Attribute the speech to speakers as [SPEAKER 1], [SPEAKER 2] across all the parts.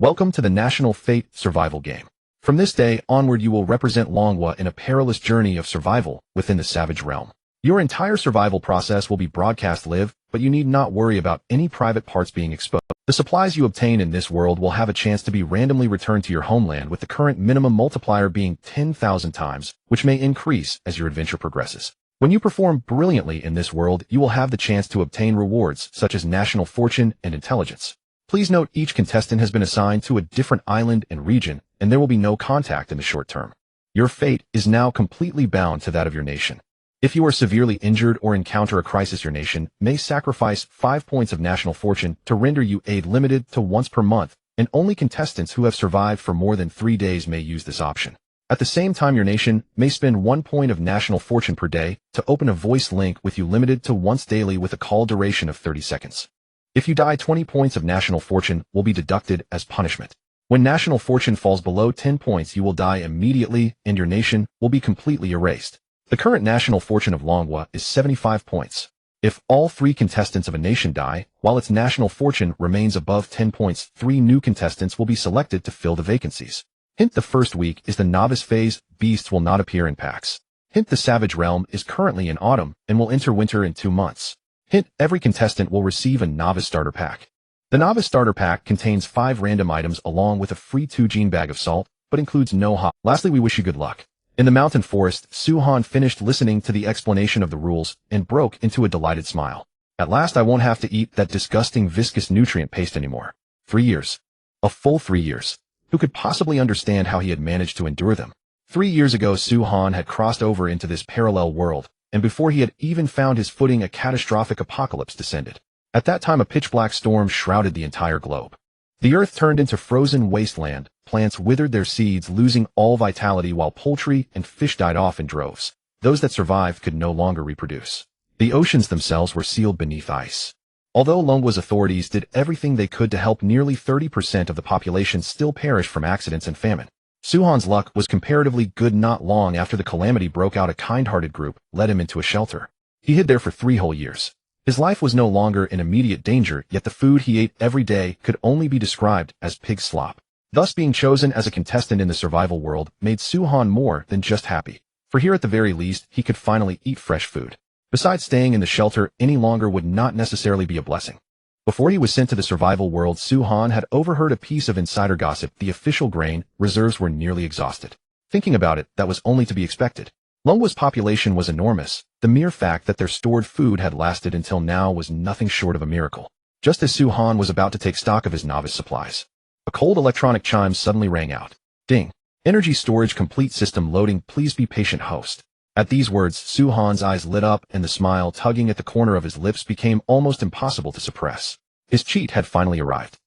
[SPEAKER 1] Welcome to the National Fate survival game. From this day onward you will represent Longwa in a perilous journey of survival within the savage realm. Your entire survival process will be broadcast live, but you need not worry about any private parts being exposed. The supplies you obtain in this world will have a chance to be randomly returned to your homeland, with the current minimum multiplier being 10,000 times, which may increase as your adventure progresses. When you perform brilliantly in this world, you will have the chance to obtain rewards such as national fortune and intelligence. Please note each contestant has been assigned to a different island and region, and there will be no contact in the short term. Your fate is now completely bound to that of your nation. If you are severely injured or encounter a crisis, your nation may sacrifice 5 points of national fortune to render you aid, limited to once per month, and only contestants who have survived for more than 3 days may use this option. At the same time, your nation may spend 1 point of national fortune per day to open a voice link with you, limited to once daily with a call duration of 30 seconds. If you die, 20 points of national fortune will be deducted as punishment. When national fortune falls below 10 points, you will die immediately and your nation will be completely erased. The current national fortune of Longwa is 75 points. If all 3 contestants of a nation die, while its national fortune remains above 10 points, 3 new contestants will be selected to fill the vacancies. Hint: the first week is the novice phase. Beasts will not appear in packs. Hint: the savage realm is currently in autumn and will enter winter in 2 months. Hint: every contestant will receive a novice starter pack. The novice starter pack contains 5 random items along with a free 2-gene bag of salt, but includes no hot. Lastly, we wish you good luck. In the mountain forest, Suhan finished listening to the explanation of the rules and broke into a delighted smile. At last I won't have to eat that disgusting viscous nutrient paste anymore. 3 years. A full 3 years. Who could possibly understand how he had managed to endure them? 3 years ago, Suhan had crossed over into this parallel world, and before he had even found his footing, a catastrophic apocalypse descended. At that time, a pitch-black storm shrouded the entire globe. The earth turned into frozen wasteland, plants withered their seeds, losing all vitality, while poultry and fish died off in droves. Those that survived could no longer reproduce. The oceans themselves were sealed beneath ice. Although Longwa's authorities did everything they could to help, nearly 30% of the population still perished from accidents and famine. Suhan's luck was comparatively good. Not long after the calamity broke out, a kind-hearted group led him into a shelter. He hid there for 3 whole years. His life was no longer in immediate danger, yet the food he ate every day could only be described as pig slop. Thus, being chosen as a contestant in the survival world made Suhan more than just happy, for here at the very least he could finally eat fresh food. Besides, staying in the shelter any longer would not necessarily be a blessing. Before he was sent to the survival world, Suhan had overheard a piece of insider gossip. The official grain reserves were nearly exhausted. Thinking about it, that was only to be expected. Longwa's population was enormous. The mere fact that their stored food had lasted until now was nothing short of a miracle. Just as Suhan was about to take stock of his novice supplies, a cold electronic chime suddenly rang out. Ding. Energy storage complete, system loading, please be patient, host. At these words, Suhan's eyes lit up and the smile tugging at the corner of his lips became almost impossible to suppress. His cheat had finally arrived.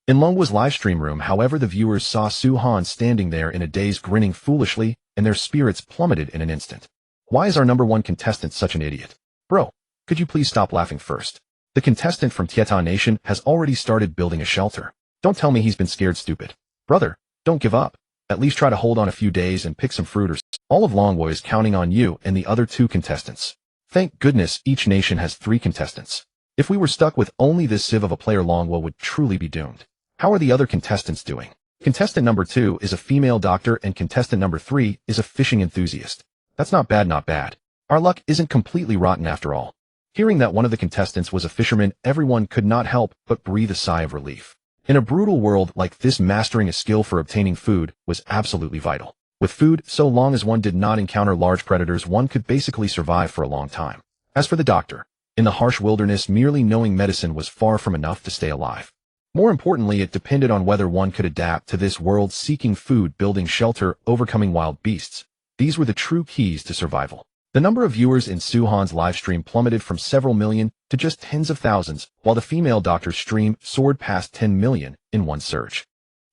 [SPEAKER 1] In Longwa's livestream room, however, the viewers saw Suhan standing there in a daze, grinning foolishly, and their spirits plummeted in an instant. Why is our number 1 contestant such an idiot? Bro, could you please stop laughing first? The contestant from Tietan Nation has already started building a shelter. Don't tell me he's been scared, stupid. Brother, don't give up. At least try to hold on a few days and pick some fruit or all of Longwa is counting on you and the other 2 contestants. Thank goodness each nation has 3 contestants. If we were stuck with only this sieve of a player, Longwa would truly be doomed. How are the other contestants doing? Contestant number 2 is a female doctor and contestant number 3 is a fishing enthusiast. That's not bad, not bad. Our luck isn't completely rotten after all. Hearing that one of the contestants was a fisherman, everyone could not help but breathe a sigh of relief. In a brutal world like this, mastering a skill for obtaining food was absolutely vital. With food, so long as one did not encounter large predators, one could basically survive for a long time. As for the doctor, in the harsh wilderness, merely knowing medicine was far from enough to stay alive. More importantly, it depended on whether one could adapt to this world, seeking food, building shelter, overcoming wild beasts. These were the true keys to survival. The number of viewers in Suhan's livestream plummeted from several million to just tens of thousands, while the female doctor's stream soared past 10 million in one surge.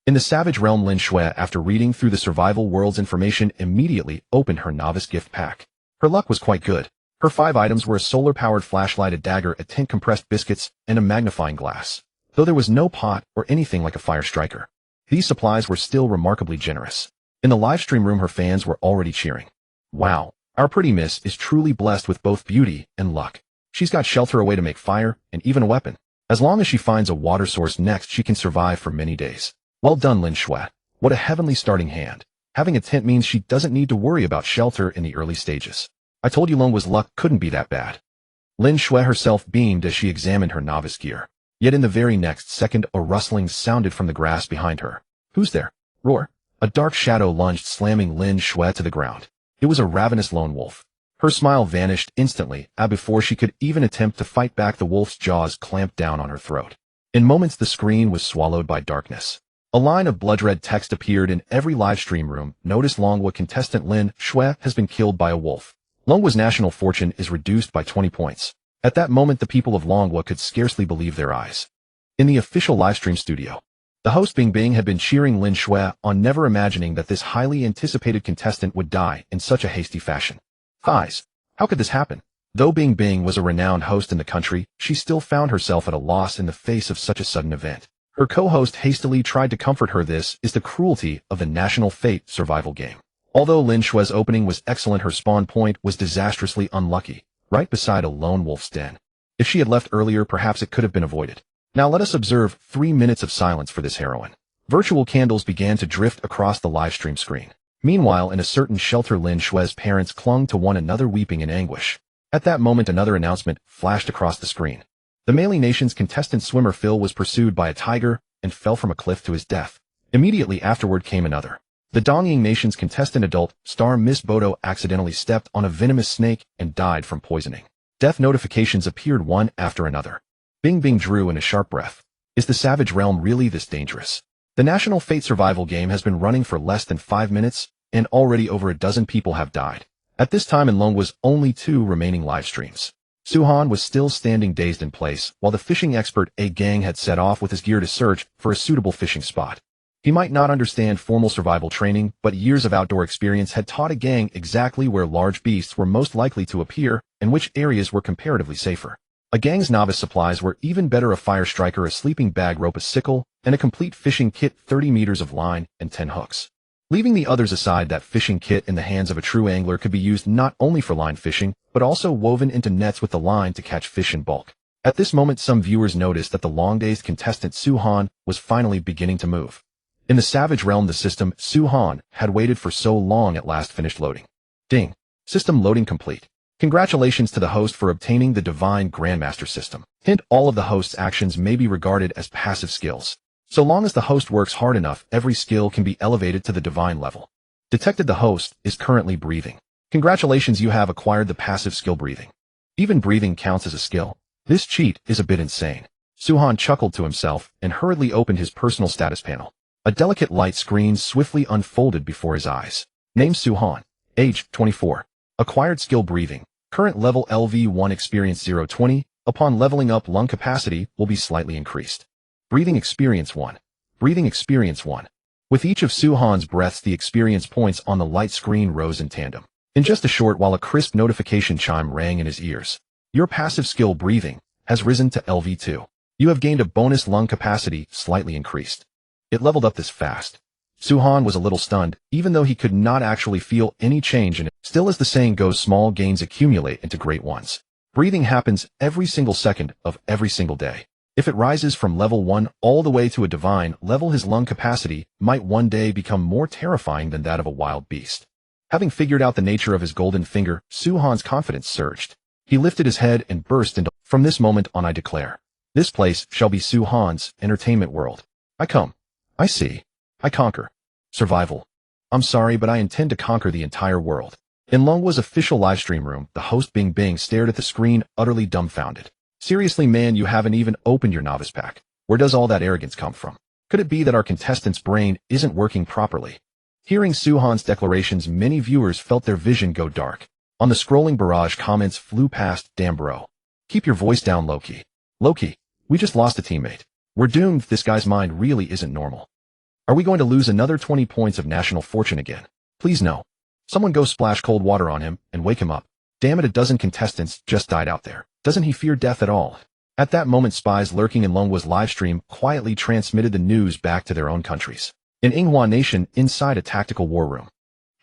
[SPEAKER 1] In the savage realm, Lin Shui, after reading through the survival world's information, immediately opened her novice gift pack. Her luck was quite good. Her 5 items were a solar-powered flashlight, a dagger, a tin compressed biscuits, and a magnifying glass. Though there was no pot or anything like a fire striker, these supplies were still remarkably generous. In the livestream room, her fans were already cheering. Wow, our pretty miss is truly blessed with both beauty and luck. She's got shelter, a way to make fire, and even a weapon. As long as she finds a water source next, she can survive for many days. Well done, Lin Shui. What a heavenly starting hand. Having a tent means she doesn't need to worry about shelter in the early stages. I told you Longwa's luck couldn't be that bad. Lin Shui herself beamed as she examined her novice gear. Yet in the very next second, a rustling sounded from the grass behind her. Who's there? Roar. A dark shadow lunged, slamming Lin Shui to the ground. It was a ravenous lone wolf. Her smile vanished instantly, and before she could even attempt to fight back, the wolf's jaws clamped down on her throat. In moments, the screen was swallowed by darkness. A line of blood-red text appeared in every livestream room. Notice Longwa contestant Lin Shui has been killed by a wolf. Longwa's national fortune is reduced by 20 points. At that moment, the people of Longwa could scarcely believe their eyes. In the official livestream studio, the host Bing Bing had been cheering Lin Shui on, never imagining that this highly anticipated contestant would die in such a hasty fashion. Thighs. How could this happen? Though Bing Bing was a renowned host in the country, she still found herself at a loss in the face of such a sudden event. Her co-host hastily tried to comfort her. This is the cruelty of the National Fate survival game. Although Lin Shui's opening was excellent, her spawn point was disastrously unlucky, right beside a lone wolf's den. If she had left earlier, perhaps it could have been avoided. Now let us observe 3 minutes of silence for this heroine. Virtual candles began to drift across the livestream screen. Meanwhile, in a certain shelter, Lin Shui's parents clung to one another, weeping in anguish. At that moment, another announcement flashed across the screen. The Malay Nation's contestant swimmer Phil was pursued by a tiger and fell from a cliff to his death. Immediately afterward came another. The Dongying Nation's contestant adult star Miss Bodo accidentally stepped on a venomous snake and died from poisoning. Death notifications appeared one after another. Bing Bing drew in a sharp breath. Is the Savage Realm really this dangerous? The National Fate survival game has been running for less than 5 minutes, and already over a dozen people have died. At this time in Longwa's only 2 remaining live streams. Suhan was still standing dazed in place, while the fishing expert A Gang had set off with his gear to search for a suitable fishing spot. He might not understand formal survival training, but years of outdoor experience had taught A Gang exactly where large beasts were most likely to appear and which areas were comparatively safer. A Gang's novice supplies were even better: a fire striker, a sleeping bag rope, a sickle, and a complete fishing kit, 30 meters of line, and 10 hooks. Leaving the others aside, that fishing kit in the hands of a true angler could be used not only for line fishing, but also woven into nets with the line to catch fish in bulk. At this moment, some viewers noticed that the long-dazed contestant Suhan was finally beginning to move. In the Savage Realm, the system Suhan had waited for so long at last finished loading. Ding. System loading complete. Congratulations to the host for obtaining the divine Grandmaster System. Hint: all of the host's actions may be regarded as passive skills. So long as the host works hard enough, every skill can be elevated to the divine level. Detected: the host is currently breathing. Congratulations, you have acquired the passive skill breathing. Even breathing counts as a skill. This cheat is a bit insane. Suhan chuckled to himself and hurriedly opened his personal status panel. A delicate light screen swiftly unfolded before his eyes. Name: Suhan. Age: 24. Acquired skill breathing. Current level LV1, experience 020. Upon leveling up, lung capacity will be slightly increased. Breathing experience 1. Breathing experience 1. With each of Suhan's breaths, the experience points on the light screen rose in tandem. In just a short while, a crisp notification chime rang in his ears. Your passive skill breathing has risen to LV2. You have gained a bonus lung capacity, slightly increased. It leveled up this fast. Suhan was a little stunned, even though he could not actually feel any change in it. Still, as the saying goes, small gains accumulate into great ones. Breathing happens every single second of every single day. If it rises from level 1 all the way to a divine level, his lung capacity might one day become more terrifying than that of a wild beast. Having figured out the nature of his golden finger, Suhan's confidence surged. He lifted his head and burst into, from this moment on, I declare, this place shall be Suhan's entertainment world. I come. I see. I conquer. Survival. I'm sorry, but I intend to conquer the entire world. In Longwa's official livestream room, the host Bing Bing stared at the screen, utterly dumbfounded. Seriously, man, you haven't even opened your novice pack. Where does all that arrogance come from? Could it be that our contestant's brain isn't working properly? Hearing Suhan's declarations, many viewers felt their vision go dark. On the scrolling barrage, comments flew past. Damn bro. Keep your voice down, Loki. Loki, we just lost a teammate. We're doomed. This guy's mind really isn't normal. Are we going to lose another 20 points of national fortune again? Please no. Someone go splash cold water on him and wake him up. Damn it, a dozen contestants just died out there. Doesn't he fear death at all? At that moment, spies lurking in Longwa's livestream quietly transmitted the news back to their own countries. In Yinghua Nation, inside a tactical war room.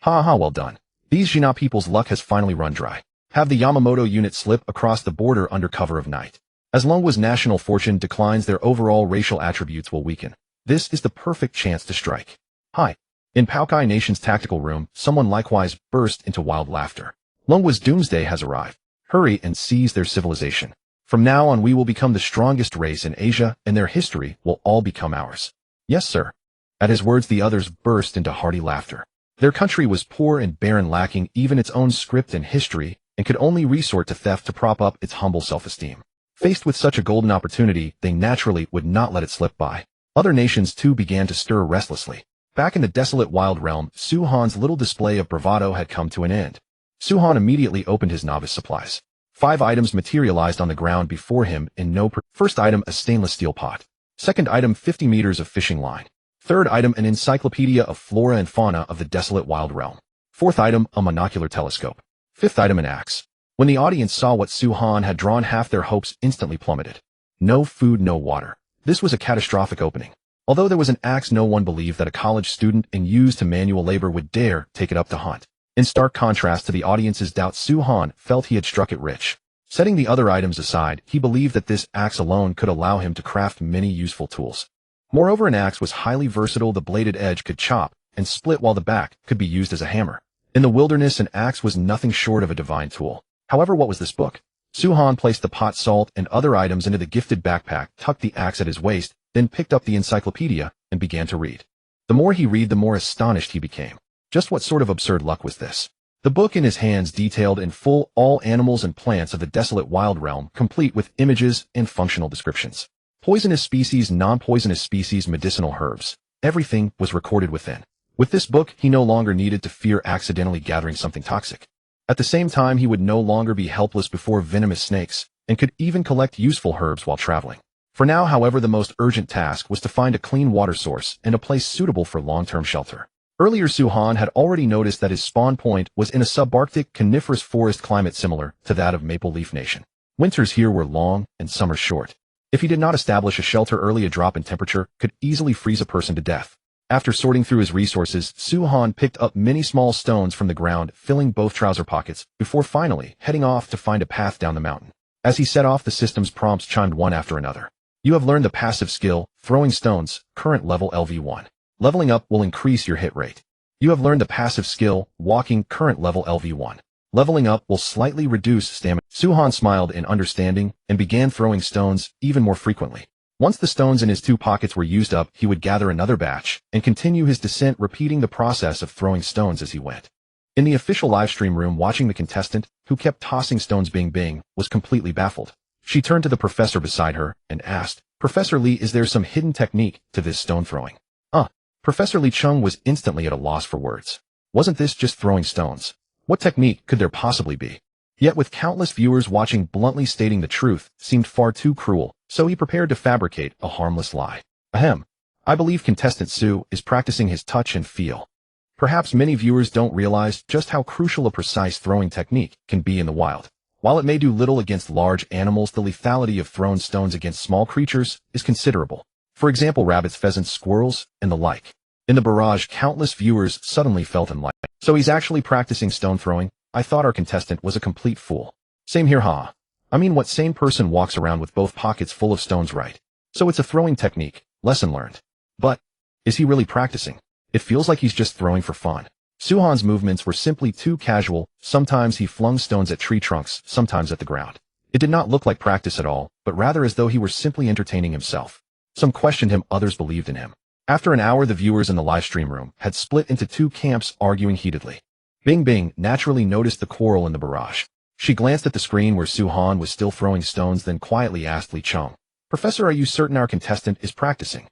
[SPEAKER 1] Ha ha, well done. These Jina people's luck has finally run dry. Have the Yamamoto unit slip across the border under cover of night. As Longwa's national fortune declines, their overall racial attributes will weaken. This is the perfect chance to strike. Hi. In Paukai Nation's tactical room, someone likewise burst into wild laughter. Lungwa's doomsday has arrived. Hurry and seize their civilization. From now on we will become the strongest race in Asia, and their history will all become ours. Yes, sir. At his words the others burst into hearty laughter. Their country was poor and barren, lacking even its own script and history, and could only resort to theft to prop up its humble self-esteem. Faced with such a golden opportunity, they naturally would not let it slip by. Other nations too began to stir restlessly. Back in the desolate wild realm, Su-han's little display of bravado had come to an end. Su-han immediately opened his novice supplies. 5 items materialized on the ground before him in no First item, a stainless steel pot. Second item, 50 meters of fishing line. Third item, an encyclopedia of flora and fauna of the desolate wild realm. Fourth item, a monocular telescope. Fifth item, an axe. When the audience saw what Su-han had drawn, half their hopes instantly plummeted. No food, no water. This was a catastrophic opening. Although there was an axe, no one believed that a college student and used to manual labor would dare take it up to hunt. In stark contrast to the audience's doubt, Su-han felt he had struck it rich. Setting the other items aside, he believed that this axe alone could allow him to craft many useful tools. Moreover, an axe was highly versatile. The bladed edge could chop and split, while the back could be used as a hammer. In the wilderness, an axe was nothing short of a divine tool. However, what was this book? Su-han placed the pot, salt, and other items into the gifted backpack, tucked the axe at his waist, then picked up the encyclopedia and began to read. The more he read, the more astonished he became. Just what sort of absurd luck was this? The book in his hands detailed in full all animals and plants of the desolate wild realm, complete with images and functional descriptions. Poisonous species, non-poisonous species, medicinal herbs. Everything was recorded within. With this book, he no longer needed to fear accidentally gathering something toxic. At the same time, he would no longer be helpless before venomous snakes, and could even collect useful herbs while traveling. For now, however, the most urgent task was to find a clean water source and a place suitable for long-term shelter. Earlier, Su-han had already noticed that his spawn point was in a subarctic coniferous forest climate similar to that of Maple Leaf Nation. Winters here were long and summers short. If he did not establish a shelter early, a drop in temperature could easily freeze a person to death. After sorting through his resources, Su-han picked up many small stones from the ground, filling both trouser pockets, before finally heading off to find a path down the mountain. As he set off, the system's prompts chimed one after another. You have learned the passive skill, throwing stones, current level LV1. Leveling up will increase your hit rate. You have learned the passive skill, walking, current level LV1. Leveling up will slightly reduce stamina. Su-han smiled in understanding and began throwing stones even more frequently. Once the stones in his 2 pockets were used up, he would gather another batch and continue his descent, repeating the process of throwing stones as he went. In the official livestream room, watching the contestant, who kept tossing stones, Bing, was completely baffled. She turned to the professor beside her and asked, Professor Lee, is there some hidden technique to this stone throwing? Professor Lee Chung was instantly at a loss for words. Wasn't this just throwing stones? What technique could there possibly be? Yet with countless viewers watching, bluntly stating the truth seemed far too cruel, so he prepared to fabricate a harmless lie. Ahem. I believe contestant Su is practicing his touch and feel. Perhaps many viewers don't realize just how crucial a precise throwing technique can be in the wild. While it may do little against large animals, the lethality of thrown stones against small creatures is considerable. For example, rabbits, pheasants, squirrels, and the like. In the barrage, countless viewers suddenly felt enlightened. So he's actually practicing stone throwing? I thought our contestant was a complete fool. Same here, huh? I mean, what sane person walks around with both pockets full of stones, right? So it's a throwing technique. Lesson learned. But, is he really practicing? It feels like he's just throwing for fun. Su-han's movements were simply too casual. Sometimes he flung stones at tree trunks, sometimes at the ground. It did not look like practice at all, but rather as though he were simply entertaining himself. Some questioned him, others believed in him. After an hour, the viewers in the livestream room had split into 2 camps, arguing heatedly. Bing naturally noticed the quarrel in the barrage. She glanced at the screen where Su-han was still throwing stones, then quietly asked Lee Chung, Professor, are you certain our contestant is practicing?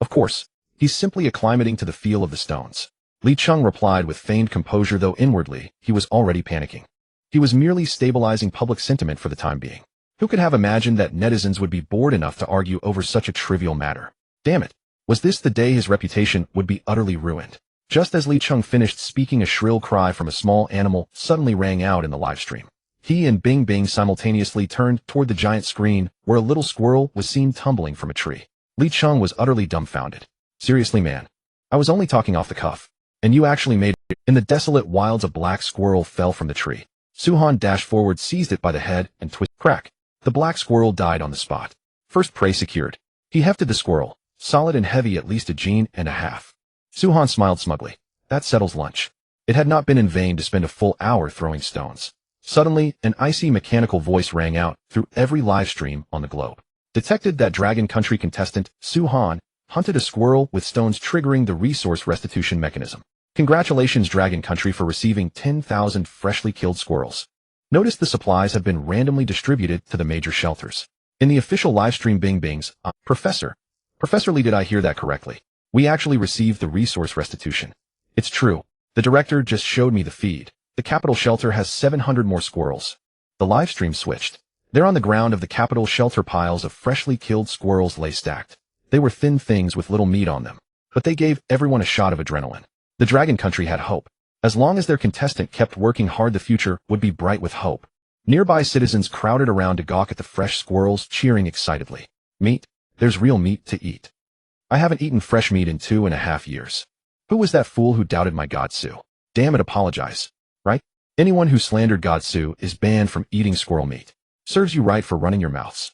[SPEAKER 1] Of course. He's simply acclimating to the feel of the stones. Lee Chung replied with feigned composure, though inwardly he was already panicking. He was merely stabilizing public sentiment for the time being. Who could have imagined that netizens would be bored enough to argue over such a trivial matter? Damn it. Was this the day his reputation would be utterly ruined? Just as Lee Chung finished speaking, a shrill cry from a small animal suddenly rang out in the livestream. He and Bing simultaneously turned toward the giant screen, where a little squirrel was seen tumbling from a tree. Lee Chung was utterly dumbfounded. Seriously, man. I was only talking off the cuff. And you actually made it. In the desolate wilds, a black squirrel fell from the tree. Su-han dashed forward, seized it by the head, and twisted. Crack. The black squirrel died on the spot. First prey secured. He hefted the squirrel, solid and heavy, at least a gene and a half. Suhan smiled smugly. That settles lunch. It had not been in vain to spend a full hour throwing stones. Suddenly, an icy mechanical voice rang out through every live stream on the globe. Detected that Dragon Country contestant, Suhan, hunted a squirrel with stones, triggering the resource restitution mechanism. Congratulations, Dragon Country, for receiving 10,000 freshly killed squirrels. Notice the supplies have been randomly distributed to the major shelters. In the official livestream Bing Bing's, Professor Lee, did I hear that correctly? We actually received the resource restitution. It's true. The director just showed me the feed. The capital shelter has 700 more squirrels. The livestream switched. There on the ground of the capital shelter, piles of freshly killed squirrels lay stacked. They were thin things with little meat on them, but they gave everyone a shot of adrenaline. The Dragon Country had hope. As long as their contestant kept working hard, the future would be bright with hope. Nearby citizens crowded around to gawk at the fresh squirrels, cheering excitedly. Meat? There's real meat to eat. I haven't eaten fresh meat in 2.5 years. Who was that fool who doubted my Godsu? Damn it, apologize. Right? Anyone who slandered Godsu is banned from eating squirrel meat. Serves you right for running your mouths.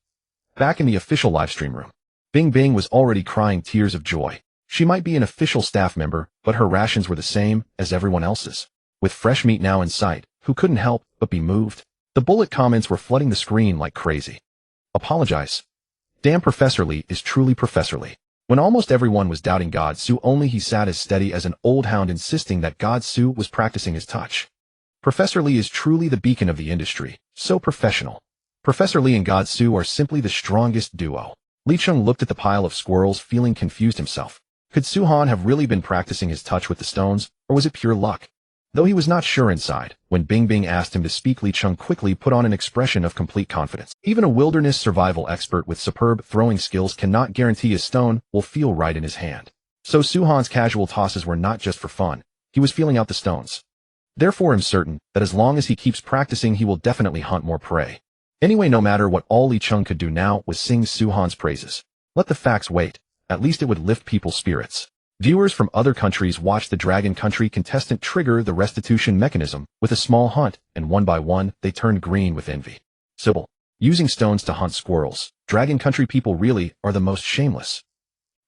[SPEAKER 1] Back in the official livestream room, Bing Bing was already crying tears of joy. She might be an official staff member, but her rations were the same as everyone else's. With fresh meat now in sight, who couldn't help but be moved? The bullet comments were flooding the screen like crazy. Apologize. Damn, Professor Lee is truly Professor Lee. When almost everyone was doubting Godsu, only he sat as steady as an old hound, insisting that Godsu was practicing his touch. Professor Lee is truly the beacon of the industry, so professional. Professor Lee and Godsu are simply the strongest duo. Li Chung looked at the pile of squirrels, feeling confused himself. Could Suhan have really been practicing his touch with the stones, or was it pure luck? Though he was not sure inside, when Bing Bing asked him to speak, Li Chung quickly put on an expression of complete confidence. Even a wilderness survival expert with superb throwing skills cannot guarantee a stone will feel right in his hand. So Suhan's casual tosses were not just for fun. He was feeling out the stones. Therefore, I'm certain that as long as he keeps practicing, he will definitely hunt more prey. Anyway, no matter what, all Li Chung could do now was sing Suhan's praises. Let the facts wait. At least it would lift people's spirits. Viewers from other countries watched the Dragon Country contestant trigger the restitution mechanism with a small hunt, and one by one, they turned green with envy. Sybil. Using stones to hunt squirrels. Dragon Country people really are the most shameless.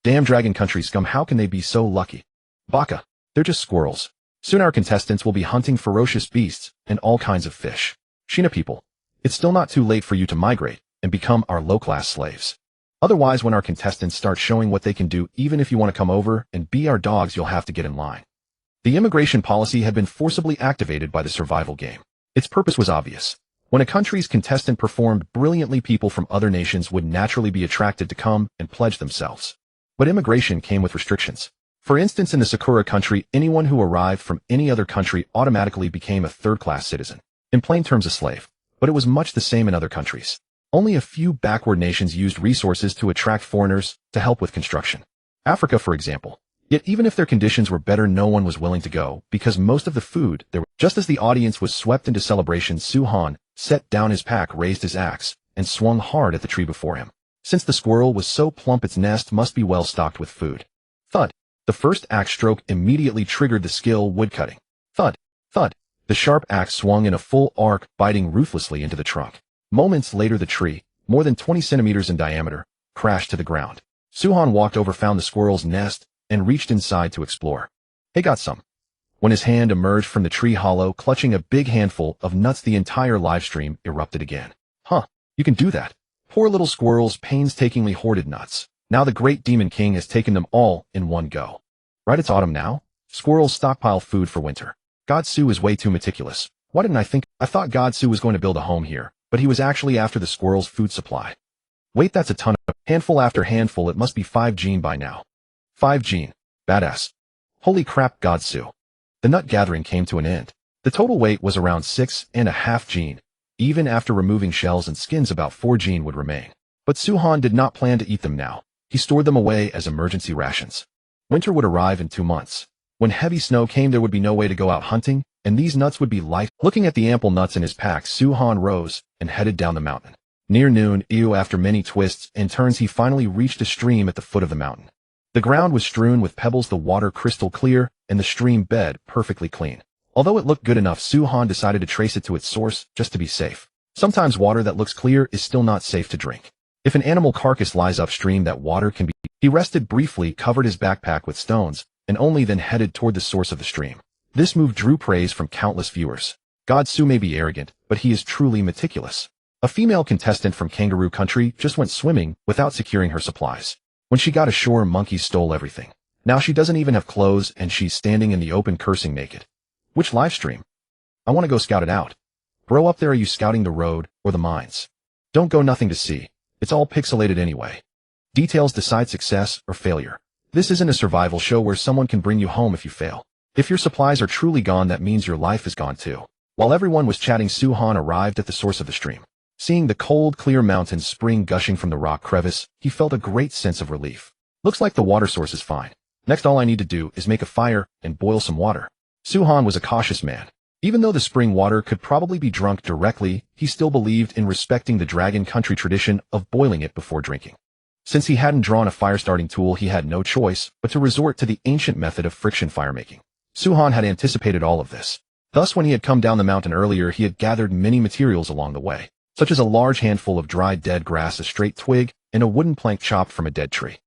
[SPEAKER 1] Damn Dragon Country scum, how can they be so lucky? Baka. They're just squirrels. Soon our contestants will be hunting ferocious beasts and all kinds of fish. Shina people. It's still not too late for you to migrate and become our low-class slaves. Otherwise, when our contestants start showing what they can do, even if you want to come over and be our dogs, you'll have to get in line. The immigration policy had been forcibly activated by the survival game. Its purpose was obvious. When a country's contestant performed brilliantly, people from other nations would naturally be attracted to come and pledge themselves. But immigration came with restrictions. For instance, in the Sakura country, anyone who arrived from any other country automatically became a third-class citizen. In plain terms, a slave. But it was much the same in other countries. Only a few backward nations used resources to attract foreigners to help with construction. Africa, for example. Yet even if their conditions were better, no one was willing to go, because most of the food there was. Just as the audience was swept into celebration, Suhan set down his pack, raised his axe, and swung hard at the tree before him. Since the squirrel was so plump, its nest must be well stocked with food. Thud. The first axe stroke immediately triggered the skill woodcutting. Thud. Thud. The sharp axe swung in a full arc, biting ruthlessly into the trunk. Moments later, the tree, more than 20 centimeters in diameter, crashed to the ground. Suhan walked over, found the squirrel's nest, and reached inside to explore. Hey, got some. When his hand emerged from the tree hollow, clutching a big handful of nuts, the entire livestream erupted again. Huh, you can do that. Poor little squirrels painstakingly hoarded nuts. Now the great Demon King has taken them all in one go. Right, it's autumn now. Squirrels stockpile food for winter. Godsu is way too meticulous. Why didn't I think? I thought Godsu was going to build a home here, but he was actually after the squirrel's food supply. Wait, that's a ton of handful after handful. It must be 5 gene by now. 5 gene. Badass. Holy crap, Godsu. The nut gathering came to an end. The total weight was around 6.5 gene. Even after removing shells and skins, about 4 gene would remain. But Suhan did not plan to eat them now. He stored them away as emergency rations. Winter would arrive in 2 months. When heavy snow came, there would be no way to go out hunting, and these nuts would be life. Looking at the ample nuts in his pack, Suhan rose and headed down the mountain. Near noon, after many twists and turns, he finally reached a stream at the foot of the mountain. The ground was strewn with pebbles, the water crystal clear, and the stream bed perfectly clean. Although it looked good enough, Suhan decided to trace it to its source just to be safe. Sometimes water that looks clear is still not safe to drink. If an animal carcass lies upstream, that water can be. He rested briefly, covered his backpack with stones, and only then headed toward the source of the stream. This move drew praise from countless viewers. God Su may be arrogant, but he is truly meticulous. A female contestant from Kangaroo Country just went swimming without securing her supplies. When she got ashore, monkeys stole everything. Now she doesn't even have clothes, and she's standing in the open cursing naked. Which live stream? I want to go scout it out. Bro, up there, are you scouting the road or the mines? Don't go, nothing to see. It's all pixelated anyway. Details decide success or failure. This isn't a survival show where someone can bring you home if you fail. If your supplies are truly gone, that means your life is gone too. While everyone was chatting, Suhan arrived at the source of the stream. Seeing the cold, clear mountain spring gushing from the rock crevice, he felt a great sense of relief. Looks like the water source is fine. Next, all I need to do is make a fire and boil some water. Suhan was a cautious man. Even though the spring water could probably be drunk directly, he still believed in respecting the Dragon Country tradition of boiling it before drinking. Since he hadn't drawn a fire-starting tool, he had no choice but to resort to the ancient method of friction firemaking. Suhan had anticipated all of this. Thus, when he had come down the mountain earlier, he had gathered many materials along the way, such as a large handful of dried dead grass, a straight twig, and a wooden plank chopped from a dead tree.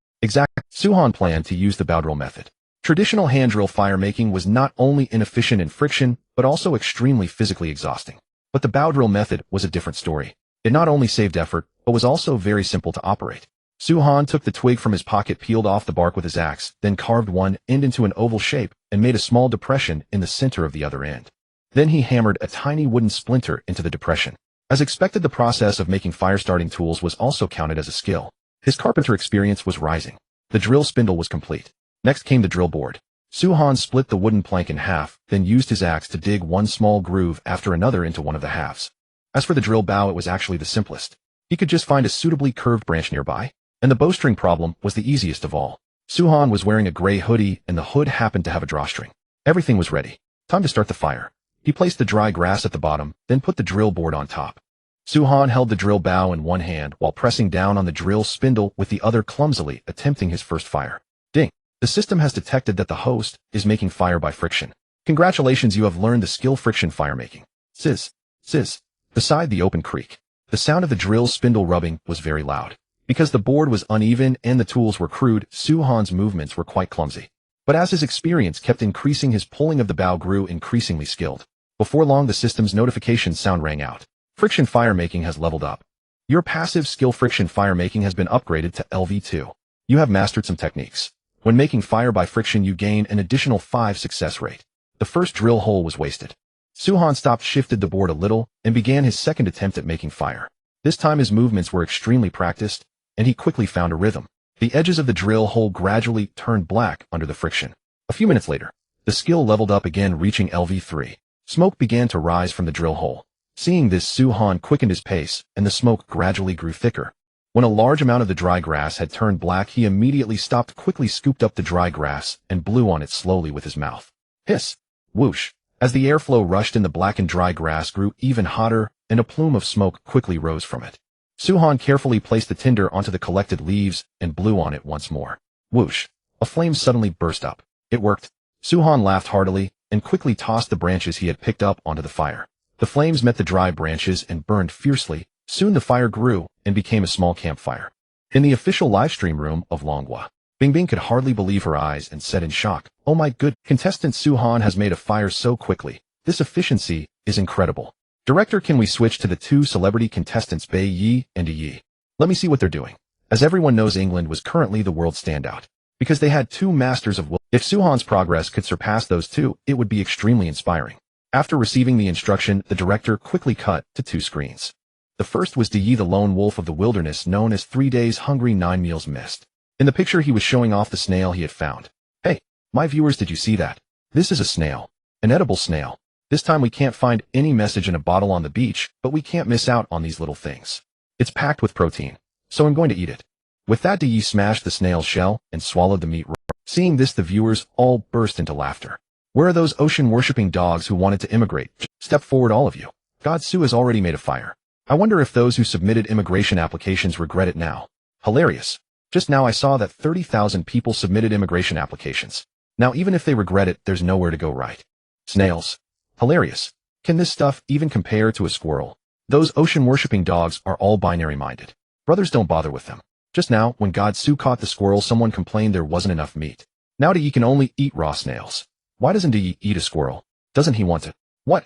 [SPEAKER 1] Suhan planned to use the bow drill method. Traditional hand drill firemaking was not only inefficient in friction, but also extremely physically exhausting. But the bow drill method was a different story. It not only saved effort, but was also very simple to operate. Suhan took the twig from his pocket, peeled off the bark with his axe, then carved one end into an oval shape and made a small depression in the center of the other end. Then he hammered a tiny wooden splinter into the depression. As expected, the process of making fire-starting tools was also counted as a skill. His carpenter experience was rising. The drill spindle was complete. Next came the drill board. Suhan split the wooden plank in half, then used his axe to dig one small groove after another into one of the halves. As for the drill bow, it was actually the simplest. He could just find a suitably curved branch nearby, and the bowstring problem was the easiest of all. Suhan was wearing a gray hoodie, and the hood happened to have a drawstring. Everything was ready. Time to start the fire. He placed the dry grass at the bottom, then put the drill board on top. Suhan held the drill bow in one hand while pressing down on the drill spindle with the other, clumsily attempting his first fire. Ding! The system has detected that the host is making fire by friction. Congratulations, you have learned the skill friction firemaking. Sizz! Sizz! Beside the open creek, the sound of the drill spindle rubbing was very loud. Because the board was uneven and the tools were crude, Suhan's movements were quite clumsy. But as his experience kept increasing, his pulling of the bow grew increasingly skilled. Before long, the system's notification sound rang out. Friction firemaking has leveled up. Your passive skill friction firemaking has been upgraded to LV2. You have mastered some techniques. When making fire by friction, you gain an additional 5 success rate. The first drill hole was wasted. Suhan stopped, shifted the board a little, and began his second attempt at making fire. This time his movements were extremely practiced, and he quickly found a rhythm. The edges of the drill hole gradually turned black under the friction. A few minutes later, the skill leveled up again, reaching LV3. Smoke began to rise from the drill hole. Seeing this, Suhan quickened his pace, and the smoke gradually grew thicker. When a large amount of the dry grass had turned black, he immediately stopped, quickly scooped up the dry grass, and blew on it slowly with his mouth. Hiss! Whoosh! As the airflow rushed in, the blackened dry grass grew even hotter, and a plume of smoke quickly rose from it. Suhan carefully placed the tinder onto the collected leaves and blew on it once more. Whoosh! A flame suddenly burst up. It worked. Suhan laughed heartily and quickly tossed the branches he had picked up onto the fire. The flames met the dry branches and burned fiercely. Soon the fire grew and became a small campfire. In the official livestream room of Longwa, Bingbing could hardly believe her eyes and said in shock, "Oh my good, contestant Suhan has made a fire so quickly. This efficiency is incredible. Director, can we switch to the 2 celebrity contestants, Bei Yi and Yi? Let me see what they're doing." As everyone knows, England was currently the world standout, because they had 2 masters of will. If Suhan's progress could surpass those 2, it would be extremely inspiring. After receiving the instruction, the director quickly cut to 2 screens. The first was Yi, the lone wolf of the wilderness, known as 3 days hungry, 9 meals missed. In the picture, he was showing off the snail he had found. Hey, my viewers, did you see that? This is a snail. An edible snail. This time we can't find any message in a bottle on the beach, but we can't miss out on these little things. It's packed with protein, so I'm going to eat it. With that, Yi smashed the snail's shell and swallowed the meat raw. Seeing this, the viewers all burst into laughter. Where are those ocean-worshipping dogs who wanted to immigrate? Step forward, all of you. God Su has already made a fire. I wonder if those who submitted immigration applications regret it now. Hilarious. Just now I saw that 30,000 people submitted immigration applications. Now even if they regret it, there's nowhere to go, right? Snails. Hilarious. Can this stuff even compare to a squirrel? Those ocean-worshipping dogs are all binary-minded. Brothers don't bother with them. Just now, when God Su caught the squirrel, someone complained there wasn't enough meat. Now Yi can only eat raw snails. Why doesn't Yi eat a squirrel? Doesn't he want to? What?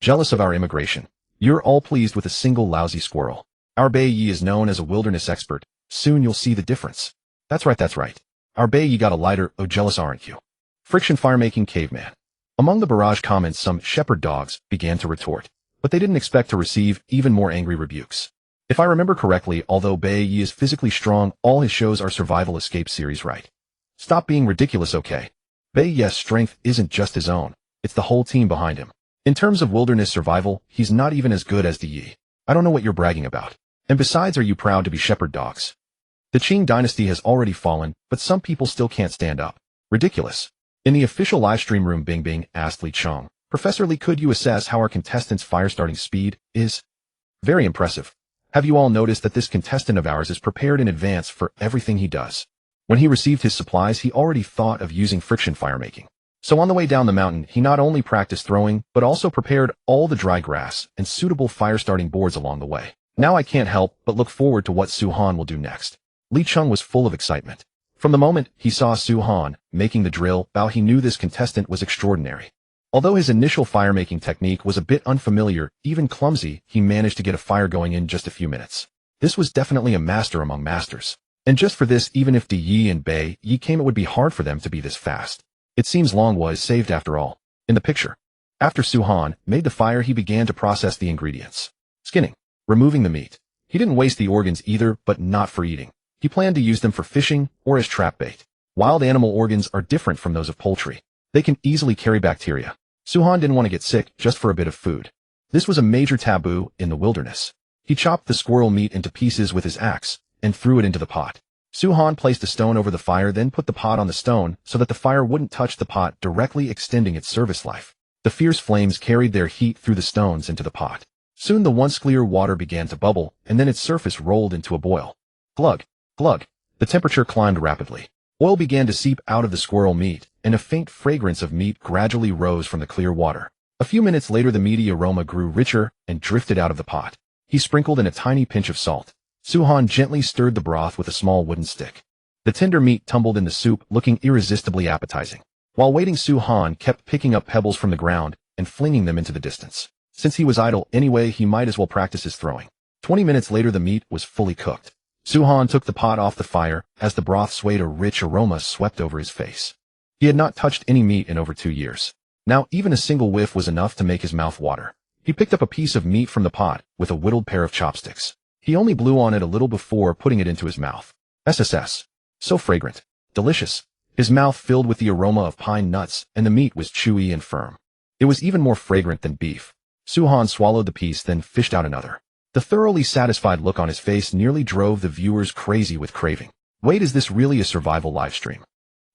[SPEAKER 1] Jealous of our immigration. You're all pleased with a single lousy squirrel. Our Yi is known as a wilderness expert. Soon you'll see the difference. That's right. Our Yi got a lighter. Oh, jealous aren't you? Friction fire-making caveman. Among the barrage comments, some shepherd dogs began to retort, but they didn't expect to receive even more angry rebukes. If I remember correctly, although Yi is physically strong, all his shows are survival escape series, right? Stop being ridiculous, okay? Yes, strength isn't just his own. It's the whole team behind him. In terms of wilderness survival, he's not even as good as the Yi. I don't know what you're bragging about. And besides, are you proud to be shepherd dogs? The Qing dynasty has already fallen, but some people still can't stand up. Ridiculous. In the official livestream room, Bing Bing asked Li Cheng, Professor Li, could you assess how our contestants' fire-starting speed is? Very impressive. Have you all noticed that this contestant of ours is prepared in advance for everything he does? When he received his supplies, he already thought of using friction fire-making. So on the way down the mountain, he not only practiced throwing, but also prepared all the dry grass and suitable fire-starting boards along the way. Now I can't help but look forward to what Su Han will do next. Li Cheng was full of excitement. From the moment he saw Su Han making the drill bow, he knew this contestant was extraordinary. Although his initial fire-making technique was a bit unfamiliar, even clumsy, he managed to get a fire going in just a few minutes. This was definitely a master among masters. And just for this, even if Yi and Yi came, it would be hard for them to be this fast. It seems Long was saved after all. In the picture. After Su Han made the fire, he began to process the ingredients. Skinning. Removing the meat. He didn't waste the organs either, but not for eating. He planned to use them for fishing or as trap bait. Wild animal organs are different from those of poultry. They can easily carry bacteria. Su Han didn't want to get sick just for a bit of food. This was a major taboo in the wilderness. He chopped the squirrel meat into pieces with his axe and threw it into the pot. Su Han placed a stone over the fire, then put the pot on the stone so that the fire wouldn't touch the pot, directly extending its service life. The fierce flames carried their heat through the stones into the pot. Soon the once clear water began to bubble, and then its surface rolled into a boil. Glug, glug. The temperature climbed rapidly. Oil began to seep out of the squirrel meat, and a faint fragrance of meat gradually rose from the clear water. A few minutes later, the meaty aroma grew richer and drifted out of the pot. He sprinkled in a tiny pinch of salt. Su Han gently stirred the broth with a small wooden stick. The tender meat tumbled in the soup, looking irresistibly appetizing. While waiting, Su Han kept picking up pebbles from the ground and flinging them into the distance. Since he was idle anyway, he might as well practice his throwing. 20 minutes later, the meat was fully cooked. Su Han took the pot off the fire as the broth swayed. A rich aroma swept over his face. He had not touched any meat in over 2 years. Now even a single whiff was enough to make his mouth water. He picked up a piece of meat from the pot with a whittled pair of chopsticks. He only blew on it a little before putting it into his mouth. SSS. So fragrant. Delicious. His mouth filled with the aroma of pine nuts, and the meat was chewy and firm. It was even more fragrant than beef. Su Han swallowed the piece, then fished out another. The thoroughly satisfied look on his face nearly drove the viewers crazy with craving. Wait, is this really a survival livestream?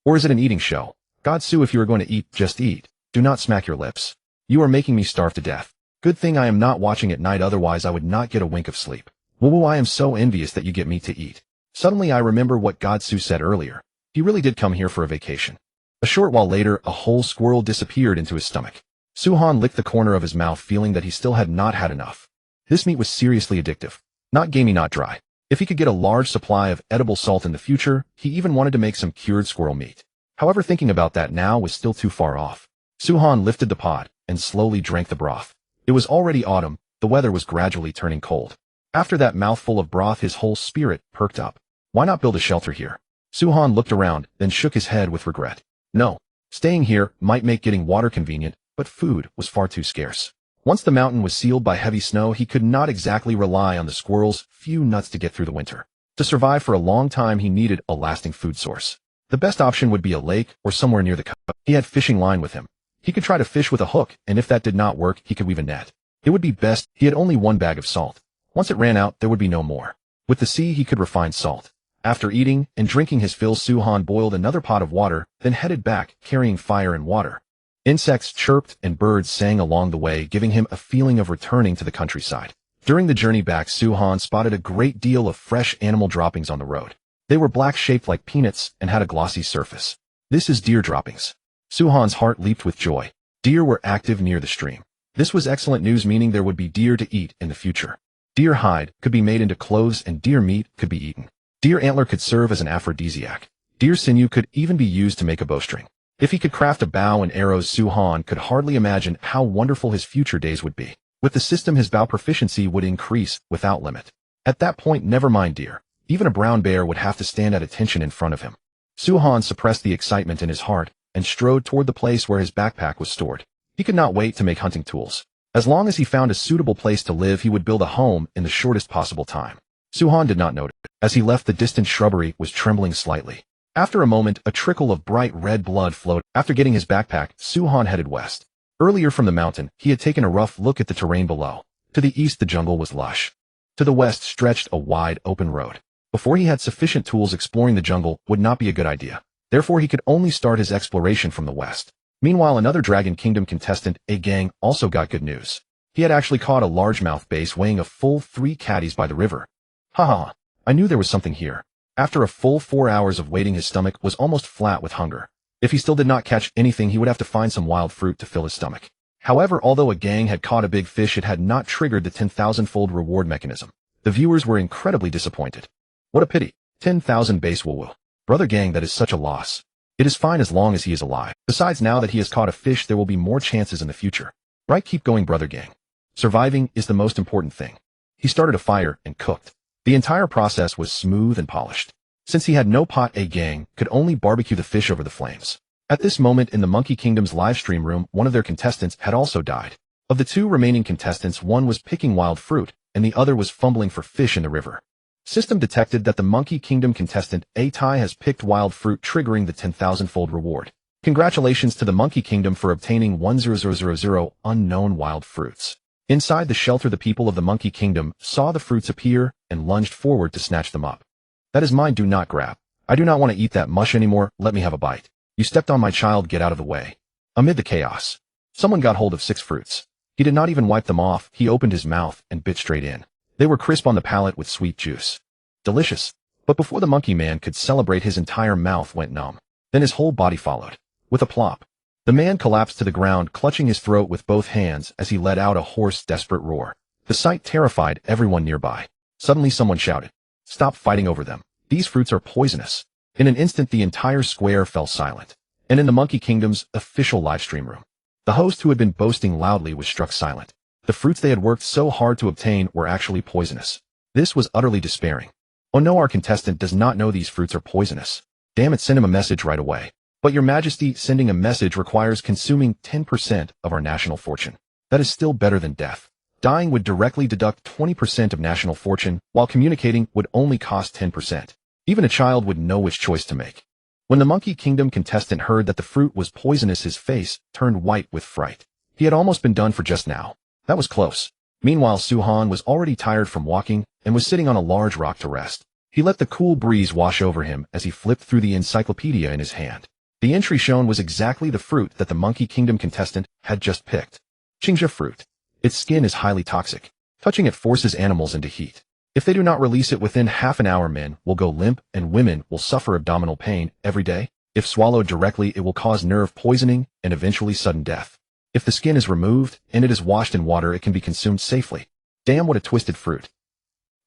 [SPEAKER 1] Or is it an eating show? God Su, if you are going to eat, just eat. Do not smack your lips. You are making me starve to death. Good thing I am not watching at night, otherwise I would not get a wink of sleep. Woo, I am so envious that you get meat to eat. Suddenly I remember what God Su said earlier. He really did come here for a vacation. A short while later, a whole squirrel disappeared into his stomach. Su Han licked the corner of his mouth, feeling that he still had not had enough. This meat was seriously addictive. Not gamey, not dry. If he could get a large supply of edible salt in the future, he even wanted to make some cured squirrel meat. However, thinking about that now was still too far off. Su Han lifted the pot and slowly drank the broth. It was already autumn. The weather was gradually turning cold. After that mouthful of broth, his whole spirit perked up. Why not build a shelter here? Su Han looked around, then shook his head with regret. No. Staying here might make getting water convenient, but food was far too scarce. Once the mountain was sealed by heavy snow, he could not exactly rely on the squirrel's few nuts to get through the winter. To survive for a long time, he needed a lasting food source. The best option would be a lake or somewhere near the coast. He had fishing line with him. He could try to fish with a hook, and if that did not work, he could weave a net. It would be best. He had only one bag of salt. Once it ran out, there would be no more. With the sea, he could refine salt. After eating and drinking his fill, Su Han boiled another pot of water, then headed back, carrying fire and water. Insects chirped and birds sang along the way, giving him a feeling of returning to the countryside. During the journey back, Su Han spotted a great deal of fresh animal droppings on the road. They were black, shaped like peanuts, and had a glossy surface. This is deer droppings. Su Han's heart leaped with joy. Deer were active near the stream. This was excellent news, meaning there would be deer to eat in the future. Deer hide could be made into clothes and deer meat could be eaten. Deer antler could serve as an aphrodisiac. Deer sinew could even be used to make a bowstring. If he could craft a bow and arrows, Su-han could hardly imagine how wonderful his future days would be. With the system, his bow proficiency would increase without limit. At that point, never mind deer. Even a brown bear would have to stand at attention in front of him. Su-han suppressed the excitement in his heart and strode toward the place where his backpack was stored. He could not wait to make hunting tools. As long as he found a suitable place to live, he would build a home in the shortest possible time. Su-han did not notice. As he left, the distant shrubbery was trembling slightly. After a moment, a trickle of bright red blood flowed. After getting his backpack, Su-han headed west. Earlier from the mountain, he had taken a rough look at the terrain below. To the east, the jungle was lush. To the west stretched a wide, open road. Before he had sufficient tools, exploring the jungle would not be a good idea. Therefore, he could only start his exploration from the west. Meanwhile, another Dragon Kingdom contestant, a gang, also got good news. He had actually caught a largemouth bass weighing a full 3 caddies by the river. Haha, I knew there was something here. After a full 4 hours of waiting, his stomach was almost flat with hunger. If he still did not catch anything, he would have to find some wild fruit to fill his stomach. However, although a gang had caught a big fish, it had not triggered the 10,000-fold reward mechanism. The viewers were incredibly disappointed. What a pity. 10,000 base will. Brother gang, that is such a loss. It is fine as long as he is alive. Besides, now that he has caught a fish, there will be more chances in the future. Right, keep going, brother gang. Surviving is the most important thing. He started a fire and cooked. The entire process was smooth and polished. Since he had no pot, a gang could only barbecue the fish over the flames. At this moment in the Monkey Kingdom's livestream room, one of their contestants had also died. Of the 2 remaining contestants, one was picking wild fruit, and the other was fumbling for fish in the river. System detected that the Monkey Kingdom contestant A-Tai has picked wild fruit, triggering the 10,000-fold reward. Congratulations to the Monkey Kingdom for obtaining 10000 unknown wild fruits. Inside the shelter, the people of the Monkey Kingdom saw the fruits appear and lunged forward to snatch them up. That is mine, do not grab. I do not want to eat that mush anymore, let me have a bite. You stepped on my child, get out of the way. Amid the chaos, someone got hold of 6 fruits. He did not even wipe them off, he opened his mouth and bit straight in. They were crisp on the palate with sweet juice. Delicious. But before the monkey man could celebrate, his entire mouth went numb. Then his whole body followed. With a plop, the man collapsed to the ground, clutching his throat with both hands as he let out a hoarse, desperate roar. The sight terrified everyone nearby. Suddenly someone shouted, "Stop fighting over them. These fruits are poisonous." In an instant, the entire square fell silent. And in the Monkey Kingdom's official livestream room, the host, who had been boasting loudly, was struck silent. The fruits they had worked so hard to obtain were actually poisonous. This was utterly despairing. Oh no, our contestant does not know these fruits are poisonous. Damn it, send him a message right away. But your majesty, sending a message requires consuming 10% of our national fortune. That is still better than death. Dying would directly deduct 20% of national fortune, while communicating would only cost 10%. Even a child would know which choice to make. When the Monkey Kingdom contestant heard that the fruit was poisonous, his face turned white with fright. He had almost been done for just now. That was close. Meanwhile, Su-han was already tired from walking and was sitting on a large rock to rest. He let the cool breeze wash over him as he flipped through the encyclopedia in his hand. The entry shown was exactly the fruit that the Monkey Kingdom contestant had just picked. Chinja fruit. Its skin is highly toxic. Touching it forces animals into heat. If they do not release it within half an hour, men will go limp and women will suffer abdominal pain every day. If swallowed directly, it will cause nerve poisoning and eventually sudden death. If the skin is removed and it is washed in water, it can be consumed safely. Damn, what a twisted fruit.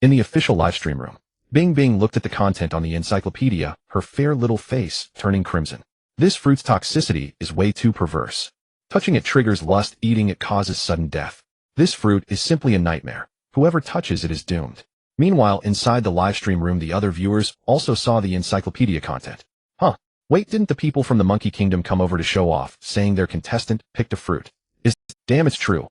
[SPEAKER 1] In the official livestream room, Bing Bing looked at the content on the encyclopedia, her fair little face turning crimson. This fruit's toxicity is way too perverse. Touching it triggers lust, eating it causes sudden death. This fruit is simply a nightmare. Whoever touches it is doomed. Meanwhile, inside the livestream room, the other viewers also saw the encyclopedia content. Huh. Wait, didn't the people from the Monkey Kingdom come over to show off, saying their contestant picked a fruit? Damn, it's true.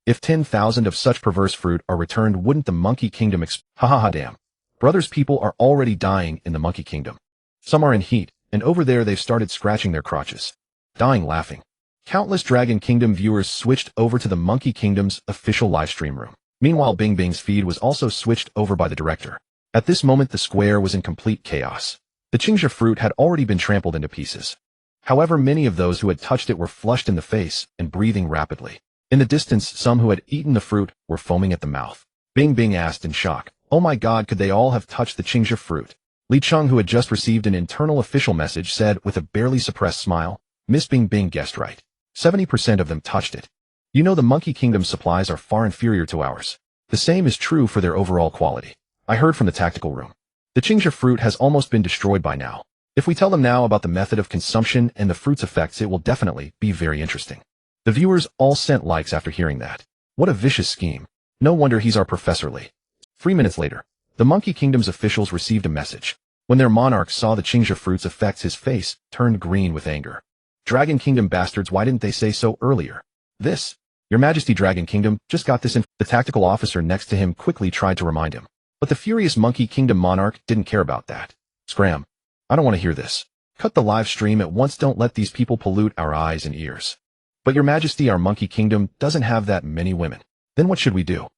[SPEAKER 1] If 10,000 of such perverse fruit are returned, wouldn't the Monkey Kingdom damn. Brothers, people are already dying in the Monkey Kingdom. Some are in heat, and over there they've started scratching their crotches. Dying laughing. Countless Dragon Kingdom viewers switched over to the Monkey Kingdom's official livestream room. Meanwhile, Bing Bing's feed was also switched over by the director. At this moment, the square was in complete chaos. The Chinja fruit had already been trampled into pieces. However, many of those who had touched it were flushed in the face and breathing rapidly. In the distance, some who had eaten the fruit were foaming at the mouth. Bing Bing asked in shock, "Oh my god, could they all have touched the Chinja fruit?" Li Chung, who had just received an internal official message, said with a barely suppressed smile, "Miss Bing Bing guessed right. 70% of them touched it. You know, the Monkey Kingdom supplies are far inferior to ours. The same is true for their overall quality. I heard from the tactical room. The Qingxia fruit has almost been destroyed by now. If we tell them now about the method of consumption and the fruit's effects, it will definitely be very interesting. The viewers all sent likes after hearing that. What a vicious scheme. No wonder he's our Professor Li. 3 minutes later, the Monkey Kingdom's officials received a message. When their monarch saw the Qingxia fruit's effects, his face turned green with anger. Dragon Kingdom bastards, why didn't they say so earlier? This, Your Majesty, Dragon Kingdom just got this in. The tactical officer next to him quickly tried to remind him. But the furious Monkey Kingdom monarch didn't care about that. Scram. I don't want to hear this. Cut the live stream at once. Don't let these people pollute our eyes and ears. But Your Majesty, our Monkey Kingdom doesn't have that many women. Then what should we do?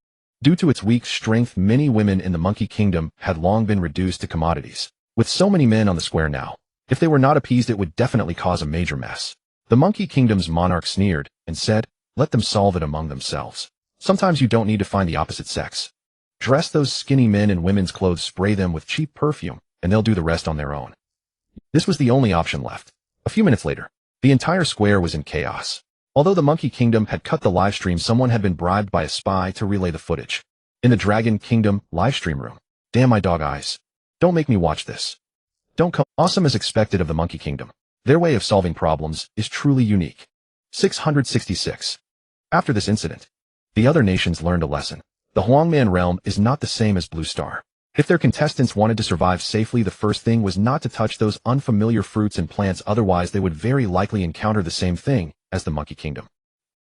[SPEAKER 1] Due to its weak strength, many women in the Monkey Kingdom had long been reduced to commodities. With so many men on the square now, if they were not appeased, it would definitely cause a major mess. The Monkey Kingdom's monarch sneered and said, let them solve it among themselves. Sometimes you don't need to find the opposite sex. Dress those skinny men in women's clothes, spray them with cheap perfume, and they'll do the rest on their own. This was the only option left. A few minutes later, the entire square was in chaos. Although the Monkey Kingdom had cut the livestream, someone had been bribed by a spy to relay the footage. In the Dragon Kingdom livestream room. Damn my dog eyes. Don't make me watch this. Don't come. Awesome as expected of the Monkey Kingdom. Their way of solving problems is truly unique. 666. After this incident, the other nations learned a lesson. The Huangman realm is not the same as Blue Star. If their contestants wanted to survive safely, the first thing was not to touch those unfamiliar fruits and plants, otherwise they would very likely encounter the same thing as the Monkey Kingdom.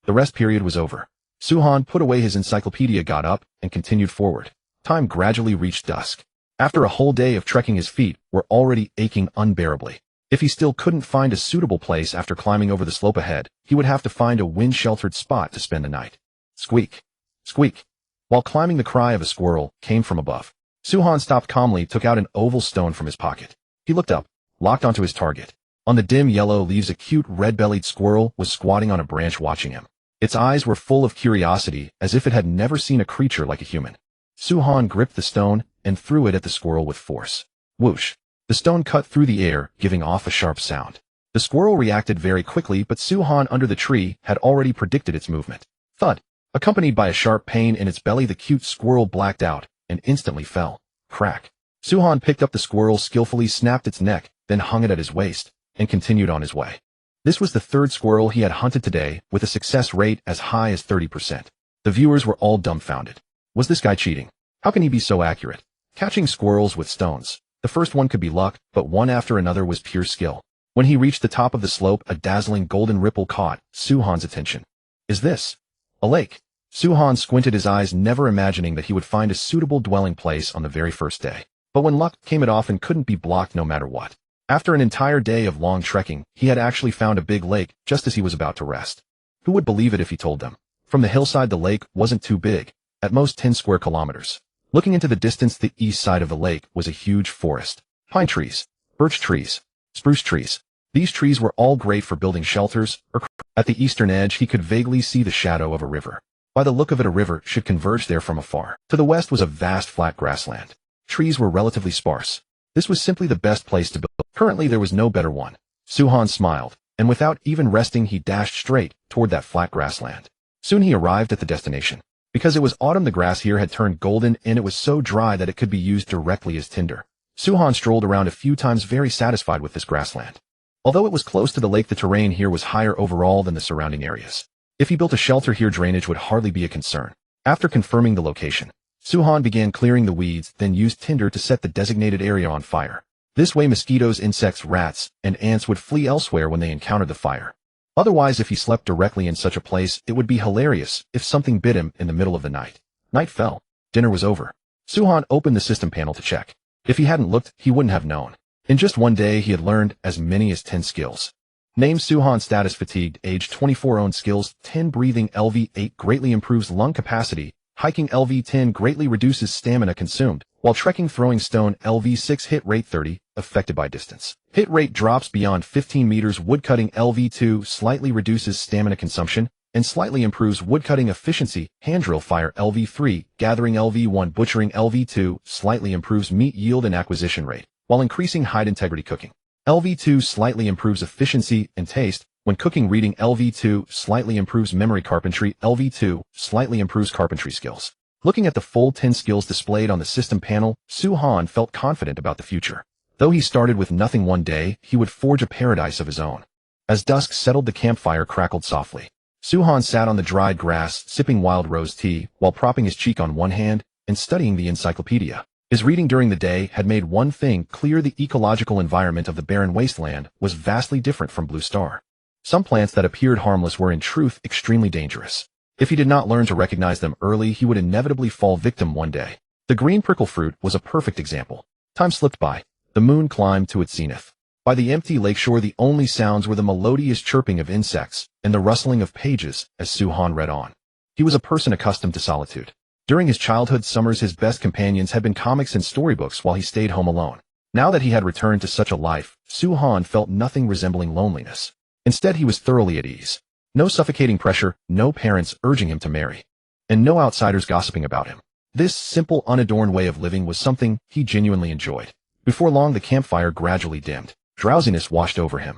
[SPEAKER 1] The rest period was over. Suhan put away his encyclopedia, got up, and continued forward. Time gradually reached dusk. After a whole day of trekking, his feet were already aching unbearably. If he still couldn't find a suitable place after climbing over the slope ahead, he would have to find a wind-sheltered spot to spend the night. Squeak! Squeak! While climbing, the cry of a squirrel came from above. Suhan stopped calmly, took out an oval stone from his pocket. He looked up, locked onto his target. On the dim yellow leaves, a cute red-bellied squirrel was squatting on a branch watching him. Its eyes were full of curiosity, as if it had never seen a creature like a human. Suhan gripped the stone and threw it at the squirrel with force. Whoosh! The stone cut through the air, giving off a sharp sound. The squirrel reacted very quickly, but Suhan under the tree had already predicted its movement. Thud! Accompanied by a sharp pain in its belly, the cute squirrel blacked out and instantly fell. Crack! Suhan picked up the squirrel, skillfully snapped its neck, then hung it at his waist, and continued on his way. This was the third squirrel he had hunted today, with a success rate as high as 30%. The viewers were all dumbfounded. Was this guy cheating? How can he be so accurate? Catching squirrels with stones. The first one could be luck, but one after another was pure skill. When he reached the top of the slope, a dazzling golden ripple caught Suhan's attention. Is this a lake? Suhan squinted his eyes, never imagining that he would find a suitable dwelling place on the very first day. But when luck came, it often couldn't be blocked no matter what. After an entire day of long trekking, he had actually found a big lake just as he was about to rest. Who would believe it if he told them? From the hillside, the lake wasn't too big, at most 10 square kilometers. Looking into the distance, the east side of the lake was a huge forest. Pine trees, birch trees, spruce trees. These trees were all great for building shelters. At the eastern edge, he could vaguely see the shadow of a river. By the look of it, a river should converge there from afar. To the west was a vast flat grassland. Trees were relatively sparse. This was simply the best place to build. Currently, there was no better one. Suhan smiled, and without even resting, he dashed straight toward that flat grassland. Soon he arrived at the destination. Because it was autumn, the grass here had turned golden, and it was so dry that it could be used directly as tinder. Suhan strolled around a few times, very satisfied with this grassland. Although it was close to the lake, the terrain here was higher overall than the surrounding areas. If he built a shelter here, drainage would hardly be a concern. After confirming the location, Suhan began clearing the weeds, then used tinder to set the designated area on fire. This way, mosquitoes, insects, rats, and ants would flee elsewhere when they encountered the fire. Otherwise, if he slept directly in such a place, it would be hilarious if something bit him in the middle of the night. Night fell. Dinner was over. Suhan opened the system panel to check. If he hadn't looked, he wouldn't have known. In just one day, he had learned as many as 10 skills. Name: Suhan. Status: fatigued. Age: 24. Own skills: 10. Breathing LV8 greatly improves lung capacity. Hiking LV10 greatly reduces stamina consumed. While trekking. Throwing stone LV6 hit rate 30, affected by distance. Hit rate drops beyond 15 meters. Woodcutting LV2 slightly reduces stamina consumption and slightly improves woodcutting efficiency. Hand drill fire LV3, gathering LV1, butchering LV2 slightly improves meat yield and acquisition rate, while increasing hide integrity. Cooking LV2 slightly improves efficiency and taste when cooking. Reading LV2 slightly improves memory. Carpentry LV2 slightly improves carpentry skills. Looking at the full 10 skills displayed on the system panel, Su-han felt confident about the future. Though he started with nothing one day, he would forge a paradise of his own. As dusk settled, the campfire crackled softly. Su-han sat on the dried grass, sipping wild rose tea, while propping his cheek on one hand and studying the encyclopedia. His reading during the day had made one thing clear: the ecological environment of the barren wasteland was vastly different from Blue Star. Some plants that appeared harmless were in truth extremely dangerous. If he did not learn to recognize them early, he would inevitably fall victim one day. The green prickle fruit was a perfect example. Time slipped by. The moon climbed to its zenith. By the empty lakeshore, the only sounds were the melodious chirping of insects and the rustling of pages as Su-han read on. He was a person accustomed to solitude. During his childhood summers, his best companions had been comics and storybooks while he stayed home alone. Now that he had returned to such a life, Su-han felt nothing resembling loneliness. Instead, he was thoroughly at ease. No suffocating pressure, no parents urging him to marry, and no outsiders gossiping about him. This simple, unadorned way of living was something he genuinely enjoyed. Before long, the campfire gradually dimmed. Drowsiness washed over him.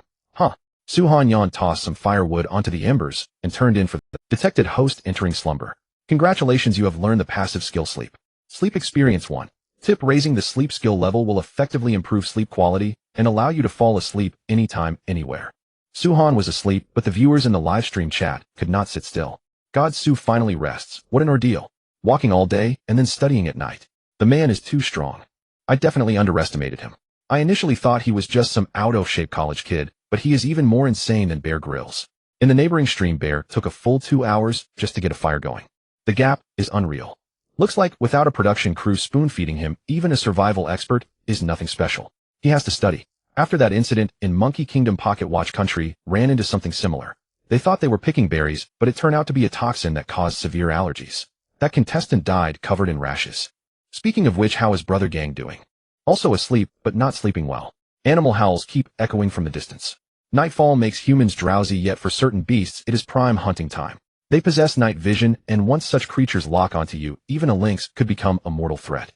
[SPEAKER 1] Su-han yawned, tossed some firewood onto the embers, and turned in for the detected host entering slumber. Congratulations, you have learned the passive skill Sleep. Sleep Experience 1. Tip: raising the sleep skill level will effectively improve sleep quality and allow you to fall asleep anytime, anywhere. Su-han was asleep, but the viewers in the livestream chat could not sit still. God, Su finally rests. What an ordeal. Walking all day and then studying at night. The man is too strong. I definitely underestimated him. I initially thought he was just some out-of-shape college kid, but he is even more insane than Bear Grylls. In the neighboring stream, Bear took a full 2 hours just to get a fire going. The gap is unreal. Looks like without a production crew spoon-feeding him, even a survival expert is nothing special. He has to study. After that incident in Monkey Kingdom, Pocket Watch Country ran into something similar. They thought they were picking berries, but it turned out to be a toxin that caused severe allergies. That contestant died covered in rashes. Speaking of which, how is Brother Gang doing? Also asleep, but not sleeping well. Animal howls keep echoing from the distance. Nightfall makes humans drowsy, yet for certain beasts it is prime hunting time. They possess night vision, and once such creatures lock onto you, even a lynx could become a mortal threat.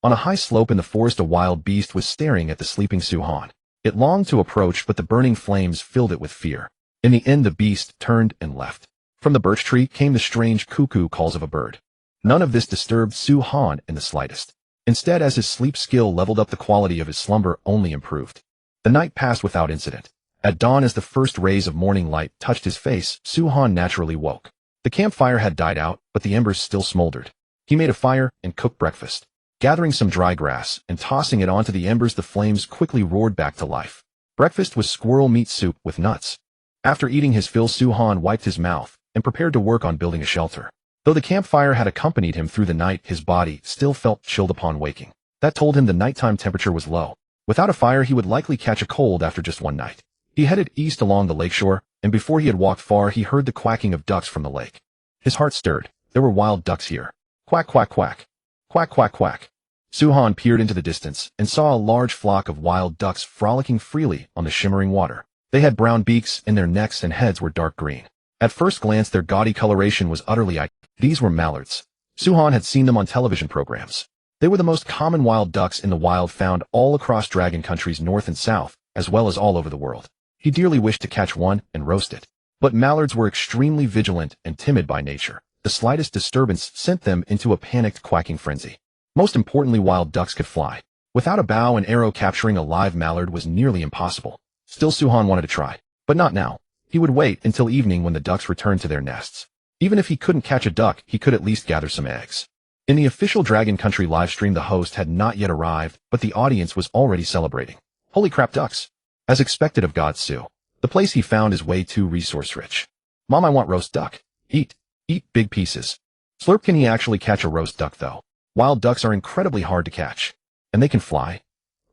[SPEAKER 1] On a high slope in the forest, a wild beast was staring at the sleeping Su-han. It longed to approach, but the burning flames filled it with fear. In the end, the beast turned and left. From the birch tree came the strange cuckoo calls of a bird. None of this disturbed Su-han in the slightest. Instead, as his sleep skill leveled up, the quality of his slumber only improved. The night passed without incident. At dawn, as the first rays of morning light touched his face, Su-han naturally woke. The campfire had died out, but the embers still smoldered. He made a fire and cooked breakfast. Gathering some dry grass and tossing it onto the embers, the flames quickly roared back to life. Breakfast was squirrel meat soup with nuts. After eating his fill, Su-han wiped his mouth and prepared to work on building a shelter. Though the campfire had accompanied him through the night, his body still felt chilled upon waking. That told him the nighttime temperature was low. Without a fire, he would likely catch a cold after just one night. He headed east along the lakeshore, and before he had walked far, he heard the quacking of ducks from the lake. His heart stirred. There were wild ducks here. Quack, quack, quack. Quack, quack, quack. Su-han peered into the distance and saw a large flock of wild ducks frolicking freely on the shimmering water. They had brown beaks, and their necks and heads were dark green. At first glance, their gaudy coloration was utterly eye. These were mallards. Su-han had seen them on television programs. They were the most common wild ducks in the wild, found all across Dragon Country's north and south, as well as all over the world. He dearly wished to catch one and roast it. But mallards were extremely vigilant and timid by nature. The slightest disturbance sent them into a panicked quacking frenzy. Most importantly, wild ducks could fly. Without a bow and arrow, capturing a live mallard was nearly impossible. Still, Su-han wanted to try. But not now. He would wait until evening when the ducks returned to their nests. Even if he couldn't catch a duck, he could at least gather some eggs. In the official Dragon Country livestream, the host had not yet arrived, but the audience was already celebrating. Holy crap, ducks! As expected of God Su, the place he found is way too resource-rich. Mom, I want roast duck. Eat. Eat big pieces. Slurp. Can he actually catch a roast duck, though? Wild ducks are incredibly hard to catch. And they can fly.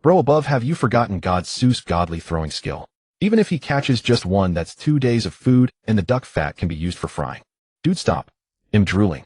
[SPEAKER 1] Bro, above, have you forgotten God Su's godly throwing skill? Even if he catches just one, that's 2 days of food, and the duck fat can be used for frying. Dude, stop. I'm drooling.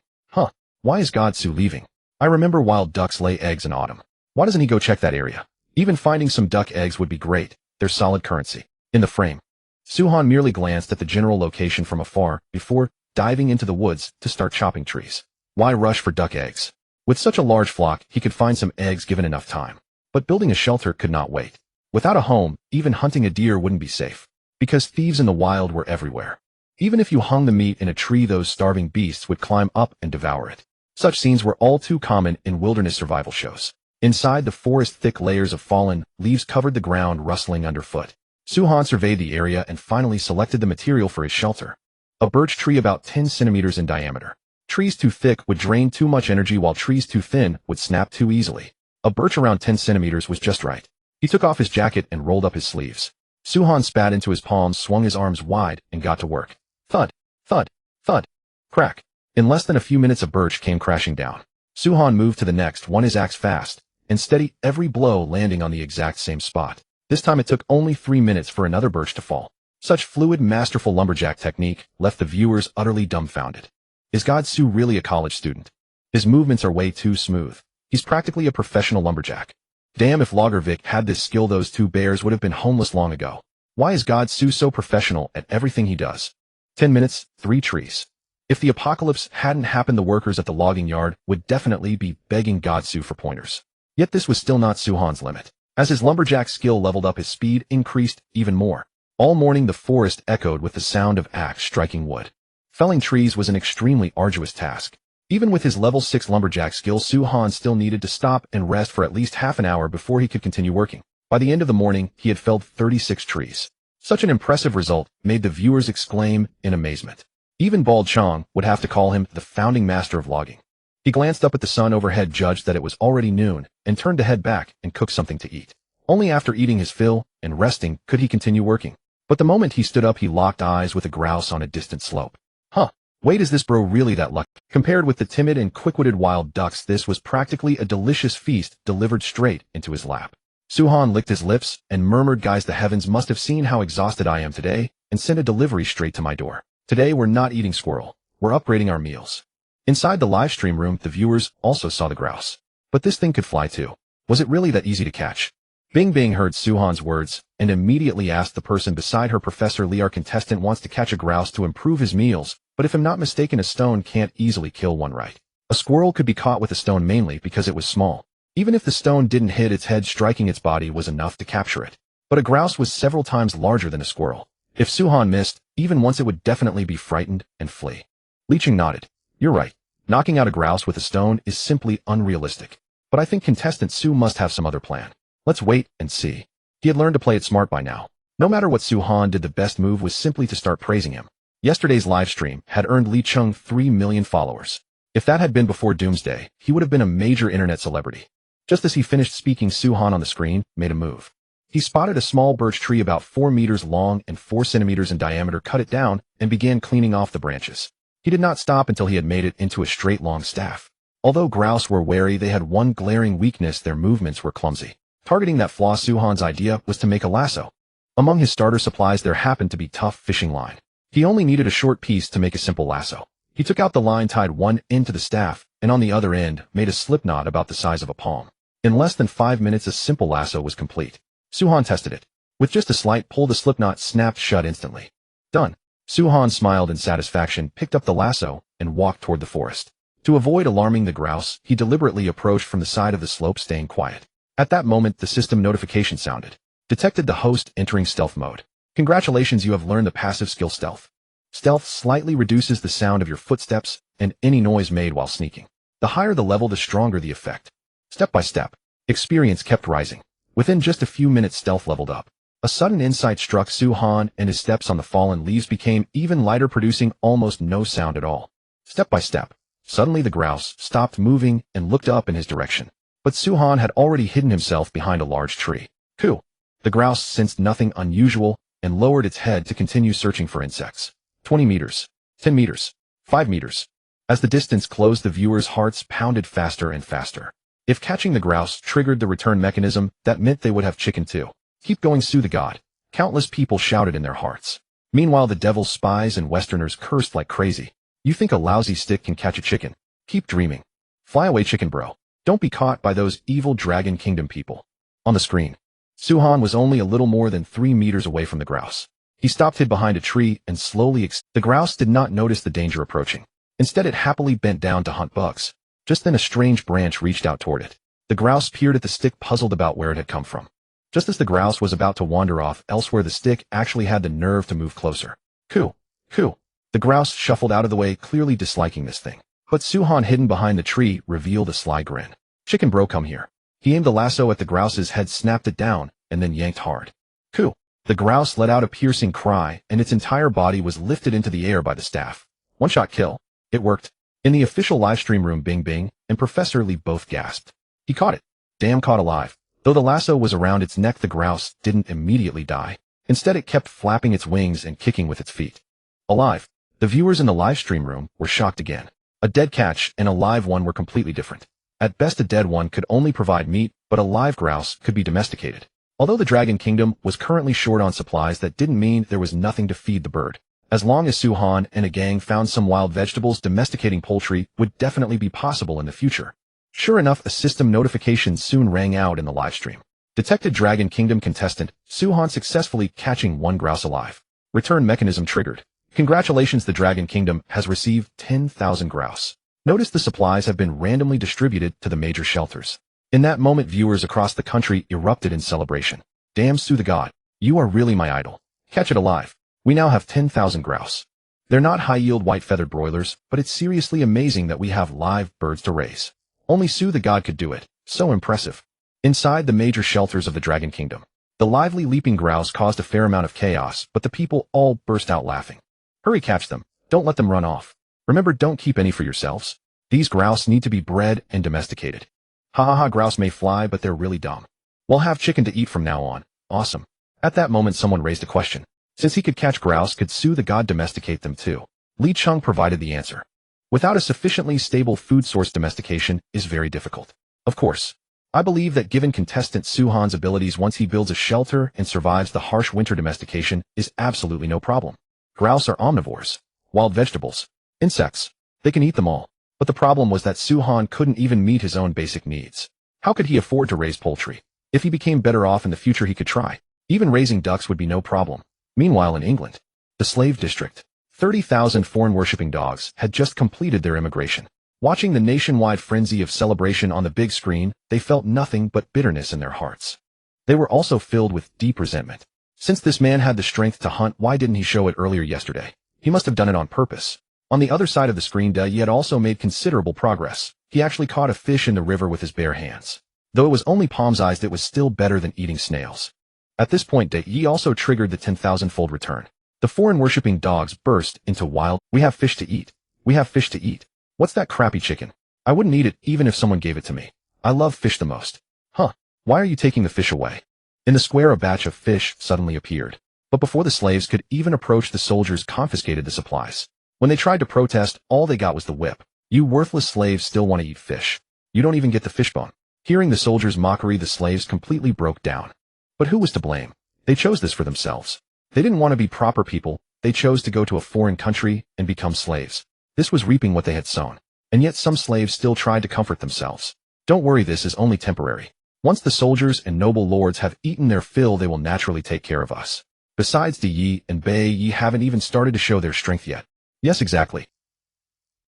[SPEAKER 1] Why is God Su leaving? I remember wild ducks lay eggs in autumn. Why doesn't he go check that area? Even finding some duck eggs would be great. They're solid currency. In the frame. Su-han merely glanced at the general location from afar before diving into the woods to start chopping trees. Why rush for duck eggs? With such a large flock, he could find some eggs given enough time. But building a shelter could not wait. Without a home, even hunting a deer wouldn't be safe, because thieves in the wild were everywhere. Even if you hung the meat in a tree, those starving beasts would climb up and devour it. Such scenes were all too common in wilderness survival shows. Inside the forest, thick layers of fallen leaves covered the ground, rustling underfoot. Suhan surveyed the area and finally selected the material for his shelter. A birch tree about 10 centimeters in diameter. Trees too thick would drain too much energy, while trees too thin would snap too easily. A birch around 10 centimeters was just right. He took off his jacket and rolled up his sleeves. Suhan spat into his palms, swung his arms wide, and got to work. Thud, thud, thud, crack. In less than a few minutes, a birch came crashing down. Suhan moved to the next one, his axe fast and steady, every blow landing on the exact same spot. This time it took only 3 minutes for another birch to fall. Such fluid, masterful lumberjack technique left the viewers utterly dumbfounded. Is God-Su really a college student? His movements are way too smooth. He's practically a professional lumberjack. Damn, if Logger Vic had this skill, those two bears would have been homeless long ago. Why is God-Su so professional at everything he does? 10 minutes, 3 trees. If the apocalypse hadn't happened, the workers at the logging yard would definitely be begging God-Su for pointers. Yet this was still not Suhan's limit. As his lumberjack skill leveled up, his speed increased even more. All morning the forest echoed with the sound of axe striking wood. Felling trees was an extremely arduous task. Even with his level 6 lumberjack skill, Suhan still needed to stop and rest for at least half an hour before he could continue working. By the end of the morning, he had felled 36 trees. Such an impressive result made the viewers exclaim in amazement. Even Bald Chong would have to call him the founding master of logging. He glanced up at the sun overhead, judged that it was already noon, and turned to head back and cook something to eat. Only after eating his fill and resting could he continue working. But the moment he stood up, he locked eyes with a grouse on a distant slope. Huh. Wait, is this bro really that lucky? Compared with the timid and quick-witted wild ducks, this was practically a delicious feast delivered straight into his lap. Suhan licked his lips and murmured, guys, the heavens must have seen how exhausted I am today and sent a delivery straight to my door. Today we're not eating squirrel. We're upgrading our meals. Inside the livestream room, the viewers also saw the grouse. But this thing could fly too. Was it really that easy to catch? Bing Bing heard Suhan's words and immediately asked the person beside her, Professor Lee, our contestant wants to catch a grouse to improve his meals, but if I'm not mistaken, a stone can't easily kill one, right? A squirrel could be caught with a stone mainly because it was small. Even if the stone didn't hit its head, striking its body was enough to capture it. But a grouse was several times larger than a squirrel. If Suhan missed, even once, it would definitely be frightened and flee. Leeching nodded. You're right. Knocking out a grouse with a stone is simply unrealistic. But I think contestant Su must have some other plan. Let's wait and see. He had learned to play it smart by now. No matter what Suhan did, the best move was simply to start praising him. Yesterday's livestream had earned Lee Chung 3 million followers. If that had been before Doomsday, he would have been a major internet celebrity. Just as he finished speaking, Suhan on the screen made a move. He spotted a small birch tree about 4 meters long and 4 centimeters in diameter, cut it down, and began cleaning off the branches. He did not stop until he had made it into a straight long staff. Although grouse were wary, they had one glaring weakness: their movements were clumsy. Targeting that flaw, Suhan's idea was to make a lasso. Among his starter supplies there happened to be tough fishing line. He only needed a short piece to make a simple lasso. He took out the line, tied one end to the staff, and on the other end made a slip knot about the size of a palm. In less than 5 minutes a simple lasso was complete. Suhan tested it. With just a slight pull, the slip knot snapped shut instantly. Done. Suhan smiled in satisfaction, picked up the lasso, and walked toward the forest. To avoid alarming the grouse, he deliberately approached from the side of the slope, staying quiet. At that moment, the system notification sounded. Detected the host entering stealth mode. Congratulations, you have learned the passive skill Stealth. Stealth slightly reduces the sound of your footsteps and any noise made while sneaking. The higher the level, the stronger the effect. Step by step, experience kept rising. Within just a few minutes, Stealth leveled up. A sudden insight struck Suhan, and his steps on the fallen leaves became even lighter, producing almost no sound at all. Step by step, suddenly the grouse stopped moving and looked up in his direction. But Suhan had already hidden himself behind a large tree. Coo! The grouse sensed nothing unusual and lowered its head to continue searching for insects. 20 meters, 10 meters, 5 meters. As the distance closed, the viewers' hearts pounded faster and faster. If catching the grouse triggered the return mechanism, that meant they would have chicken too. Keep going, Su the god. Countless people shouted in their hearts. Meanwhile, the devil's spies and Westerners cursed like crazy. You think a lousy stick can catch a chicken? Keep dreaming. Fly away, chicken bro. Don't be caught by those evil Dragon Kingdom people. On the screen, Suhan was only a little more than 3 meters away from the grouse. He stopped, hid behind a tree, and slowly the grouse did not notice the danger approaching. Instead, it happily bent down to hunt bugs. Just then a strange branch reached out toward it. The grouse peered at the stick, puzzled about where it had come from. Just as the grouse was about to wander off elsewhere, the stick actually had the nerve to move closer. Coo! Coo! The grouse shuffled out of the way, clearly disliking this thing. But Suhan, hidden behind the tree, revealed a sly grin. "Chicken bro, come here." He aimed the lasso at the grouse's head, snapped it down, and then yanked hard. Coo! The grouse let out a piercing cry, and its entire body was lifted into the air by the staff. One-shot kill. It worked. In the official livestream room, Bing Bing and Professor Lee both gasped. He caught it. Damn, caught alive. Though the lasso was around its neck, the grouse didn't immediately die. Instead, it kept flapping its wings and kicking with its feet. Alive. The viewers in the livestream room were shocked again. A dead catch and a live one were completely different. At best, a dead one could only provide meat, but a live grouse could be domesticated. Although the Dragon Kingdom was currently short on supplies, that didn't mean there was nothing to feed the bird. As long as Suhan and a gang found some wild vegetables, domesticating poultry would definitely be possible in the future. Sure enough, a system notification soon rang out in the livestream. Detected Dragon Kingdom contestant, Suhan successfully catching one grouse alive. Return mechanism triggered. Congratulations, the Dragon Kingdom has received 10,000 grouse. Notice the supplies have been randomly distributed to the major shelters. In that moment, viewers across the country erupted in celebration. Damn, Su the God, you are really my idol. Catch it alive. We now have 10,000 grouse. They're not high-yield white-feathered broilers, but it's seriously amazing that we have live birds to raise. Only Su the God could do it. So impressive. Inside the major shelters of the Dragon Kingdom, the lively leaping grouse caused a fair amount of chaos, but the people all burst out laughing. Hurry, catch them. Don't let them run off. Remember, don't keep any for yourselves. These grouse need to be bred and domesticated. Ha ha ha, grouse may fly, but they're really dumb. We'll have chicken to eat from now on. Awesome. At that moment, someone raised a question. Since he could catch grouse, could Su the God domesticate them too? Li Chung provided the answer. Without a sufficiently stable food source, domestication is very difficult. Of course, I believe that given contestant Suhan's abilities, once he builds a shelter and survives the harsh winter, domestication is absolutely no problem. Grouse are omnivores. Wild vegetables, insects, they can eat them all. But the problem was that Suhan couldn't even meet his own basic needs. How could he afford to raise poultry? If he became better off in the future, he could try. Even raising ducks would be no problem. Meanwhile, in England, the slave district, 30,000 foreign-worshipping dogs had just completed their immigration. Watching the nationwide frenzy of celebration on the big screen, they felt nothing but bitterness in their hearts. They were also filled with deep resentment. Since this man had the strength to hunt, why didn't he show it earlier yesterday? He must have done it on purpose. On the other side of the screen, Yi had also made considerable progress. He actually caught a fish in the river with his bare hands. Though it was only palm-sized, it was still better than eating snails. At this point, Yi also triggered the 10,000-fold return. The foreign-worshipping dogs burst into wild, "We have fish to eat. We have fish to eat. What's that crappy chicken? I wouldn't eat it even if someone gave it to me. I love fish the most." "Huh. Why are you taking the fish away?" In the square, a batch of fish suddenly appeared. But before the slaves could even approach, the soldiers confiscated the supplies. When they tried to protest, all they got was the whip. "You worthless slaves still want to eat fish. You don't even get the fishbone." Hearing the soldiers' mockery, the slaves completely broke down. But who was to blame? They chose this for themselves. They didn't want to be proper people. They chose to go to a foreign country and become slaves. This was reaping what they had sown. And yet some slaves still tried to comfort themselves. "Don't worry, this is only temporary. Once the soldiers and noble lords have eaten their fill, they will naturally take care of us." Besides, Yi and Yi haven't even started to show their strength yet. Yes, exactly.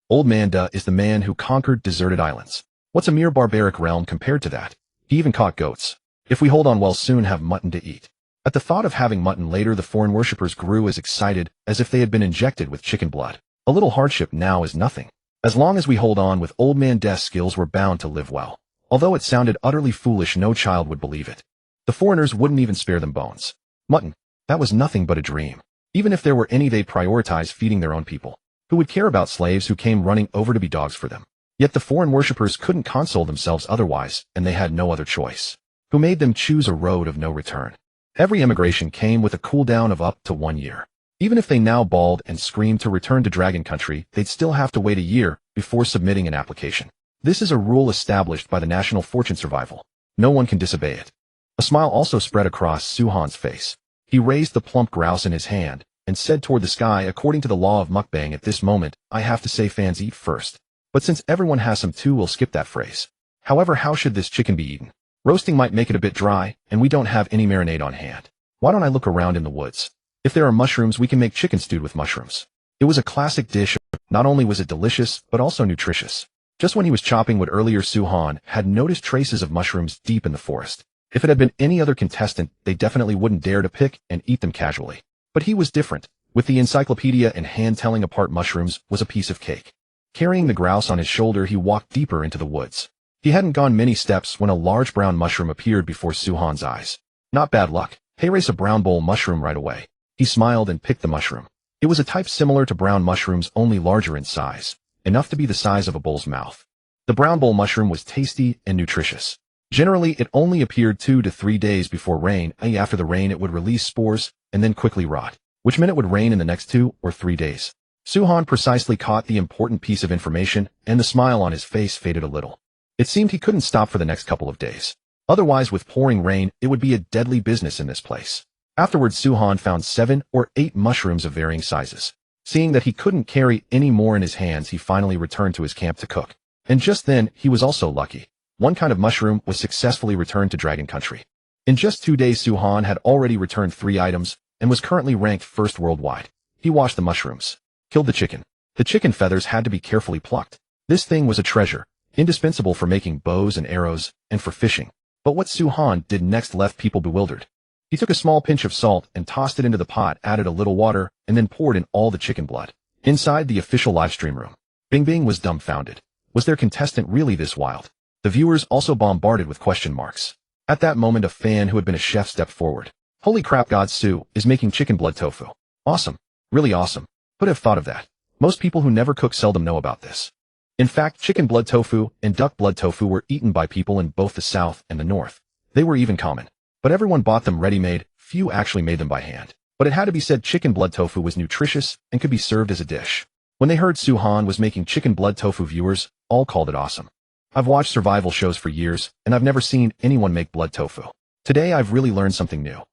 [SPEAKER 1] Old Man Da is the man who conquered deserted islands. What's a mere barbaric realm compared to that? He even caught goats. If we hold on, we'll soon have mutton to eat. At the thought of having mutton later, the foreign worshippers grew as excited as if they had been injected with chicken blood. A little hardship now is nothing. As long as we hold on with Old Man Da's skills, we're bound to live well. Although it sounded utterly foolish, no child would believe it. The foreigners wouldn't even spare them bones. Mutton. That was nothing but a dream. Even if there were any, they'd prioritize feeding their own people. Who would care about slaves who came running over to be dogs for them? Yet the foreign worshippers couldn't console themselves otherwise, and they had no other choice. Who made them choose a road of no return? Every immigration came with a cooldown of up to 1 year. Even if they now bawled and screamed to return to Dragon Country, they'd still have to wait a year before submitting an application. This is a rule established by the National Fortune Survival. No one can disobey it. A smile also spread across Suhan's face. He raised the plump grouse in his hand and said toward the sky, "According to the law of mukbang, at this moment, I have to say fans eat first. But since everyone has some too, we'll skip that phrase. However, how should this chicken be eaten? Roasting might make it a bit dry, and we don't have any marinade on hand. Why don't I look around in the woods? If there are mushrooms, we can make chicken stewed with mushrooms." It was a classic dish. Not only was it delicious, but also nutritious. Just when he was chopping wood earlier, Suhan had noticed traces of mushrooms deep in the forest. If it had been any other contestant, they definitely wouldn't dare to pick and eat them casually. But he was different. With the encyclopedia in hand, telling apart mushrooms was a piece of cake. Carrying the grouse on his shoulder, he walked deeper into the woods. He hadn't gone many steps when a large brown mushroom appeared before Suhan's eyes. Not bad luck. Hey, race a brown bowl mushroom right away. He smiled and picked the mushroom. It was a type similar to brown mushrooms, only larger in size, enough to be the size of a bull's mouth. The brown bowl mushroom was tasty and nutritious. Generally, it only appeared 2 to 3 days before rain, and after the rain it would release spores and then quickly rot, which meant it would rain in the next 2 or 3 days. Suhan precisely caught the important piece of information, and the smile on his face faded a little. It seemed he couldn't stop for the next couple of days. Otherwise, with pouring rain, it would be a deadly business in this place. Afterwards, Suhan found 7 or 8 mushrooms of varying sizes. Seeing that he couldn't carry any more in his hands, he finally returned to his camp to cook. And just then, he was also lucky. One kind of mushroom was successfully returned to Dragon Country. In just 2 days, Suhan had already returned 3 items and was currently ranked first worldwide. He washed the mushrooms, killed the chicken. The chicken feathers had to be carefully plucked. This thing was a treasure, indispensable for making bows and arrows and for fishing. But what Suhan did next left people bewildered. He took a small pinch of salt and tossed it into the pot, added a little water, and then poured in all the chicken blood. Inside the official livestream room, Bing Bing was dumbfounded. Was their contestant really this wild? The viewers also bombarded with question marks. At that moment, a fan who had been a chef stepped forward. Holy crap, God Su is making chicken blood tofu. Awesome. Really awesome. Who'd have thought of that? Most people who never cook seldom know about this. In fact, chicken blood tofu and duck blood tofu were eaten by people in both the South and the North. They were even common. But everyone bought them ready-made, few actually made them by hand. But it had to be said, chicken blood tofu was nutritious and could be served as a dish. When they heard Suhan was making chicken blood tofu, viewers all called it awesome. I've watched survival shows for years, and I've never seen anyone make blood tofu. Today I've really learned something new.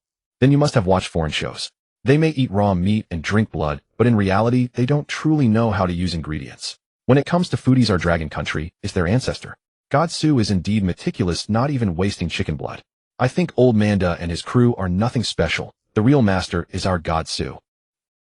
[SPEAKER 1] Then you must have watched foreign shows. They may eat raw meat and drink blood, but in reality, they don't truly know how to use ingredients. When it comes to foodies, our Dragon Country is their ancestor. God Su is indeed meticulous, not even wasting chicken blood. I think Old Manda and his crew are nothing special. The real master is our God Su.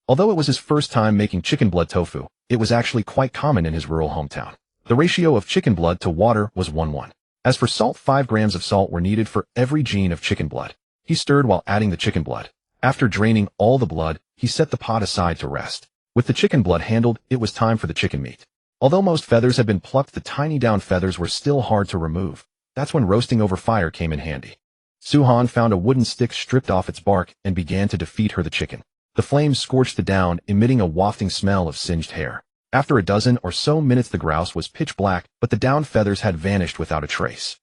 [SPEAKER 1] Although it was his first time making chicken blood tofu, it was actually quite common in his rural hometown. The ratio of chicken blood to water was 1:1. As for salt, 5 grams of salt were needed for every gene of chicken blood. He stirred while adding the chicken blood. After draining all the blood, he set the pot aside to rest. With the chicken blood handled, it was time for the chicken meat. Although most feathers had been plucked, the tiny down feathers were still hard to remove. That's when roasting over fire came in handy. Suhan found a wooden stick, stripped off its bark, and began to defeat the chicken. The flames scorched the down, emitting a wafting smell of singed hair. After a dozen or so minutes, the grouse was pitch black, but the down feathers had vanished without a trace.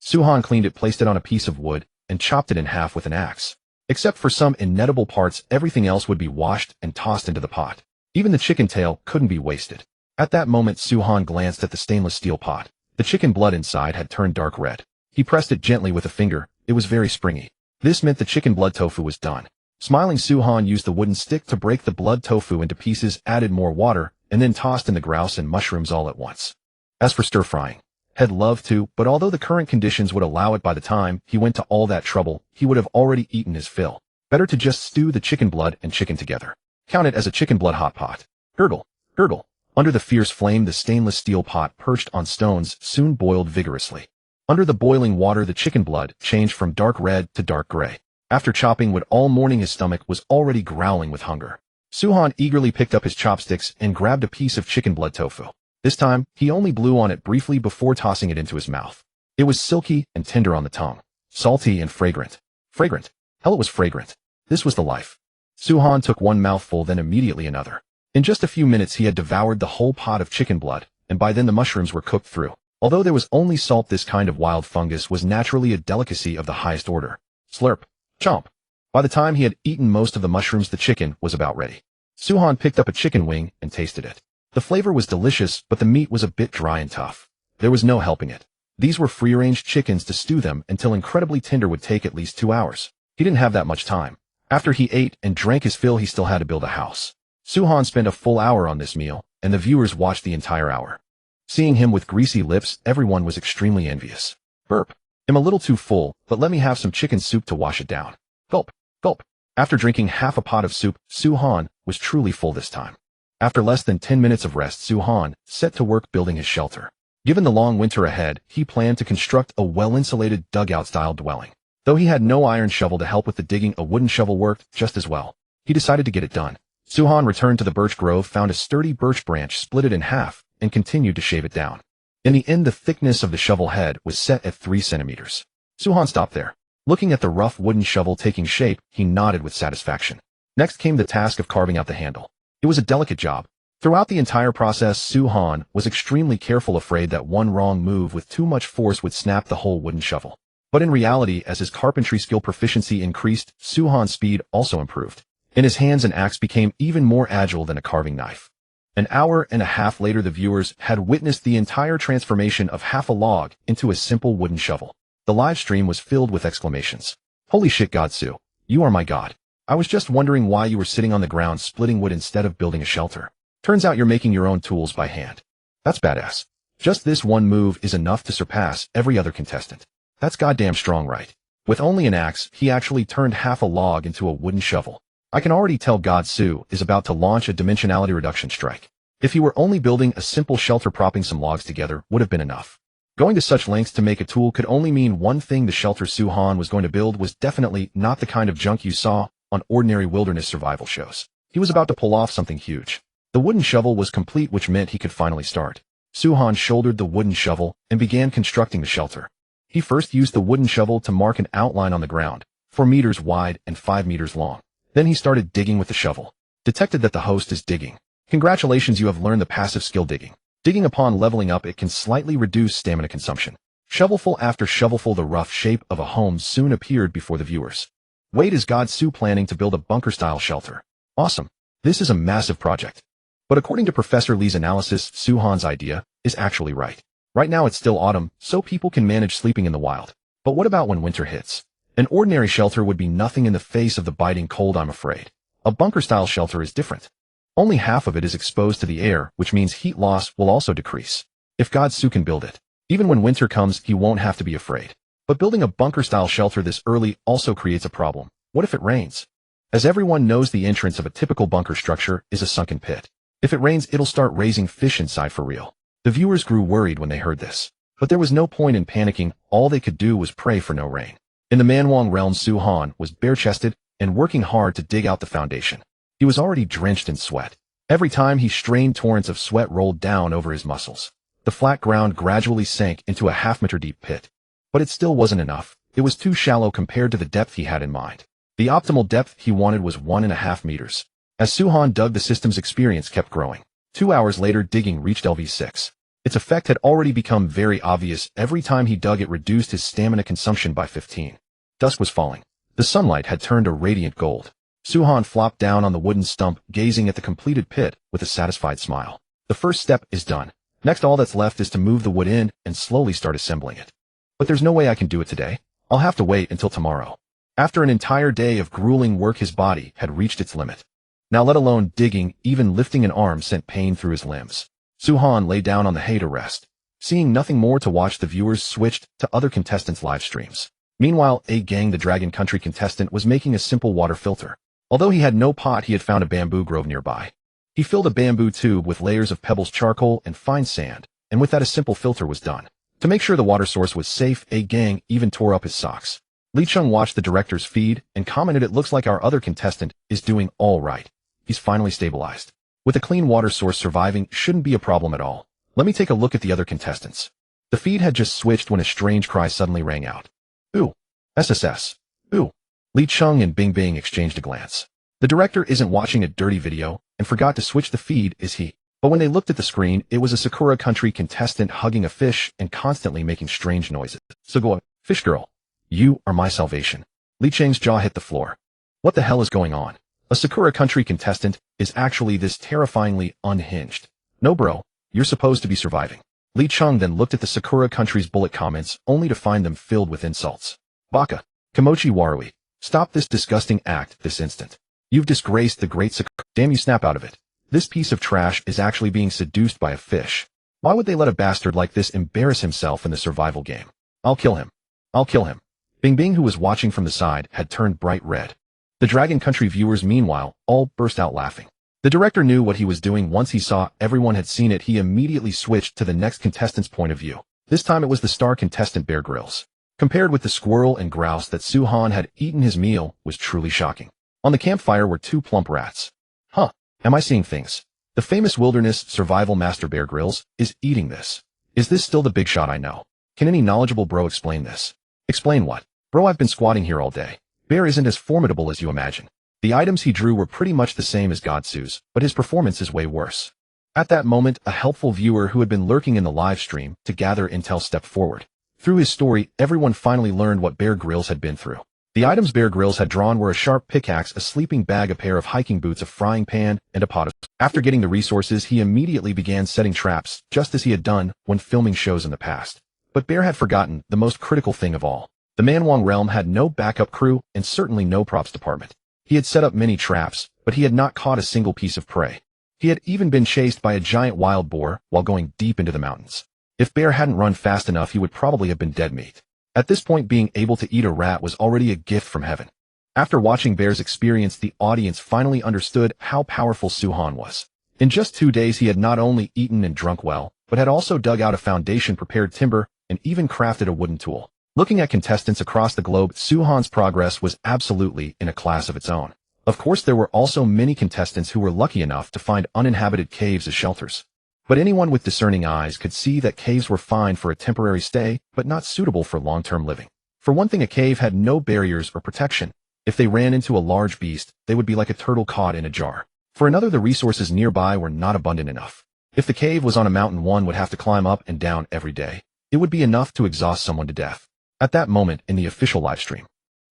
[SPEAKER 1] Suhan cleaned it, placed it on a piece of wood, and chopped it in half with an axe. Except for some inedible parts, everything else would be washed and tossed into the pot. Even the chicken tail couldn't be wasted. At that moment, Suhan glanced at the stainless steel pot. The chicken blood inside had turned dark red. He pressed it gently with a finger. It was very springy. This meant the chicken blood tofu was done. Smiling, Suhan used the wooden stick to break the blood tofu into pieces, added more water, and then tossed in the grouse and mushrooms all at once. As for stir-frying, had loved to, but although the current conditions would allow it, by the time he went to all that trouble, he would have already eaten his fill. Better to just stew the chicken blood and chicken together. Count it as a chicken blood hot pot. Gurgle, gurgle. Under the fierce flame, the stainless steel pot, perched on stones, soon boiled vigorously. Under the boiling water, the chicken blood changed from dark red to dark gray. After chopping wood all morning, his stomach was already growling with hunger. Suhan eagerly picked up his chopsticks and grabbed a piece of chicken blood tofu. This time, he only blew on it briefly before tossing it into his mouth. It was silky and tender on the tongue, salty and fragrant. Fragrant. Hell, it was fragrant. This was the life. Suhan took one mouthful, then immediately another. In just a few minutes, he had devoured the whole pot of chicken blood, and by then the mushrooms were cooked through. Although there was only salt, this kind of wild fungus was naturally a delicacy of the highest order. Slurp. Chomp. By the time he had eaten most of the mushrooms, the chicken was about ready. Suhan picked up a chicken wing and tasted it. The flavor was delicious, but the meat was a bit dry and tough. There was no helping it. These were free-range chickens. To stew them until incredibly tender would take at least 2 hours. He didn't have that much time. After he ate and drank his fill, he still had to build a house. Suhan spent a full hour on this meal, and the viewers watched the entire hour. Seeing him with greasy lips, everyone was extremely envious. Burp. I'm a little too full, but let me have some chicken soup to wash it down. Gulp. Gulp. After drinking half a pot of soup, Suhan was truly full this time. After less than 10 minutes of rest, Suhan set to work building his shelter. Given the long winter ahead, he planned to construct a well-insulated dugout-style dwelling. Though he had no iron shovel to help with the digging, a wooden shovel worked just as well. He decided to get it done. Suhan returned to the birch grove, found a sturdy birch branch, split it in half, and continued to shave it down. In the end, the thickness of the shovel head was set at 3 centimeters. Suhan stopped there. Looking at the rough wooden shovel taking shape, he nodded with satisfaction. Next came the task of carving out the handle. It was a delicate job. Throughout the entire process, Suhan was extremely careful, afraid that one wrong move with too much force would snap the whole wooden shovel. But in reality, as his carpentry skill proficiency increased, Suhan's speed also improved. In his hands, an axe became even more agile than a carving knife. An hour and a half later, the viewers had witnessed the entire transformation of half a log into a simple wooden shovel. The live stream was filled with exclamations. Holy shit, Godsu, you are my god. I was just wondering why you were sitting on the ground splitting wood instead of building a shelter. Turns out you're making your own tools by hand. That's badass. Just this one move is enough to surpass every other contestant. That's goddamn strong, right? With only an axe, he actually turned half a log into a wooden shovel. I can already tell Godsu is about to launch a dimensionality reduction strike. If he were only building a simple shelter, propping some logs together would have been enough. Going to such lengths to make a tool could only mean one thing: the shelter Suhan was going to build was definitely not the kind of junk you saw on ordinary wilderness survival shows. He was about to pull off something huge. The wooden shovel was complete, which meant he could finally start. Suhan shouldered the wooden shovel and began constructing the shelter. He first used the wooden shovel to mark an outline on the ground, 4 meters wide and 5 meters long. Then he started digging with the shovel. Detected that the host is digging. Congratulations, you have learned the passive skill digging. Digging, upon leveling up, it can slightly reduce stamina consumption. Shovelful after shovelful, the rough shape of a home soon appeared before the viewers. Wait, is Godsu planning to build a bunker-style shelter? Awesome. This is a massive project. But according to Professor Lee's analysis, Suhan's idea is actually right. Right now it's still autumn, so people can manage sleeping in the wild. But what about when winter hits? An ordinary shelter would be nothing in the face of the biting cold, I'm afraid. A bunker-style shelter is different. Only half of it is exposed to the air, which means heat loss will also decrease. If Godsu can build it, even when winter comes, he won't have to be afraid. But building a bunker-style shelter this early also creates a problem. What if it rains? As everyone knows, the entrance of a typical bunker structure is a sunken pit. If it rains, it'll start raising fish inside for real. The viewers grew worried when they heard this. But there was no point in panicking. All they could do was pray for no rain. In the Manwang realm, Suhan was bare-chested and working hard to dig out the foundation. He was already drenched in sweat. Every time he strained, torrents of sweat rolled down over his muscles. The flat ground gradually sank into a half-meter deep pit. But it still wasn't enough. It was too shallow compared to the depth he had in mind. The optimal depth he wanted was 1.5 meters. As Suhan dug, the system's experience kept growing. 2 hours later, digging reached LV6. Its effect had already become very obvious. Every time he dug, it reduced his stamina consumption by 15. Dusk was falling. The sunlight had turned a radiant gold. Suhan flopped down on the wooden stump, gazing at the completed pit with a satisfied smile. The first step is done. Next, all that's left is to move the wood in and slowly start assembling it. But there's no way I can do it today. I'll have to wait until tomorrow. After an entire day of grueling work, his body had reached its limit. Now, let alone digging, even lifting an arm sent pain through his limbs. Suhan lay down on the hay to rest. Seeing nothing more to watch, the viewers switched to other contestants' live streams. Meanwhile, Gang, the Dragon Country contestant, was making a simple water filter. Although he had no pot, he had found a bamboo grove nearby. He filled a bamboo tube with layers of pebbles, charcoal, and fine sand, and with that a simple filter was done. To make sure the water source was safe, Gang even tore up his socks. Li Chung watched the director's feed and commented, "It looks like our other contestant is doing all right. He's finally stabilized. With a clean water source, surviving shouldn't be a problem at all. Let me take a look at the other contestants." The feed had just switched when a strange cry suddenly rang out. "Ooh. SSS. Ooh." Li Chung and Bing Bing exchanged a glance. The director isn't watching a dirty video and forgot to switch the feed, is he? But when they looked at the screen, it was a Sakura Country contestant hugging a fish and constantly making strange noises. "Sugoi, fish girl. You are my salvation." Li Cheng's jaw hit the floor. What the hell is going on? A Sakura Country contestant is actually this terrifyingly unhinged. "No bro, you're supposed to be surviving." Li Chung then looked at the Sakura Country's bullet comments only to find them filled with insults. "Baka, Kimochi Warui, stop this disgusting act this instant. You've disgraced the great Sakura. Damn you, snap out of it. This piece of trash is actually being seduced by a fish. Why would they let a bastard like this embarrass himself in the survival game? I'll kill him. I'll kill him." Bing Bing, who was watching from the side, had turned bright red. The Dragon Country viewers, meanwhile, all burst out laughing. The director knew what he was doing. Once he saw everyone had seen it, he immediately switched to the next contestant's point of view. This time it was the star contestant Bear Grylls. Compared with the squirrel and grouse that Suhan had eaten, his meal was truly shocking. On the campfire were 2 plump rats. Huh, am I seeing things? The famous wilderness survival master Bear Grylls is eating this. Is this still the big shot I know? Can any knowledgeable bro explain this? Explain what? Bro, I've been squatting here all day. Bear isn't as formidable as you imagine. The items he drew were pretty much the same as Godsu's, but his performance is way worse. At that moment, a helpful viewer who had been lurking in the live stream to gather intel stepped forward. Through his story, everyone finally learned what Bear Grylls had been through. The items Bear Grylls had drawn were a sharp pickaxe, a sleeping bag, a pair of hiking boots, a frying pan, and a pot of... After getting the resources, he immediately began setting traps, just as he had done when filming shows in the past. But Bear had forgotten the most critical thing of all. The Manwang realm had no backup crew and certainly no props department. He had set up many traps, but he had not caught a single piece of prey. He had even been chased by a giant wild boar while going deep into the mountains. If Bear hadn't run fast enough, he would probably have been dead meat. At this point, being able to eat a rat was already a gift from heaven. After watching Bear's experience, the audience finally understood how powerful Suhan was. In just 2 days, he had not only eaten and drunk well, but had also dug out a foundation, prepared timber, and even crafted a wooden tool. Looking at contestants across the globe, Suhan's progress was absolutely in a class of its own. Of course, there were also many contestants who were lucky enough to find uninhabited caves as shelters. But anyone with discerning eyes could see that caves were fine for a temporary stay, but not suitable for long-term living. For one thing, a cave had no barriers or protection. If they ran into a large beast, they would be like a turtle caught in a jar. For another, the resources nearby were not abundant enough. If the cave was on a mountain, one would have to climb up and down every day. It would be enough to exhaust someone to death. At that moment, in the official livestream,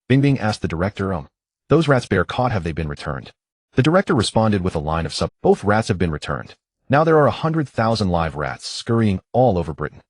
[SPEAKER 1] Bing asked the director, those rats Bear caught, have they been returned? The director responded with a line of both rats have been returned. Now there are 100,000 live rats scurrying all over Britain.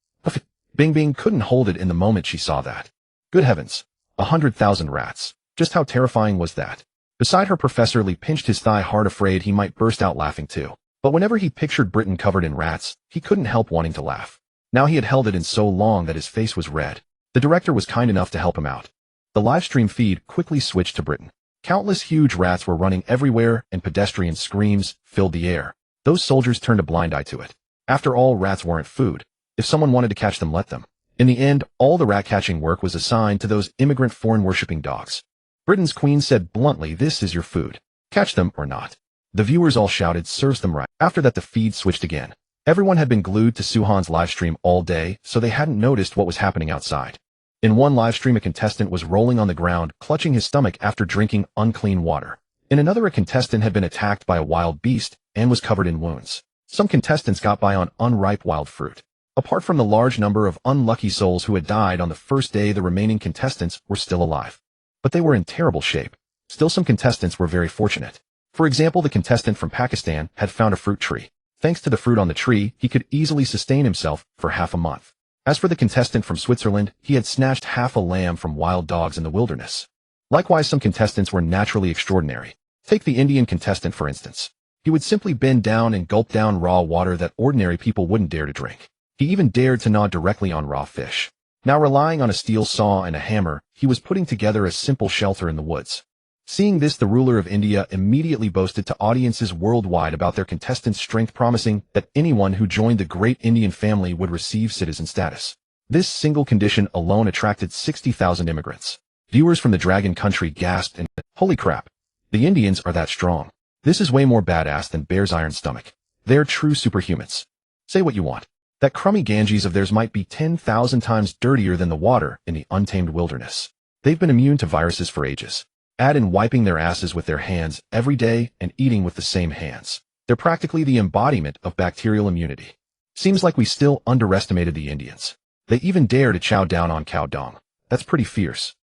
[SPEAKER 1] Bing couldn't hold it in the moment she saw that. Good heavens, 100,000 rats. Just how terrifying was that? Beside her, Professor Lee pinched his thigh hard, afraid he might burst out laughing too. But whenever he pictured Britain covered in rats, he couldn't help wanting to laugh. Now he had held it in so long that his face was red. The director was kind enough to help him out. The livestream feed quickly switched to Britain. Countless huge rats were running everywhere, and pedestrian screams filled the air. Those soldiers turned a blind eye to it. After all, rats weren't food. If someone wanted to catch them, let them. In the end, all the rat-catching work was assigned to those immigrant foreign-worshipping dogs. Britain's queen said bluntly, "This is your food. Catch them or not." The viewers all shouted, "Serves them right." After that, the feed switched again. Everyone had been glued to Suhan's livestream all day, so they hadn't noticed what was happening outside. In one livestream, a contestant was rolling on the ground, clutching his stomach after drinking unclean water. In another, a contestant had been attacked by a wild beast and was covered in wounds. Some contestants got by on unripe wild fruit. Apart from the large number of unlucky souls who had died on the first day, the remaining contestants were still alive. But they were in terrible shape. Still, some contestants were very fortunate. For example, the contestant from Pakistan had found a fruit tree. Thanks to the fruit on the tree, he could easily sustain himself for half a month. As for the contestant from Switzerland, he had snatched half a lamb from wild dogs in the wilderness. Likewise, some contestants were naturally extraordinary. Take the Indian contestant, for instance. He would simply bend down and gulp down raw water that ordinary people wouldn't dare to drink. He even dared to gnaw directly on raw fish. Now, relying on a steel saw and a hammer, he was putting together a simple shelter in the woods. Seeing this, the ruler of India immediately boasted to audiences worldwide about their contestants' strength, promising that anyone who joined the great Indian family would receive citizen status. This single condition alone attracted 60,000 immigrants. Viewers from the Dragon Country gasped and, "Holy crap! The Indians are that strong. This is way more badass than Bear's iron stomach. They're true superhumans." Say what you want. That crummy Ganges of theirs might be 10,000 times dirtier than the water in the untamed wilderness. They've been immune to viruses for ages. Add in wiping their asses with their hands every day and eating with the same hands. They're practically the embodiment of bacterial immunity. Seems like we still underestimated the Indians. They even dare to chow down on cow dung. That's pretty fierce.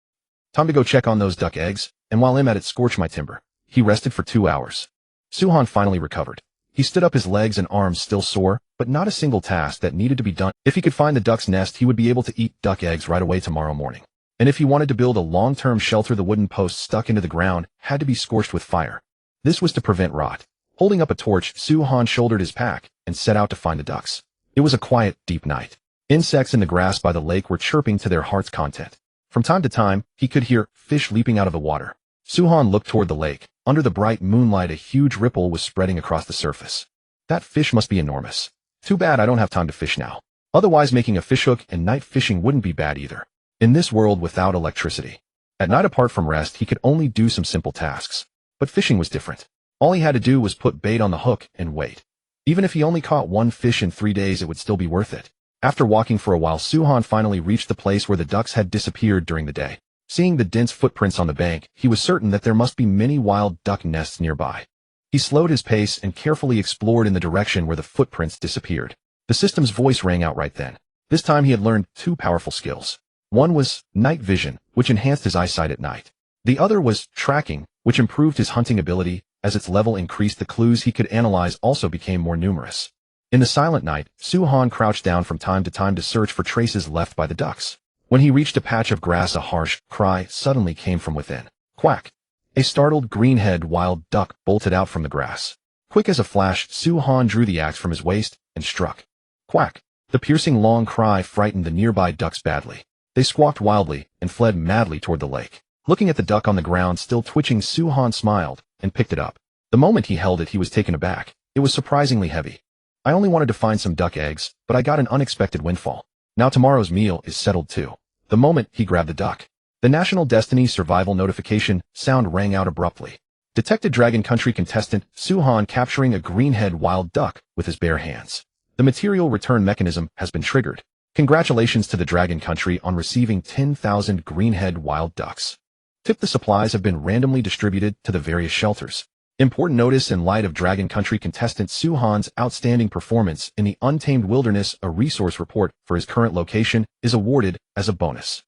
[SPEAKER 1] Time to go check on those duck eggs, and while I'm at it, scorch my timber. He rested for 2 hours. Suhan finally recovered. He stood up, his legs and arms still sore, but not a single task that needed to be done. If he could find the duck's nest, he would be able to eat duck eggs right away tomorrow morning. And if he wanted to build a long-term shelter, the wooden posts stuck into the ground had to be scorched with fire. This was to prevent rot. Holding up a torch, Suhan shouldered his pack and set out to find the ducks. It was a quiet, deep night. Insects in the grass by the lake were chirping to their heart's content. From time to time, he could hear fish leaping out of the water. Suhan looked toward the lake. Under the bright moonlight, a huge ripple was spreading across the surface. That fish must be enormous. Too bad I don't have time to fish now. Otherwise, making a fishhook and night fishing wouldn't be bad either. In this world without electricity, at night, apart from rest, he could only do some simple tasks. But fishing was different. All he had to do was put bait on the hook and wait. Even if he only caught one fish in 3 days, it would still be worth it. After walking for a while, Suhan finally reached the place where the ducks had disappeared during the day. Seeing the dense footprints on the bank, he was certain that there must be many wild duck nests nearby. He slowed his pace and carefully explored in the direction where the footprints disappeared. The system's voice rang out right then. This time he had learned 2 powerful skills. One was night vision, which enhanced his eyesight at night. The other was tracking, which improved his hunting ability. As its level increased, the clues he could analyze also became more numerous. In the silent night, Suhan crouched down from time to time to search for traces left by the ducks. When he reached a patch of grass, a harsh cry suddenly came from within. Quack! A startled green-headed wild duck bolted out from the grass. Quick as a flash, Suhan drew the axe from his waist and struck. Quack! The piercing long cry frightened the nearby ducks badly. They squawked wildly and fled madly toward the lake. Looking at the duck on the ground still twitching, Suhan smiled and picked it up. The moment he held it, he was taken aback. It was surprisingly heavy. I only wanted to find some duck eggs, but I got an unexpected windfall. Now tomorrow's meal is settled too. The moment he grabbed the duck, the National Destiny survival notification sound rang out abruptly. Detected Dragon Country contestant Suhan capturing a greenhead wild duck with his bare hands. The material return mechanism has been triggered. Congratulations to the Dragon Country on receiving 10,000 greenhead wild ducks. Tip: the supplies have been randomly distributed to the various shelters. Important notice: in light of Dragon Country contestant Suhan's outstanding performance in the Untamed Wilderness, a resource report for his current location is awarded as a bonus.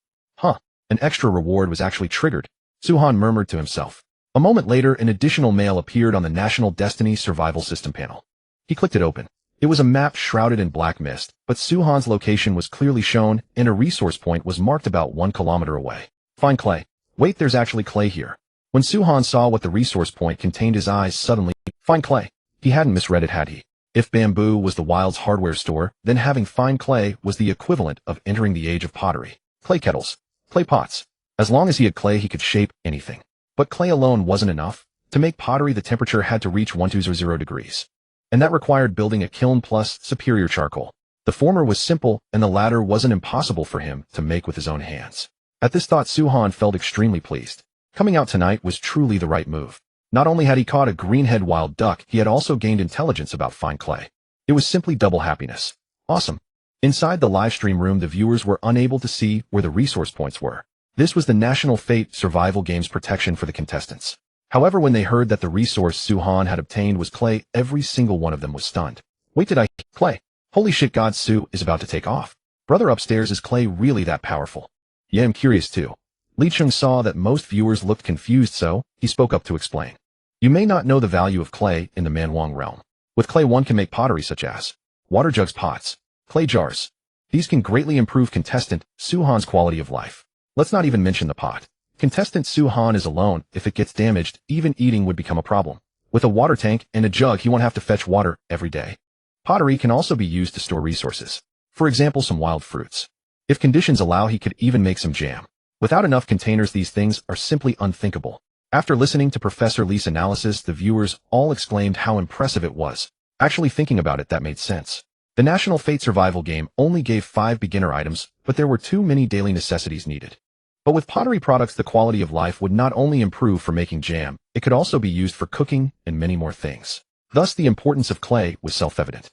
[SPEAKER 1] An extra reward was actually triggered, Suhan murmured to himself. A moment later, an additional mail appeared on the National Destiny Survival System panel. He clicked it open. It was a map shrouded in black mist, but Suhan's location was clearly shown, and a resource point was marked about 1 kilometer away. Find clay. Wait, there's actually clay here. When Suhan saw what the resource point contained, his eyes suddenly find clay. He hadn't misread it, had he? If bamboo was the wild's hardware store, then having fine clay was the equivalent of entering the age of pottery. Clay kettles. Clay pots. As long as he had clay, he could shape anything. But clay alone wasn't enough. To make pottery, the temperature had to reach 1200 degrees. And that required building a kiln plus superior charcoal. The former was simple, and the latter wasn't impossible for him to make with his own hands. At this thought, Suhan felt extremely pleased. Coming out tonight was truly the right move. Not only had he caught a greenhead wild duck, he had also gained intelligence about fine clay. It was simply double happiness. Awesome. Inside the livestream room, the viewers were unable to see where the resource points were. This was the National Fate Survival Game's protection for the contestants. However, when they heard that the resource Suhan had obtained was clay, every single one of them was stunned. Wait, did I clay? Holy shit, God, Su is about to take off. Brother upstairs, is clay really that powerful? Yeah, I'm curious too. Li Chung saw that most viewers looked confused, so he spoke up to explain. You may not know the value of clay in the Manwang realm. With clay, one can make pottery such as water jugs, pots, clay jars. These can greatly improve contestant Suhan's quality of life. Let's not even mention the pot. Contestant Suhan is alone. If it gets damaged, even eating would become a problem. With a water tank and a jug, he won't have to fetch water every day. Pottery can also be used to store resources. For example, some wild fruits. If conditions allow, he could even make some jam. Without enough containers, these things are simply unthinkable. After listening to Professor Lee's analysis, the viewers all exclaimed how impressive it was. Actually thinking about it, that made sense. The National Fate survival game only gave 5 beginner items, but there were too many daily necessities needed. But with pottery products, the quality of life would not only improve for making jam, it could also be used for cooking and many more things. Thus, the importance of clay was self-evident.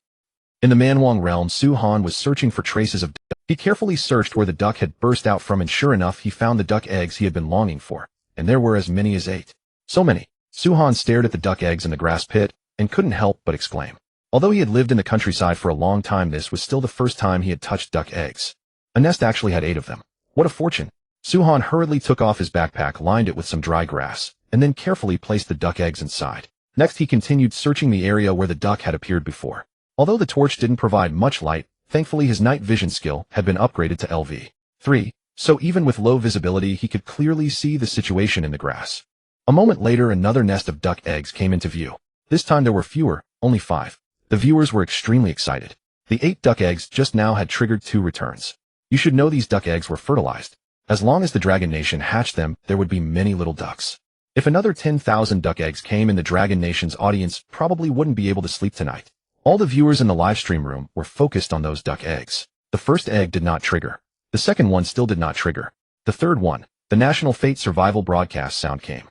[SPEAKER 1] In the Manwang realm, Suhan was searching for traces of duck. He carefully searched where the duck had burst out from, and sure enough, he found the duck eggs he had been longing for, and there were as many as 8. So many. Suhan stared at the duck eggs in the grass pit and couldn't help but exclaim. Although he had lived in the countryside for a long time, this was still the first time he had touched duck eggs. A nest actually had 8 of them. What a fortune. Suhan hurriedly took off his backpack, lined it with some dry grass, and then carefully placed the duck eggs inside. Next, he continued searching the area where the duck had appeared before. Although the torch didn't provide much light, thankfully his night vision skill had been upgraded to LV3, so even with low visibility, he could clearly see the situation in the grass. A moment later, another nest of duck eggs came into view. This time there were fewer, only 5. The viewers were extremely excited. The 8 duck eggs just now had triggered 2 returns. You should know these duck eggs were fertilized. As long as the Dragon Nation hatched them, there would be many little ducks. If another 10,000 duck eggs came in, the Dragon Nation's audience probably wouldn't be able to sleep tonight. All the viewers in the livestream room were focused on those duck eggs. The first egg did not trigger. The second one still did not trigger. The third one, the National Fate survival broadcast sound came.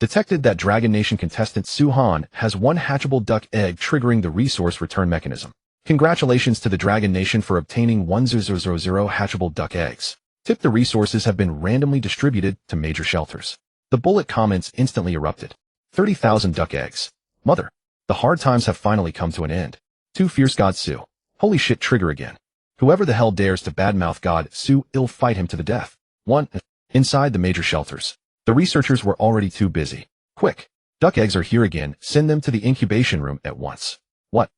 [SPEAKER 1] Detected that Dragon Nation contestant Suhan has one hatchable duck egg, triggering the resource return mechanism. Congratulations to the Dragon Nation for obtaining 1000 hatchable duck eggs. Tip: the resources have been randomly distributed to major shelters. The bullet comments instantly erupted. 30,000 duck eggs. Mother. The hard times have finally come to an end. 2 Fierce God Su. Holy shit, trigger again. Whoever the hell dares to badmouth God Su, ill fight him to the death. 1. Inside the major shelters. The researchers were already too busy. Quick. Duck eggs are here again, send them to the incubation room at once. What?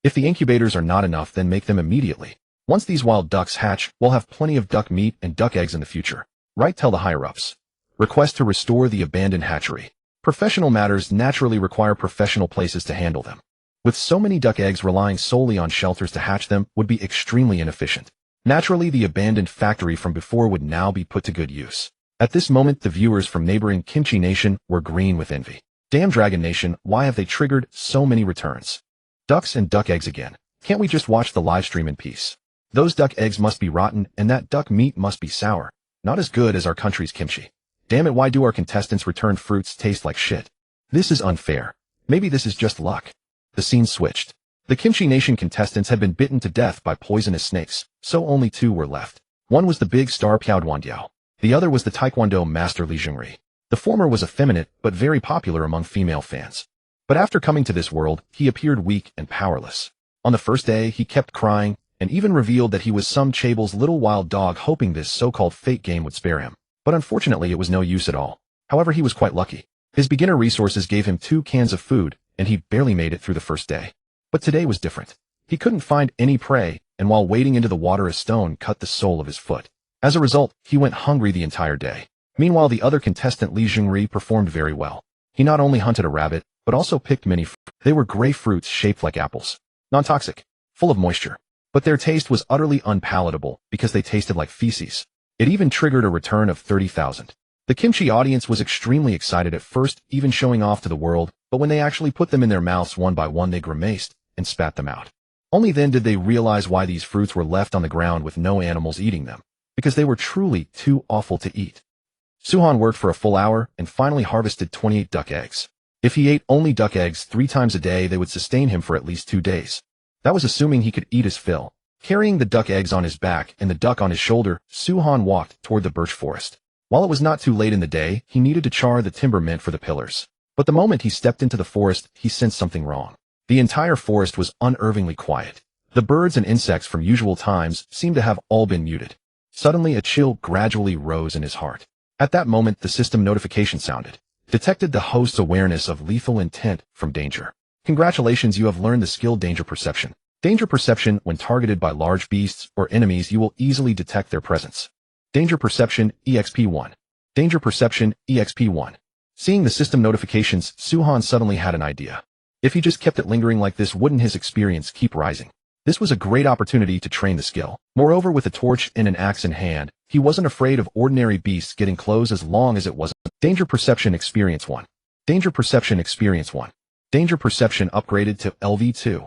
[SPEAKER 1] If the incubators are not enough, then make them immediately. Once these wild ducks hatch, we'll have plenty of duck meat and duck eggs in the future. Right, tell the higher-ups. Request to restore the abandoned hatchery. Professional matters naturally require professional places to handle them. With so many duck eggs, relying solely on shelters to hatch them would be extremely inefficient. Naturally, the abandoned factory from before would now be put to good use. At this moment, the viewers from neighboring Kimchi Nation were green with envy. Damn Dragon Nation, why have they triggered so many returns? Ducks and duck eggs again. Can't we just watch the live stream in peace? Those duck eggs must be rotten, and that duck meat must be sour. Not as good as our country's kimchi. Damn it, why do our contestants' returned fruits taste like shit? This is unfair. Maybe this is just luck. The scene switched. The Kimchi Nation contestants had been bitten to death by poisonous snakes, so only 2 were left. One was the big star Piao Duandiao. The other was the Taekwondo master Li Jungri. The former was effeminate, but very popular among female fans. But after coming to this world, he appeared weak and powerless. On the first day, he kept crying, and even revealed that he was some Chable's little wild dog, hoping this so-called fate game would spare him. But unfortunately, it was no use at all. However, he was quite lucky. His beginner resources gave him 2 cans of food, and he barely made it through the first day. But today was different. He couldn't find any prey, and while wading into the water, a stone cut the sole of his foot. As a result, he went hungry the entire day. Meanwhile, the other contestant Li Jungri performed very well. He not only hunted a rabbit, but also picked many fruit. They were gray fruits shaped like apples. Non-toxic, full of moisture. But their taste was utterly unpalatable because they tasted like feces. It even triggered a return of 30,000. The kimchi audience was extremely excited at first, even showing off to the world, but when they actually put them in their mouths one by one, they grimaced and spat them out. Only then did they realize why these fruits were left on the ground with no animals eating them. Because they were truly too awful to eat. Suhan worked for a full hour and finally harvested 28 duck eggs. If he ate only duck eggs 3 times a day, they would sustain him for at least 2 days. That was assuming he could eat his fill. Carrying the duck eggs on his back and the duck on his shoulder, Suhan walked toward the birch forest. While it was not too late in the day, he needed to char the timber meant for the pillars. But the moment he stepped into the forest, he sensed something wrong. The entire forest was unnervingly quiet. The birds and insects from usual times seemed to have all been muted. Suddenly, a chill gradually rose in his heart. At that moment, the system notification sounded. Detected the host's awareness of lethal intent from danger. Congratulations, you have learned the skill Danger Perception. Danger Perception, when targeted by large beasts or enemies, you will easily detect their presence. Danger Perception, EXP1. Danger Perception, EXP1. Seeing the system notifications, Suhan suddenly had an idea. If he just kept it lingering like this, wouldn't his experience keep rising? This was a great opportunity to train the skill. Moreover, with a torch and an axe in hand, he wasn't afraid of ordinary beasts getting close as long as it wasn't. Danger Perception Experience 1. Danger Perception Experience 1. Danger Perception upgraded to LV2.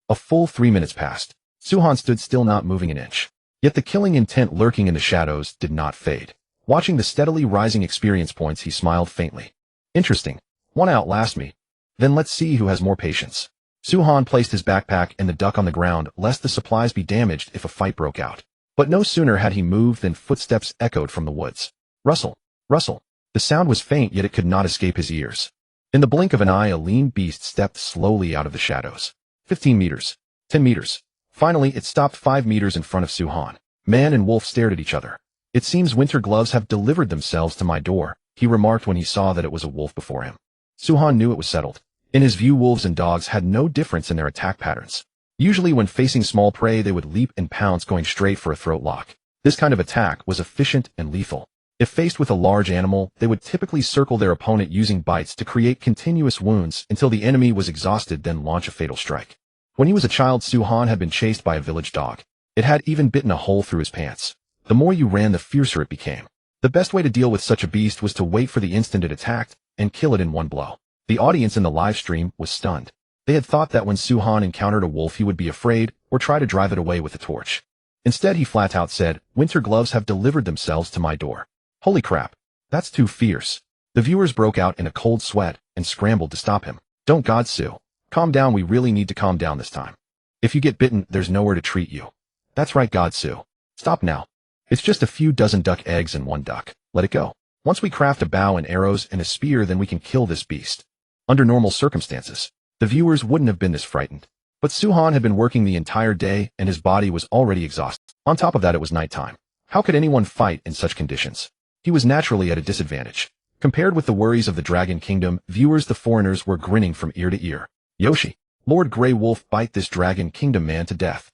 [SPEAKER 1] A full 3 minutes passed. Suhan stood still, not moving an inch. Yet the killing intent lurking in the shadows did not fade. Watching the steadily rising experience points, he smiled faintly. Interesting. One outlast me. Then let's see who has more patience. Suhan placed his backpack and the duck on the ground, lest the supplies be damaged if a fight broke out. But no sooner had he moved than footsteps echoed from the woods. Rustle, rustle. The sound was faint, yet it could not escape his ears. In the blink of an eye, a lean beast stepped slowly out of the shadows. 15 meters. 10 meters. Finally, it stopped 5 meters in front of Suhan. Man and wolf stared at each other. It seems winter gloves have delivered themselves to my door, he remarked when he saw that it was a wolf before him. Suhan knew it was settled. In his view, wolves and dogs had no difference in their attack patterns. Usually when facing small prey, they would leap and pounce, going straight for a throat lock. This kind of attack was efficient and lethal. If faced with a large animal, they would typically circle their opponent using bites to create continuous wounds until the enemy was exhausted, then launch a fatal strike. When he was a child, Suhan had been chased by a village dog. It had even bitten a hole through his pants. The more you ran, the fiercer it became. The best way to deal with such a beast was to wait for the instant it attacked and kill it in one blow. The audience in the live stream was stunned. They had thought that when Suhan encountered a wolf, he would be afraid or try to drive it away with a torch. Instead, he flat out said, "Winter gloves have delivered themselves to my door." Holy crap. That's too fierce. The viewers broke out in a cold sweat and scrambled to stop him. Don't God Sue. Calm down, we really need to calm down this time. If you get bitten, there's nowhere to treat you. That's right, God Sue. Stop now. It's just a few dozen duck eggs and one duck. Let it go. Once we craft a bow and arrows and a spear, then we can kill this beast. Under normal circumstances, the viewers wouldn't have been this frightened. But Suhan had been working the entire day and his body was already exhausted. On top of that, it was nighttime. How could anyone fight in such conditions? He was naturally at a disadvantage. Compared with the worries of the Dragon Kingdom, viewers, the foreigners, were grinning from ear to ear. Yoshi, Lord Grey Wolf, bite this Dragon Kingdom man to death.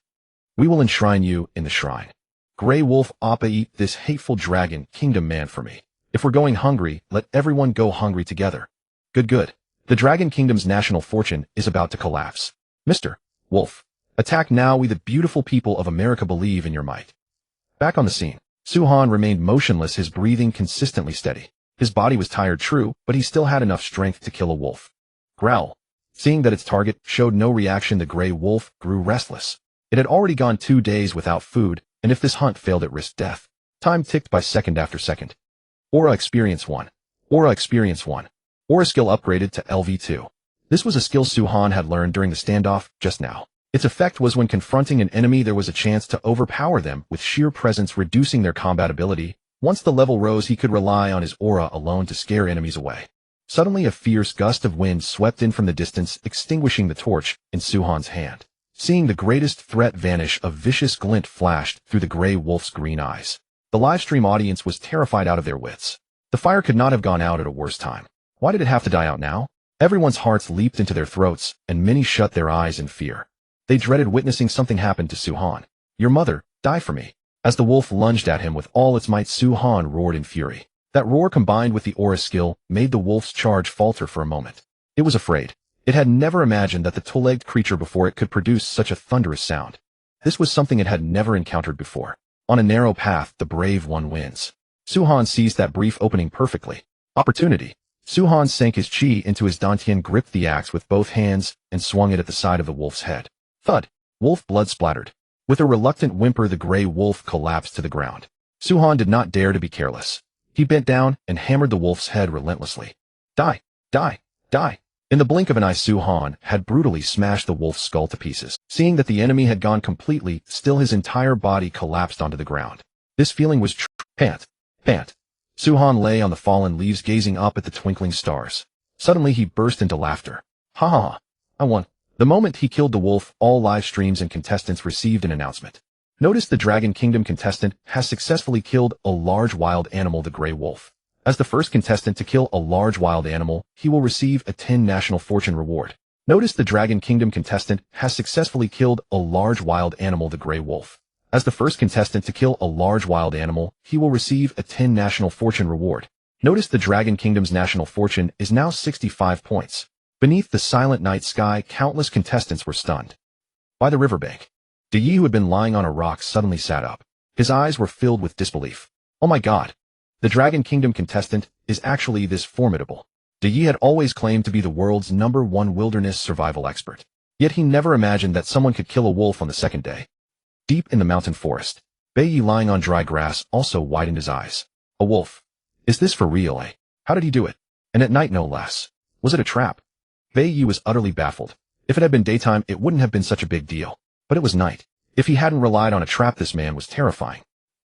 [SPEAKER 1] We will enshrine you in the shrine. Grey Wolf, Appa, eat this hateful Dragon Kingdom man for me. If we're going hungry, let everyone go hungry together. Good, good. The Dragon Kingdom's national fortune is about to collapse. Mr. Wolf, attack now. We the beautiful people of America believe in your might. Back on the scene, Suhan remained motionless, his breathing consistently steady. His body was tired, true, but he still had enough strength to kill a wolf. Growl. Seeing that its target showed no reaction, the Grey Wolf grew restless. It had already gone 2 days without food, and if this hunt failed, it risked death. Time ticked by second after second. Aura Experience 1. Aura Experience 1. Aura skill upgraded to LV2. This was a skill Suhan had learned during the standoff just now. Its effect was when confronting an enemy, there was a chance to overpower them with sheer presence, reducing their combat ability. Once the level rose, he could rely on his aura alone to scare enemies away. Suddenly, a fierce gust of wind swept in from the distance, extinguishing the torch in Suhan's hand. Seeing the greatest threat vanish, a vicious glint flashed through the Grey Wolf's green eyes. The livestream audience was terrified out of their wits. The fire could not have gone out at a worse time. Why did it have to die out now? Everyone's hearts leaped into their throats, and many shut their eyes in fear. They dreaded witnessing something happen to Suhan. Your mother, die for me. As the wolf lunged at him with all its might, Suhan roared in fury. That roar, combined with the aura skill, made the wolf's charge falter for a moment. It was afraid. It had never imagined that the two-legged creature before it could produce such a thunderous sound. This was something it had never encountered before. On a narrow path, the brave one wins. Suhan seized that brief opening perfectly. Opportunity. Suhan sank his chi into his dantian, gripped the axe with both hands, and swung it at the side of the wolf's head. Thud. Wolf blood splattered. With a reluctant whimper, the Grey Wolf collapsed to the ground. Suhan did not dare to be careless. He bent down and hammered the wolf's head relentlessly. Die! Die! Die! In the blink of an eye, Suhan had brutally smashed the wolf's skull to pieces. Seeing that the enemy had gone completely still, his entire body collapsed onto the ground. This feeling was pant. Pant. Suhan lay on the fallen leaves, gazing up at the twinkling stars. Suddenly he burst into laughter. Ha ha ha. I won. The moment he killed the wolf, all live streams and contestants received an announcement. Notice the Dragon Kingdom contestant has successfully killed a large wild animal, the Grey Wolf. As the first contestant to kill a large wild animal, he will receive a 10 national fortune reward. Notice the Dragon Kingdom contestant has successfully killed a large wild animal, the Grey Wolf. As the first contestant to kill a large wild animal, he will receive a 10 national fortune reward. Notice the Dragon Kingdom's national fortune is now 65 points. Beneath the silent night sky, countless contestants were stunned. By the riverbank, Yi, who had been lying on a rock, suddenly sat up. His eyes were filled with disbelief. Oh my god! The Dragon Kingdom contestant is actually this formidable. Yi had always claimed to be the world's #1 wilderness survival expert. Yet he never imagined that someone could kill a wolf on the second day. Deep in the mountain forest, Yi, lying on dry grass, also widened his eyes. A wolf. Is this for real, eh? How did he do it? And at night, no less. Was it a trap? Yi was utterly baffled. If it had been daytime, it wouldn't have been such a big deal. But it was night. If he hadn't relied on a trap, this man was terrifying.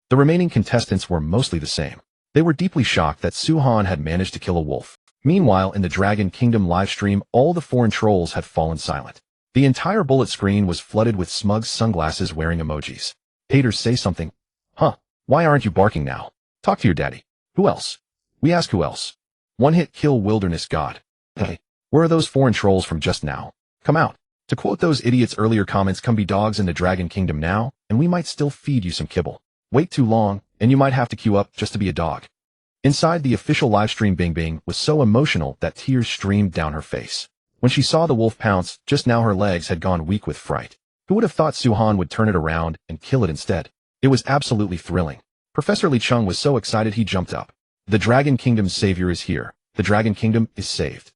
[SPEAKER 1] The remaining contestants were mostly the same. They were deeply shocked that Suhan had managed to kill a wolf. Meanwhile, in the Dragon Kingdom livestream, all the foreign trolls had fallen silent. The entire bullet screen was flooded with smug sunglasses wearing emojis. Haters say something. Huh, why aren't you barking now? Talk to your daddy. Who else? We ask who else. One hit kill wilderness god. Hey, where are those foreign trolls from just now? Come out. To quote those idiots' earlier comments, come be dogs in the Dragon Kingdom now, and we might still feed you some kibble. Wait too long, and you might have to queue up just to be a dog. Inside the official livestream, Bing Bing was so emotional that tears streamed down her face. When she saw the wolf pounce, just now her legs had gone weak with fright. Who would have thought Suhan would turn it around and kill it instead? It was absolutely thrilling. Professor Li Chung was so excited he jumped up. The Dragon Kingdom's savior is here. The Dragon Kingdom is saved.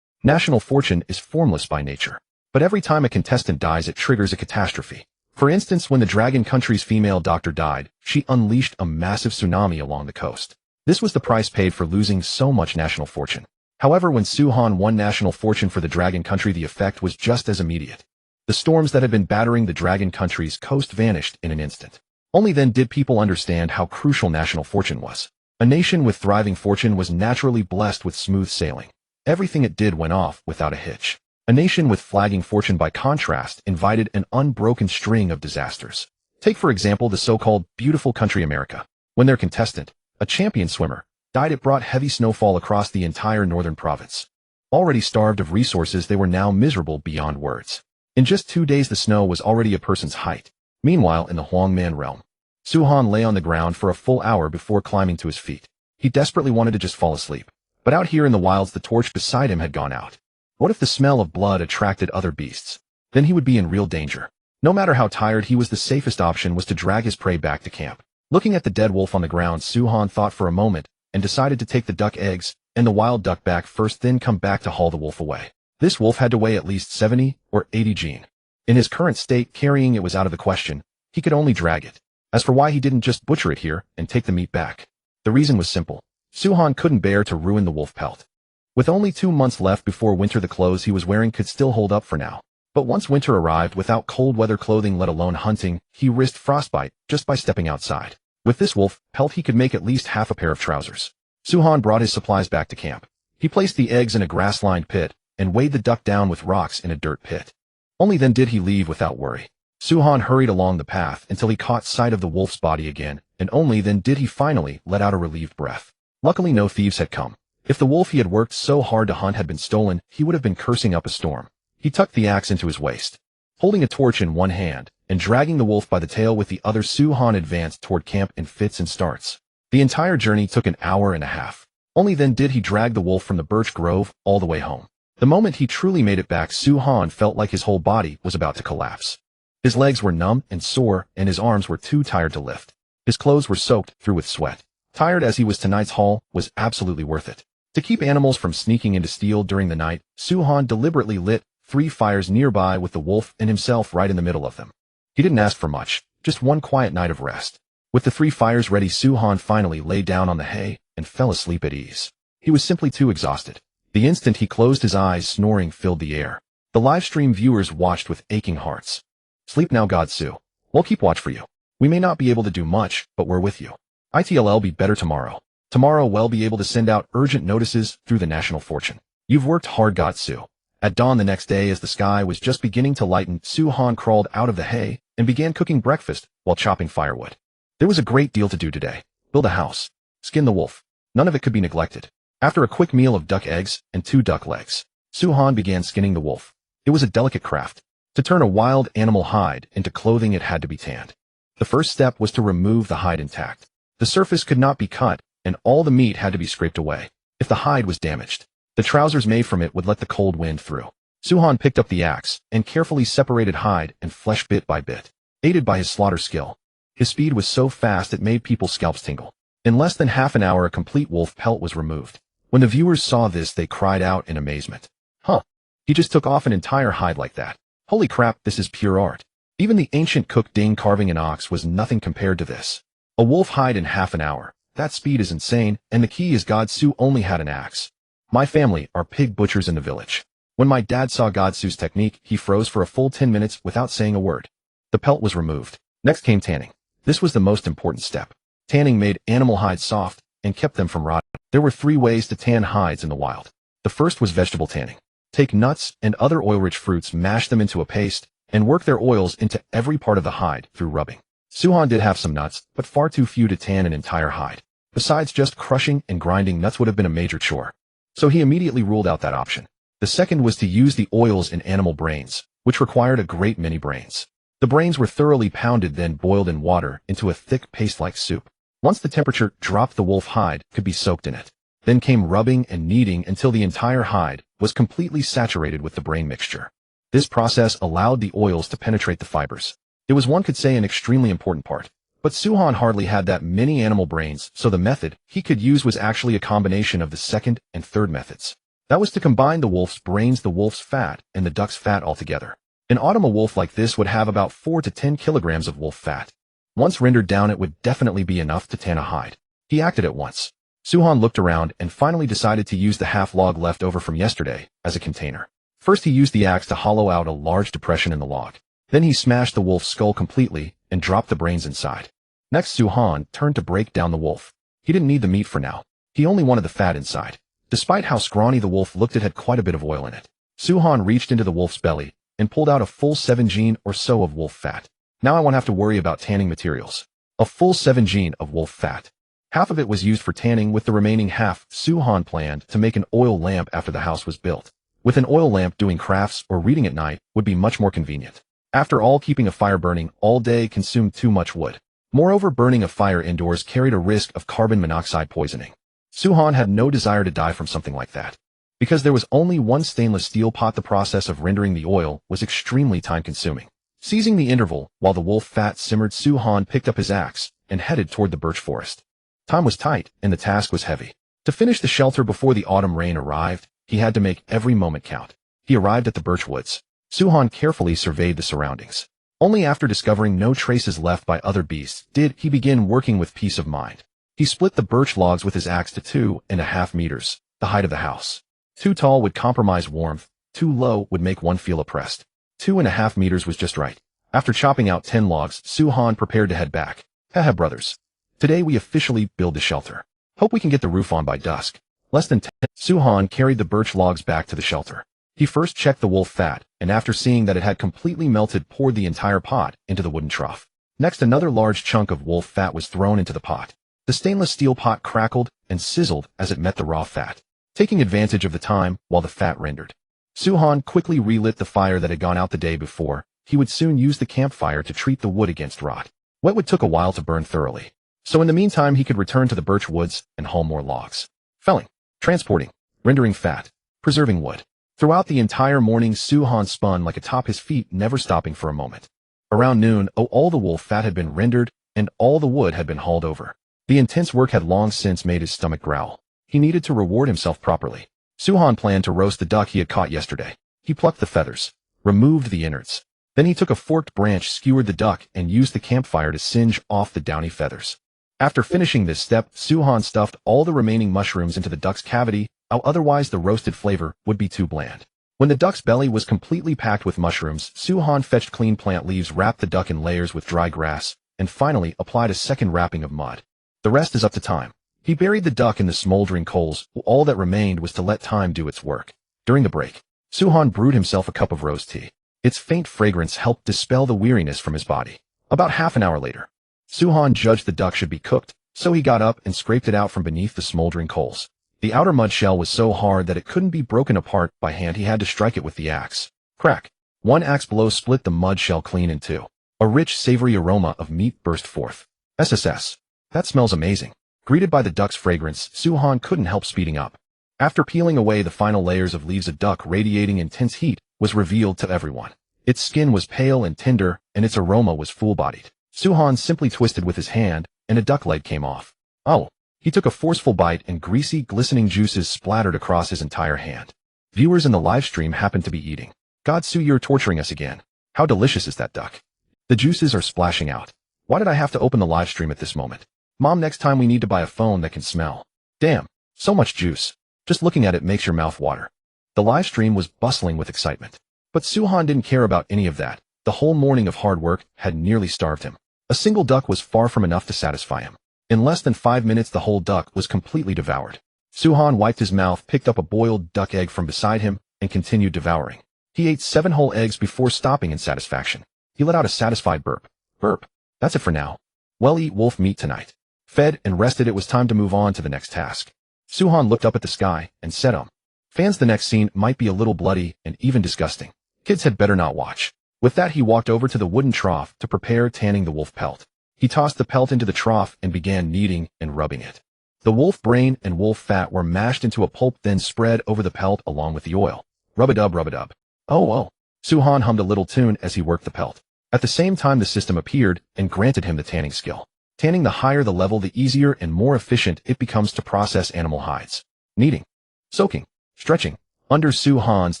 [SPEAKER 1] National fortune is formless by nature. But every time a contestant dies, it triggers a catastrophe. For instance, when the Dragon Country's female doctor died, she unleashed a massive tsunami along the coast. This was the price paid for losing so much national fortune. However, when Suhan won national fortune for the Dragon Country, the effect was just as immediate. The storms that had been battering the Dragon Country's coast vanished in an instant. Only then did people understand how crucial national fortune was. A nation with thriving fortune was naturally blessed with smooth sailing. Everything it did went off without a hitch. A nation with flagging fortune, by contrast, invited an unbroken string of disasters. Take, for example, the so-called beautiful country America. When their contestant, a champion swimmer, died, it brought heavy snowfall across the entire northern province. Already starved of resources, they were now miserable beyond words. In just 2 days, the snow was already a person's height. Meanwhile, in the Huangman realm, Suhan lay on the ground for a full hour before climbing to his feet. He desperately wanted to just fall asleep. But out here in the wilds, the torch beside him had gone out. What if the smell of blood attracted other beasts? Then he would be in real danger. No matter how tired he was, the safest option was to drag his prey back to camp. Looking at the dead wolf on the ground, Suhan thought for a moment and decided to take the duck eggs and the wild duck back first, then come back to haul the wolf away. This wolf had to weigh at least 70 or 80 gene. In his current state, carrying it was out of the question. He could only drag it. As for why he didn't just butcher it here and take the meat back, the reason was simple. Suhan couldn't bear to ruin the wolf pelt. With only 2 months left before winter, the clothes he was wearing could still hold up for now. But once winter arrived, without cold weather clothing, let alone hunting, he risked frostbite just by stepping outside. With this wolf pelt, he could make at least half a pair of trousers. Suhan brought his supplies back to camp. He placed the eggs in a grass-lined pit and weighed the duck down with rocks in a dirt pit. Only then did he leave without worry. Suhan hurried along the path until he caught sight of the wolf's body again, and only then did he finally let out a relieved breath. Luckily, no thieves had come. If the wolf he had worked so hard to hunt had been stolen, he would have been cursing up a storm. He tucked the axe into his waist. Holding a torch in one hand and dragging the wolf by the tail with the other, Suhan advanced toward camp in fits and starts. The entire journey took an hour and a half. Only then did he drag the wolf from the birch grove all the way home. The moment he truly made it back, Suhan felt like his whole body was about to collapse. His legs were numb and sore, and his arms were too tired to lift. His clothes were soaked through with sweat. Tired as he was, tonight's haul was absolutely worth it. To keep animals from sneaking in to steal during the night, Suhan deliberately lit 3 fires nearby with the wolf and himself right in the middle of them. He didn't ask for much, just one quiet night of rest. With the 3 fires ready, Suhan finally lay down on the hay and fell asleep at ease. He was simply too exhausted. The instant he closed his eyes, snoring filled the air. The livestream viewers watched with aching hearts. Sleep now, God Su. We'll keep watch for you. We may not be able to do much, but we're with you. ITLL be better tomorrow. Tomorrow we'll be able to send out urgent notices through the national fortune. You've worked hard, God Su. At dawn the next day, as the sky was just beginning to lighten, Suhan crawled out of the hay and began cooking breakfast while chopping firewood. There was a great deal to do today. Build a house. Skin the wolf. None of it could be neglected. After a quick meal of duck eggs and 2 duck legs, Suhan began skinning the wolf. It was a delicate craft. To turn a wild animal hide into clothing, it had to be tanned. The first step was to remove the hide intact. The surface could not be cut, and all the meat had to be scraped away. If the hide was damaged, the trousers made from it would let the cold wind through. Suhan picked up the axe and carefully separated hide and flesh bit by bit. Aided by his slaughter skill, his speed was so fast it made people's scalps tingle. In less than half an hour, a complete wolf pelt was removed. When the viewers saw this, they cried out in amazement. Huh! He just took off an entire hide like that. Holy crap, this is pure art. Even the ancient cook Ding carving an ox was nothing compared to this. A wolf hide in half an hour. That speed is insane, and the key is God Su only had an axe. My family are pig butchers in the village. When my dad saw God Su's technique, he froze for a full 10 minutes without saying a word. The pelt was removed. Next came tanning. This was the most important step. Tanning made animal hides soft and kept them from rotting. There were 3 ways to tan hides in the wild. The first was vegetable tanning. Take nuts and other oil-rich fruits, mash them into a paste, and work their oils into every part of the hide through rubbing. Suhan did have some nuts, but far too few to tan an entire hide. Besides, just crushing and grinding nuts would have been a major chore. So he immediately ruled out that option. The second was to use the oils in animal brains, which required a great many brains. The brains were thoroughly pounded, then boiled in water into a thick paste-like soup. Once the temperature dropped, the wolf hide could be soaked in it. Then came rubbing and kneading until the entire hide was completely saturated with the brain mixture. This process allowed the oils to penetrate the fibers. It was, one could say, an extremely important part. But Suhan hardly had that many animal brains, so the method he could use was actually a combination of the second and third methods. That was to combine the wolf's brains, the wolf's fat, and the duck's fat altogether. In autumn, a wolf like this would have about 4 to 10 kilograms of wolf fat. Once rendered down, it would definitely be enough to tan a hide. He acted at once. Suhan looked around and finally decided to use the half log left over from yesterday as a container. First he used the axe to hollow out a large depression in the log. Then he smashed the wolf's skull completely and dropped the brains inside. Next Suhan turned to break down the wolf. He didn't need the meat for now. He only wanted the fat inside. Despite how scrawny the wolf looked, it had quite a bit of oil in it. Suhan reached into the wolf's belly and pulled out a full 7 gene or so of wolf fat. Now I won't have to worry about tanning materials. A full 7 gene of wolf fat. Half of it was used for tanning, with the remaining half Suhan planned to make an oil lamp after the house was built. With an oil lamp, doing crafts or reading at night would be much more convenient. After all, keeping a fire burning all day consumed too much wood. Moreover, burning a fire indoors carried a risk of carbon monoxide poisoning. Suhan had no desire to die from something like that. Because there was only one stainless steel pot, the process of rendering the oil was extremely time-consuming. Seizing the interval while the wolf fat simmered, Suhan picked up his axe and headed toward the birch forest. Time was tight, and the task was heavy. To finish the shelter before the autumn rain arrived, he had to make every moment count. He arrived at the birch woods. Suhan carefully surveyed the surroundings. Only after discovering no traces left by other beasts did he begin working with peace of mind. He split the birch logs with his axe to 2.5 meters, the height of the house. Too tall would compromise warmth, too low would make one feel oppressed. 2.5 meters was just right. After chopping out 10 logs, Suhan prepared to head back. Haha, brothers. Today we officially build the shelter. Hope we can get the roof on by dusk. Less than 10. Suhan carried the birch logs back to the shelter. He first checked the wolf fat, and after seeing that it had completely melted, poured the entire pot into the wooden trough. Next, another large chunk of wolf fat was thrown into the pot. The stainless steel pot crackled and sizzled as it met the raw fat, taking advantage of the time while the fat rendered. Suhan quickly relit the fire that had gone out the day before. He would soon use the campfire to treat the wood against rot. Wet wood took a while to burn thoroughly, so in the meantime he could return to the birch woods and haul more logs. Felling, transporting, rendering fat, preserving wood. Throughout the entire morning, Suhan spun like a top, his feet never stopping for a moment. Around noon, all the wolf fat had been rendered and all the wood had been hauled over. The intense work had long since made his stomach growl. He needed to reward himself properly. Suhan planned to roast the duck he had caught yesterday. He plucked the feathers, removed the innards. Then he took a forked branch, skewered the duck, and used the campfire to singe off the downy feathers. After finishing this step, Suhan stuffed all the remaining mushrooms into the duck's cavity, otherwise the roasted flavor would be too bland. When the duck's belly was completely packed with mushrooms, Suhan fetched clean plant leaves, wrapped the duck in layers with dry grass, and finally applied a second wrapping of mud. The rest is up to time. He buried the duck in the smoldering coals. All that remained was to let time do its work. During the break, Suhan brewed himself a cup of rose tea. Its faint fragrance helped dispel the weariness from his body. About half an hour later, Suhan judged the duck should be cooked, so he got up and scraped it out from beneath the smoldering coals. The outer mud shell was so hard that it couldn't be broken apart by hand. He had to strike it with the axe. Crack. One axe blow split the mud shell clean in two. A rich, savory aroma of meat burst forth. SSS. That smells amazing. Greeted by the duck's fragrance, Suhan couldn't help speeding up. After peeling away the final layers of leaves, a duck radiating intense heat was revealed to everyone. Its skin was pale and tender, and its aroma was full-bodied. Suhan simply twisted with his hand, and a duck leg came off. Oh. He took a forceful bite, and greasy, glistening juices splattered across his entire hand. Viewers in the livestream happened to be eating. God, Su, you're torturing us again. How delicious is that duck? The juices are splashing out. Why did I have to open the livestream at this moment? Mom, next time we need to buy a phone that can smell. Damn, so much juice. Just looking at it makes your mouth water. The livestream was bustling with excitement. But Suhan didn't care about any of that. The whole morning of hard work had nearly starved him. A single duck was far from enough to satisfy him. In less than 5 minutes, the whole duck was completely devoured. Suhan wiped his mouth, picked up a boiled duck egg from beside him, and continued devouring. He ate 7 whole eggs before stopping in satisfaction. He let out a satisfied burp. Burp. That's it for now. Well, eat wolf meat tonight. Fed and rested, it was time to move on to the next task. Suhan looked up at the sky and said, Fans, the next scene might be a little bloody and even disgusting. Kids had better not watch. With that, he walked over to the wooden trough to prepare tanning the wolf pelt. He tossed the pelt into the trough and began kneading and rubbing it. The wolf brain and wolf fat were mashed into a pulp, then spread over the pelt along with the oil. Rub-a-dub, rub-a-dub. Oh. Suhan hummed a little tune as he worked the pelt. At the same time, the system appeared and granted him the tanning skill. Tanning, the higher the level, the easier and more efficient it becomes to process animal hides. Kneading, soaking, stretching. Under Suhan's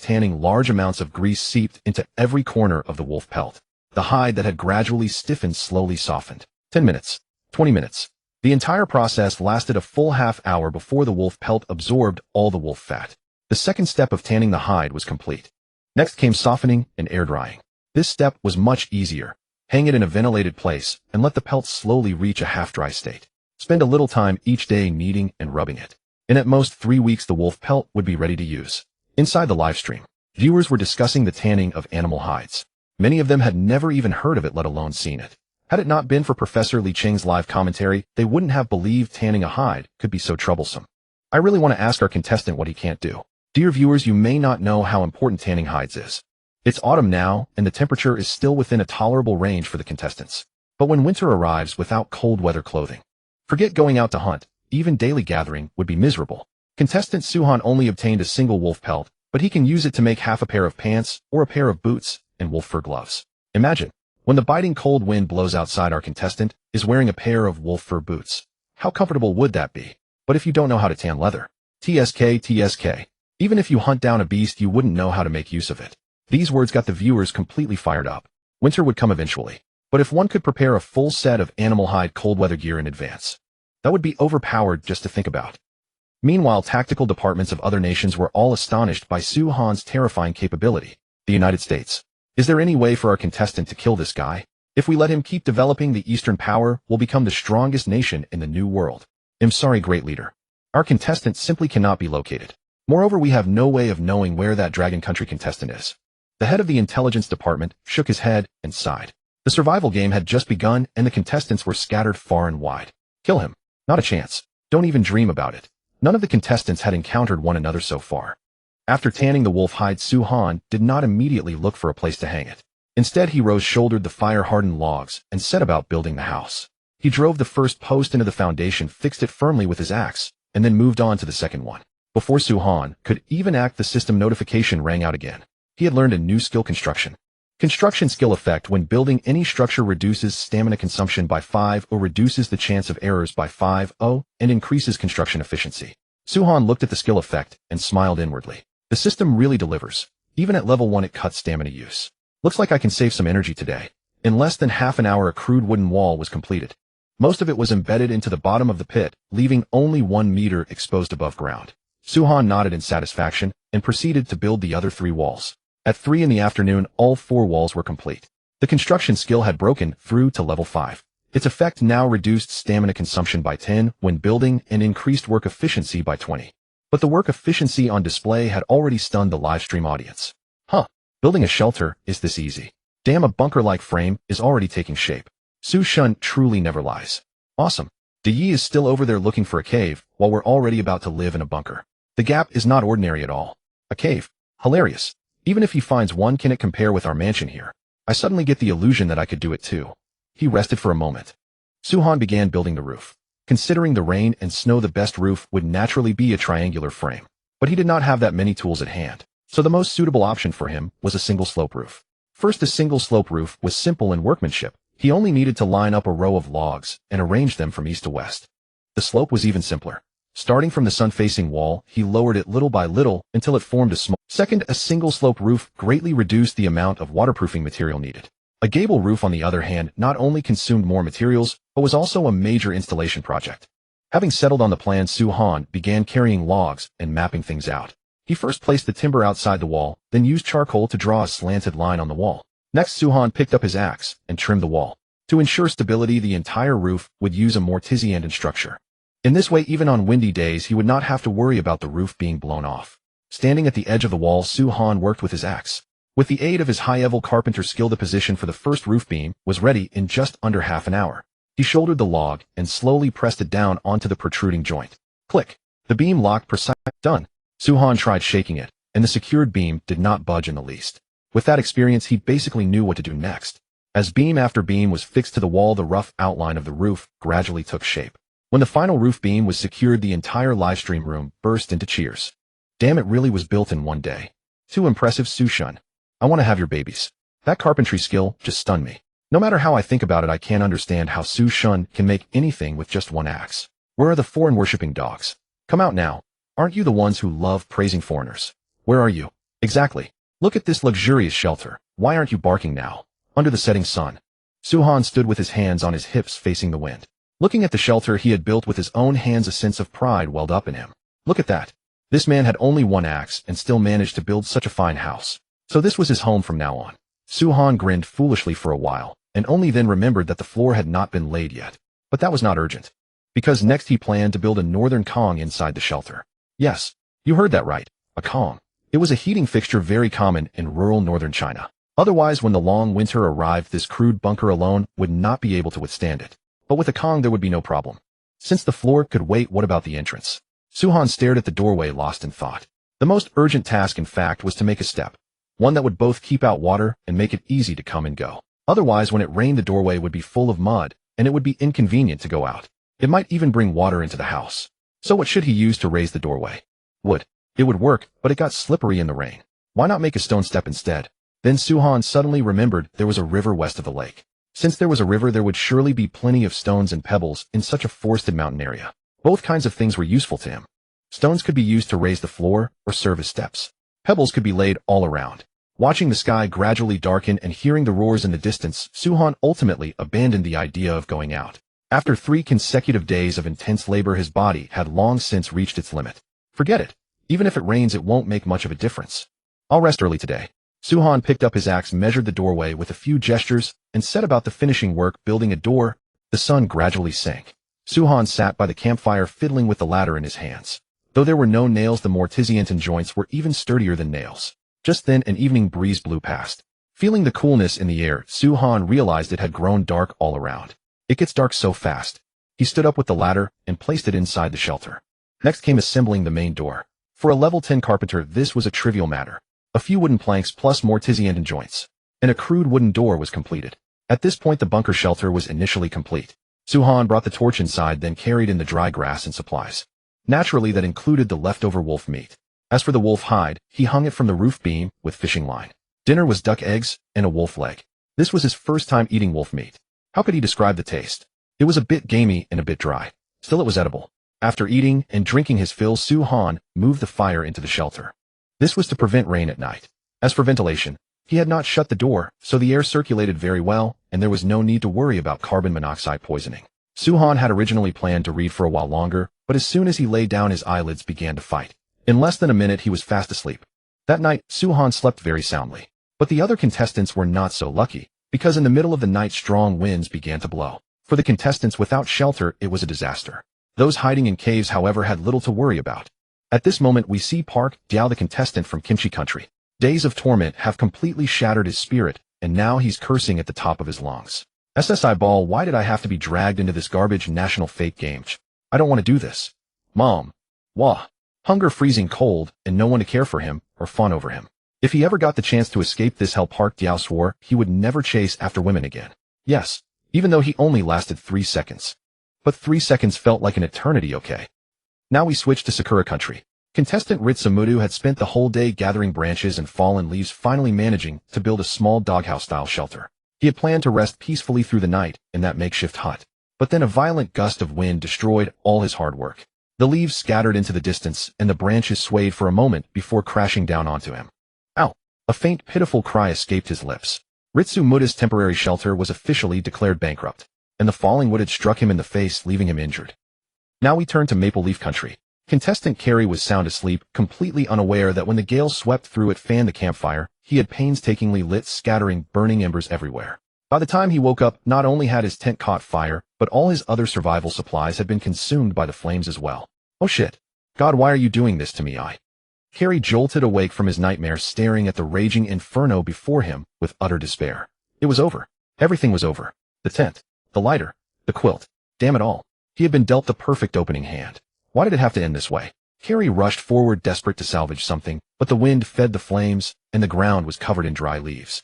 [SPEAKER 1] tanning, large amounts of grease seeped into every corner of the wolf pelt. The hide that had gradually stiffened slowly softened. 10 minutes. 20 minutes. The entire process lasted a full half-hour before the wolf pelt absorbed all the wolf fat. The second step of tanning the hide was complete. Next came softening and air drying. This step was much easier. Hang it in a ventilated place and let the pelt slowly reach a half-dry state. Spend a little time each day kneading and rubbing it. In at most 3 weeks the wolf pelt would be ready to use. Inside the livestream, viewers were discussing the tanning of animal hides. Many of them had never even heard of it, let alone seen it. Had it not been for Professor Li Cheng's live commentary, they wouldn't have believed tanning a hide could be so troublesome. I really want to ask our contestant what he can't do. Dear viewers, you may not know how important tanning hides is. It's autumn now, and the temperature is still within a tolerable range for the contestants. But when winter arrives without cold weather clothing, forget going out to hunt, even daily gathering would be miserable. Contestant Suhan only obtained a single wolf pelt, but he can use it to make half a pair of pants or a pair of boots and wolf fur gloves. Imagine, when the biting cold wind blows outside, our contestant is wearing a pair of wolf fur boots. How comfortable would that be? But if you don't know how to tan leather, TSK. Even if you hunt down a beast, you wouldn't know how to make use of it. These words got the viewers completely fired up. Winter would come eventually. But if one could prepare a full set of animal hide cold weather gear in advance, that would be overpowered just to think about. Meanwhile, tactical departments of other nations were all astonished by Su Han's terrifying capability. The United States. Is there any way for our contestant to kill this guy? If we let him keep developing, the Eastern power will become the strongest nation in the new world. I'm sorry, great leader. Our contestant simply cannot be located. Moreover, we have no way of knowing where that dragon country contestant is. The head of the intelligence department shook his head and sighed. The survival game had just begun and the contestants were scattered far and wide. Kill him. Not a chance. Don't even dream about it. None of the contestants had encountered one another so far. After tanning the wolf hide, Su Han did not immediately look for a place to hang it. Instead, he shouldered the fire-hardened logs and set about building the house. He drove the first post into the foundation, fixed it firmly with his axe, and then moved on to the second one. Before Su Han could even act, the system notification rang out again. He had learned a new skill: construction. Construction skill effect: when building any structure reduces stamina consumption by 5 or reduces the chance of errors by 5 and increases construction efficiency. Su Han looked at the skill effect and smiled inwardly. The system really delivers. Even at level 1 it cuts stamina use. Looks like I can save some energy today. In less than half an hour a crude wooden wall was completed. Most of it was embedded into the bottom of the pit, leaving only 1 meter exposed above ground. Su Han nodded in satisfaction and proceeded to build the other 3 walls. At 3 in the afternoon, all 4 walls were complete. The construction skill had broken through to level 5. Its effect now reduced stamina consumption by 10 when building and increased work efficiency by 20. But the work efficiency on display had already stunned the livestream audience. Building a shelter is this easy. Damn, a bunker-like frame is already taking shape. Su Shun truly never lies. Awesome. De Yi is still over there looking for a cave, while we're already about to live in a bunker. The gap is not ordinary at all. A cave. Hilarious. Even if he finds one, can it compare with our mansion here? I suddenly get the illusion that I could do it too. He rested for a moment. Su Han began building the roof. Considering the rain and snow, the best roof would naturally be a triangular frame. But he did not have that many tools at hand, so the most suitable option for him was a single slope roof. First, a single slope roof was simple in workmanship. He only needed to line up a row of logs and arrange them from east to west. The slope was even simpler. Starting from the sun-facing wall, he lowered it little by little until it formed a small. Second, a single slope roof greatly reduced the amount of waterproofing material needed. A gable roof, on the other hand, not only consumed more materials, but was also a major installation project. Having settled on the plan, Su Han began carrying logs and mapping things out. He first placed the timber outside the wall, then used charcoal to draw a slanted line on the wall. Next, Su Han picked up his axe and trimmed the wall. To ensure stability, the entire roof would use a mortise-and structure. In this way, even on windy days, he would not have to worry about the roof being blown off. Standing at the edge of the wall, Su Han worked with his axe. With the aid of his high-level carpenter skill, the position for the first roof beam was ready in just under half an hour. He shouldered the log and slowly pressed it down onto the protruding joint. Click. The beam locked precisely. Done. Su Han tried shaking it, and the secured beam did not budge in the least. With that experience, he basically knew what to do next. As beam after beam was fixed to the wall, the rough outline of the roof gradually took shape. When the final roof beam was secured, the entire livestream room burst into cheers. Damn, it really was built in one day. Too impressive, Su Shun. I want to have your babies. That carpentry skill just stunned me. No matter how I think about it, I can't understand how Su Shun can make anything with just one axe. Where are the foreign-worshipping dogs? Come out now. Aren't you the ones who love praising foreigners? Where are you? Exactly. Look at this luxurious shelter. Why aren't you barking now? Under the setting sun. Su Han stood with his hands on his hips facing the wind. Looking at the shelter he had built with his own hands, a sense of pride welled up in him. Look at that. This man had only one axe and still managed to build such a fine house. So this was his home from now on. Su-han grinned foolishly for a while, and only then remembered that the floor had not been laid yet. But that was not urgent, because next he planned to build a northern Kong inside the shelter. Yes, you heard that right, a Kong. It was a heating fixture very common in rural northern China. Otherwise, when the long winter arrived, this crude bunker alone would not be able to withstand it. But with a Kong there would be no problem. Since the floor could wait, what about the entrance? Su-han stared at the doorway, lost in thought. The most urgent task, in fact, was to make a step. One that would both keep out water and make it easy to come and go. Otherwise, when it rained, the doorway would be full of mud, and it would be inconvenient to go out. It might even bring water into the house. So what should he use to raise the doorway? Wood. It would work, but it got slippery in the rain. Why not make a stone step instead? Then Su-han suddenly remembered there was a river west of the lake. Since there was a river, there would surely be plenty of stones and pebbles in such a forested mountain area. Both kinds of things were useful to him. Stones could be used to raise the floor or serve as steps. Pebbles could be laid all around. Watching the sky gradually darken and hearing the roars in the distance, Su-han ultimately abandoned the idea of going out. After 3 consecutive days of intense labor, his body had long since reached its limit. Forget it. Even if it rains, it won't make much of a difference. I'll rest early today. Su-han picked up his axe, measured the doorway with a few gestures, and set about the finishing work, building a door. The sun gradually sank. Su-han sat by the campfire, fiddling with the ladder in his hands. Though there were no nails, the mortisian joints were even sturdier than nails. Just then, an evening breeze blew past. Feeling the coolness in the air, Su-han realized it had grown dark all around. It gets dark so fast. He stood up with the ladder and placed it inside the shelter. Next came assembling the main door. For a level 10 carpenter, this was a trivial matter. A few wooden planks plus mortisian joints, and a crude wooden door was completed. At this point, the bunker shelter was initially complete. Su-han brought the torch inside, then carried in the dry grass and supplies. Naturally, that included the leftover wolf meat. As for the wolf hide, he hung it from the roof beam with fishing line. Dinner was duck eggs and a wolf leg. This was his first time eating wolf meat. How could he describe the taste? It was a bit gamey and a bit dry. Still, it was edible. After eating and drinking his fill, Su-han moved the fire into the shelter. This was to prevent rain at night. As for ventilation, he had not shut the door, so the air circulated very well, and there was no need to worry about carbon monoxide poisoning. Su-han had originally planned to read for a while longer, but as soon as he lay down, his eyelids began to fight. In less than a minute, he was fast asleep. That night, Su-han slept very soundly. But the other contestants were not so lucky, because in the middle of the night, strong winds began to blow. For the contestants without shelter, it was a disaster. Those hiding in caves, however, had little to worry about. At this moment, we see Park Diao, the contestant from Kimchi country. Days of torment have completely shattered his spirit, and now he's cursing at the top of his lungs. SSI ball, why did I have to be dragged into this garbage national fate game? I don't want to do this. Mom. Wah. Hunger, freezing cold, and no one to care for him or fawn over him. If he ever got the chance to escape this hell, Park Diao swore he would never chase after women again. Yes, even though he only lasted 3 seconds. But 3 seconds felt like an eternity, okay? Now we switch to Sakura country. Contestant Ritsumudu had spent the whole day gathering branches and fallen leaves, finally managing to build a small doghouse-style shelter. He had planned to rest peacefully through the night in that makeshift hut. But then a violent gust of wind destroyed all his hard work. The leaves scattered into the distance, and the branches swayed for a moment before crashing down onto him. Ow! A faint, pitiful cry escaped his lips. Ritsumoto's temporary shelter was officially declared bankrupt, and the falling wood had struck him in the face, leaving him injured. Now we turn to Maple Leaf Country. Contestant Carrie was sound asleep, completely unaware that when the gale swept through, it fanned the campfire he had painstakingly lit, scattering burning embers everywhere. By the time he woke up, not only had his tent caught fire, but all his other survival supplies had been consumed by the flames as well. Oh shit. God, why are you doing this to me? Carrie jolted awake from his nightmare, staring at the raging inferno before him with utter despair. It was over. Everything was over. The tent, the lighter, the quilt. Damn it all. He had been dealt the perfect opening hand. Why did it have to end this way? Carrie rushed forward, desperate to salvage something, but the wind fed the flames, and the ground was covered in dry leaves.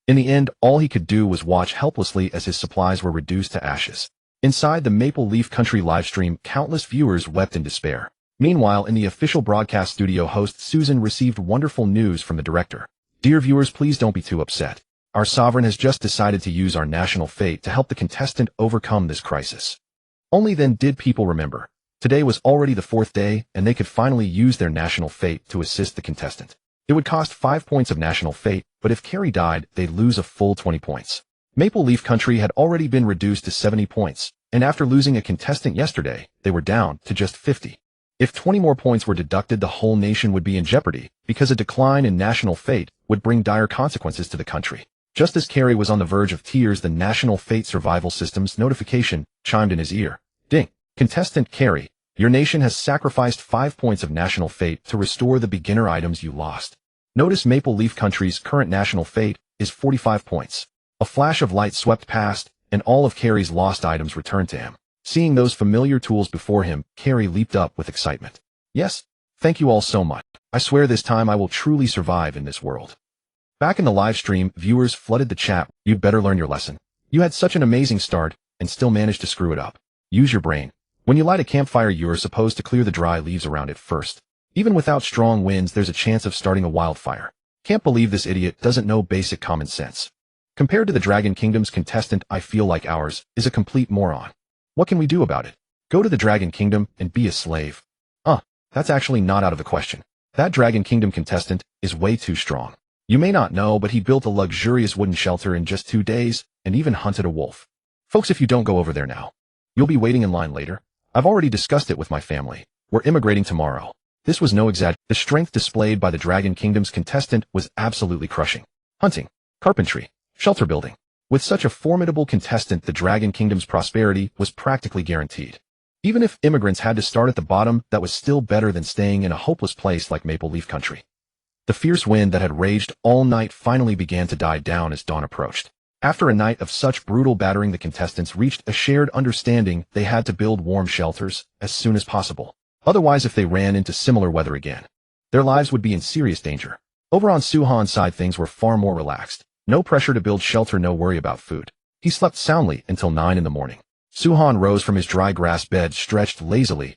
[SPEAKER 1] In the end, all he could do was watch helplessly as his supplies were reduced to ashes. Inside the Maple Leaf Country livestream, countless viewers wept in despair. Meanwhile, in the official broadcast studio, host Susan received wonderful news from the director. Dear viewers, please don't be too upset. Our sovereign has just decided to use our national fate to help the contestant overcome this crisis. Only then did people remember. Today was already the 4th day, and they could finally use their national fate to assist the contestant. It would cost 5 points of national fate, but if Carrie died, they'd lose a full 20 points. Maple Leaf Country had already been reduced to 70 points, and after losing a contestant yesterday, they were down to just 50. If 20 more points were deducted, the whole nation would be in jeopardy, because a decline in national fate would bring dire consequences to the country. Just as Carrie was on the verge of tears, the National Fate Survival System's notification chimed in his ear. Ding! Contestant Carrie, your nation has sacrificed 5 points of national fate to restore the beginner items you lost. Notice Maple Leaf Country's current national fate is 45 points. A flash of light swept past, and all of Carrie's lost items returned to him. Seeing those familiar tools before him, Carrie leaped up with excitement. Yes, thank you all so much. I swear this time I will truly survive in this world. Back in the live stream, viewers flooded the chat. You'd better learn your lesson. You had such an amazing start, and still managed to screw it up. Use your brain. When you light a campfire, you are supposed to clear the dry leaves around it first. Even without strong winds, there's a chance of starting a wildfire. Can't believe this idiot doesn't know basic common sense. Compared to the Dragon Kingdom's contestant, I feel like ours is a complete moron. What can we do about it? Go to the Dragon Kingdom and be a slave. That's actually not out of the question. That Dragon Kingdom contestant is way too strong. You may not know, but he built a luxurious wooden shelter in just 2 days and even hunted a wolf. Folks, if you don't go over there now, you'll be waiting in line later. I've already discussed it with my family. We're immigrating tomorrow. This was no exaggeration. The strength displayed by the Dragon Kingdom's contestant was absolutely crushing. Hunting, carpentry, shelter building. With such a formidable contestant, the Dragon Kingdom's prosperity was practically guaranteed. Even if immigrants had to start at the bottom, that was still better than staying in a hopeless place like Maple Leaf Country. The fierce wind that had raged all night finally began to die down as dawn approached. After a night of such brutal battering, the contestants reached a shared understanding they had to build warm shelters as soon as possible. Otherwise, if they ran into similar weather again, their lives would be in serious danger. Over on Suhan's side, things were far more relaxed. No pressure to build shelter, no worry about food. He slept soundly until 9 in the morning. Suhan rose from his dry grass bed, stretched lazily.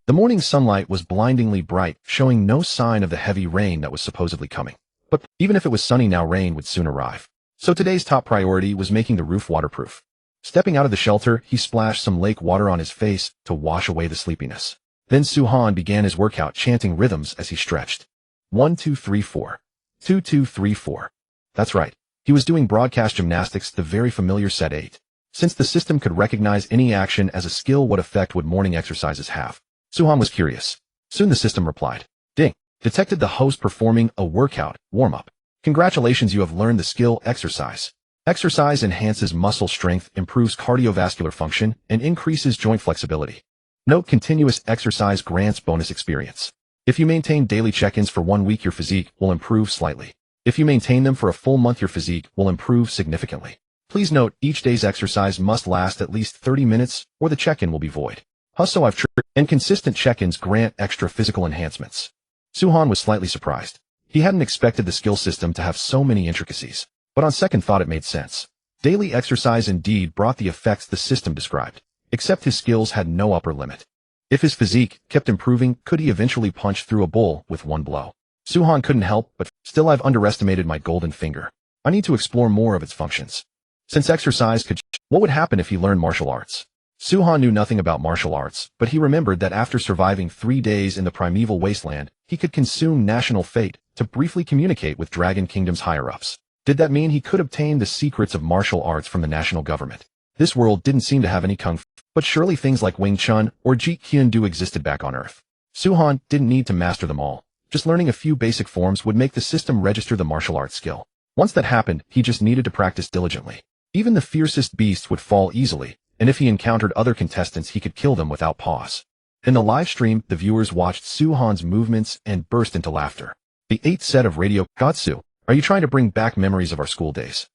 [SPEAKER 1] The morning sunlight was blindingly bright, showing no sign of the heavy rain that was supposedly coming. But even if it was sunny now, rain would soon arrive. So today's top priority was making the roof waterproof. Stepping out of the shelter, he splashed some lake water on his face to wash away the sleepiness. Then Suhan began his workout, chanting rhythms as he stretched. 1, 2, 3, 4. 2, 2, 3, 4. That's right. He was doing broadcast gymnastics, the very familiar set 8. Since the system could recognize any action as a skill, what effect would morning exercises have? Suhan was curious. Soon the system replied. Ding. Detected the host performing a workout, warm-up. Congratulations, you have learned the skill exercise. Exercise enhances muscle strength, improves cardiovascular function, and increases joint flexibility. Note: continuous exercise grants bonus experience. If you maintain daily check-ins for 1 week, your physique will improve slightly. If you maintain them for a full month, your physique will improve significantly. Please note, each day's exercise must last at least 30 minutes or the check-in will be void. So I've tried, and consistent check-ins grant extra physical enhancements. Suhan was slightly surprised. He hadn't expected the skill system to have so many intricacies, but on second thought it made sense. Daily exercise indeed brought the effects the system described, except his skills had no upper limit. If his physique kept improving, could he eventually punch through a bull with one blow? Suhan couldn't help, but still, I've underestimated my golden finger. I need to explore more of its functions. Since exercise could, what would happen if he learned martial arts? Suhan knew nothing about martial arts, but he remembered that after surviving 3 days in the primeval wasteland, he could consume national fate to briefly communicate with Dragon Kingdom's higher-ups. Did that mean he could obtain the secrets of martial arts from the national government? This world didn't seem to have any kung fu, but surely things like Wing Chun or Jeet Kune Do existed back on Earth. Suhan didn't need to master them all. Just learning a few basic forms would make the system register the martial arts skill. Once that happened, he just needed to practice diligently. Even the fiercest beasts would fall easily, and if he encountered other contestants, he could kill them without pause. In the live stream, the viewers watched Suhan's movements and burst into laughter. The 8th set of radio. Godsu, are you trying to bring back memories of our school days?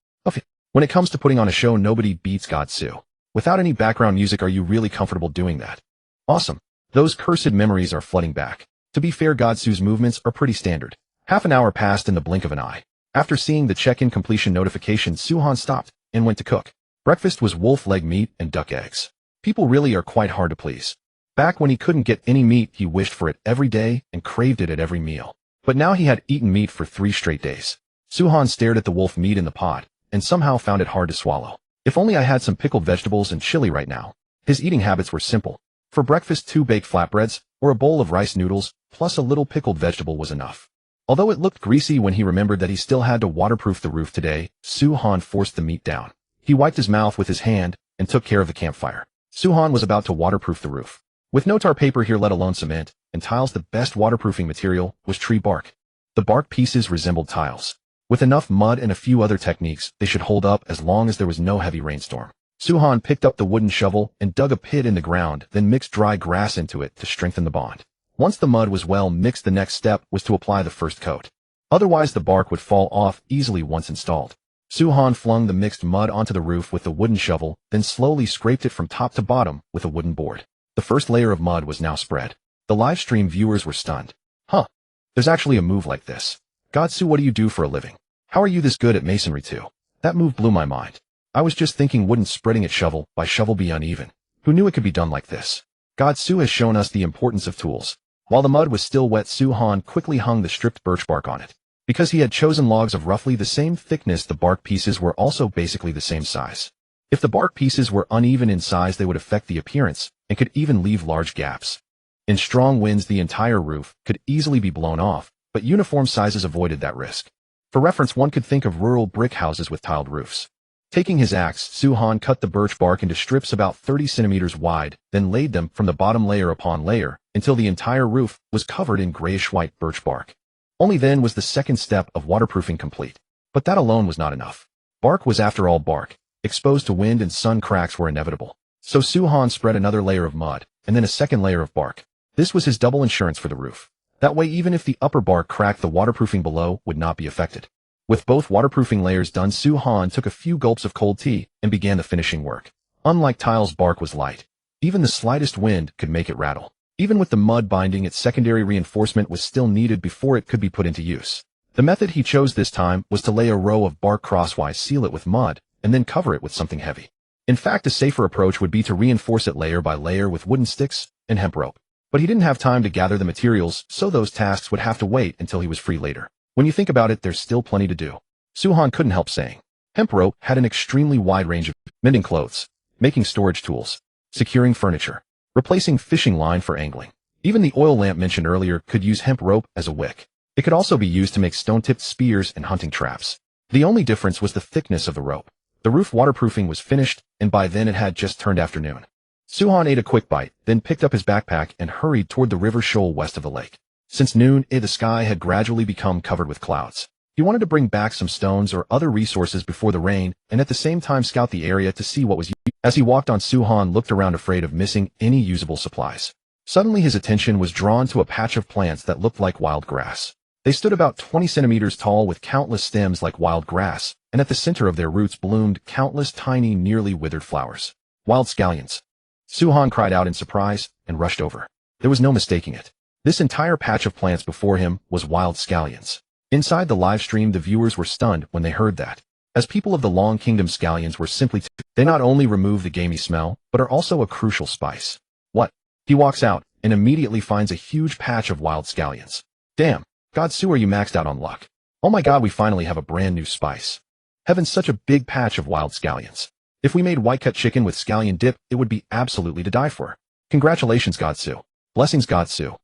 [SPEAKER 1] When it comes to putting on a show, nobody beats Godsu. Without any background music, are you really comfortable doing that? Awesome. Those cursed memories are flooding back. To be fair, Godsu's movements are pretty standard. Half an hour passed in the blink of an eye. After seeing the check-in completion notification, Suhan stopped and went to cook. Breakfast was wolf leg meat and duck eggs. People really are quite hard to please. Back when he couldn't get any meat, he wished for it every day and craved it at every meal. But now he had eaten meat for 3 straight days. Suhan stared at the wolf meat in the pot and somehow found it hard to swallow. If only I had some pickled vegetables and chili right now. His eating habits were simple. For breakfast, 2 baked flatbreads or a bowl of rice noodles plus a little pickled vegetable was enough. Although it looked greasy when he remembered that he still had to waterproof the roof today, Suhan forced the meat down. He wiped his mouth with his hand and took care of the campfire. Suhan was about to waterproof the roof. With no tar paper here, let alone cement, and tiles, the best waterproofing material was tree bark. The bark pieces resembled tiles. With enough mud and a few other techniques, they should hold up as long as there was no heavy rainstorm. Suhan picked up the wooden shovel and dug a pit in the ground, then mixed dry grass into it to strengthen the bond. Once the mud was well mixed, the next step was to apply the first coat. Otherwise, the bark would fall off easily once installed. Suhan flung the mixed mud onto the roof with the wooden shovel, then slowly scraped it from top to bottom with a wooden board. The first layer of mud was now spread. The livestream viewers were stunned. Huh. There's actually a move like this. Godsu, what do you do for a living? How are you this good at masonry too? That move blew my mind. I was just thinking, wouldn't spreading it shovel by shovel be uneven? Who knew it could be done like this? Godsu has shown us the importance of tools. While the mud was still wet, Suhan quickly hung the stripped birch bark on it. Because he had chosen logs of roughly the same thickness, the bark pieces were also basically the same size. If the bark pieces were uneven in size, they would affect the appearance and could even leave large gaps. In strong winds, the entire roof could easily be blown off, but uniform sizes avoided that risk. For reference, one could think of rural brick houses with tiled roofs. Taking his axe, Suhan cut the birch bark into strips about 30 centimeters wide, then laid them from the bottom layer upon layer until the entire roof was covered in grayish-white birch bark. Only then was the second step of waterproofing complete. But that alone was not enough. Bark was, after all, bark. Exposed to wind and sun, cracks were inevitable. So Suhan spread another layer of mud, and then a second layer of bark. This was his double insurance for the roof. That way, even if the upper bark cracked, the waterproofing below would not be affected. With both waterproofing layers done, Suhan took a few gulps of cold tea and began the finishing work. Unlike tiles, bark was light. Even the slightest wind could make it rattle. Even with the mud binding, its secondary reinforcement was still needed before it could be put into use. The method he chose this time was to lay a row of bark crosswise, seal it with mud, and then cover it with something heavy. In fact, a safer approach would be to reinforce it layer by layer with wooden sticks and hemp rope. But he didn't have time to gather the materials, so those tasks would have to wait until he was free later. When you think about it, there's still plenty to do. Suhan couldn't help saying. Hemp rope had an extremely wide range of mending clothes, making storage tools, securing furniture, replacing fishing line for angling. Even the oil lamp mentioned earlier could use hemp rope as a wick. It could also be used to make stone-tipped spears and hunting traps. The only difference was the thickness of the rope. The roof waterproofing was finished, and by then it had just turned afternoon. Suhan ate a quick bite, then picked up his backpack and hurried toward the river shoal west of the lake. Since noon, the sky had gradually become covered with clouds. He wanted to bring back some stones or other resources before the rain, and at the same time scout the area to see what was used. As he walked on, Suhan looked around, afraid of missing any usable supplies. Suddenly his attention was drawn to a patch of plants that looked like wild grass. They stood about 20 centimeters tall with countless stems like wild grass, and at the center of their roots bloomed countless tiny, nearly withered flowers. Wild scallions. Suhan cried out in surprise and rushed over. There was no mistaking it. This entire patch of plants before him was wild scallions. Inside the live stream, the viewers were stunned when they heard that. As people of the Long Kingdom, scallions were simply they not only remove the gamey smell, but are also a crucial spice. What? He walks out and immediately finds a huge patch of wild scallions. Damn, Godsu, are you maxed out on luck? Oh my god, we finally have a brand new spice. Heavens, such a big patch of wild scallions. If we made white cut chicken with scallion dip, it would be absolutely to die for. Congratulations, Godsu. Blessings, Godsu.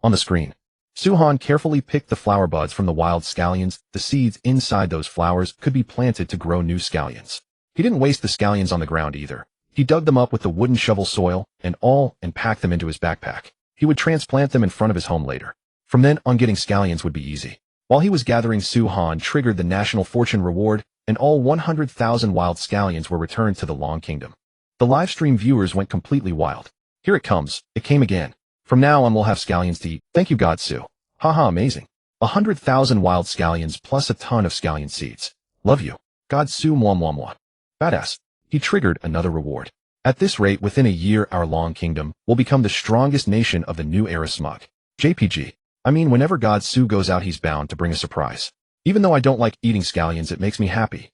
[SPEAKER 1] On the screen, Suhan carefully picked the flower buds from the wild scallions. The seeds inside those flowers could be planted to grow new scallions. He didn't waste the scallions on the ground either. He dug them up with the wooden shovel, soil, and all, and packed them into his backpack. He would transplant them in front of his home later. From then on, getting scallions would be easy. While he was gathering, Suhan triggered the National Fortune reward, and all 100,000 wild scallions were returned to the Long Kingdom. The livestream viewers went completely wild. Here it comes. It came again. From now on, we'll have scallions to eat. Thank you, Godsu. Haha, amazing. 100,000 wild scallions plus a ton of scallion seeds. Love you. Godsu, mwah mwah mwah. Badass. He triggered another reward. At this rate, within a year, our Long Kingdom will become the strongest nation of the new era. Smug. JPG. I mean, whenever Godsu goes out, he's bound to bring a surprise. Even though I don't like eating scallions, it makes me happy.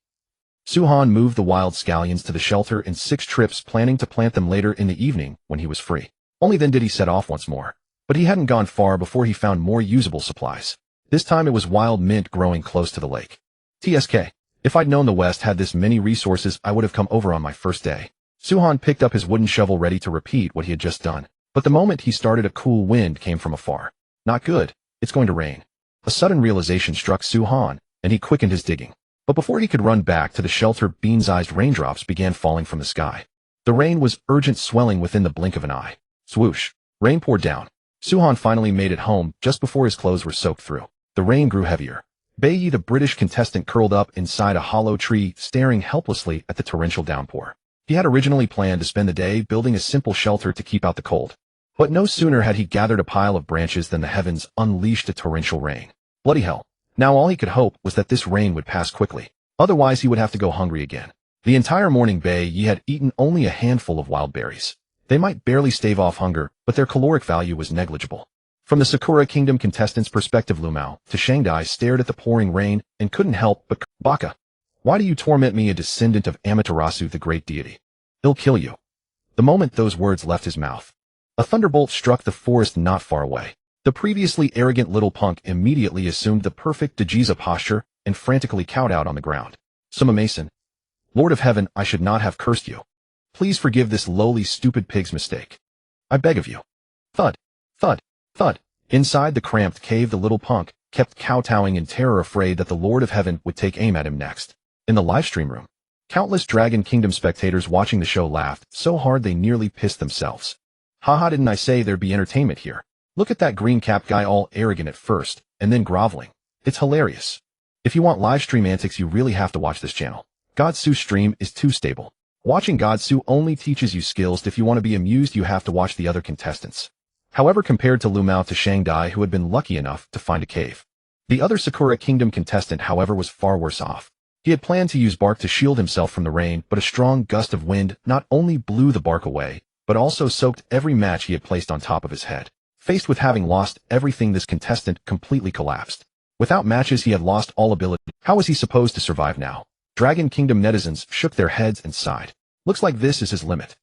[SPEAKER 1] Suhan moved the wild scallions to the shelter in 6 trips, planning to plant them later in the evening when he was free. Only then did he set off once more. But he hadn't gone far before he found more usable supplies. This time it was wild mint growing close to the lake. TSK. If I'd known the West had this many resources, I would have come over on my first day. Suhan picked up his wooden shovel, ready to repeat what he had just done. But the moment he started, a cool wind came from afar. Not good. It's going to rain. A sudden realization struck Suhan, and he quickened his digging. But before he could run back to the shelter, beans-sized raindrops began falling from the sky. The rain was urgent, swelling within the blink of an eye. Swoosh. Rain poured down. Suhan finally made it home just before his clothes were soaked through. The rain grew heavier. Bai, the British contestant, curled up inside a hollow tree, staring helplessly at the torrential downpour. He had originally planned to spend the day building a simple shelter to keep out the cold. But no sooner had he gathered a pile of branches than the heavens unleashed a torrential rain. Bloody hell. Now all he could hope was that this rain would pass quickly. Otherwise he would have to go hungry again. The entire morning Bai had eaten only a handful of wild berries. They might barely stave off hunger, but their caloric value was negligible. From the Sakura Kingdom contestant's perspective, Lumao to Shangdai stared at the pouring rain and couldn't help but Baka. Why do you torment me, a descendant of Amaterasu, the great deity? He'll kill you. The moment those words left his mouth, a thunderbolt struck the forest not far away. The previously arrogant little punk immediately assumed the perfect Dajiza posture and frantically cowed out on the ground. Suma Mason, Lord of Heaven, I should not have cursed you. Please forgive this lowly, stupid pig's mistake. I beg of you. Thud, thud, thud. Inside the cramped cave, the little punk kept kowtowing in terror, afraid that the Lord of Heaven would take aim at him next. In the livestream room, countless Dragon Kingdom spectators watching the show laughed so hard they nearly pissed themselves. Haha, didn't I say there'd be entertainment here? Look at that green-capped guy, all arrogant at first, and then groveling. It's hilarious. If you want livestream antics, you really have to watch this channel. Godsu's stream is too stable. Watching Godsu only teaches you skills. If you want to be amused, you have to watch the other contestants. However, compared to Lumao to Shangdai, who had been lucky enough to find a cave, the other Sakura Kingdom contestant, however, was far worse off. He had planned to use bark to shield himself from the rain, but a strong gust of wind not only blew the bark away, but also soaked every match he had placed on top of his head. Faced with having lost everything, this contestant completely collapsed. Without matches, he had lost all ability. How was he supposed to survive now? Dragon Kingdom netizens shook their heads and sighed. Looks like this is his limit.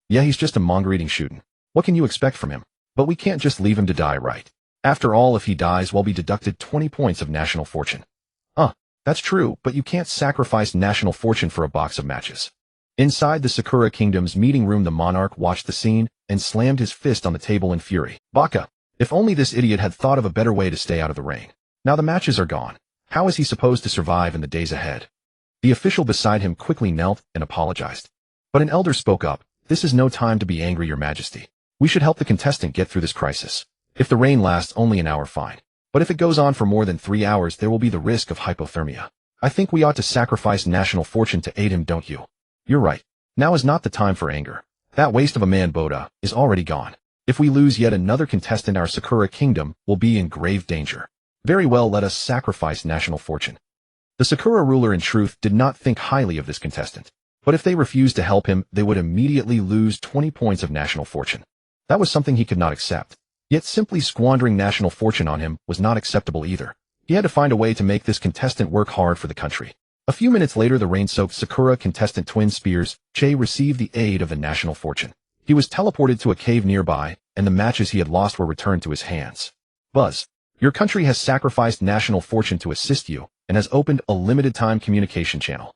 [SPEAKER 1] Yeah, he's just a monger-eating shootin'. What can you expect from him? But we can't just leave him to die, right? After all, if he dies, we'll be deducted 20 points of national fortune. That's true, but you can't sacrifice national fortune for a box of matches. Inside the Sakura Kingdom's meeting room, the monarch watched the scene and slammed his fist on the table in fury. Baka! If only this idiot had thought of a better way to stay out of the rain. Now the matches are gone. How is he supposed to survive in the days ahead? The official beside him quickly knelt and apologized. But an elder spoke up. This is no time to be angry, Your Majesty. We should help the contestant get through this crisis. If the rain lasts only an hour, fine. But if it goes on for more than 3 hours, there will be the risk of hypothermia. I think we ought to sacrifice national fortune to aid him, don't you? You're right. Now is not the time for anger. That waste of a man, Boda, is already gone. If we lose yet another contestant, our Sakura Kingdom will be in grave danger. Very well, let us sacrifice national fortune. The Sakura ruler, in truth, did not think highly of this contestant. But if they refused to help him, they would immediately lose 20 points of national fortune. That was something he could not accept. Yet simply squandering national fortune on him was not acceptable either. He had to find a way to make this contestant work hard for the country. A few minutes later, the rain-soaked Sakura contestant Twin Spears, Che, received the aid of the national fortune. He was teleported to a cave nearby, and the matches he had lost were returned to his hands. Buzz, your country has sacrificed national fortune to assist you, and has opened a limited-time communication channel.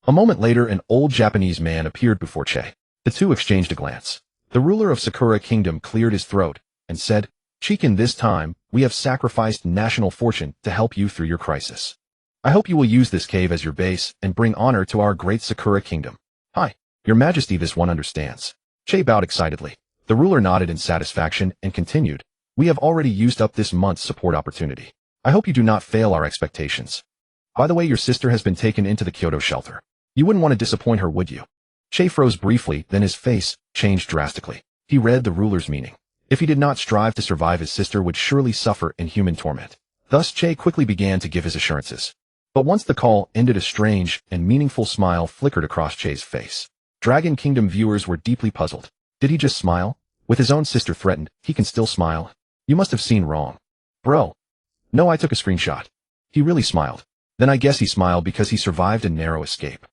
[SPEAKER 1] A moment later, an old Japanese man appeared before Che. The two exchanged a glance. The ruler of Sakura Kingdom cleared his throat and said, Chikin, this time, we have sacrificed national fortune to help you through your crisis. I hope you will use this cave as your base and bring honor to our great Sakura Kingdom. Hi, Your Majesty, this one understands. Che bowed excitedly. The ruler nodded in satisfaction and continued, we have already used up this month's support opportunity. I hope you do not fail our expectations. By the way, your sister has been taken into the Kyoto shelter. You wouldn't want to disappoint her, would you? Che froze briefly, then his face changed drastically. He read the ruler's meaning. If he did not strive to survive, his sister would surely suffer inhuman torment. Thus, Che quickly began to give his assurances. But once the call ended, a strange and meaningful smile flickered across Che's face. Dragon Kingdom viewers were deeply puzzled. Did he just smile? With his own sister threatened, he can still smile? You must have seen wrong. Bro. No, I took a screenshot. He really smiled. Then I guess he smiled because he survived a narrow escape.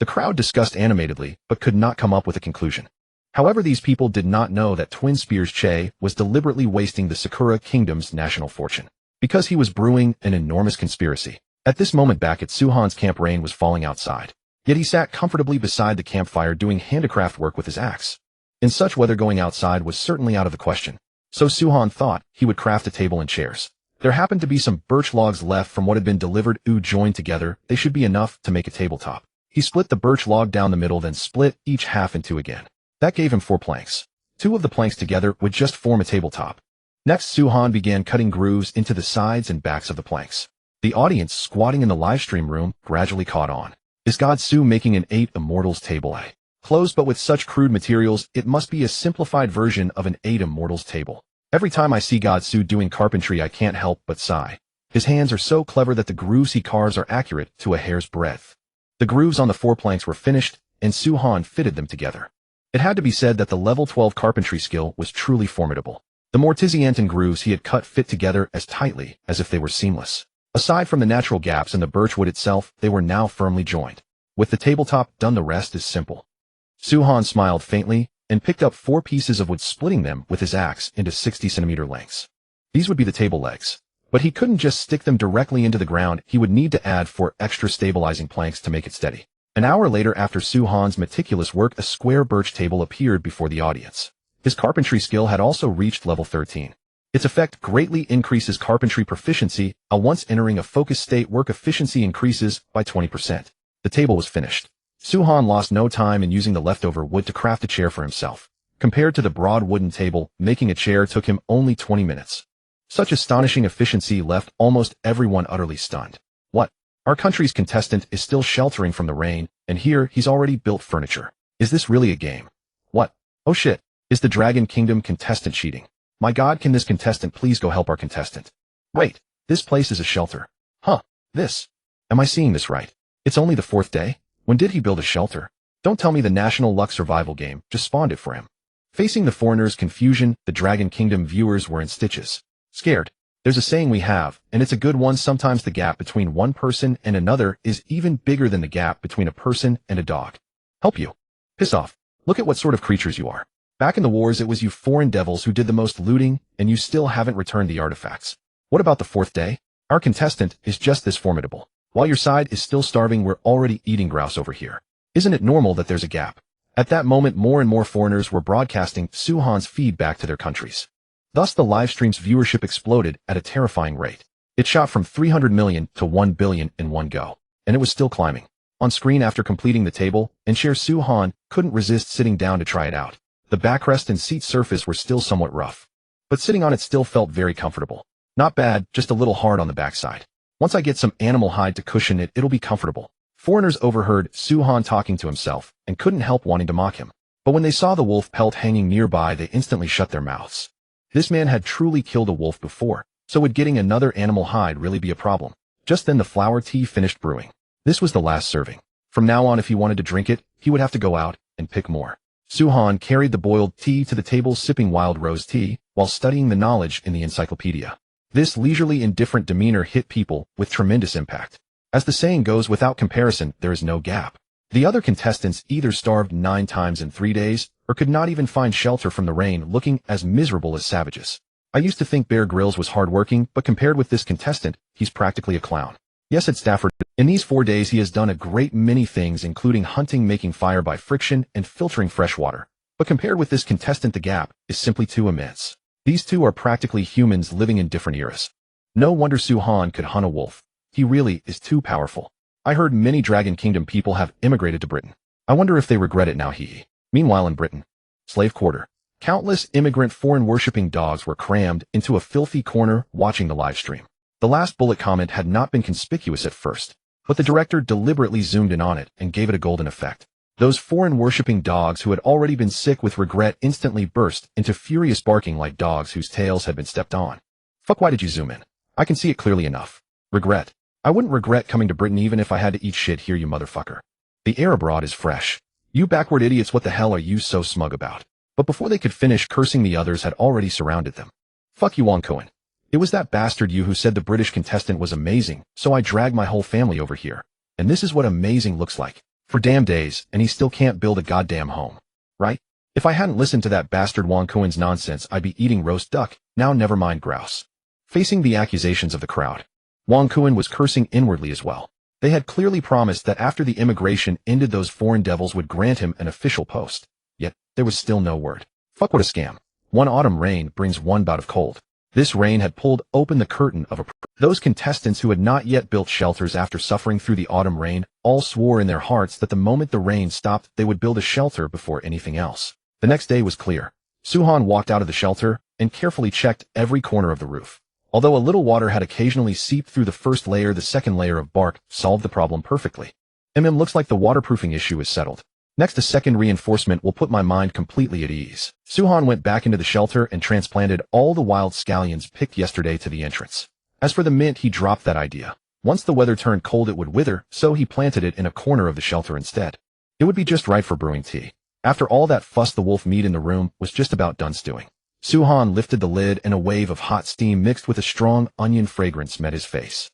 [SPEAKER 1] The crowd discussed animatedly, but could not come up with a conclusion. However, these people did not know that Twin Spears Che was deliberately wasting the Sakura Kingdom's national fortune, because he was brewing an enormous conspiracy. At this moment, back at Suhan's camp, rain was falling outside. Yet he sat comfortably beside the campfire doing handicraft work with his axe. In such weather, going outside was certainly out of the question. So Suhan thought he would craft a table and chairs. There happened to be some birch logs left from what had been delivered. Joined together, they should be enough to make a tabletop. He split the birch log down the middle, then split each half in two again. That gave him 4 planks. 2 of the planks together would just form a tabletop. Next, Suhan began cutting grooves into the sides and backs of the planks. The audience, squatting in the livestream room, gradually caught on. Is God Su making an 8 Immortals table? Closed, but with such crude materials, it must be a simplified version of an 8 Immortals table. Every time I see God Su doing carpentry, I can't help but sigh. His hands are so clever that the grooves he carves are accurate to a hair's breadth. The grooves on the 4 planks were finished, and Suhan fitted them together. It had to be said that the level 12 carpentry skill was truly formidable. The mortisiantan grooves he had cut fit together as tightly as if they were seamless. Aside from the natural gaps in the birch wood itself, they were now firmly joined. With the tabletop done, the rest is simple. Suhan smiled faintly and picked up 4 pieces of wood, splitting them with his axe into 60-centimeter lengths. These would be the table legs. But he couldn't just stick them directly into the ground. He would need to add 4 extra stabilizing planks to make it steady. An hour later, after Suhan's meticulous work, a square birch table appeared before the audience. His carpentry skill had also reached level 13. Its effect greatly increases carpentry proficiency. Once entering a focus state, work efficiency increases by 20%. The table was finished. Suhan lost no time in using the leftover wood to craft a chair for himself. Compared to the broad wooden table, making a chair took him only 20 minutes. Such astonishing efficiency left almost everyone utterly stunned. What? Our country's contestant is still sheltering from the rain, and here he's already built furniture. Is this really a game? What? Oh shit. Is the Dragon Kingdom contestant cheating? My god, can this contestant please go help our contestant? Wait, this place is a shelter. Huh, this. Am I seeing this right? It's only the 4th day? When did he build a shelter? Don't tell me the National Luck survival game just spawned it for him. Facing the foreigners' confusion, the Dragon Kingdom viewers were in stitches. Scared. There's a saying we have, and it's a good one: sometimes the gap between one person and another is even bigger than the gap between a person and a dog. Help you. Piss off. Look at what sort of creatures you are. Back in the wars, it was you foreign devils who did the most looting, and you still haven't returned the artifacts. What about the 4th day? Our contestant is just this formidable. While your side is still starving, we're already eating grouse over here. Isn't it normal that there's a gap? At that moment, more and more foreigners were broadcasting Suhan's feed back to their countries. Thus, the livestream's viewership exploded at a terrifying rate. It shot from 300 million to 1 billion in one go, and it was still climbing. On screen, after completing the table and chair, Suhan couldn't resist sitting down to try it out. The backrest and seat surface were still somewhat rough, but sitting on it still felt very comfortable. Not bad, just a little hard on the backside. Once I get some animal hide to cushion it, it'll be comfortable. Foreigners overheard Suhan talking to himself and couldn't help wanting to mock him. But when they saw the wolf pelt hanging nearby, they instantly shut their mouths. This man had truly killed a wolf before, so would getting another animal hide really be a problem? Just then the flower tea finished brewing. This was the last serving. From now on, if he wanted to drink it, he would have to go out and pick more. Suhan carried the boiled tea to the table, sipping wild rose tea, while studying the knowledge in the encyclopedia. This leisurely, indifferent demeanor hit people with tremendous impact. As the saying goes, without comparison, there is no gap. The other contestants either starved 9 times in 3 days, or could not even find shelter from the rain, looking as miserable as savages. I used to think Bear Grylls was hardworking, but compared with this contestant, he's practically a clown. Yes, at Stafford, in these 4 days he has done a great many things, including hunting, making fire by friction, and filtering fresh water. But compared with this contestant, the gap is simply too immense. These two are practically humans living in different eras. No wonder Suhan could hunt a wolf. He really is too powerful. I heard many Dragon Kingdom people have immigrated to Britain. I wonder if they regret it now. Meanwhile, in Britain, slave quarter, countless immigrant foreign-worshipping dogs were crammed into a filthy corner watching the live stream. The last bullet comment had not been conspicuous at first, but the director deliberately zoomed in on it and gave it a golden effect. Those foreign-worshipping dogs who had already been sick with regret instantly burst into furious barking like dogs whose tails had been stepped on. Fuck, why did you zoom in? I can see it clearly enough. Regret. I wouldn't regret coming to Britain even if I had to eat shit here, you motherfucker. The air abroad is fresh. You backward idiots, what the hell are you so smug about? But before they could finish cursing, the others had already surrounded them. Fuck you, Wong Cohen. It was that bastard you who said the British contestant was amazing, so I dragged my whole family over here. And this is what amazing looks like. For damn days, and he still can't build a goddamn home. Right? If I hadn't listened to that bastard Wong Cohen's nonsense, I'd be eating roast duck, now never mind grouse. Facing the accusations of the crowd, Wong Cohen was cursing inwardly as well. They had clearly promised that after the immigration ended, those foreign devils would grant him an official post. Yet, there was still no word. Fuck, what a scam. One autumn rain brings one bout of cold. This rain had pulled open the curtain of those contestants who had not yet built shelters after suffering through the autumn rain all swore in their hearts that the moment the rain stopped, they would build a shelter before anything else. The next day was clear. Suhan walked out of the shelter and carefully checked every corner of the roof. Although a little water had occasionally seeped through the first layer, the second layer of bark solved the problem perfectly. Looks like the waterproofing issue is settled. Next, a second reinforcement will put my mind completely at ease. Suhan went back into the shelter and transplanted all the wild scallions picked yesterday to the entrance. As for the mint, he dropped that idea. Once the weather turned cold, it would wither, so he planted it in a corner of the shelter instead. It would be just right for brewing tea. After all that fuss, the wolf meat in the room was just about done stewing. Suhan lifted the lid and a wave of hot steam mixed with a strong onion fragrance met his face.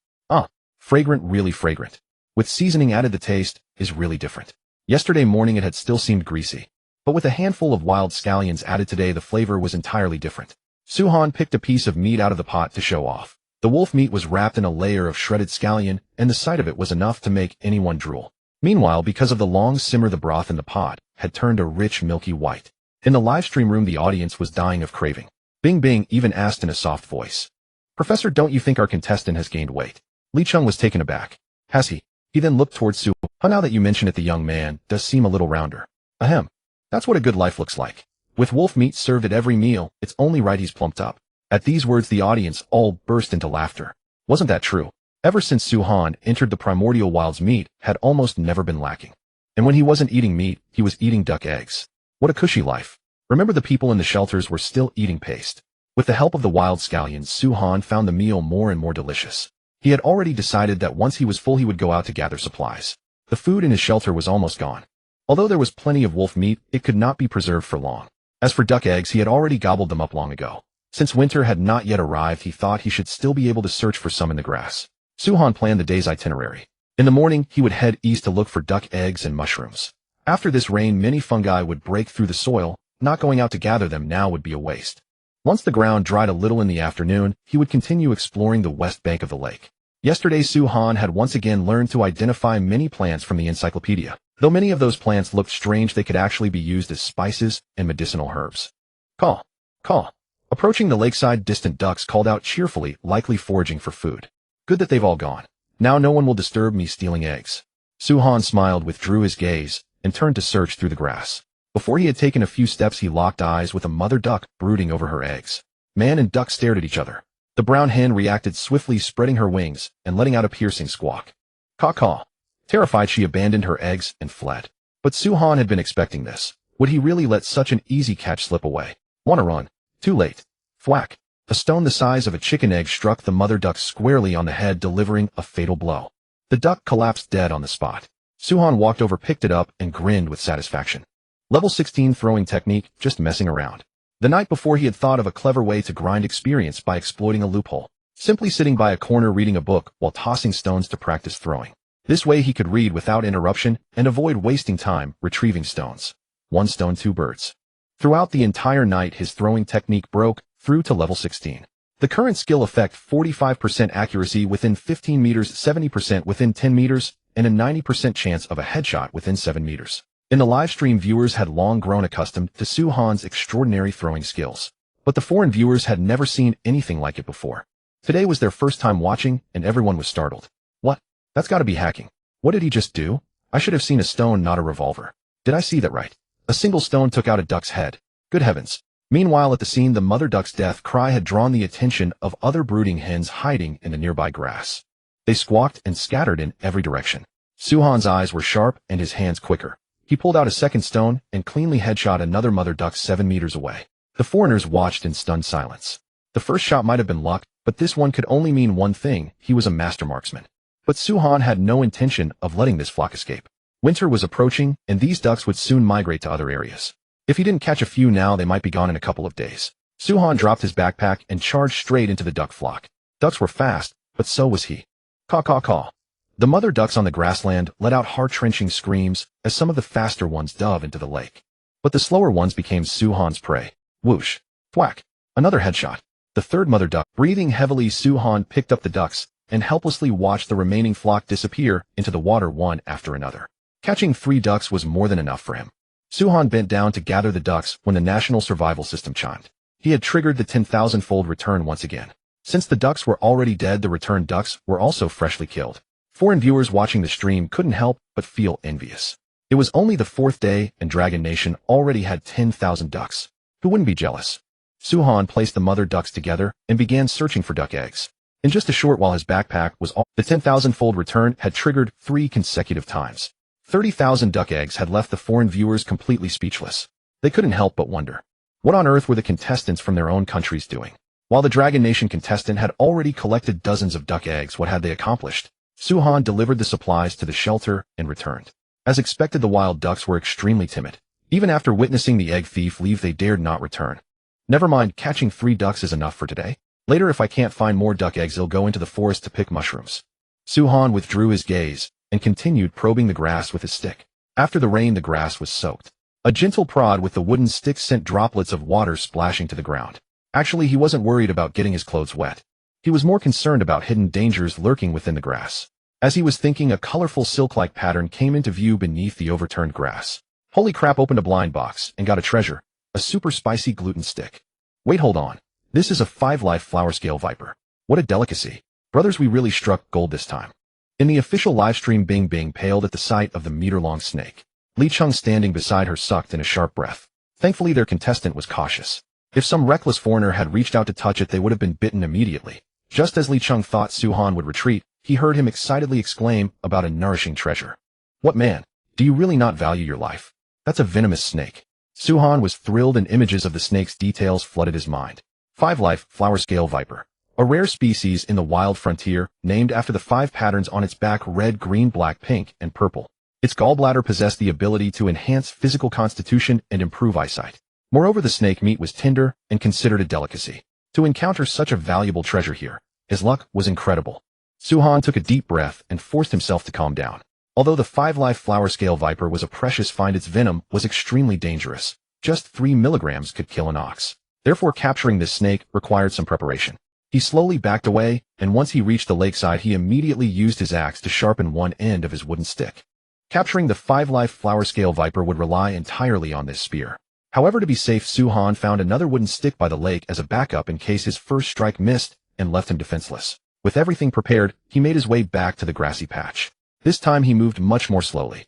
[SPEAKER 1] Fragrant, really fragrant. With seasoning added, the taste is really different. Yesterday morning it had still seemed greasy. But with a handful of wild scallions added today, the flavor was entirely different. Suhan picked a piece of meat out of the pot to show off. The wolf meat was wrapped in a layer of shredded scallion, and the sight of it was enough to make anyone drool. Meanwhile, because of the long simmer, the broth in the pot had turned a rich milky white. In the livestream room, the audience was dying of craving. Bing Bing even asked in a soft voice, "Professor, don't you think our contestant has gained weight?" Li Chung was taken aback. "Has he?" He then looked towards Su. "Now that you mention it, the young man does seem a little rounder." "Ahem. That's what a good life looks like. With wolf meat served at every meal, it's only right he's plumped up." At these words, the audience all burst into laughter. Wasn't that true? Ever since Suhan entered the primordial wilds, meat had almost never been lacking. And when he wasn't eating meat, he was eating duck eggs. What a cushy life. Remember, the people in the shelters were still eating paste. With the help of the wild scallions, Suhan found the meal more and more delicious. He had already decided that once he was full, he would go out to gather supplies. The food in his shelter was almost gone. Although there was plenty of wolf meat, it could not be preserved for long. As for duck eggs, he had already gobbled them up long ago. Since winter had not yet arrived, he thought he should still be able to search for some in the grass. Suhan planned the day's itinerary. In the morning, he would head east to look for duck eggs and mushrooms. After this rain, many fungi would break through the soil. Not going out to gather them now would be a waste. Once the ground dried a little in the afternoon, he would continue exploring the west bank of the lake. Yesterday, Suhan had once again learned to identify many plants from the encyclopedia. Though many of those plants looked strange, they could actually be used as spices and medicinal herbs. Caw, caw. Approaching the lakeside, distant ducks called out cheerfully, likely foraging for food. Good that they've all gone. Now no one will disturb me stealing eggs. Suhan smiled, withdrew his gaze, and turned to search through the grass. Before he had taken a few steps, he locked eyes with a mother duck brooding over her eggs. Man and duck stared at each other. The brown hen reacted swiftly, spreading her wings and letting out a piercing squawk. Caw-caw. Terrified, she abandoned her eggs and fled. But Suhan had been expecting this. Would he really let such an easy catch slip away? Wanna run? Too late. Thwack. A stone the size of a chicken egg struck the mother duck squarely on the head, delivering a fatal blow. The duck collapsed dead on the spot. Suhan walked over, picked it up, and grinned with satisfaction. Level 16 throwing technique, just messing around. The night before, he had thought of a clever way to grind experience by exploiting a loophole. Simply sitting by a corner reading a book while tossing stones to practice throwing. This way he could read without interruption and avoid wasting time retrieving stones. One stone, two birds. Throughout the entire night, his throwing technique broke through to level 16. The current skill effect: 45% accuracy within 15 meters, 70% within 10 meters, and a 90% chance of a headshot within 7 meters. In the live stream, viewers had long grown accustomed to Suhan's extraordinary throwing skills. But the foreign viewers had never seen anything like it before. Today was their first time watching, and everyone was startled. What? That's gotta be hacking. What did he just do? I should have seen a stone, not a revolver. Did I see that right? A single stone took out a duck's head. Good heavens. Meanwhile, at the scene, the mother duck's death cry had drawn the attention of other brooding hens hiding in the nearby grass. They squawked and scattered in every direction. Suhan's eyes were sharp and his hands quicker. He pulled out a second stone and cleanly headshot another mother duck 7 meters away. The foreigners watched in stunned silence. The first shot might have been luck, but this one could only mean one thing: he was a master marksman. But Suhan had no intention of letting this flock escape. Winter was approaching, and these ducks would soon migrate to other areas. If he didn't catch a few now, they might be gone in a couple of days. Suhan dropped his backpack and charged straight into the duck flock. Ducks were fast, but so was he. Caw-caw-caw. The mother ducks on the grassland let out heart-wrenching screams as some of the faster ones dove into the lake. But the slower ones became Suhan's prey. Whoosh. Thwack. Another headshot. The third mother duck. Breathing heavily, Suhan picked up the ducks and helplessly watched the remaining flock disappear into the water one after another. Catching 3 ducks was more than enough for him. Suhan bent down to gather the ducks when the national survival system chimed. He had triggered the 10,000-fold return once again. Since the ducks were already dead, the returned ducks were also freshly killed. Foreign viewers watching the stream couldn't help but feel envious. It was only the 4th day and Dragon Nation already had 10,000 ducks. Who wouldn't be jealous? Suhan placed the mother ducks together and began searching for duck eggs. In just a short while his backpack was all, the 10,000-fold return had triggered 3 consecutive times. 30,000 duck eggs had left the foreign viewers completely speechless. They couldn't help but wonder. What on earth were the contestants from their own countries doing? While the Dragon Nation contestant had already collected dozens of duck eggs, what had they accomplished? Suhan delivered the supplies to the shelter and returned. As expected, the wild ducks were extremely timid. Even after witnessing the egg thief leave, they dared not return. Never mind, catching 3 ducks is enough for today. Later, if I can't find more duck eggs, I'll go into the forest to pick mushrooms. Suhan withdrew his gaze and continued probing the grass with his stick. After the rain, the grass was soaked. A gentle prod with the wooden stick sent droplets of water splashing to the ground. Actually, he wasn't worried about getting his clothes wet. He was more concerned about hidden dangers lurking within the grass. As he was thinking, a colorful silk-like pattern came into view beneath the overturned grass. Holy crap, opened a blind box and got a treasure, a super spicy gluten stick. Wait, hold on. This is a 5-life flower scale viper. What a delicacy. Brothers, we really struck gold this time. In the official livestream, Bing Bing paled at the sight of the meter-long snake. Li Chung standing beside her sucked in a sharp breath. Thankfully, their contestant was cautious. If some reckless foreigner had reached out to touch it, they would have been bitten immediately. Just as Li Chung thought Suhan would retreat, he heard him excitedly exclaim about a nourishing treasure. What, man? Do you really not value your life? That's a venomous snake. Suhan was thrilled, and images of the snake's details flooded his mind. 5-life flower scale viper. A rare species in the wild frontier, named after the 5 patterns on its back: red, green, black, pink, and purple. Its gallbladder possessed the ability to enhance physical constitution and improve eyesight. Moreover, the snake meat was tender and considered a delicacy. To encounter such a valuable treasure here, his luck was incredible. Suhan took a deep breath and forced himself to calm down. Although the 5-life flower scale viper was a precious find, its venom was extremely dangerous. Just 3 milligrams could kill an ox. Therefore, capturing this snake required some preparation. He slowly backed away, and once he reached the lakeside, he immediately used his axe to sharpen one end of his wooden stick. Capturing the 5-life flower scale viper would rely entirely on this spear. However, to be safe, Suhan found another wooden stick by the lake as a backup in case his first strike missed and left him defenseless. With everything prepared, he made his way back to the grassy patch. This time he moved much more slowly.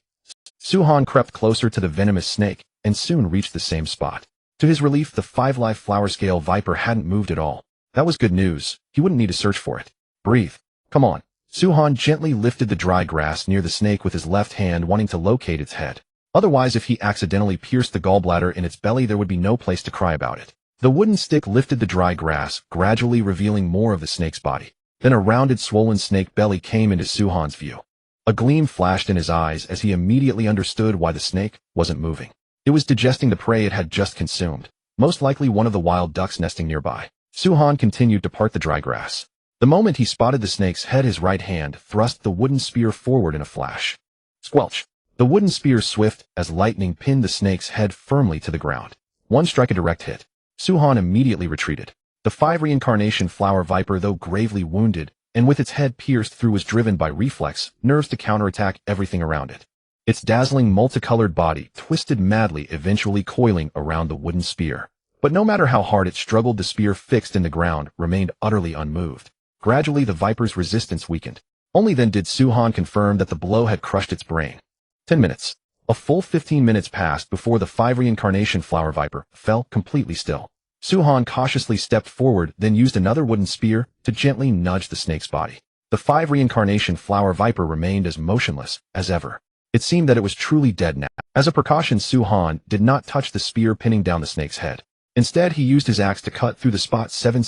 [SPEAKER 1] Suhan crept closer to the venomous snake and soon reached the same spot. To his relief, the 5-life flower scale viper hadn't moved at all. That was good news. He wouldn't need to search for it. Breathe. Come on. Suhan gently lifted the dry grass near the snake with his left hand, wanting to locate its head. Otherwise, if he accidentally pierced the gallbladder in its belly, there would be no place to cry about it. The wooden stick lifted the dry grass, gradually revealing more of the snake's body. Then a rounded, swollen snake belly came into Suhan's view. A gleam flashed in his eyes as he immediately understood why the snake wasn't moving. It was digesting the prey it had just consumed, most likely one of the wild ducks nesting nearby. Suhan continued to part the dry grass. The moment he spotted the snake's head, his right hand thrust the wooden spear forward in a flash. Squelch! The wooden spear, swift as lightning, pinned the snake's head firmly to the ground. One strike, a direct hit. Suhan immediately retreated. The 5 reincarnation flower viper, though gravely wounded, and with its head pierced through, was driven by reflex nerves to counterattack everything around it. Its dazzling multicolored body twisted madly, eventually coiling around the wooden spear. But no matter how hard it struggled, the spear, fixed in the ground, remained utterly unmoved. Gradually, the viper's resistance weakened. Only then did Suhan confirm that the blow had crushed its brain. 10 minutes. A full 15 minutes passed before the 5 reincarnation flower viper fell completely still. Suhan cautiously stepped forward, then used another wooden spear to gently nudge the snake's body. The 5 reincarnation flower viper remained as motionless as ever. It seemed that it was truly dead now. As a precaution, Suhan did not touch the spear pinning down the snake's head. Instead, he used his axe to cut through the spot 7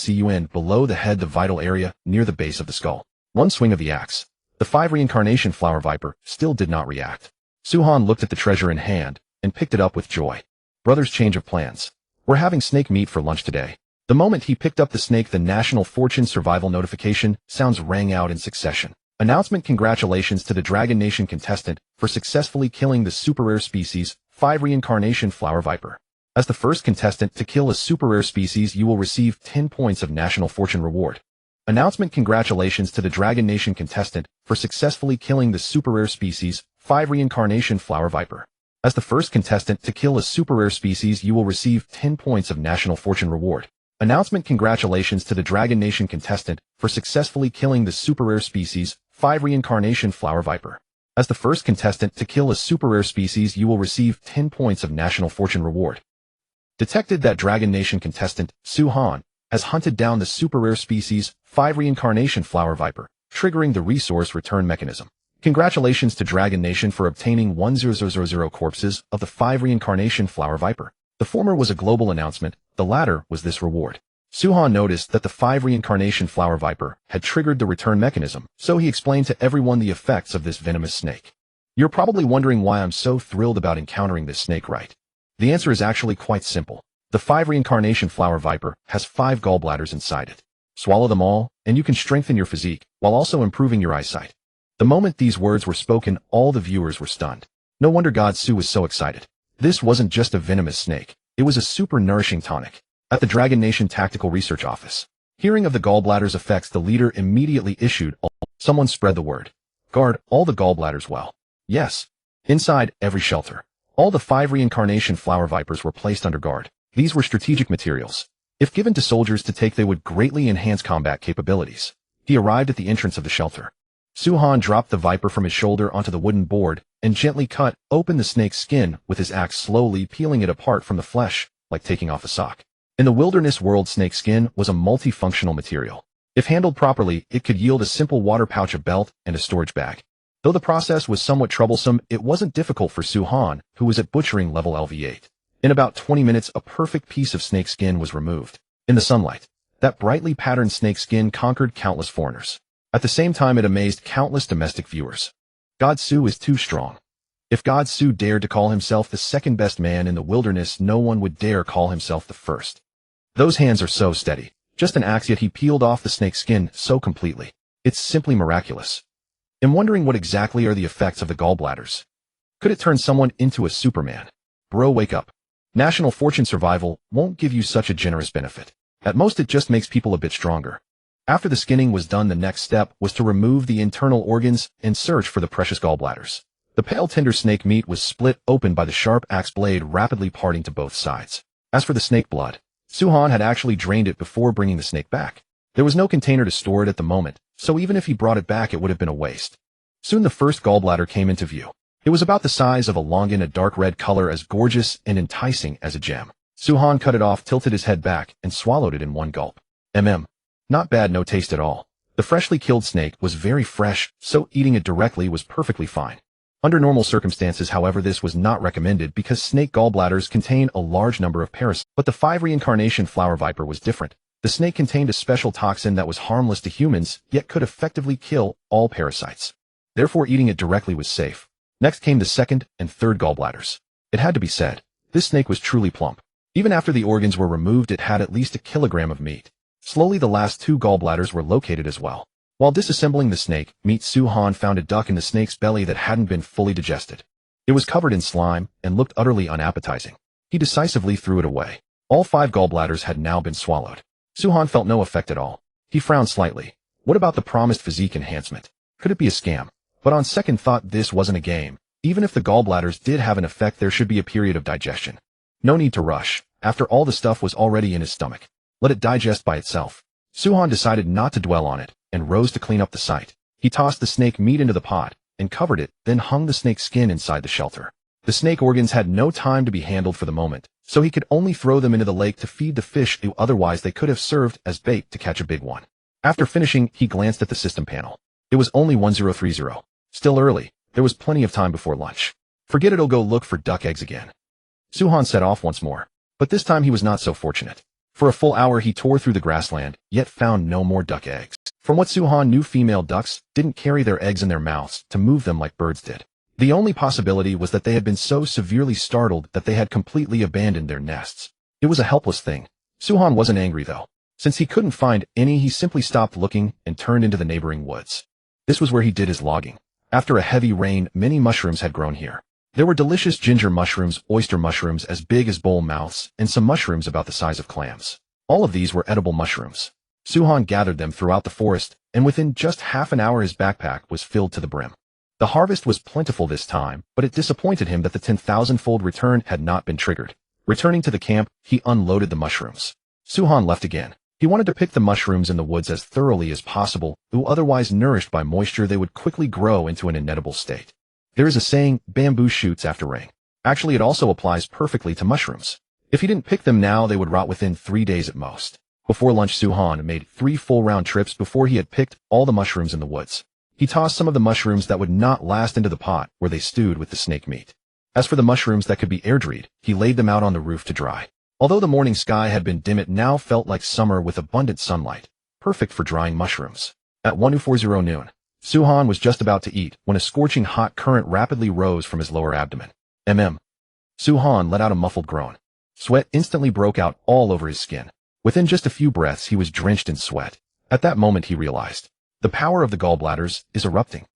[SPEAKER 1] below the head, the vital area near the base of the skull. One swing of the axe. The 5 reincarnation flower viper still did not react. Suhan looked at the treasure in hand and picked it up with joy. Brothers, change of plans. We're having snake meat for lunch today. The moment he picked up the snake, the National Fortune Survival notification sounds rang out in succession. Announcement: congratulations to the Dragon Nation contestant for successfully killing the super rare species 5 reincarnation flower viper. As the first contestant to kill a super rare species, you will receive 10 points of National Fortune reward. Announcement: congratulations to the Dragon Nation contestant for successfully killing the super rare species 5 reincarnation flower viper. As the first contestant to kill a super rare species, you will receive 10 points of National Fortune reward. Announcement: congratulations to the Dragon Nation contestant for successfully killing the super rare species 5 Reincarnation Flower Viper. As the first contestant to kill a super rare species, you will receive 10 points of National Fortune reward. Detected that Dragon Nation contestant, Su-Han, has hunted down the super rare species 5 Reincarnation Flower Viper, triggering the resource return mechanism. Congratulations to Dragon Nation for obtaining 10,000 corpses of the 5 Reincarnation Flower Viper. The former was a global announcement, the latter was this reward. Su-Han noticed that the 5 Reincarnation Flower Viper had triggered the return mechanism, so he explained to everyone the effects of this venomous snake. You're probably wondering why I'm so thrilled about encountering this snake, right? The answer is actually quite simple. The 5 Reincarnation Flower Viper has 5 gallbladders inside it. Swallow them all, and you can strengthen your physique, while also improving your eyesight. The moment these words were spoken, all the viewers were stunned. No wonder God Su was so excited. This wasn't just a venomous snake, it was a super nourishing tonic. At the Dragon Nation Tactical Research Office, hearing of the gallbladder's effects, the leader immediately issued, someone spread the word. Guard all the gallbladders well. Yes. Inside every shelter, all the 5 Reincarnation Flower Vipers were placed under guard. These were strategic materials. If given to soldiers to take, they would greatly enhance combat capabilities. He arrived at the entrance of the shelter. Su-Han dropped the viper from his shoulder onto the wooden board and gently cut open the snake's skin with his axe, slowly peeling it apart from the flesh, like taking off a sock. In the wilderness world, snake skin was a multifunctional material. If handled properly, it could yield a simple water pouch, a belt, and a storage bag. Though the process was somewhat troublesome, it wasn't difficult for Su-Han, who was at butchering level LV8. In about 20 minutes, a perfect piece of snake skin was removed. In the sunlight, that brightly patterned snake skin conquered countless foreigners. At the same time, it amazed countless domestic viewers. God Su is too strong. If God Su dared to call himself the second best man in the wilderness, no one would dare call himself the first. Those hands are so steady. Just an axe, yet he peeled off the snake skin so completely. It's simply miraculous. I'm wondering what exactly are the effects of the gallbladders. Could it turn someone into a Superman? Bro, wake up. National Fortune survival won't give you such a generous benefit. At most, it just makes people a bit stronger. After the skinning was done, the next step was to remove the internal organs and search for the precious gallbladders. The pale tender snake meat was split open by the sharp axe blade, rapidly parting to both sides. As for the snake blood, Su-Han had actually drained it before bringing the snake back. There was no container to store it at the moment, so even if he brought it back, it would have been a waste. Soon the first gallbladder came into view. It was about the size of a longan, a dark red color, as gorgeous and enticing as a gem. Su-Han cut it off, tilted his head back, and swallowed it in one gulp. Not bad, no taste at all. The freshly killed snake was very fresh, so eating it directly was perfectly fine. Under normal circumstances, however, this was not recommended because snake gallbladders contain a large number of parasites. But the 5 Reincarnation Flower Viper was different. The snake contained a special toxin that was harmless to humans, yet could effectively kill all parasites. Therefore, eating it directly was safe. Next came the second and third gallbladders. It had to be said, this snake was truly plump. Even after the organs were removed, it had at least a kilogram of meat. Slowly, the last 2 gallbladders were located as well. While disassembling the snake meat, Su-Han found a duck in the snake's belly that hadn't been fully digested. It was covered in slime and looked utterly unappetizing. He decisively threw it away. All 5 gallbladders had now been swallowed. Su-Han felt no effect at all. He frowned slightly. What about the promised physique enhancement? Could it be a scam? But on second thought, this wasn't a game. Even if the gallbladders did have an effect, there should be a period of digestion. No need to rush. After all, the stuff was already in his stomach. Let it digest by itself. Su-Han decided not to dwell on it and rose to clean up the site. He tossed the snake meat into the pot and covered it, then hung the snake's skin inside the shelter. The snake organs had no time to be handled for the moment, so he could only throw them into the lake to feed the fish, otherwise they could have served as bait to catch a big one. After finishing, he glanced at the system panel. It was only 1030. Still early. There was plenty of time before lunch. Forget it, I'll go look for duck eggs again. Su-Han set off once more, but this time he was not so fortunate. For a full hour he tore through the grassland, yet found no more duck eggs. From what Su-Han knew, female ducks didn't carry their eggs in their mouths to move them like birds did. The only possibility was that they had been so severely startled that they had completely abandoned their nests. It was a helpless thing. Su-Han wasn't angry though. Since he couldn't find any, he simply stopped looking and turned into the neighboring woods. This was where he did his logging. After a heavy rain, many mushrooms had grown here. There were delicious ginger mushrooms, oyster mushrooms as big as bowl mouths, and some mushrooms about the size of clams. All of these were edible mushrooms. Su-Han gathered them throughout the forest, and within just half an hour his backpack was filled to the brim. The harvest was plentiful this time, but it disappointed him that the 10,000-fold return had not been triggered. Returning to the camp, he unloaded the mushrooms. Su-Han left again. He wanted to pick the mushrooms in the woods as thoroughly as possible, though otherwise nourished by moisture they would quickly grow into an inedible state. There is a saying, bamboo shoots after rain. Actually, it also applies perfectly to mushrooms. If he didn't pick them now, they would rot within 3 days at most. Before lunch, Suhan made 3 full round trips before he had picked all the mushrooms in the woods. He tossed some of the mushrooms that would not last into the pot where they stewed with the snake meat. As for the mushrooms that could be air-dried, he laid them out on the roof to dry. Although the morning sky had been dim, it now felt like summer with abundant sunlight, perfect for drying mushrooms. At 1:40 noon, Suhan was just about to eat when a scorching hot current rapidly rose from his lower abdomen. Suhan let out a muffled groan. Sweat instantly broke out all over his skin. Within just a few breaths, he was drenched in sweat. At that moment, he realized the power of the gallbladders is erupting.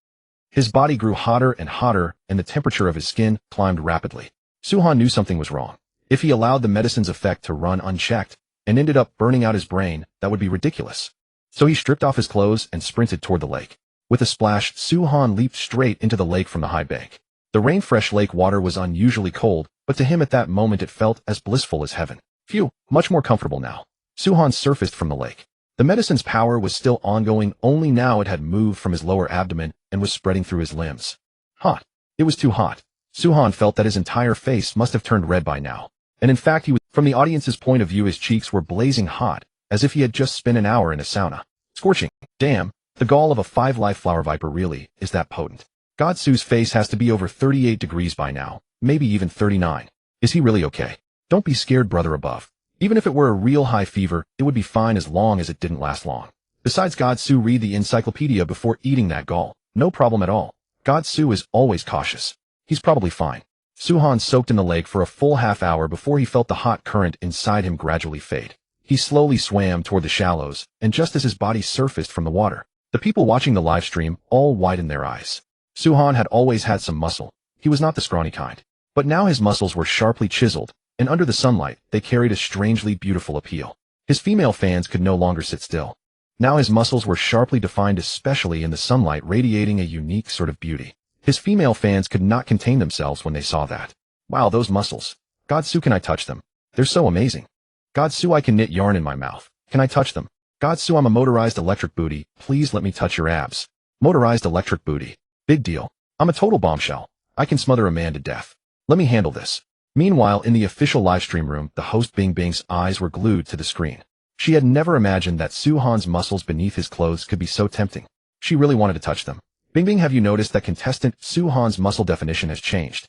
[SPEAKER 1] His body grew hotter and hotter, and the temperature of his skin climbed rapidly. Suhan knew something was wrong. If he allowed the medicine's effect to run unchecked and ended up burning out his brain, that would be ridiculous. So he stripped off his clothes and sprinted toward the lake. With a splash, Suhan leaped straight into the lake from the high bank. The rain-fresh lake water was unusually cold, but to him at that moment it felt as blissful as heaven. Phew, much more comfortable now. Suhan surfaced from the lake. The medicine's power was still ongoing, only now it had moved from his lower abdomen and was spreading through his limbs. Hot. It was too hot. Suhan felt that his entire face must have turned red by now. And in fact, from the audience's point of view, his cheeks were blazing hot, as if he had just spent an hour in a sauna. Scorching. Damn, the gall of a 5-life flower viper really is that potent. Godsu's face has to be over 38 degrees by now, maybe even 39. Is he really okay? Don't be scared, brother above. Even if it were a real high fever, it would be fine as long as it didn't last long. Besides, Godsu read the encyclopedia before eating that gall. No problem at all. Godsu is always cautious. He's probably fine. Suhan soaked in the lake for a full half-hour before he felt the hot current inside him gradually fade. He slowly swam toward the shallows, and just as his body surfaced from the water, the people watching the livestream all widened their eyes. Suhan had always had some muscle. He was not the scrawny kind. But now his muscles were sharply chiseled, and under the sunlight, they carried a strangely beautiful appeal. His female fans could no longer sit still. Now his muscles were sharply defined, especially in the sunlight, radiating a unique sort of beauty. His female fans could not contain themselves when they saw that. Wow, those muscles. Godsu, can I touch them? They're so amazing. Godsu, I can knit yarn in my mouth. Can I touch them? Godsu, I'm a motorized electric booty. Please let me touch your abs. Motorized electric booty. Big deal. I'm a total bombshell. I can smother a man to death. Let me handle this. Meanwhile, in the official livestream room, the host Bing Bing's eyes were glued to the screen. She had never imagined that Suhan's muscles beneath his clothes could be so tempting. She really wanted to touch them. Bing Bing, have you noticed that contestant Suhan's muscle definition has changed?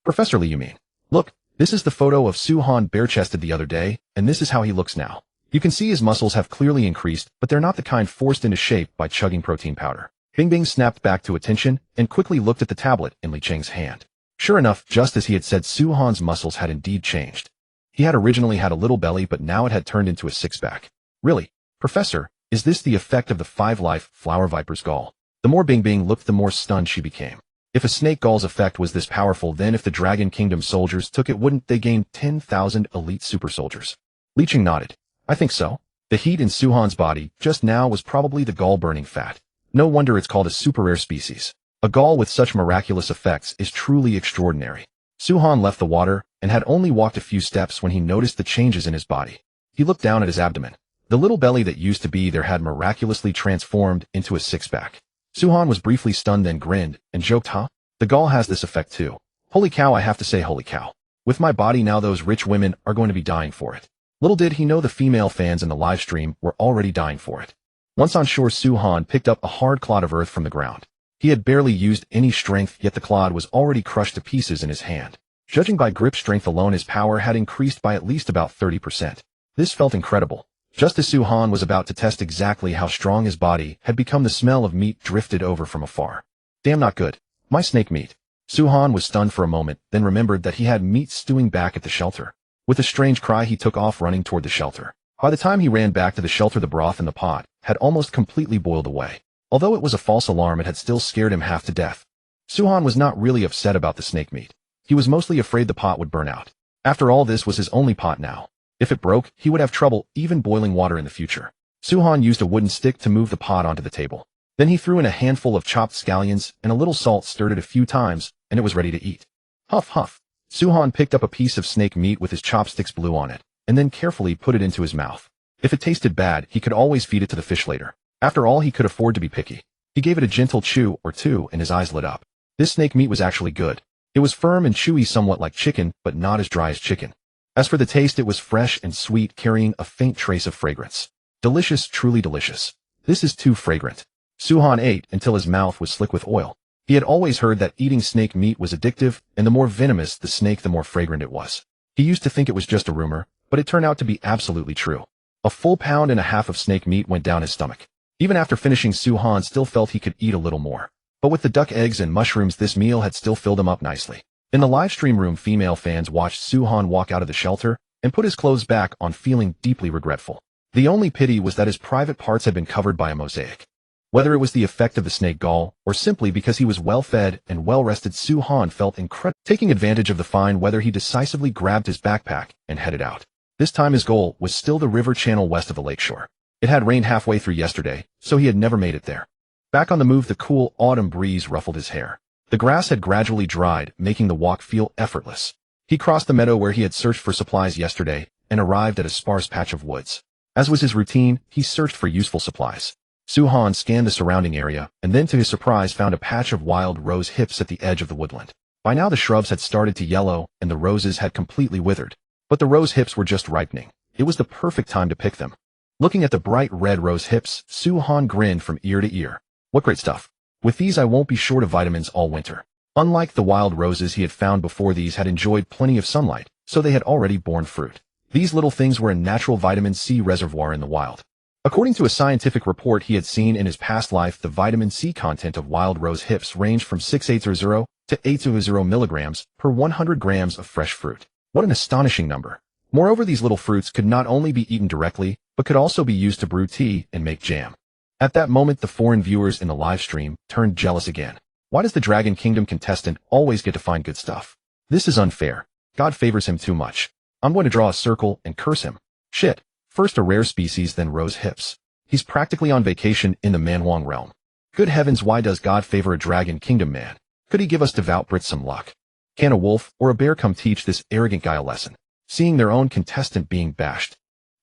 [SPEAKER 1] Professor Lee, you mean? Look, this is the photo of Suhan bare-chested the other day, and this is how he looks now. You can see his muscles have clearly increased, but they're not the kind forced into shape by chugging protein powder. Bing Bing snapped back to attention and quickly looked at the tablet in Li Cheng's hand. Sure enough, just as he had said, Suhan's muscles had indeed changed. He had originally had a little belly, but now it had turned into a six-pack. Really? Professor, is this the effect of the 5-life flower viper's gall? The more Bing Bing looked, the more stunned she became. If a snake gall's effect was this powerful, then if the Dragon Kingdom soldiers took it, wouldn't they gain 10,000 elite super soldiers? Li Cheng nodded. I think so. The heat in Suhan's body just now was probably the gall-burning fat. No wonder it's called a super-rare species. A gall with such miraculous effects is truly extraordinary. Suhan left the water and had only walked a few steps when he noticed the changes in his body. He looked down at his abdomen. The little belly that used to be there had miraculously transformed into a six-pack. Suhan was briefly stunned, then grinned and joked, huh? The gall has this effect too. Holy cow, I have to say holy cow. With my body now, those rich women are going to be dying for it. Little did he know the female fans in the live stream were already dying for it. Once on shore, Suhan picked up a hard clod of earth from the ground. He had barely used any strength, yet the clod was already crushed to pieces in his hand. Judging by grip strength alone, his power had increased by at least about 30%. This felt incredible. Just as Suhan was about to test exactly how strong his body had become, the smell of meat drifted over from afar. Damn, not good. My snake meat. Suhan was stunned for a moment, then remembered that he had meat stewing back at the shelter. With a strange cry, he took off running toward the shelter. By the time he ran back to the shelter, the broth in the pot had almost completely boiled away. Although it was a false alarm, it had still scared him half to death. Suhan was not really upset about the snake meat. He was mostly afraid the pot would burn out. After all, this was his only pot now. If it broke, he would have trouble even boiling water in the future. Suhan used a wooden stick to move the pot onto the table. Then he threw in a handful of chopped scallions and a little salt, stirred it a few times, and it was ready to eat. Huff, huff. Suhan picked up a piece of snake meat with his chopsticks, blew on it, and then carefully put it into his mouth. If it tasted bad, he could always feed it to the fish later. After all, he could afford to be picky. He gave it a gentle chew or two and his eyes lit up. This snake meat was actually good. It was firm and chewy, somewhat like chicken, but not as dry as chicken. As for the taste, it was fresh and sweet, carrying a faint trace of fragrance. Delicious, truly delicious. This is too fragrant. Suhan ate until his mouth was slick with oil. He had always heard that eating snake meat was addictive, and the more venomous the snake, the more fragrant it was. He used to think it was just a rumor, but it turned out to be absolutely true. A full pound and a half of snake meat went down his stomach. Even after finishing, Suhan still felt he could eat a little more. But with the duck eggs and mushrooms, this meal had still filled him up nicely. In the livestream room, female fans watched Suhan walk out of the shelter and put his clothes back on, feeling deeply regretful. The only pity was that his private parts had been covered by a mosaic. Whether it was the effect of the snake gall, or simply because he was well-fed and well-rested, Suhan felt incredible. Taking advantage of the fine weather, he decisively grabbed his backpack and headed out. This time his goal was still the river channel west of the lakeshore. It had rained halfway through yesterday, so he had never made it there. Back on the move, the cool autumn breeze ruffled his hair. The grass had gradually dried, making the walk feel effortless. He crossed the meadow where he had searched for supplies yesterday and arrived at a sparse patch of woods. As was his routine, he searched for useful supplies. Suhan scanned the surrounding area and then, to his surprise, found a patch of wild rose hips at the edge of the woodland. By now the shrubs had started to yellow and the roses had completely withered. But the rose hips were just ripening. It was the perfect time to pick them. Looking at the bright red rose hips, Suhan grinned from ear to ear. What great stuff. With these I won't be short of vitamins all winter. Unlike the wild roses he had found before, these had enjoyed plenty of sunlight, so they had already borne fruit. These little things were a natural vitamin C reservoir in the wild. According to a scientific report he had seen in his past life, the vitamin C content of wild rose hips ranged from 680 to 820 milligrams per 100 grams of fresh fruit. What an astonishing number. Moreover, these little fruits could not only be eaten directly, but could also be used to brew tea and make jam. At that moment, the foreign viewers in the live stream turned jealous again. Why does the Dragon Kingdom contestant always get to find good stuff? This is unfair. God favors him too much. I'm going to draw a circle and curse him. Shit. First a rare species, then rose hips. He's practically on vacation in the Manwang realm. Good heavens, why does God favor a Dragon Kingdom man? Could he give us devout Brits some luck? Can a wolf or a bear come teach this arrogant guy a lesson? Seeing their own contestant being bashed,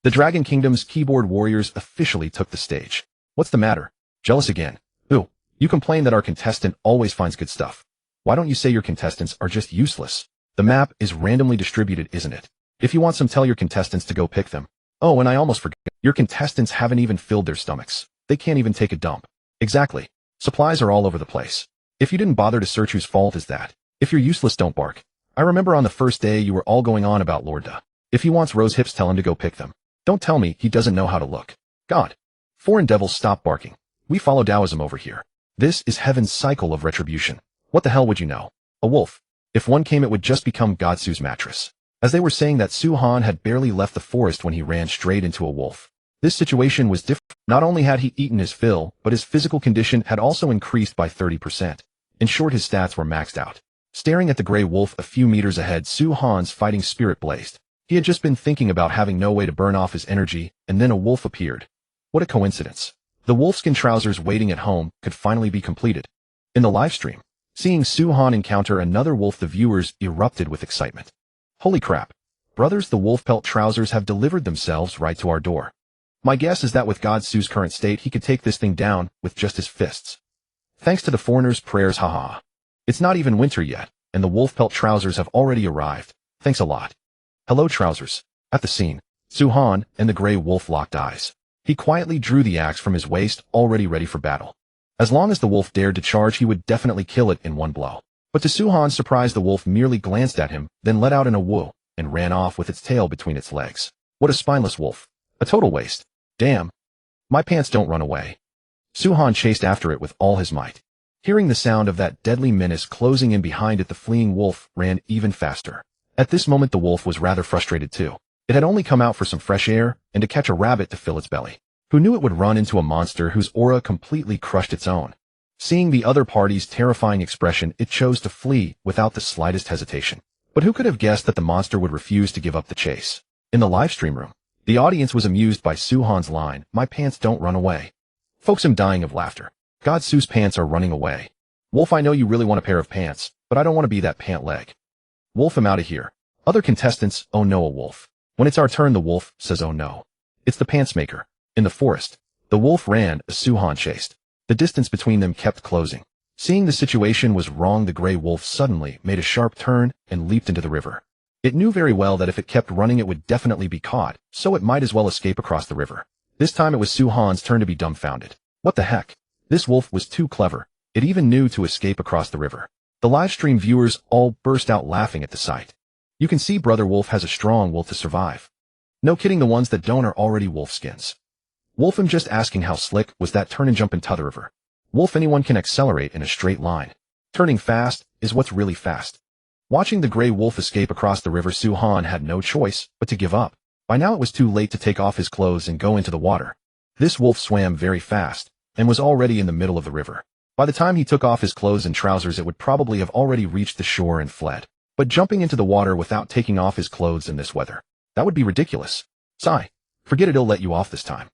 [SPEAKER 1] the Dragon Kingdom's keyboard warriors officially took the stage. What's the matter? Jealous again? Ooh, you complain that our contestant always finds good stuff. Why don't you say your contestants are just useless? The map is randomly distributed, isn't it? If you want some, tell your contestants to go pick them. Oh, and I almost forgot. Your contestants haven't even filled their stomachs. They can't even take a dump. Exactly. Supplies are all over the place. If you didn't bother to search, whose fault is that? If you're useless, don't bark. I remember on the first day you were all going on about Lord Da. If he wants rose hips, tell him to go pick them. Don't tell me he doesn't know how to look. God. Foreign devils, stop barking. We follow Taoism over here. This is heaven's cycle of retribution. What the hell would you know? A wolf. If one came, it would just become Godsu's mattress. As they were saying that, Suhan had barely left the forest when he ran straight into a wolf. This situation was different. Not only had he eaten his fill, but his physical condition had also increased by 30%. In short, his stats were maxed out. Staring at the gray wolf a few meters ahead, Suhan's fighting spirit blazed. He had just been thinking about having no way to burn off his energy, and then a wolf appeared. What a coincidence. The wolfskin trousers waiting at home could finally be completed. In the livestream, seeing Suhan encounter another wolf, the viewers erupted with excitement. Holy crap. Brothers, the wolf pelt trousers have delivered themselves right to our door. My guess is that with Godsu's current state, he could take this thing down with just his fists. Thanks to the foreigner's prayers, haha. It's not even winter yet, and the wolf pelt trousers have already arrived. Thanks a lot. Hello, trousers. At the scene, Suhan and the gray wolf locked eyes. He quietly drew the axe from his waist, already ready for battle. As long as the wolf dared to charge, he would definitely kill it in one blow. But to Suhan's surprise, the wolf merely glanced at him, then let out in a woo, and ran off with its tail between its legs. What a spineless wolf. A total waste. Damn. My pants don't run away. Suhan chased after it with all his might. Hearing the sound of that deadly menace closing in behind it, the fleeing wolf ran even faster. At this moment, the wolf was rather frustrated too. It had only come out for some fresh air and to catch a rabbit to fill its belly. Who knew it would run into a monster whose aura completely crushed its own? Seeing the other party's terrifying expression, it chose to flee without the slightest hesitation. But who could have guessed that the monster would refuse to give up the chase? In the livestream room, the audience was amused by Suhan's line, "My pants don't run away." Folks, I'm dying of laughter. Godsu's pants are running away. Wolf, I know you really want a pair of pants, but I don't want to be that pant leg. Wolf, I'm out of here. Other contestants, oh no, a wolf. When it's our turn, the wolf says, oh no. It's the pants maker. In the forest, the wolf ran as Suhan chased. The distance between them kept closing. Seeing the situation was wrong, the gray wolf suddenly made a sharp turn and leaped into the river. It knew very well that if it kept running it would definitely be caught, so it might as well escape across the river. This time it was Suhan's turn to be dumbfounded. What the heck? This wolf was too clever. It even knew to escape across the river. The livestream viewers all burst out laughing at the sight. You can see Brother Wolf has a strong will to survive. No kidding, the ones that don't are already wolfskins. Wolf, I'm just asking how slick was that turn and jump into the river. Wolf, anyone can accelerate in a straight line. Turning fast is what's really fast. Watching the gray wolf escape across the river, Suhan had no choice but to give up. By now it was too late to take off his clothes and go into the water. This wolf swam very fast and was already in the middle of the river. By the time he took off his clothes and trousers, it would probably have already reached the shore and fled. But jumping into the water without taking off his clothes in this weather, that would be ridiculous. Sigh. Forget it, it'll let you off this time.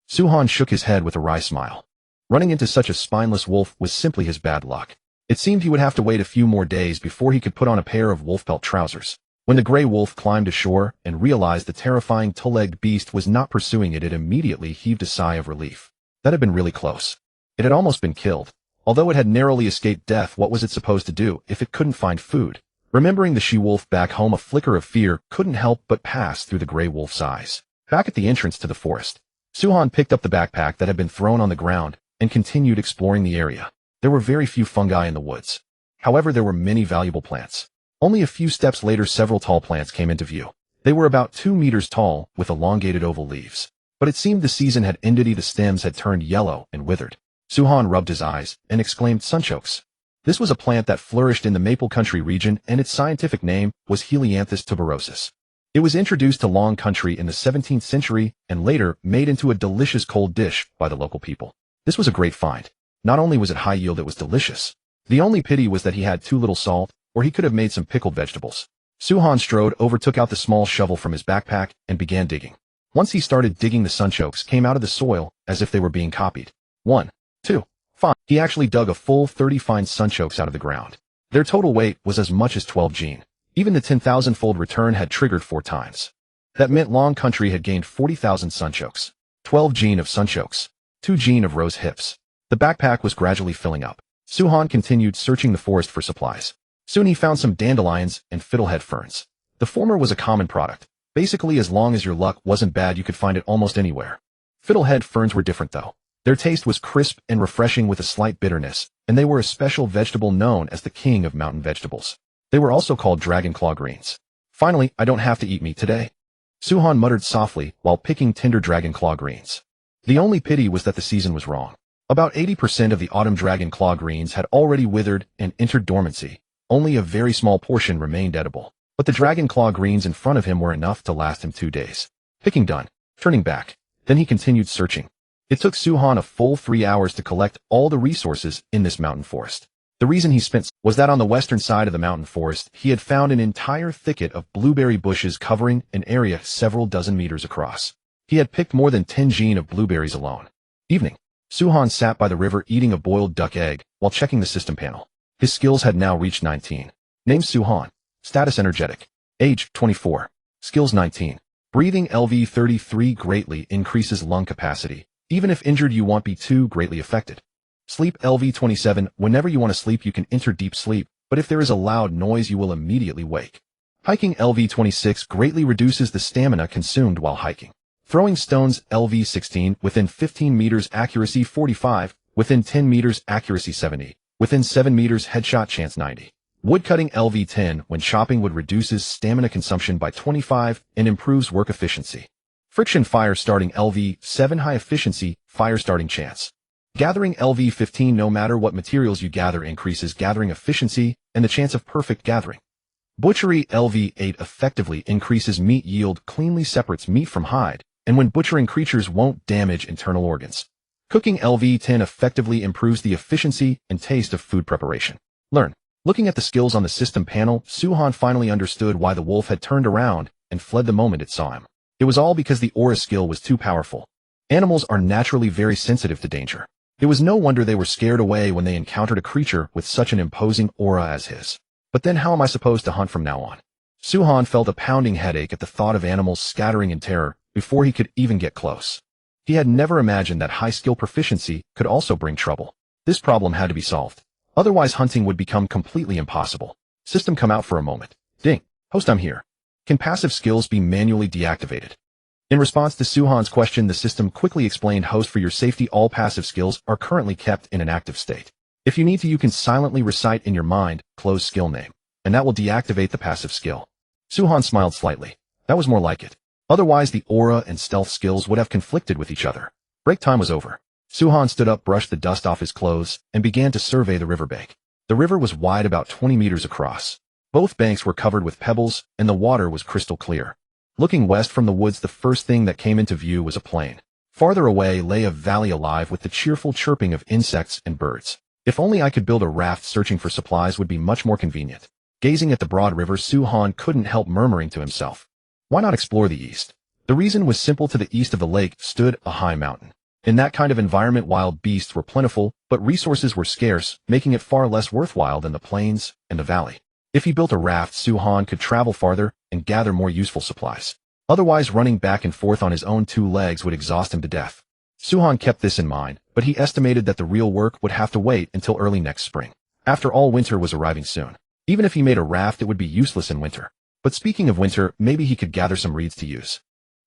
[SPEAKER 1] Suhan shook his head with a wry smile. Running into such a spineless wolf was simply his bad luck. It seemed he would have to wait a few more days before he could put on a pair of wolf pelt trousers. When the gray wolf climbed ashore and realized the terrifying two-legged beast was not pursuing it, it immediately heaved a sigh of relief. That had been really close. It had almost been killed. Although it had narrowly escaped death, what was it supposed to do if it couldn't find food? Remembering the she-wolf back home, a flicker of fear couldn't help but pass through the gray wolf's eyes. Back at the entrance to the forest, Suhan picked up the backpack that had been thrown on the ground and continued exploring the area. There were very few fungi in the woods. However, there were many valuable plants. Only a few steps later, several tall plants came into view. They were about 2 meters tall with elongated oval leaves. But it seemed the season had ended. The stems had turned yellow and withered. Suhan rubbed his eyes and exclaimed, sunchokes. This was a plant that flourished in the Maple Country region, and its scientific name was Helianthus tuberosus. It was introduced to Long Country in the 17th century and later made into a delicious cold dish by the local people. This was a great find. Not only was it high yield, it was delicious. The only pity was that he had too little salt, or he could have made some pickled vegetables. Suhan strode over, took out the small shovel from his backpack, and began digging. Once he started digging, the sunchokes came out of the soil as if they were being copied. 1, 2, 5. He actually dug a full 30 fine sunchokes out of the ground. Their total weight was as much as 12 gene. Even the 10,000-fold return had triggered 4 times. That meant Long Country had gained 40,000 sunchokes. 12 gene of sunchokes. 2 gene of rose hips. The backpack was gradually filling up. Suhan continued searching the forest for supplies. Soon he found some dandelions and fiddlehead ferns. The former was a common product. Basically, as long as your luck wasn't bad, you could find it almost anywhere. Fiddlehead ferns were different though. Their taste was crisp and refreshing with a slight bitterness, and they were a special vegetable known as the king of mountain vegetables. They were also called dragon claw greens. Finally, I don't have to eat meat today. Suhan muttered softly while picking tender dragon claw greens. The only pity was that the season was wrong. About 80% of the autumn dragon claw greens had already withered and entered dormancy. Only a very small portion remained edible. But the dragon claw greens in front of him were enough to last him 2 days. Picking done, turning back. Then he continued searching. It took Suhan a full 3 hours to collect all the resources in this mountain forest. The reason he spent was that on the western side of the mountain forest, he had found an entire thicket of blueberry bushes covering an area several dozen meters across. He had picked more than 10 gene of blueberries alone. Evening. Suhan sat by the river eating a boiled duck egg while checking the system panel. His skills had now reached 19. Name Suhan. Status energetic. Age 24. Skills 19. Breathing LV 33 greatly increases lung capacity. Even if injured, you won't be too greatly affected. Sleep LV 27. Whenever you want to sleep, you can enter deep sleep, but if there is a loud noise, you will immediately wake. Hiking LV 26 greatly reduces the stamina consumed while hiking. Throwing stones LV 16, within 15 meters accuracy 45, within 10 meters accuracy 70, within 7 meters headshot chance 90. Woodcutting LV 10, when chopping wood, reduces stamina consumption by 25 and improves work efficiency. Friction fire starting LV 7, high efficiency, fire starting chance. Gathering LV 15, no matter what materials you gather, increases gathering efficiency and the chance of perfect gathering. Butchery LV 8 effectively increases meat yield, cleanly separates meat from hide, and when butchering creatures won't damage internal organs. Cooking LV 10 effectively improves the efficiency and taste of food preparation. Learn. Looking at the skills on the system panel, Suhan finally understood why the wolf had turned around and fled the moment it saw him. It was all because the aura skill was too powerful. Animals are naturally very sensitive to danger. It was no wonder they were scared away when they encountered a creature with such an imposing aura as his. But then how am I supposed to hunt from now on? Suhan felt a pounding headache at the thought of animals scattering in terror before he could even get close. He had never imagined that high skill proficiency could also bring trouble. This problem had to be solved. Otherwise hunting would become completely impossible. System come out for a moment. Ding. Host, I'm here. Can passive skills be manually deactivated? In response to Suhan's question, the system quickly explained, host, for your safety, all passive skills are currently kept in an active state. If you need to, you can silently recite in your mind, close skill name, and that will deactivate the passive skill. Suhan smiled slightly. That was more like it. Otherwise, the aura and stealth skills would have conflicted with each other. Break time was over. Suhan stood up, brushed the dust off his clothes, and began to survey the riverbank. The river was wide, about 20 meters across. Both banks were covered with pebbles, and the water was crystal clear. Looking west from the woods, the first thing that came into view was a plain. Farther away lay a valley alive with the cheerful chirping of insects and birds. If only I could build a raft, searching for supplies would be much more convenient. Gazing at the broad river, Suhan couldn't help murmuring to himself. Why not explore the east? The reason was simple. To the east of the lake stood a high mountain. In that kind of environment, wild beasts were plentiful, but resources were scarce, making it far less worthwhile than the plains and the valley. If he built a raft, Suhan could travel farther and gather more useful supplies. Otherwise, running back and forth on his own two legs would exhaust him to death. Suhan kept this in mind, but he estimated that the real work would have to wait until early next spring. After all, winter was arriving soon. Even if he made a raft, it would be useless in winter. But speaking of winter, maybe he could gather some reeds to use.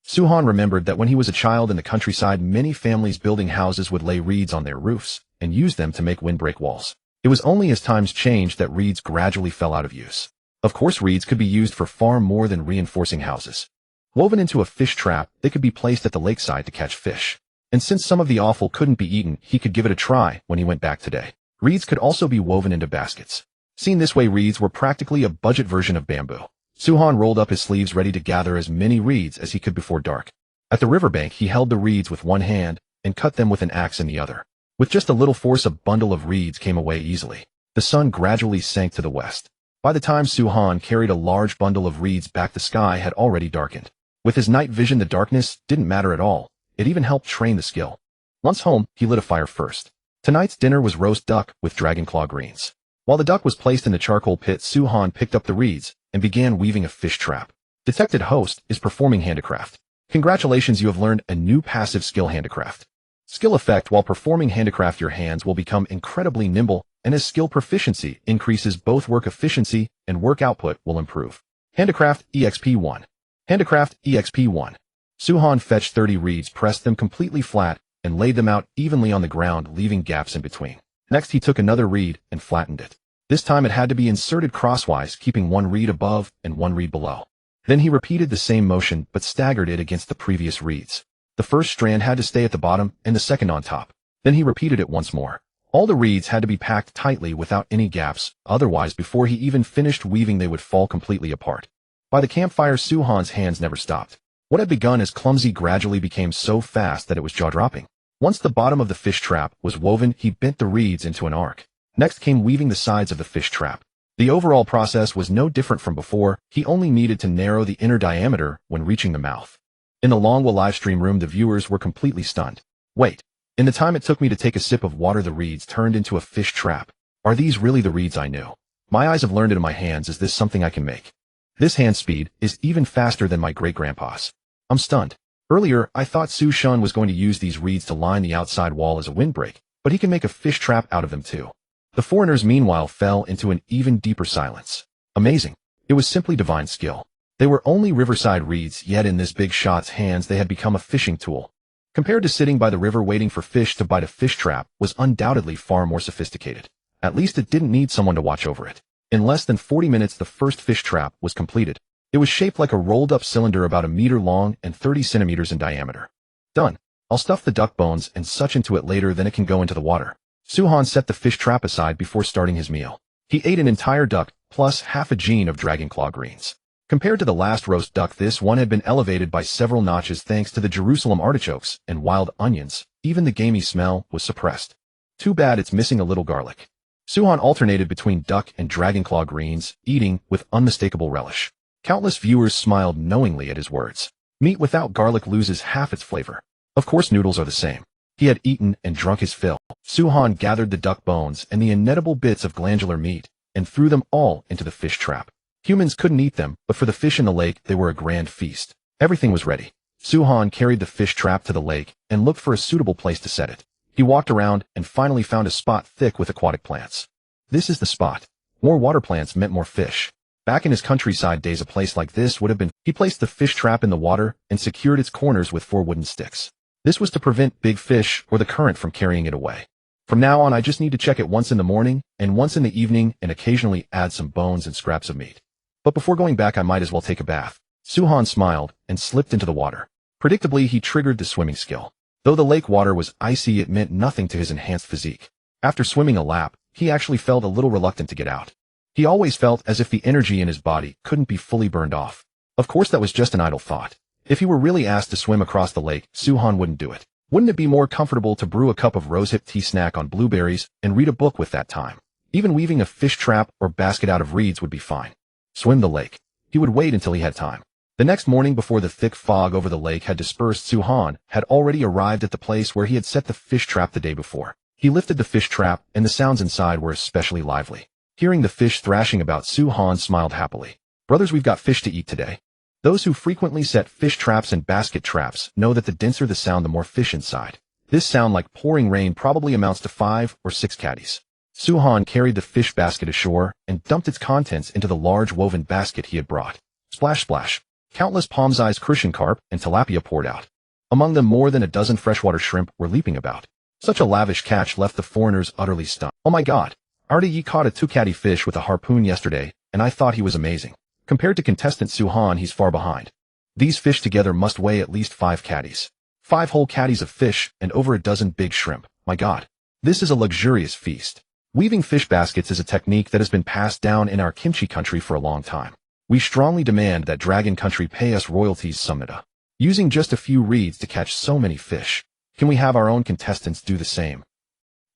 [SPEAKER 1] Suhan remembered that when he was a child in the countryside, many families building houses would lay reeds on their roofs and use them to make windbreak walls. It was only as times changed that reeds gradually fell out of use. Of course, reeds could be used for far more than reinforcing houses. Woven into a fish trap, they could be placed at the lakeside to catch fish. And since some of the offal couldn't be eaten, he could give it a try when he went back today. Reeds could also be woven into baskets. Seen this way, reeds were practically a budget version of bamboo. Suhan rolled up his sleeves, ready to gather as many reeds as he could before dark. At the riverbank, he held the reeds with one hand and cut them with an axe in the other. With just a little force, a bundle of reeds came away easily. The sun gradually sank to the west. By the time Suhan carried a large bundle of reeds back, the sky had already darkened. With his night vision, the darkness didn't matter at all. It even helped train the skill. Once home, he lit a fire first. Tonight's dinner was roast duck with dragon claw greens. While the duck was placed in the charcoal pit, Suhan picked up the reeds and began weaving a fish trap. Detected host is performing handicraft. Congratulations, you have learned a new passive skill, handicraft. Skill effect: while performing handicraft, your hands will become incredibly nimble, and as skill proficiency increases, both work efficiency and work output will improve. Handicraft EXP 1. Handicraft EXP 1. Suhan fetched 30 reeds, pressed them completely flat, and laid them out evenly on the ground, leaving gaps in between. Next, he took another reed and flattened it. This time it had to be inserted crosswise, keeping one reed above and one reed below. Then he repeated the same motion, but staggered it against the previous reeds. The first strand had to stay at the bottom and the second on top. Then he repeated it once more. All the reeds had to be packed tightly without any gaps, otherwise before he even finished weaving they would fall completely apart. By the campfire, Suhan's hands never stopped. What had begun as clumsy gradually became so fast that it was jaw-dropping. Once the bottom of the fish trap was woven, he bent the reeds into an arc. Next came weaving the sides of the fish trap. The overall process was no different from before. He only needed to narrow the inner diameter when reaching the mouth. In the Longwa livestream room, the viewers were completely stunned. Wait. In the time it took me to take a sip of water, the reeds turned into a fish trap. Are these really the reeds I knew? My eyes have learned it in my hands. Is this something I can make? This hand speed is even faster than my great-grandpa's. I'm stunned. Earlier, I thought Su Shun was going to use these reeds to line the outside wall as a windbreak, but he can make a fish trap out of them too. The foreigners meanwhile fell into an even deeper silence. Amazing. It was simply divine skill. They were only riverside reeds, yet in this big shot's hands they had become a fishing tool. Compared to sitting by the river waiting for fish to bite, a fish trap was undoubtedly far more sophisticated. At least it didn't need someone to watch over it. In less than 40 minutes, the first fish trap was completed. It was shaped like a rolled-up cylinder about 1 meter long and 30 centimeters in diameter. Done. I'll stuff the duck bones and such into it later, then it can go into the water. Suhan set the fish trap aside before starting his meal. He ate an entire duck, plus half a gene of dragon claw greens. Compared to the last roast duck, this one had been elevated by several notches thanks to the Jerusalem artichokes and wild onions. Even the gamey smell was suppressed. Too bad it's missing a little garlic. Suhan alternated between duck and dragon claw greens, eating with unmistakable relish. Countless viewers smiled knowingly at his words. Meat without garlic loses half its flavor. Of course, noodles are the same. He had eaten and drunk his fill. Suhan gathered the duck bones and the inedible bits of glandular meat and threw them all into the fish trap. Humans couldn't eat them, but for the fish in the lake, they were a grand feast. Everything was ready. Suhan carried the fish trap to the lake and looked for a suitable place to set it. He walked around and finally found a spot thick with aquatic plants. This is the spot. More water plants meant more fish. Back in his countryside days, a place like this would have been. He placed the fish trap in the water and secured its corners with 4 wooden sticks. This was to prevent big fish or the current from carrying it away. From now on, I just need to check it once in the morning and once in the evening and occasionally add some bones and scraps of meat. But before going back, I might as well take a bath. Suhan smiled and slipped into the water. Predictably, he triggered the swimming skill. Though the lake water was icy, it meant nothing to his enhanced physique. After swimming a lap, he actually felt a little reluctant to get out. He always felt as if the energy in his body couldn't be fully burned off. Of course, that was just an idle thought. If he were really asked to swim across the lake, Suhan wouldn't do it. Wouldn't it be more comfortable to brew a cup of rosehip tea, snack on blueberries, and read a book with that time? Even weaving a fish trap or basket out of reeds would be fine. Swim the lake. He would wait until he had time. The next morning, before the thick fog over the lake had dispersed, Suhan had already arrived at the place where he had set the fish trap the day before. He lifted the fish trap, and the sounds inside were especially lively. Hearing the fish thrashing about, Suhan smiled happily. Brothers, we've got fish to eat today. Those who frequently set fish traps and basket traps know that the denser the sound, the more fish inside. This sound, like pouring rain, probably amounts to 5 or 6 caddies. Suhan carried the fish basket ashore and dumped its contents into the large woven basket he had brought. Splash, splash. Countless palm-sized crucian carp and tilapia poured out. Among them, more than a dozen freshwater shrimp were leaping about. Such a lavish catch left the foreigners utterly stunned. Oh my God! Artie caught a 2-caddy fish with a harpoon yesterday, and I thought he was amazing. Compared to contestant Suhan, he's far behind. These fish together must weigh at least 5 caddies. 5 whole caddies of fish and over a dozen big shrimp. My God. This is a luxurious feast. Weaving fish baskets is a technique that has been passed down in our kimchi country for a long time. We strongly demand that Dragon Country pay us royalties, Summita. Using just a few reeds to catch so many fish. Can we have our own contestants do the same?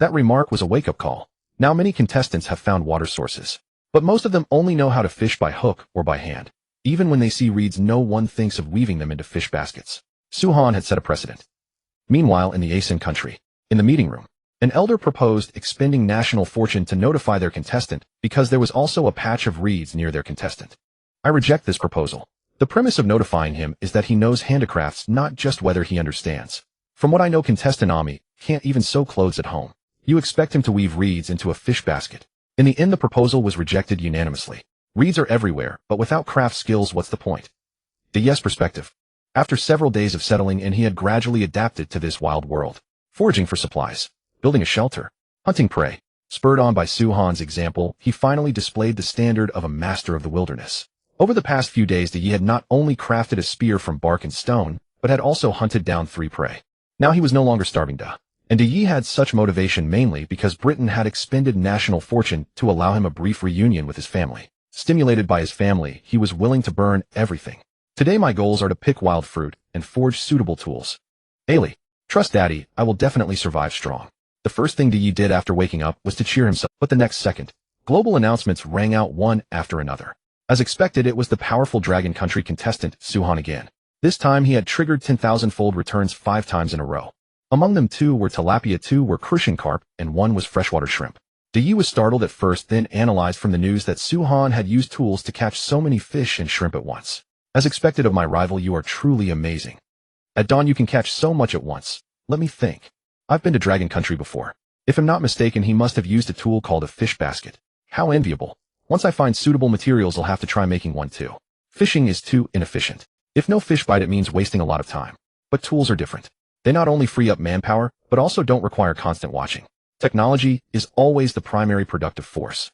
[SPEAKER 1] That remark was a wake-up call. Now many contestants have found water sources. But most of them only know how to fish by hook or by hand. Even when they see reeds, no one thinks of weaving them into fish baskets. Suhan had set a precedent. Meanwhile, in the Asen country, in the meeting room, an elder proposed expending national fortune to notify their contestant because there was also a patch of reeds near their contestant. I reject this proposal. The premise of notifying him is that he knows handicrafts, not just whether he understands. From what I know, contestant Ami can't even sew clothes at home. You expect him to weave reeds into a fish basket. In the end, the proposal was rejected unanimously. Reeds are everywhere, but without craft skills, what's the point? The yes perspective. After several days of settling in, he had gradually adapted to this wild world. Foraging for supplies, building a shelter, hunting prey. Spurred on by Suhan's example, he finally displayed the standard of a master of the wilderness. Over the past few days, he had not only crafted a spear from bark and stone, but had also hunted down 3 prey. Now he was no longer starving. And Yi had such motivation mainly because Britain had expended national fortune to allow him a brief reunion with his family. Stimulated by his family, he was willing to burn everything. Today my goals are to pick wild fruit and forge suitable tools. Ailey, trust Daddy, I will definitely survive strong. The first thing Yi did after waking up was to cheer himself, but the next second, global announcements rang out one after another. As expected, it was the powerful Dragon Country contestant, Suhan again. This time he had triggered 10,000-fold returns 5 times in a row. Among them 2 were tilapia, 2 were crucian carp, and 1 was freshwater shrimp. Yi was startled at first, then analyzed from the news that Suhan had used tools to catch so many fish and shrimp at once. As expected of my rival, you are truly amazing. At dawn you can catch so much at once. Let me think. I've been to Dragon Country before. If I'm not mistaken, he must have used a tool called a fish basket. How enviable. Once I find suitable materials, I'll have to try making one too. Fishing is too inefficient. If no fish bite, it means wasting a lot of time. But tools are different. They not only free up manpower, but also don't require constant watching. Technology is always the primary productive force.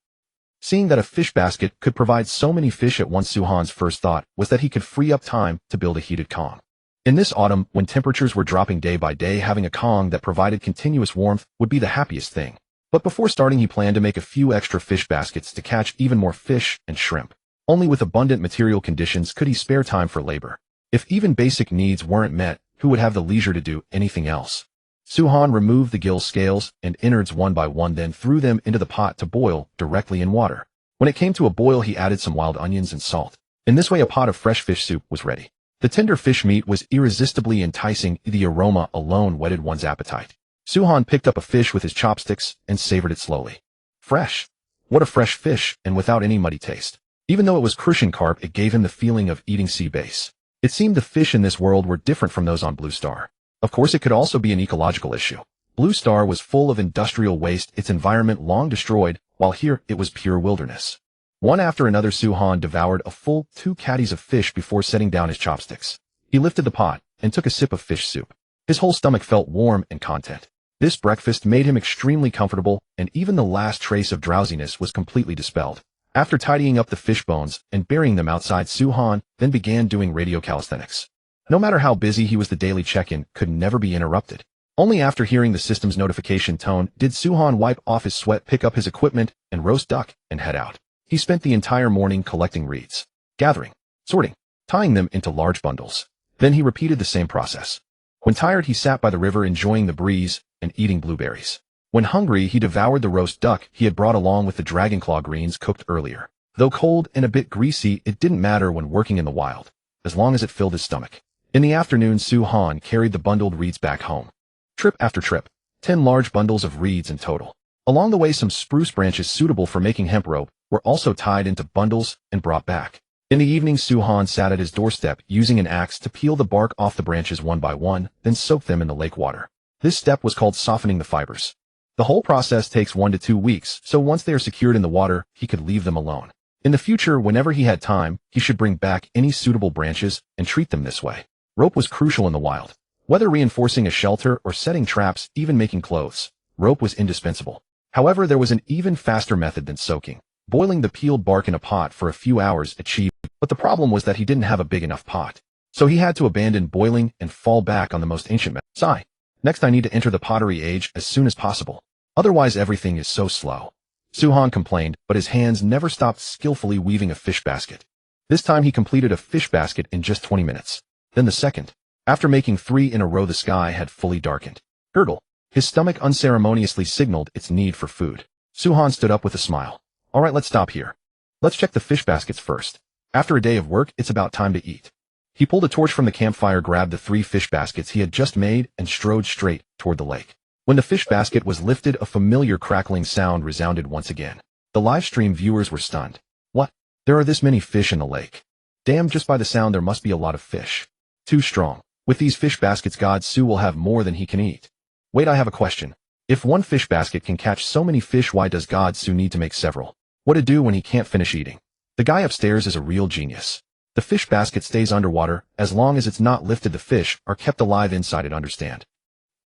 [SPEAKER 1] Seeing that a fish basket could provide so many fish at once, Suhan's first thought was that he could free up time to build a heated Kong. In this autumn, when temperatures were dropping day by day, having a Kong that provided continuous warmth would be the happiest thing. But before starting, he planned to make a few extra fish baskets to catch even more fish and shrimp. Only with abundant material conditions could he spare time for labor. If even basic needs weren't met, who would have the leisure to do anything else? Suhan removed the gill scales and innards one by one, then threw them into the pot to boil directly in water. When it came to a boil, he added some wild onions and salt. In this way, a pot of fresh fish soup was ready. The tender fish meat was irresistibly enticing. The aroma alone whetted one's appetite. Suhan picked up a fish with his chopsticks and savored it slowly. Fresh. What a fresh fish, and without any muddy taste. Even though it was crucian carp, it gave him the feeling of eating sea bass. It seemed the fish in this world were different from those on Blue Star. Of course, it could also be an ecological issue. Blue Star was full of industrial waste, its environment long destroyed, while here it was pure wilderness. One after another, Suhan devoured a full 2 caddies of fish before setting down his chopsticks. He lifted the pot and took a sip of fish soup. His whole stomach felt warm and content. This breakfast made him extremely comfortable, and even the last trace of drowsiness was completely dispelled. After tidying up the fish bones and burying them outside, Suhan then began doing radio calisthenics. No matter how busy he was, the daily check-in could never be interrupted. Only after hearing the system's notification tone did Suhan wipe off his sweat, pick up his equipment, and roast duck, and head out. He spent the entire morning collecting reeds, gathering, sorting, tying them into large bundles. Then he repeated the same process. When tired, he sat by the river enjoying the breeze and eating blueberries. When hungry, he devoured the roast duck he had brought along with the dragonclaw greens cooked earlier. Though cold and a bit greasy, it didn't matter when working in the wild, as long as it filled his stomach. In the afternoon, Suhan carried the bundled reeds back home. Trip after trip, 10 large bundles of reeds in total. Along the way, some spruce branches suitable for making hemp rope were also tied into bundles and brought back. In the evening, Suhan sat at his doorstep using an axe to peel the bark off the branches one by one, then soak them in the lake water. This step was called softening the fibers. The whole process takes 1 to 2 weeks, so once they are secured in the water, he could leave them alone. In the future, whenever he had time, he should bring back any suitable branches and treat them this way. Rope was crucial in the wild. Whether reinforcing a shelter or setting traps, even making clothes, rope was indispensable. However, there was an even faster method than soaking. Boiling the peeled bark in a pot for a few hours achieved, but the problem was that he didn't have a big enough pot. So he had to abandon boiling and fall back on the most ancient method. Sigh. Next, I need to enter the pottery age as soon as possible. Otherwise, everything is so slow. Suhan complained, but his hands never stopped skillfully weaving a fish basket. This time he completed a fish basket in just 20 minutes. Then the second. After making 3 in a row, the sky had fully darkened. Gurgle. His stomach unceremoniously signaled its need for food. Suhan stood up with a smile. All right, let's stop here. Let's check the fish baskets first. After a day of work, it's about time to eat. He pulled a torch from the campfire, grabbed the 3 fish baskets he had just made, and strode straight toward the lake. When the fish basket was lifted, a familiar crackling sound resounded once again. The livestream viewers were stunned. What? There are this many fish in the lake. Damn, just by the sound there must be a lot of fish. Too strong. With these fish baskets, God Su will have more than he can eat. Wait, I have a question. If one fish basket can catch so many fish, why does God Su need to make several? What to do when he can't finish eating? The guy upstairs is a real genius. The fish basket stays underwater. As long as it's not lifted, the fish are kept alive inside it, understand?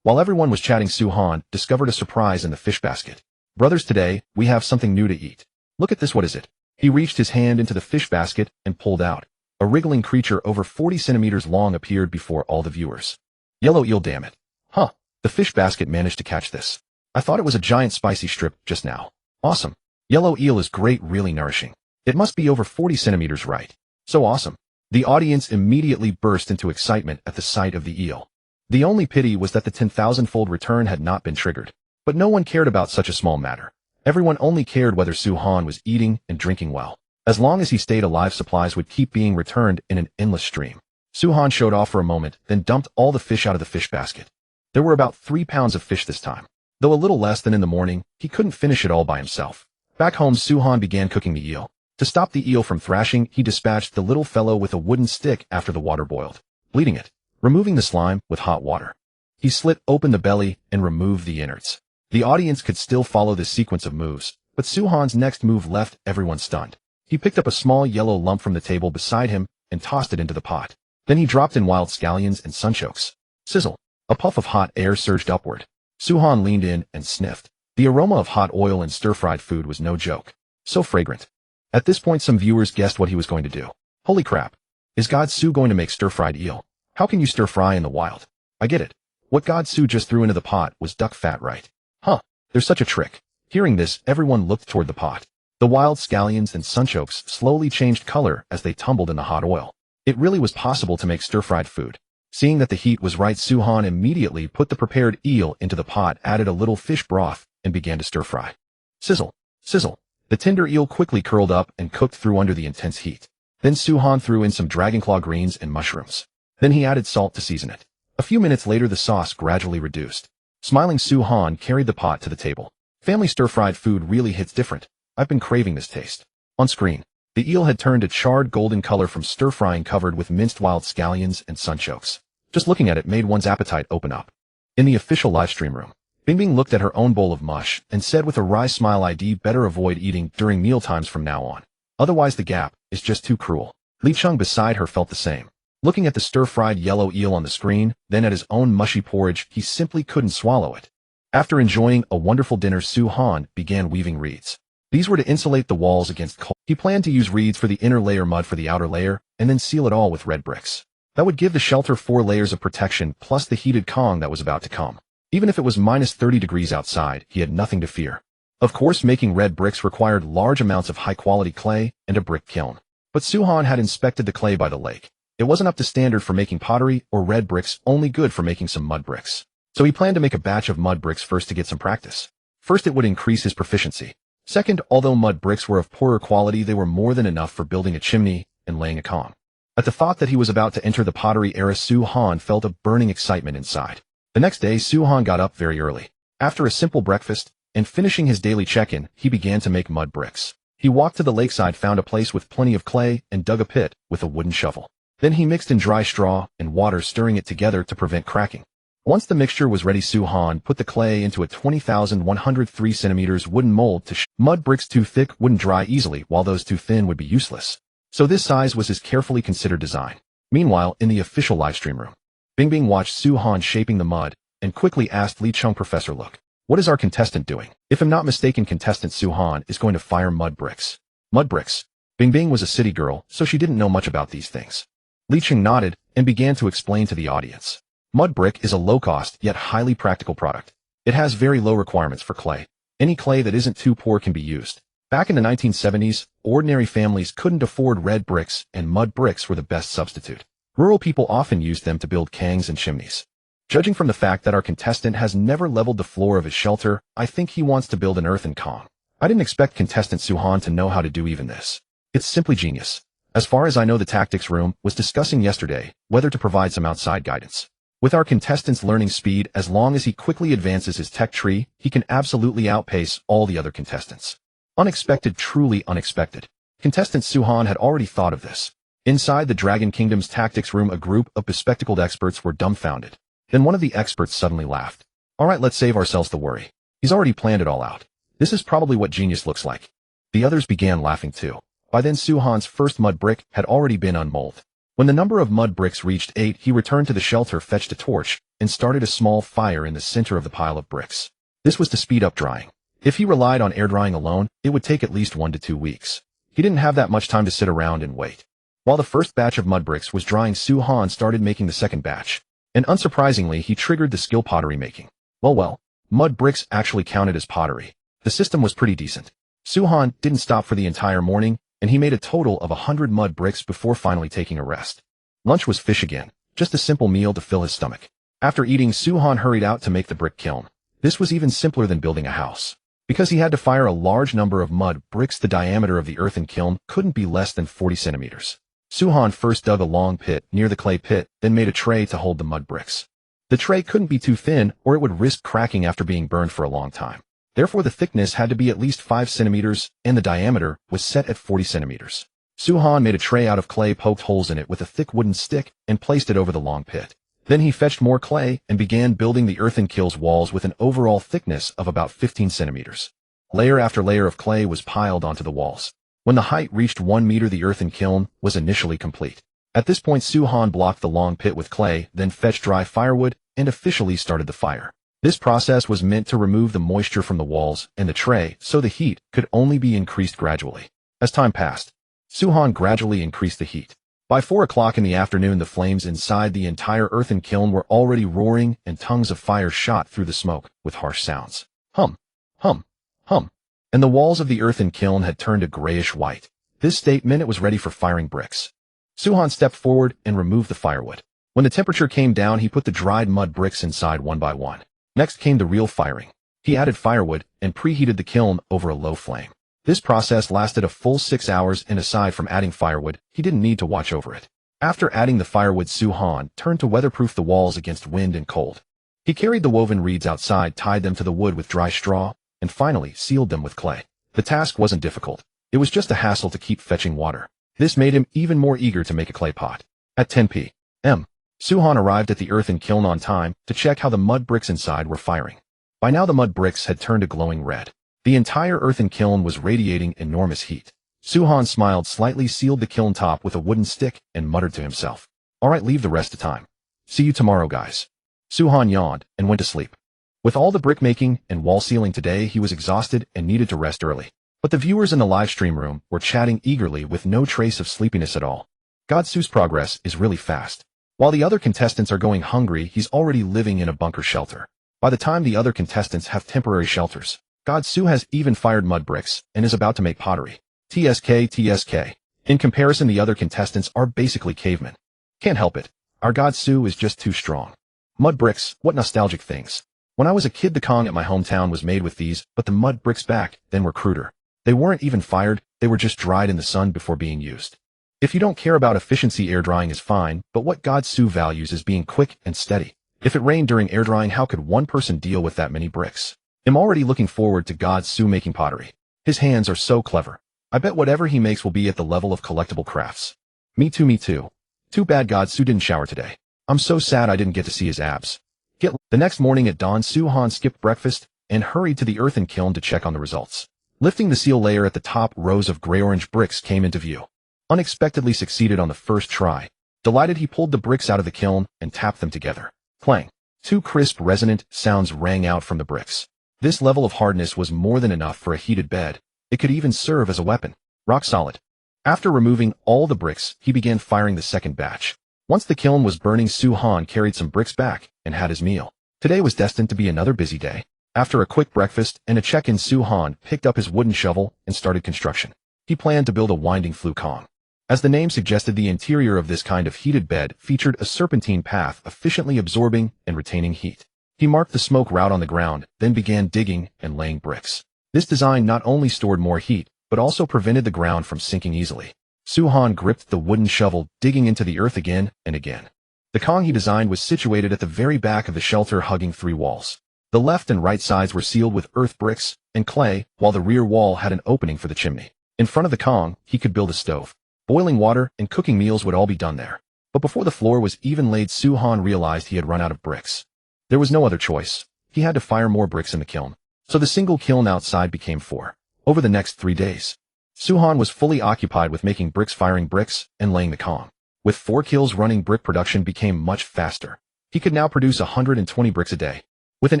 [SPEAKER 1] While everyone was chatting, Suhan discovered a surprise in the fish basket. Brothers, today, we have something new to eat. Look at this, what is it? He reached his hand into the fish basket and pulled out. A wriggling creature over 40 centimeters long appeared before all the viewers. Yellow eel, damn it. Huh. The fish basket managed to catch this. I thought it was a giant spicy strip just now. Awesome. Yellow eel is great, really nourishing. It must be over 40 centimeters, right? So awesome. The audience immediately burst into excitement at the sight of the eel. The only pity was that the 10,000-fold return had not been triggered. But no one cared about such a small matter. Everyone only cared whether Suhan was eating and drinking well. As long as he stayed alive, supplies would keep being returned in an endless stream. Suhan showed off for a moment, then dumped all the fish out of the fish basket. There were about 3 pounds of fish this time. Though a little less than in the morning, he couldn't finish it all by himself. Back home, Suhan began cooking the eel. To stop the eel from thrashing, he dispatched the little fellow with a wooden stick after the water boiled, bleeding it, removing the slime with hot water. He slit open the belly and removed the innards. The audience could still follow this sequence of moves, but Suhan's next move left everyone stunned. He picked up a small yellow lump from the table beside him and tossed it into the pot. Then he dropped in wild scallions and sunchokes. Sizzle. A puff of hot air surged upward. Suhan leaned in and sniffed. The aroma of hot oil and stir-fried food was no joke. So fragrant. At this point, some viewers guessed what he was going to do. Holy crap. Is God Su going to make stir-fried eel? How can you stir-fry in the wild? I get it. What God Su just threw into the pot was duck fat, right? Huh. There's such a trick. Hearing this, everyone looked toward the pot. The wild scallions and sunchokes slowly changed color as they tumbled in the hot oil. It really was possible to make stir-fried food. Seeing that the heat was right, Suhan immediately put the prepared eel into the pot, added a little fish broth, and began to stir-fry. Sizzle. Sizzle. The tender eel quickly curled up and cooked through under the intense heat. Then Suhan threw in some dragonclaw greens and mushrooms. Then he added salt to season it. A few minutes later, the sauce gradually reduced. Smiling, Suhan carried the pot to the table. Family stir-fried food really hits different. I've been craving this taste. On screen, The eel had turned a charred golden color from stir-frying covered with minced wild scallions and sunchokes. Just looking at it made one's appetite open up. In the official livestream room, Bingbing looked at her own bowl of mush and said with a wry smile, "I'd better avoid eating during mealtimes from now on. Otherwise the gap is just too cruel." Li Cheng beside her felt the same. Looking at the stir-fried yellow eel on the screen, then at his own mushy porridge, he simply couldn't swallow it. After enjoying a wonderful dinner, Su Han began weaving reeds. These were to insulate the walls against cold. He planned to use reeds for the inner layer, mud for the outer layer, and then seal it all with red bricks. That would give the shelter 4 layers of protection plus the heated Kong that was about to come. Even if it was minus 30 degrees outside, he had nothing to fear. Of course, making red bricks required large amounts of high-quality clay and a brick kiln. But Su Han had inspected the clay by the lake. It wasn't up to standard for making pottery or red bricks, only good for making some mud bricks. So he planned to make a batch of mud bricks first to get some practice. First, it would increase his proficiency. Second, although mud bricks were of poorer quality, they were more than enough for building a chimney and laying a Kong. At the thought that he was about to enter the pottery era, Su Han felt a burning excitement inside. The next day, Su Han got up very early. After a simple breakfast and finishing his daily check-in, he began to make mud bricks. He walked to the lakeside, found a place with plenty of clay, and dug a pit with a wooden shovel. Then he mixed in dry straw and water, stirring it together to prevent cracking. Once the mixture was ready, Su Han put the clay into a 20,103 centimeters wooden mold to mud bricks too thick wouldn't dry easily, while those too thin would be useless. So this size was his carefully considered design. Meanwhile, in the official livestream room, Bingbing watched Su Han shaping the mud and quickly asked Li Cheng, "Professor, look. What is our contestant doing?" If I'm not mistaken, contestant Su Han is going to fire mud bricks. Mud bricks? Bingbing was a city girl, so she didn't know much about these things. Li Cheng nodded and began to explain to the audience. Mud brick is a low-cost yet highly practical product. It has very low requirements for clay. Any clay that isn't too poor can be used. Back in the 1970s, ordinary families couldn't afford red bricks, and mud bricks were the best substitute. Rural people often used them to build kangs and chimneys. Judging from the fact that our contestant has never leveled the floor of his shelter, I think he wants to build an earthen Kong. I didn't expect contestant Su Han to know how to do even this. It's simply genius. As far as I know, the tactics room was discussing yesterday whether to provide some outside guidance. With our contestant's learning speed, as long as he quickly advances his tech tree, he can absolutely outpace all the other contestants. Unexpected, truly unexpected. Contestant Su Han had already thought of this. Inside the Dragon Kingdom's tactics room, a group of bespectacled experts were dumbfounded. Then one of the experts suddenly laughed. "Alright, let's save ourselves the worry. He's already planned it all out. This is probably what genius looks like." The others began laughing too. By then, Su Han's first mud brick had already been unmolded. When the number of mud bricks reached 8, he returned to the shelter, fetched a torch, and started a small fire in the center of the pile of bricks. This was to speed up drying. If he relied on air drying alone, it would take at least 1 to 2 weeks. He didn't have that much time to sit around and wait. While the first batch of mud bricks was drying, Su Han started making the second batch. And unsurprisingly, he triggered the skill pottery making. Well, mud bricks actually counted as pottery. The system was pretty decent. Su Han didn't stop for the entire morning, and he made a total of 100 mud bricks before finally taking a rest. Lunch was fish again, just a simple meal to fill his stomach. After eating, Su Han hurried out to make the brick kiln. This was even simpler than building a house. Because he had to fire a large number of mud bricks, the diameter of the earthen kiln couldn't be less than 40 centimeters. Su Han first dug a long pit near the clay pit, then made a tray to hold the mud bricks. The tray couldn't be too thin, or it would risk cracking after being burned for a long time. Therefore, the thickness had to be at least 5 centimeters, and the diameter was set at 40 centimeters. Su Han made a tray out of clay, poked holes in it with a thick wooden stick, and placed it over the long pit. Then he fetched more clay and began building the earthen kiln's walls with an overall thickness of about 15 centimeters. Layer after layer of clay was piled onto the walls. When the height reached 1 meter, the earthen kiln was initially complete. At this point, Su Han blocked the long pit with clay, then fetched dry firewood, and officially started the fire. This process was meant to remove the moisture from the walls and the tray, so the heat could only be increased gradually. As time passed, Su Han gradually increased the heat. By 4 o'clock in the afternoon, the flames inside the entire earthen kiln were already roaring, and tongues of fire shot through the smoke with harsh sounds. Hum, hum, hum. And the walls of the earthen kiln had turned a grayish white. This state meant it was ready for firing bricks. Su Han stepped forward and removed the firewood. When the temperature came down, he put the dried mud bricks inside one by one. Next came the real firing. He added firewood and preheated the kiln over a low flame. This process lasted a full 6 hours, and aside from adding firewood, he didn't need to watch over it. After adding the firewood, Su Han turned to weatherproof the walls against wind and cold. He carried the woven reeds outside, tied them to the wood with dry straw, and finally sealed them with clay. The task wasn't difficult. It was just a hassle to keep fetching water. This made him even more eager to make a clay pot. At 10 p.m., Suhan arrived at the earthen kiln on time to check how the mud bricks inside were firing. By now the mud bricks had turned a glowing red. The entire earthen kiln was radiating enormous heat. Suhan smiled slightly, sealed the kiln top with a wooden stick, and muttered to himself, "All right, leave the rest to time. See you tomorrow, guys." Suhan yawned and went to sleep. With all the brickmaking and wall sealing today, he was exhausted and needed to rest early. But the viewers in the live stream room were chatting eagerly with no trace of sleepiness at all. Godsu's progress is really fast. While the other contestants are going hungry, he's already living in a bunker shelter. By the time the other contestants have temporary shelters, Godsu has even fired mud bricks and is about to make pottery. TSK. In comparison, the other contestants are basically cavemen. Can't help it. Our Godsu is just too strong. Mud bricks, what nostalgic things. When I was a kid, the Kong at my hometown was made with these, but the mud bricks back then were cruder. They weren't even fired, they were just dried in the sun before being used. If you don't care about efficiency, air drying is fine, but what Godsu values is being quick and steady. If it rained during air drying, how could one person deal with that many bricks? I'm already looking forward to Godsu making pottery. His hands are so clever. I bet whatever he makes will be at the level of collectible crafts. Me too. Too bad Godsu didn't shower today. I'm so sad I didn't get to see his abs. The next morning at dawn, Suhan skipped breakfast and hurried to the earthen kiln to check on the results. Lifting the seal layer at the top, rows of gray-orange bricks came into view. Unexpectedly succeeded on the first try. Delighted, he pulled the bricks out of the kiln and tapped them together. Clang. Two crisp, resonant sounds rang out from the bricks. This level of hardness was more than enough for a heated bed. It could even serve as a weapon. Rock solid. After removing all the bricks, he began firing the second batch. Once the kiln was burning, Suhan carried some bricks back and had his meal. Today was destined to be another busy day. After a quick breakfast and a check-in, Suhan picked up his wooden shovel and started construction. He planned to build a winding flue Kong. As the name suggested, the interior of this kind of heated bed featured a serpentine path efficiently absorbing and retaining heat. He marked the smoke route on the ground, then began digging and laying bricks. This design not only stored more heat, but also prevented the ground from sinking easily. Suhan gripped the wooden shovel, digging into the earth again and again. The Kong he designed was situated at the very back of the shelter, hugging three walls. The left and right sides were sealed with earth bricks and clay, while the rear wall had an opening for the chimney. In front of the Kong, he could build a stove. Boiling water and cooking meals would all be done there. But before the floor was even laid, Suhan realized he had run out of bricks. There was no other choice. He had to fire more bricks in the kiln. So the single kiln outside became 4. Over the next 3 days, Suhan was fully occupied with making bricks, firing bricks, and laying the Kong. With 4 kilns running, brick production became much faster. He could now produce 120 bricks a day. With an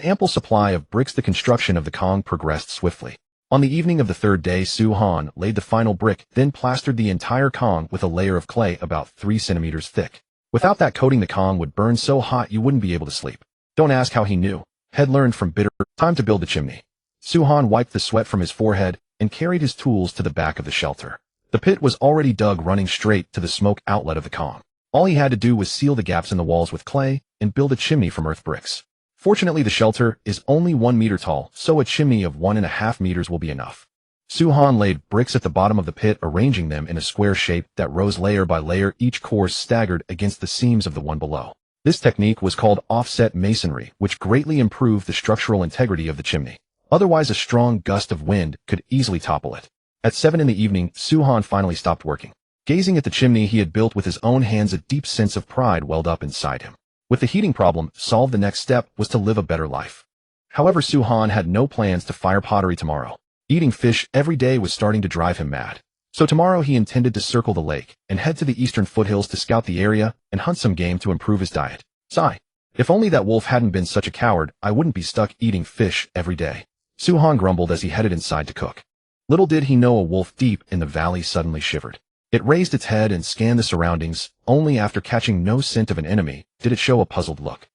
[SPEAKER 1] ample supply of bricks, the construction of the Kong progressed swiftly. On the evening of the 3rd day, Suhan laid the final brick, then plastered the entire Kong with a layer of clay about 3 centimeters thick. Without that coating, the Kong would burn so hot you wouldn't be able to sleep. Don't ask how he knew. Had learned from bitter. Time to build the chimney. Suhan wiped the sweat from his forehead and carried his tools to the back of the shelter. The pit was already dug, running straight to the smoke outlet of the Kong. All he had to do was seal the gaps in the walls with clay and build a chimney from earth bricks. Fortunately, the shelter is only 1 meter tall, so a chimney of 1.5 meters will be enough. Suhan laid bricks at the bottom of the pit, arranging them in a square shape that rose layer by layer, each course staggered against the seams of the one below. This technique was called offset masonry, which greatly improved the structural integrity of the chimney. Otherwise, a strong gust of wind could easily topple it. At 7 in the evening, Suhan finally stopped working. Gazing at the chimney he had built with his own hands, a deep sense of pride welled up inside him. With the heating problem solved, the next step was to live a better life. However, Suhan had no plans to fire pottery tomorrow. Eating fish every day was starting to drive him mad. So tomorrow he intended to circle the lake and head to the eastern foothills to scout the area and hunt some game to improve his diet. Sigh. If only that wolf hadn't been such a coward, I wouldn't be stuck eating fish every day. Suhan grumbled as he headed inside to cook. Little did he know, a wolf deep in the valley suddenly shivered. It raised its head and scanned the surroundings. Only after catching no scent of an enemy did it show a puzzled look.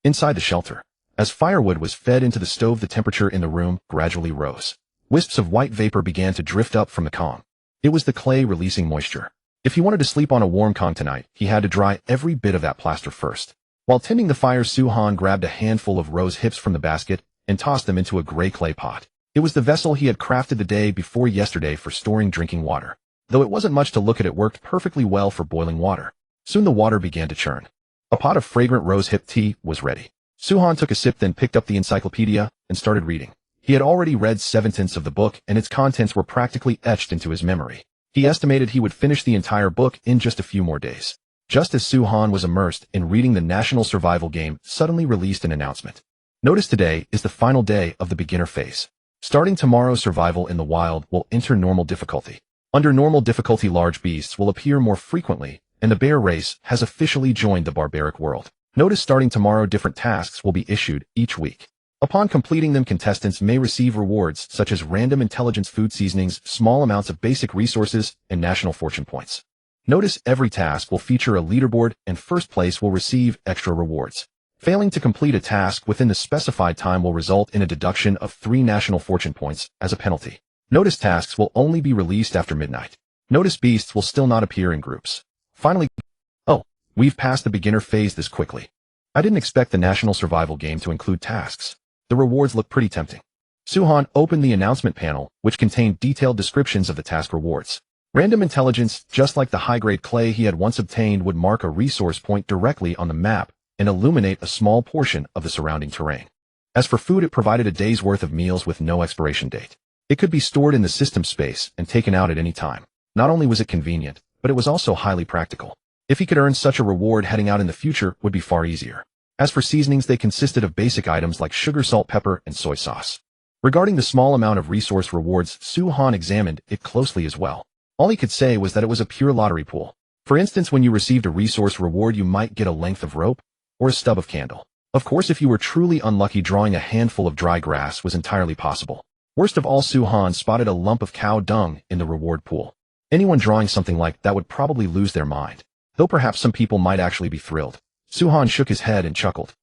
[SPEAKER 1] Inside the shelter, as firewood was fed into the stove, the temperature in the room gradually rose. Wisps of white vapor began to drift up from the Kong. It was the clay releasing moisture. If he wanted to sleep on a warm Kong tonight, he had to dry every bit of that plaster first. While tending the fire, Suhan grabbed a handful of rose hips from the basket and tossed them into a gray clay pot. It was the vessel he had crafted the day before yesterday for storing drinking water. Though it wasn't much to look at, it worked perfectly well for boiling water. Soon the water began to churn. A pot of fragrant rose hip tea was ready. Suhan took a sip, then picked up the encyclopedia and started reading. He had already read 7/10 of the book, and its contents were practically etched into his memory. He estimated he would finish the entire book in just a few more days. Just as Su-Han was immersed in reading the national survival game, suddenly released an announcement. Notice today is the final day of the beginner phase. Starting tomorrow, survival in the wild will enter normal difficulty. Under normal difficulty, large beasts will appear more frequently, and the bear race has officially joined the barbaric world. Notice starting tomorrow, different tasks will be issued each week. Upon completing them, contestants may receive rewards such as random intelligence food seasonings, small amounts of basic resources, and national fortune points. Notice every task will feature a leaderboard, and first place will receive extra rewards. Failing to complete a task within the specified time will result in a deduction of 3 national fortune points as a penalty. Notice tasks will only be released after midnight. Notice beasts will still not appear in groups. Finally, we've passed the beginner phase this quickly. I didn't expect the national survival game to include tasks. The rewards look pretty tempting. Su-Han opened the announcement panel, which contained detailed descriptions of the task rewards. Random intelligence, just like the high-grade clay he had once obtained, would mark a resource point directly on the map and illuminate a small portion of the surrounding terrain. As for food, it provided a day's worth of meals with no expiration date. It could be stored in the system space and taken out at any time. Not only was it convenient, but it was also highly practical. If he could earn such a reward, heading out in the future would be far easier. As for seasonings, they consisted of basic items like sugar, salt, pepper, and soy sauce. Regarding the small amount of resource rewards, Su-Han examined it closely as well. All he could say was that it was a pure lottery pool. For instance, when you received a resource reward, you might get a length of rope or a stub of candle. Of course, if you were truly unlucky, drawing a handful of dry grass was entirely possible. Worst of all, Su-Han spotted a lump of cow dung in the reward pool. Anyone drawing something like that would probably lose their mind, though perhaps some people might actually be thrilled. Su-Han shook his head and chuckled.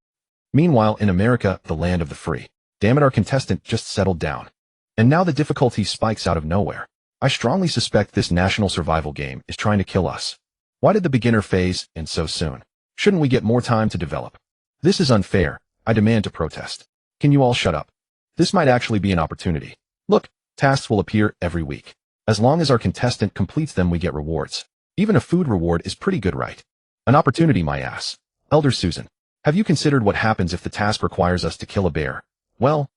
[SPEAKER 1] Meanwhile, in America, the land of the free. Damn it, our contestant just settled down. And now the difficulty spikes out of nowhere. I strongly suspect this national survival game is trying to kill us. Why did the beginner phase end so soon? Shouldn't we get more time to develop? This is unfair. I demand to protest. Can you all shut up? This might actually be an opportunity. Look, tasks will appear every week. As long as our contestant completes them, we get rewards. Even a food reward is pretty good, right? An opportunity, my ass. Elder Susan, have you considered what happens if the task requires us to kill a bear? Well,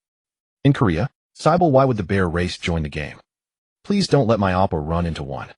[SPEAKER 1] in Korea, Cybele, why would the bear race join the game? Please don't let my oppa run into one.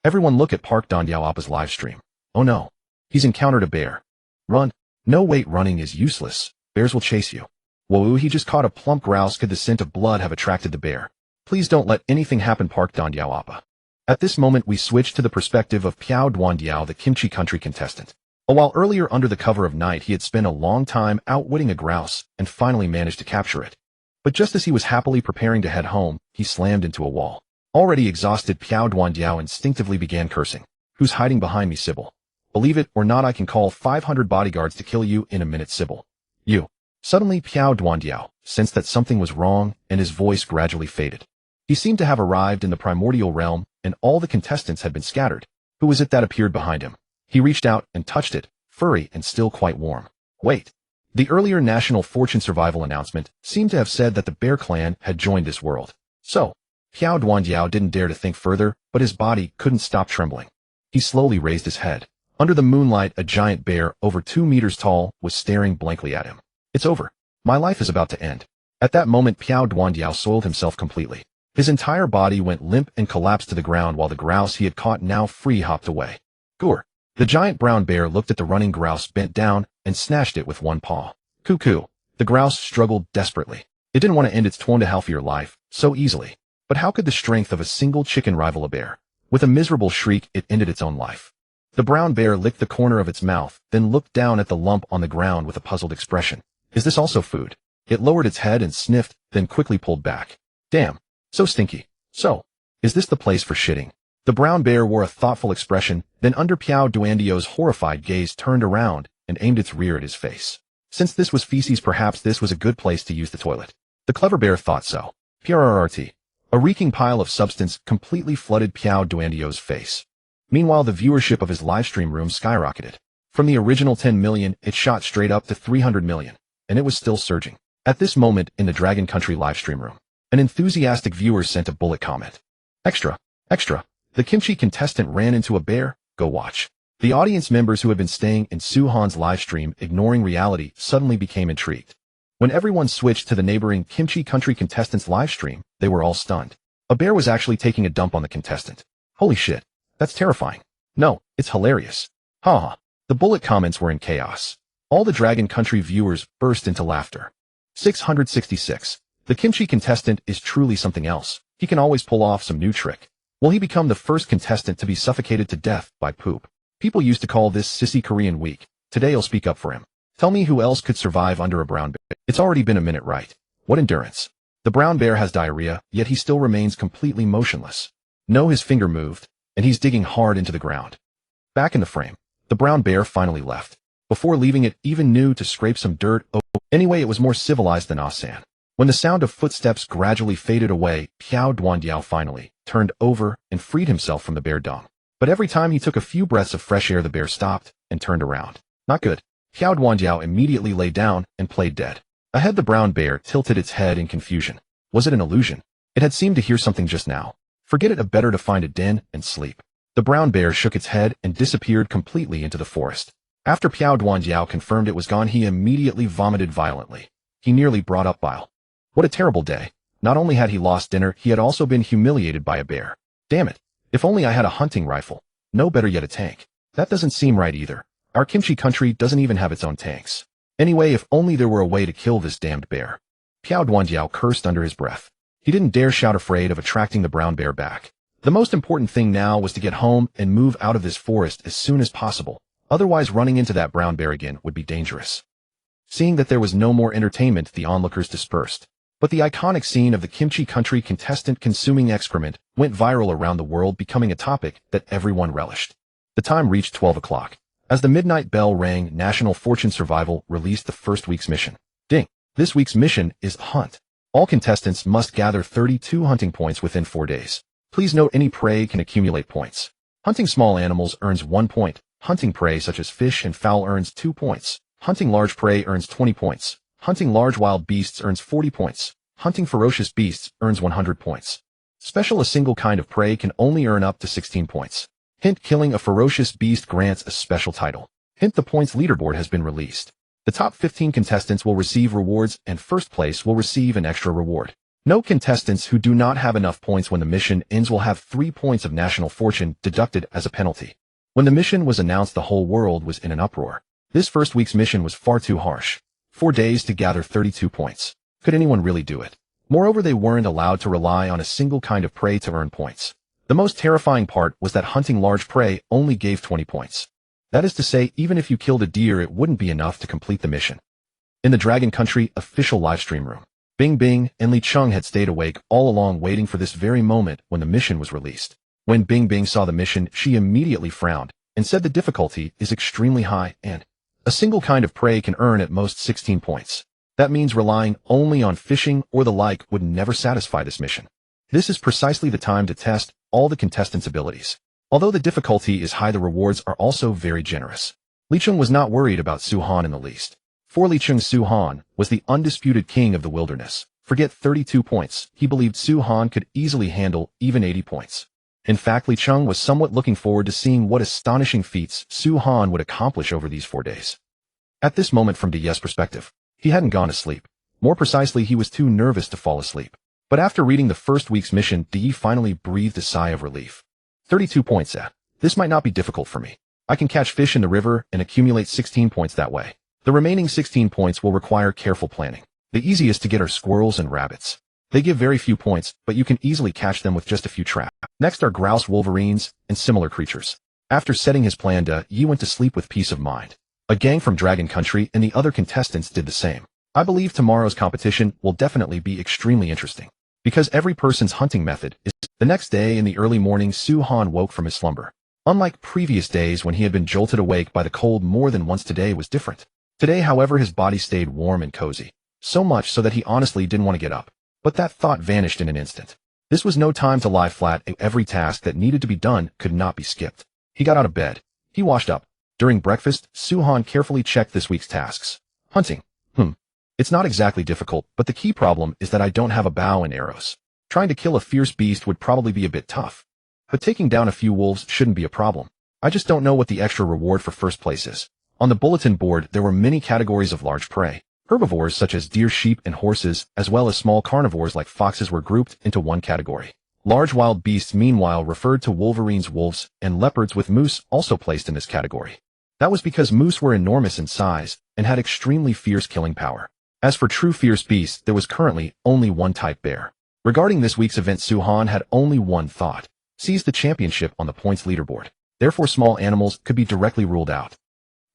[SPEAKER 1] Everyone look at Park Don-Yao oppa's livestream. Oh no. He's encountered a bear. Run. No, wait, running is useless. Bears will chase you. Whoa, he just caught a plump grouse. Could the scent of blood have attracted the bear? Please don't let anything happen, Park Don-Yao oppa. At this moment, we switch to the perspective of Piao Duan-Diao, the kimchi country contestant. A while earlier, under the cover of night, he had spent a long time outwitting a grouse and finally managed to capture it. But just as he was happily preparing to head home, he slammed into a wall. Already exhausted, Piao Duan-Diao instinctively began cursing. Who's hiding behind me, Sybil? Believe it or not, I can call 500 bodyguards to kill you in a minute, Sybil. You. Suddenly, Piao Duan-Diao sensed that something was wrong, and his voice gradually faded. He seemed to have arrived in the primordial realm, and all the contestants had been scattered. Who was it that appeared behind him? He reached out and touched it, furry and still quite warm. Wait. The earlier national fortune survival announcement seemed to have said that the bear clan had joined this world. So, Piao Duan-Diao didn't dare to think further, but his body couldn't stop trembling. He slowly raised his head. Under the moonlight, a giant bear, over 2 meters tall, was staring blankly at him. It's over. My life is about to end. At that moment, Piao Duan-Diao soiled himself completely. His entire body went limp and collapsed to the ground, while the grouse he had caught, now free, hopped away. Gur. The giant brown bear looked at the running grouse, bent down, and snatched it with one paw. Cuckoo. The grouse struggled desperately. It didn't want to end its 20-healthier life so easily. But how could the strength of a single chicken rival a bear? With a miserable shriek, it ended its own life. The brown bear licked the corner of its mouth, then looked down at the lump on the ground with a puzzled expression. Is this also food? It lowered its head and sniffed, then quickly pulled back. Damn. So stinky. So, is this the place for shitting? The brown bear wore a thoughtful expression, then under Piao Duan-Diao's horrified gaze turned around and aimed its rear at his face. Since this was feces, perhaps this was a good place to use the toilet. The clever bear thought so. PRRT. A reeking pile of substance completely flooded Piao Duan-Diao's face. Meanwhile, the viewership of his livestream room skyrocketed. From the original 10 million, it shot straight up to 300 million, and it was still surging. At this moment, in the Dragon Country livestream room, an enthusiastic viewer sent a bullet comment. Extra. Extra. The kimchi contestant ran into a bear. Go watch. The audience members who had been staying in Su-Han's livestream, ignoring reality, suddenly became intrigued. When everyone switched to the neighboring Kimchi Country contestants livestream, they were all stunned. A bear was actually taking a dump on the contestant. Holy shit. That's terrifying. No, it's hilarious. Haha. The bullet comments were in chaos. All the Dragon Country viewers burst into laughter. 666. The Kimchi contestant is truly something else. He can always pull off some new trick. Will he become the first contestant to be suffocated to death by poop? People used to call this Sissy Korean week. Today I'll speak up for him. Tell me who else could survive under a brown bear. It's already been a minute, right? What endurance. The brown bear has diarrhea, yet he still remains completely motionless. No, his finger moved, and he's digging hard into the ground. Back in the frame, the brown bear finally left. Before leaving, it even knew to scrape some dirt. Oh, anyway, it was more civilized than Asan. When the sound of footsteps gradually faded away, Piao Duandiao finally turned over and freed himself from the bear dung. But every time he took a few breaths of fresh air, the bear stopped and turned around. Not good. Piao Duandiao immediately lay down and played dead. Ahead, the brown bear tilted its head in confusion. Was it an illusion? It had seemed to hear something just now. Forget it, better to find a den and sleep. The brown bear shook its head and disappeared completely into the forest. After Piao Duandiao confirmed it was gone, he immediately vomited violently. He nearly brought up bile. What a terrible day. Not only had he lost dinner, he had also been humiliated by a bear. Damn it. If only I had a hunting rifle. No, better yet, a tank. That doesn't seem right either. Our Kimchi Country doesn't even have its own tanks. Anyway, if only there were a way to kill this damned bear. Piao Duandiao cursed under his breath. He didn't dare shout, afraid of attracting the brown bear back. The most important thing now was to get home and move out of this forest as soon as possible. Otherwise, running into that brown bear again would be dangerous. Seeing that there was no more entertainment, the onlookers dispersed. But the iconic scene of the Kimchi Country contestant consuming excrement went viral around the world, becoming a topic that everyone relished. The time reached 12 o'clock. As the midnight bell rang, National Fortune Survival released the first week's mission. Ding! This week's mission is Hunt. All contestants must gather 32 hunting points within 4 days. Please note, any prey can accumulate points. Hunting small animals earns 1 point. Hunting prey such as fish and fowl earns 2 points. Hunting large prey earns 20 points. Hunting large wild beasts earns 40 points. Hunting ferocious beasts earns 100 points. Special: a single kind of prey can only earn up to 16 points. Hint: killing a ferocious beast grants a special title. Hint: the points leaderboard has been released. The top 15 contestants will receive rewards, and first place will receive an extra reward. No contestants who do not have enough points when the mission ends will have 3 points of national fortune deducted as a penalty. When the mission was announced, the whole world was in an uproar. This first week's mission was far too harsh. 4 days to gather 32 points. Could anyone really do it? Moreover, they weren't allowed to rely on a single kind of prey to earn points. The most terrifying part was that hunting large prey only gave 20 points. That is to say, even if you killed a deer, it wouldn't be enough to complete the mission. In the Dragon Country official livestream room, Bing Bing and Li Chung had stayed awake all along, waiting for this very moment when the mission was released. When Bing Bing saw the mission, she immediately frowned and said the difficulty is extremely high, and a single kind of prey can earn at most 16 points. That means relying only on fishing or the like would never satisfy this mission. This is precisely the time to test all the contestants' abilities. Although the difficulty is high, the rewards are also very generous. Li Chung was not worried about Su Han in the least. For Li Chung, Su Han was the undisputed king of the wilderness. Forget 32 points, he believed Su Han could easily handle even 80 points. In fact, Li Chung was somewhat looking forward to seeing what astonishing feats Su Han would accomplish over these 4 days. At this moment, from Di's perspective, he hadn't gone to sleep. More precisely, he was too nervous to fall asleep. But after reading the first week's mission, Di finally breathed a sigh of relief. 32 points, this might not be difficult for me. I can catch fish in the river and accumulate 16 points that way. The remaining 16 points will require careful planning. The easiest to get are squirrels and rabbits. They give very few points, but you can easily catch them with just a few traps. Next are grouse, wolverines, and similar creatures. After setting his plan, Yi went to sleep with peace of mind. A gang from Dragon Country and the other contestants did the same. I believe tomorrow's competition will definitely be extremely interesting, because every person's hunting method is. The next day in the early morning, Su Han woke from his slumber. Unlike previous days when he had been jolted awake by the cold more than once, today was different. Today, however, his body stayed warm and cozy. So much so that he honestly didn't want to get up. But that thought vanished in an instant. This was no time to lie flat. Every task that needed to be done could not be skipped. He got out of bed. He washed up. During breakfast, Su Han carefully checked this week's tasks. Hunting. It's not exactly difficult, but the key problem is that I don't have a bow and arrows. Trying to kill a fierce beast would probably be a bit tough. But taking down a few wolves shouldn't be a problem. I just don't know what the extra reward for first place is. On the bulletin board, there were many categories of large prey. Herbivores such as deer, sheep, and horses, as well as small carnivores like foxes were grouped into one category. Large wild beasts, meanwhile, referred to wolverines, wolves, and leopards, with moose also placed in this category. That was because moose were enormous in size and had extremely fierce killing power. As for true fierce beasts, there was currently only one type, bear. Regarding this week's event, Suhan had only one thought: seize the championship on the points leaderboard. Therefore, small animals could be directly ruled out.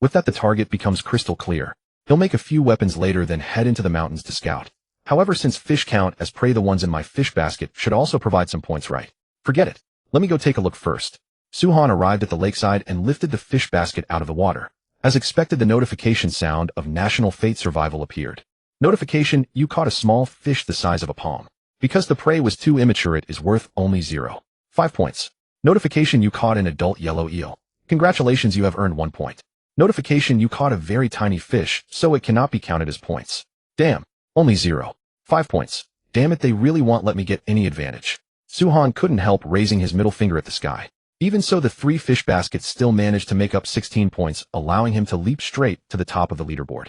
[SPEAKER 1] With that, the target becomes crystal clear. He'll make a few weapons later, then head into the mountains to scout. However, since fish count as prey, the ones in my fish basket should also provide some points, right? Forget it. Let me go take a look first. Suhan arrived at the lakeside and lifted the fish basket out of the water. As expected, the notification sound of National Fate Survival appeared. Notification: you caught a small fish the size of a palm. Because the prey was too immature, it is worth only 0.5 points. Notification: you caught an adult yellow eel. Congratulations, you have earned 1 point. Notification: you caught a very tiny fish, so it cannot be counted as points. Damn, only 0.5 points. Damn it, they really won't let me get any advantage. Suhan couldn't help raising his middle finger at the sky. Even so, the 3 fish baskets still managed to make up 16 points, allowing him to leap straight to the top of the leaderboard.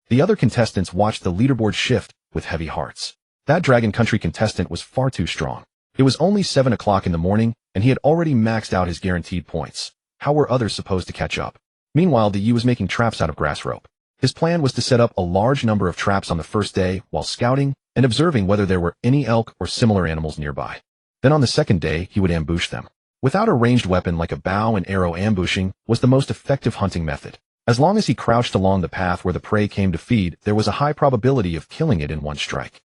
[SPEAKER 1] The other contestants watched the leaderboard shift with heavy hearts. That Dragon Country contestant was far too strong. It was only 7 o'clock in the morning, and he had already maxed out his guaranteed points. How were others supposed to catch up? Meanwhile, the Yu was making traps out of grass rope. His plan was to set up a large number of traps on the first day while scouting and observing whether there were any elk or similar animals nearby. Then on the second day, he would ambush them. Without a ranged weapon like a bow and arrow, ambushing was the most effective hunting method. As long as he crouched along the path where the prey came to feed, there was a high probability of killing it in one strike.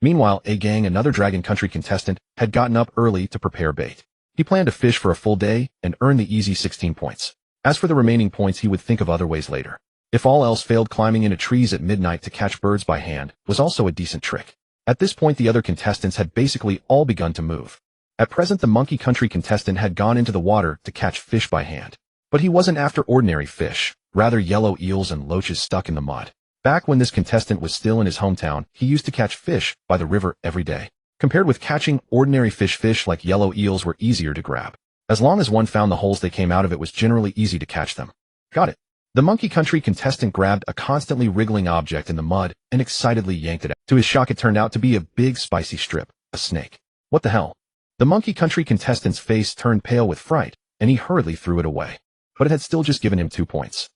[SPEAKER 1] Meanwhile, Gang, another Dragon Country contestant, had gotten up early to prepare bait. He planned to fish for a full day and earn the easy 16 points. As for the remaining points, he would think of other ways later. If all else failed, climbing into trees at midnight to catch birds by hand was also a decent trick. At this point, the other contestants had basically all begun to move. At present, the Monkey Country contestant had gone into the water to catch fish by hand. But he wasn't after ordinary fish, rather yellow eels and loaches stuck in the mud. Back when this contestant was still in his hometown, he used to catch fish by the river every day. Compared with catching ordinary fish, fish like yellow eels were easier to grab. As long as one found the holes they came out of, it was generally easy to catch them. Got it. The Monkey Country contestant grabbed a constantly wriggling object in the mud and excitedly yanked it out. To his shock, it turned out to be a big spicy strip, a snake. What the hell? The Monkey Country contestant's face turned pale with fright, and he hurriedly threw it away. But it had still just given him 2 points.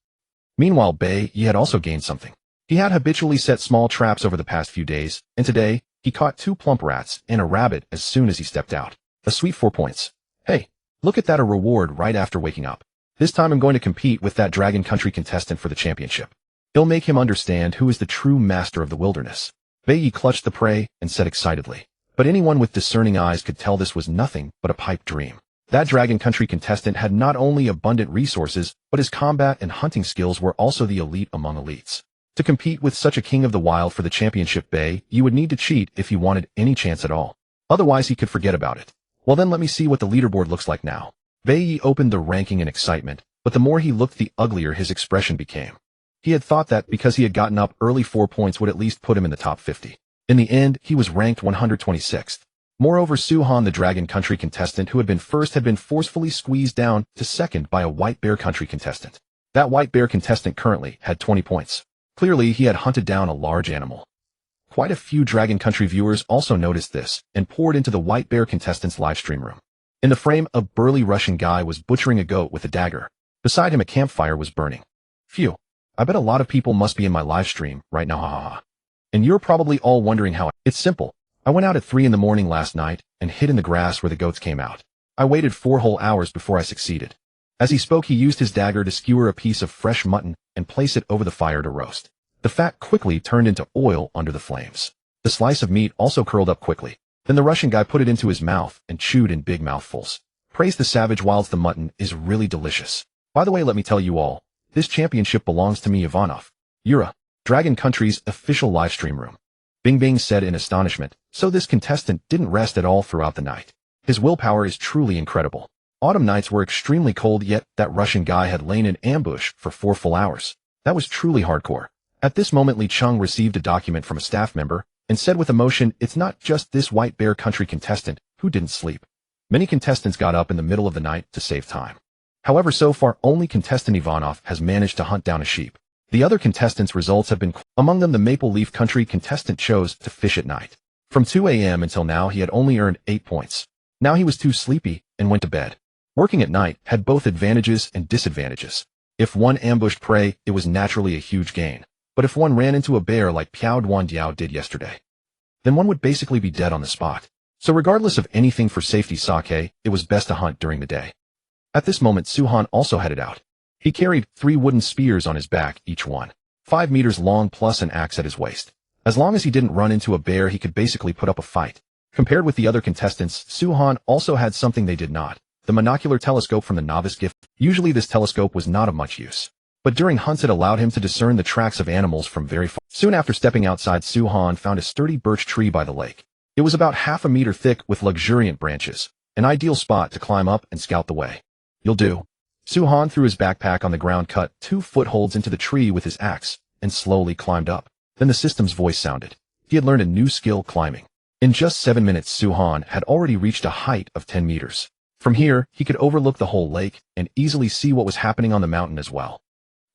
[SPEAKER 1] Meanwhile, He had also gained something. He had habitually set small traps over the past few days, and today, he caught 2 plump rats and a rabbit as soon as he stepped out. A sweet 4 points. Hey, look at that, a reward right after waking up. This time I'm going to compete with that Dragon Country contestant for the championship. It'll make him understand who is the true master of the wilderness. Bai clutched the prey and said excitedly. But anyone with discerning eyes could tell this was nothing but a pipe dream. That Dragon Country contestant had not only abundant resources, but his combat and hunting skills were also the elite among elites. To compete with such a king of the wild for the championship, you would need to cheat if he wanted any chance at all. Otherwise, he could forget about it. Well, then let me see what the leaderboard looks like now. Bai opened the ranking in excitement, but the more he looked, the uglier his expression became. He had thought that because he had gotten up early, 4 points would at least put him in the top 50. In the end, he was ranked 126th. Moreover, Suhan, the Dragon Country contestant who had been first, had been forcefully squeezed down to second by a White Bear Country contestant. That White Bear contestant currently had 20 points. Clearly, he had hunted down a large animal. Quite a few Dragon Country viewers also noticed this and poured into the White Bear contestant's livestream room. In the frame, a burly Russian guy was butchering a goat with a dagger. Beside him, a campfire was burning. Phew. I bet a lot of people must be in my livestream right now, hahaha. And you're probably all wondering how. It's simple. I went out at 3 in the morning last night and hid in the grass where the goats came out. I waited 4 whole hours before I succeeded. As he spoke, he used his dagger to skewer a piece of fresh mutton and place it over the fire to roast. The fat quickly turned into oil under the flames. The slice of meat also curled up quickly. Then the Russian guy put it into his mouth and chewed in big mouthfuls. Praise the savage, whilst the mutton is really delicious. By the way, let me tell you all, this championship belongs to me, Ivanov. Yura, Dragon Country's official livestream room. Bing Bing said in astonishment. So this contestant didn't rest at all throughout the night. His willpower is truly incredible. Autumn nights were extremely cold, yet that Russian guy had lain in ambush for 4 full hours. That was truly hardcore. At this moment, Li Chung received a document from a staff member and said with emotion, it's not just this White Bear Country contestant who didn't sleep. Many contestants got up in the middle of the night to save time. However, so far only contestant Ivanov has managed to hunt down a sheep. The other contestants' results have been among them the Maple Leaf Country contestant chose to fish at night. From 2 a.m. until now he had only earned 8 points. Now he was too sleepy and went to bed. Working at night had both advantages and disadvantages. If one ambushed prey, it was naturally a huge gain. But if one ran into a bear like Piao Duan Diao did yesterday, then one would basically be dead on the spot. So regardless of anything for safety sake, it was best to hunt during the day. At this moment Su-han also headed out. He carried 3 wooden spears on his back, each one 5 meters long plus an axe at his waist. As long as he didn't run into a bear he could basically put up a fight. Compared with the other contestants, Su-han also had something they did not. The monocular telescope from the novice gift. Usually this telescope was not of much use. But during hunts it allowed him to discern the tracks of animals from very far. Soon after stepping outside, Su-han found a sturdy birch tree by the lake. It was about half a meter thick with luxuriant branches. An ideal spot to climb up and scout the way. You'll do. Su-han threw his backpack on the ground, cut 2 footholds into the tree with his axe, and slowly climbed up. Then the system's voice sounded. He had learned a new skill, climbing. In just 7 minutes Su-han had already reached a height of 10 meters. From here, he could overlook the whole lake and easily see what was happening on the mountain as well.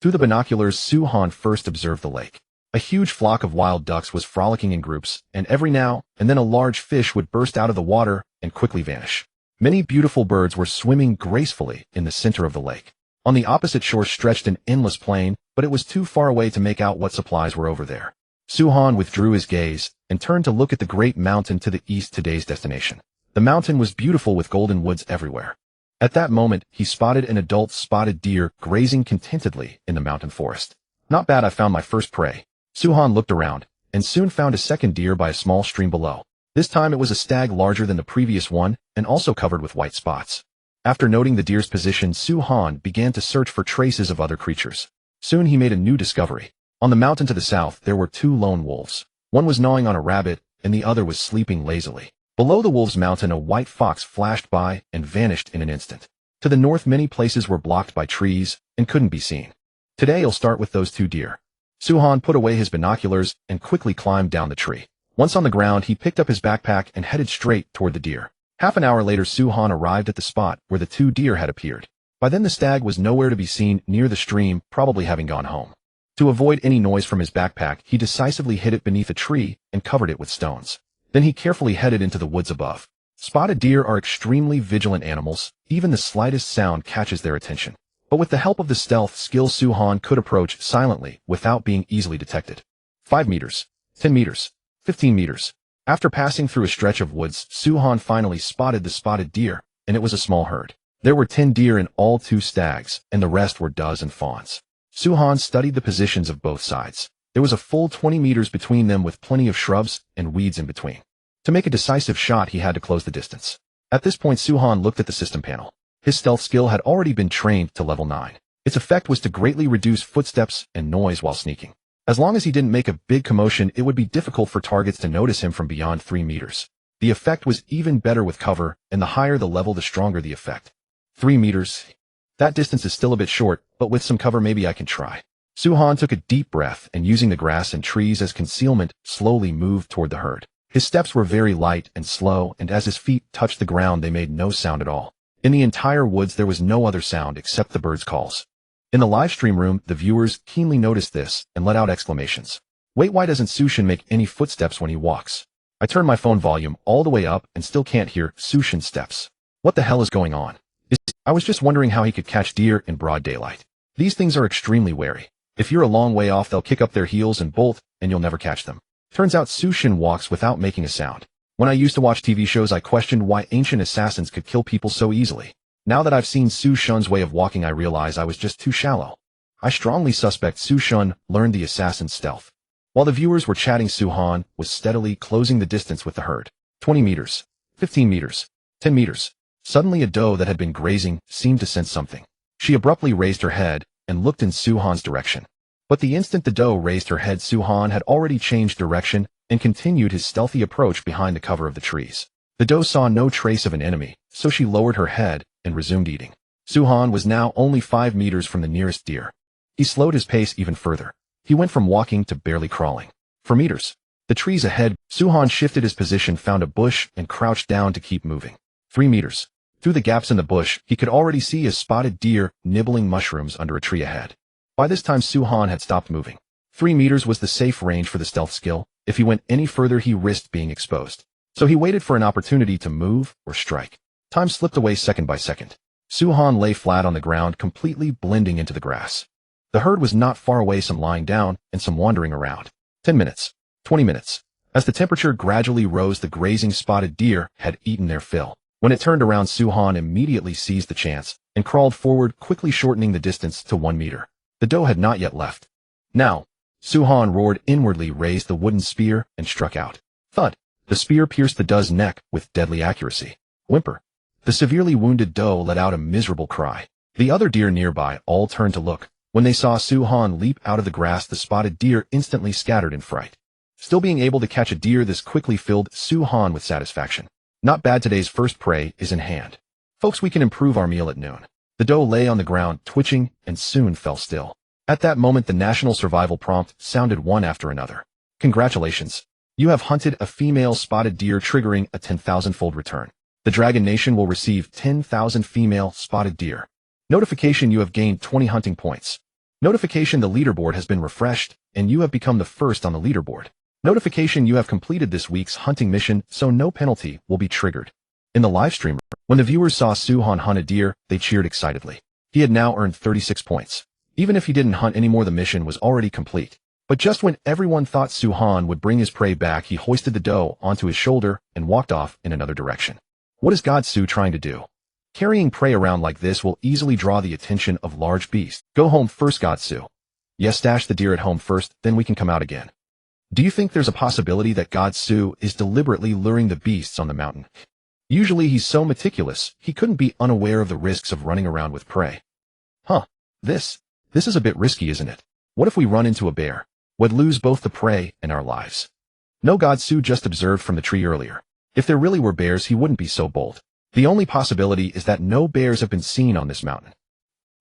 [SPEAKER 1] Through the binoculars, Su-han first observed the lake. A huge flock of wild ducks was frolicking in groups, and every now and then a large fish would burst out of the water and quickly vanish. Many beautiful birds were swimming gracefully in the center of the lake. On the opposite shore stretched an endless plain, but it was too far away to make out what supplies were over there. Su-han withdrew his gaze and turned to look at the great mountain to the east, today's destination. The mountain was beautiful with golden woods everywhere. At that moment, he spotted an adult spotted deer grazing contentedly in the mountain forest. Not bad, I found my first prey. Su-han looked around and soon found a second deer by a small stream below. This time it was a stag larger than the previous one and also covered with white spots. After noting the deer's position, Su-han began to search for traces of other creatures. Soon he made a new discovery. On the mountain to the south, there were 2 lone wolves. One was gnawing on a rabbit and the other was sleeping lazily. Below the wolves' mountain, a white fox flashed by and vanished in an instant. To the north, many places were blocked by trees and couldn't be seen. Today I'll start with those 2 deer. Su-han put away his binoculars and quickly climbed down the tree. Once on the ground, he picked up his backpack and headed straight toward the deer. Half an hour later, Su-han arrived at the spot where the 2 deer had appeared. By then the stag was nowhere to be seen near the stream, probably having gone home. To avoid any noise from his backpack, he decisively hid it beneath a tree and covered it with stones. Then he carefully headed into the woods above. Spotted deer are extremely vigilant animals. Even the slightest sound catches their attention. But with the help of the stealth skill, Su-han could approach silently without being easily detected. 5 meters, 10 meters, 15 meters. After passing through a stretch of woods, Su-han finally spotted the spotted deer, and it was a small herd. There were 10 deer in all, 2 stags, and the rest were does and fawns. Su-han studied the positions of both sides. There was a full 20 meters between them with plenty of shrubs and weeds in between. To make a decisive shot, he had to close the distance. At this point, Su-han looked at the system panel. His stealth skill had already been trained to level 9. Its effect was to greatly reduce footsteps and noise while sneaking. As long as he didn't make a big commotion, it would be difficult for targets to notice him from beyond 3 meters. The effect was even better with cover, and the higher the level, the stronger the effect. 3 meters. That distance is still a bit short, but with some cover maybe I can try. Su-han took a deep breath and, using the grass and trees as concealment, slowly moved toward the herd. His steps were very light and slow, and as his feet touched the ground they made no sound at all. In the entire woods there was no other sound except the birds' calls. In the livestream room, the viewers keenly noticed this and let out exclamations. Wait, why doesn't Sushin make any footsteps when he walks? I turned my phone volume all the way up and still can't hear Sushin's steps. What the hell is going on? I was just wondering how he could catch deer in broad daylight. These things are extremely wary. If you're a long way off, they'll kick up their heels and bolt, and you'll never catch them. Turns out Sushin walks without making a sound. When I used to watch TV shows, I questioned why ancient assassins could kill people so easily. Now that I've seen Su Shun's way of walking, I realize I was just too shallow. I strongly suspect Su Shun learned the assassin's stealth. While the viewers were chatting, Su-han was steadily closing the distance with the herd. 20 meters, 15 meters, 10 meters. Suddenly a doe that had been grazing seemed to sense something. She abruptly raised her head and looked in Su-han's direction. But the instant the doe raised her head, Su-han had already changed direction and continued his stealthy approach behind the cover of the trees. The doe saw no trace of an enemy, so she lowered her head and resumed eating. Su-han was now only 5 meters from the nearest deer. He slowed his pace even further. He went from walking to barely crawling. For meters. The trees ahead, Su-han shifted his position, found a bush, and crouched down to keep moving. 3 meters. Through the gaps in the bush, he could already see a spotted deer nibbling mushrooms under a tree ahead. By this time Su-Han had stopped moving. 3 meters was the safe range for the stealth skill. If he went any further he risked being exposed. So he waited for an opportunity to move or strike. Time slipped away second by second. Su-Han lay flat on the ground, completely blending into the grass. The herd was not far away, some lying down and some wandering around. 10 minutes. 20 minutes. As the temperature gradually rose, the grazing spotted deer had eaten their fill. When it turned around, Su-Han immediately seized the chance and crawled forward, quickly shortening the distance to 1 meter. The doe had not yet left. Now, Su-Han roared inwardly, raised the wooden spear, and struck out. Thud! The spear pierced the doe's neck with deadly accuracy. Whimper! The severely wounded doe let out a miserable cry. The other deer nearby all turned to look. When they saw Su-Han leap out of the grass, the spotted deer instantly scattered in fright. Still being able to catch a deer this quickly filled Su-Han with satisfaction. Not bad, today's first prey is in hand. Folks, we can improve our meal at noon. The doe lay on the ground, twitching, and soon fell still. At that moment, the national survival prompt sounded one after another. Congratulations. You have hunted a female spotted deer, triggering a 10,000-fold return. The Dragon Nation will receive 10,000 female spotted deer. Notification: you have gained 20 hunting points. Notification: the leaderboard has been refreshed, and you have become the first on the leaderboard. Notification: you have completed this week's hunting mission, so no penalty will be triggered. In the livestream, when the viewers saw Su-Han hunt a deer, they cheered excitedly. He had now earned 36 points. Even if he didn't hunt anymore, the mission was already complete. But just when everyone thought Su-Han would bring his prey back, he hoisted the doe onto his shoulder and walked off in another direction. What is God Su trying to do? Carrying prey around like this will easily draw the attention of large beasts. Go home first, God Su. Yes, stash the deer at home first, then we can come out again. Do you think there's a possibility that God Su is deliberately luring the beasts on the mountain? Usually he's so meticulous, he couldn't be unaware of the risks of running around with prey. Huh. This is a bit risky, isn't it? What if we run into a bear? We'd lose both the prey and our lives. No, God Su just observed from the tree earlier. If there really were bears, he wouldn't be so bold. The only possibility is that no bears have been seen on this mountain.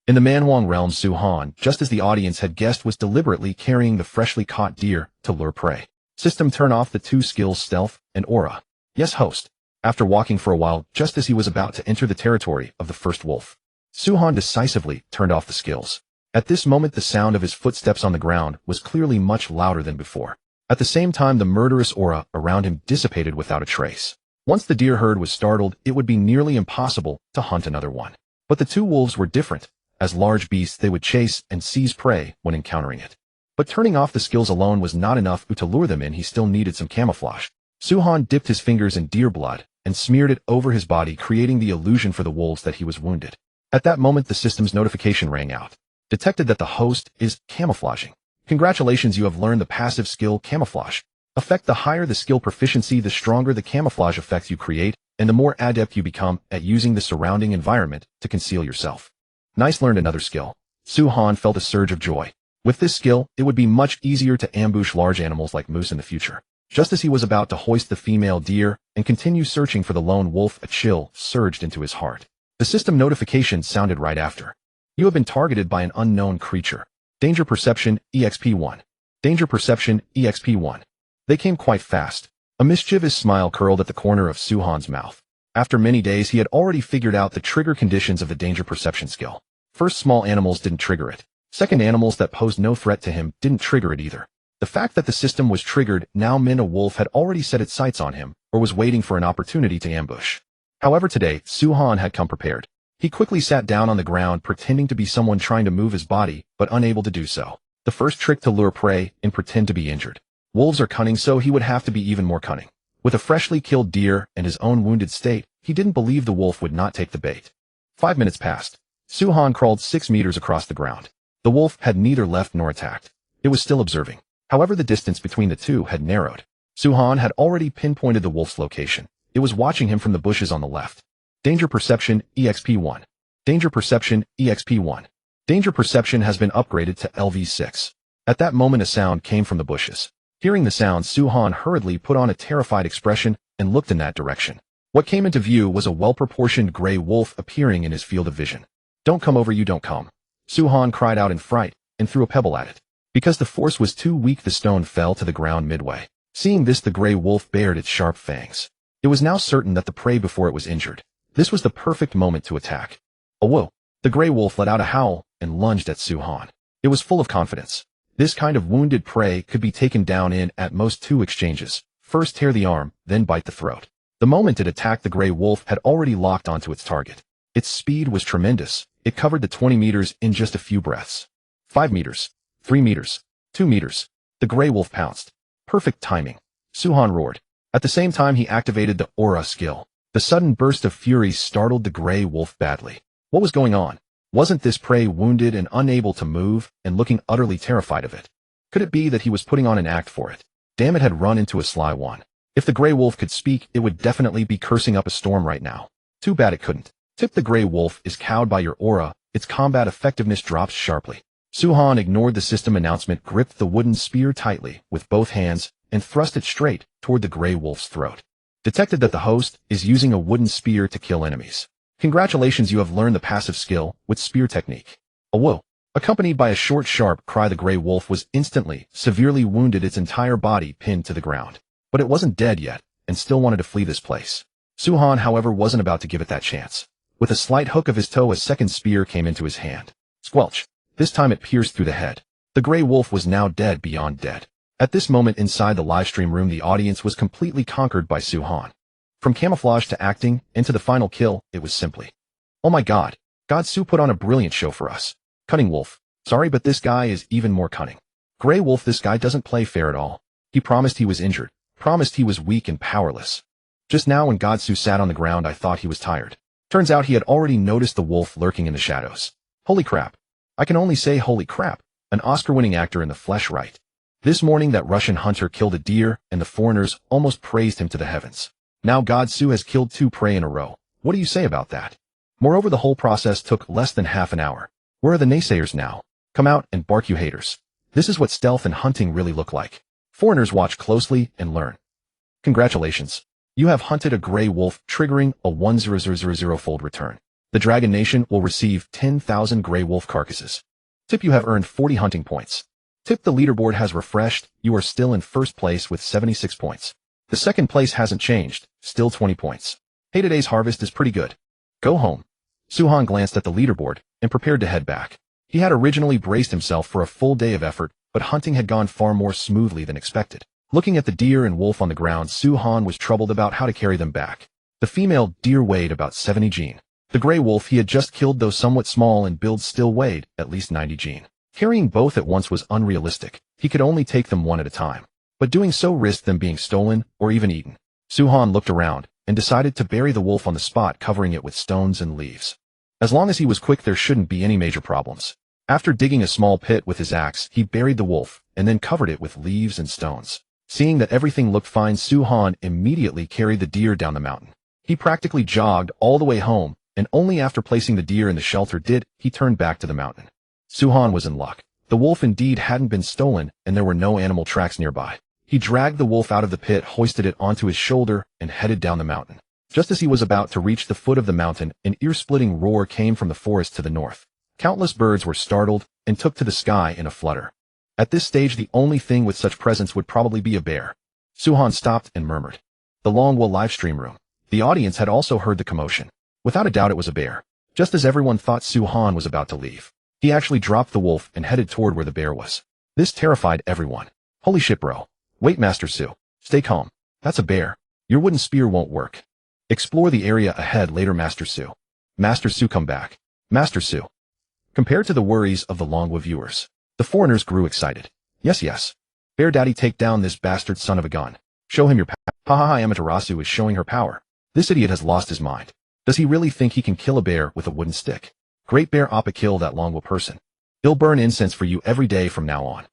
[SPEAKER 1] In the Manhuang realm, Su-Han, just as the audience had guessed, was deliberately carrying the freshly caught deer to lure prey. System: turn off the 2 skills, stealth and aura. Yes, host. After walking for a while, just as he was about to enter the territory of the first wolf, Su-Han decisively turned off the skills. At this moment, the sound of his footsteps on the ground was clearly much louder than before. At the same time, the murderous aura around him dissipated without a trace. Once the deer herd was startled, it would be nearly impossible to hunt another one. But the 2 wolves were different. As large beasts, they would chase and seize prey when encountering it. But turning off the skills alone was not enough to lure them in. He still needed some camouflage. Su-Han dipped his fingers in deer blood and smeared it over his body, creating the illusion for the wolves that he was wounded. At that moment, the system's notification rang out. Detected that the host is camouflaging. Congratulations, you have learned the passive skill Camouflage. Effect: the higher the skill proficiency, the stronger the camouflage effects you create, and the more adept you become at using the surrounding environment to conceal yourself. Nice. Learned another skill. Su-Han felt a surge of joy. With this skill, it would be much easier to ambush large animals like moose in the future. Just as he was about to hoist the female deer and continue searching for the lone wolf, a chill surged into his heart. The system notification sounded right after. You have been targeted by an unknown creature. Danger perception, EXP1. Danger perception, EXP1. They came quite fast. A mischievous smile curled at the corner of Su-Han's mouth. After many days, he had already figured out the trigger conditions of the danger perception skill. First, small animals didn't trigger it. Second, animals that posed no threat to him didn't trigger it either. The fact that the system was triggered now meant a wolf had already set its sights on him, or was waiting for an opportunity to ambush. However, today, Su-Han had come prepared. He quickly sat down on the ground, pretending to be someone trying to move his body, but unable to do so. The first trick: to lure prey and pretend to be injured. Wolves are cunning, so he would have to be even more cunning. With a freshly killed deer and his own wounded state, he didn't believe the wolf would not take the bait. 5 minutes passed. Su-Han crawled 6 meters across the ground. The wolf had neither left nor attacked. It was still observing. However, the distance between the two had narrowed. Su-Han had already pinpointed the wolf's location. It was watching him from the bushes on the left. Danger perception, EXP1. Danger perception, EXP1. Danger perception has been upgraded to LV6. At that moment, a sound came from the bushes. Hearing the sound, Su-Han hurriedly put on a terrified expression and looked in that direction. What came into view was a well-proportioned gray wolf appearing in his field of vision. Don't come over, you don't come. Su-Han cried out in fright and threw a pebble at it. Because the force was too weak, the stone fell to the ground midway. Seeing this, the gray wolf bared its sharp fangs. It was now certain that the prey before it was injured. This was the perfect moment to attack. Oh, whoa! The gray wolf let out a howl and lunged at Su-Han. It was full of confidence. This kind of wounded prey could be taken down in at most 2 exchanges. First tear the arm, then bite the throat. The moment it attacked, the gray wolf had already locked onto its target. Its speed was tremendous. It covered the 20 meters in just a few breaths. 5 meters, 3 meters, 2 meters. The gray wolf pounced. Perfect timing. Suhan roared. At the same time, he activated the aura skill. The sudden burst of fury startled the gray wolf badly. What was going on? Wasn't this prey wounded and unable to move and looking utterly terrified of it? Could it be that he was putting on an act for it? Damn, it had run into a sly one. If the gray wolf could speak, it would definitely be cursing up a storm right now. Too bad it couldn't. Tip: the gray wolf is cowed by your aura. Its combat effectiveness drops sharply. Suhan ignored the system announcement, gripped the wooden spear tightly with both hands, and thrust it straight toward the gray wolf's throat. Detected that the host is using a wooden spear to kill enemies. Congratulations, you have learned the passive skill with spear technique. A whoa. Accompanied by a short, sharp cry, the gray wolf was instantly severely wounded, its entire body pinned to the ground. But it wasn't dead yet, and still wanted to flee this place. Suhan, however, wasn't about to give it that chance. With a slight hook of his toe, a second spear came into his hand. Squelch. This time it pierced through the head. The gray wolf was now dead beyond dead. At this moment inside the livestream room, the audience was completely conquered by Suhan. From camouflage to acting, and to the final kill, it was simply, oh my god, Su put on a brilliant show for us. Cunning wolf. Sorry, but this guy is even more cunning. Gray wolf, this guy doesn't play fair at all. He promised he was injured, promised he was weak and powerless. Just now when Su sat on the ground, I thought he was tired. Turns out he had already noticed the wolf lurking in the shadows. Holy crap. I can only say holy crap. An Oscar-winning actor in the flesh, right? This morning that Russian hunter killed a deer, and the foreigners almost praised him to the heavens. Now Su has killed 2 prey in a row. What do you say about that? Moreover, the whole process took less than half an hour. Where are the naysayers now? Come out and bark, you haters. This is what stealth and hunting really look like. Foreigners, watch closely and learn. Congratulations. You have hunted a gray wolf, triggering a 1000-fold return. The Dragon Nation will receive 10,000 gray wolf carcasses. Tip: you have earned 40 hunting points. Tip: the leaderboard has refreshed. You are still in first place with 76 points. The second place hasn't changed, still 20 points. Hey, today's harvest is pretty good. Go home. Suhan glanced at the leaderboard and prepared to head back. He had originally braced himself for a full day of effort, but hunting had gone far more smoothly than expected. Looking at the deer and wolf on the ground, Suhan was troubled about how to carry them back. The female deer weighed about 70 gene. The gray wolf he had just killed, though somewhat small in build, still weighed at least 90 gene. Carrying both at once was unrealistic. He could only take them one at a time. But doing so risked them being stolen or even eaten. Suhan looked around and decided to bury the wolf on the spot, covering it with stones and leaves. As long as he was quick, there shouldn't be any major problems. After digging a small pit with his axe, he buried the wolf and then covered it with leaves and stones. Seeing that everything looked fine, Suhan immediately carried the deer down the mountain. He practically jogged all the way home, and only after placing the deer in the shelter did he turn back to the mountain. Suhan was in luck. The wolf indeed hadn't been stolen, and there were no animal tracks nearby. He dragged the wolf out of the pit, hoisted it onto his shoulder, and headed down the mountain. Just as he was about to reach the foot of the mountain, an ear-splitting roar came from the forest to the north. Countless birds were startled and took to the sky in a flutter. At this stage, the only thing with such presence would probably be a bear. Suhan stopped and murmured. The Longwa livestream room. The audience had also heard the commotion. Without a doubt, it was a bear. Just as everyone thought Suhan was about to leave, he actually dropped the wolf and headed toward where the bear was. This terrified everyone. Holy shit, bro. Wait, Master Su. Stay calm. That's a bear. Your wooden spear won't work. Explore the area ahead later, Master Su. Master Su, come back. Master Su. Compared to the worries of the Longwa viewers, the foreigners grew excited. Yes. Bear Daddy, take down this bastard son of a gun. Show him your power. Hahaha, Amaterasu is showing her power. This idiot has lost his mind. Does he really think he can kill a bear with a wooden stick? Great Bear Appa, kill that Longwa person. He'll burn incense for you every day from now on.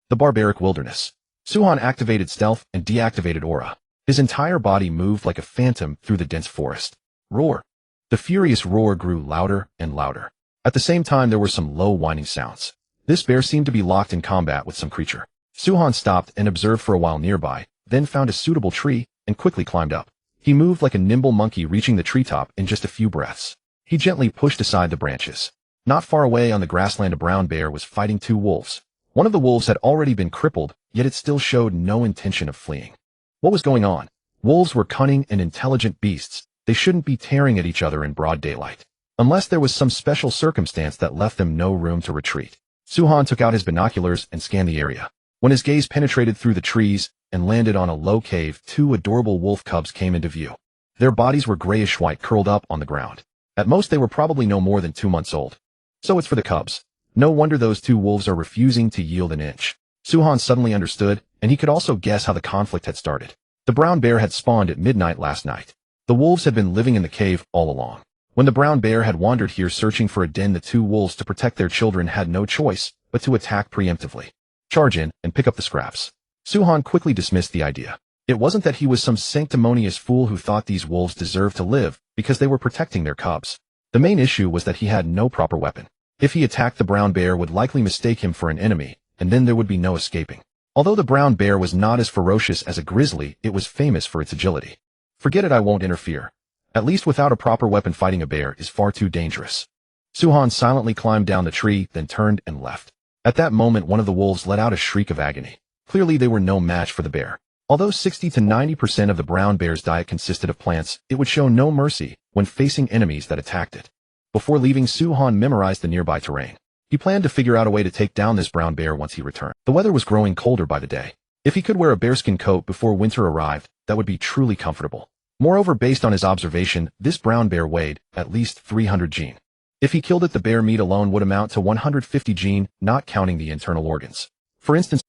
[SPEAKER 1] The barbaric wilderness. Suhan activated stealth and deactivated aura. His entire body moved like a phantom through the dense forest. Roar. The furious roar grew louder and louder. At the same time, there were some low whining sounds. This bear seemed to be locked in combat with some creature. Suhan stopped and observed for a while nearby, then found a suitable tree and quickly climbed up. He moved like a nimble monkey, reaching the treetop in just a few breaths. He gently pushed aside the branches. Not far away on the grassland, a brown bear was fighting 2 wolves. One of the wolves had already been crippled, yet it still showed no intention of fleeing. What was going on? Wolves were cunning and intelligent beasts. They shouldn't be tearing at each other in broad daylight, unless there was some special circumstance that left them no room to retreat. Suhan took out his binoculars and scanned the area. When his gaze penetrated through the trees and landed on a low cave, two adorable wolf cubs came into view. Their bodies were grayish-white, curled up on the ground. At most, they were probably no more than 2 months old. So it's for the cubs. No wonder those two wolves are refusing to yield an inch. Suhan suddenly understood, and he could also guess how the conflict had started. The brown bear had spawned at midnight last night. The wolves had been living in the cave all along. When the brown bear had wandered here searching for a den, the two wolves, to protect their children, had no choice but to attack preemptively. Charge in and pick up the scraps. Suhan quickly dismissed the idea. It wasn't that he was some sanctimonious fool who thought these wolves deserved to live because they were protecting their cubs. The main issue was that he had no proper weapon. If he attacked, the brown bear would likely mistake him for an enemy, and then there would be no escaping. Although the brown bear was not as ferocious as a grizzly, it was famous for its agility. Forget it, I won't interfere. At least without a proper weapon, fighting a bear is far too dangerous. Suhan silently climbed down the tree, then turned and left. At that moment, one of the wolves let out a shriek of agony. Clearly they were no match for the bear. Although 60 to 90% of the brown bear's diet consisted of plants, it would show no mercy when facing enemies that attacked it. Before leaving, Suhan memorized the nearby terrain. He planned to figure out a way to take down this brown bear once he returned. The weather was growing colder by the day. If he could wear a bearskin coat before winter arrived, that would be truly comfortable. Moreover, based on his observation, this brown bear weighed at least 300 gene. If he killed it, the bear meat alone would amount to 150 gene, not counting the internal organs. For instance,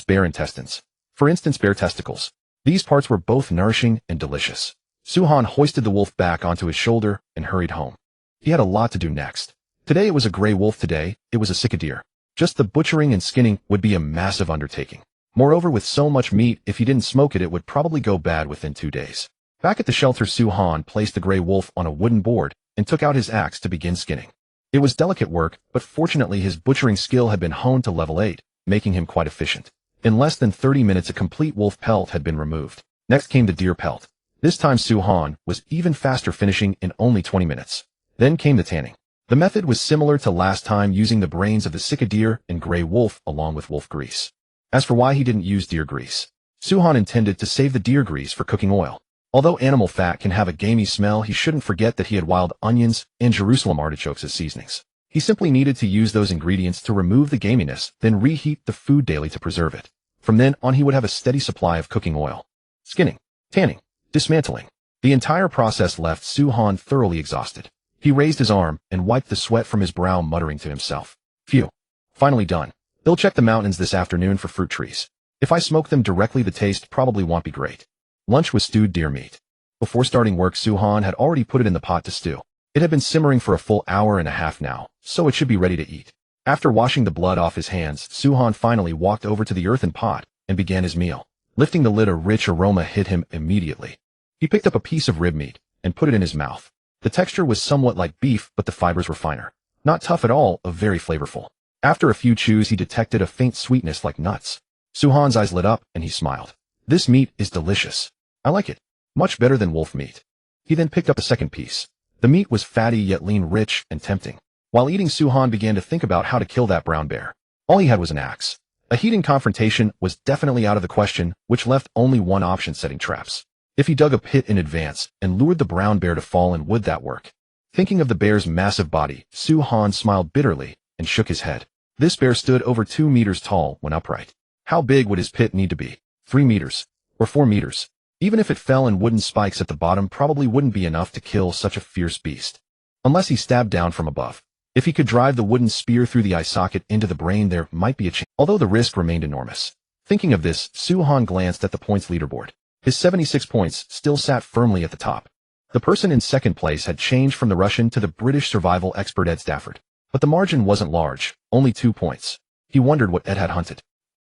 [SPEAKER 1] bear intestines. For instance, bear testicles. These parts were both nourishing and delicious. Suhan hoisted the wolf back onto his shoulder and hurried home. He had a lot to do next. Today it was a gray wolf, today it was a cicadeer. Just the butchering and skinning would be a massive undertaking. Moreover, with so much meat, if he didn't smoke it, it would probably go bad within 2 days. Back at the shelter, Suhan placed the gray wolf on a wooden board and took out his axe to begin skinning. It was delicate work, but fortunately his butchering skill had been honed to level 8, making him quite efficient. In less than 30 minutes, a complete wolf pelt had been removed. Next came the deer pelt. This time Suhan was even faster, finishing in only 20 minutes. Then came the tanning. The method was similar to last time, using the brains of the cicadeer and gray wolf along with wolf grease. As for why he didn't use deer grease, Suhan intended to save the deer grease for cooking oil. Although animal fat can have a gamey smell, he shouldn't forget that he had wild onions and Jerusalem artichokes as seasonings. He simply needed to use those ingredients to remove the gaminess, then reheat the food daily to preserve it. From then on, he would have a steady supply of cooking oil. Skinning, tanning, dismantling. The entire process left Suhan thoroughly exhausted. He raised his arm and wiped the sweat from his brow, muttering to himself. Phew. Finally done. They'll check the mountains this afternoon for fruit trees. If I smoke them directly, the taste probably won't be great. Lunch was stewed deer meat. Before starting work, Suhan had already put it in the pot to stew. It had been simmering for a full hour and a half now, so it should be ready to eat. After washing the blood off his hands, Suhan finally walked over to the earthen pot and began his meal. Lifting the lid, a rich aroma hit him immediately. He picked up a piece of rib meat and put it in his mouth. The texture was somewhat like beef, but the fibers were finer. Not tough at all, very flavorful. After a few chews, he detected a faint sweetness like nuts. Suhan's eyes lit up and he smiled. This meat is delicious. I like it. Much better than wolf meat. He then picked up a second piece. The meat was fatty yet lean, rich and tempting. While eating, Suhan began to think about how to kill that brown bear. All he had was an axe. A heated confrontation was definitely out of the question, which left only one option: setting traps. If he dug a pit in advance and lured the brown bear to fall in, would that work? Thinking of the bear's massive body, Suhan smiled bitterly and shook his head. This bear stood over 2 meters tall when upright. How big would his pit need to be? 3 meters? Or 4 meters? Even if it fell in wooden spikes at the bottom, probably wouldn't be enough to kill such a fierce beast. Unless he stabbed down from above. If he could drive the wooden spear through the eye socket into the brain, there might be a chance, although the risk remained enormous. Thinking of this, Suhan glanced at the points leaderboard. His 76 points still sat firmly at the top. The person in second place had changed from the Russian to the British survival expert Ed Stafford. But the margin wasn't large, only 2 points. He wondered what Ed had hunted.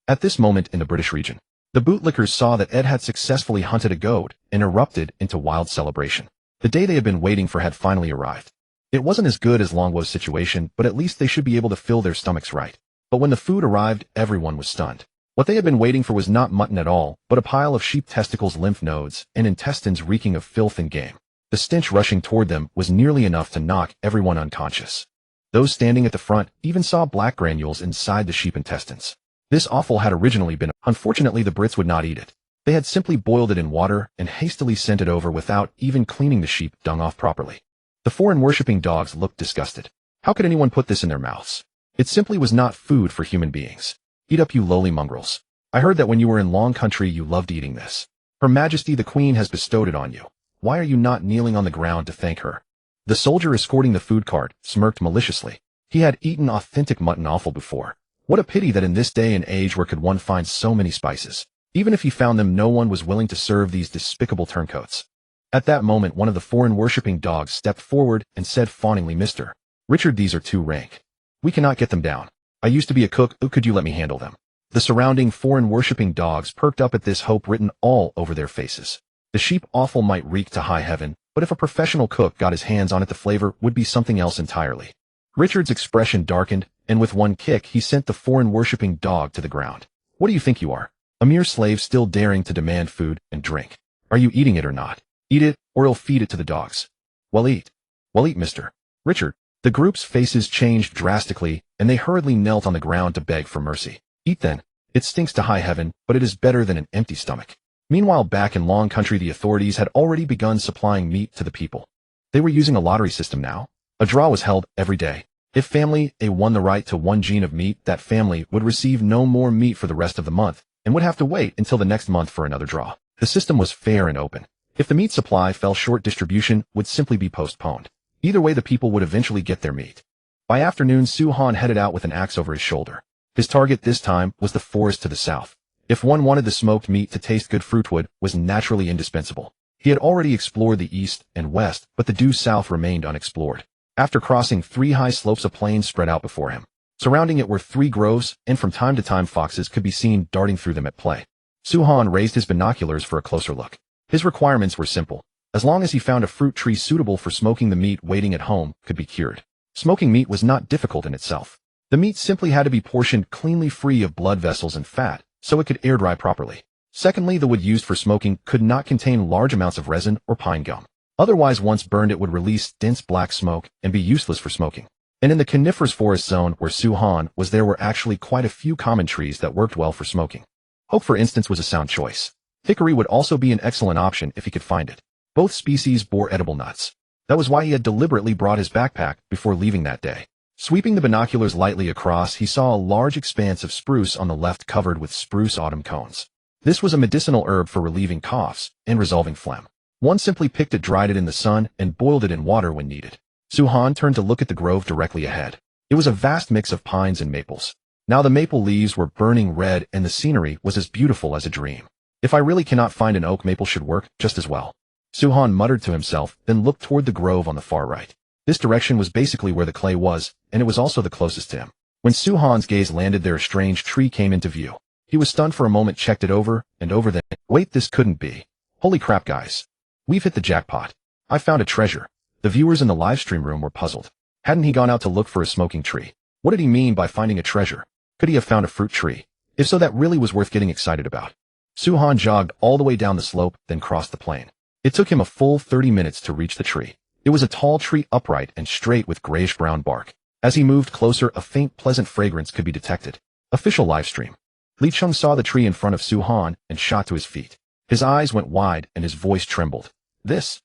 [SPEAKER 1] At this moment in the British region, the bootlickers saw that Ed had successfully hunted a goat and erupted into wild celebration. The day they had been waiting for had finally arrived. It wasn't as good as Longwo's situation, but at least they should be able to fill their stomachs right. But when the food arrived, everyone was stunned. What they had been waiting for was not mutton at all, but a pile of sheep testicles, lymph nodes, and intestines reeking of filth and game. The stench rushing toward them was nearly enough to knock everyone unconscious. Those standing at the front even saw black granules inside the sheep intestines. This offal had originally been. Unfortunately, the Brits would not eat it. They had simply boiled it in water and hastily sent it over without even cleaning the sheep dung off properly. The foreign worshipping dogs looked disgusted. How could anyone put this in their mouths? It simply was not food for human beings. Eat up, you lowly mongrels. I heard that when you were in Long Country you loved eating this. Her Majesty the Queen has bestowed it on you. Why are you not kneeling on the ground to thank her? The soldier escorting the food cart smirked maliciously. He had eaten authentic mutton offal before. What a pity that in this day and age where could one find so many spices. Even if he found them, no one was willing to serve these despicable turncoats. At that moment, one of the foreign-worshipping dogs stepped forward and said fawningly, Mr. Richard, these are too rank. We cannot get them down. I used to be a cook. Could you let me handle them? The surrounding foreign-worshipping dogs perked up at this hope written all over their faces. The sheep offal might reek to high heaven, but if a professional cook got his hands on it, the flavor would be something else entirely. Richard's expression darkened, and with one kick he sent the foreign-worshipping dog to the ground. What do you think you are? A mere slave still daring to demand food and drink. Are you eating it or not? Eat it, or I'll feed it to the dogs. Well, eat. Well, eat, Mr. Richard. The group's faces changed drastically, and they hurriedly knelt on the ground to beg for mercy. Eat then. It stinks to high heaven, but it is better than an empty stomach. Meanwhile, back in Long Country, the authorities had already begun supplying meat to the people. They were using a lottery system now. A draw was held every day. If family A won the right to 1 gene of meat, that family would receive no more meat for the rest of the month, and would have to wait until the next month for another draw. The system was fair and open. If the meat supply fell short, distribution would simply be postponed. Either way, the people would eventually get their meat. By afternoon, Su-Han headed out with an axe over his shoulder. His target this time was the forest to the south. If one wanted the smoked meat to taste good, fruitwood was naturally indispensable. He had already explored the east and west, but the due south remained unexplored. After crossing 3 high slopes, a plain spread out before him. Surrounding it were 3 groves, and from time to time foxes could be seen darting through them at play. Su-Han raised his binoculars for a closer look. His requirements were simple. As long as he found a fruit tree suitable for smoking, the meat waiting at home could be cured. Smoking meat was not difficult in itself. The meat simply had to be portioned cleanly, free of blood vessels and fat, so it could air dry properly. Secondly, the wood used for smoking could not contain large amounts of resin or pine gum. Otherwise, once burned, it would release dense black smoke and be useless for smoking. And in the coniferous forest zone where Su-Han was, there were actually quite a few common trees that worked well for smoking. Oak, for instance, was a sound choice. Hickory would also be an excellent option if he could find it. Both species bore edible nuts. That was why he had deliberately brought his backpack before leaving that day. Sweeping the binoculars lightly across, he saw a large expanse of spruce on the left covered with spruce autumn cones. This was a medicinal herb for relieving coughs and resolving phlegm. One simply picked it, dried it in the sun, and boiled it in water when needed. Su-Han turned to look at the grove directly ahead. It was a vast mix of pines and maples. Now the maple leaves were burning red, and the scenery was as beautiful as a dream. If I really cannot find an oak, maple should work just as well. Su-Han muttered to himself, then looked toward the grove on the far right. This direction was basically where the clay was, and it was also the closest to him. When Su-Han's gaze landed there, a strange tree came into view. He was stunned for a moment, checked it over and over, then, wait, this couldn't be. Holy crap, guys. We've hit the jackpot. I found a treasure. The viewers in the livestream room were puzzled. Hadn't he gone out to look for a smoking tree? What did he mean by finding a treasure? Could he have found a fruit tree? If so, that really was worth getting excited about. Su-Han jogged all the way down the slope, then crossed the plain. It took him a full 30 minutes to reach the tree. It was a tall tree, upright and straight with grayish-brown bark. As he moved closer, a faint, pleasant fragrance could be detected. Official livestream. Li Chung saw the tree in front of Su-Han and shot to his feet. His eyes went wide and his voice trembled. This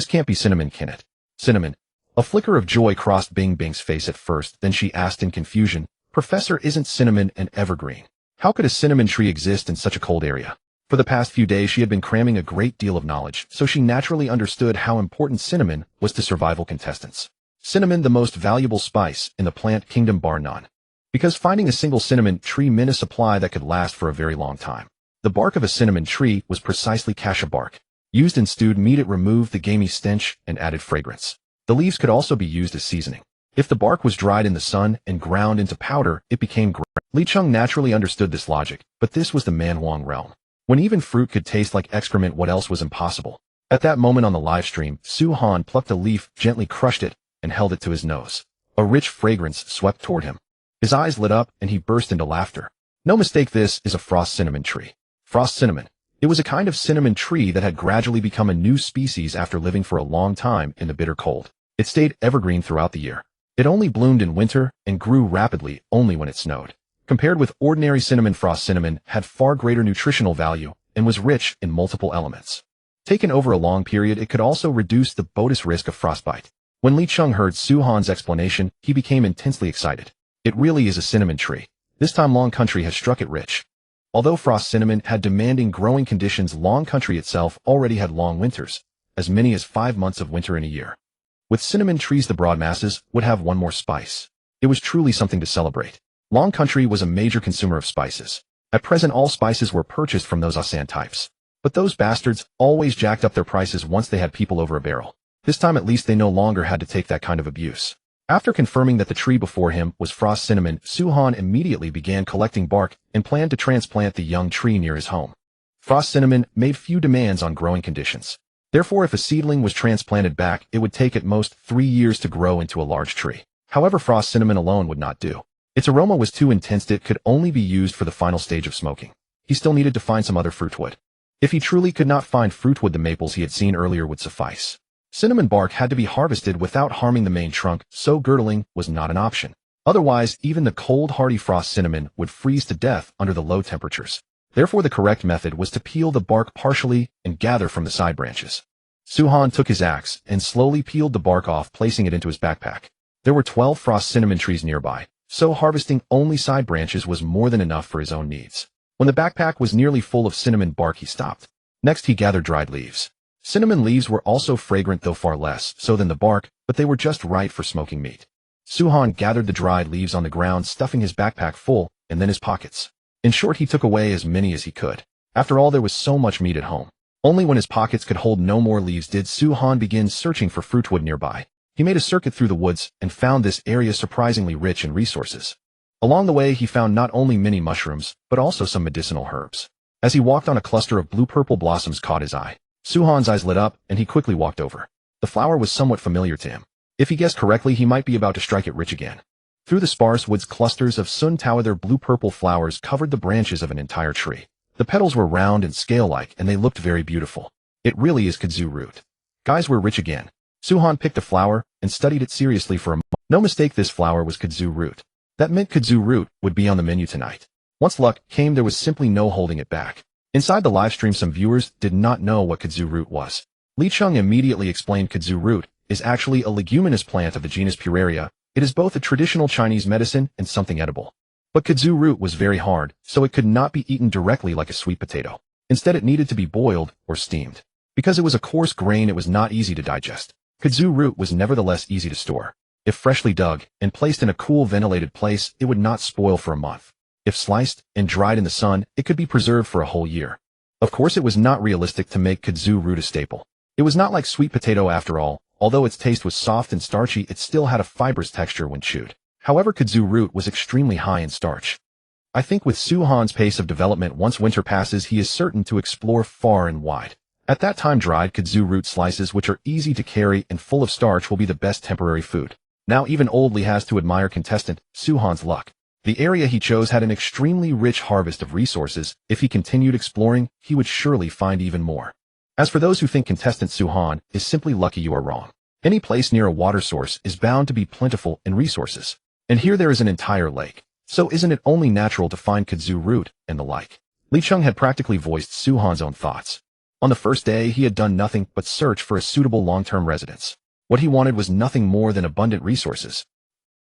[SPEAKER 1] can't be Cinnamon, can it? Cinnamon. A flicker of joy crossed Bing Bing's face at first, then she asked in confusion, Professor, isn't cinnamon an evergreen? How could a cinnamon tree exist in such a cold area? For the past few days she had been cramming a great deal of knowledge, so she naturally understood how important cinnamon was to survival contestants. Cinnamon, the most valuable spice in the plant kingdom bar none. Because finding a single cinnamon tree meant a supply that could last for a very long time. The bark of a cinnamon tree was precisely cassia bark. Used in stewed meat, it removed the gamey stench and added fragrance. The leaves could also be used as seasoning. If the bark was dried in the sun and ground into powder, it became Li Chung naturally understood this logic, but this was the Man Huang realm. When even fruit could taste like excrement, what else was impossible? At that moment on the live stream, Su-Han plucked a leaf, gently crushed it, and held it to his nose. A rich fragrance swept toward him. His eyes lit up, and he burst into laughter. No mistake, this is a frost cinnamon tree. Frost cinnamon. It was a kind of cinnamon tree that had gradually become a new species after living for a long time in the bitter cold. It stayed evergreen throughout the year. It only bloomed in winter and grew rapidly only when it snowed. Compared with ordinary cinnamon, frost cinnamon had far greater nutritional value and was rich in multiple elements. Taken over a long period, it could also reduce the bogus risk of frostbite. When Li Chung heard Su-Han's explanation, he became intensely excited. It really is a cinnamon tree. This time Long Country has struck it rich. Although frost cinnamon had demanding growing conditions, Long Country itself already had long winters, as many as 5 months of winter in a year. With cinnamon trees, the broad masses would have one more spice. It was truly something to celebrate. Long Country was a major consumer of spices. At present, all spices were purchased from those Asan types. But those bastards always jacked up their prices once they had people over a barrel. This time at least they no longer had to take that kind of abuse. After confirming that the tree before him was frost cinnamon, Suhan immediately began collecting bark and planned to transplant the young tree near his home. Frost cinnamon made few demands on growing conditions. Therefore, if a seedling was transplanted back, it would take at most 3 years to grow into a large tree. However, frost cinnamon alone would not do. Its aroma was too intense that it could only be used for the final stage of smoking. He still needed to find some other fruitwood. If he truly could not find fruitwood, the maples he had seen earlier would suffice. Cinnamon bark had to be harvested without harming the main trunk, so girdling was not an option. Otherwise, even the cold, hardy frost cinnamon would freeze to death under the low temperatures. Therefore, the correct method was to peel the bark partially and gather from the side branches. Suhan took his axe and slowly peeled the bark off, placing it into his backpack. There were 12 frost cinnamon trees nearby, so harvesting only side branches was more than enough for his own needs. When the backpack was nearly full of cinnamon bark, he stopped. Next, he gathered dried leaves. Cinnamon leaves were also fragrant, though far less so than the bark, but they were just right for smoking meat. Suhan gathered the dried leaves on the ground, stuffing his backpack full, and then his pockets. In short, he took away as many as he could. After all, there was so much meat at home. Only when his pockets could hold no more leaves did Suhan begin searching for fruitwood nearby. He made a circuit through the woods and found this area surprisingly rich in resources. Along the way, he found not only many mushrooms, but also some medicinal herbs. As he walked on, a cluster of blue-purple blossoms caught his eye. Suhan's eyes lit up, and he quickly walked over. The flower was somewhat familiar to him. If he guessed correctly, he might be about to strike it rich again. Through the sparse woods, clusters of sun tao, their blue-purple flowers covered the branches of an entire tree. The petals were round and scale-like, and they looked very beautiful. It really is kudzu root. Guys, we're rich again. Suhan picked a flower and studied it seriously for a moment. No mistake, this flower was kudzu root. That meant kudzu root would be on the menu tonight. Once luck came, there was simply no holding it back. Inside the livestream, some viewers did not know what kudzu root was. Li Chung immediately explained kudzu root is actually a leguminous plant of the genus Puraria. It is both a traditional Chinese medicine and something edible. But kudzu root was very hard, so it could not be eaten directly like a sweet potato. Instead, it needed to be boiled or steamed. Because it was a coarse grain, it was not easy to digest. Kudzu root was nevertheless easy to store. If freshly dug and placed in a cool, ventilated place, it would not spoil for a month. If sliced and dried in the sun, it could be preserved for a whole year. Of course, it was not realistic to make kudzu root a staple. It was not like sweet potato after all. Although its taste was soft and starchy, it still had a fibrous texture when chewed. However, kudzu root was extremely high in starch. I think with Suhan's pace of development, once winter passes, he is certain to explore far and wide. At that time, dried kudzu root slices, which are easy to carry and full of starch, will be the best temporary food. Now even Old Lee has to admire contestant Suhan's luck. The area he chose had an extremely rich harvest of resources. If he continued exploring, he would surely find even more. As for those who think contestant Suhan is simply lucky, you are wrong. Any place near a water source is bound to be plentiful in resources. And here there is an entire lake. So isn't it only natural to find kudzu root and the like? Li Chung had practically voiced Suhan's own thoughts. On the first day, he had done nothing but search for a suitable long-term residence. What he wanted was nothing more than abundant resources.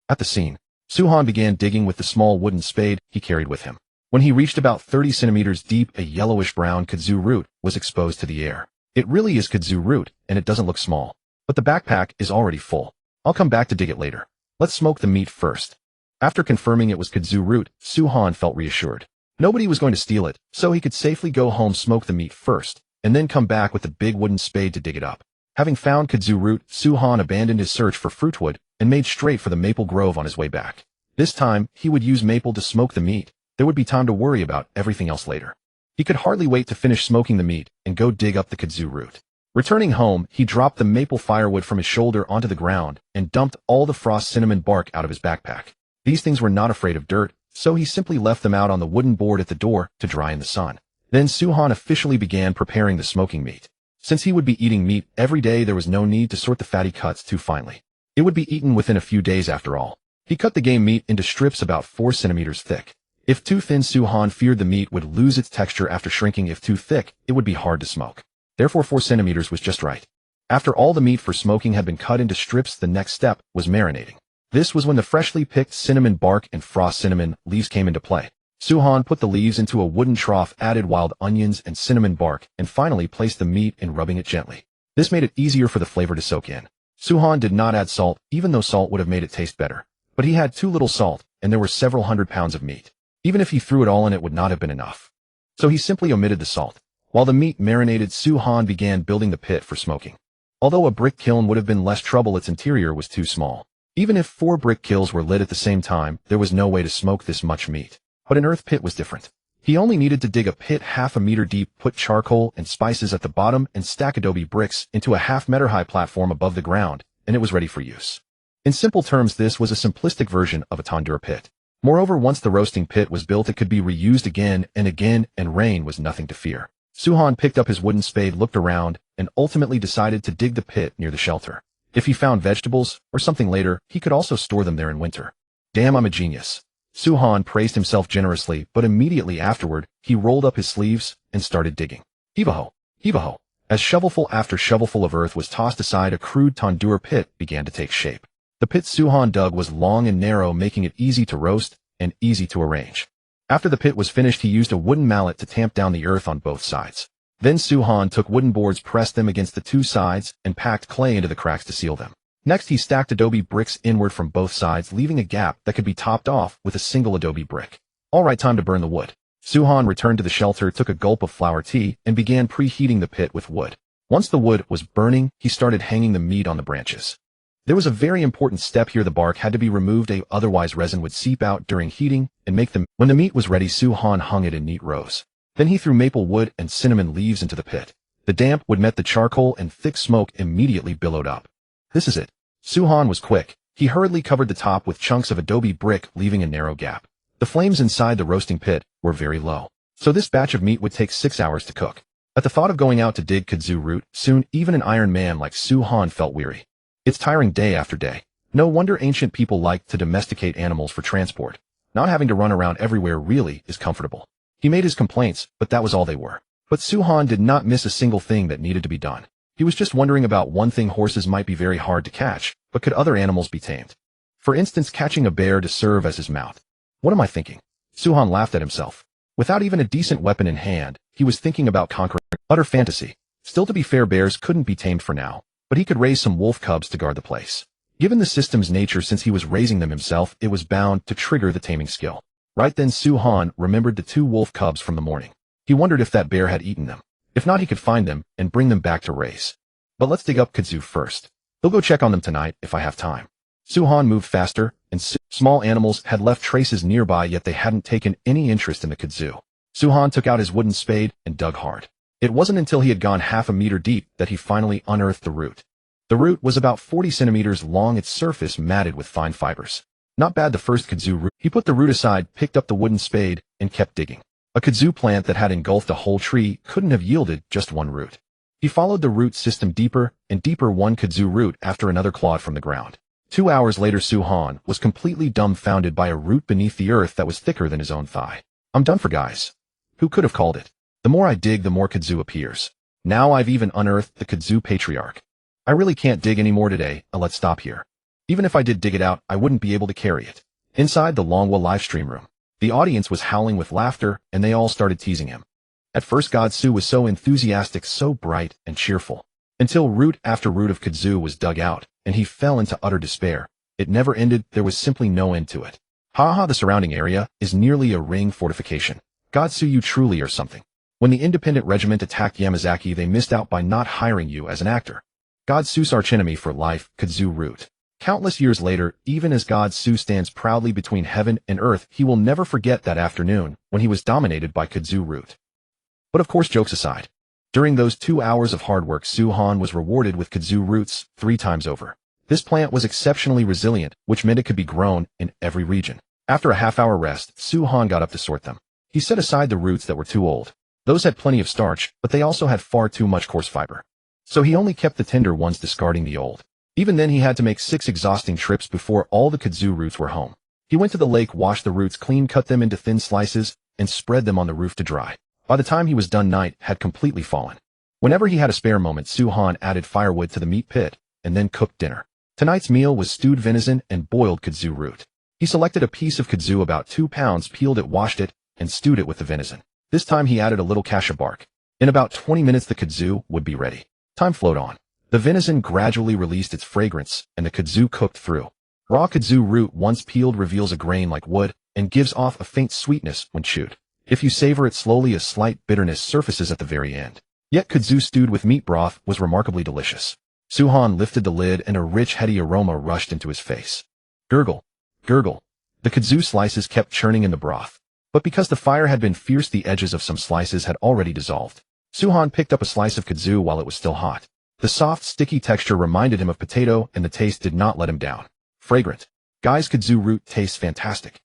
[SPEAKER 1] At the scene, Suhan began digging with the small wooden spade he carried with him. When he reached about 30 centimeters deep, a yellowish-brown kudzu root was exposed to the air. It really is kudzu root, and it doesn't look small. But the backpack is already full. I'll come back to dig it later. Let's smoke the meat first. After confirming it was kudzu root, Suhan felt reassured. Nobody was going to steal it, so he could safely go home, smoke the meat first, and then come back with the big wooden spade to dig it up. Having found kudzu root, Suhan abandoned his search for fruitwood and made straight for the maple grove on his way back. This time, he would use maple to smoke the meat. There would be time to worry about everything else later. He could hardly wait to finish smoking the meat and go dig up the kudzu root. Returning home, he dropped the maple firewood from his shoulder onto the ground and dumped all the frost cinnamon bark out of his backpack. These things were not afraid of dirt, so he simply left them out on the wooden board at the door to dry in the sun. Then Suhan officially began preparing the smoking meat. Since he would be eating meat every day, there was no need to sort the fatty cuts too finely. It would be eaten within a few days after all. He cut the game meat into strips about 4 centimeters thick. If too thin, Suhan feared the meat would lose its texture after shrinking. If too thick, it would be hard to smoke. Therefore, 4 centimeters was just right. After all the meat for smoking had been cut into strips, the next step was marinating. This was when the freshly picked cinnamon bark and frost cinnamon leaves came into play. Suhan put the leaves into a wooden trough, added wild onions and cinnamon bark, and finally placed the meat in, rubbing it gently. This made it easier for the flavor to soak in. Suhan did not add salt, even though salt would have made it taste better. But he had too little salt, and there were several hundred pounds of meat. Even if he threw it all in, it would not have been enough. So he simply omitted the salt. While the meat marinated, Suhan began building the pit for smoking. Although a brick kiln would have been less trouble, its interior was too small. Even if 4 brick kilns were lit at the same time, there was no way to smoke this much meat. But an earth pit was different. He only needed to dig a pit half a meter deep, put charcoal and spices at the bottom, and stack adobe bricks into a half-meter high platform above the ground, and it was ready for use. In simple terms, this was a simplistic version of a tandoor pit. Moreover, once the roasting pit was built, it could be reused again, and rain was nothing to fear. Suhan picked up his wooden spade, looked around, and ultimately decided to dig the pit near the shelter. If he found vegetables or something later, he could also store them there in winter. Damn, I'm a genius. Suhan praised himself generously, but immediately afterward, he rolled up his sleeves and started digging. Heave-a-ho, heave-a-ho. As shovelful after shovelful of earth was tossed aside, a crude tandoor pit began to take shape. The pit Suhan dug was long and narrow, making it easy to roast and easy to arrange. After the pit was finished, he used a wooden mallet to tamp down the earth on both sides. Then Suhan took wooden boards, pressed them against the 2 sides, and packed clay into the cracks to seal them. Next, he stacked adobe bricks inward from both sides, leaving a gap that could be topped off with a single adobe brick. All right, time to burn the wood. Suhan returned to the shelter, took a gulp of flour tea, and began preheating the pit with wood. Once the wood was burning, he started hanging the meat on the branches. There was a very important step here. The bark had to be removed, otherwise resin would seep out during heating and make them. When the meat was ready, Suhan hung it in neat rows. Then he threw maple wood and cinnamon leaves into the pit. The damp wood met the charcoal, and thick smoke immediately billowed up. This is it. Suhan was quick. He hurriedly covered the top with chunks of adobe brick, leaving a narrow gap. The flames inside the roasting pit were very low, so this batch of meat would take 6 hours to cook. At the thought of going out to dig kudzu root, soon even an iron man like Suhan felt weary. It's tiring day after day. No wonder ancient people liked to domesticate animals for transport. Not having to run around everywhere really is comfortable. He made his complaints, but that was all they were. But Suhan did not miss a single thing that needed to be done. He was just wondering about one thing. Horses might be very hard to catch, but could other animals be tamed? For instance, catching a bear to serve as his mount. What am I thinking? Suhan laughed at himself. Without even a decent weapon in hand, he was thinking about conquering utter fantasy. Still, to be fair, bears couldn't be tamed for now, but he could raise some wolf cubs to guard the place. Given the system's nature, since he was raising them himself, it was bound to trigger the taming skill. Right then, Suhan remembered the 2 wolf cubs from the morning. He wondered if that bear had eaten them. If not, he could find them and bring them back to raise. But let's dig up kudzu first. He'll go check on them tonight if I have time. Suhan moved faster, and small animals had left traces nearby, yet they hadn't taken any interest in the kudzu. Suhan took out his wooden spade and dug hard. It wasn't until he had gone half a meter deep that he finally unearthed the root. The root was about 40 centimeters long, its surface matted with fine fibers. Not bad, the first kudzu root. He put the root aside, picked up the wooden spade, and kept digging. A kudzu plant that had engulfed a whole tree couldn't have yielded just one root. He followed the root system deeper and deeper, one kudzu root after another clawed from the ground. 2 hours later, Suhan was completely dumbfounded by a root beneath the earth that was thicker than his own thigh. I'm done for, guys. Who could have called it? The more I dig, the more kudzu appears. Now I've even unearthed the kudzu patriarch. I really can't dig anymore today. Let's stop here. Even if I did dig it out, I wouldn't be able to carry it. Inside the Longwa livestream room, the audience was howling with laughter, and they all started teasing him. At first, Godsu was so enthusiastic, so bright and cheerful, until root after root of kudzu was dug out, and he fell into utter despair. It never ended. There was simply no end to it. Haha, the surrounding area is nearly a ring fortification. Godsu, you truly are something. When the independent regiment attacked Yamazaki, they missed out by not hiring you as an actor. Godsu's archenemy for life, kudzu root. Countless years later, even as Godsu stands proudly between heaven and earth, he will never forget that afternoon when he was dominated by kudzu root. But of course, jokes aside, during those 2 hours of hard work, Suhan was rewarded with kudzu roots 3 times over. This plant was exceptionally resilient, which meant it could be grown in every region. After a half-hour rest, Suhan got up to sort them. He set aside the roots that were too old. Those had plenty of starch, but they also had far too much coarse fiber. So he only kept the tender ones, discarding the old. Even then, he had to make 6 exhausting trips before all the kudzu roots were home. He went to the lake, washed the roots clean, cut them into thin slices, and spread them on the roof to dry. By the time he was done, night had completely fallen. Whenever he had a spare moment, Suhan added firewood to the meat pit and then cooked dinner. Tonight's meal was stewed venison and boiled kudzu root. He selected a piece of kudzu about 2 pounds, peeled it, washed it, and stewed it with the venison. This time he added a little cassia bark. In about 20 minutes the kudzu would be ready. Time flowed on. The venison gradually released its fragrance, and the kudzu cooked through. Raw kudzu root, once peeled, reveals a grain like wood and gives off a faint sweetness when chewed. If you savor it slowly, a slight bitterness surfaces at the very end. Yet kudzu stewed with meat broth was remarkably delicious. Suhan lifted the lid and a rich, heady aroma rushed into his face. Gurgle, gurgle. The kudzu slices kept churning in the broth. But because the fire had been fierce, the edges of some slices had already dissolved. Suhan picked up a slice of kudzu while it was still hot. The soft, sticky texture reminded him of potato, and the taste did not let him down. Fragrant. Guys, kudzu root tastes fantastic.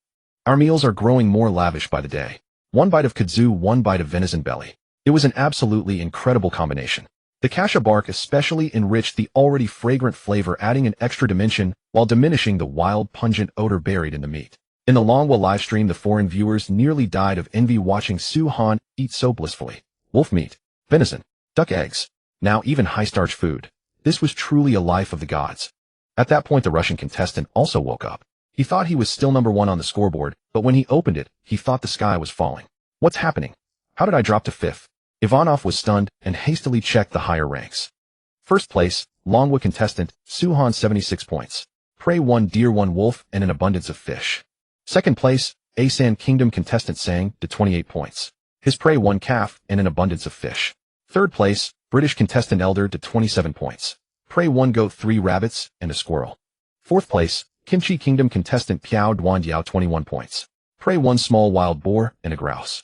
[SPEAKER 1] Our meals are growing more lavish by the day. 1 bite of kudzu, 1 bite of venison belly. It was an absolutely incredible combination. The cassia bark especially enriched the already fragrant flavor, adding an extra dimension while diminishing the wild, pungent odor buried in the meat. In the Longwa livestream, the foreign viewers nearly died of envy watching Suhan eat so blissfully. Wolf meat, venison, duck eggs, now even high-starch food. This was truly a life of the gods. At that point, the Russian contestant also woke up. He thought he was still number 1 on the scoreboard, but when he opened it, he thought the sky was falling. What's happening? How did I drop to 5th? Ivanov was stunned and hastily checked the higher ranks. First place, Longwa contestant, Suhan, 76 points. Prey 1, deer 1, wolf, and an abundance of fish. Second place, Asan Kingdom contestant Sang, to 28 points. His prey 1, calf, and an abundance of fish. Third place, British contestant Elder, to 27 points. Prey 1, goat, 3 rabbits, and a squirrel. Fourth place, Kimchi Kingdom contestant Piao Duandiao, 21 points. Prey 1, small wild boar, and a grouse.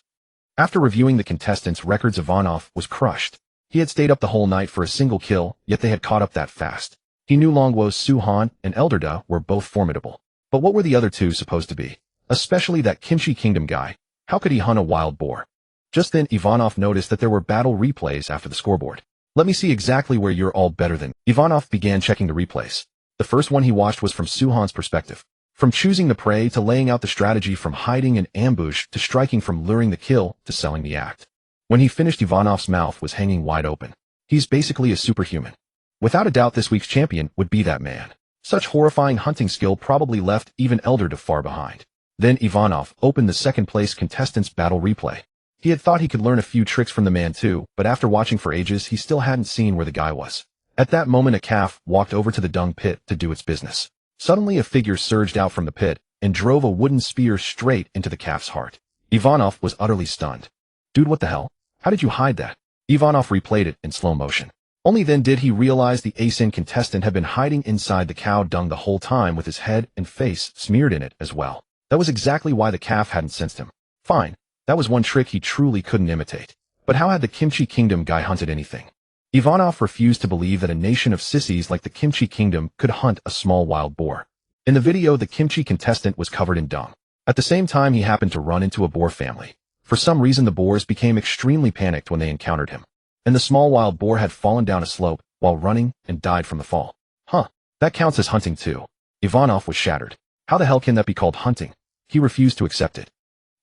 [SPEAKER 1] After reviewing the contestants' records, Ivanov was crushed. He had stayed up the whole night for a single kill, yet they had caught up that fast. He knew Longwo's Suhan and Elderda were both formidable. But what were the other two supposed to be? Especially that Kimchi Kingdom guy. How could he hunt a wild boar? Just then, Ivanov noticed that there were battle replays after the scoreboard. Let me see exactly where you're all better than. Ivanov began checking the replays. The first one he watched was from Suhan's perspective. From choosing the prey to laying out the strategy, from hiding an ambush to striking, from luring the kill to selling the act. When he finished, Ivanov's mouth was hanging wide open. He's basically a superhuman. Without a doubt, this week's champion would be that man. Such horrifying hunting skill probably left even Elderda far behind. Then Ivanov opened the second-place contestant's battle replay. He had thought he could learn a few tricks from the man too, but after watching for ages, he still hadn't seen where the guy was. At that moment, a calf walked over to the dung pit to do its business. Suddenly, a figure surged out from the pit and drove a wooden spear straight into the calf's heart. Ivanov was utterly stunned. Dude, what the hell? How did you hide that? Ivanov replayed it in slow motion. Only then did he realize the Asin contestant had been hiding inside the cow dung the whole time, with his head and face smeared in it as well. That was exactly why the calf hadn't sensed him. Fine, that was one trick he truly couldn't imitate. But how had the Kimchi Kingdom guy hunted anything? Ivanov refused to believe that a nation of sissies like the Kimchi Kingdom could hunt a small wild boar. In the video, the Kimchi contestant was covered in dung. At the same time, he happened to run into a boar family. For some reason, the boars became extremely panicked when they encountered him. And the small wild boar had fallen down a slope while running and died from the fall. Huh, that counts as hunting too. Ivanov was shattered. How the hell can that be called hunting? He refused to accept it.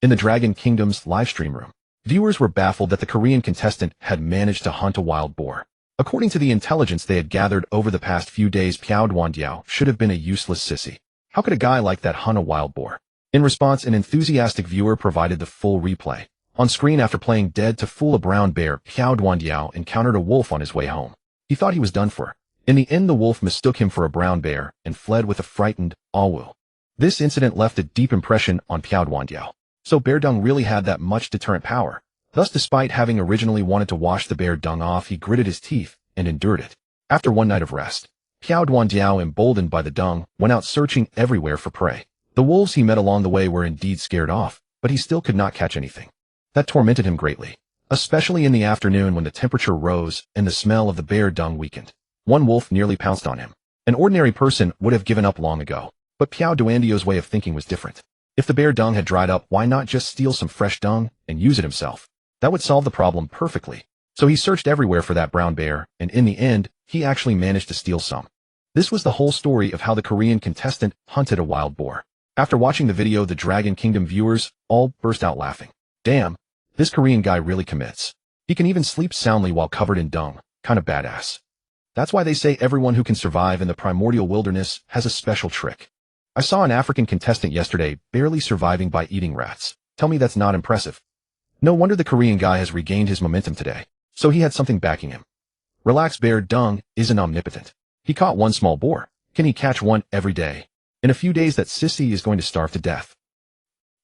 [SPEAKER 1] In the Dragon Kingdom's livestream room, viewers were baffled that the Korean contestant had managed to hunt a wild boar. According to the intelligence they had gathered over the past few days, Piao Duandiao should have been a useless sissy. How could a guy like that hunt a wild boar? In response, an enthusiastic viewer provided the full replay. On screen, after playing dead to fool a brown bear, Piao Duandiao encountered a wolf on his way home. He thought he was done for. In the end, the wolf mistook him for a brown bear and fled with a frightened Awu. This incident left a deep impression on Piao Duandiao. So bear dung really had that much deterrent power. Thus, despite having originally wanted to wash the bear dung off, he gritted his teeth and endured it. After one night of rest, Piao Duandiao, emboldened by the dung, went out searching everywhere for prey. The wolves he met along the way were indeed scared off, but he still could not catch anything. That tormented him greatly, especially in the afternoon when the temperature rose and the smell of the bear dung weakened. One wolf nearly pounced on him. An ordinary person would have given up long ago, but Piao Duandiao's way of thinking was different. If the bear dung had dried up, why not just steal some fresh dung and use it himself? That would solve the problem perfectly. So he searched everywhere for that brown bear, and in the end, he actually managed to steal some. This was the whole story of how the Korean contestant hunted a wild boar. After watching the video, the Dragon Kingdom viewers all burst out laughing. Damn, this Korean guy really commits. He can even sleep soundly while covered in dung. Kinda badass. That's why they say everyone who can survive in the primordial wilderness has a special trick. I saw an African contestant yesterday barely surviving by eating rats. Tell me that's not impressive. No wonder the Korean guy has regained his momentum today. So he had something backing him. Relax, bear dung isn't omnipotent. He caught one small boar. Can he catch one every day? In a few days that sissy is going to starve to death.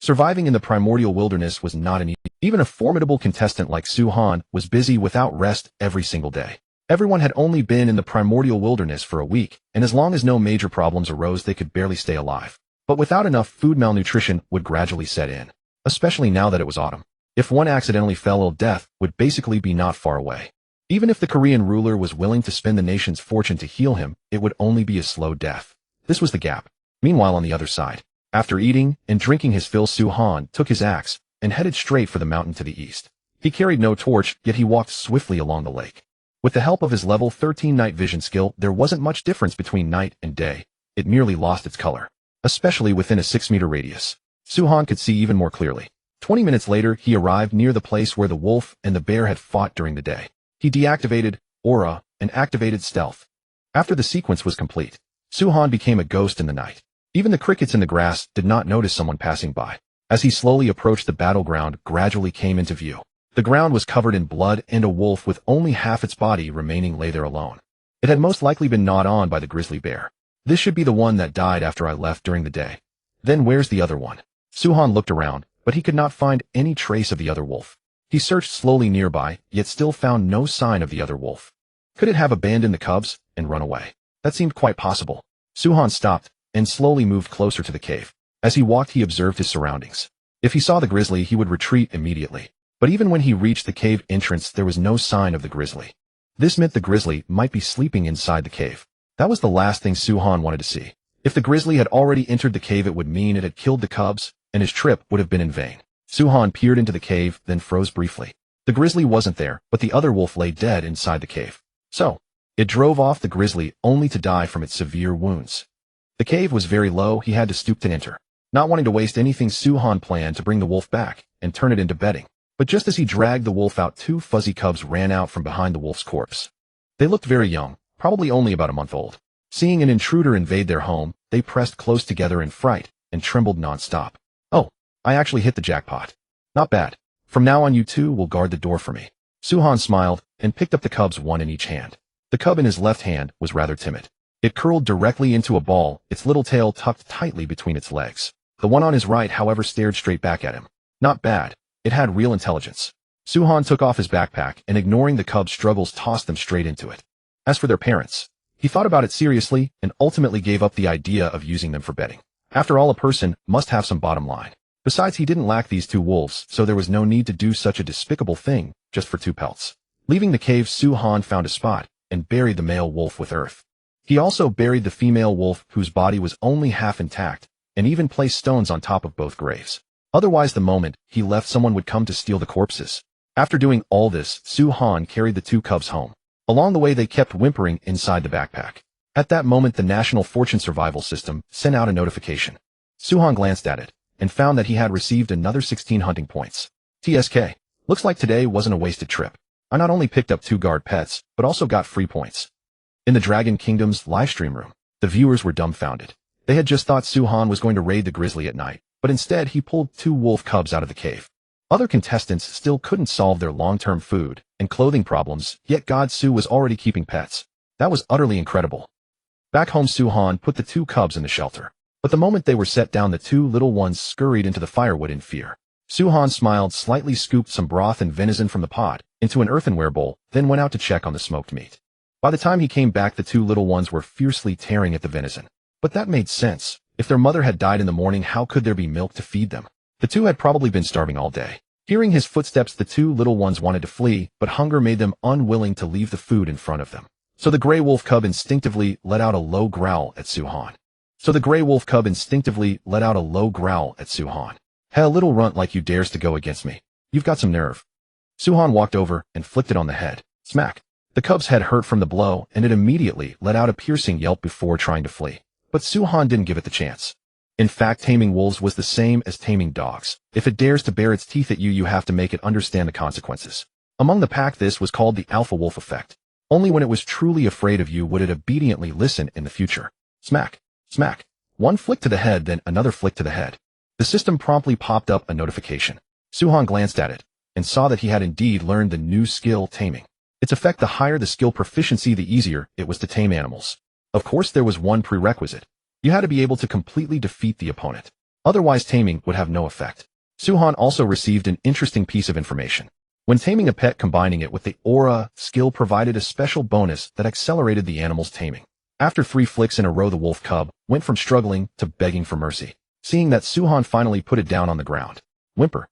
[SPEAKER 1] Surviving in the primordial wilderness was not an easy. Even a formidable contestant like Suhan was busy without rest every single day. Everyone had only been in the primordial wilderness for a week, and as long as no major problems arose they could barely stay alive. But without enough food, malnutrition would gradually set in, especially now that it was autumn. If one accidentally fell ill, death would basically be not far away. Even if the Korean ruler was willing to spend the nation's fortune to heal him, it would only be a slow death. This was the gap. Meanwhile, on the other side, after eating and drinking his fill, Suhan took his axe and headed straight for the mountain to the east. He carried no torch, yet he walked swiftly along the lake. With the help of his level 13 night vision skill, there wasn't much difference between night and day. It merely lost its color, especially within a 6-meter radius. Suhan could see even more clearly. 20 minutes later, he arrived near the place where the wolf and the bear had fought during the day. He deactivated aura and activated stealth. After the sequence was complete, Suhan became a ghost in the night. Even the crickets in the grass did not notice someone passing by. As he slowly approached, the battleground gradually came into view. The ground was covered in blood, and a wolf with only half its body remaining lay there alone. It had most likely been gnawed on by the grizzly bear. This should be the one that died after I left during the day. Then where's the other one? Suhan looked around, but he could not find any trace of the other wolf. He searched slowly nearby, yet still found no sign of the other wolf. Could it have abandoned the cubs and run away? That seemed quite possible. Suhan stopped and slowly moved closer to the cave. As he walked, he observed his surroundings. If he saw the grizzly, he would retreat immediately. But even when he reached the cave entrance, there was no sign of the grizzly. This meant the grizzly might be sleeping inside the cave. That was the last thing Suhan wanted to see. If the grizzly had already entered the cave, it would mean it had killed the cubs, and his trip would have been in vain. Suhan peered into the cave, then froze briefly. The grizzly wasn't there, but the other wolf lay dead inside the cave. So, it drove off the grizzly only to die from its severe wounds. The cave was very low, he had to stoop to enter. Not wanting to waste anything, Suhan planned to bring the wolf back and turn it into bedding. But just as he dragged the wolf out, 2 fuzzy cubs ran out from behind the wolf's corpse. They looked very young, probably only about a month old. Seeing an intruder invade their home, they pressed close together in fright and trembled non-stop. Oh, I actually hit the jackpot. Not bad. From now on, you two will guard the door for me. Suhan smiled and picked up the cubs, one in each hand. The cub in his left hand was rather timid. It curled directly into a ball, its little tail tucked tightly between its legs. The one on his right, however, stared straight back at him. Not bad. It had real intelligence. Suhan took off his backpack and, ignoring the cub's struggles, tossed them straight into it. As for their parents, he thought about it seriously and ultimately gave up the idea of using them for bedding. After all, a person must have some bottom line. Besides, he didn't lack these 2 wolves, so there was no need to do such a despicable thing just for 2 pelts. Leaving the cave, Suhan found a spot and buried the male wolf with earth. He also buried the female wolf, whose body was only half intact, and even placed stones on top of both graves. Otherwise, the moment he left, someone would come to steal the corpses. After doing all this, Suhan carried the 2 cubs home. Along the way, they kept whimpering inside the backpack. At that moment, the National Fortune Survival System sent out a notification. Suhan glanced at it and found that he had received another 16 hunting points. TSK. Looks like today wasn't a wasted trip. I not only picked up 2 guard pets, but also got free points. In the Dragon Kingdom's livestream room, the viewers were dumbfounded. They had just thought Suhan was going to raid the grizzly at night, but instead he pulled 2 wolf cubs out of the cave. Other contestants still couldn't solve their long-term food and clothing problems, yet God Su was already keeping pets. That was utterly incredible. Back home, Suhan put the 2 cubs in the shelter. But the moment they were set down, the 2 little ones scurried into the firewood in fear. Suhan smiled, slightly scooped some broth and venison from the pot into an earthenware bowl, then went out to check on the smoked meat. By the time he came back, the 2 little ones were fiercely tearing at the venison. But that made sense. If their mother had died in the morning, how could there be milk to feed them? The 2 had probably been starving all day. Hearing his footsteps, the 2 little ones wanted to flee, but hunger made them unwilling to leave the food in front of them. So the gray wolf cub instinctively let out a low growl at Suhan. Hey, a little runt like you dares to go against me. You've got some nerve. Suhan walked over and flicked it on the head. Smack. The cub's head hurt from the blow, and it immediately let out a piercing yelp before trying to flee. But Suhan didn't give it the chance. In fact, taming wolves was the same as taming dogs. If it dares to bare its teeth at you, you have to make it understand the consequences. Among the pack, this was called the alpha wolf effect. Only when it was truly afraid of you would it obediently listen in the future. Smack, smack. One flick to the head, then another flick to the head. The system promptly popped up a notification. Suhan glanced at it and saw that he had indeed learned the new skill, taming. Its effect: the higher the skill proficiency, the easier it was to tame animals. Of course, there was one prerequisite. You had to be able to completely defeat the opponent. Otherwise, taming would have no effect. Suhan also received an interesting piece of information. When taming a pet, combining it with the aura skill provided a special bonus that accelerated the animal's taming. After 3 flicks in a row, the wolf cub went from struggling to begging for mercy. Seeing that, Suhan finally put it down on the ground. Whimper.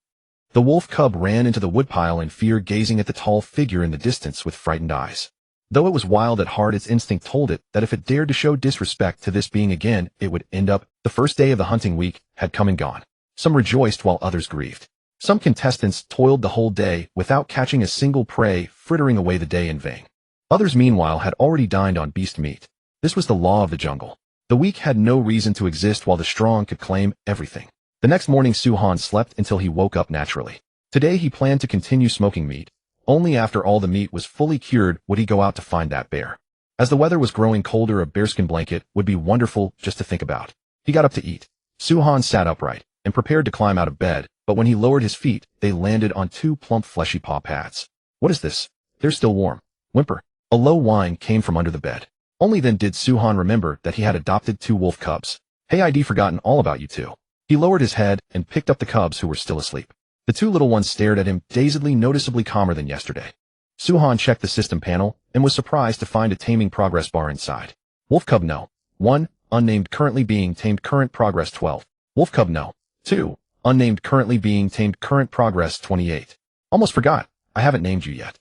[SPEAKER 1] The wolf cub ran into the woodpile in fear, gazing at the tall figure in the distance with frightened eyes. Though it was wild at heart, its instinct told it that if it dared to show disrespect to this being again, it would end up. The first day of the hunting week had come and gone. Some rejoiced while others grieved. Some contestants toiled the whole day without catching a single prey, frittering away the day in vain. Others, meanwhile, had already dined on beast meat. This was the law of the jungle. The weak had no reason to exist, while the strong could claim everything. The next morning, Suhan slept until he woke up naturally. Today he planned to continue smoking meat. Only after all the meat was fully cured would he go out to find that bear. As the weather was growing colder, a bearskin blanket would be wonderful just to think about. He got up to eat. Suhan sat upright and prepared to climb out of bed, but when he lowered his feet, they landed on 2 plump fleshy paw pads. What is this? They're still warm. Whimper. A low whine came from under the bed. Only then did Suhan remember that he had adopted 2 wolf cubs. Hey, I'd forgotten all about you two. He lowered his head and picked up the cubs, who were still asleep. The 2 little ones stared at him, dazedly, noticeably calmer than yesterday. Suhan checked the system panel and was surprised to find a taming progress bar inside. Wolf cub no. 1. Unnamed, currently being tamed, current progress 12. Wolf cub no. 2. Unnamed, currently being tamed, current progress 28. Almost forgot. I haven't named you yet.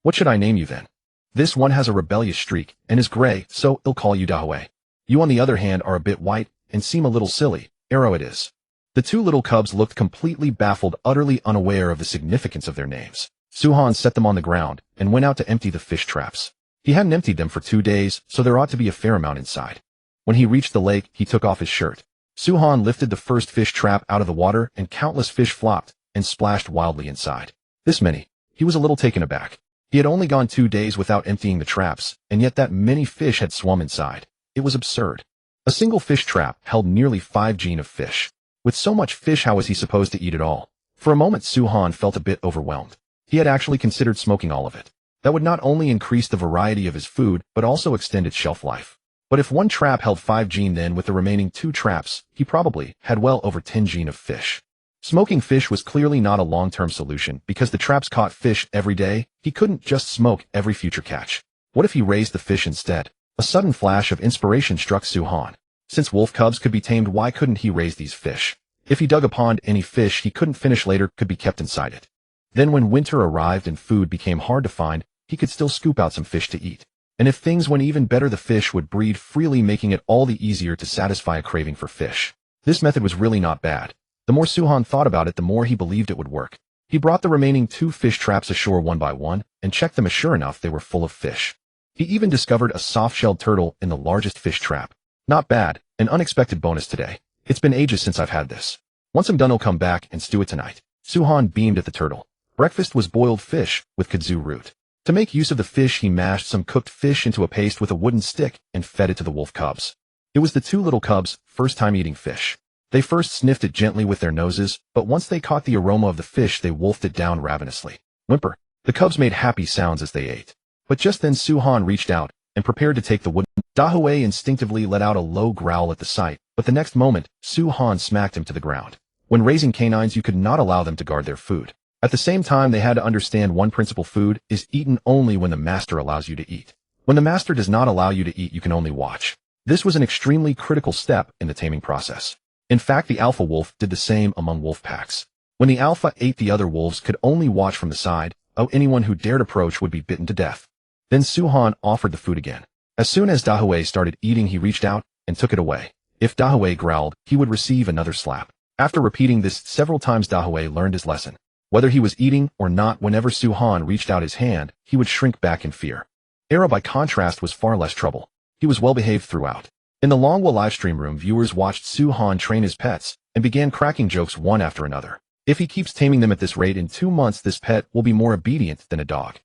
[SPEAKER 1] What should I name you then? This one has a rebellious streak and is gray, so I'll call you Dahue. You, on the other hand, are a bit white and seem a little silly. Arrow it is. The 2 little cubs looked completely baffled, utterly unaware of the significance of their names. Suhan set them on the ground and went out to empty the fish traps. He hadn't emptied them for 2 days, so there ought to be a fair amount inside. When he reached the lake, he took off his shirt. Suhan lifted the first fish trap out of the water, and countless fish flopped and splashed wildly inside. This many. He was a little taken aback. He had only gone 2 days without emptying the traps, and yet that many fish had swum inside. It was absurd. A single fish trap held nearly 5 gene of fish. With so much fish, how was he supposed to eat it all? For a moment, Suhan felt a bit overwhelmed. He had actually considered smoking all of it. That would not only increase the variety of his food, but also extend its shelf life. But if one trap held 5 gene, then with the remaining 2 traps, he probably had well over 10 gene of fish. Smoking fish was clearly not a long-term solution, because the traps caught fish every day. He couldn't just smoke every future catch. What if he raised the fish instead? A sudden flash of inspiration struck Suhan. Since wolf cubs could be tamed, why couldn't he raise these fish? If he dug a pond, any fish he couldn't finish later could be kept inside it. Then when winter arrived and food became hard to find, he could still scoop out some fish to eat. And if things went even better, the fish would breed freely, making it all the easier to satisfy a craving for fish. This method was really not bad. The more Suhan thought about it, the more he believed it would work. He brought the remaining 2 fish traps ashore one by one and checked them, as sure enough they were full of fish. He even discovered a soft-shelled turtle in the largest fish trap. Not bad, an unexpected bonus today. It's been ages since I've had this. Once I'm done, I'll come back and stew it tonight. Suhan beamed at the turtle. Breakfast was boiled fish with kudzu root. To make use of the fish, he mashed some cooked fish into a paste with a wooden stick and fed it to the wolf cubs. It was the 2 little cubs' first time eating fish. They first sniffed it gently with their noses, but once they caught the aroma of the fish, they wolfed it down ravenously. Whimper. The cubs made happy sounds as they ate. But just then Suhan reached out and prepared to take the wood. Dahue instinctively let out a low growl at the sight, but the next moment, Suhan smacked him to the ground. When raising canines, you could not allow them to guard their food. At the same time, they had to understand one principle: food is eaten only when the master allows you to eat. When the master does not allow you to eat, you can only watch. This was an extremely critical step in the taming process. In fact, the alpha wolf did the same among wolf packs. When the alpha ate, the other wolves could only watch from the side. Anyone who dared approach would be bitten to death. Then Suhan offered the food again. As soon as Dahue started eating, he reached out and took it away. If Dahue growled, he would receive another slap. After repeating this several times, Dahue learned his lesson. Whether he was eating or not, whenever Suhan reached out his hand, he would shrink back in fear. Arrow, by contrast, was far less trouble. He was well behaved throughout. In the Longwa livestream room, viewers watched Suhan train his pets and began cracking jokes one after another. If he keeps taming them at this rate, in 2 months this pet will be more obedient than a dog.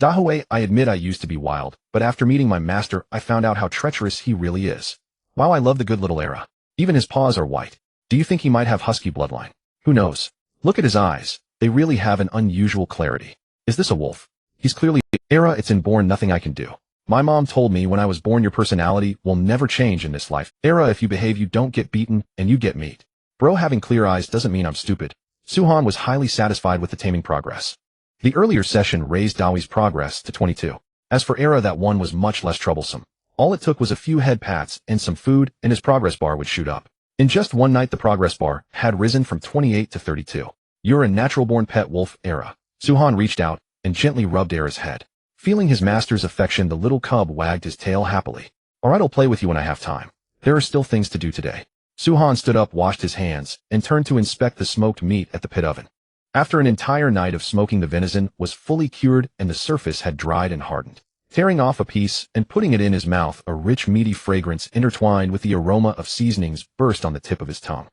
[SPEAKER 1] Dahue, I admit I used to be wild, but after meeting my master, I found out how treacherous he really is. Wow, I love the good little Era. Even his paws are white. Do you think he might have husky bloodline? Who knows? Look at his eyes. They really have an unusual clarity. Is this a wolf? He's clearly Era. It's inborn, nothing I can do. My mom told me when I was born your personality will never change in this life. Era, if you behave you don't get beaten, and you get meat. Bro, having clear eyes doesn't mean I'm stupid. Suhan was highly satisfied with the taming progress. The earlier session raised Dawi's progress to 22. As for Era, that one was much less troublesome. All it took was a few head pats and some food, and his progress bar would shoot up. In just one night the progress bar had risen from 28 to 32. You're a natural-born pet wolf, Era. Suhan reached out and gently rubbed Era's head. Feeling his master's affection, the little cub wagged his tail happily. Alright, I'll play with you when I have time. There are still things to do today. Suhan stood up, washed his hands, and turned to inspect the smoked meat at the pit oven. After an entire night of smoking, the venison was fully cured and the surface had dried and hardened. Tearing off a piece and putting it in his mouth, a rich meaty fragrance intertwined with the aroma of seasonings burst on the tip of his tongue.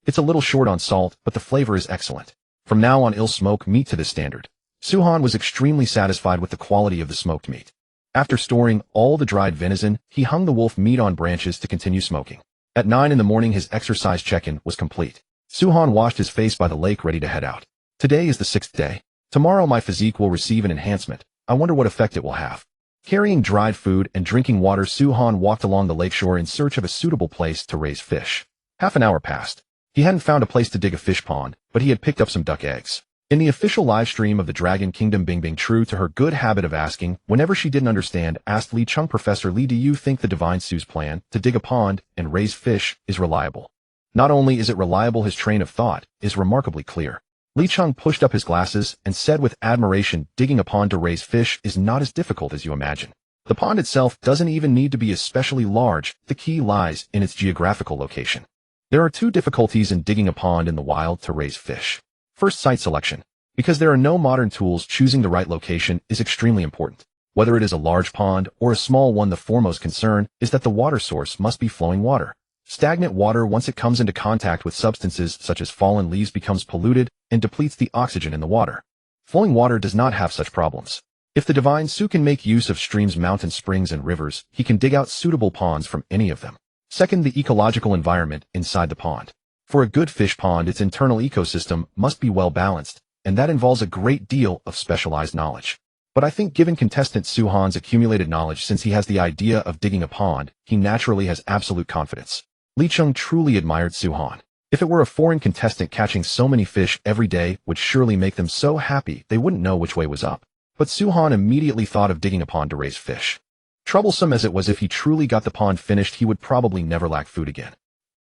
[SPEAKER 1] It's a little short on salt, but the flavor is excellent. From now on, I'll smoke meat to this standard. Suhan was extremely satisfied with the quality of the smoked meat. After storing all the dried venison, he hung the wolf meat on branches to continue smoking. At 9 in the morning, his exercise check-in was complete. Suhan washed his face by the lake, ready to head out. Today is the 6th day. Tomorrow my physique will receive an enhancement. I wonder what effect it will have. Carrying dried food and drinking water, Suhan walked along the lakeshore in search of a suitable place to raise fish. Half an hour passed. He hadn't found a place to dig a fish pond, but he had picked up some duck eggs. In the official live stream of the Dragon Kingdom, Bing, true to her good habit of asking whenever she didn't understand, asked Li Chung, Professor Li, do you think the Divine Sue's plan to dig a pond and raise fish is reliable? Not only is it reliable, his train of thought is remarkably clear. Li Chung pushed up his glasses and said with admiration, digging a pond to raise fish is not as difficult as you imagine. The pond itself doesn't even need to be especially large. The key lies in its geographical location. There are two difficulties in digging a pond in the wild to raise fish. First, site selection. Because there are no modern tools, choosing the right location is extremely important. Whether it is a large pond or a small one, the foremost concern is that the water source must be flowing water. Stagnant water, once it comes into contact with substances such as fallen leaves, becomes polluted and depletes the oxygen in the water. Flowing water does not have such problems. If the Divine Sue can make use of streams, mountains, springs, and rivers, he can dig out suitable ponds from any of them. Second, the ecological environment inside the pond. For a good fish pond, its internal ecosystem must be well balanced, and that involves a great deal of specialized knowledge. But I think given contestant Suhan's accumulated knowledge since he has the idea of digging a pond, he naturally has absolute confidence. Li Chung truly admired Suhan. If it were a foreign contestant, catching so many fish every day would surely make them so happy they wouldn't know which way was up. But Suhan immediately thought of digging a pond to raise fish. Troublesome as it was, if he truly got the pond finished, he would probably never lack food again.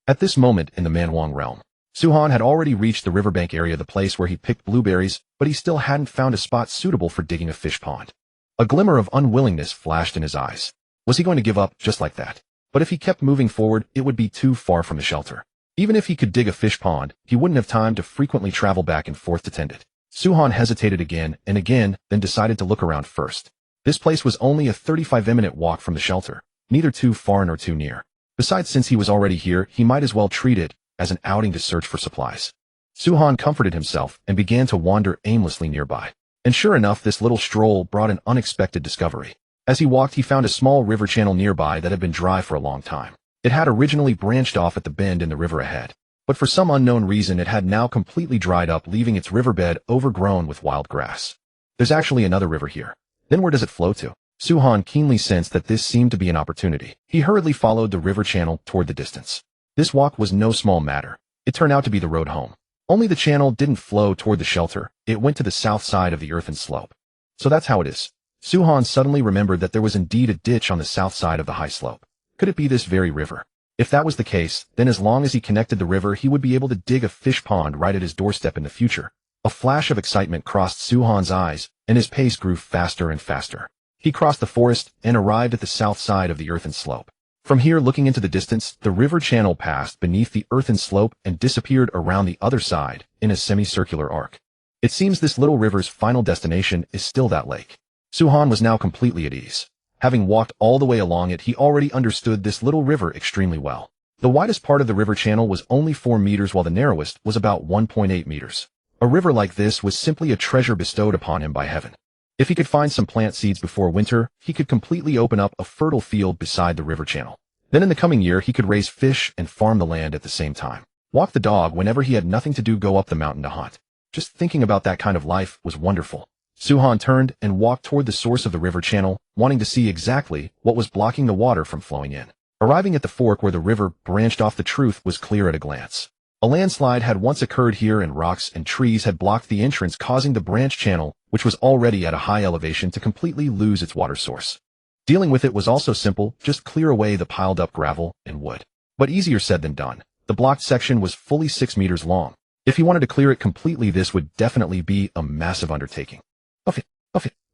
[SPEAKER 1] At this moment in the Manwang realm, Suhan had already reached the riverbank area, the place where he picked blueberries, but he still hadn't found a spot suitable for digging a fish pond. A glimmer of unwillingness flashed in his eyes. Was he going to give up just like that? But if he kept moving forward, it would be too far from the shelter. Even if he could dig a fish pond, he wouldn't have time to frequently travel back and forth to tend it. Suhan hesitated again and again, then decided to look around first. This place was only a 35-minute walk from the shelter, neither too far nor too near. Besides, since he was already here, he might as well treat it as an outing to search for supplies. Suhan comforted himself and began to wander aimlessly nearby. And sure enough, this little stroll brought an unexpected discovery. As he walked, he found a small river channel nearby that had been dry for a long time. It had originally branched off at the bend in the river ahead, but for some unknown reason it had now completely dried up, leaving its riverbed overgrown with wild grass. There's actually another river here. Then where does it flow to? Suhan keenly sensed that this seemed to be an opportunity. He hurriedly followed the river channel toward the distance. This walk was no small matter. It turned out to be the road home. Only the channel didn't flow toward the shelter. It went to the south side of the earthen slope. So that's how it is. Suhan suddenly remembered that there was indeed a ditch on the south side of the high slope. Could it be this very river? If that was the case, then as long as he connected the river, he would be able to dig a fish pond right at his doorstep in the future. A flash of excitement crossed Suhan's eyes, and his pace grew faster and faster. He crossed the forest and arrived at the south side of the earthen slope. From here, looking into the distance, the river channel passed beneath the earthen slope and disappeared around the other side in a semicircular arc. It seems this little river's final destination is still that lake. Suhan was now completely at ease. Having walked all the way along it, he already understood this little river extremely well. The widest part of the river channel was only 4 meters, while the narrowest was about 1.8 meters. A river like this was simply a treasure bestowed upon him by heaven. If he could find some plant seeds before winter, he could completely open up a fertile field beside the river channel. Then in the coming year, he could raise fish and farm the land at the same time. Walk the dog whenever he had nothing to do, go up the mountain to hunt. Just thinking about that kind of life was wonderful. Suhan turned and walked toward the source of the river channel, wanting to see exactly what was blocking the water from flowing in. Arriving at the fork where the river branched off, the truth was clear at a glance. A landslide had once occurred here, and rocks and trees had blocked the entrance, causing the branch channel, which was already at a high elevation, to completely lose its water source. Dealing with it was also simple, just clear away the piled up gravel and wood. But easier said than done. The blocked section was fully 6 meters long. If he wanted to clear it completely, this would definitely be a massive undertaking.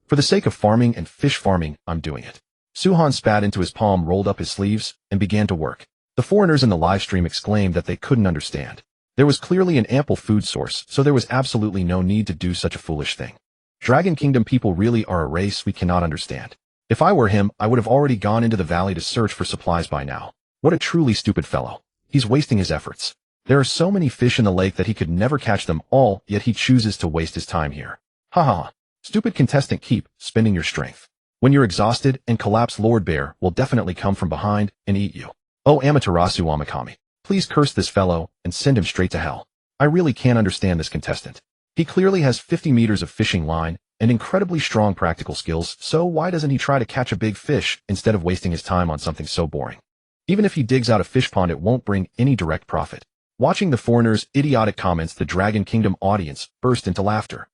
[SPEAKER 1] For the sake of farming and fish farming, I'm doing it. Suhan spat into his palm, rolled up his sleeves, and began to work. The foreigners in the live stream exclaimed that they couldn't understand. There was clearly an ample food source, so there was absolutely no need to do such a foolish thing. Dragon Kingdom people really are a race we cannot understand. If I were him, I would have already gone into the valley to search for supplies by now. What a truly stupid fellow. He's wasting his efforts. There are so many fish in the lake that he could never catch them all, yet he chooses to waste his time here. Ha ha. Stupid contestant, keep spending your strength. When you're exhausted and collapse, Lord Bear will definitely come from behind and eat you. Oh Amaterasu Amakami. Please curse this fellow and send him straight to hell. I really can't understand this contestant. He clearly has 50 meters of fishing line and incredibly strong practical skills, so why doesn't he try to catch a big fish instead of wasting his time on something so boring? Even if he digs out a fish pond, it won't bring any direct profit. Watching the foreigner's idiotic comments, the Dragon Kingdom audience burst into laughter.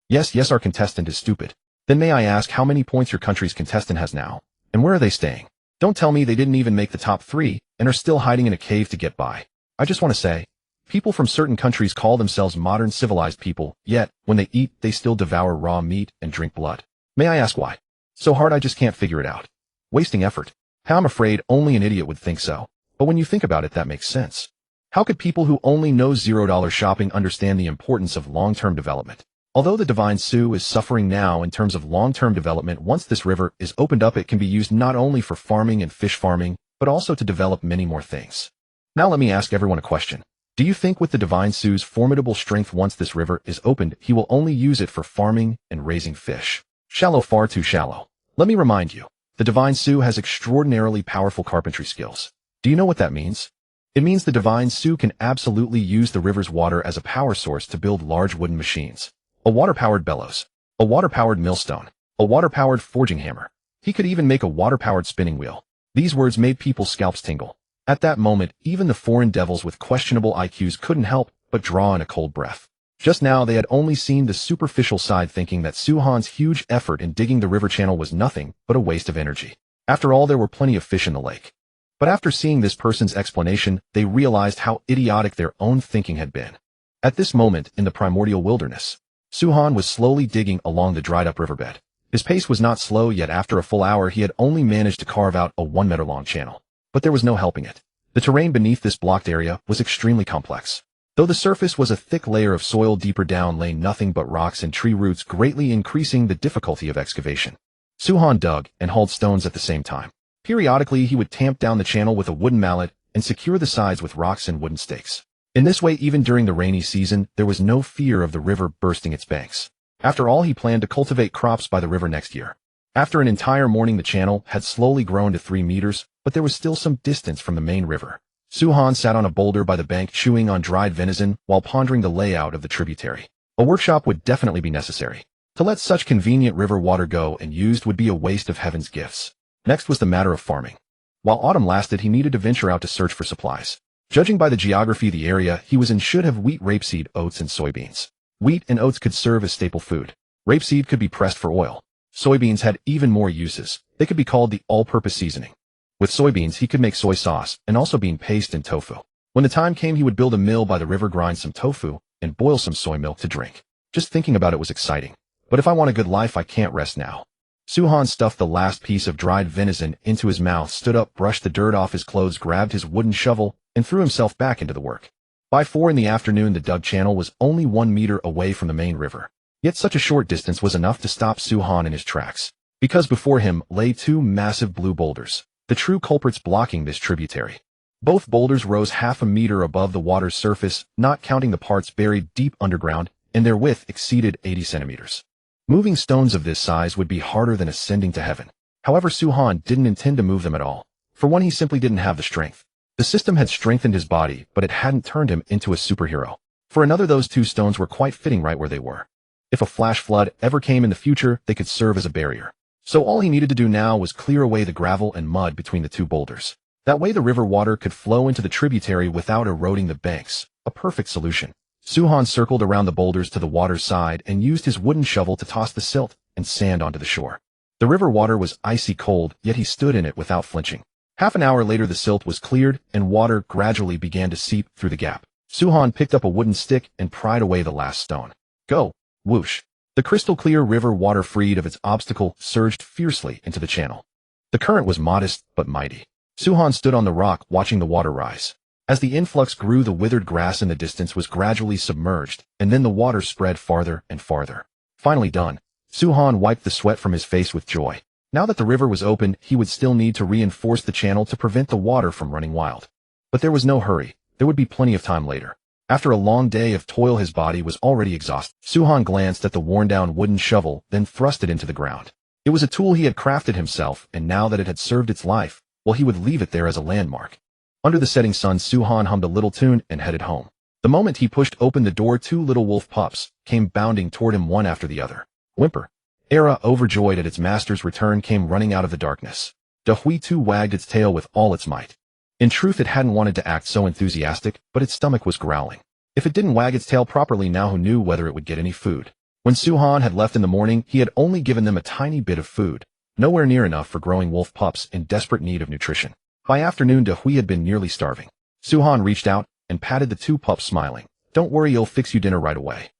[SPEAKER 1] Yes, our contestant is stupid. Then may I ask how many points your country's contestant has now? And where are they staying? Don't tell me they didn't even make the top 3 and are still hiding in a cave to get by. I just want to say, people from certain countries call themselves modern civilized people, yet, when they eat, they still devour raw meat and drink blood. May I ask why? So hard I just can't figure it out. Wasting effort. I'm afraid only an idiot would think so. But when you think about it, that makes sense. How could people who only know $0 shopping understand the importance of long-term development? Although the Divine Sioux is suffering now in terms of long-term development, once this river is opened up, it can be used not only for farming and fish farming, but also to develop many more things. Now let me ask everyone a question. Do you think with the Divine Sioux's formidable strength, once this river is opened, he will only use it for farming and raising fish? Shallow, far too shallow. Let me remind you, the Divine Sioux has extraordinarily powerful carpentry skills. Do you know what that means? It means the Divine Sioux can absolutely use the river's water as a power source to build large wooden machines. A water-powered bellows, a water-powered millstone, a water-powered forging hammer. He could even make a water-powered spinning wheel. These words made people's scalps tingle. At that moment, even the foreign devils with questionable IQs couldn't help but draw in a cold breath. Just now they had only seen the superficial side, thinking that Suhan's huge effort in digging the river channel was nothing but a waste of energy. After all, there were plenty of fish in the lake. But after seeing this person's explanation, they realized how idiotic their own thinking had been. At this moment in the primordial wilderness, Suhan was slowly digging along the dried-up riverbed. His pace was not slow, yet after a full hour he had only managed to carve out a 1-meter-long channel. But there was no helping it. The terrain beneath this blocked area was extremely complex. Though the surface was a thick layer of soil, deeper down lay nothing but rocks and tree roots, greatly increasing the difficulty of excavation. Suhan dug and hauled stones at the same time. Periodically he would tamp down the channel with a wooden mallet and secure the sides with rocks and wooden stakes. In this way, even during the rainy season, there was no fear of the river bursting its banks. After all, he planned to cultivate crops by the river next year. After an entire morning, the channel had slowly grown to 3 meters, but there was still some distance from the main river. Suhan sat on a boulder by the bank, chewing on dried venison while pondering the layout of the tributary. A workshop would definitely be necessary. To let such convenient river water go unused would be a waste of heaven's gifts. Next was the matter of farming. While autumn lasted, he needed to venture out to search for supplies. Judging by the geography of the area he was in, should have wheat, rapeseed, oats, and soybeans. Wheat and oats could serve as staple food. Rapeseed could be pressed for oil. Soybeans had even more uses. They could be called the all-purpose seasoning. With soybeans, he could make soy sauce and also bean paste and tofu. When the time came, he would build a mill by the river, grind some tofu, and boil some soy milk to drink. Just thinking about it was exciting. But if I want a good life, I can't rest now. Suhan stuffed the last piece of dried venison into his mouth, stood up, brushed the dirt off his clothes, grabbed his wooden shovel, and threw himself back into the work. By 4 in the afternoon, the dug channel was only 1 meter away from the main river. Yet such a short distance was enough to stop Suhan in his tracks. Because before him lay 2 massive blue boulders, the true culprits blocking this tributary. Both boulders rose half a meter above the water's surface, not counting the parts buried deep underground, and their width exceeded 80 centimeters. Moving stones of this size would be harder than ascending to heaven. However, Suhan didn't intend to move them at all. For one, he simply didn't have the strength. The system had strengthened his body, but it hadn't turned him into a superhero. For another, those two stones were quite fitting right where they were. If a flash flood ever came in the future, they could serve as a barrier. So all he needed to do now was clear away the gravel and mud between the two boulders. That way the river water could flow into the tributary without eroding the banks. A perfect solution. Suhan circled around the boulders to the water's side and used his wooden shovel to toss the silt and sand onto the shore. The river water was icy cold, yet he stood in it without flinching. Half an hour later the silt was cleared and water gradually began to seep through the gap. Suhan picked up a wooden stick and pried away the last stone. Go! Whoosh! The crystal-clear river water, freed of its obstacle, surged fiercely into the channel. The current was modest but mighty. Suhan stood on the rock watching the water rise. As the influx grew, the withered grass in the distance was gradually submerged, and then the water spread farther and farther. Finally done, Suhan wiped the sweat from his face with joy. Now that the river was open, he would still need to reinforce the channel to prevent the water from running wild. But there was no hurry. There would be plenty of time later. After a long day of toil, his body was already exhausted. Suhan glanced at the worn-down wooden shovel, then thrust it into the ground. It was a tool he had crafted himself, and now that it had served its life, well, he would leave it there as a landmark. Under the setting sun, Suhan hummed a little tune and headed home. The moment he pushed open the door, two little wolf pups came bounding toward him, one after the other. Whimper. Era, overjoyed at its master's return, came running out of the darkness. Dahui too wagged its tail with all its might. In truth, it hadn't wanted to act so enthusiastic, but its stomach was growling. If it didn't wag its tail properly now, who knew whether it would get any food? When Suhan had left in the morning, he had only given them a tiny bit of food, nowhere near enough for growing wolf pups in desperate need of nutrition. By afternoon, Dahui had been nearly starving. Suhan reached out and patted the two pups, smiling. Don't worry, you'll fix you dinner right away.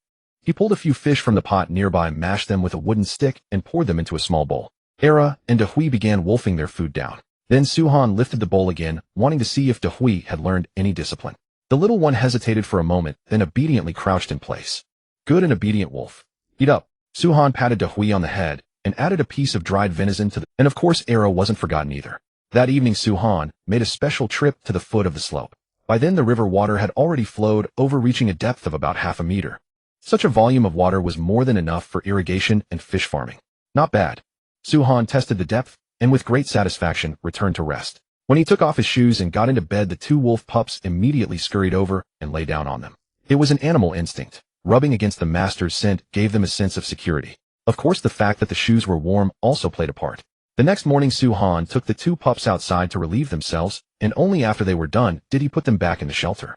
[SPEAKER 1] He pulled a few fish from the pot nearby, mashed them with a wooden stick, and poured them into a small bowl. Era and Dahui began wolfing their food down. Then Suhan lifted the bowl again, wanting to see if Dahui had learned any discipline. The little one hesitated for a moment, then obediently crouched in place. Good and obedient wolf. Eat up. Suhan patted Dahui on the head and added a piece of dried venison to the— and of course Era wasn't forgotten either. That evening Suhan made a special trip to the foot of the slope. By then the river water had already flowed over, reaching a depth of about half a meter. Such a volume of water was more than enough for irrigation and fish farming. Not bad. Suhan tested the depth, and with great satisfaction returned to rest. When he took off his shoes and got into bed, the two wolf pups immediately scurried over and lay down on them. It was an animal instinct. Rubbing against the master's scent gave them a sense of security. Of course, the fact that the shoes were warm also played a part. The next morning Suhan took the two pups outside to relieve themselves, and only after they were done did he put them back in the shelter.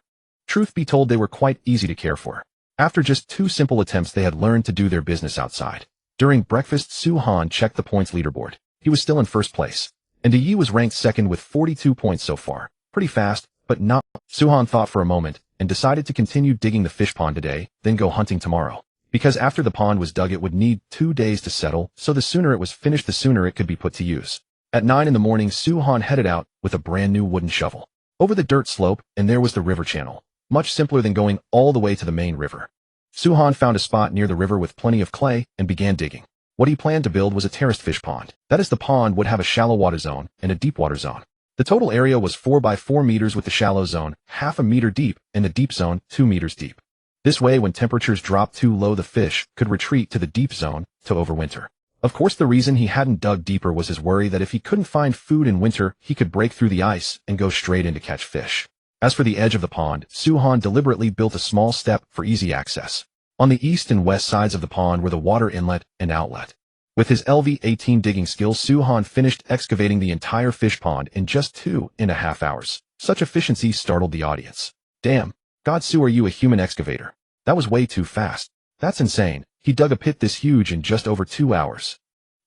[SPEAKER 1] Truth be told, they were quite easy to care for. After just 2 simple attempts, they had learned to do their business outside. During breakfast, Suhan checked the points leaderboard. He was still in first place, and Yi was ranked second with 42 points so far. Pretty fast, but not. Suhan thought for a moment and decided to continue digging the fish pond today, then go hunting tomorrow. Because after the pond was dug, it would need 2 days to settle, so the sooner it was finished, the sooner it could be put to use. At 9 in the morning, Suhan headed out with a brand new wooden shovel. Over the dirt slope, and there was the river channel. Much simpler than going all the way to the main river. Suhan found a spot near the river with plenty of clay and began digging. What he planned to build was a terraced fish pond. That is, the pond would have a shallow water zone and a deep water zone. The total area was 4 by 4 meters, with the shallow zone half a meter deep and the deep zone 2 meters deep. This way, when temperatures dropped too low, the fish could retreat to the deep zone to overwinter. Of course, the reason he hadn't dug deeper was his worry that if he couldn't find food in winter, he could break through the ice and go straight in to catch fish. As for the edge of the pond, Suhan deliberately built a small step for easy access. On the east and west sides of the pond were the water inlet and outlet. With his LV-18 digging skills, Suhan finished excavating the entire fish pond in just 2.5 hours. Such efficiency startled the audience. Damn, Godsu, are you a human excavator? That was way too fast. That's insane. He dug a pit this huge in just over 2 hours.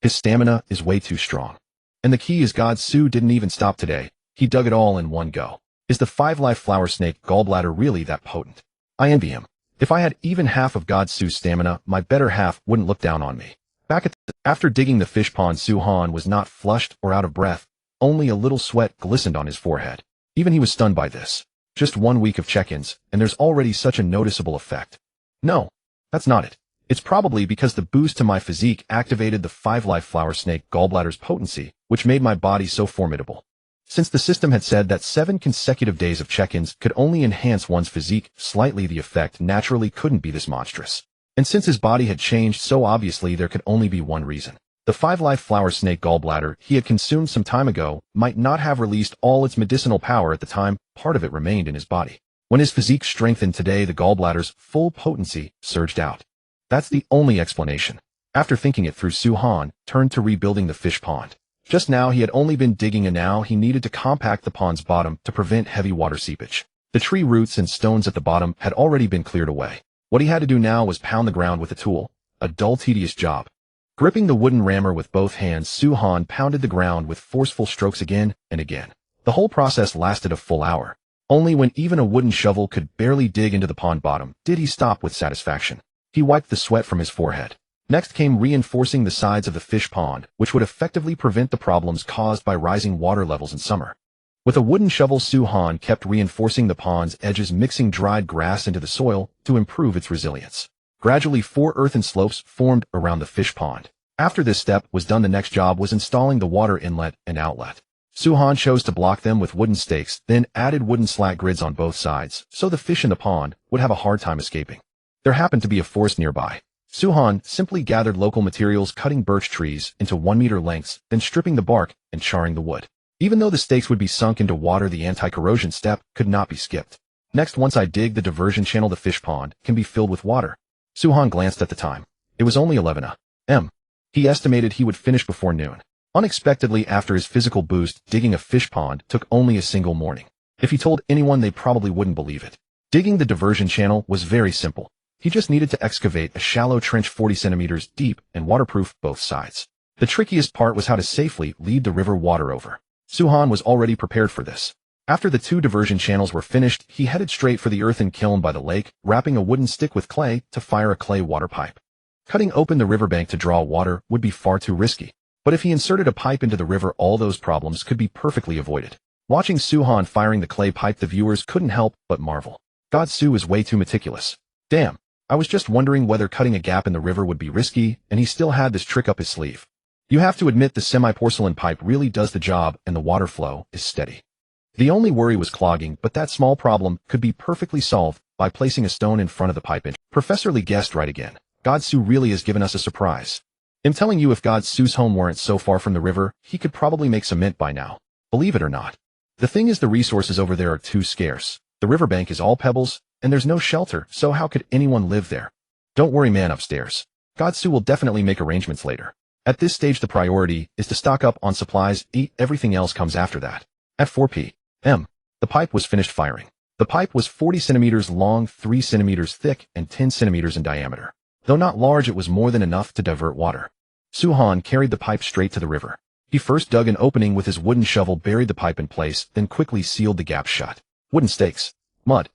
[SPEAKER 1] His stamina is way too strong. And the key is Godsu didn't even stop today. He dug it all in one go. Is the 5-life flower snake gallbladder really that potent? I envy him. If I had even half of Godsu's stamina, my better half wouldn't look down on me. After digging the fish pond, Suhan was not flushed or out of breath. Only a little sweat glistened on his forehead. Even he was stunned by this. Just 1 week of check-ins, and there's already such a noticeable effect. No, that's not it. It's probably because the boost to my physique activated the 5-life flower snake gallbladder's potency, which made my body so formidable. Since the system had said that 7 consecutive days of check-ins could only enhance one's physique slightly, the effect naturally couldn't be this monstrous. And since his body had changed so obviously, there could only be one reason. The 5-life flower snake gallbladder he had consumed some time ago might not have released all its medicinal power at the time part of it remained in his body. When his physique strengthened today, the gallbladder's full potency surged out. That's the only explanation. After thinking it through, Su-han turned to rebuilding the fish pond. Just now he had only been digging, and now he needed to compact the pond's bottom to prevent heavy water seepage. The tree roots and stones at the bottom had already been cleared away. What he had to do now was pound the ground with a tool, a dull, tedious job. Gripping the wooden rammer with both hands, Su-han pounded the ground with forceful strokes again and again. The whole process lasted a full hour. Only when even a wooden shovel could barely dig into the pond bottom did he stop with satisfaction. He wiped the sweat from his forehead. Next came reinforcing the sides of the fish pond, which would effectively prevent the problems caused by rising water levels in summer. With a wooden shovel, Su-han kept reinforcing the pond's edges, mixing dried grass into the soil to improve its resilience. Gradually, 4 earthen slopes formed around the fish pond. After this step was done, the next job was installing the water inlet and outlet. Su-han chose to block them with wooden stakes, then added wooden slat grids on both sides, so the fish in the pond would have a hard time escaping. There happened to be a forest nearby. Su-han simply gathered local materials, cutting birch trees into 1-meter lengths, then stripping the bark and charring the wood. Even though the stakes would be sunk into water, the anti-corrosion step could not be skipped. Next, once I dig the diversion channel, the fish pond can be filled with water. Su-han glanced at the time. It was only 11 a.m. He estimated he would finish before noon. Unexpectedly, after his physical boost, digging a fish pond took only a single morning. If he told anyone, they probably wouldn't believe it. Digging the diversion channel was very simple. He just needed to excavate a shallow trench 40 centimeters deep and waterproof both sides. The trickiest part was how to safely lead the river water over. Su-han was already prepared for this. After the 2 diversion channels were finished, he headed straight for the earthen kiln by the lake, wrapping a wooden stick with clay to fire a clay water pipe. Cutting open the riverbank to draw water would be far too risky. But if he inserted a pipe into the river, all those problems could be perfectly avoided. Watching Su-han firing the clay pipe, the viewers couldn't help but marvel. God, Su is way too meticulous. Damn, I was just wondering whether cutting a gap in the river would be risky, and he still had this trick up his sleeve. You have to admit, the semi-porcelain pipe really does the job, and the water flow is steady. The only worry was clogging, but that small problem could be perfectly solved by placing a stone in front of the pipe. Professor Lee guessed right again. God, Su really has given us a surprise. I'm telling you, if God Su's home weren't so far from the river, he could probably make cement by now. Believe it or not. The thing is, the resources over there are too scarce. The riverbank is all pebbles, and there's no shelter, so how could anyone live there? Don't worry, man upstairs. God Su will definitely make arrangements later. At this stage, the priority is to stock up on supplies, eat, everything else comes after that. At 4 p.m., the pipe was finished firing. The pipe was 40 centimeters long, 3 centimeters thick, and 10 centimeters in diameter. Though not large, it was more than enough to divert water. Su-han carried the pipe straight to the river. He first dug an opening with his wooden shovel, buried the pipe in place, then quickly sealed the gap shut. Wooden stakes, mud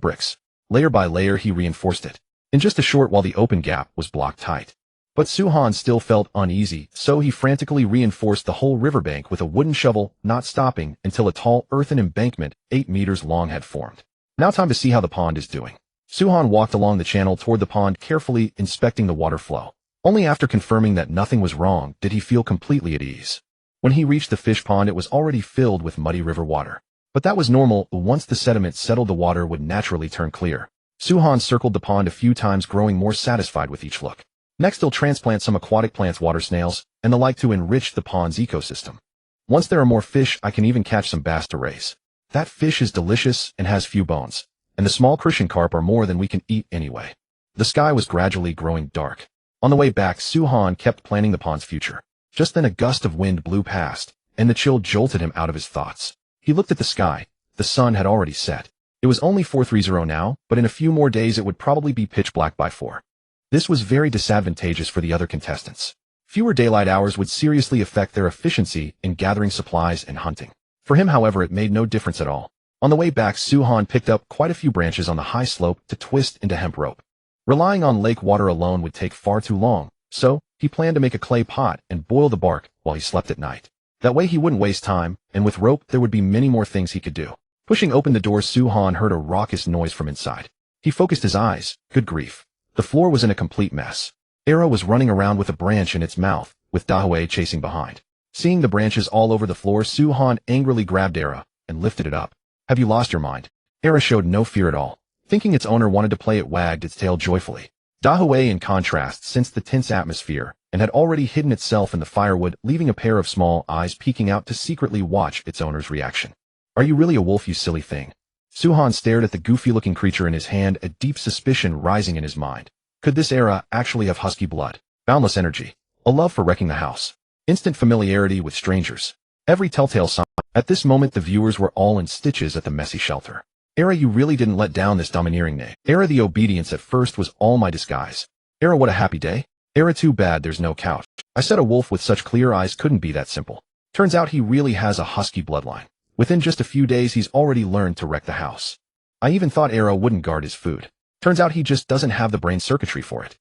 [SPEAKER 1] bricks. Layer by layer, he reinforced it. In just a short while, the open gap was blocked tight. But Su-han still felt uneasy, so he frantically reinforced the whole riverbank with a wooden shovel, not stopping until a tall earthen embankment 8 meters long had formed. Now time to see how the pond is doing. Su-han walked along the channel toward the pond, carefully inspecting the water flow. Only after confirming that nothing was wrong did he feel completely at ease. When he reached the fish pond, it was already filled with muddy river water. But that was normal. Once the sediment settled, the water would naturally turn clear. Su-han circled the pond a few times, growing more satisfied with each look. Next, he'll transplant some aquatic plants, water snails, and the like to enrich the pond's ecosystem. Once there are more fish, I can even catch some bass to raise. That fish is delicious and has few bones. And the small crucian carp are more than we can eat anyway. The sky was gradually growing dark. On the way back, Su-han kept planning the pond's future. Just then a gust of wind blew past, and the chill jolted him out of his thoughts. He looked at the sky. The sun had already set. It was only 4:30 now, but in a few more days it would probably be pitch black by 4. This was very disadvantageous for the other contestants. Fewer daylight hours would seriously affect their efficiency in gathering supplies and hunting. For him, however, it made no difference at all. On the way back, Su-han picked up quite a few branches on the high slope to twist into hemp rope. Relying on lake water alone would take far too long, so he planned to make a clay pot and boil the bark while he slept at night. That way he wouldn't waste time, and with rope there would be many more things he could do. Pushing open the door, Su-han heard a raucous noise from inside. He focused his eyes. Good grief. The floor was in a complete mess. Era was running around with a branch in its mouth, with Dahue chasing behind. Seeing the branches all over the floor, Su-han angrily grabbed Era and lifted it up. Have you lost your mind? Era showed no fear at all. Thinking its owner wanted to play, it wagged its tail joyfully. Dahue in contrast sensed the tense atmosphere and had already hidden itself in the firewood, leaving a pair of small eyes peeking out to secretly watch its owner's reaction. Are you really a wolf, you silly thing? Suhan stared at the goofy-looking creature in his hand, a deep suspicion rising in his mind. Could this era actually have husky blood? Boundless energy. A love for wrecking the house. Instant familiarity with strangers. Every telltale sign. At this moment the viewers were all in stitches at the messy shelter. Era, you really didn't let down this domineering nay. Era, the obedience at first was all my disguise. Era, what a happy day. Era, too bad there's no couch. I said a wolf with such clear eyes couldn't be that simple. Turns out he really has a husky bloodline. Within just a few days he's already learned to wreck the house. I even thought Era wouldn't guard his food. Turns out he just doesn't have the brain circuitry for it.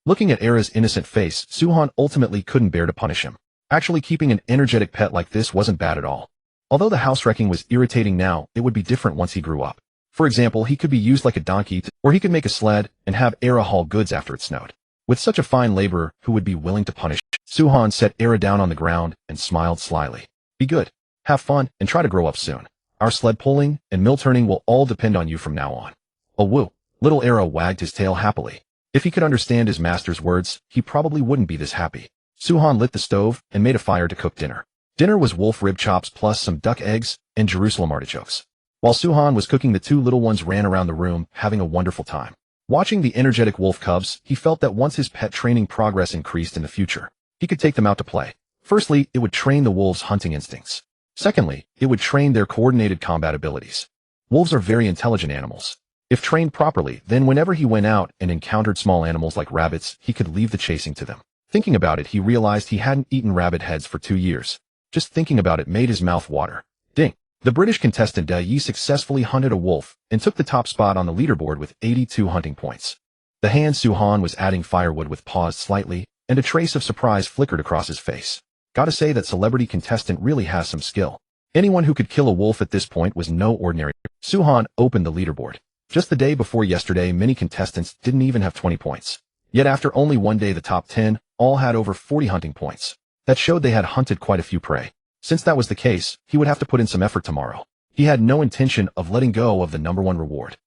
[SPEAKER 1] Looking at Era's innocent face, Suhan ultimately couldn't bear to punish him. Actually, keeping an energetic pet like this wasn't bad at all. Although the house wrecking was irritating now, it would be different once he grew up. For example, he could be used like a donkey, or he could make a sled and have Era haul goods after it snowed. With such a fine laborer who would be willing to punish, Suhan set Era down on the ground and smiled slyly. Be good, have fun, and try to grow up soon. Our sled pulling and mill turning will all depend on you from now on. Oh woo. Little Era wagged his tail happily. If he could understand his master's words, he probably wouldn't be this happy. Suhan lit the stove and made a fire to cook dinner. Dinner was wolf rib chops plus some duck eggs and Jerusalem artichokes. While Suhan was cooking, the two little ones ran around the room, having a wonderful time. Watching the energetic wolf cubs, he felt that once his pet training progress increased in the future, he could take them out to play. Firstly, it would train the wolves' hunting instincts. Secondly, it would train their coordinated combat abilities. Wolves are very intelligent animals. If trained properly, then whenever he went out and encountered small animals like rabbits, he could leave the chasing to them. Thinking about it, he realized he hadn't eaten rabbit heads for 2 years. Just thinking about it made his mouth water. Ding! The British contestant Da Yi successfully hunted a wolf and took the top spot on the leaderboard with 82 hunting points. The hand Suhan was adding firewood with paused slightly, and a trace of surprise flickered across his face. Gotta say that celebrity contestant really has some skill. Anyone who could kill a wolf at this point was no ordinary. Suhan opened the leaderboard. Just the day before yesterday, many contestants didn't even have 20 points. Yet after only one day, the top 10 all had over 40 hunting points. That showed they had hunted quite a few prey. Since that was the case, he would have to put in some effort tomorrow. He had no intention of letting go of the #1 reward.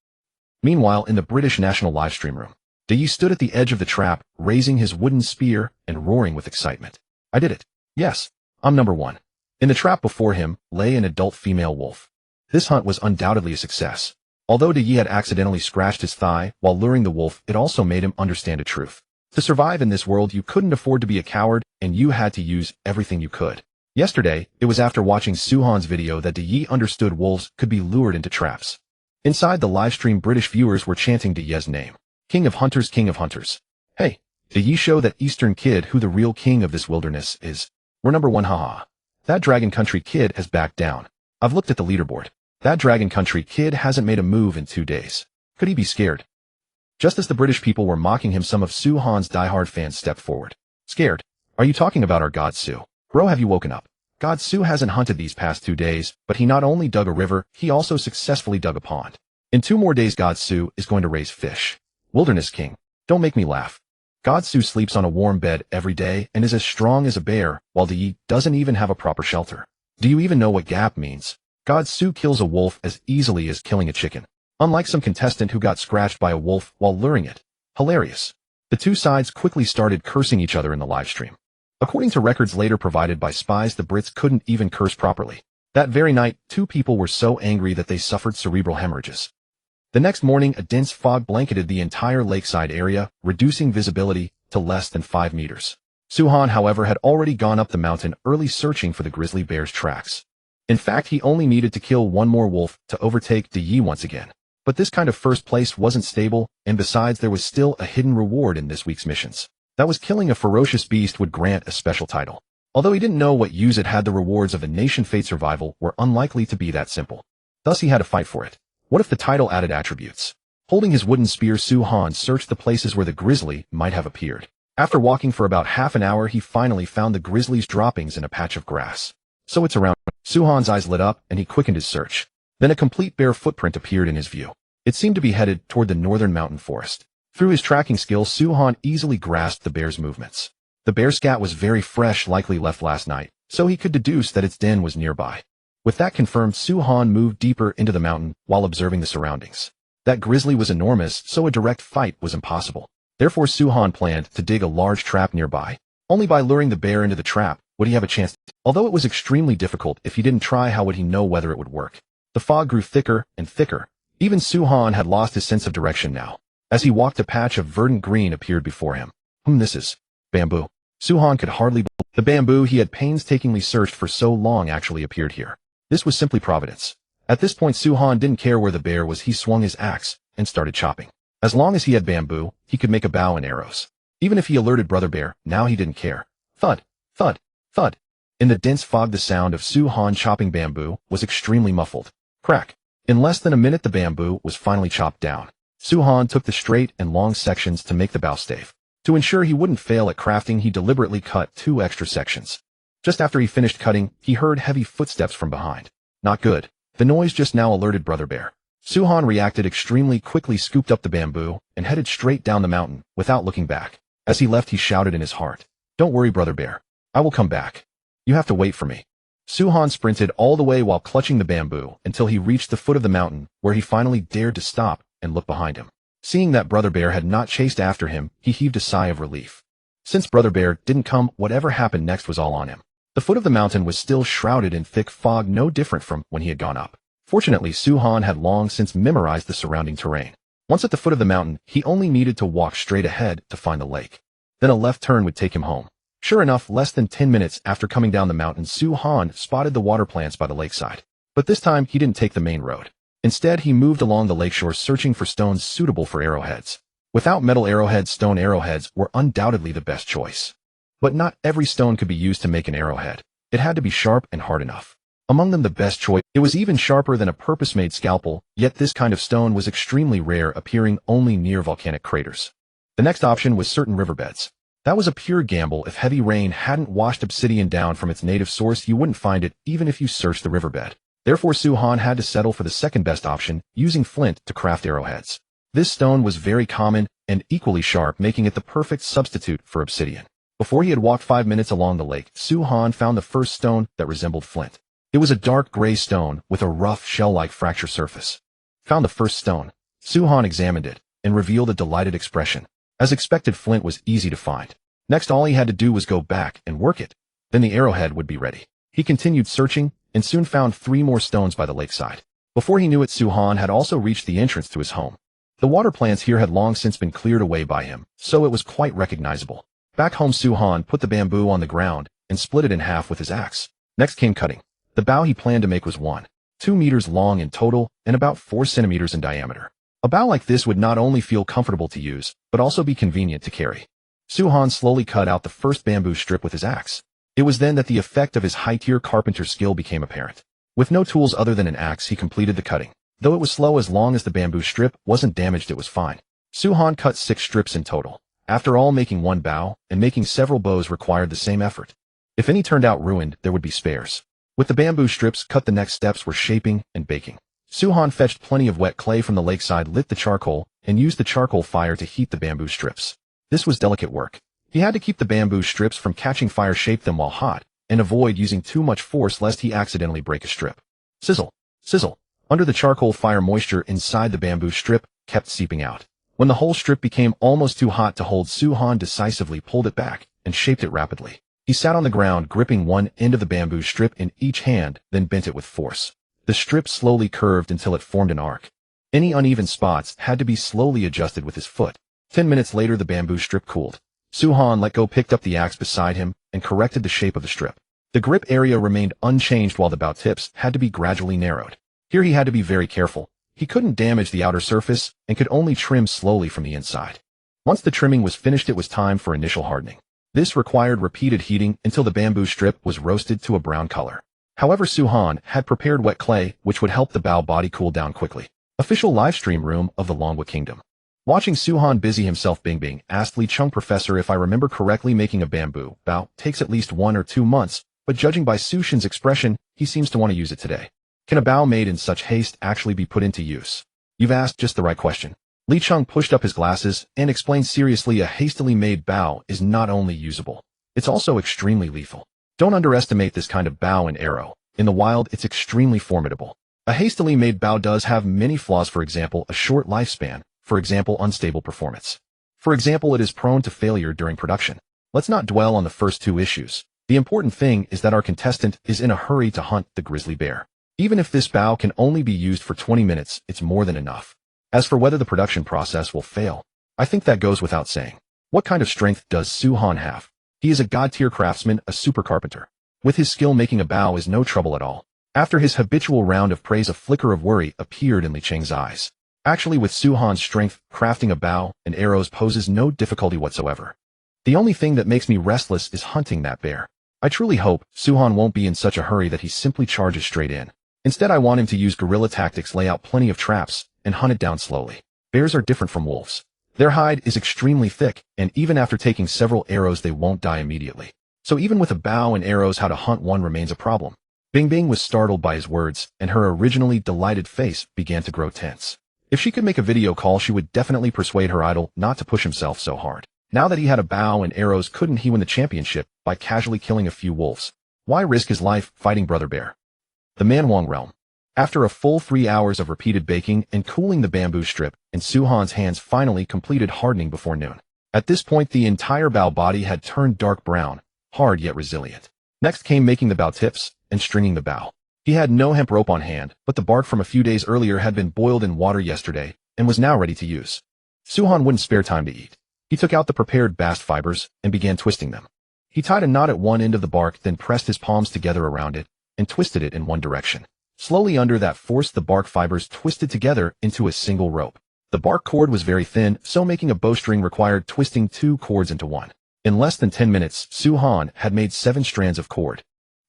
[SPEAKER 1] Meanwhile, in the British national livestream room, Da Yi stood at the edge of the trap, raising his wooden spear and roaring with excitement. I did it. Yes, I'm #1. In the trap before him lay an adult female wolf. This hunt was undoubtedly a success. Although Da Yi had accidentally scratched his thigh while luring the wolf, it also made him understand a truth. To survive in this world, you couldn't afford to be a coward, and you had to use everything you could. Yesterday, it was after watching Suhan's video that Da Yi understood wolves could be lured into traps. Inside the livestream, British viewers were chanting Da Yi's name. King of Hunters, King of Hunters. Hey, Da Yi, show that Eastern kid who the real king of this wilderness is. We're #1, haha. That Dragon Country kid has backed down. I've looked at the leaderboard. That Dragon Country kid hasn't made a move in 2 days. Could he be scared? Just as the British people were mocking him, some of Suhan's diehard fans stepped forward. Scared? Are you talking about our God Su? Bro, have you woken up? God Su hasn't hunted these past 2 days, but he not only dug a river, he also successfully dug a pond. In 2 more days, God Su is going to raise fish. Wilderness King. Don't make me laugh. God Su sleeps on a warm bed every day and is as strong as a bear, while Da Yi doesn't even have a proper shelter. Do you even know what gap means? God Su kills a wolf as easily as killing a chicken. Unlike some contestant who got scratched by a wolf while luring it. Hilarious. The two sides quickly started cursing each other in the livestream. According to records later provided by spies, the Brits couldn't even curse properly. That very night, 2 people were so angry that they suffered cerebral hemorrhages. The next morning, a dense fog blanketed the entire lakeside area, reducing visibility to less than 5 meters. Suhan, however, had already gone up the mountain early, searching for the grizzly bear's tracks. In fact, he only needed to kill 1 more wolf to overtake Da Yi once again. But this kind of first place wasn't stable, and besides, there was still a hidden reward in this week's missions. That was killing a ferocious beast would grant a special title. Although he didn't know what use it had, the rewards of the nation fate survival were unlikely to be that simple. Thus he had to fight for it. What if the title added attributes? Holding his wooden spear, Suhan searched the places where the grizzly might have appeared. After walking for about half an hour, he finally found the grizzly's droppings in a patch of grass. So it's around. Suhan's eyes lit up and he quickened his search. Then a complete bear footprint appeared in his view. It seemed to be headed toward the northern mountain forest. Through his tracking skills, Suhan easily grasped the bear's movements. The bear's scat was very fresh, likely left last night, so he could deduce that its den was nearby. With that confirmed, Suhan moved deeper into the mountain while observing the surroundings. That grizzly was enormous, so a direct fight was impossible. Therefore Suhan planned to dig a large trap nearby. Only by luring the bear into the trap would he have a chance. Although it was extremely difficult, if he didn't try, how would he know whether it would work? The fog grew thicker and thicker. Even Suhan had lost his sense of direction now. As he walked, a patch of verdant green appeared before him. This is bamboo. Suhan could hardly believe the bamboo he had painstakingly searched for so long actually appeared here. This was simply providence. At this point Suhan didn't care where the bear was. He swung his axe and started chopping. As long as he had bamboo, he could make a bow and arrows. Even if he alerted Brother Bear, now he didn't care. Thud, thud, thud. In the dense fog, the sound of Suhan chopping bamboo was extremely muffled. Crack. In less than a minute the bamboo was finally chopped down. Suhan took the straight and long sections to make the bow stave. To ensure he wouldn't fail at crafting, he deliberately cut 2 extra sections. Just after he finished cutting, he heard heavy footsteps from behind. Not good. The noise just now alerted Brother Bear. Suhan reacted extremely quickly, scooped up the bamboo, and headed straight down the mountain, without looking back. As he left, he shouted in his heart, "Don't worry, Brother Bear. I will come back. You have to wait for me." Suhan sprinted all the way while clutching the bamboo until he reached the foot of the mountain, where he finally dared to stop and look behind him. Seeing that Brother Bear had not chased after him, he heaved a sigh of relief. Since Brother Bear didn't come, whatever happened next was all on him. The foot of the mountain was still shrouded in thick fog, no different from when he had gone up. Fortunately, Suhan had long since memorized the surrounding terrain. Once at the foot of the mountain, he only needed to walk straight ahead to find the lake. Then a left turn would take him home. Sure enough, less than 10 minutes after coming down the mountain, Suhan spotted the water plants by the lakeside. But this time, he didn't take the main road. Instead, he moved along the lakeshore searching for stones suitable for arrowheads. Without metal arrowheads, stone arrowheads were undoubtedly the best choice. But not every stone could be used to make an arrowhead. It had to be sharp and hard enough. Among them, the best choice. It was even sharper than a purpose-made scalpel, yet this kind of stone was extremely rare, appearing only near volcanic craters. The next option was certain riverbeds. That was a pure gamble. If heavy rain hadn't washed obsidian down from its native source, you wouldn't find it even if you searched the riverbed. Therefore, Suhan had to settle for the second best option, using flint to craft arrowheads. This stone was very common and equally sharp, making it the perfect substitute for obsidian. Before he had walked 5 minutes along the lake, Suhan found the first stone that resembled flint. It was a dark gray stone with a rough shell-like fracture surface. Found the first stone. Suhan examined it and revealed a delighted expression. As expected, flint was easy to find. Next, all he had to do was go back and work it. Then the arrowhead would be ready. He continued searching and soon found 3 more stones by the lakeside. Before he knew it, Suhan had also reached the entrance to his home. The water plants here had long since been cleared away by him, so it was quite recognizable. Back home, Suhan put the bamboo on the ground and split it in half with his axe. Next came cutting. The bow he planned to make was 1.2 meters long in total and about 4 centimeters in diameter. A bow like this would not only feel comfortable to use, but also be convenient to carry. Suhan slowly cut out the first bamboo strip with his axe. It was then that the effect of his high-tier carpenter skill became apparent. With no tools other than an axe, he completed the cutting. Though it was slow, as long as the bamboo strip wasn't damaged, it was fine. Suhan cut 6 strips in total. After all, making 1 bow and making several bows required the same effort. If any turned out ruined, there would be spares. With the bamboo strips cut, the next steps were shaping and baking. Suhan fetched plenty of wet clay from the lakeside, lit the charcoal, and used the charcoal fire to heat the bamboo strips. This was delicate work. He had to keep the bamboo strips from catching fire, shape them while hot, and avoid using too much force lest he accidentally break a strip. Sizzle, sizzle. Under the charcoal fire, moisture inside the bamboo strip kept seeping out. When the whole strip became almost too hot to hold, Suhan decisively pulled it back and shaped it rapidly. He sat on the ground, gripping one end of the bamboo strip in each hand, then bent it with force. The strip slowly curved until it formed an arc. Any uneven spots had to be slowly adjusted with his foot. 10 minutes later, the bamboo strip cooled. Suhan let go, picked up the axe beside him, and corrected the shape of the strip. The grip area remained unchanged while the bow tips had to be gradually narrowed. Here he had to be very careful. He couldn't damage the outer surface and could only trim slowly from the inside. Once the trimming was finished, it was time for initial hardening. This required repeated heating until the bamboo strip was roasted to a brown color. However, Suhan had prepared wet clay, which would help the bow body cool down quickly. Official livestream room of the Longwa Kingdom. Watching Suhan busy himself, Bing asked Li Chung, "Professor, if I remember correctly, making a bamboo bow takes at least 1 or 2 months, but judging by Su Shin's expression, he seems to want to use it today. Can a bow made in such haste actually be put into use?" "You've asked just the right question." Li Chung pushed up his glasses and explained seriously, "A hastily made bow is not only usable, it's also extremely lethal. Don't underestimate this kind of bow and arrow. In the wild, it's extremely formidable. A hastily made bow does have many flaws, for example, a short lifespan, for example, unstable performance. For example, it is prone to failure during production. Let's not dwell on the first two issues. The important thing is that our contestant is in a hurry to hunt the grizzly bear. Even if this bow can only be used for 20 minutes, it's more than enough. As for whether the production process will fail, I think that goes without saying. What kind of strength does Su-Han have? He is a god-tier craftsman, a super carpenter. With his skill, making a bow is no trouble at all. After his habitual round of praise, a flicker of worry appeared in Li Cheng's eyes. Actually, with Su-Han's strength, crafting a bow and arrows poses no difficulty whatsoever. The only thing that makes me restless is hunting that bear. I truly hope Su-Han won't be in such a hurry that he simply charges straight in. Instead, I want him to use guerrilla tactics, lay out plenty of traps, and hunt it down slowly. Bears are different from wolves. Their hide is extremely thick, and even after taking several arrows, they won't die immediately. So even with a bow and arrows, how to hunt one remains a problem. Bing Bing was startled by his words, and her originally delighted face began to grow tense. If she could make a video call, she would definitely persuade her idol not to push himself so hard. Now that he had a bow and arrows, couldn't he win the championship by casually killing a few wolves? Why risk his life fighting Brother Bear? The Manwang realm. After a full 3 hours of repeated baking and cooling, the bamboo strip and Su-Han's hands finally completed hardening before noon. At this point, the entire bow body had turned dark brown, hard yet resilient. Next came making the bow tips and stringing the bow. He had no hemp rope on hand, but the bark from a few days earlier had been boiled in water yesterday and was now ready to use. Su-Han wouldn't spare time to eat. He took out the prepared bast fibers and began twisting them. He tied a knot at one end of the bark, then pressed his palms together around it and twisted it in one direction. Slowly, under that force, the bark fibers twisted together into a single rope. The bark cord was very thin, so making a bowstring required twisting 2 cords into one. In less than 10 minutes, Su-Han had made 7 strands of cord.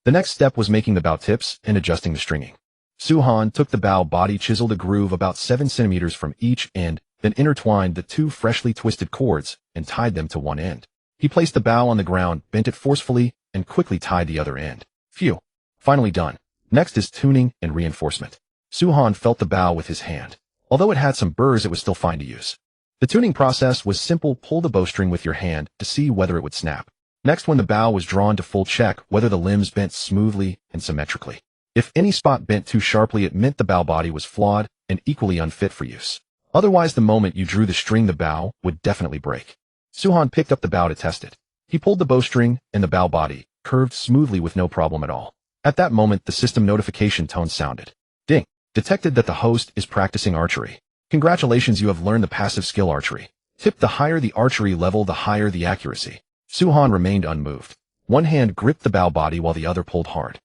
[SPEAKER 1] The next step was making the bow tips and adjusting the stringing. Su-Han took the bow body, chiseled a groove about 7 centimeters from each end, then intertwined the 2 freshly twisted cords and tied them to one end. He placed the bow on the ground, bent it forcefully, and quickly tied the other end. Phew. Finally done. Next is tuning and reinforcement. Su-Han felt the bow with his hand. Although it had some burrs, it was still fine to use. The tuning process was simple. Pull the bowstring with your hand to see whether it would snap. Next, when the bow was drawn to full, check whether the limbs bent smoothly and symmetrically. If any spot bent too sharply, it meant the bow body was flawed and equally unfit for use. Otherwise, the moment you drew the string, the bow would definitely break. Su-Han picked up the bow to test it. He pulled the bowstring, and the bow body curved smoothly with no problem at all. At that moment, the system notification tone sounded. Ding! Detected that the host is practicing archery. Congratulations, you have learned the passive skill archery. Tip: the higher the archery level, the higher the accuracy. Su-Han remained unmoved. One hand gripped the bow body while the other pulled hard.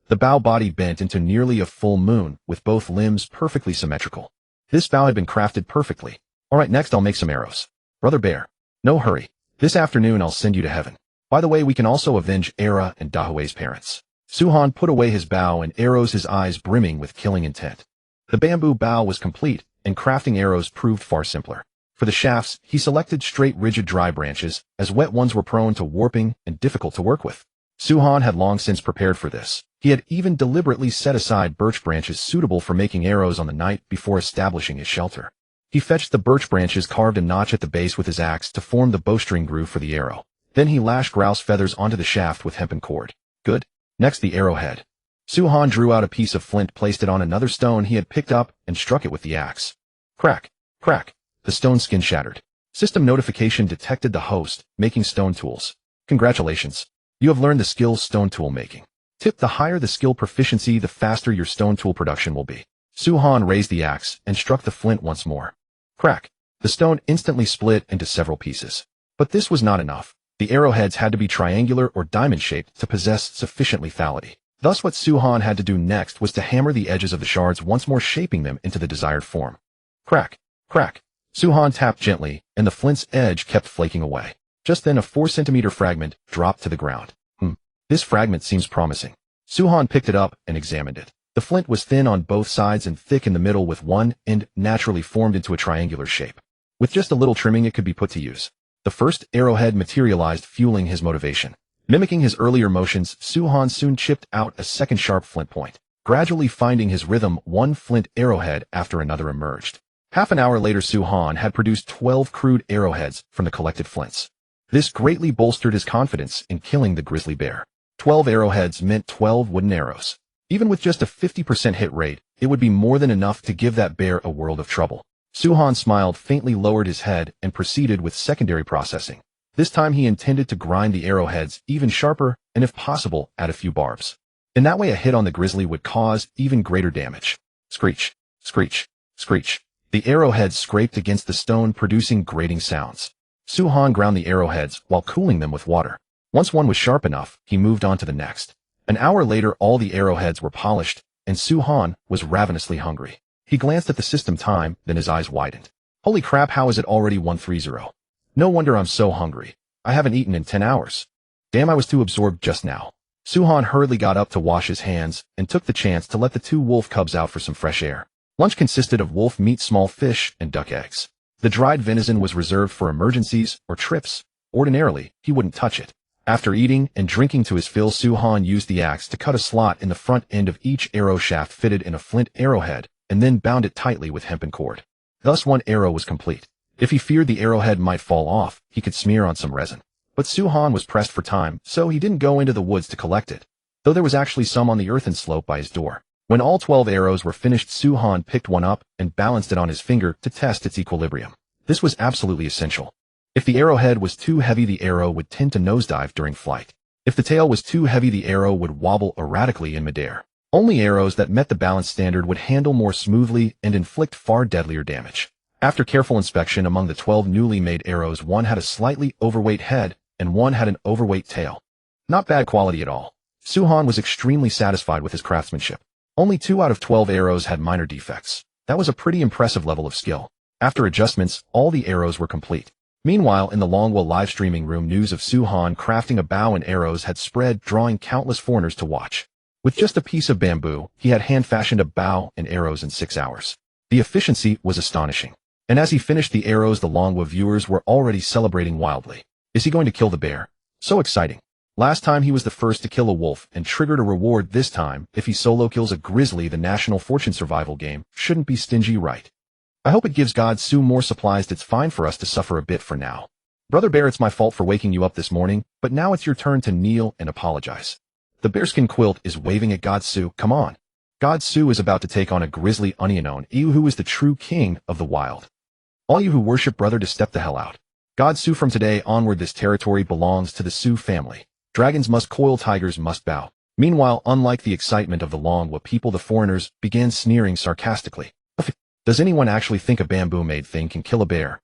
[SPEAKER 1] The bow body bent into nearly a full moon, with both limbs perfectly symmetrical. This bow had been crafted perfectly. Alright, next I'll make some arrows. Brother Bear, no hurry. This afternoon I'll send you to heaven. By the way, we can also avenge Era and Dahue's parents. Su-Han put away his bow and arrows, his eyes brimming with killing intent. The bamboo bow was complete, and crafting arrows proved far simpler. For the shafts, he selected straight, rigid, dry branches, as wet ones were prone to warping and difficult to work with. Su-Han had long since prepared for this. He had even deliberately set aside birch branches suitable for making arrows on the night before establishing his shelter. He fetched the birch branches, carved a notch at the base with his axe to form the bowstring groove for the arrow. Then he lashed grouse feathers onto the shaft with hempen cord. Good. Next, the arrowhead. Su-Han drew out a piece of flint, placed it on another stone he had picked up, and struck it with the axe. Crack! Crack! The stone skin shattered. System notification detected the host making stone tools. Congratulations. You have learned the skill stone tool making. Tip: the higher the skill proficiency, the faster your stone tool production will be. Su-Han raised the axe and struck the flint once more. Crack! The stone instantly split into several pieces. But this was not enough. The arrowheads had to be triangular or diamond-shaped to possess sufficient lethality. Thus, what Su-Han had to do next was to hammer the edges of the shards once more, shaping them into the desired form. Crack! Crack! Su-Han tapped gently, and the flint's edge kept flaking away. Just then, a 4-centimeter fragment dropped to the ground. This fragment seems promising. Su-Han picked it up and examined it. The flint was thin on both sides and thick in the middle, with one end naturally formed into a triangular shape. With just a little trimming, it could be put to use. The first arrowhead materialized, fueling his motivation. Mimicking his earlier motions, Su-Han soon chipped out a second sharp flint point. Gradually finding his rhythm, one flint arrowhead after another emerged. Half an hour later, Su-Han had produced 12 crude arrowheads from the collected flints. This greatly bolstered his confidence in killing the grizzly bear. 12 arrowheads meant 12 wooden arrows. Even with just a 50% hit rate, it would be more than enough to give that bear a world of trouble. Suhan smiled, faintly lowered his head, and proceeded with secondary processing. This time he intended to grind the arrowheads even sharper and, if possible, add a few barbs. In that way, a hit on the grizzly would cause even greater damage. Screech, screech, screech. The arrowheads scraped against the stone, producing grating sounds. Suhan ground the arrowheads while cooling them with water. Once one was sharp enough, he moved on to the next. An hour later, all the arrowheads were polished, and Suhan was ravenously hungry. He glanced at the system time, then his eyes widened. Holy crap, how is it already 1:30? No wonder I'm so hungry. I haven't eaten in 10 hours. Damn, I was too absorbed just now. Suhan hurriedly got up to wash his hands and took the chance to let the 2 wolf cubs out for some fresh air. Lunch consisted of wolf meat, small fish, and duck eggs. The dried venison was reserved for emergencies or trips. Ordinarily, he wouldn't touch it. After eating and drinking to his fill, Suhan used the axe to cut a slot in the front end of each arrow shaft fitted in a flint arrowhead, and then bound it tightly with hempen cord. Thus 1 arrow was complete. If he feared the arrowhead might fall off, he could smear on some resin. But Suhan was pressed for time, so he didn't go into the woods to collect it, though there was actually some on the earthen slope by his door. When all 12 arrows were finished, Suhan picked one up and balanced it on his finger to test its equilibrium. This was absolutely essential. If the arrowhead was too heavy, the arrow would tend to nosedive during flight. If the tail was too heavy, the arrow would wobble erratically in midair. Only arrows that met the balance standard would handle more smoothly and inflict far deadlier damage. After careful inspection, among the 12 newly made arrows, 1 had a slightly overweight head and 1 had an overweight tail. Not bad quality at all. Suhan was extremely satisfied with his craftsmanship. Only 2 out of 12 arrows had minor defects. That was a pretty impressive level of skill. After adjustments, all the arrows were complete. Meanwhile, in the Longwa live streaming room, news of Suhan crafting a bow and arrows had spread, drawing countless foreigners to watch. With just a piece of bamboo, he had hand-fashioned a bow and arrows in 6 hours. The efficiency was astonishing. And as he finished the arrows, the Longwa viewers were already celebrating wildly. Is he going to kill the bear? So exciting. Last time he was the first to kill a wolf and triggered a reward. This time, if he solo kills a grizzly, the National Fortune survival game shouldn't be stingy, right? I hope it gives God Sue more supplies. It's fine for us to suffer a bit for now. Brother Bear, it's my fault for waking you up this morning, but now it's your turn to kneel and apologize. The bearskin quilt is waving at God Sue. Come on. God Sue is about to take on a grizzly unknown, who is the true king of the wild. All you who worship brother to step the hell out. God Sue, from today onward, this territory belongs to the Sioux family. Dragons must coil, tigers must bow. Meanwhile, unlike the excitement of the Longwa people, the foreigners began sneering sarcastically. Does anyone actually think a bamboo-made thing can kill a bear?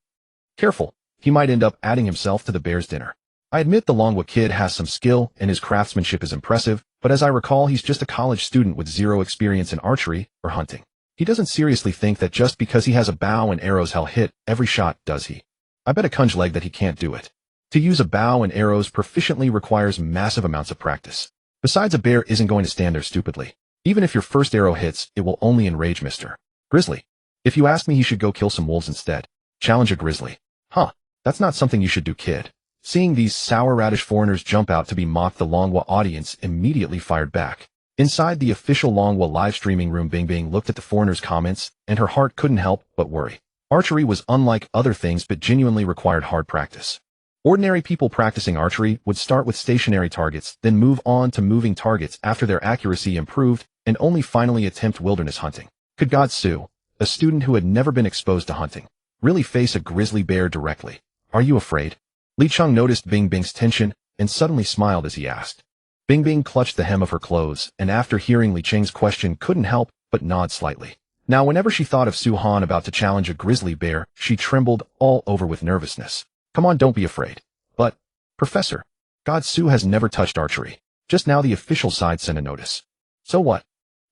[SPEAKER 1] Careful, he might end up adding himself to the bear's dinner. I admit the Longwa kid has some skill and his craftsmanship is impressive, but as I recall, he's just a college student with 0 experience in archery or hunting. He doesn't seriously think that just because he has a bow and arrows he'll hit every shot, does he? I bet a conch leg that he can't do it. To use a bow and arrows proficiently requires massive amounts of practice. Besides, a bear isn't going to stand there stupidly. Even if your first arrow hits, it will only enrage Mr. Grizzly. If you ask me, he should go kill some wolves instead. Challenge a grizzly. Huh, that's not something you should do, kid. Seeing these sour radish foreigners jump out to be mocked, the Longwa audience immediately fired back. Inside the official Longwa live streaming room, Bing Bing looked at the foreigners' comments, and her heart couldn't help but worry. Archery was unlike other things, but genuinely required hard practice. Ordinary people practicing archery would start with stationary targets, then move on to moving targets after their accuracy improved, and only finally attempt wilderness hunting. Could God Sue, a student who had never been exposed to hunting, really face a grizzly bear directly? Are you afraid? Li Chung noticed Bing Bing's tension and suddenly smiled as he asked. Bing Bing clutched the hem of her clothes, and after hearing Li Cheng's question, couldn't help but nod slightly. Now, whenever she thought of Suhan about to challenge a grizzly bear, she trembled all over with nervousness. Come on, don't be afraid. But, Professor, God Sue has never touched archery. Just now the official side sent a notice. So what?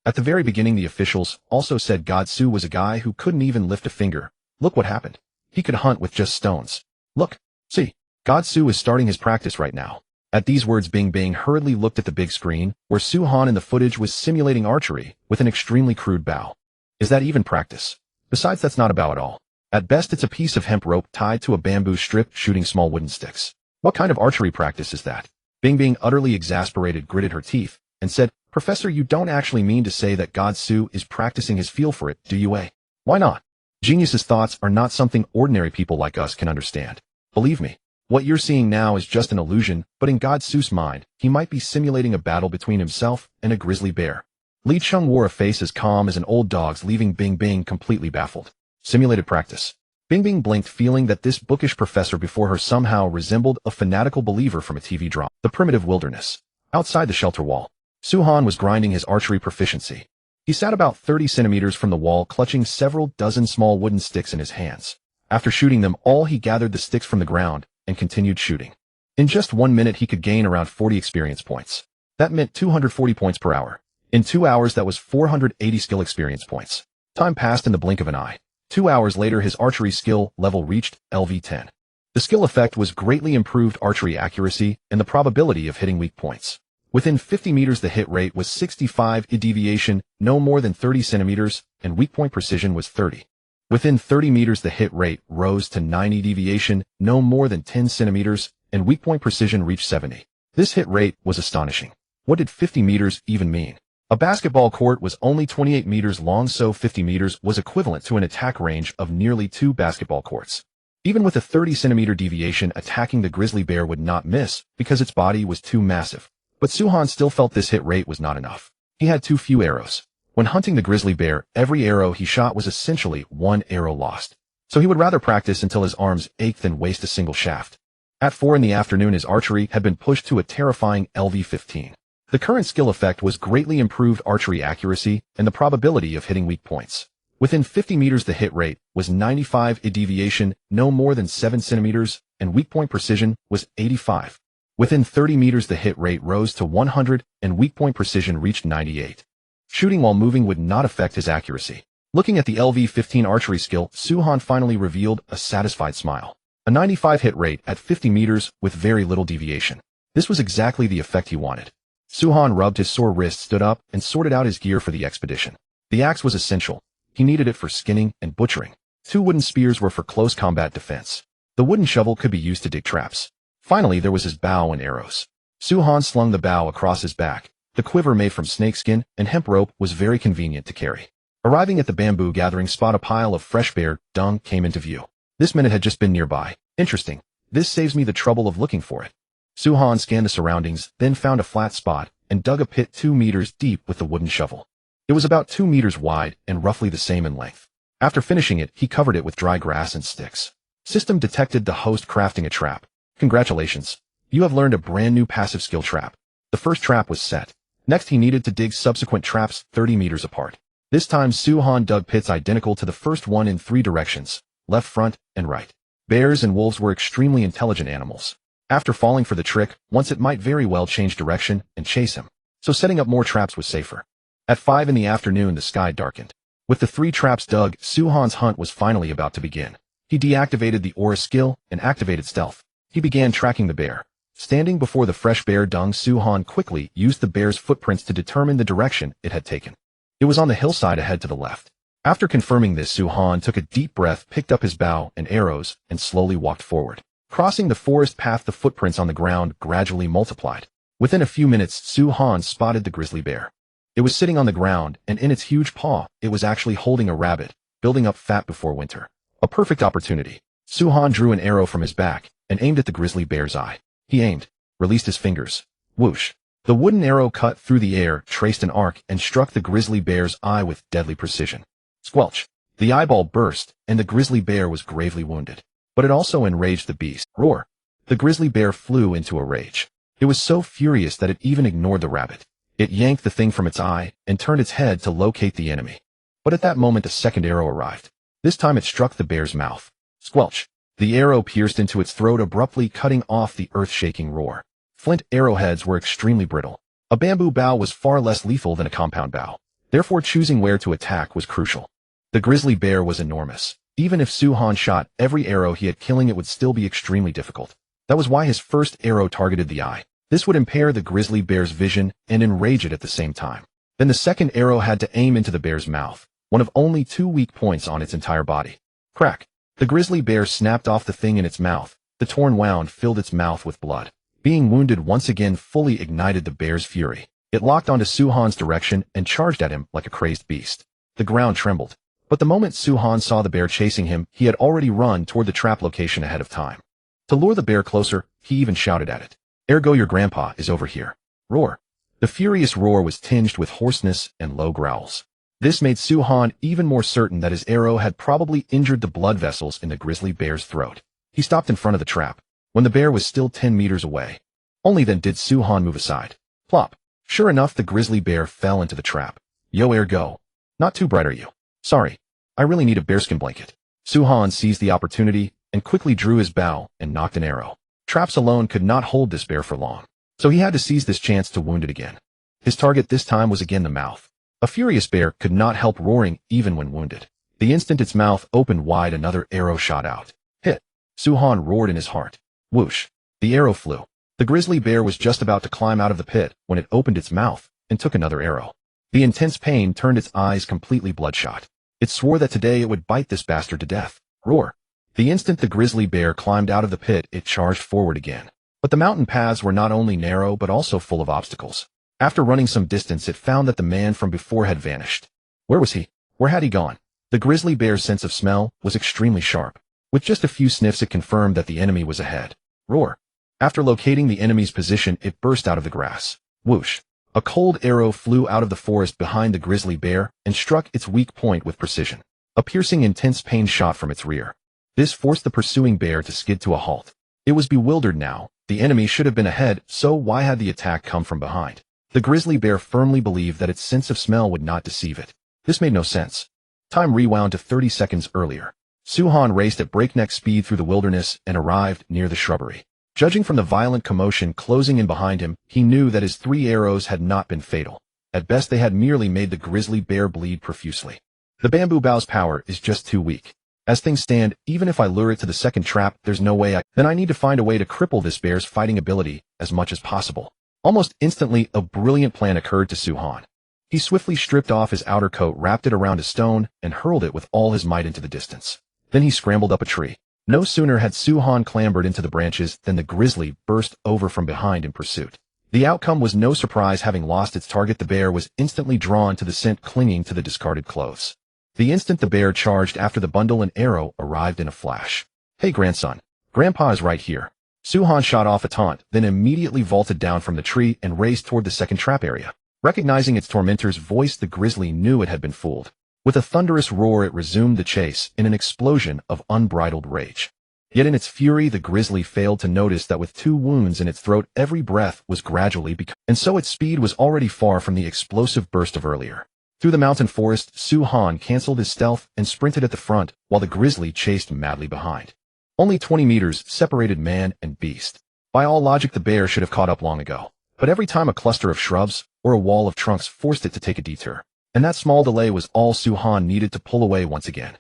[SPEAKER 1] At the very beginning, the officials also said God Sue was a guy who couldn't even lift a finger. Look what happened. He could hunt with just stones. Look, see, God Sue is starting his practice right now. At these words, Bing Bing hurriedly looked at the big screen, where Suhan in the footage was simulating archery with an extremely crude bow. Is that even practice? Besides, that's not a bow at all. At best, it's a piece of hemp rope tied to a bamboo strip shooting small wooden sticks. What kind of archery practice is that? Bing Bing, utterly exasperated, gritted her teeth and said, Professor, you don't actually mean to say that God Sue is practicing his feel for it, do you, eh? Why not? Genius's thoughts are not something ordinary people like us can understand. Believe me, what you're seeing now is just an illusion, but in God Sue's mind, he might be simulating a battle between himself and a grizzly bear. Li Chung wore a face as calm as an old dog's, leaving Bing Bing completely baffled. Simulated practice. Bing Bing blinked, feeling that this bookish professor before her somehow resembled a fanatical believer from a TV drama. The primitive wilderness. Outside the shelter wall, Suhan was grinding his archery proficiency. He sat about 30 centimeters from the wall, clutching several dozen small wooden sticks in his hands. After shooting them all, he gathered the sticks from the ground and continued shooting. In just 1 minute, he could gain around 40 experience points. That meant 240 points per hour. In 2 hours, that was 480 skill experience points. Time passed in the blink of an eye. 2 hours later, his archery skill level reached LV10. The skill effect was greatly improved archery accuracy and the probability of hitting weak points. Within 50 meters, the hit rate was 65, deviation no more than 30 centimeters, and weak point precision was 30. Within 30 meters, the hit rate rose to 90, deviation no more than 10 centimeters, and weak point precision reached 70. This hit rate was astonishing. What did 50 meters even mean? A basketball court was only 28 meters long, so 50 meters was equivalent to an attack range of nearly 2 basketball courts. Even with a 30-centimeter deviation, attacking the grizzly bear would not miss because its body was too massive. But Suhan still felt this hit rate was not enough. He had too few arrows. When hunting the grizzly bear, every arrow he shot was essentially 1 arrow lost. So he would rather practice until his arms ached than waste a single shaft. At 4 in the afternoon, his archery had been pushed to a terrifying LV15. The current skill effect was greatly improved archery accuracy and the probability of hitting weak points. Within 50 meters, the hit rate was 95, a deviation no more than 7 centimeters, and weak point precision was 85. Within 30 meters, the hit rate rose to 100, and weak point precision reached 98. Shooting while moving would not affect his accuracy. Looking at the LV15 archery skill, Suhan finally revealed a satisfied smile. A 95 hit rate at 50 meters with very little deviation. This was exactly the effect he wanted. Suhan rubbed his sore wrist, stood up, and sorted out his gear for the expedition. The axe was essential. He needed it for skinning and butchering. 2 wooden spears were for close combat defense. The wooden shovel could be used to dig traps. Finally, there was his bow and arrows. Suhan slung the bow across his back. The quiver, made from snakeskin and hemp rope, was very convenient to carry. Arriving at the bamboo gathering spot, a pile of fresh bear dung came into view. This minute had just been nearby. Interesting. This saves me the trouble of looking for it. Suhan scanned the surroundings, then found a flat spot and dug a pit 2 meters deep with the wooden shovel. It was about 2 meters wide and roughly the same in length. After finishing it, he covered it with dry grass and sticks. System detected the host crafting a trap. Congratulations. You have learned a brand new passive skill trap. The first trap was set. Next, he needed to dig subsequent traps 30 meters apart. This time, Suhan dug pits identical to the first one in 3 directions, left, front, and right. Bears and wolves were extremely intelligent animals. After falling for the trick, once it might very well change direction and chase him. So setting up more traps was safer. At 5 in the afternoon, the sky darkened. With the 3 traps dug, Suhan's hunt was finally about to begin. He deactivated the aura skill and activated stealth. He began tracking the bear. Standing before the fresh bear dung, Suhan quickly used the bear's footprints to determine the direction it had taken. It was on the hillside ahead to the left. After confirming this, Suhan took a deep breath, picked up his bow and arrows, and slowly walked forward. Crossing the forest path, the footprints on the ground gradually multiplied. Within a few minutes, Suhan spotted the grizzly bear. It was sitting on the ground, and in its huge paw, it was actually holding a rabbit, building up fat before winter. A perfect opportunity. Suhan drew an arrow from his back and aimed at the grizzly bear's eye. He aimed, released his fingers. Whoosh. The wooden arrow cut through the air, traced an arc, and struck the grizzly bear's eye with deadly precision. Squelch. The eyeball burst, and the grizzly bear was gravely wounded. But it also enraged the beast. Roar. The grizzly bear flew into a rage. It was so furious that it even ignored the rabbit. It yanked the thing from its eye and turned its head to locate the enemy. But at that moment, a second arrow arrived. This time it struck the bear's mouth. Squelch. The arrow pierced into its throat, abruptly cutting off the earth-shaking roar. Flint arrowheads were extremely brittle. A bamboo bow was far less lethal than a compound bow. Therefore, choosing where to attack was crucial. The grizzly bear was enormous. Even if Suhan shot every arrow he had, killing it would still be extremely difficult. That was why his first arrow targeted the eye. This would impair the grizzly bear's vision and enrage it at the same time. Then the second arrow had to aim into the bear's mouth, one of only 2 weak points on its entire body. Crack. The grizzly bear snapped off the thing in its mouth. The torn wound filled its mouth with blood. Being wounded once again fully ignited the bear's fury. It locked onto Suhan's direction and charged at him like a crazed beast. The ground trembled. But the moment Suhan saw the bear chasing him, he had already run toward the trap location ahead of time. To lure the bear closer, he even shouted at it. Ergo, your grandpa is over here. Roar. The furious roar was tinged with hoarseness and low growls. This made Suhan even more certain that his arrow had probably injured the blood vessels in the grizzly bear's throat. He stopped in front of the trap, when the bear was still 10 meters away. Only then did Suhan move aside. Plop. Sure enough, the grizzly bear fell into the trap. Yo, go. Not too bright, are you? Sorry. I really need a bearskin blanket. Suhan seized the opportunity and quickly drew his bow and knocked an arrow. Traps alone could not hold this bear for long, so he had to seize this chance to wound it again. His target this time was again the mouth. A furious bear could not help roaring even when wounded. The instant its mouth opened wide, another arrow shot out. Hit. Suhan roared in his heart. Whoosh. The arrow flew. The grizzly bear was just about to climb out of the pit when it opened its mouth and took another arrow. The intense pain turned its eyes completely bloodshot. It swore that today it would bite this bastard to death. Roar. The instant the grizzly bear climbed out of the pit, it charged forward again. But the mountain paths were not only narrow but also full of obstacles. After running some distance, it found that the man from before had vanished. Where was he? Where had he gone? The grizzly bear's sense of smell was extremely sharp. With just a few sniffs, it confirmed that the enemy was ahead. Roar. After locating the enemy's position, it burst out of the grass. Whoosh. A cold arrow flew out of the forest behind the grizzly bear and struck its weak point with precision. A piercing, intense pain shot from its rear. This forced the pursuing bear to skid to a halt. It was bewildered now. The enemy should have been ahead, so why had the attack come from behind? The grizzly bear firmly believed that its sense of smell would not deceive it. This made no sense. Time rewound to 30 seconds earlier. Suhan raced at breakneck speed through the wilderness and arrived near the shrubbery. Judging from the violent commotion closing in behind him, he knew that his 3 arrows had not been fatal. At best, they had merely made the grizzly bear bleed profusely. The bamboo bough's power is just too weak. As things stand, even if I lure it to the second trap, there's no way then I need to find a way to cripple this bear's fighting ability as much as possible. Almost instantly, a brilliant plan occurred to Suhan. He swiftly stripped off his outer coat, wrapped it around a stone, and hurled it with all his might into the distance. Then he scrambled up a tree. No sooner had Suhan clambered into the branches than the grizzly burst over from behind in pursuit. The outcome was no surprise. Having lost its target, the bear was instantly drawn to the scent clinging to the discarded clothes. The instant the bear charged after the bundle, an arrow arrived in a flash. Hey grandson, Grandpa is right here. Suhan shot off a taunt, then immediately vaulted down from the tree and raced toward the second trap area. Recognizing its tormentor's voice, the grizzly knew it had been fooled. With a thunderous roar, it resumed the chase in an explosion of unbridled rage. Yet in its fury, the grizzly failed to notice that with 2 wounds in its throat, every breath was gradually becoming, and so its speed was already far from the explosive burst of earlier. Through the mountain forest, Suhan canceled his stealth and sprinted at the front, while the grizzly chased madly behind. Only 20 meters separated man and beast. By all logic, the bear should have caught up long ago. But every time a cluster of shrubs or a wall of trunks forced it to take a detour, and that small delay was all Suhan needed to pull away once again.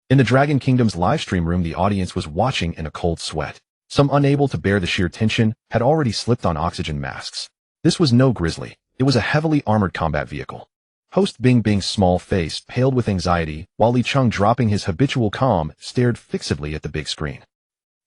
[SPEAKER 1] In the Dragon Kingdom's livestream room, the audience was watching in a cold sweat. Some, unable to bear the sheer tension, had already slipped on oxygen masks. This was no grizzly. It was a heavily armored combat vehicle. Host Bing Bing's small face paled with anxiety, while Li Chung, dropping his habitual calm, stared fixedly at the big screen.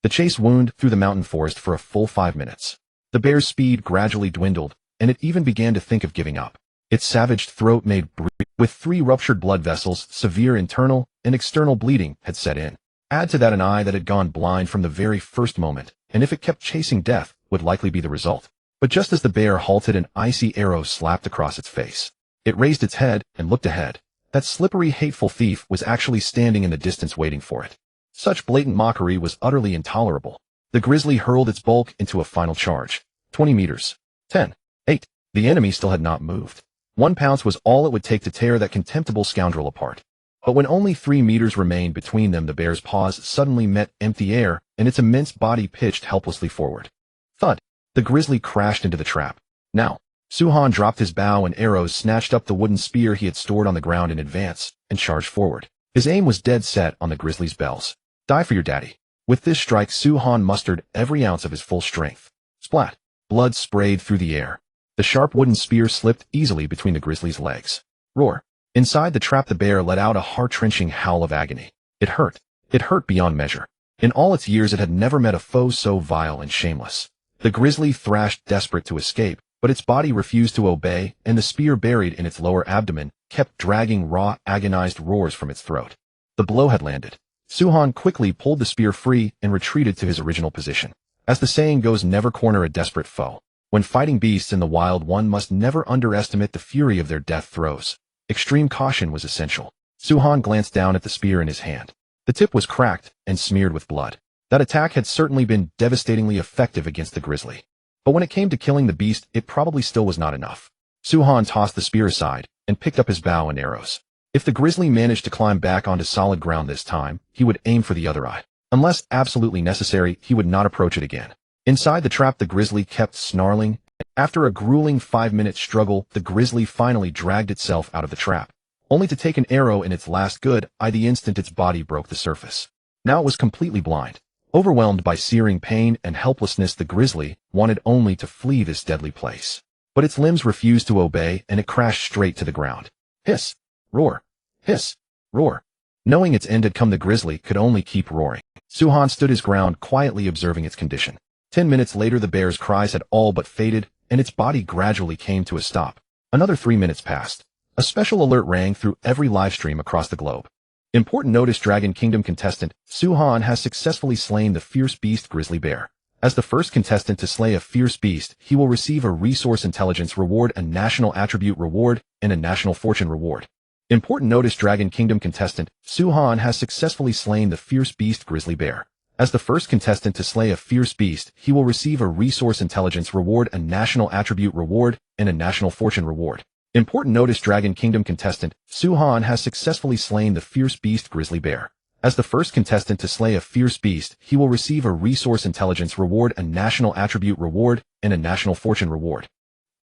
[SPEAKER 1] The chase wound through the mountain forest for a full 5 minutes. The bear's speed gradually dwindled, and it even began to think of giving up. Its savage throat made with 3 ruptured blood vessels, severe internal and external bleeding had set in. Add to that an eye that had gone blind from the very first moment, and if it kept chasing, death would likely be the result. But just as the bear halted, an icy arrow slapped across its face. It raised its head and looked ahead. That slippery, hateful thief was actually standing in the distance waiting for it. Such blatant mockery was utterly intolerable. The grizzly hurled its bulk into a final charge. 20 meters. 10. 8. The enemy still had not moved. 1 pounce was all it would take to tear that contemptible scoundrel apart. But when only 3 meters remained between them, the bear's paws suddenly met empty air, and its immense body pitched helplessly forward. Thud. The grizzly crashed into the trap. Now, Suhan dropped his bow and arrows, snatched up the wooden spear he had stored on the ground in advance, and charged forward. His aim was dead set on the grizzly's bells. Die for your daddy. With this strike, Suhan mustered every ounce of his full strength. Splat. Blood sprayed through the air. The sharp wooden spear slipped easily between the grizzly's legs. Roar. Inside the trap, the bear let out a heart-wrenching howl of agony. It hurt. It hurt beyond measure. In all its years, it had never met a foe so vile and shameless. The grizzly thrashed, desperate to escape, but its body refused to obey, and the spear buried in its lower abdomen kept dragging raw, agonized roars from its throat. The blow had landed. Suhan quickly pulled the spear free and retreated to his original position. As the saying goes, never corner a desperate foe. When fighting beasts in the wild, one must never underestimate the fury of their death throes. Extreme caution was essential. Suhan glanced down at the spear in his hand. The tip was cracked and smeared with blood. That attack had certainly been devastatingly effective against the grizzly. But when it came to killing the beast, it probably still was not enough. Suhan tossed the spear aside and picked up his bow and arrows. If the grizzly managed to climb back onto solid ground this time, he would aim for the other eye. Unless absolutely necessary, he would not approach it again. Inside the trap, the grizzly kept snarling. After a grueling 5-minute struggle, the grizzly finally dragged itself out of the trap, only to take an arrow in its last good eye the instant its body broke the surface. Now it was completely blind. Overwhelmed by searing pain and helplessness, the grizzly wanted only to flee this deadly place. But its limbs refused to obey, and it crashed straight to the ground. Hiss! Roar! Hiss! Roar! Knowing its end had come, the grizzly could only keep roaring. Suhan stood his ground, quietly observing its condition. 10 minutes later, the bear's cries had all but faded, and its body gradually came to a stop. Another 3 minutes passed. A special alert rang through every livestream across the globe. Important notice: Dragon Kingdom contestant Suhan has successfully slain the fierce beast grizzly bear. As the first contestant to slay a fierce beast, he will receive a resource intelligence reward, a national attribute reward, and a national fortune reward. Important notice: Dragon Kingdom contestant Suhan has successfully slain the fierce beast grizzly bear. As the first contestant to slay a fierce beast, he will receive a resource intelligence reward, a national attribute reward, and a national fortune reward. Important notice: Dragon Kingdom contestant Suhan has successfully slain the fierce beast grizzly bear. As the first contestant to slay a fierce beast, he will receive a resource intelligence reward, a national attribute reward, and a national fortune reward.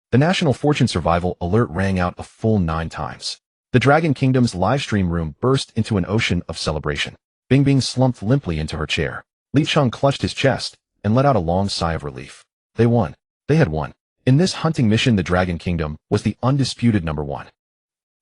[SPEAKER 1] The national fortune survival alert rang out a full 9 times. The Dragon Kingdom's livestream room burst into an ocean of celebration. Bing Bing slumped limply into her chair. Li Cheng clutched his chest and let out a long sigh of relief. They won. They had won. In this hunting mission, the Dragon Kingdom was the undisputed #1.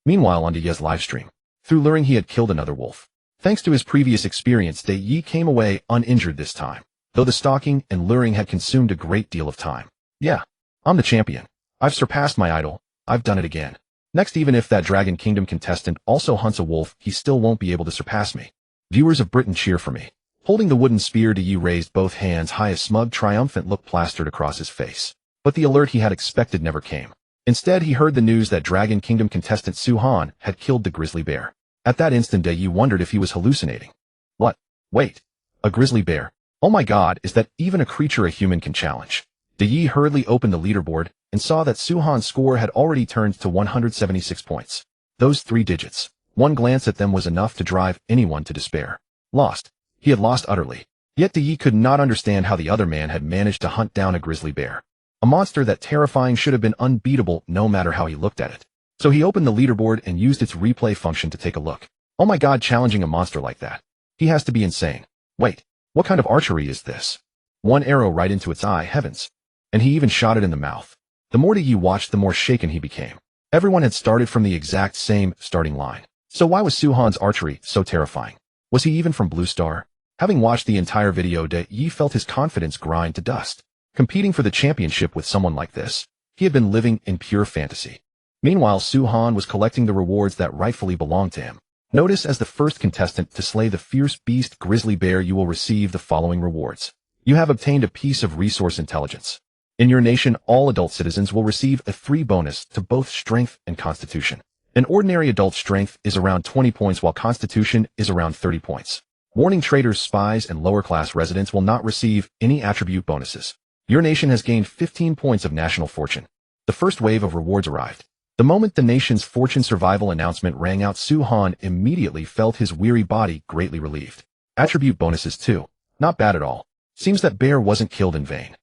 [SPEAKER 1] Meanwhile, on Ye's livestream, through luring, he had killed another wolf. Thanks to his previous experience, Ye came away uninjured this time, though the stalking and luring had consumed a great deal of time. Yeah, I'm the champion. I've surpassed my idol. I've done it again. Next, even if that Dragon Kingdom contestant also hunts a wolf, he still won't be able to surpass me. Viewers of Britain, cheer for me. Holding the wooden spear, Ye raised both hands high, a smug, triumphant look plastered across his face. But the alert he had expected never came. Instead, he heard the news that Dragon Kingdom contestant Suhan had killed the grizzly bear. At that instant, Ye wondered if he was hallucinating. What? Wait. A grizzly bear? Oh my god, is that even a creature a human can challenge? Ye hurriedly opened the leaderboard and saw that Suhan's score had already turned to 176 points. Those 3 digits. One glance at them was enough to drive anyone to despair. Lost. He had lost utterly. Yet Ye could not understand how the other man had managed to hunt down a grizzly bear. A monster that terrifying should have been unbeatable no matter how he looked at it. So he opened the leaderboard and used its replay function to take a look. Oh my god, challenging a monster like that. He has to be insane. Wait, what kind of archery is this? One arrow right into its eye, heavens. And he even shot it in the mouth. The more Ye watched, the more shaken he became. Everyone had started from the exact same starting line. So why was Suhan's archery so terrifying? Was he even from Blue Star? Having watched the entire video, Ye felt his confidence grind to dust. Competing for the championship with someone like this, he had been living in pure fantasy. Meanwhile, Suhan was collecting the rewards that rightfully belonged to him. Notice: as the first contestant to slay the fierce beast grizzly bear, you will receive the following rewards. You have obtained a piece of resource intelligence. In your nation, all adult citizens will receive a 3 bonus to both strength and constitution. An ordinary adult strength is around 20 points, while constitution is around 30 points. Warning: traders, spies, and lower-class residents will not receive any attribute bonuses. Your nation has gained 15 points of national fortune. The first wave of rewards arrived. The moment the nation's fortune survival announcement rang out, Suhan immediately felt his weary body greatly relieved. Attribute bonuses too. Not bad at all. Seems that bear wasn't killed in vain.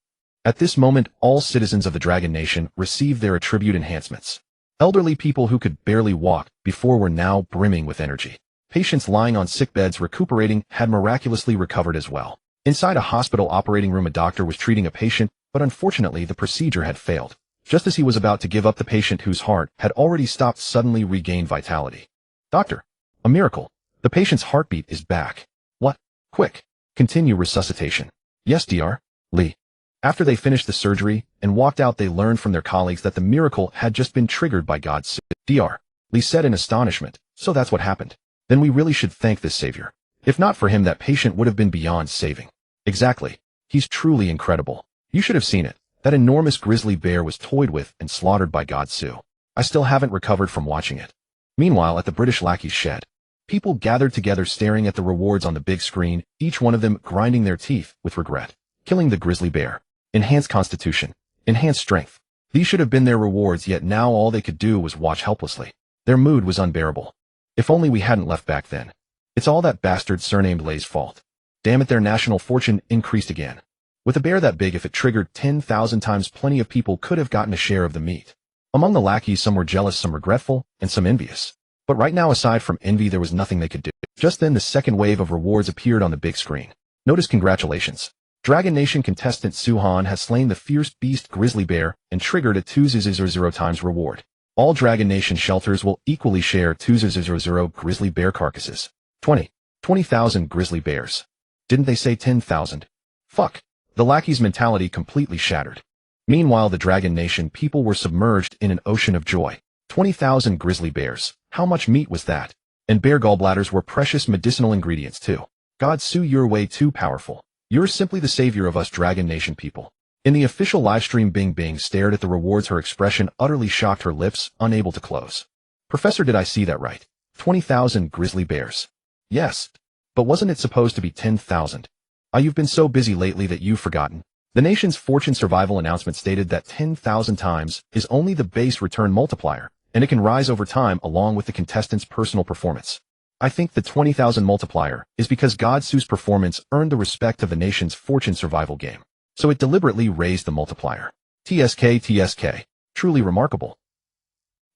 [SPEAKER 1] At this moment, all citizens of the Dragon Nation received their attribute enhancements. Elderly people who could barely walk before were now brimming with energy. Patients lying on sick beds recuperating had miraculously recovered as well. Inside a hospital operating room, a doctor was treating a patient, but unfortunately the procedure had failed. Just as he was about to give up, the patient, whose heart had already stopped, suddenly regained vitality. Doctor, a miracle. The patient's heartbeat is back. What? Quick. Continue resuscitation. Yes, Dr. Lee. After they finished the surgery and walked out, they learned from their colleagues that the miracle had just been triggered by God's. Dr. Lee said in astonishment. So that's what happened. Then we really should thank this savior. If not for him, that patient would have been beyond saving. Exactly. He's truly incredible. You should have seen it. That enormous grizzly bear was toyed with and slaughtered by God Su. I still haven't recovered from watching it. Meanwhile, at the British lackey's shed, people gathered together staring at the rewards on the big screen, each one of them grinding their teeth with regret. Killing the grizzly bear. Enhanced constitution. Enhanced strength. These should have been their rewards, yet now all they could do was watch helplessly. Their mood was unbearable. If only we hadn't left back then. It's all that bastard surnamed Lay's fault. Damn it, their national fortune increased again. With a bear that big, if it triggered 10,000 times, plenty of people could have gotten a share of the meat. Among the lackeys, some were jealous, some regretful, and some envious. But right now, aside from envy, there was nothing they could do. Just then, the second wave of rewards appeared on the big screen. Notice congratulations. Dragon Nation contestant Suhan has slain the fierce beast grizzly bear and triggered a 2,000 times reward. All Dragon Nation shelters will equally share 2,000 grizzly bear carcasses. 20,000 grizzly bears. Didn't they say 10,000? Fuck. The lackey's mentality completely shattered. Meanwhile, the Dragon Nation people were submerged in an ocean of joy. 20,000 grizzly bears. How much meat was that? And bear gallbladders were precious medicinal ingredients too. God Su, you're way too powerful. You're simply the savior of us Dragon Nation people. In the official livestream, Bing Bing stared at the rewards, her expression utterly shocked, her lips unable to close. Professor, did I see that right? 20,000 grizzly bears. Yes. But wasn't it supposed to be 10,000? You've been so busy lately that you've forgotten. The nation's fortune survival announcement stated that 10,000 times is only the base return multiplier, and it can rise over time along with the contestant's personal performance. I think the 20,000 multiplier is because God Su's performance earned the respect of the nation's fortune survival game. So it deliberately raised the multiplier. TSK. Truly remarkable.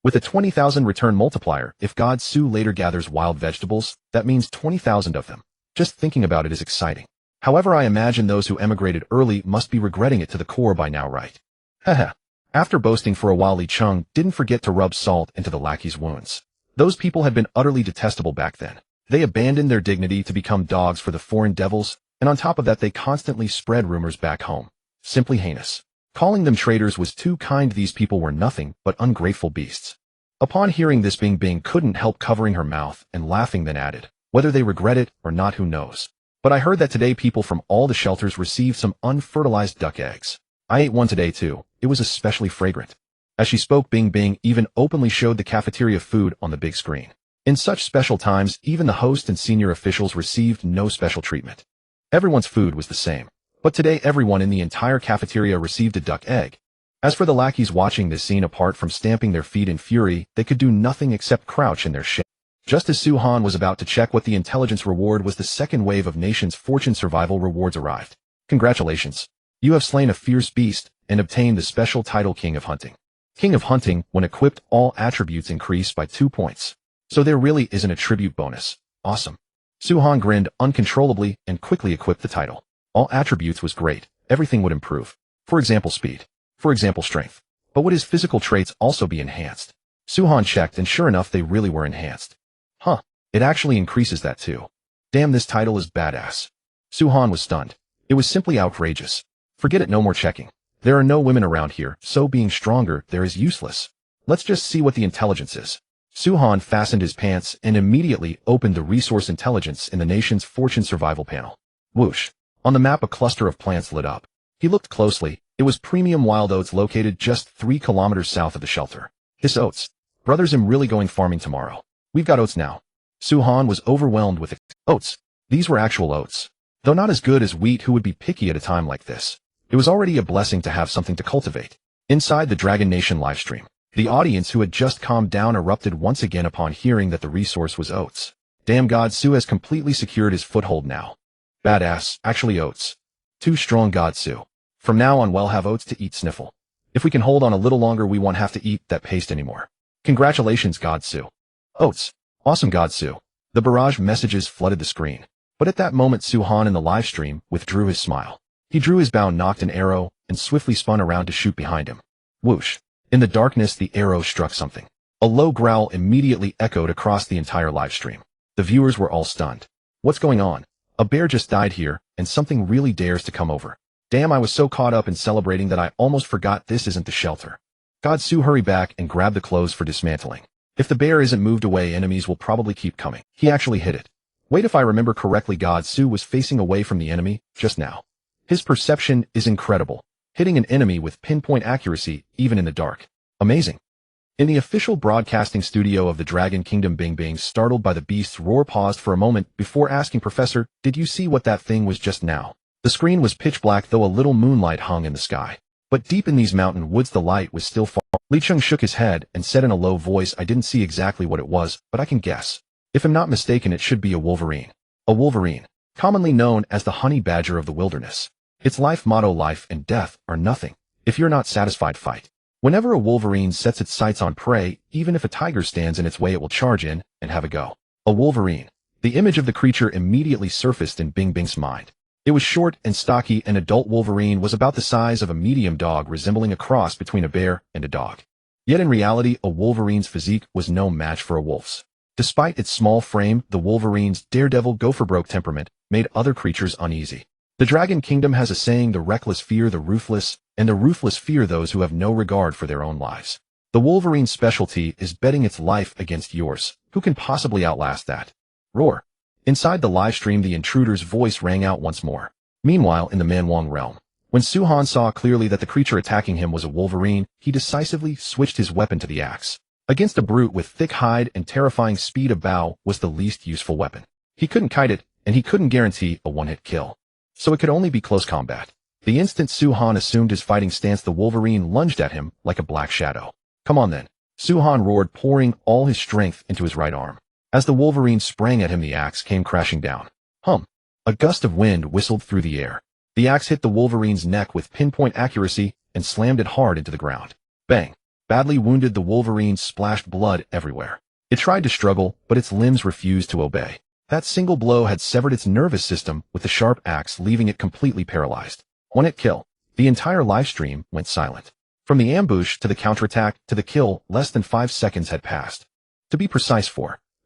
[SPEAKER 1] With a 20,000 return multiplier, if God Su later gathers wild vegetables, that means 20,000 of them. Just thinking about it is exciting. However, I imagine those who emigrated early must be regretting it to the core by now, right? Haha. After boasting for a while, Li Chung didn't forget to rub salt into the lackey's wounds. Those people had been utterly detestable back then. They abandoned their dignity to become dogs for the foreign devils, and on top of that they constantly spread rumors back home. Simply heinous. Calling them traitors was too kind. These people were nothing but ungrateful beasts. Upon hearing this, Bing Bing couldn't help covering her mouth and laughing, then added, whether they regret it or not, who knows. But I heard that today people from all the shelters received some unfertilized duck eggs. I ate one today too. It was especially fragrant. As she spoke, Bing Bing even openly showed the cafeteria food on the big screen. In such special times, even the host and senior officials received no special treatment. Everyone's food was the same. But today everyone in the entire cafeteria received a duck egg. As for the lackeys watching this scene, apart from stamping their feet in fury, they could do nothing except crouch in their shame. Just as Su Han was about to check what the intelligence reward was, the second wave of nation's fortune survival rewards arrived. Congratulations. You have slain a fierce beast and obtained the special title King of Hunting. King of Hunting, when equipped, all attributes increase by 2 points. So there really is an attribute bonus. Awesome. Su Han grinned uncontrollably and quickly equipped the title. All attributes was great. Everything would improve. For example, speed. For example, strength. But would his physical traits also be enhanced? Su Han checked, and sure enough, they really were enhanced. Huh. It actually increases that too. Damn, this title is badass. Su Han was stunned. It was simply outrageous. Forget it, no more checking. There are no women around here, so being stronger there is useless. Let's just see what the intelligence is. Su Han fastened his pants and immediately opened the resource intelligence in the nation's fortune survival panel. Whoosh. On the map, a cluster of plants lit up. He looked closely. It was premium wild oats located just 3 kilometers south of the shelter. This oats. Brothers, I'm really going farming tomorrow. We've got oats now. Su Han was overwhelmed with oats. These were actual oats. Though not as good as wheat, who would be picky at a time like this? It was already a blessing to have something to cultivate. Inside the Dragon Nation livestream, the audience, who had just calmed down, erupted once again upon hearing that the resource was oats. Damn, God Su has completely secured his foothold now. Badass, actually oats. Too strong, God Su. From now on we'll have oats to eat, sniffle. If we can hold on a little longer, we won't have to eat that paste anymore. Congratulations, God Su. Oats. Awesome, God Su. The barrage messages flooded the screen. But at that moment, Su Han in the livestream withdrew his smile. He drew his bow, nocked an arrow, and swiftly spun around to shoot behind him. Whoosh. In the darkness, the arrow struck something. A low growl immediately echoed across the entire livestream. The viewers were all stunned. What's going on? A bear just died here, and something really dares to come over. Damn, I was so caught up in celebrating that I almost forgot this isn't the shelter. God Su, hurry back and grab the clothes for dismantling. If the bear isn't moved away, enemies will probably keep coming. He actually hit it. Wait, if I remember correctly, God Su was facing away from the enemy just now. His perception is incredible, hitting an enemy with pinpoint accuracy even in the dark. Amazing. In the official broadcasting studio of the Dragon Kingdom, Bing Bing, startled by the beast's roar, paused for a moment before asking, "Professor, did you see what that thing was just now?" The screen was pitch black, though a little moonlight hung in the sky. But deep in these mountain woods the light was still far. Li Cheng shook his head and said in a low voice, "I didn't see exactly what it was, but I can guess. If I'm not mistaken, it should be a wolverine." A wolverine, commonly known as the honey badger of the wilderness. Its life motto: life and death are nothing. If you're not satisfied, fight. Whenever a wolverine sets its sights on prey, even if a tiger stands in its way, it will charge in and have a go. A wolverine. The image of the creature immediately surfaced in Bing Bing's mind. It was short and stocky. An adult wolverine was about the size of a medium dog, resembling a cross between a bear and a dog. Yet in reality, a wolverine's physique was no match for a wolf's. Despite its small frame, the wolverine's daredevil, gopher-broke temperament made other creatures uneasy. The Dragon Kingdom has a saying: the reckless fear the ruthless, and the ruthless fear those who have no regard for their own lives. The wolverine's specialty is betting its life against yours. Who can possibly outlast that? Roar. Inside the live stream, the intruder's voice rang out once more. Meanwhile, in the Manwang realm, when Su-Han saw clearly that the creature attacking him was a wolverine, he decisively switched his weapon to the axe. Against a brute with thick hide and terrifying speed, a bow was the least useful weapon. He couldn't kite it, and he couldn't guarantee a one-hit kill. So it could only be close combat. The instant Su-Han assumed his fighting stance, the wolverine lunged at him like a black shadow. "Come on then," Su-Han roared, pouring all his strength into his right arm. As the wolverine sprang at him, the axe came crashing down. Hum! A gust of wind whistled through the air. The axe hit the wolverine's neck with pinpoint accuracy and slammed it hard into the ground. Bang! Badly wounded, the wolverine splashed blood everywhere. It tried to struggle, but its limbs refused to obey. That single blow had severed its nervous system with the sharp axe, leaving it completely paralyzed. One-hit kill. The entire livestream went silent. From the ambush to the counterattack to the kill, less than 5 seconds had passed. To be precise,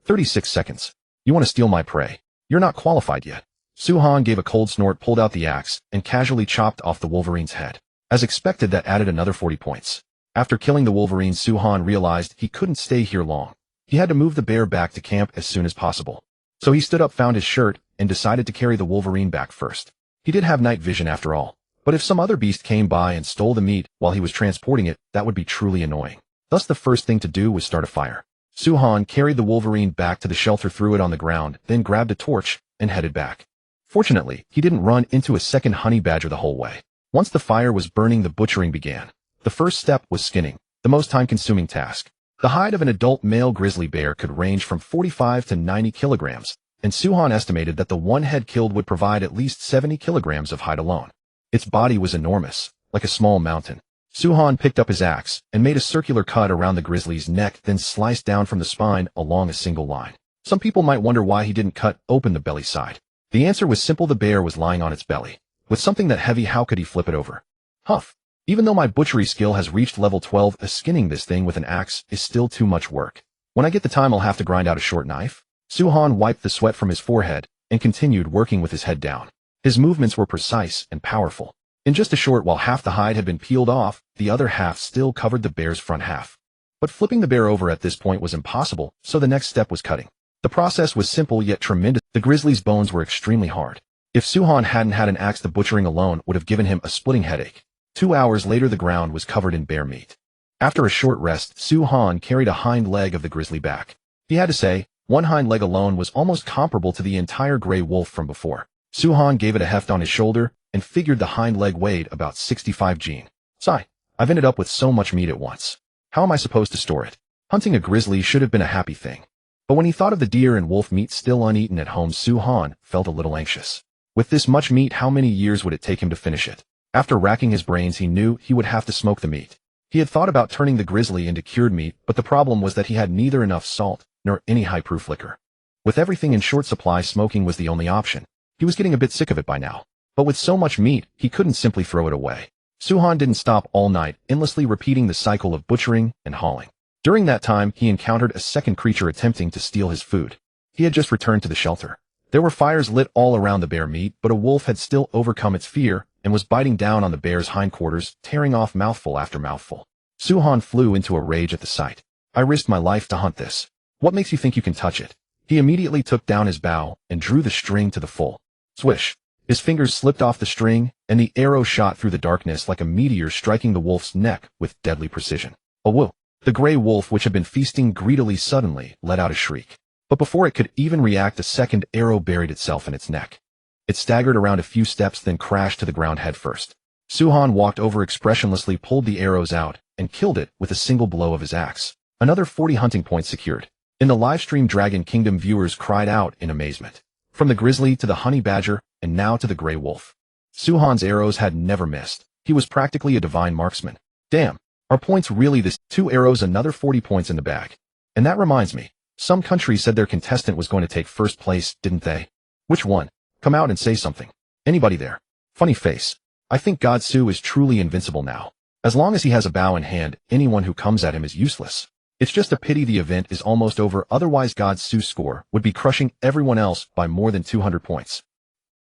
[SPEAKER 1] 36 seconds. You want to steal my prey? You're not qualified yet. Su-Han gave a cold snort, pulled out the axe, and casually chopped off the wolverine's head. As expected, that added another 40 points. After killing the wolverine, Su-Han realized he couldn't stay here long. He had to move the bear back to camp as soon as possible. So he stood up, found his shirt, and decided to carry the wolverine back first. He did have night vision after all. But if some other beast came by and stole the meat while he was transporting it, that would be truly annoying. Thus the first thing to do was start a fire. Su-Han carried the wolverine back to the shelter, threw it on the ground, then grabbed a torch and headed back. Fortunately, he didn't run into a second honey badger the whole way. Once the fire was burning, the butchering began. The first step was skinning, the most time-consuming task. The hide of an adult male grizzly bear could range from 45 to 90 kilograms, and Su-Han estimated that the one head killed would provide at least 70 kilograms of hide alone. Its body was enormous, like a small mountain. Su-Han picked up his axe and made a circular cut around the grizzly's neck, then sliced down from the spine along a single line. Some people might wonder why he didn't cut open the belly side. The answer was simple: the bear was lying on its belly. With something that heavy, how could he flip it over? Huff. Even though my butchery skill has reached level 12, skinning this thing with an axe is still too much work. When I get the time, I'll have to grind out a short knife. Su-Han wiped the sweat from his forehead and continued working with his head down. His movements were precise and powerful. In just a short while, half the hide had been peeled off, the other half still covered the bear's front half. But flipping the bear over at this point was impossible, so the next step was cutting. The process was simple yet tremendous. The grizzly's bones were extremely hard. If Su-Han hadn't had an axe, the butchering alone would have given him a splitting headache. 2 hours later, the ground was covered in bear meat. After a short rest, Su-Han carried a hind leg of the grizzly back. He had to say, one hind leg alone was almost comparable to the entire gray wolf from before. Su-Han gave it a heft on his shoulder and figured the hind leg weighed about 65 gene. Sigh, I've ended up with so much meat at once. How am I supposed to store it? Hunting a grizzly should have been a happy thing. But when he thought of the deer and wolf meat still uneaten at home, Su-Han felt a little anxious. With this much meat, how many years would it take him to finish it? After racking his brains, he knew he would have to smoke the meat. He had thought about turning the grizzly into cured meat, but the problem was that he had neither enough salt nor any high-proof liquor. With everything in short supply, smoking was the only option. He was getting a bit sick of it by now. But with so much meat, he couldn't simply throw it away. Su-Han didn't stop all night, endlessly repeating the cycle of butchering and hauling. During that time, he encountered a second creature attempting to steal his food. He had just returned to the shelter. There were fires lit all around the bear meat, but a wolf had still overcome its fear and was biting down on the bear's hindquarters, tearing off mouthful after mouthful. Su-Han flew into a rage at the sight. I risked my life to hunt this. What makes you think you can touch it? He immediately took down his bow and drew the string to the full. Swish. His fingers slipped off the string, and the arrow shot through the darkness like a meteor, striking the wolf's neck with deadly precision. A whoop! The gray wolf, which had been feasting greedily, suddenly let out a shriek. But before it could even react, a second arrow buried itself in its neck. It staggered around a few steps, then crashed to the ground headfirst. Suhan walked over expressionlessly, pulled the arrows out, and killed it with a single blow of his axe. Another 40 hunting points secured. In the livestream, Dragon Kingdom viewers cried out in amazement. From the grizzly to the honey badger, and now to the gray wolf. Suhan's arrows had never missed. He was practically a divine marksman. Damn, are points really this? 2 arrows, another 40 points in the bag. And that reminds me, some country said their contestant was going to take first place, didn't they? Which one? Come out and say something. Anybody there? Funny face. I think God Su is truly invincible now. As long as he has a bow in hand, anyone who comes at him is useless. It's just a pity the event is almost over, otherwise God Su's score would be crushing everyone else by more than 200 points.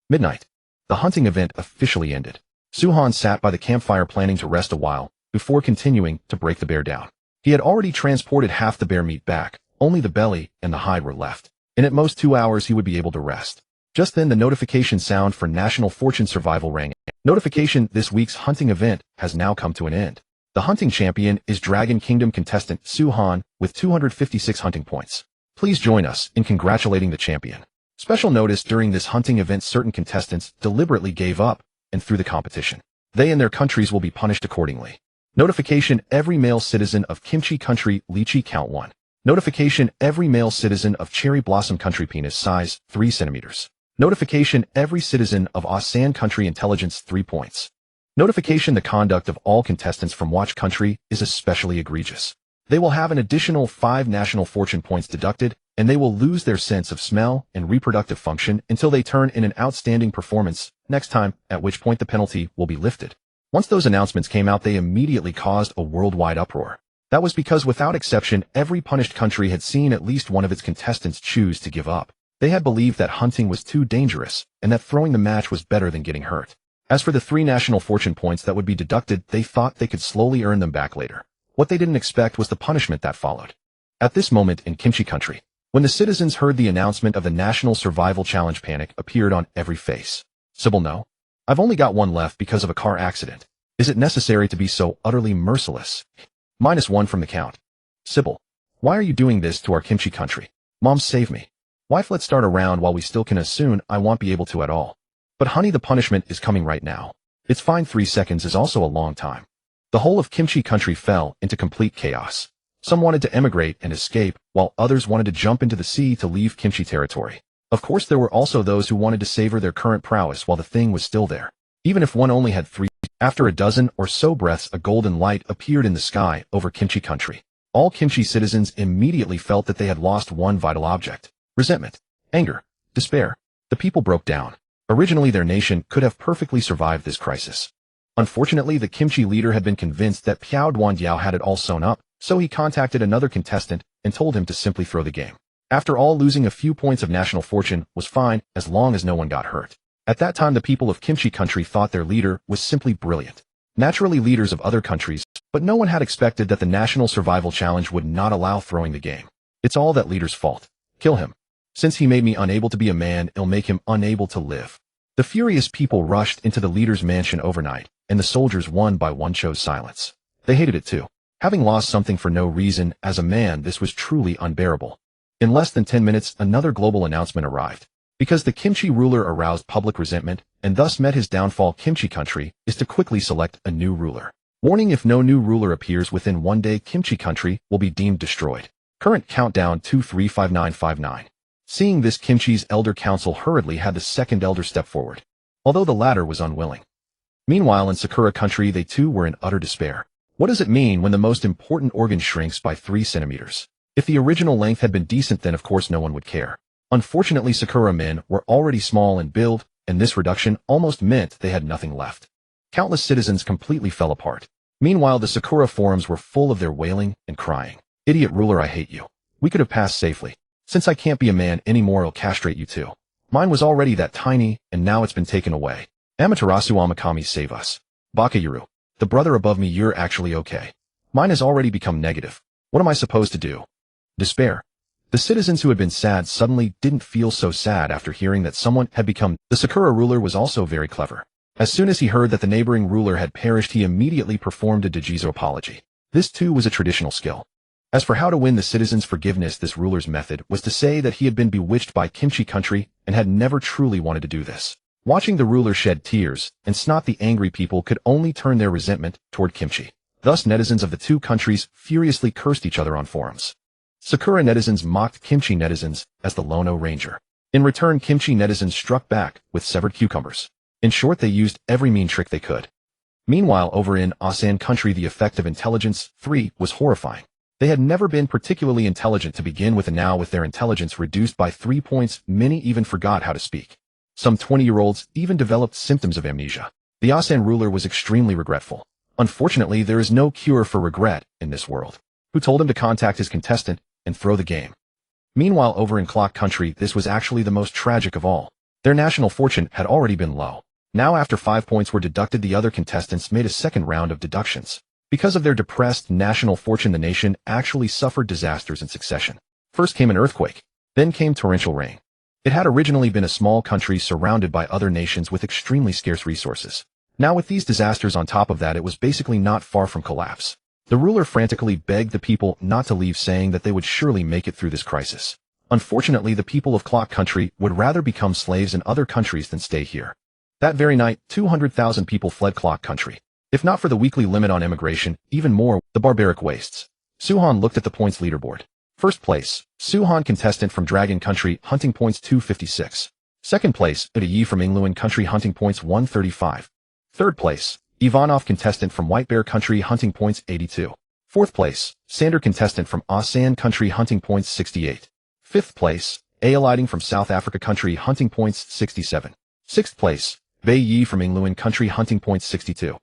[SPEAKER 1] Midnight. The hunting event officially ended. Suhan sat by the campfire planning to rest a while, before continuing to break the bear down. He had already transported half the bear meat back, only the belly and the hide were left. And at most 2 hours he would be able to rest. Just then the notification sound for National Fortune Survival rang. Notification: this week's hunting event has now come to an end. The hunting champion is Dragon Kingdom contestant Suhan with 256 hunting points. Please join us in congratulating the champion. Special notice: during this hunting event, certain contestants deliberately gave up and threw the competition. They and their countries will be punished accordingly. Notification: every male citizen of Kimchi Country, Lychee count 1. Notification: every male citizen of Cherry Blossom Country, penis size 3 centimeters. Notification: every citizen of Asan Country, intelligence 3 points. Notification: the conduct of all contestants from Watch Country is especially egregious. They will have an additional 5 national fortune points deducted, and they will lose their sense of smell and reproductive function until they turn in an outstanding performance next time, at which point the penalty will be lifted. Once those announcements came out, they immediately caused a worldwide uproar. That was because, without exception, every punished country had seen at least one of its contestants choose to give up. They had believed that hunting was too dangerous, and that throwing the match was better than getting hurt. As for the 3 national fortune points that would be deducted, they thought they could slowly earn them back later. What they didn't expect was the punishment that followed. At this moment in Kimchi Country, when the citizens heard the announcement of the National Survival Challenge, panic appeared on every face. Sybil, no. I've only got 1 left because of a car accident. Is it necessary to be so utterly merciless? -1 from the count. Sybil, why are you doing this to our Kimchi Country? Mom, save me. Wife, let's start a round while we still can. Soon I won't be able to at all. But honey, the punishment is coming right now. It's fine. 3 seconds is also a long time. The whole of Kimchi Country fell into complete chaos. Some wanted to emigrate and escape, while others wanted to jump into the sea to leave Kimchi territory. Of course, there were also those who wanted to savor their current prowess while the thing was still there. Even if one only had 3. After a dozen or so breaths, a golden light appeared in the sky over Kimchi Country. All Kimchi citizens immediately felt that they had lost one vital object. Resentment, anger, despair. The people broke down. Originally, their nation could have perfectly survived this crisis. Unfortunately, the Kimchi leader had been convinced that Piao Duandiao had it all sewn up, so he contacted another contestant and told him to simply throw the game. After all, losing a few points of national fortune was fine as long as no one got hurt. At that time, the people of Kimchi Country thought their leader was simply brilliant. Naturally, leaders of other countries, but no one had expected that the National Survival Challenge would not allow throwing the game. It's all that leader's fault. Kill him. Since he made me unable to be a man, it'll make him unable to live. The furious people rushed into the leader's mansion overnight, and the soldiers one by one chose silence. They hated it too. Having lost something for no reason, as a man, this was truly unbearable. In less than 10 minutes, another global announcement arrived. Because the Kimchi ruler aroused public resentment, and thus met his downfall, Kimchi Country is to quickly select a new ruler. Warning: if no new ruler appears within 1 day, Kimchi Country will be deemed destroyed. Current countdown 235959. Seeing this, Kimchi's elder council hurriedly had the second elder step forward, although the latter was unwilling. Meanwhile, in Sakura Country, they too were in utter despair. What does it mean when the most important organ shrinks by 3 centimeters? If the original length had been decent, then of course no one would care. Unfortunately, Sakura men were already small in build, and this reduction almost meant they had nothing left. Countless citizens completely fell apart. Meanwhile, the Sakura forums were full of their wailing and crying. Idiot ruler, I hate you. We could have passed safely. Since I can't be a man anymore, I'll castrate you too. Mine was already that tiny, and now it's been taken away. Amaterasu Amakami, save us. Bakayuru, the brother above me, you're actually okay. Mine has already become negative. What am I supposed to do? Despair. The citizens who had been sad suddenly didn't feel so sad after hearing that someone had become. The Sakura ruler was also very clever. As soon as he heard that the neighboring ruler had perished, he immediately performed a Dejizo apology. This too was a traditional skill. As for how to win the citizens' forgiveness, this ruler's method was to say that he had been bewitched by kimchi country and had never truly wanted to do this. Watching the ruler shed tears and snot, the angry people could only turn their resentment toward kimchi. Thus, netizens of the two countries furiously cursed each other on forums. Sakura netizens mocked kimchi netizens as the Lono Ranger. In return, kimchi netizens struck back with severed cucumbers. In short, they used every mean trick they could. Meanwhile, over in Asan country, the effect of intelligence 3 was horrifying. They had never been particularly intelligent to begin with, and now with their intelligence reduced by 3 points, many even forgot how to speak. Some 20-year-olds even developed symptoms of amnesia. The Asan ruler was extremely regretful. Unfortunately, there is no cure for regret in this world. Who told him to contact his contestant and throw the game? Meanwhile, over in Clock country, this was actually the most tragic of all. Their national fortune had already been low. Now, after 5 points were deducted, the other contestants made a second round of deductions. Because of their depressed national fortune, the nation actually suffered disasters in succession. First came an earthquake, then came torrential rain. It had originally been a small country surrounded by other nations with extremely scarce resources. Now, with these disasters on top of that, it was basically not far from collapse. The ruler frantically begged the people not to leave, saying that they would surely make it through this crisis. Unfortunately, the people of Clock country would rather become slaves in other countries than stay here. That very night, 200,000 people fled Clock country. If not for the weekly limit on immigration, even more, the barbaric wastes. Suhan looked at the points leaderboard. First place, Suhan contestant from Dragon country, hunting points 256. Second place, Yi from Ingluan country, hunting points 135. Third place, Ivanov contestant from White Bear country, hunting points 82. Fourth place, Sander contestant from Asan country, hunting points 68. Fifth place, Aeliding from South Africa country, hunting points 67. Sixth place, Bei Yi from Ingluan country, hunting points 62.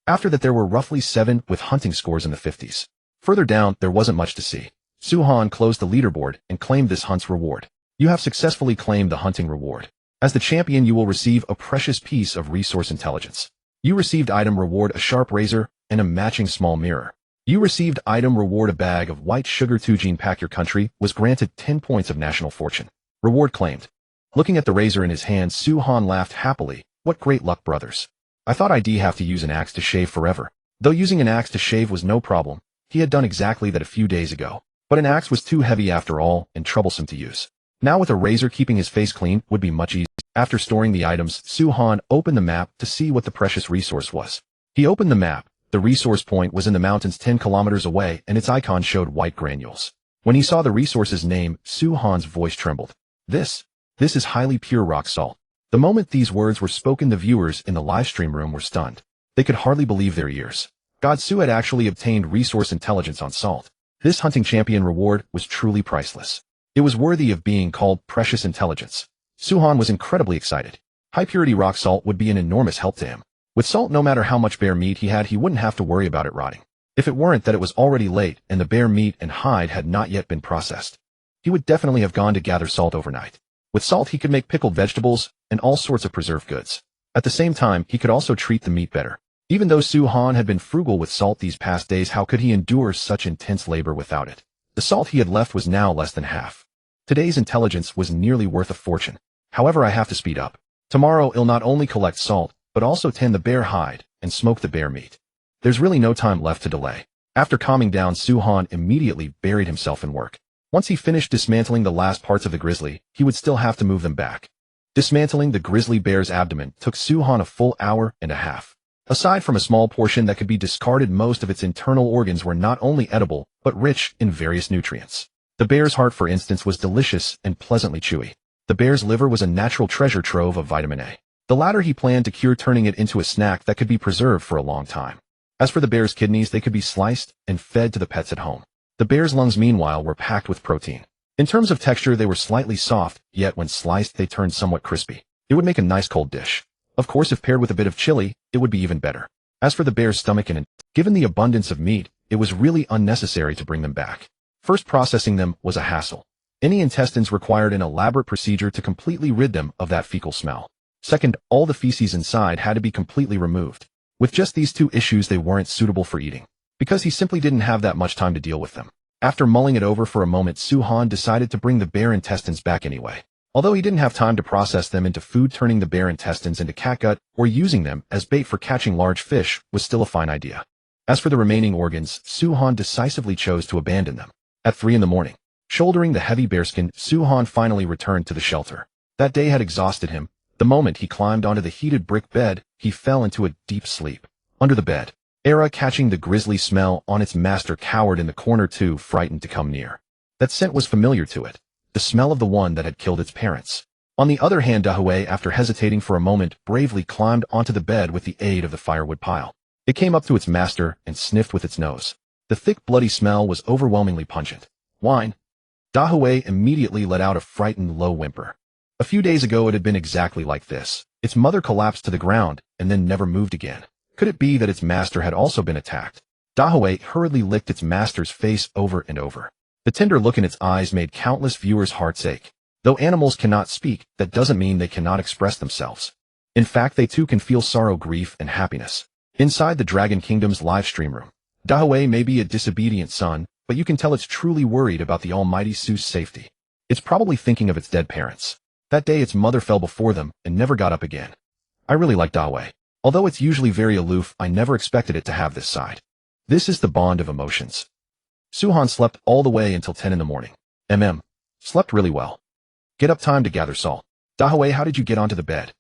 [SPEAKER 1] After that, there were roughly 7 with hunting scores in the 50s. Further down, there wasn't much to see. Suhan closed the leaderboard and claimed this hunt's reward. You have successfully claimed the hunting reward. As the champion, you will receive a precious piece of resource intelligence. You received item reward, a sharp razor, and a matching small mirror. You received item reward, a bag of white sugar. Tujin Pack. Your country was granted 10 points of national fortune. Reward claimed. Looking at the razor in his hand, Suhan laughed happily. What great luck, brothers. I thought I'd have to use an axe to shave forever. Though using an axe to shave was no problem, he had done exactly that a few days ago. But an axe was too heavy after all and troublesome to use. Now with a razor, keeping his face clean would be much easier. After storing the items, Suhan opened the map to see what the precious resource was. He opened the map. The resource point was in the mountains 10 kilometers away, and its icon showed white granules. When he saw the resource's name, Suhan's voice trembled. This is highly pure rock salt. The moment these words were spoken, the viewers in the livestream room were stunned. They could hardly believe their ears. Godsu had actually obtained resource intelligence on salt. This hunting champion reward was truly priceless. It was worthy of being called precious intelligence. Suhan was incredibly excited. High-purity rock salt would be an enormous help to him. With salt, no matter how much bear meat he had, he wouldn't have to worry about it rotting. If it weren't that it was already late and the bear meat and hide had not yet been processed, he would definitely have gone to gather salt overnight. With salt, he could make pickled vegetables and all sorts of preserved goods. At the same time, he could also treat the meat better. Even though Suhan had been frugal with salt these past days, how could he endure such intense labor without it? The salt he had left was now less than half. Today's intelligence was nearly worth a fortune. However, I have to speed up. Tomorrow, I'll not only collect salt, but also tan the bear hide and smoke the bear meat. There's really no time left to delay. After calming down, Suhan immediately buried himself in work. Once he finished dismantling the last parts of the grizzly, he would still have to move them back. Dismantling the grizzly bear's abdomen took Suhan a full hour and a half. Aside from a small portion that could be discarded, most of its internal organs were not only edible, but rich in various nutrients. The bear's heart, for instance, was delicious and pleasantly chewy. The bear's liver was a natural treasure trove of vitamin A. The latter he planned to cure, turning it into a snack that could be preserved for a long time. As for the bear's kidneys, they could be sliced and fed to the pets at home. The bear's lungs, meanwhile, were packed with protein. In terms of texture, they were slightly soft, yet when sliced, they turned somewhat crispy. It would make a nice cold dish. Of course, if paired with a bit of chili, it would be even better. As for the bear's stomach and given the abundance of meat, it was really unnecessary to bring them back. First, processing them was a hassle. Any intestines required an elaborate procedure to completely rid them of that fecal smell. Second, all the feces inside had to be completely removed. With just these two issues, they weren't suitable for eating, because he simply didn't have that much time to deal with them. After mulling it over for a moment, Suhan decided to bring the bear intestines back anyway. Although he didn't have time to process them into food, turning the bear intestines into catgut or using them as bait for catching large fish was still a fine idea. As for the remaining organs, Suhan decisively chose to abandon them. At 3 in the morning, shouldering the heavy bearskin, Suhan finally returned to the shelter. That day had exhausted him. The moment he climbed onto the heated brick bed, he fell into a deep sleep. Under the bed, Era, catching the grisly smell on its master, cowered in the corner too frightened to come near. That scent was familiar to it, the smell of the one that had killed its parents. On the other hand, Dahue, after hesitating for a moment, bravely climbed onto the bed with the aid of the firewood pile. It came up to its master and sniffed with its nose. The thick, bloody smell was overwhelmingly pungent. Wine. Dahue immediately let out a frightened, low whimper. A few days ago it had been exactly like this. Its mother collapsed to the ground and then never moved again. Could it be that its master had also been attacked? Dahue hurriedly licked its master's face over and over. The tender look in its eyes made countless viewers' hearts ache. Though animals cannot speak, that doesn't mean they cannot express themselves. In fact, they too can feel sorrow, grief, and happiness. Inside the Dragon Kingdom's livestream room, Dahue may be a disobedient son, but you can tell it's truly worried about the almighty Seuss' safety. It's probably thinking of its dead parents. That day its mother fell before them and never got up again. I really like Dahue. Although it's usually very aloof, I never expected it to have this side. This is the bond of emotions. Suhan slept all the way until 10 in the morning. Slept really well. Get up, time to gather salt. Dahue, how did you get onto the bed?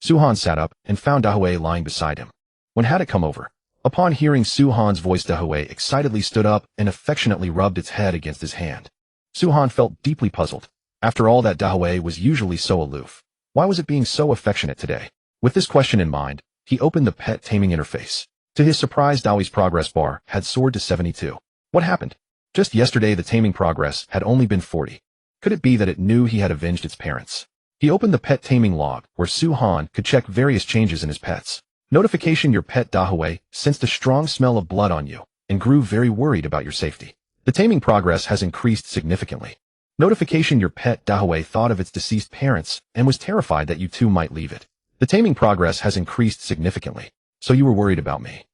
[SPEAKER 1] Suhan sat up and found Dahue lying beside him. When had it come over? Upon hearing Suhan's voice, Dahue excitedly stood up and affectionately rubbed its head against his hand. Suhan felt deeply puzzled. After all, that Dahue was usually so aloof. Why was it being so affectionate today? With this question in mind, he opened the pet taming interface. To his surprise, Dahue's progress bar had soared to 72. What happened? Just yesterday the taming progress had only been 40. Could it be that it knew he had avenged its parents? He opened the pet taming log, where Suhan could check various changes in his pets. Notification: your pet Dahue sensed a strong smell of blood on you and grew very worried about your safety. The taming progress has increased significantly. Notification: your pet Dahue thought of its deceased parents and was terrified that you too might leave it. The taming progress has increased significantly. So you were worried about me.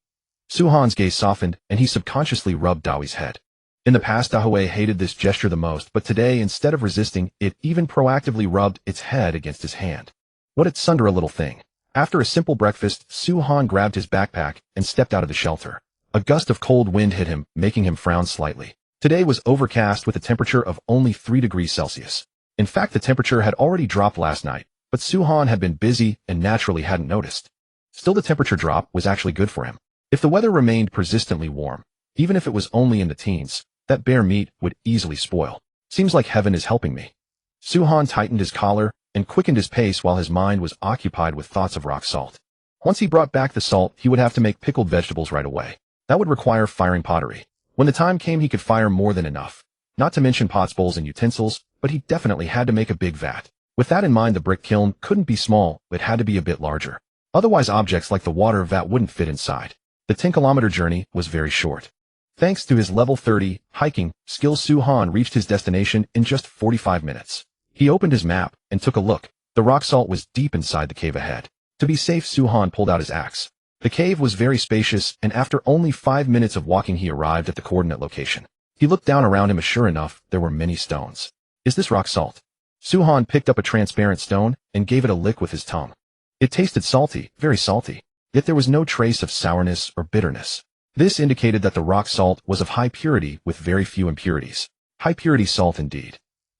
[SPEAKER 1] Suhan's gaze softened and he subconsciously rubbed Dahue's head. In the past, Dahue hated this gesture the most, but today, instead of resisting, it even proactively rubbed its head against his hand. What a sunder a little thing. After a simple breakfast, Suhan grabbed his backpack and stepped out of the shelter. A gust of cold wind hit him, making him frown slightly. Today was overcast with a temperature of only 3 degrees Celsius. In fact, the temperature had already dropped last night, but Suhan had been busy and naturally hadn't noticed. Still, the temperature drop was actually good for him. If the weather remained persistently warm, even if it was only in the teens, that bear meat would easily spoil. Seems like heaven is helping me. Suhan tightened his collar and quickened his pace while his mind was occupied with thoughts of rock salt. Once he brought back the salt, he would have to make pickled vegetables right away. That would require firing pottery. When the time came, he could fire more than enough. Not to mention pots, bowls, and utensils, but he definitely had to make a big vat. With that in mind, the brick kiln couldn't be small, it had to be a bit larger. Otherwise, objects like the water vat wouldn't fit inside. The 10-kilometer journey was very short. Thanks to his level 30 hiking skill, Suhan reached his destination in just 45 minutes. He opened his map and took a look. The rock salt was deep inside the cave ahead. To be safe, Suhan pulled out his axe. The cave was very spacious, and after only 5 minutes of walking, he arrived at the coordinate location. He looked down around him, and sure enough, there were many stones. Is this rock salt? Suhan picked up a transparent stone and gave it a lick with his tongue. It tasted salty, very salty, yet there was no trace of sourness or bitterness. This indicated that the rock salt was of high purity with very few impurities. High purity salt indeed.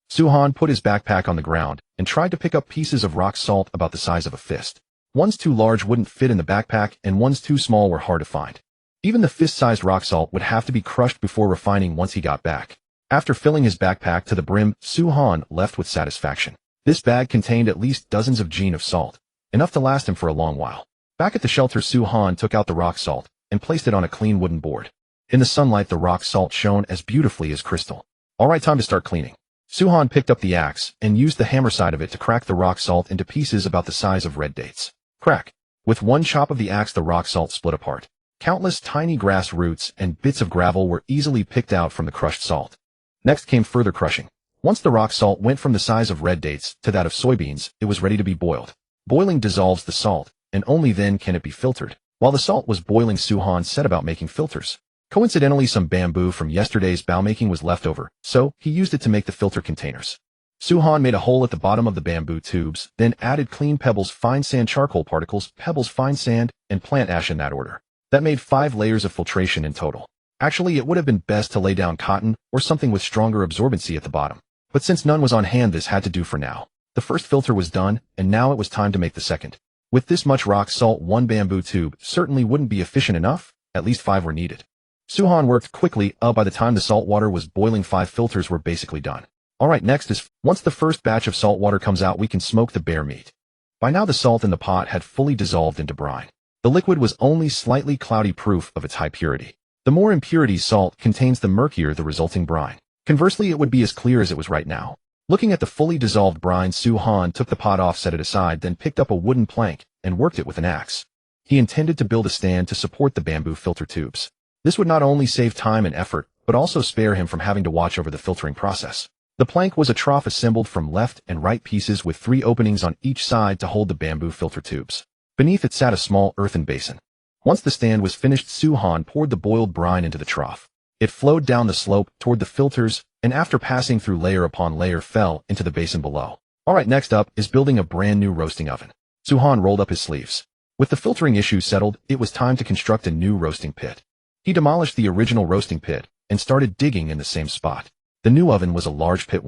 [SPEAKER 1] Suhan put his backpack on the ground and tried to pick up pieces of rock salt about the size of a fist. Ones too large wouldn't fit in the backpack, and ones too small were hard to find. Even the fist-sized rock salt would have to be crushed before refining once he got back. After filling his backpack to the brim, Suhan left with satisfaction. This bag contained at least dozens of genes of salt, enough to last him for a long while. Back at the shelter, Suhan took out the rock salt and placed it on a clean wooden board. In the sunlight, the rock salt shone as beautifully as crystal. All right, time to start cleaning. Suhan picked up the axe and used the hammer side of it to crack the rock salt into pieces about the size of red dates. Crack. With one chop of the axe, the rock salt split apart. Countless tiny grass roots and bits of gravel were easily picked out from the crushed salt. Next came further crushing. Once the rock salt went from the size of red dates to that of soybeans, it was ready to be boiled. Boiling dissolves the salt, and only then can it be filtered. While the salt was boiling, Suhan set about making filters. Coincidentally, some bamboo from yesterday's bow making was left over, so he used it to make the filter containers. Suhan made a hole at the bottom of the bamboo tubes, then added clean pebbles, fine sand, charcoal particles, pebbles, fine sand, and plant ash in that order. That made 5 layers of filtration in total. Actually, it would have been best to lay down cotton or something with stronger absorbency at the bottom. But since none was on hand, this had to do for now. The first filter was done, and now it was time to make the second. With this much rock salt, 1 bamboo tube certainly wouldn't be efficient enough. At least 5 were needed. Suhan worked quickly. By the time the salt water was boiling, 5 filters were basically done. Alright, next is, once the first batch of salt water comes out, we can smoke the bear meat. By now the salt in the pot had fully dissolved into brine. The liquid was only slightly cloudy, proof of its high purity. The more impurities salt contains, the murkier the resulting brine. Conversely, it would be as clear as it was right now. Looking at the fully dissolved brine, Suhan took the pot off, set it aside, then picked up a wooden plank and worked it with an axe. He intended to build a stand to support the bamboo filter tubes. This would not only save time and effort, but also spare him from having to watch over the filtering process. The plank was a trough assembled from left and right pieces with 3 openings on each side to hold the bamboo filter tubes. Beneath it sat a small earthen basin. Once the stand was finished, Suhan poured the boiled brine into the trough. It flowed down the slope toward the filters, and after passing through layer upon layer, fell into the basin below. Alright, next up is building a brand new roasting oven. Suhan rolled up his sleeves. With the filtering issue settled, it was time to construct a new roasting pit. He demolished the original roasting pit and started digging in the same spot. The new oven was a large pit,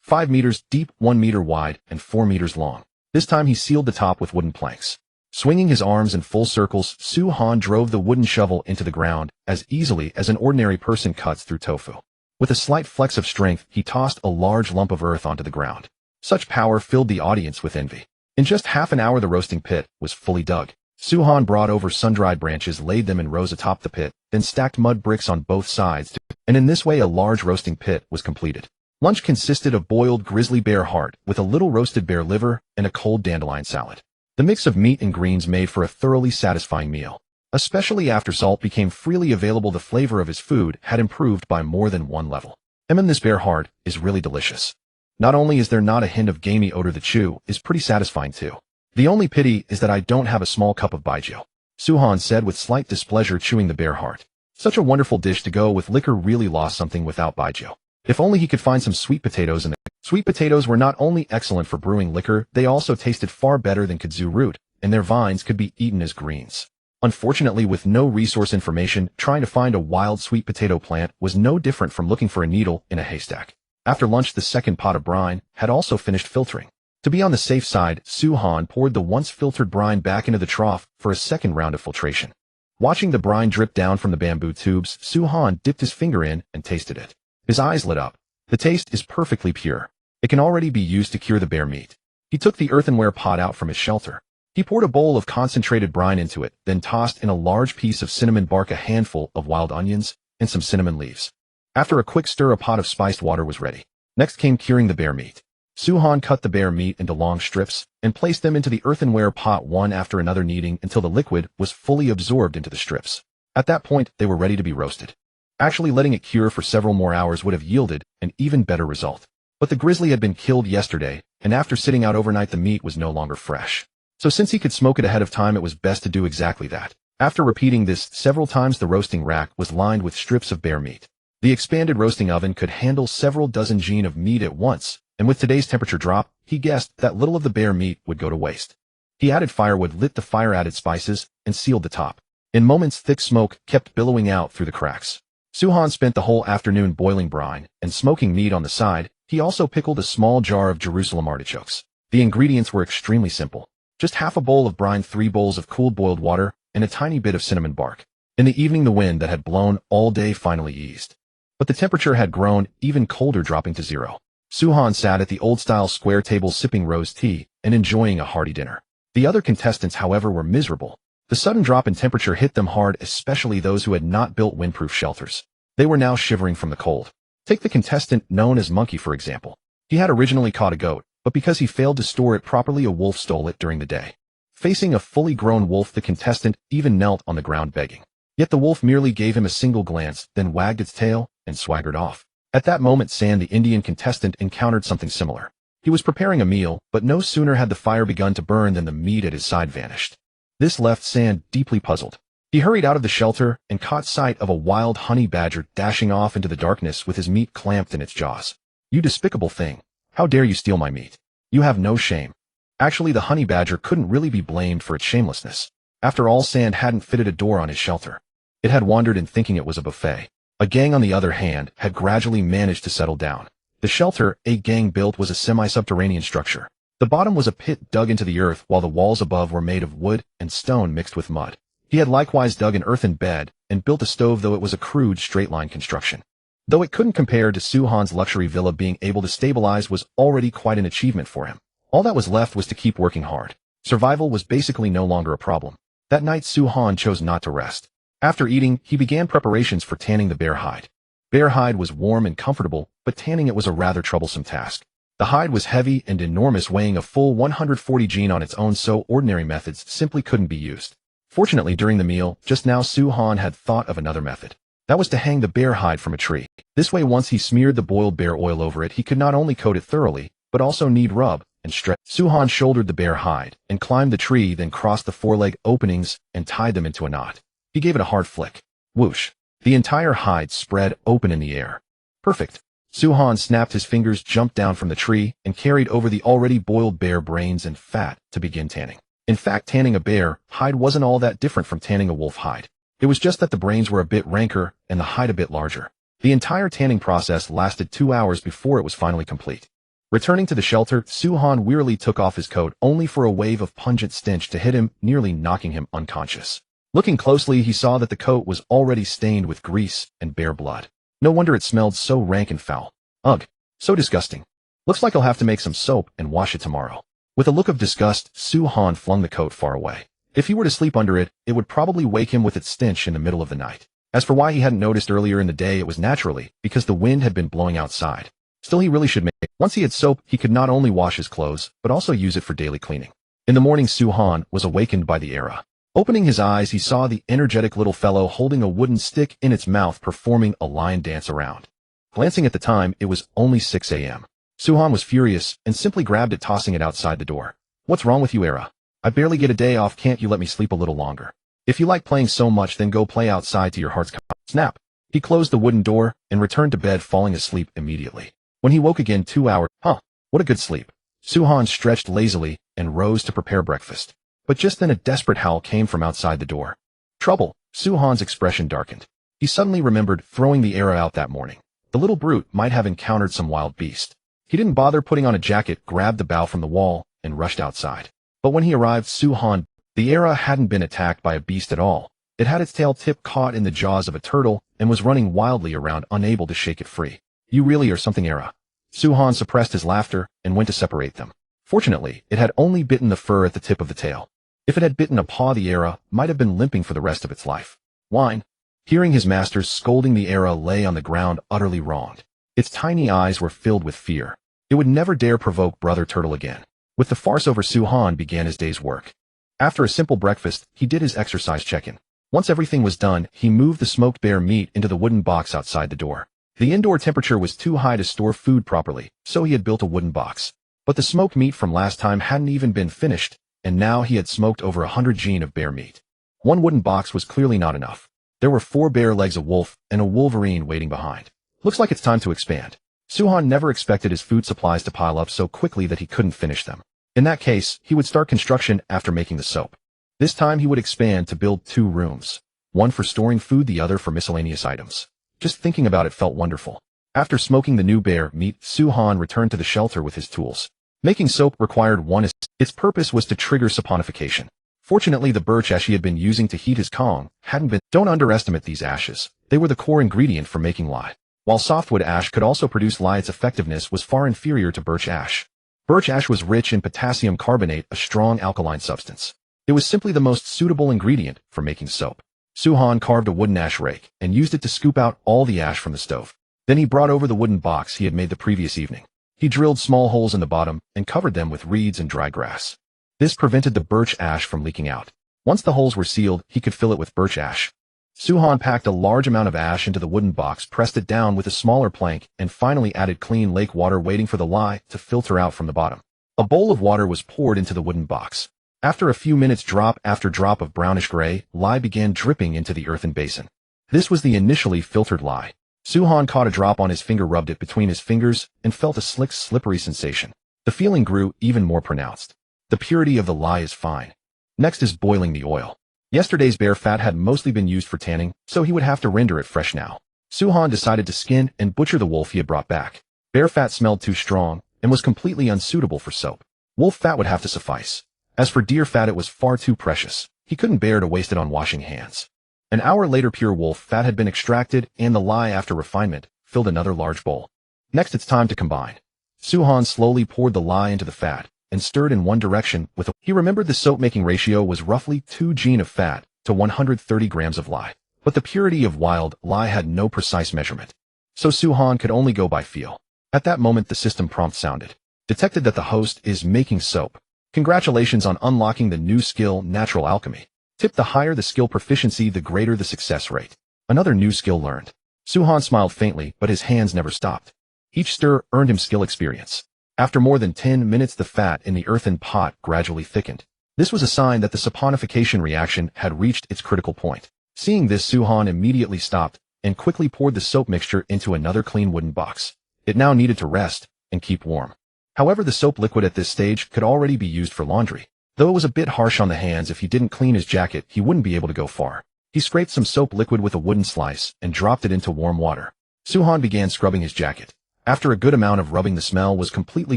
[SPEAKER 1] 5 meters deep, 1 meter wide, and 4 meters long. This time he sealed the top with wooden planks. Swinging his arms in full circles, Suhan drove the wooden shovel into the ground as easily as an ordinary person cuts through tofu. With a slight flex of strength, he tossed a large lump of earth onto the ground. Such power filled the audience with envy. In just half an hour, the roasting pit was fully dug. Suhan brought over sun-dried branches, laid them in rows atop the pit, then stacked mud bricks on both sides, and in this way a large roasting pit was completed. Lunch consisted of boiled grizzly bear heart with a little roasted bear liver and a cold dandelion salad. The mix of meat and greens made for a thoroughly satisfying meal. Especially after salt became freely available, the flavor of his food had improved by more than 1 level. This bear heart is really delicious. Not only is there not a hint of gamey odor, the chew is pretty satisfying too. The only pity is that I don't have a small cup of baijiu, Suhan said with slight displeasure, chewing the bear heart. Such a wonderful dish to go with liquor, really lost something without baijiu. If only he could find some sweet potatoes in it. Sweet potatoes were not only excellent for brewing liquor, they also tasted far better than kudzu root, and their vines could be eaten as greens. Unfortunately, with no resource information, trying to find a wild sweet potato plant was no different from looking for a needle in a haystack. After lunch, the second pot of brine had also finished filtering. To be on the safe side, Suhan poured the once filtered brine back into the trough for a second round of filtration. Watching the brine drip down from the bamboo tubes, Suhan dipped his finger in and tasted it. His eyes lit up. The taste is perfectly pure. It can already be used to cure the bear meat. He took the earthenware pot out from his shelter. He poured a bowl of concentrated brine into it, then tossed in a large piece of cinnamon bark, a handful of wild onions, and some cinnamon leaves. After a quick stir, a pot of spiced water was ready. Next came curing the bear meat. Suhan cut the bear meat into long strips and placed them into the earthenware pot one after another, kneading until the liquid was fully absorbed into the strips. At that point, they were ready to be roasted. Actually, letting it cure for several more hours would have yielded an even better result. But the grizzly had been killed yesterday, and after sitting out overnight, the meat was no longer fresh. So since he could smoke it ahead of time, it was best to do exactly that. After repeating this several times, the roasting rack was lined with strips of bear meat. The expanded roasting oven could handle several dozen jin of meat at once, and with today's temperature drop, he guessed that little of the bear meat would go to waste. He added firewood, lit the fire, added spices, and sealed the top. In moments, thick smoke kept billowing out through the cracks. Suhan spent the whole afternoon boiling brine and smoking meat on the side. He also pickled a small jar of Jerusalem artichokes. The ingredients were extremely simple. Just half a bowl of brine, 3 bowls of cooled boiled water, and a tiny bit of cinnamon bark. In the evening, the wind that had blown all day finally eased. But the temperature had grown even colder, dropping to 0. Suhan sat at the old-style square table sipping rose tea and enjoying a hearty dinner. The other contestants, however, were miserable. The sudden drop in temperature hit them hard, especially those who had not built windproof shelters. They were now shivering from the cold. Take the contestant known as Monkey, for example. He had originally caught a goat, but because he failed to store it properly, a wolf stole it during the day. Facing a fully grown wolf, the contestant even knelt on the ground begging. Yet the wolf merely gave him a single glance, then wagged its tail and swaggered off. At that moment, San, the Indian contestant, encountered something similar. He was preparing a meal, but no sooner had the fire begun to burn than the meat at his side vanished. This left San deeply puzzled. He hurried out of the shelter and caught sight of a wild honey badger dashing off into the darkness with his meat clamped in its jaws. "You despicable thing! How dare you steal my meat? You have no shame." Actually, the honey badger couldn't really be blamed for its shamelessness. After all, sand hadn't fitted a door on his shelter. It had wandered in thinking it was a buffet. A gang, on the other hand, had gradually managed to settle down. The shelter a gang built was a semi-subterranean structure. The bottom was a pit dug into the earth, while the walls above were made of wood and stone mixed with mud. He had likewise dug an earthen bed and built a stove, though it was a crude straight-line construction. Though it couldn't compare to Suhan's luxury villa, being able to stabilize was already quite an achievement for him. All that was left was to keep working hard. Survival was basically no longer a problem. That night, Suhan chose not to rest. After eating, he began preparations for tanning the bear hide. Bear hide was warm and comfortable, but tanning it was a rather troublesome task. The hide was heavy and enormous, weighing a full 140 g on its own, so ordinary methods simply couldn't be used. Fortunately, during the meal, just now, Suhan had thought of another method. That was to hang the bear hide from a tree. This way, once he smeared the boiled bear oil over it, he could not only coat it thoroughly, but also knead, rub, and stretch. Suhan shouldered the bear hide and climbed the tree, then crossed the four-leg openings and tied them into a knot. He gave it a hard flick. Whoosh! The entire hide spread open in the air. Perfect. Suhan snapped his fingers, jumped down from the tree, and carried over the already boiled bear brains and fat to begin tanning. In fact, tanning a bear hide wasn't all that different from tanning a wolf hide. It was just that the brains were a bit ranker and the hide a bit larger. The entire tanning process lasted 2 hours before it was finally complete. Returning to the shelter, Suhan wearily took off his coat, only for a wave of pungent stench to hit him, nearly knocking him unconscious. Looking closely, he saw that the coat was already stained with grease and bear blood. No wonder it smelled so rank and foul. Ugh, so disgusting. Looks like I'll have to make some soap and wash it tomorrow. With a look of disgust, Suhan flung the coat far away. If he were to sleep under it, it would probably wake him with its stench in the middle of the night. As for why he hadn't noticed earlier in the day, it was naturally because the wind had been blowing outside. Still, he really should make it. Once he had soap, he could not only wash his clothes, but also use it for daily cleaning. In the morning, Suhan was awakened by the era. Opening his eyes, he saw the energetic little fellow holding a wooden stick in its mouth, performing a lion dance around. Glancing at the time, it was only 6 a.m. Suhan was furious and simply grabbed it, tossing it outside the door. What's wrong with you, Era? I barely get a day off. Can't you let me sleep a little longer? If you like playing so much, then go play outside to your heart's content. Snap! He closed the wooden door and returned to bed, falling asleep immediately. When he woke again 2 hours, what a good sleep. Suhan stretched lazily and rose to prepare breakfast. But just then a desperate howl came from outside the door. Trouble! Suhan's expression darkened. He suddenly remembered throwing the Era out that morning. The little brute might have encountered some wild beast. He didn't bother putting on a jacket, grabbed the bough from the wall, and rushed outside. But when he arrived, the Era hadn't been attacked by a beast at all. It had its tail tip caught in the jaws of a turtle and was running wildly around, unable to shake it free. You really are something, Era. Suhan suppressed his laughter and went to separate them. Fortunately, it had only bitten the fur at the tip of the tail. If it had bitten a paw, the Era might have been limping for the rest of its life. Whine. Hearing his master scolding, the Era lay on the ground, utterly wronged. Its tiny eyes were filled with fear. It would never dare provoke Brother Turtle again. With the farce over, Suhan began his day's work. After a simple breakfast, he did his exercise check-in. Once everything was done, he moved the smoked bear meat into the wooden box outside the door. The indoor temperature was too high to store food properly, so he had built a wooden box. But the smoked meat from last time hadn't even been finished, and now he had smoked over 100 g of bear meat. One wooden box was clearly not enough. There were 4 bear legs, a wolf, and a wolverine waiting behind. Looks like it's time to expand. Suhan never expected his food supplies to pile up so quickly that he couldn't finish them. In that case, he would start construction after making the soap. This time he would expand to build 2 rooms. One for storing food, the other for miscellaneous items. Just thinking about it felt wonderful. After smoking the new bear meat, Suhan returned to the shelter with his tools. Making soap required one. Its purpose was to trigger saponification. Fortunately, the birch ash he had been using to heat his Kong hadn't been. Don't underestimate these ashes. They were the core ingredient for making lye. While softwood ash could also produce lye, its effectiveness was far inferior to birch ash. Birch ash was rich in potassium carbonate, a strong alkaline substance. It was simply the most suitable ingredient for making soap. Suhan carved a wooden ash rake and used it to scoop out all the ash from the stove. Then he brought over the wooden box he had made the previous evening. He drilled small holes in the bottom and covered them with reeds and dry grass. This prevented the birch ash from leaking out. Once the holes were sealed, he could fill it with birch ash. Suhan packed a large amount of ash into the wooden box, pressed it down with a smaller plank, and finally added clean lake water, waiting for the lye to filter out from the bottom. A bowl of water was poured into the wooden box. After a few minutes, drop after drop of brownish-gray lye began dripping into the earthen basin. This was the initially filtered lye. Suhan caught a drop on his finger, rubbed it between his fingers, and felt a slick, slippery sensation. The feeling grew even more pronounced. The purity of the lye is fine. Next is boiling the oil. Yesterday's bear fat had mostly been used for tanning, so he would have to render it fresh now. Suhan decided to skin and butcher the wolf he had brought back. Bear fat smelled too strong and was completely unsuitable for soap. Wolf fat would have to suffice. As for deer fat, it was far too precious. He couldn't bear to waste it on washing hands. An hour later, pure wolf fat had been extracted, and the lye, after refinement, filled another large bowl. Next, it's time to combine. Suhan slowly poured the lye into the fat and stirred in one direction with a... He remembered the soap-making ratio was roughly 2 g of fat to 130 grams of lye. But the purity of wild lye had no precise measurement. So Suhan could only go by feel. At that moment, the system prompt sounded. Detected that the host is making soap. Congratulations on unlocking the new skill, Natural Alchemy. Tip: the higher the skill proficiency, the greater the success rate. Another new skill learned. Suhan smiled faintly, but his hands never stopped. Each stir earned him skill experience. After more than 10 minutes, the fat in the earthen pot gradually thickened. This was a sign that the saponification reaction had reached its critical point. Seeing this, Suhan immediately stopped and quickly poured the soap mixture into another clean wooden box. It now needed to rest and keep warm. However, the soap liquid at this stage could already be used for laundry. Though it was a bit harsh on the hands, if he didn't clean his jacket, he wouldn't be able to go far. He scraped some soap liquid with a wooden slice and dropped it into warm water. Suhan began scrubbing his jacket. After a good amount of rubbing, the smell was completely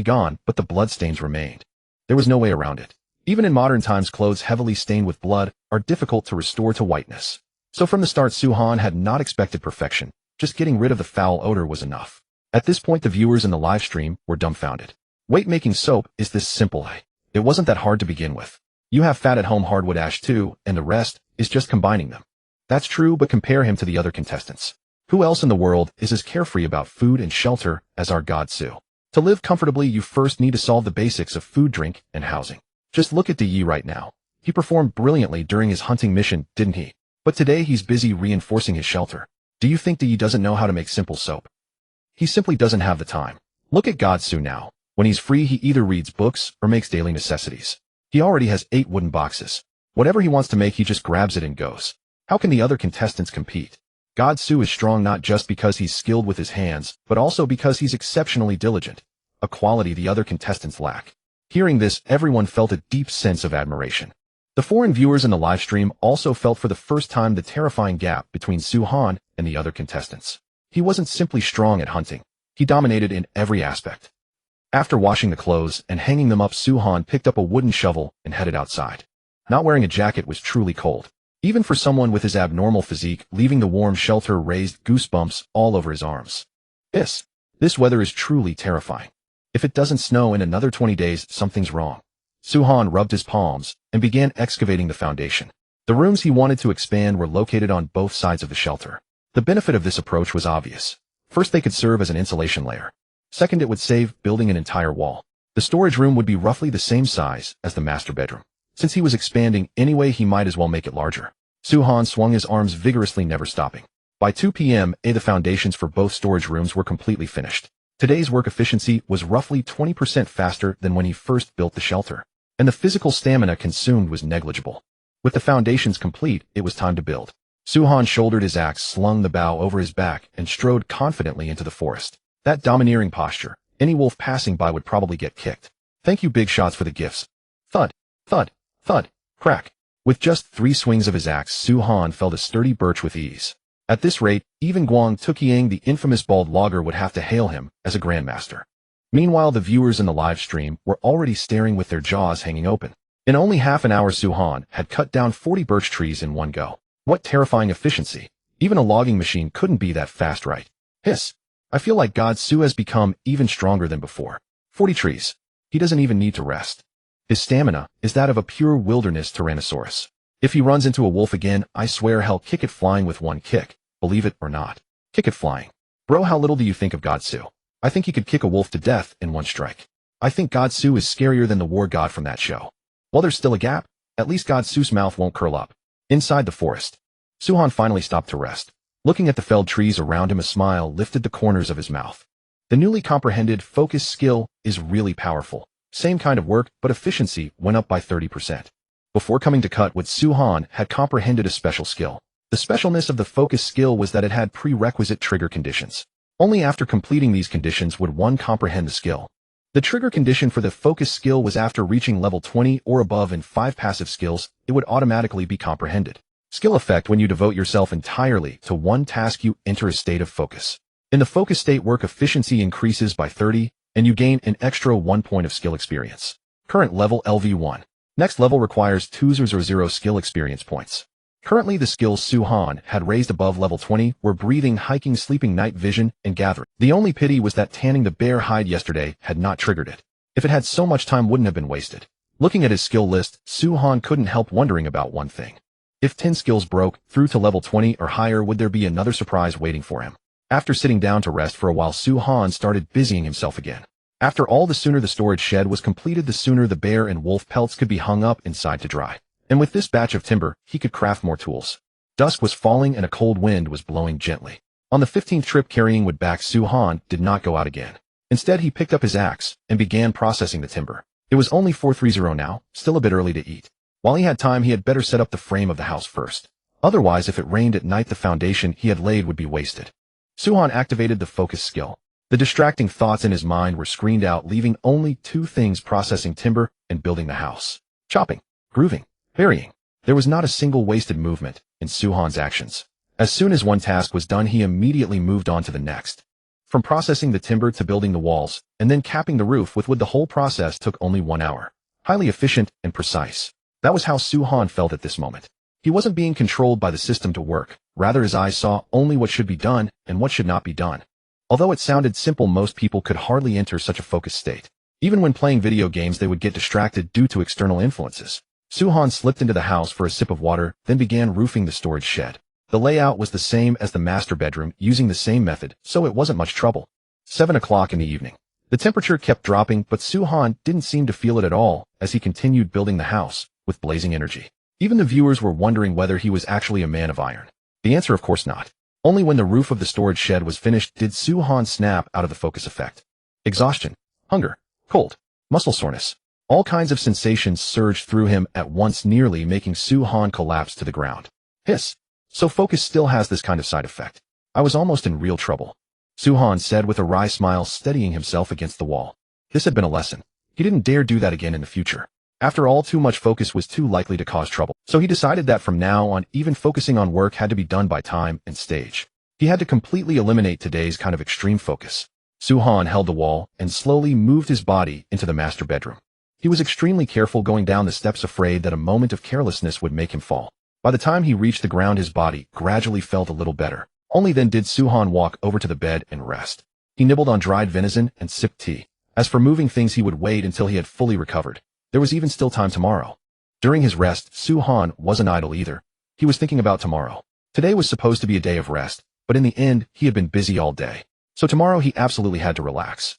[SPEAKER 1] gone, but the bloodstains remained. There was no way around it. Even in modern times, clothes heavily stained with blood are difficult to restore to whiteness. So from the start, Suhan had not expected perfection. Just getting rid of the foul odor was enough. At this point, the viewers in the live stream were dumbfounded. Wait, making soap is this simple? It wasn't that hard to begin with. You have fat at home, hardwood ash too, and the rest is just combining them. That's true, but compare him to the other contestants. Who else in the world is as carefree about food and shelter as our God Su? To live comfortably, you first need to solve the basics of food, drink, and housing. Just look at Yi right now. He performed brilliantly during his hunting mission, didn't he? But today he's busy reinforcing his shelter. Do you think Yi doesn't know how to make simple soap? He simply doesn't have the time. Look at God Su now. When he's free, he either reads books or makes daily necessities. He already has 8 wooden boxes. Whatever he wants to make, he just grabs it and goes. How can the other contestants compete? God Su is strong not just because he's skilled with his hands, but also because he's exceptionally diligent, a quality the other contestants lack. Hearing this, everyone felt a deep sense of admiration. The foreign viewers in the live stream also felt for the first time the terrifying gap between Suhan and the other contestants. He wasn't simply strong at hunting. He dominated in every aspect. After washing the clothes and hanging them up, Suhan picked up a wooden shovel and headed outside. Not wearing a jacket was truly cold. Even for someone with his abnormal physique, leaving the warm shelter raised goosebumps all over his arms. This weather is truly terrifying. If it doesn't snow in another 20 days, something's wrong. Suhan rubbed his palms and began excavating the foundation. The rooms he wanted to expand were located on both sides of the shelter. The benefit of this approach was obvious. First, they could serve as an insulation layer. Second, it would save building an entire wall. The storage room would be roughly the same size as the master bedroom. Since he was expanding anyway, he might as well make it larger. Suhan swung his arms vigorously, never stopping. By 2 p.m., the foundations for both storage rooms were completely finished. Today's work efficiency was roughly 20% faster than when he first built the shelter, and the physical stamina consumed was negligible. With the foundations complete, it was time to build. Suhan shouldered his axe, slung the bow over his back, and strode confidently into the forest. That domineering posture, any wolf passing by would probably get kicked. Thank you, big shots, for the gifts. Thud, thud, thud, crack. With just 3 swings of his axe, Suhan felled a sturdy birch with ease. At this rate, even Guang Tuqiang, the infamous bald logger, would have to hail him as a grandmaster. Meanwhile, the viewers in the live stream were already staring with their jaws hanging open. In only half an hour, Suhan had cut down 40 birch trees in one go. What terrifying efficiency! Even a logging machine couldn't be that fast, right? Hiss! I feel like God Su has become even stronger than before. 40 trees. He doesn't even need to rest. His stamina is that of a pure wilderness tyrannosaurus. If he runs into a wolf again, I swear he'll kick it flying with one kick. Believe it or not. Kick it flying. Bro, how little do you think of God Su? I think he could kick a wolf to death in one strike. I think God Su is scarier than the war god from that show. While there's still a gap, at least God Su's mouth won't curl up. Inside the forest, Suhan finally stopped to rest. Looking at the felled trees around him, a smile lifted the corners of his mouth. The newly comprehended focus skill is really powerful. Same kind of work, but efficiency went up by 30%. Before coming to cut wood, Suhan had comprehended a special skill. The specialness of the focus skill was that it had prerequisite trigger conditions. Only after completing these conditions would one comprehend the skill. The trigger condition for the focus skill was after reaching level 20 or above in 5 passive skills, it would automatically be comprehended. Skill effect: when you devote yourself entirely to one task, you enter a state of focus. In the focus state, work efficiency increases by 30, and you gain an extra 1 point of skill experience. Current level LV1. Next level requires 200 skill experience points. Currently the skills Su-Han had raised above level 20 were breathing, hiking, sleeping, night vision, and gathering. The only pity was that tanning the bear hide yesterday had not triggered it. If it had, so much time wouldn't have been wasted. Looking at his skill list, Su-Han couldn't help wondering about one thing. If 10 skills broke through to level 20 or higher, would there be another surprise waiting for him? After sitting down to rest for a while, Su-Han started busying himself again. After all, the sooner the storage shed was completed, the sooner the bear and wolf pelts could be hung up inside to dry. And with this batch of timber, he could craft more tools. Dusk was falling and a cold wind was blowing gently. On the 15th trip carrying wood back, Su-Han did not go out again. Instead, he picked up his axe and began processing the timber. It was only 4:30 now, still a bit early to eat. While he had time, he had better set up the frame of the house first. Otherwise, if it rained at night, the foundation he had laid would be wasted. Su-Han activated the focus skill. The distracting thoughts in his mind were screened out, leaving only 2 things: processing timber and building the house. Chopping, grooving, burying. There was not a single wasted movement in Su-Han's actions. As soon as one task was done, he immediately moved on to the next. From processing the timber to building the walls, and then capping the roof with wood, the whole process took only 1 hour. Highly efficient and precise. That was how Su-Han felt at this moment. He wasn't being controlled by the system to work. Rather, his eyes saw only what should be done and what should not be done. Although it sounded simple, most people could hardly enter such a focused state. Even when playing video games, they would get distracted due to external influences. Su-Han slipped into the house for a sip of water, then began roofing the storage shed. The layout was the same as the master bedroom, using the same method, so it wasn't much trouble. 7 o'clock in the evening. The temperature kept dropping, but Su-Han didn't seem to feel it at all as he continued building the house with blazing energy. Even the viewers were wondering whether he was actually a man of iron. The answer, of course, not. Only when the roof of the storage shed was finished did Su-Han snap out of the focus effect. Exhaustion, hunger, cold, muscle soreness. All kinds of sensations surged through him at once, nearly making Su-Han collapse to the ground. Hiss. So focus still has this kind of side effect. I was almost in real trouble. Su-Han said with a wry smile, steadying himself against the wall. This had been a lesson. He didn't dare do that again in the future. After all, too much focus was too likely to cause trouble. So he decided that from now on, even focusing on work had to be done by time and stage. He had to completely eliminate today's kind of extreme focus. Su-Han held the wall and slowly moved his body into the master bedroom. He was extremely careful going down the steps, afraid that a moment of carelessness would make him fall. By the time he reached the ground, his body gradually felt a little better. Only then did Su-Han walk over to the bed and rest. He nibbled on dried venison and sipped tea. As for moving things, he would wait until he had fully recovered. There was even still time tomorrow. During his rest, Su-Han wasn't idle either. He was thinking about tomorrow. Today was supposed to be a day of rest, but in the end, he had been busy all day. So tomorrow he absolutely had to relax.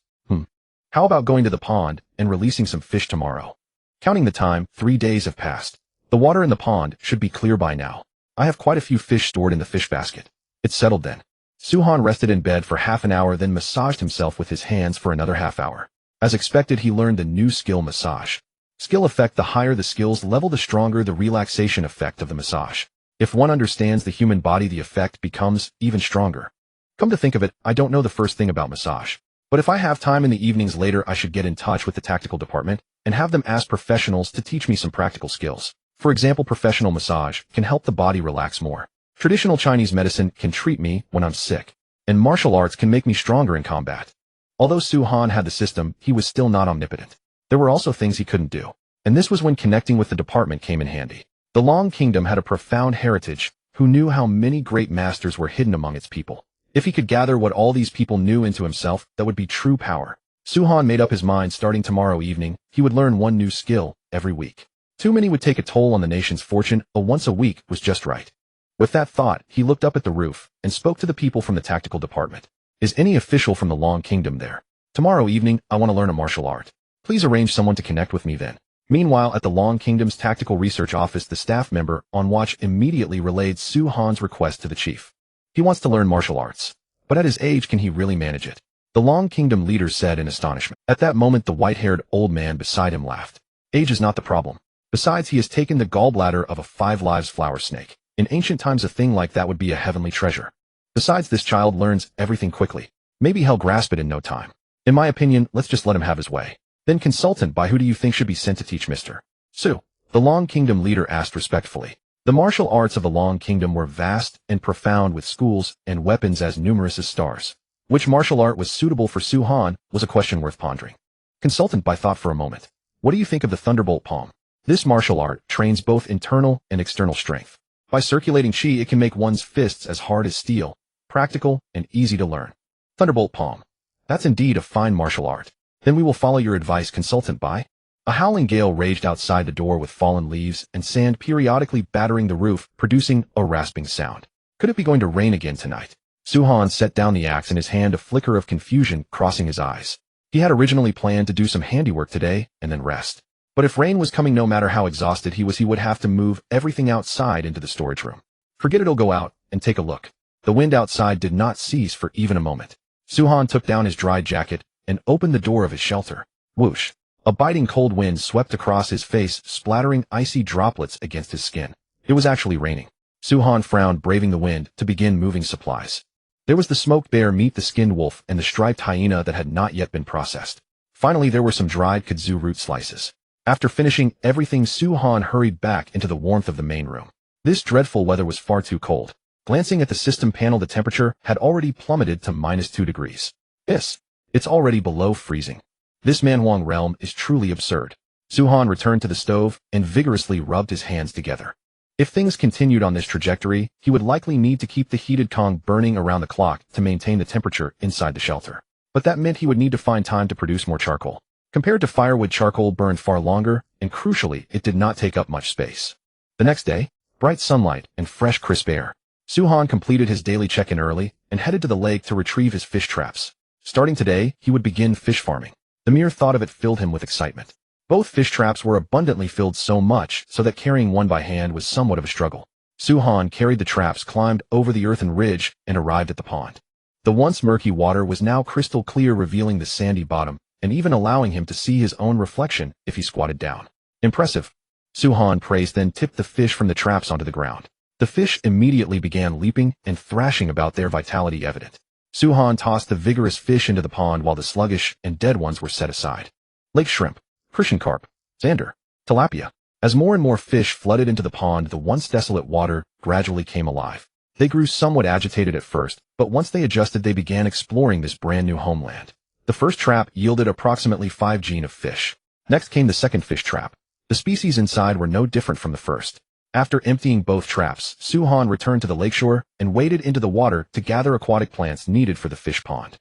[SPEAKER 1] How about going to the pond and releasing some fish tomorrow? Counting the time, 3 days have passed. The water in the pond should be clear by now. I have quite a few fish stored in the fish basket. It's settled then. Su-Han rested in bed for half an hour, then massaged himself with his hands for another half hour. As expected, he learned the new skill massage. Skill effect: the higher the skills level, the stronger the relaxation effect of the massage. If one understands the human body, the effect becomes even stronger. Come to think of it, I don't know the first thing about massage. But if I have time in the evenings later, I should get in touch with the tactical department and have them ask professionals to teach me some practical skills. For example, professional massage can help the body relax more. Traditional Chinese medicine can treat me when I'm sick. And martial arts can make me stronger in combat. Although Su-Han had the system, he was still not omnipotent. There were also things he couldn't do. And this was when connecting with the department came in handy. The Long Kingdom had a profound heritage. Who knew how many great masters were hidden among its people? If he could gather what all these people knew into himself, that would be true power. Su-Han made up his mind, starting tomorrow evening, he would learn one new skill every week. Too many would take a toll on the nation's fortune, but once a week was just right. With that thought, he looked up at the roof and spoke to the people from the tactical department. Is any official from the Long Kingdom there? Tomorrow evening, I want to learn a martial art. Please arrange someone to connect with me then. Meanwhile, at the Long Kingdom's tactical research office, the staff member on watch immediately relayed Su-Han's request to the chief. He wants to learn martial arts. But at his age, can he really manage it? The Long Kingdom leader said in astonishment. At that moment, the white-haired old man beside him laughed. Age is not the problem. Besides, he has taken the gallbladder of a 5 lives flower snake. In ancient times, a thing like that would be a heavenly treasure. Besides, this child learns everything quickly. Maybe he'll grasp it in no time. In my opinion, let's just let him have his way. Then consultant by who do you think should be sent to teach Mr. Su? The Long Kingdom leader asked respectfully. The martial arts of the Long Kingdom were vast and profound with schools and weapons as numerous as stars. Which martial art was suitable for Su Han was a question worth pondering. Consultant by thought for a moment. What do you think of the Thunderbolt Palm? This martial art trains both internal and external strength. By circulating chi, it can make one's fists as hard as steel, practical, and easy to learn. Thunderbolt Palm. That's indeed a fine martial art. Then we will follow your advice, consultant by. A howling gale raged outside the door with fallen leaves and sand periodically battering the roof, producing a rasping sound. Could it be going to rain again tonight? Su Han set down the axe in his hand, a flicker of confusion crossing his eyes. He had originally planned to do some handiwork today and then rest. But if rain was coming, no matter how exhausted he was, he would have to move everything outside into the storage room. Forget it'll go out and take a look. The wind outside did not cease for even a moment. Su Han took down his dry jacket and opened the door of his shelter. Whoosh! A biting cold wind swept across his face, splattering icy droplets against his skin. It was actually raining. Su Han frowned, braving the wind, to begin moving supplies. There was the smoked bear meat, the skinned wolf, and the striped hyena that had not yet been processed. Finally, there were some dried kudzu root slices. After finishing everything, Su Han hurried back into the warmth of the main room. This dreadful weather was far too cold. Glancing at the system panel, the temperature had already plummeted to -2 degrees. It's already below freezing. This Manhuang realm is truly absurd. Su Han returned to the stove and vigorously rubbed his hands together. If things continued on this trajectory, he would likely need to keep the heated Kong burning around the clock to maintain the temperature inside the shelter. But that meant he would need to find time to produce more charcoal. Compared to firewood, charcoal burned far longer, and crucially, it did not take up much space. The next day, bright sunlight and fresh crisp air. Su Han completed his daily check-in early and headed to the lake to retrieve his fish traps. Starting today, he would begin fish farming. The mere thought of it filled him with excitement. Both fish traps were abundantly filled, so much so that carrying one by hand was somewhat of a struggle. Su Han carried the traps, climbed over the earthen ridge, and arrived at the pond. The once murky water was now crystal clear, revealing the sandy bottom, and even allowing him to see his own reflection if he squatted down. Impressive. Su Han praised, then tipped the fish from the traps onto the ground. The fish immediately began leaping and thrashing about, their vitality evident. Su Han tossed the vigorous fish into the pond while the sluggish and dead ones were set aside. Lake shrimp, Christian carp, zander, tilapia. As more and more fish flooded into the pond, the once desolate water gradually came alive. They grew somewhat agitated at first, but once they adjusted, they began exploring this brand new homeland. The first trap yielded approximately 5 gene of fish. Next came the second fish trap. The species inside were no different from the first. After emptying both traps, Su Han returned to the lakeshore and waded into the water to gather aquatic plants needed for the fish pond.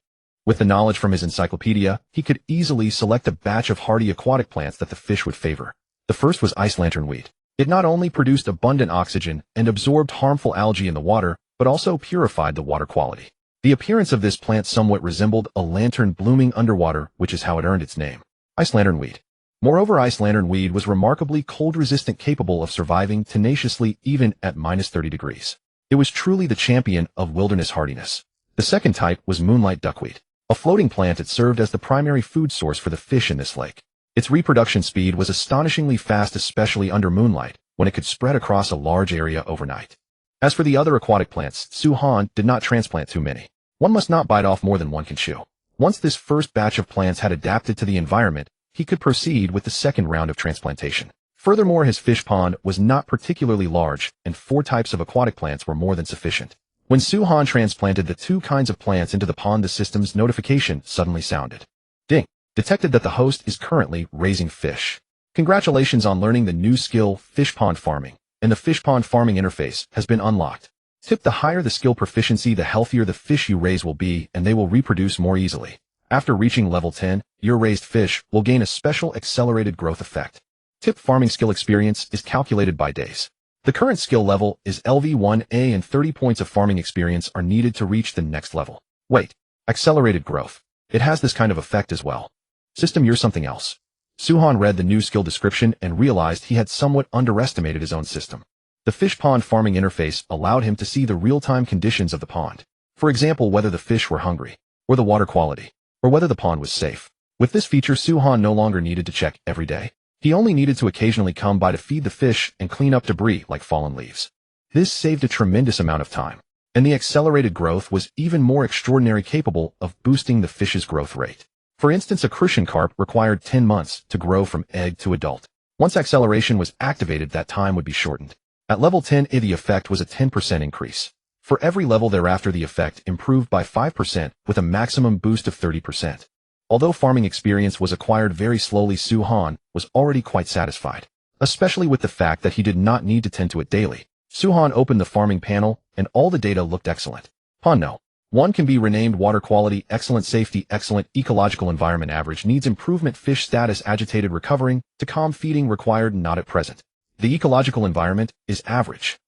[SPEAKER 1] With the knowledge from his encyclopedia, he could easily select a batch of hardy aquatic plants that the fish would favor. The first was ice lanternweed. It not only produced abundant oxygen and absorbed harmful algae in the water, but also purified the water quality. The appearance of this plant somewhat resembled a lantern blooming underwater, which is how it earned its name. Ice lanternweed. Moreover, ice lanternweed was remarkably cold-resistant, capable of surviving tenaciously even at -30 degrees. It was truly the champion of wilderness hardiness. The second type was moonlight duckweed. A floating plant, it served as the primary food source for the fish in this lake. Its reproduction speed was astonishingly fast, especially under moonlight, when it could spread across a large area overnight. As for the other aquatic plants, Su Han did not transplant too many. One must not bite off more than one can chew. Once this first batch of plants had adapted to the environment, he could proceed with the second round of transplantation. Furthermore, his fish pond was not particularly large, and 4 types of aquatic plants were more than sufficient. When Su Han transplanted the 2 kinds of plants into the pond, the system's notification suddenly sounded. Ding! Detected that the host is currently raising fish. Congratulations on learning the new skill, fish pond farming, and the fish pond farming interface has been unlocked. Tip: the higher the skill proficiency, the healthier the fish you raise will be, and they will reproduce more easily. After reaching level 10, your raised fish will gain a special accelerated growth effect. Tip: farming skill experience is calculated by days. The current skill level is LV1A, and 30 points of farming experience are needed to reach the next level. Wait, accelerated growth. It has this kind of effect as well. System, you're something else. Su Han read the new skill description and realized he had somewhat underestimated his own system. The fish pond farming interface allowed him to see the real-time conditions of the pond. For example, whether the fish were hungry, or the water quality, or whether the pond was safe. With this feature, Su Han no longer needed to check every day. He only needed to occasionally come by to feed the fish and clean up debris like fallen leaves. This saved a tremendous amount of time, and the accelerated growth was even more extraordinary, capable of boosting the fish's growth rate. For instance, a crucian carp required 10 months to grow from egg to adult. Once acceleration was activated, that time would be shortened. At level 10, the effect was a 10% increase. For every level thereafter, the effect improved by 5% with a maximum boost of 30%. Although farming experience was acquired very slowly, Su-han was already quite satisfied, especially with the fact that he did not need to tend to it daily. Su-han opened the farming panel, and all the data looked excellent. No. One can be renamed: water quality, excellent; safety, excellent; ecological environment, average; needs improvement; fish status, agitated; recovering; to calm; feeding required, not at present. The ecological environment is average.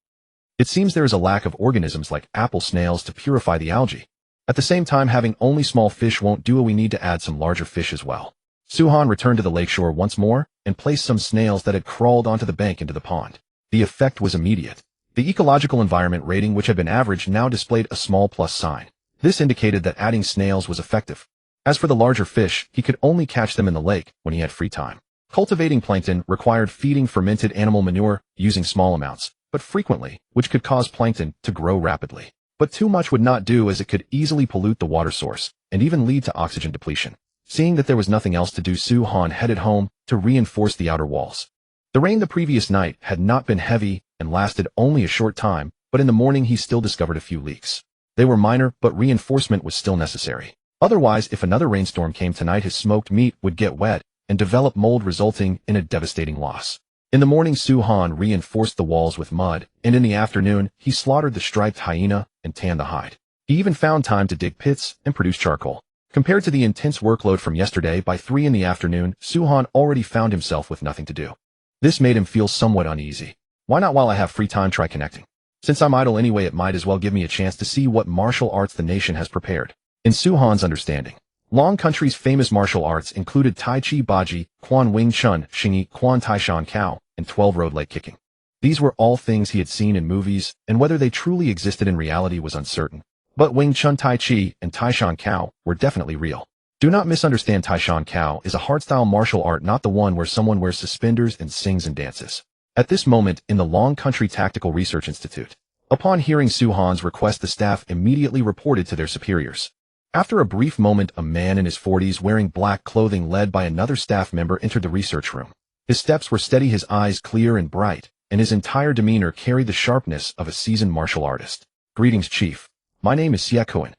[SPEAKER 1] It seems there is a lack of organisms like apple snails to purify the algae. At the same time, having only small fish won't do. We need to add some larger fish as well. Su-han returned to the lakeshore once more and placed some snails that had crawled onto the bank into the pond. The effect was immediate. The ecological environment rating, which had been average, now displayed a small plus sign. This indicated that adding snails was effective. As for the larger fish, he could only catch them in the lake when he had free time. Cultivating plankton required feeding fermented animal manure, using small amounts, but frequently, which could cause plankton to grow rapidly. But too much would not do, as it could easily pollute the water source and even lead to oxygen depletion. Seeing that there was nothing else to do, Su-han headed home to reinforce the outer walls. The rain the previous night had not been heavy and lasted only a short time, but in the morning he still discovered a few leaks. They were minor, but reinforcement was still necessary. Otherwise, if another rainstorm came tonight, his smoked meat would get wet and develop mold, resulting in a devastating loss. In the morning, Su-han reinforced the walls with mud, and in the afternoon, he slaughtered the striped hyena and tanned the hide. He even found time to dig pits and produce charcoal. Compared to the intense workload from yesterday, by 3 in the afternoon, Su-han already found himself with nothing to do. This made him feel somewhat uneasy. Why not, while I have free time, try connecting? Since I'm idle anyway, it might as well give me a chance to see what martial arts the nation has prepared. In Su-han's understanding, Long Country's famous martial arts included Tai Chi, Baji, Quan Wing Chun, Xingyi, Quan Tai Shan Kao, and 12-road leg kicking. These were all things he had seen in movies, and whether they truly existed in reality was uncertain. But Wing Chun, Tai Chi, and Tai Shan Kao were definitely real. Do not misunderstand, Tai Shan Kao is a hardstyle martial art, not the one where someone wears suspenders and sings and dances. At this moment, in the Long Country Tactical Research Institute, upon hearing Su-han's request, the staff immediately reported to their superiors. After a brief moment, a man in his 40s wearing black clothing, led by another staff member, entered the research room. His steps were steady, his eyes clear and bright, and his entire demeanor carried the sharpness of a seasoned martial artist. Greetings, Chief. My name is Xia Kuan.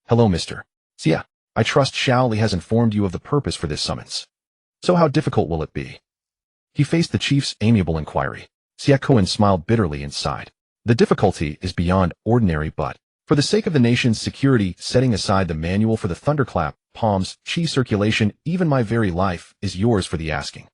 [SPEAKER 1] Hello, Mr. Xia. I trust Xiao Li has informed you of the purpose for this summons. So how difficult will it be? He faced the chief's amiable inquiry. Xia Kuan smiled bitterly and sighed. The difficulty is beyond ordinary, but for the sake of the nation's security, setting aside the manual for the thunderclap, palms, chi circulation, even my very life is yours for the asking.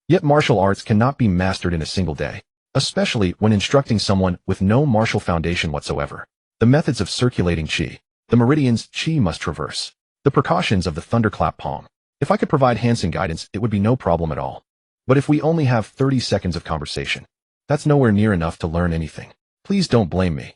[SPEAKER 1] Yet martial arts cannot be mastered in a single day, especially when instructing someone with no martial foundation whatsoever. The methods of circulating chi, the meridians chi must traverse, the precautions of the thunderclap palm. If I could provide hands-on guidance, it would be no problem at all. But if we only have 30 seconds of conversation, that's nowhere near enough to learn anything. Please don't blame me.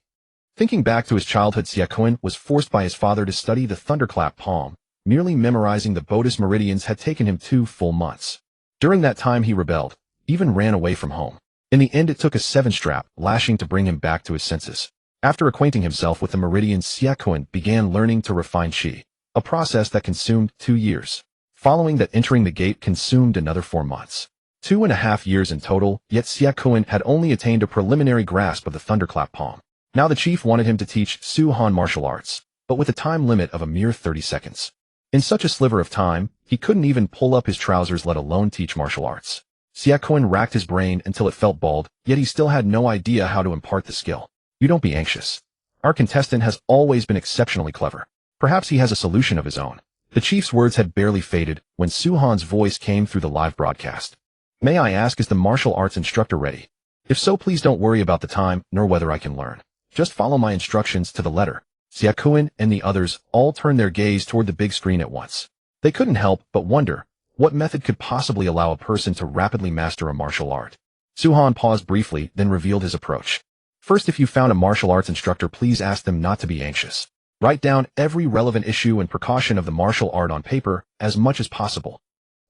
[SPEAKER 1] Thinking back to his childhood, Xia Kuan was forced by his father to study the thunderclap palm. Merely memorizing the Bodis meridians had taken him 2 full months. During that time he rebelled, even ran away from home. In the end, it took a 7-strap lashing to bring him back to his senses. After acquainting himself with the meridians, Xia Kuan began learning to refine chi, a process that consumed 2 years. Following that, entering the gate consumed another 4 months. 2.5 years in total, yet Xia Kuan had only attained a preliminary grasp of the thunderclap palm. Now the chief wanted him to teach Su-han martial arts, but with a time limit of a mere 30 seconds. In such a sliver of time, he couldn't even pull up his trousers, let alone teach martial arts. Xia Kuan racked his brain until it felt bald, yet he still had no idea how to impart the skill. You don't be anxious. Our contestant has always been exceptionally clever. Perhaps he has a solution of his own. The chief's words had barely faded when Su-han's voice came through the live broadcast. May I ask, is the martial arts instructor ready? If so, please don't worry about the time, nor whether I can learn. Just follow my instructions to the letter. Xia Kuan and the others all turned their gaze toward the big screen at once. They couldn't help but wonder, what method could possibly allow a person to rapidly master a martial art? Su-han paused briefly, then revealed his approach. First, if you found a martial arts instructor, please ask them not to be anxious. Write down every relevant issue and precaution of the martial art on paper as much as possible.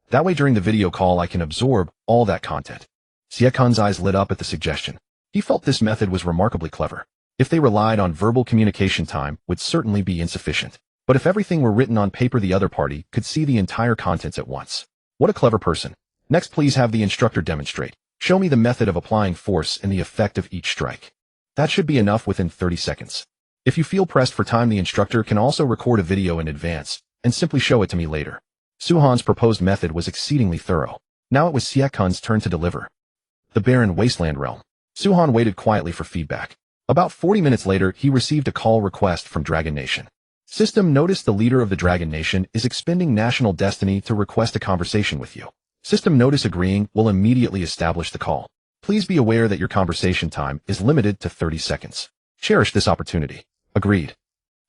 [SPEAKER 1] That way, during the video call, I can absorb all that content. Xia Kuan's eyes lit up at the suggestion. He felt this method was remarkably clever. If they relied on verbal communication, time would certainly be insufficient. But if everything were written on paper, the other party could see the entire contents at once. What a clever person. Next, please have the instructor demonstrate. Show me the method of applying force and the effect of each strike. That should be enough within 30 seconds. If you feel pressed for time, the instructor can also record a video in advance and simply show it to me later. Suhan's proposed method was exceedingly thorough. Now it was Siakun's turn to deliver. The barren wasteland realm. Suhan waited quietly for feedback. About 40 minutes later, he received a call request from Dragon Nation. System, notice the leader of the Dragon Nation is expending national destiny to request a conversation with you. System, notice agreeing will immediately establish the call. Please be aware that your conversation time is limited to 30 seconds. Cherish this opportunity. Agreed.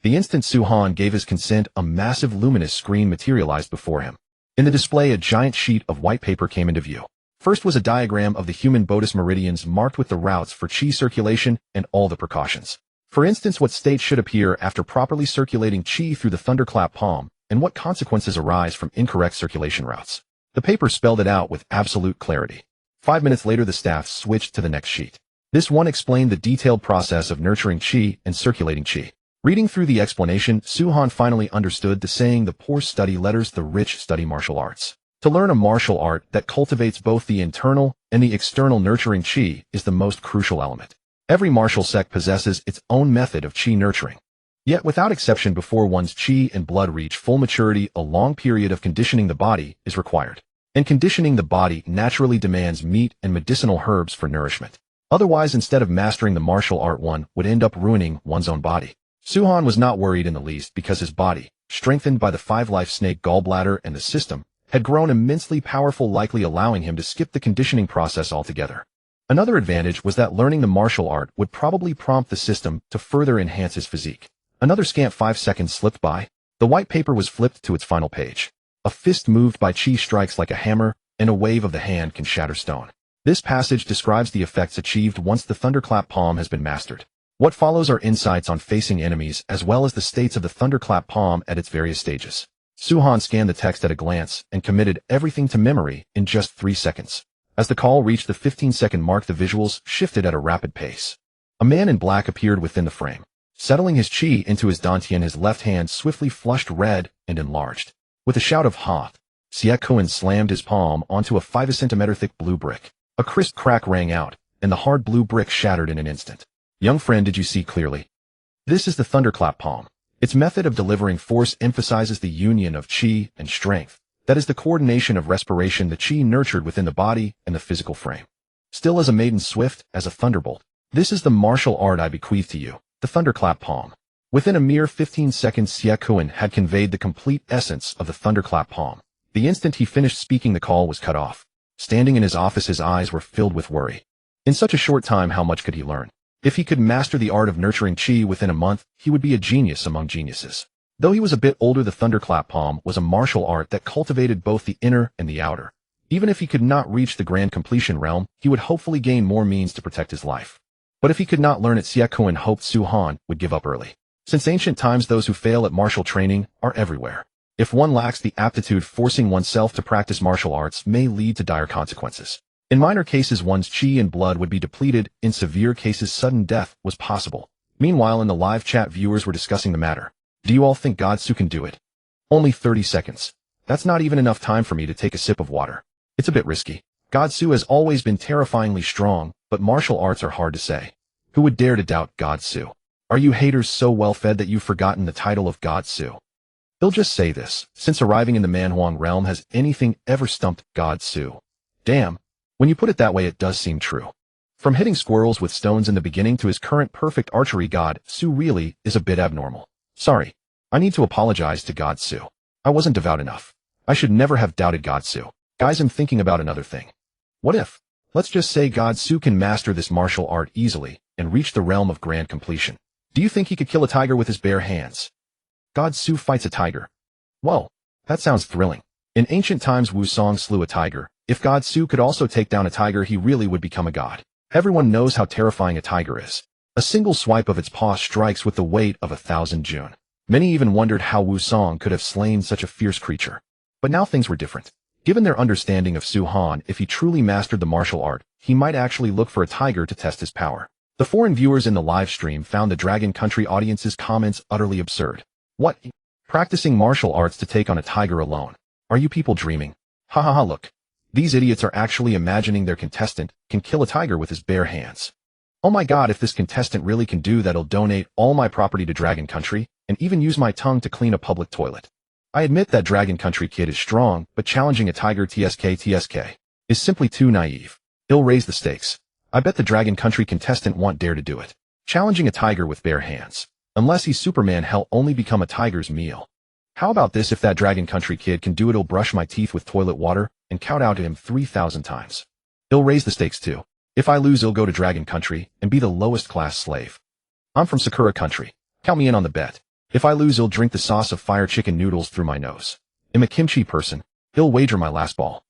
[SPEAKER 1] The instant Suhan gave his consent, a massive luminous screen materialized before him. In the display, a giant sheet of white paper came into view. First was a diagram of the human Bodis meridians marked with the routes for chi circulation and all the precautions. For instance, what state should appear after properly circulating chi through the thunderclap palm, and what consequences arise from incorrect circulation routes. The paper spelled it out with absolute clarity. 5 minutes later, the staff switched to the next sheet. This one explained the detailed process of nurturing chi and circulating chi. Reading through the explanation, Suhan finally understood the saying, the poor study letters, the rich study martial arts. To learn a martial art that cultivates both the internal and the external nurturing chi is the most crucial element. Every martial sect possesses its own method of chi nurturing. Yet without exception, before one's chi and blood reach full maturity, a long period of conditioning the body is required. And conditioning the body naturally demands meat and medicinal herbs for nourishment. Otherwise, instead of mastering the martial art, one would end up ruining one's own body. Suhan was not worried in the least because his body, strengthened by the 5-life snake gallbladder and the system, had grown immensely powerful, likely allowing him to skip the conditioning process altogether. Another advantage was that learning the martial art would probably prompt the system to further enhance his physique. Another scant 5 seconds slipped by. The white paper was flipped to its final page. A fist moved by chi strikes like a hammer, and a wave of the hand can shatter stone. This passage describes the effects achieved once the thunderclap palm has been mastered. What follows are insights on facing enemies as well as the states of the thunderclap palm at its various stages. Suhan scanned the text at a glance and committed everything to memory in just 3 seconds. As the call reached the 15-second mark, the visuals shifted at a rapid pace. A man in black appeared within the frame. Settling his chi into his dantian, his left hand swiftly flushed red and enlarged. With a shout of "Hoth!" Siakun slammed his palm onto a 5-centimeter thick blue brick. A crisp crack rang out, and the hard blue brick shattered in an instant. Young friend, did you see clearly? This is the thunderclap palm. Its method of delivering force emphasizes the union of chi and strength. That is the coordination of respiration, the chi nurtured within the body and the physical frame. Still as a maiden, swift as a thunderbolt. This is the martial art I bequeath to you, the thunderclap palm. Within a mere 15 seconds, Siakun had conveyed the complete essence of the thunderclap palm. The instant he finished speaking, the call was cut off. Standing in his office, his eyes were filled with worry. In such a short time, how much could he learn? If he could master the art of nurturing chi within a month, he would be a genius among geniuses. Though he was a bit older, the thunderclap palm was a martial art that cultivated both the inner and the outer. Even if he could not reach the grand completion realm, he would hopefully gain more means to protect his life. But if he could not learn it, Siakun hoped Suhan would give up early. Since ancient times, those who fail at martial training are everywhere. If one lacks the aptitude, forcing oneself to practice martial arts may lead to dire consequences. In minor cases, one's chi and blood would be depleted. In severe cases, sudden death was possible. Meanwhile, in the live chat, viewers were discussing the matter. Do you all think Godsu can do it? Only 30 seconds. That's not even enough time for me to take a sip of water. It's a bit risky. Godsu has always been terrifyingly strong, but martial arts are hard to say. Who would dare to doubt Godsu? Are you haters so well fed that you've forgotten the title of Godsu? They'll just say this. Since arriving in the Manhuang realm, has anything ever stumped Godsu? Damn. When you put it that way, it does seem true. From hitting squirrels with stones in the beginning to his current perfect archery, Godsu really is a bit abnormal. Sorry. I need to apologize to Godsu. I wasn't devout enough. I should never have doubted Godsu. Guys, I'm thinking about another thing. What if, let's just say Godsu can master this martial art easily and reach the realm of grand completion. Do you think he could kill a tiger with his bare hands? Godsu fights a tiger. Whoa, that sounds thrilling. In ancient times, Wusong slew a tiger. If Godsu could also take down a tiger, he really would become a god. Everyone knows how terrifying a tiger is. A single swipe of its paw strikes with the weight of 1,000 Jun. Many even wondered how Wusong could have slain such a fierce creature. But now things were different. Given their understanding of Suhan, if he truly mastered the martial art, he might actually look for a tiger to test his power. The foreign viewers in the live stream found the Dragon Country audience's comments utterly absurd. What? Practicing martial arts to take on a tiger alone. Are you people dreaming? Ha ha ha, look. These idiots are actually imagining their contestant can kill a tiger with his bare hands. Oh my god, if this contestant really can do that, I'll donate all my property to Dragon Country, and even use my tongue to clean a public toilet. I admit that Dragon Country kid is strong, but challenging a tiger TSK is simply too naive. He'll raise the stakes. I bet the Dragon Country contestant won't dare to do it. Challenging a tiger with bare hands. Unless he's Superman, he'll only become a tiger's meal. How about this? If that Dragon Country kid can do it, he'll brush my teeth with toilet water and kowtow to him 3,000 times. He'll raise the stakes too. If I lose, he'll go to Dragon Country and be the lowest class slave. I'm from Sakura Country. Count me in on the bet. If I lose, he'll drink the sauce of fire chicken noodles through my nose. I'm a kimchi person. He'll wager my last ball.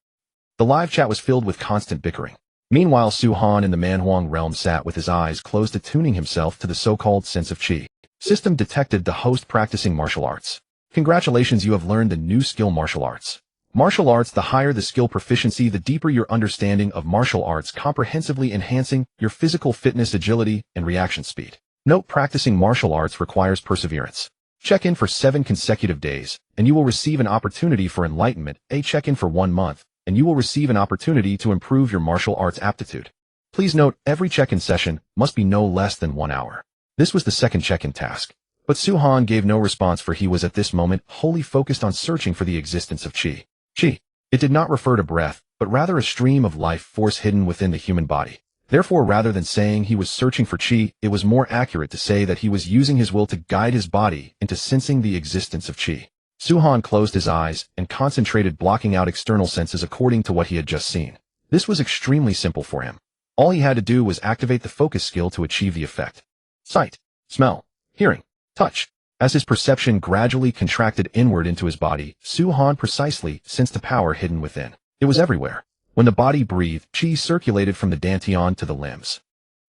[SPEAKER 1] The live chat was filled with constant bickering. Meanwhile, Su-Han in the Manhuang realm sat with his eyes closed, attuning himself to the so-called sense of chi. System detected the host practicing martial arts. Congratulations, you have learned the new skill martial arts. Martial arts, the higher the skill proficiency, the deeper your understanding of martial arts, comprehensively enhancing your physical fitness, agility, and reaction speed. Note: practicing martial arts requires perseverance. Check in for 7 consecutive days, and you will receive an opportunity for enlightenment. Check in for 1 month, and you will receive an opportunity to improve your martial arts aptitude. Please note, every check-in session must be no less than 1 hour. This was the second check-in task. But Su-Han gave no response, for he was at this moment wholly focused on searching for the existence of chi. Chi. It did not refer to breath, but rather a stream of life force hidden within the human body. Therefore, rather than saying he was searching for chi, it was more accurate to say that he was using his will to guide his body into sensing the existence of chi. Su-Han closed his eyes and concentrated, blocking out external senses according to what he had just seen. This was extremely simple for him. All he had to do was activate the focus skill to achieve the effect. Sight, smell, hearing, touch. As his perception gradually contracted inward into his body, Su-Han precisely sensed the power hidden within. It was everywhere. When the body breathed, chi circulated from the dantian to the limbs.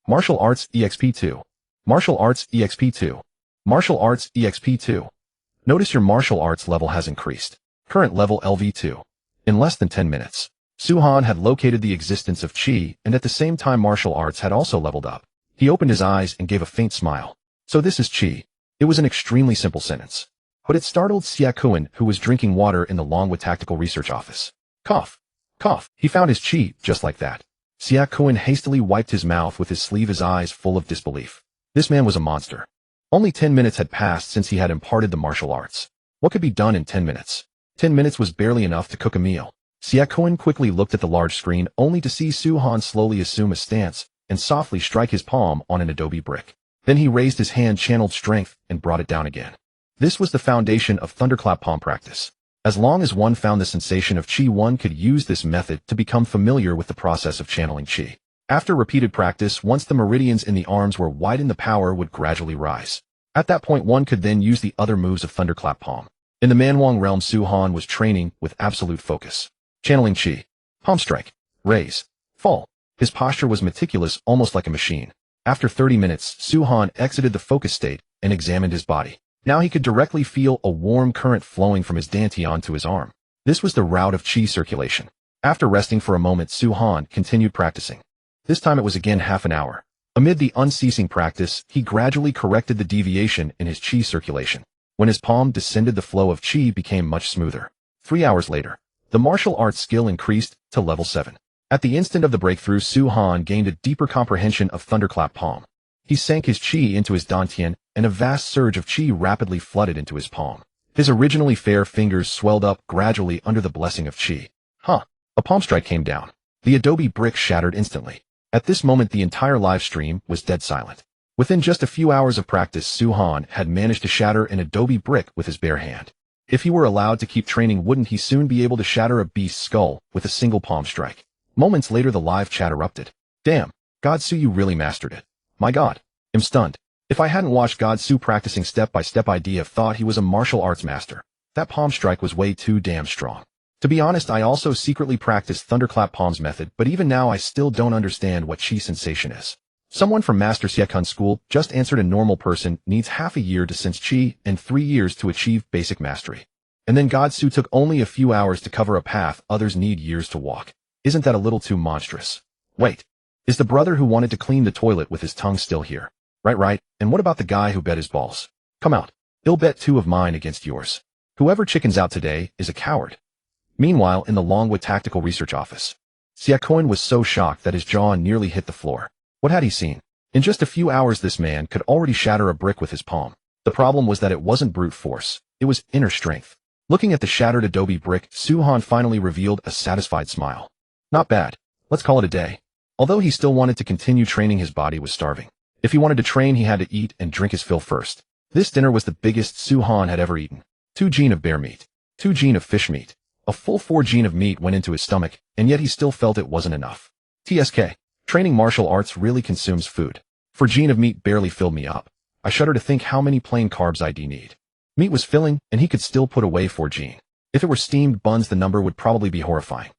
[SPEAKER 1] Martial Arts EXP2. Martial Arts EXP2. Martial Arts EXP2. Notice your martial arts level has increased. Current level LV2. In less than 10 minutes, Su-Han had located the existence of chi, and at the same time martial arts had also leveled up. He opened his eyes and gave a faint smile. So this is chi. It was an extremely simple sentence. But it startled Xia Kuan, who was drinking water in the Longwood Tactical Research Office. Cough. Cough. He found his chi, just like that. Xia Kuan hastily wiped his mouth with his sleeve, his eyes full of disbelief. This man was a monster. Only 10 minutes had passed since he had imparted the martial arts. What could be done in 10 minutes? 10 minutes was barely enough to cook a meal. Xia Kuan quickly looked at the large screen, only to see Su-Han slowly assume a stance and softly strike his palm on an adobe brick. Then he raised his hand, channeled strength, and brought it down again. This was the foundation of thunderclap palm practice. As long as one found the sensation of chi, one could use this method to become familiar with the process of channeling chi. After repeated practice, once the meridians in the arms were widened, the power would gradually rise. At that point, one could then use the other moves of thunderclap palm. In the Manhuang realm, Su-Han was training with absolute focus. Channeling chi. Palm strike. Raise. Fall. His posture was meticulous, almost like a machine. After 30 minutes, Su-Han exited the focus state and examined his body. Now he could directly feel a warm current flowing from his dantian to his arm. This was the route of chi circulation. After resting for a moment, Su-Han continued practicing. This time it was again half an hour. Amid the unceasing practice, he gradually corrected the deviation in his chi circulation. When his palm descended, the flow of chi became much smoother. 3 hours later, the martial arts skill increased to level 7. At the instant of the breakthrough, Su-Han gained a deeper comprehension of thunderclap palm. He sank his chi into his dantian, and a vast surge of chi rapidly flooded into his palm. His originally fair fingers swelled up gradually under the blessing of chi. A palm strike came down. The adobe brick shattered instantly. At this moment, the entire live stream was dead silent. Within just a few hours of practice, Su-Han had managed to shatter an adobe brick with his bare hand. If he were allowed to keep training, wouldn't he soon be able to shatter a beast's skull with a single palm strike? Moments later, the live chat erupted. Damn, Godsu, you really mastered it. My God, I'm stunned. If I hadn't watched Godsu practicing step by step, I'd have thought he was a martial arts master. That palm strike was way too damn strong. To be honest, I also secretly practiced thunderclap palms method, but even now I still don't understand what chi sensation is. Someone from Master Syekun school just answered a normal person needs half a year to sense chi and 3 years to achieve basic mastery. And then Godsu took only a few hours to cover a path others need years to walk. Isn't that a little too monstrous? Wait, is the brother who wanted to clean the toilet with his tongue still here? Right, and what about the guy who bet his balls? Come out. I'll bet 2 of mine against yours. Whoever chickens out today is a coward. Meanwhile, in the Longwood Tactical Research Office, Siakoin was so shocked that his jaw nearly hit the floor. What had he seen? In just a few hours this man could already shatter a brick with his palm. The problem was that it wasn't brute force, it was inner strength. Looking at the shattered adobe brick, Suhan finally revealed a satisfied smile. Not bad. Let's call it a day. Although he still wanted to continue training, his body was starving. If he wanted to train, he had to eat and drink his fill first. This dinner was the biggest Suhan had ever eaten. 2 gene of bear meat, 2 gene of fish meat. A full 4 gene of meat went into his stomach, and yet he still felt it wasn't enough. TSK. Training martial arts really consumes food. 4 gene of meat barely filled me up. I shudder to think how many plain carbs I'd need. Meat was filling, and he could still put away 4 gene. If it were steamed buns, the number would probably be horrifying.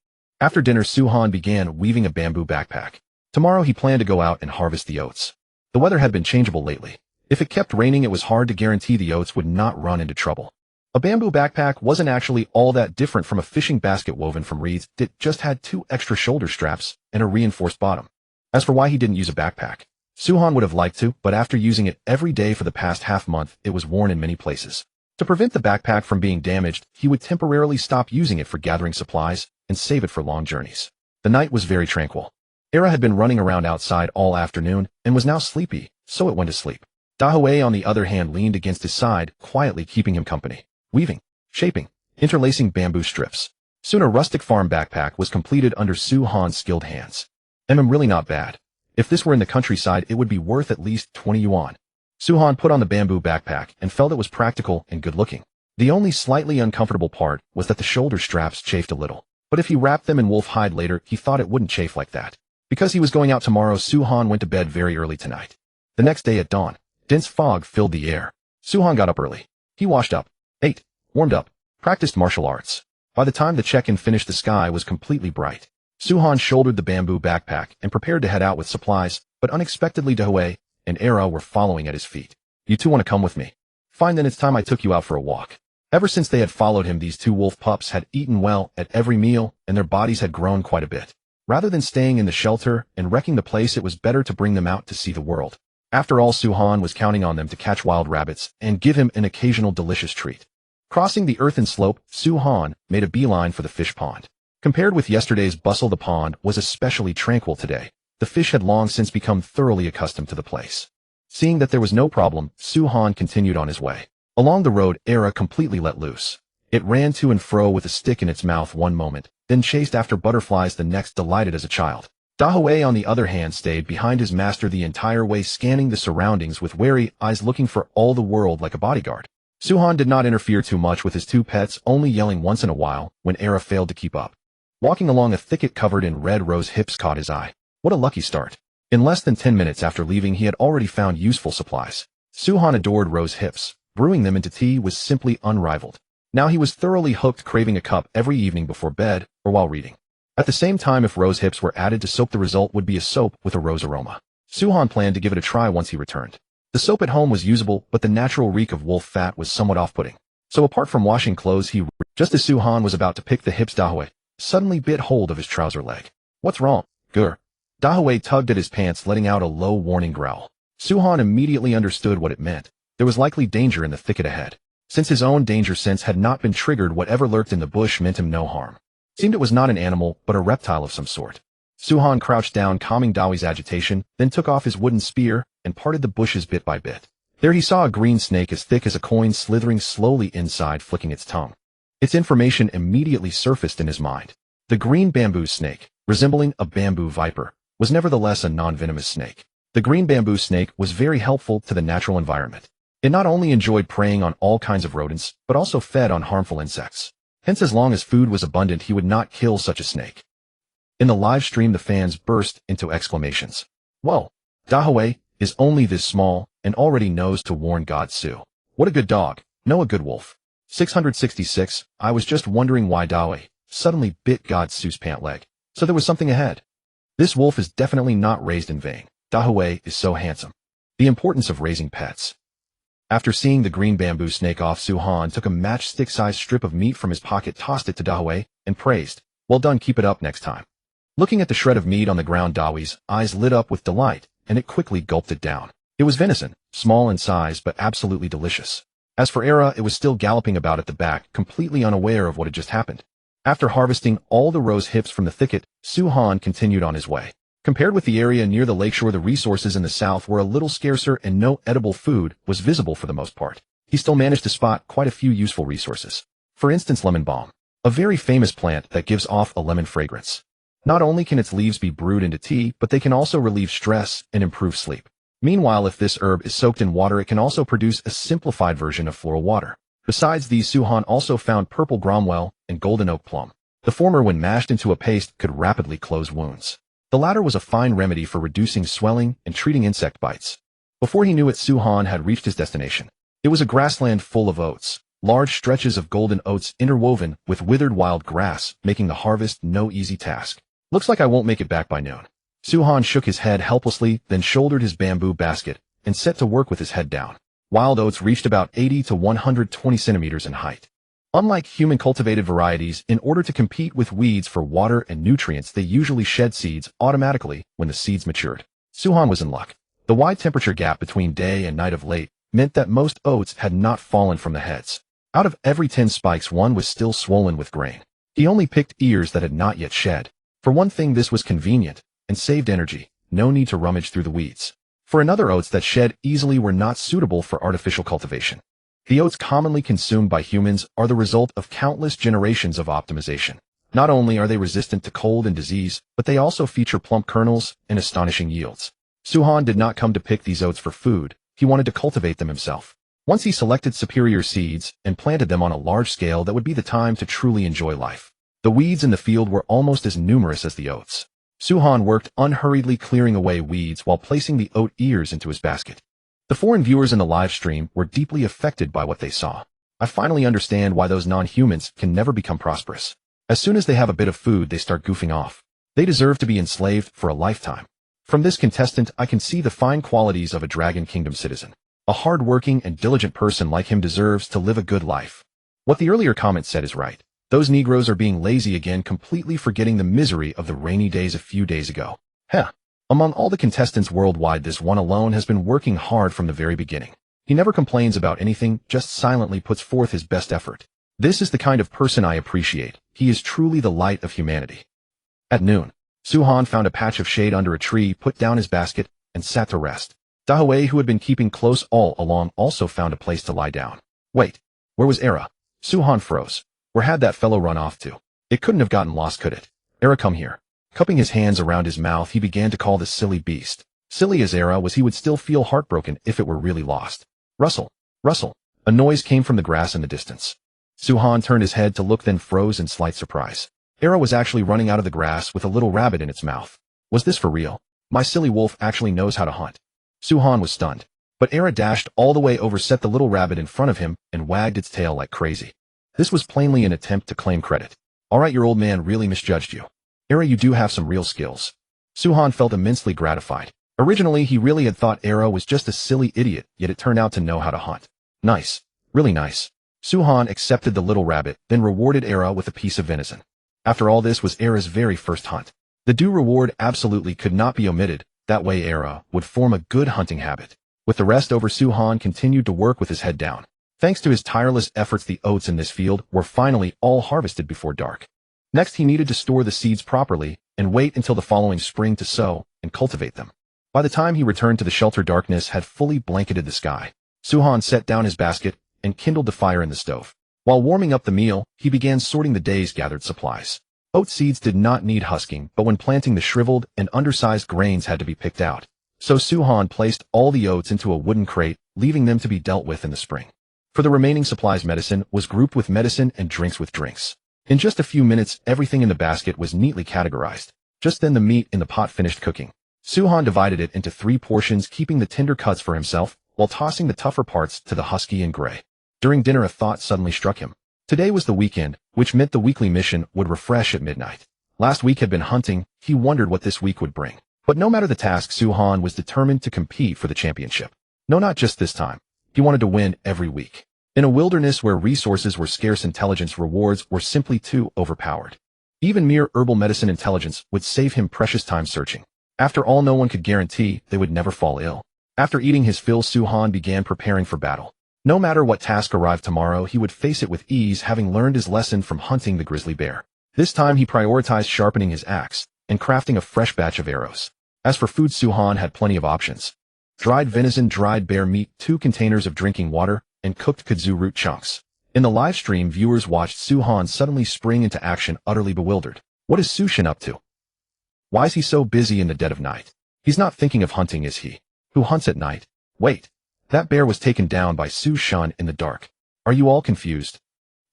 [SPEAKER 1] After dinner, Suhan began weaving a bamboo backpack. Tomorrow he planned to go out and harvest the oats. The weather had been changeable lately. If it kept raining, it was hard to guarantee the oats would not run into trouble. A bamboo backpack wasn't actually all that different from a fishing basket woven from reeds. It just had 2 extra shoulder straps and a reinforced bottom. As for why he didn't use a backpack, Suhan would have liked to, but after using it every day for the past half-month, it was worn in many places. To prevent the backpack from being damaged, he would temporarily stop using it for gathering supplies and save it for long journeys. The night was very tranquil. Era had been running around outside all afternoon and was now sleepy, so it went to sleep. Dahoe, on the other hand, leaned against his side, quietly keeping him company. Weaving, shaping, interlacing bamboo strips. Soon a rustic farm backpack was completed under Suhan's skilled hands. Really not bad. If this were in the countryside, it would be worth at least 20 yuan. Suhan put on the bamboo backpack and felt it was practical and good-looking. The only slightly uncomfortable part was that the shoulder straps chafed a little. But if he wrapped them in wolf hide later, he thought it wouldn't chafe like that. Because he was going out tomorrow, Suhan went to bed very early tonight. The next day at dawn, dense fog filled the air. Suhan got up early. He washed up, ate, warmed up, practiced martial arts. By the time the check-in finished, the sky was completely bright. Suhan shouldered the bamboo backpack and prepared to head out with supplies, but unexpectedly Dahoe and Era were following at his feet. You 2 want to come with me? Fine, then it's time I took you out for a walk. Ever since they had followed him, these 2 wolf pups had eaten well at every meal, and their bodies had grown quite a bit. Rather than staying in the shelter and wrecking the place, it was better to bring them out to see the world. After all, Suhan was counting on them to catch wild rabbits and give him an occasional delicious treat. Crossing the earthen slope, Suhan made a beeline for the fish pond. Compared with yesterday's bustle, the pond was especially tranquil today. The fish had long since become thoroughly accustomed to the place. Seeing that there was no problem, Suhan continued on his way. Along the road, Era completely let loose. It ran to and fro with a stick in its mouth one moment, then chased after butterflies the next, delighted as a child. Dahoe, on the other hand, stayed behind his master the entire way, scanning the surroundings with wary eyes, looking for all the world like a bodyguard. Suhan did not interfere too much with his 2 pets, only yelling once in a while when Era failed to keep up. Walking along a thicket covered in red rose hips caught his eye. What a lucky start. In less than 10 minutes after leaving, he had already found useful supplies. Suhan adored rose hips. Brewing them into tea was simply unrivaled. Now he was thoroughly hooked, craving a cup every evening before bed or while reading. At the same time, if rose hips were added to soap, the result would be a soap with a rose aroma. Suhan planned to give it a try once he returned. The soap at home was usable, but the natural reek of wolf fat was somewhat off-putting. So apart from washing clothes, just as Suhan was about to pick the hips, Dahoe suddenly bit hold of his trouser leg. What's wrong? Grr. Dahoe tugged at his pants, letting out a low warning growl. Suhan immediately understood what it meant. There was likely danger in the thicket ahead. Since his own danger sense had not been triggered, whatever lurked in the bush meant him no harm. Seemed it was not an animal, but a reptile of some sort. Suhan crouched down, calming Dahoe's agitation, then took off his wooden spear and parted the bushes bit by bit. There he saw a green snake as thick as a coin slithering slowly inside, flicking its tongue. Its information immediately surfaced in his mind. The green bamboo snake, resembling a bamboo viper, was nevertheless a non-venomous snake. The green bamboo snake was very helpful to the natural environment. It not only enjoyed preying on all kinds of rodents, but also fed on harmful insects. Hence, as long as food was abundant, he would not kill such a snake. In the live stream, the fans burst into exclamations. Whoa, Dahoe is only this small and already knows to warn God Su. What a good dog, no a good wolf. 666, I was just wondering why Dahoe suddenly bit God Su's pant leg. So there was something ahead. This wolf is definitely not raised in vain. Dahoe is so handsome. The importance of raising pets. After seeing the green bamboo snake off, Suhan took a matchstick-sized strip of meat from his pocket, tossed it to Dahoe, and praised, "Well done, keep it up next time." Looking at the shred of meat on the ground, Dahoe's eyes lit up with delight, and it quickly gulped it down. It was venison, small in size but absolutely delicious. As for Era, it was still galloping about at the back, completely unaware of what had just happened. After harvesting all the rose hips from the thicket, Su-han continued on his way. Compared with the area near the lakeshore, the resources in the south were a little scarcer and no edible food was visible for the most part. He still managed to spot quite a few useful resources. For instance, lemon balm, a very famous plant that gives off a lemon fragrance. Not only can its leaves be brewed into tea, but they can also relieve stress and improve sleep. Meanwhile, if this herb is soaked in water, it can also produce a simplified version of floral water. Besides these, Su-han also found purple gromwell and golden oak plum. The former, when mashed into a paste, could rapidly close wounds. The latter was a fine remedy for reducing swelling and treating insect bites. Before he knew it, Su-han had reached his destination. It was a grassland full of oats, large stretches of golden oats interwoven with withered wild grass, making the harvest no easy task. Looks like I won't make it back by noon. Su-han shook his head helplessly, then shouldered his bamboo basket and set to work with his head down. Wild oats reached about 80 to 120 centimeters in height. Unlike human-cultivated varieties, in order to compete with weeds for water and nutrients, they usually shed seeds automatically when the seeds matured. Su-han was in luck. The wide temperature gap between day and night of late meant that most oats had not fallen from the heads. Out of every 10 spikes, one was still swollen with grain. He only picked ears that had not yet shed. For one thing, this was convenient and saved energy. No need to rummage through the weeds. For another, oats that shed easily were not suitable for artificial cultivation. The oats commonly consumed by humans are the result of countless generations of optimization. Not only are they resistant to cold and disease, but they also feature plump kernels and astonishing yields. Su-han did not come to pick these oats for food. He wanted to cultivate them himself. Once he selected superior seeds and planted them on a large scale, that would be the time to truly enjoy life. The weeds in the field were almost as numerous as the oats. Su-han worked unhurriedly, clearing away weeds while placing the oat ears into his basket. The foreign viewers in the live stream were deeply affected by what they saw. I finally understand why those non-humans can never become prosperous. As soon as they have a bit of food, they start goofing off. They deserve to be enslaved for a lifetime. From this contestant, I can see the fine qualities of a Dragon Kingdom citizen. A hard-working and diligent person like him deserves to live a good life. What the earlier comment said is right. Those Negroes are being lazy again, completely forgetting the misery of the rainy days a few days ago. Among all the contestants worldwide, this one alone has been working hard from the very beginning. He never complains about anything, just silently puts forth his best effort. This is the kind of person I appreciate. He is truly the light of humanity. At noon, Su-han found a patch of shade under a tree, put down his basket, and sat to rest. Dahui, who had been keeping close all along, also found a place to lie down. Wait, where was Era? Su-han froze. Where had that fellow run off to? It couldn't have gotten lost, could it? Era, come here. Cupping his hands around his mouth, he began to call the silly beast. Silly as Era was, he would still feel heartbroken if it were really lost. Rustle, rustle. A noise came from the grass in the distance. Su-han turned his head to look, then froze in slight surprise. Era was actually running out of the grass with a little rabbit in its mouth. Was this for real? My silly wolf actually knows how to hunt. Su-han was stunned. But Era dashed all the way over, set the little rabbit in front of him, and wagged its tail like crazy. This was plainly an attempt to claim credit. Alright, your old man really misjudged you. Era, you do have some real skills. Su-han felt immensely gratified. Originally, he really had thought Era was just a silly idiot, yet it turned out to know how to hunt. Nice. Really nice. Su-han accepted the little rabbit, then rewarded Era with a piece of venison. After all, this was Era's very first hunt. The due reward absolutely could not be omitted. That way Era would form a good hunting habit. With the rest over, Su-han continued to work with his head down. Thanks to his tireless efforts, the oats in this field were finally all harvested before dark. Next, he needed to store the seeds properly and wait until the following spring to sow and cultivate them. By the time he returned to the shelter, darkness had fully blanketed the sky. Su-han set down his basket and kindled the fire in the stove. While warming up the meal, he began sorting the day's gathered supplies. Oat seeds did not need husking, but when planting, the shriveled and undersized grains had to be picked out. So Su-han placed all the oats into a wooden crate, leaving them to be dealt with in the spring. For the remaining supplies, medicine was grouped with medicine and drinks with drinks. In just a few minutes, everything in the basket was neatly categorized. Just then, the meat in the pot finished cooking. Su-han divided it into 3 portions, keeping the tender cuts for himself, while tossing the tougher parts to the husky and gray. During dinner, a thought suddenly struck him. Today was the weekend, which meant the weekly mission would refresh at midnight. Last week had been hunting. He wondered what this week would bring. But no matter the task, Su-han was determined to compete for the championship. No, not just this time. He wanted to win every week. In a wilderness where resources were scarce, intelligence rewards were simply too overpowered. Even mere herbal medicine intelligence would save him precious time searching. After all, no one could guarantee they would never fall ill. After eating his fill, Su-han began preparing for battle. No matter what task arrived tomorrow, he would face it with ease, having learned his lesson from hunting the grizzly bear. This time he prioritized sharpening his axe and crafting a fresh batch of arrows. As for food, Suhan had plenty of options. Dried venison, dried bear meat, 2 containers of drinking water, and cooked kudzu root chunks. In the live stream, viewers watched Suhan suddenly spring into action, utterly bewildered. What is Sushin up to? Why is he so busy in the dead of night? He's not thinking of hunting, is he? Who hunts at night? Wait. That bear was taken down by Sushan in the dark. Are you all confused?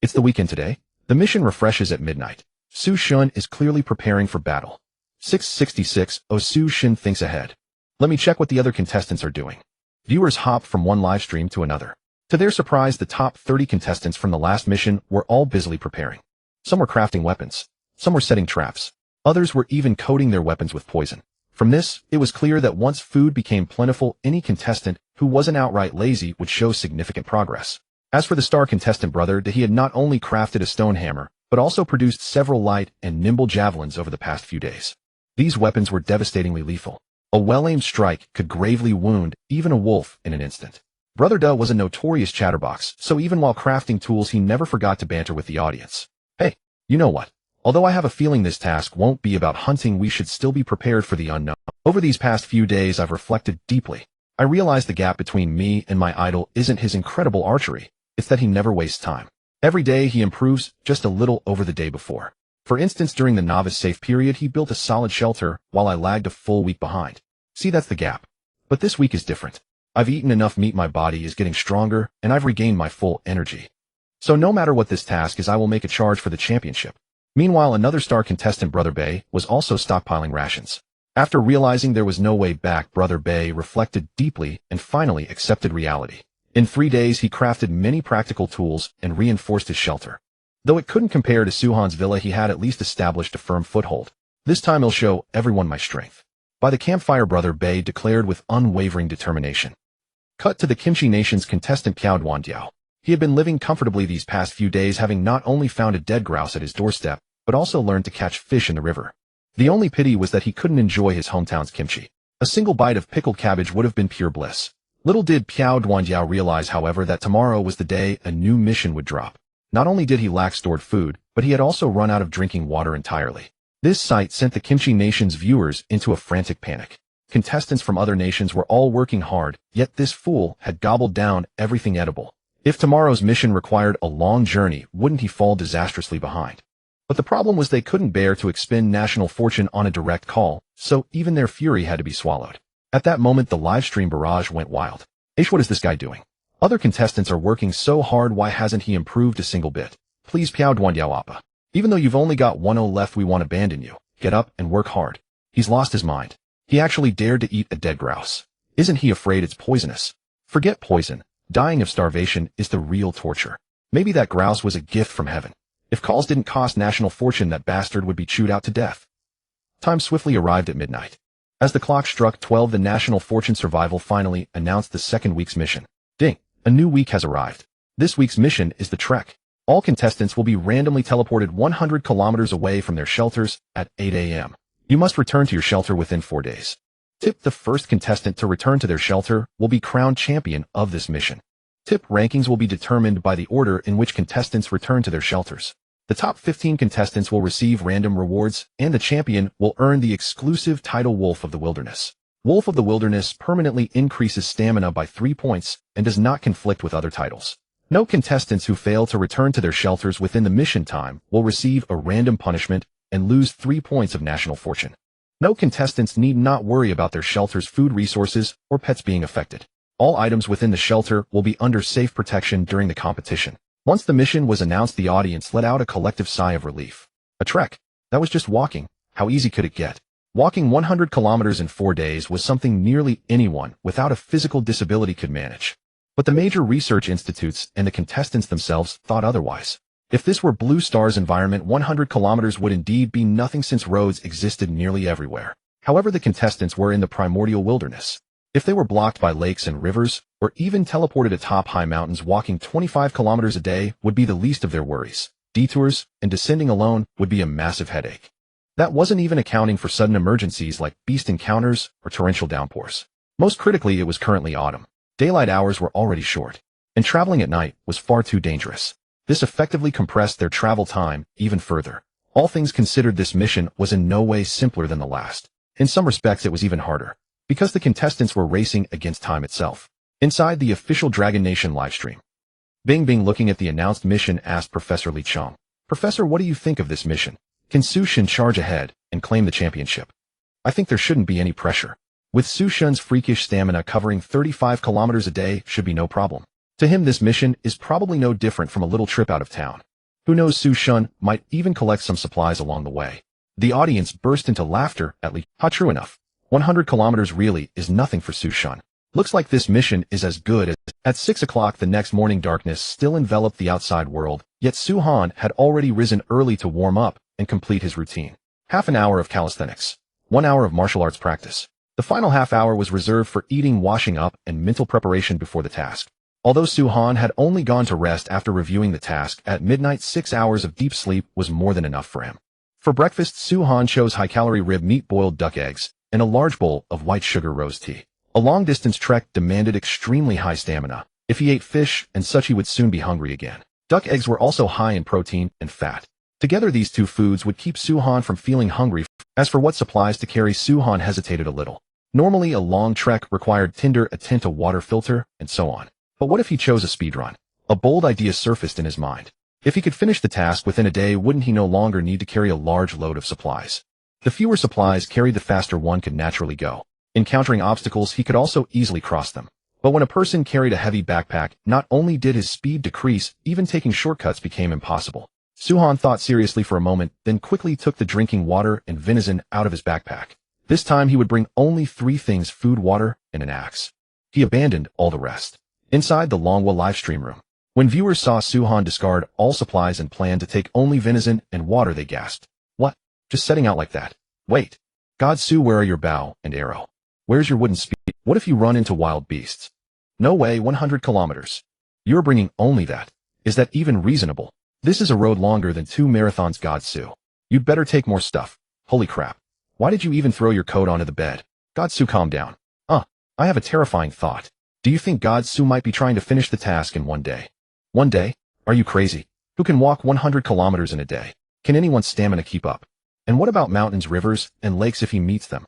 [SPEAKER 1] It's the weekend today. The mission refreshes at midnight. Sushin is clearly preparing for battle. 666. Oh, Sushin thinks ahead. Let me check what the other contestants are doing. Viewers hop from one live stream to another. To their surprise, the top 30 contestants from the last mission were all busily preparing. Some were crafting weapons. Some were setting traps. Others were even coating their weapons with poison. From this, it was clear that once food became plentiful, any contestant who wasn't outright lazy would show significant progress. As for the star contestant Brother D, he had not only crafted a stone hammer, but also produced several light and nimble javelins over the past few days. These weapons were devastatingly lethal. A well-aimed strike could gravely wound even a wolf in an instant. Brother D was a notorious chatterbox, so even while crafting tools he never forgot to banter with the audience. Hey, you know what? Although I have a feeling this task won't be about hunting, we should still be prepared for the unknown. Over these past few days I've reflected deeply. I realize the gap between me and my idol isn't his incredible archery, it's that he never wastes time. Every day he improves just a little over the day before. For instance, during the novice safe period he built a solid shelter while I lagged a full week behind. See, that's the gap. But this week is different. I've eaten enough meat, my body is getting stronger, and I've regained my full energy. So no matter what this task is, I will make a charge for the championship. Meanwhile, another star contestant, Brother Bay, was also stockpiling rations. After realizing there was no way back, Brother Bay reflected deeply and finally accepted reality. In 3 days, he crafted many practical tools and reinforced his shelter. Though it couldn't compare to Suhan's villa, he had at least established a firm foothold. This time I'll show everyone my strength. By the campfire, Brother Bay declared with unwavering determination. Cut to the Kimchi Nation's contestant Piao Duandiao. He had been living comfortably these past few days, having not only found a dead grouse at his doorstep, but also learned to catch fish in the river. The only pity was that he couldn't enjoy his hometown's kimchi. A single bite of pickled cabbage would have been pure bliss. Little did Piao Duandiao realize, however, that tomorrow was the day a new mission would drop. Not only did he lack stored food, but he had also run out of drinking water entirely. This sight sent the Kimchi Nation's viewers into a frantic panic. Contestants from other nations were all working hard, yet this fool had gobbled down everything edible. If tomorrow's mission required a long journey, wouldn't he fall disastrously behind? But the problem was they couldn't bear to expend national fortune on a direct call, so even their fury had to be swallowed. At that moment, the livestream barrage went wild. Ish, what is this guy doing? Other contestants are working so hard, why hasn't he improved a single bit? Please, Piao Duandiao Appa. Even though you've only got 1-0 left, we won't abandon you. Get up and work hard. He's lost his mind. He actually dared to eat a dead grouse. Isn't he afraid it's poisonous? Forget poison. Dying of starvation is the real torture. Maybe that grouse was a gift from heaven. If calls didn't cost national fortune, that bastard would be chewed out to death. Time swiftly arrived at midnight. As the clock struck 12, the National Fortune Survival finally announced the second week's mission. Ding! A new week has arrived. This week's mission is the trek. All contestants will be randomly teleported 100 kilometers away from their shelters at 8 a.m. You must return to your shelter within 4 days. Tip: the first contestant to return to their shelter will be crowned champion of this mission. Tip: rankings will be determined by the order in which contestants return to their shelters. The top 15 contestants will receive random rewards, and the champion will earn the exclusive title Wolf of the Wilderness. Wolf of the Wilderness permanently increases stamina by 3 points and does not conflict with other titles. No contestants who fail to return to their shelters within the mission time will receive a random punishment and lose 3 points of national fortune. No contestants need not worry about their shelter's food resources or pets being affected. All items within the shelter will be under safe protection during the competition. Once the mission was announced, the audience let out a collective sigh of relief. A trek? That was just walking. How easy could it get? Walking 100 kilometers in 4 days was something nearly anyone without a physical disability could manage. But the major research institutes and the contestants themselves thought otherwise. If this were Blue Star's environment, 100 kilometers would indeed be nothing, since roads existed nearly everywhere. However, the contestants were in the primordial wilderness. If they were blocked by lakes and rivers, or even teleported atop high mountains, walking 25 kilometers a day would be the least of their worries. Detours and descending alone would be a massive headache. That wasn't even accounting for sudden emergencies like beast encounters or torrential downpours. Most critically, it was currently autumn. Daylight hours were already short. and traveling at night was far too dangerous. This effectively compressed their travel time even further. All things considered, this mission was in no way simpler than the last. In some respects it was even harder, because the contestants were racing against time itself. Inside the official Dragon Nation livestream, Bing looking at the announced mission asked Professor Li Cheng, "Professor, what do you think of this mission? Can Su Shen charge ahead and claim the championship?" "I think there shouldn't be any pressure. With Su Shen's freakish stamina, covering 35 kilometers a day should be no problem. To him this mission is probably no different from a little trip out of town. Who knows, Su Shen might even collect some supplies along the way." The audience burst into laughter at Li. True enough. 100 kilometers really is nothing for Su Shen. Looks like this mission is as good as. At 6 o'clock the next morning, darkness still enveloped the outside world, yet Su Han had already risen early to warm up and complete his routine. Half an hour of calisthenics. 1 hour of martial arts practice. The final half hour was reserved for eating, washing up, and mental preparation before the task. Although Su Han had only gone to rest after reviewing the task at midnight, 6 hours of deep sleep was more than enough for him. For breakfast, Su Han chose high-calorie rib meat, boiled duck eggs, and a large bowl of white sugar rose tea. A long-distance trek demanded extremely high stamina. If he ate fish and such, he would soon be hungry again. Duck eggs were also high in protein and fat. Together these two foods would keep Su Han from feeling hungry. As for what supplies to carry, Su Han hesitated a little. Normally a long trek required tinder, a tent, a water filter, and so on. But what if he chose a speedrun? A bold idea surfaced in his mind. If he could finish the task within a day, wouldn't he no longer need to carry a large load of supplies? The fewer supplies carried, the faster one could naturally go. Encountering obstacles, he could also easily cross them. But when a person carried a heavy backpack, not only did his speed decrease, even taking shortcuts became impossible. Su Han thought seriously for a moment, then quickly took the drinking water and venison out of his backpack. This time he would bring only 3 things: food, water, and an axe. He abandoned all the rest. Inside the Longwa livestream room, when viewers saw Su Han discard all supplies and plan to take only venison and water, they gasped. "What? Just setting out like that? Wait. God, Su, where are your bow and arrow? Where's your wooden spear? What if you run into wild beasts? No way, 100 kilometers. You're bringing only that. Is that even reasonable? This is a road longer than 2 marathons, God, Su. You'd better take more stuff. Holy crap. Why did you even throw your coat onto the bed? God, Su, calm down. I have a terrifying thought. Do you think God, Su might be trying to finish the task in 1 day? 1 day? Are you crazy? Who can walk 100 kilometers in a day? Can anyone's stamina keep up? And what about mountains, rivers, and lakes if he meets them?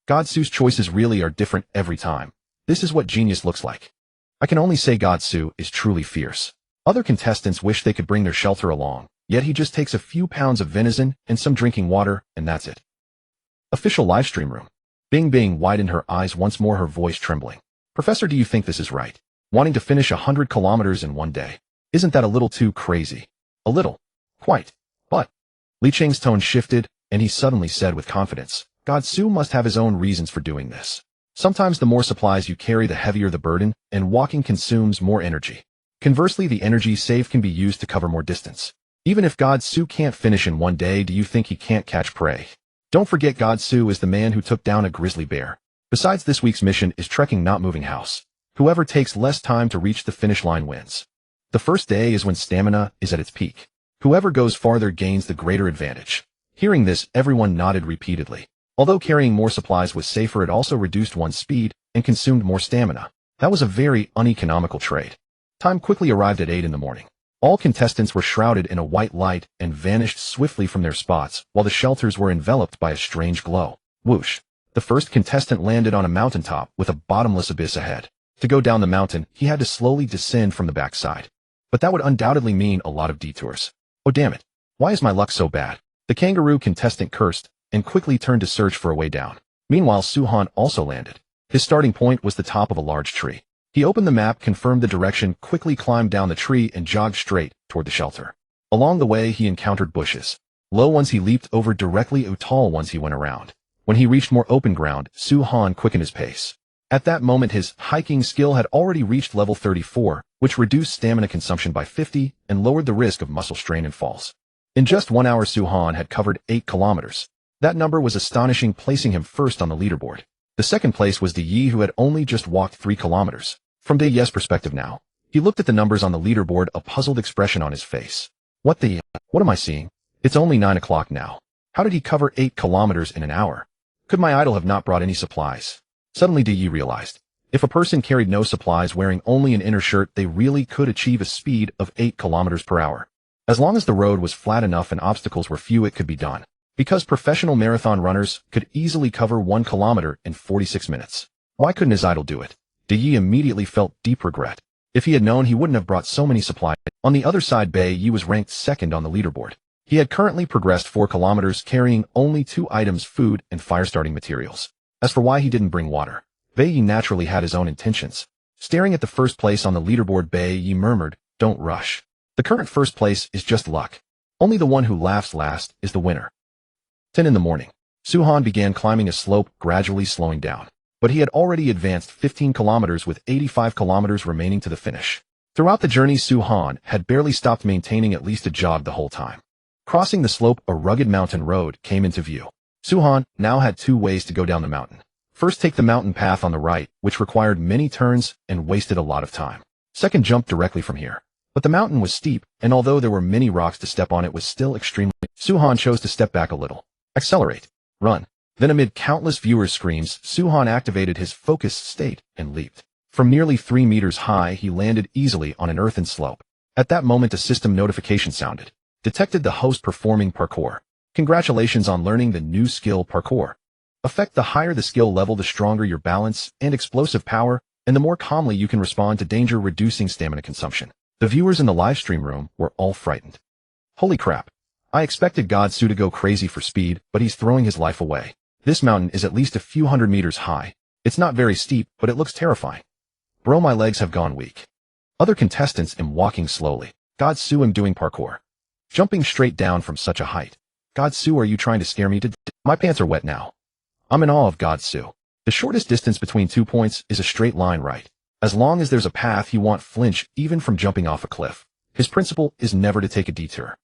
[SPEAKER 1] God, Su's choices really are different every time. This is what genius looks like. I can only say God, Su is truly fierce. Other contestants wish they could bring their shelter along, yet he just takes a few pounds of venison and some drinking water, and that's it. Official livestream room. Bing widened her eyes once more, her voice trembling. "Professor, do you think this is right? Wanting to finish 100 kilometers in 1 day? Isn't that a little too crazy?" "A little. Quite. But..." Li Cheng's tone shifted, and he suddenly said with confidence, "God, Su must have his own reasons for doing this. Sometimes the more supplies you carry, the heavier the burden, and walking consumes more energy. Conversely, the energy saved can be used to cover more distance. Even if God, Su can't finish in 1 day, do you think he can't catch prey? Don't forget, God, Su is the man who took down a grizzly bear. Besides, this week's mission is trekking, not moving house. Whoever takes less time to reach the finish line wins. The first day is when stamina is at its peak. Whoever goes farther gains the greater advantage." Hearing this, everyone nodded repeatedly. Although carrying more supplies was safer, it also reduced one's speed and consumed more stamina. That was a very uneconomical trade. Time quickly arrived at 8 in the morning. All contestants were shrouded in a white light and vanished swiftly from their spots, while the shelters were enveloped by a strange glow. Whoosh! The first contestant landed on a mountaintop with a bottomless abyss ahead. To go down the mountain, he had to slowly descend from the backside. But that would undoubtedly mean a lot of detours. "Oh damn it! Why is my luck so bad?" The kangaroo contestant cursed, and quickly turned to search for a way down. Meanwhile, Su Han also landed. His starting point was the top of a large tree. He opened the map, confirmed the direction, quickly climbed down the tree, and jogged straight toward the shelter. Along the way, he encountered bushes. Low ones he leaped over directly, tall ones he went around. When he reached more open ground, Su Han quickened his pace. At that moment, his hiking skill had already reached level 34, which reduced stamina consumption by 50 and lowered the risk of muscle strain and falls. In just 1 hour, Su Han had covered 8 kilometers. That number was astonishing, placing him first on the leaderboard. The second place was De Yi, who had only just walked 3 kilometers. From De Yi's perspective now, he looked at the numbers on the leaderboard, a puzzled expression on his face. What am I seeing? It's only 9 o'clock now. How did he cover 8 kilometers in an hour? Could my idol have not brought any supplies? Suddenly De Yi realized. If a person carried no supplies wearing only an inner shirt, they really could achieve a speed of 8 kilometers per hour. As long as the road was flat enough and obstacles were few, it could be done. Because professional marathon runners could easily cover 1 kilometer in 46 minutes. Why couldn't his idol do it? Yi immediately felt deep regret. If he had known, he wouldn't have brought so many supplies. On the other side, Yi was ranked second on the leaderboard. He had currently progressed 4 kilometers, carrying only 2 items: food and fire-starting materials. As for why he didn't bring water, Yi naturally had his own intentions. Staring at the first place on the leaderboard, Yi murmured, "Don't rush. The current first place is just luck. Only the one who laughs last is the winner." 10 in the morning. Suhan began climbing a slope, gradually slowing down. But he had already advanced 15 kilometers with 85 kilometers remaining to the finish. Throughout the journey, Suhan had barely stopped, maintaining at least a jog the whole time. Crossing the slope, a rugged mountain road came into view. Suhan now had 2 ways to go down the mountain. First, take the mountain path on the right, which required many turns and wasted a lot of time. Second, jump directly from here. But the mountain was steep, and although there were many rocks to step on, it was still extremely... Suhan chose to step back a little. Accelerate. Run. Then amid countless viewers' screams, Suhan activated his focused state and leaped. From nearly 3 meters high, he landed easily on an earthen slope. At that moment, a system notification sounded. Detected the host performing parkour. Congratulations on learning the new skill parkour. Effect: the higher the skill level, the stronger your balance and explosive power, and the more calmly you can respond to danger, reducing stamina consumption. The viewers in the livestream room were all frightened. Holy crap. I expected Godsu to go crazy for speed, but he's throwing his life away. This mountain is at least a few hundred meters high. It's not very steep, but it looks terrifying. Bro, my legs have gone weak. Other contestants am walking slowly. Godsu am doing parkour. Jumping straight down from such a height. Godsu, are you trying to scare me to My pants are wet now. I'm in awe of Godsu. The shortest distance between 2 points is a straight line, right? As long as there's a path, he won't flinch even from jumping off a cliff. His principle is never to take a detour.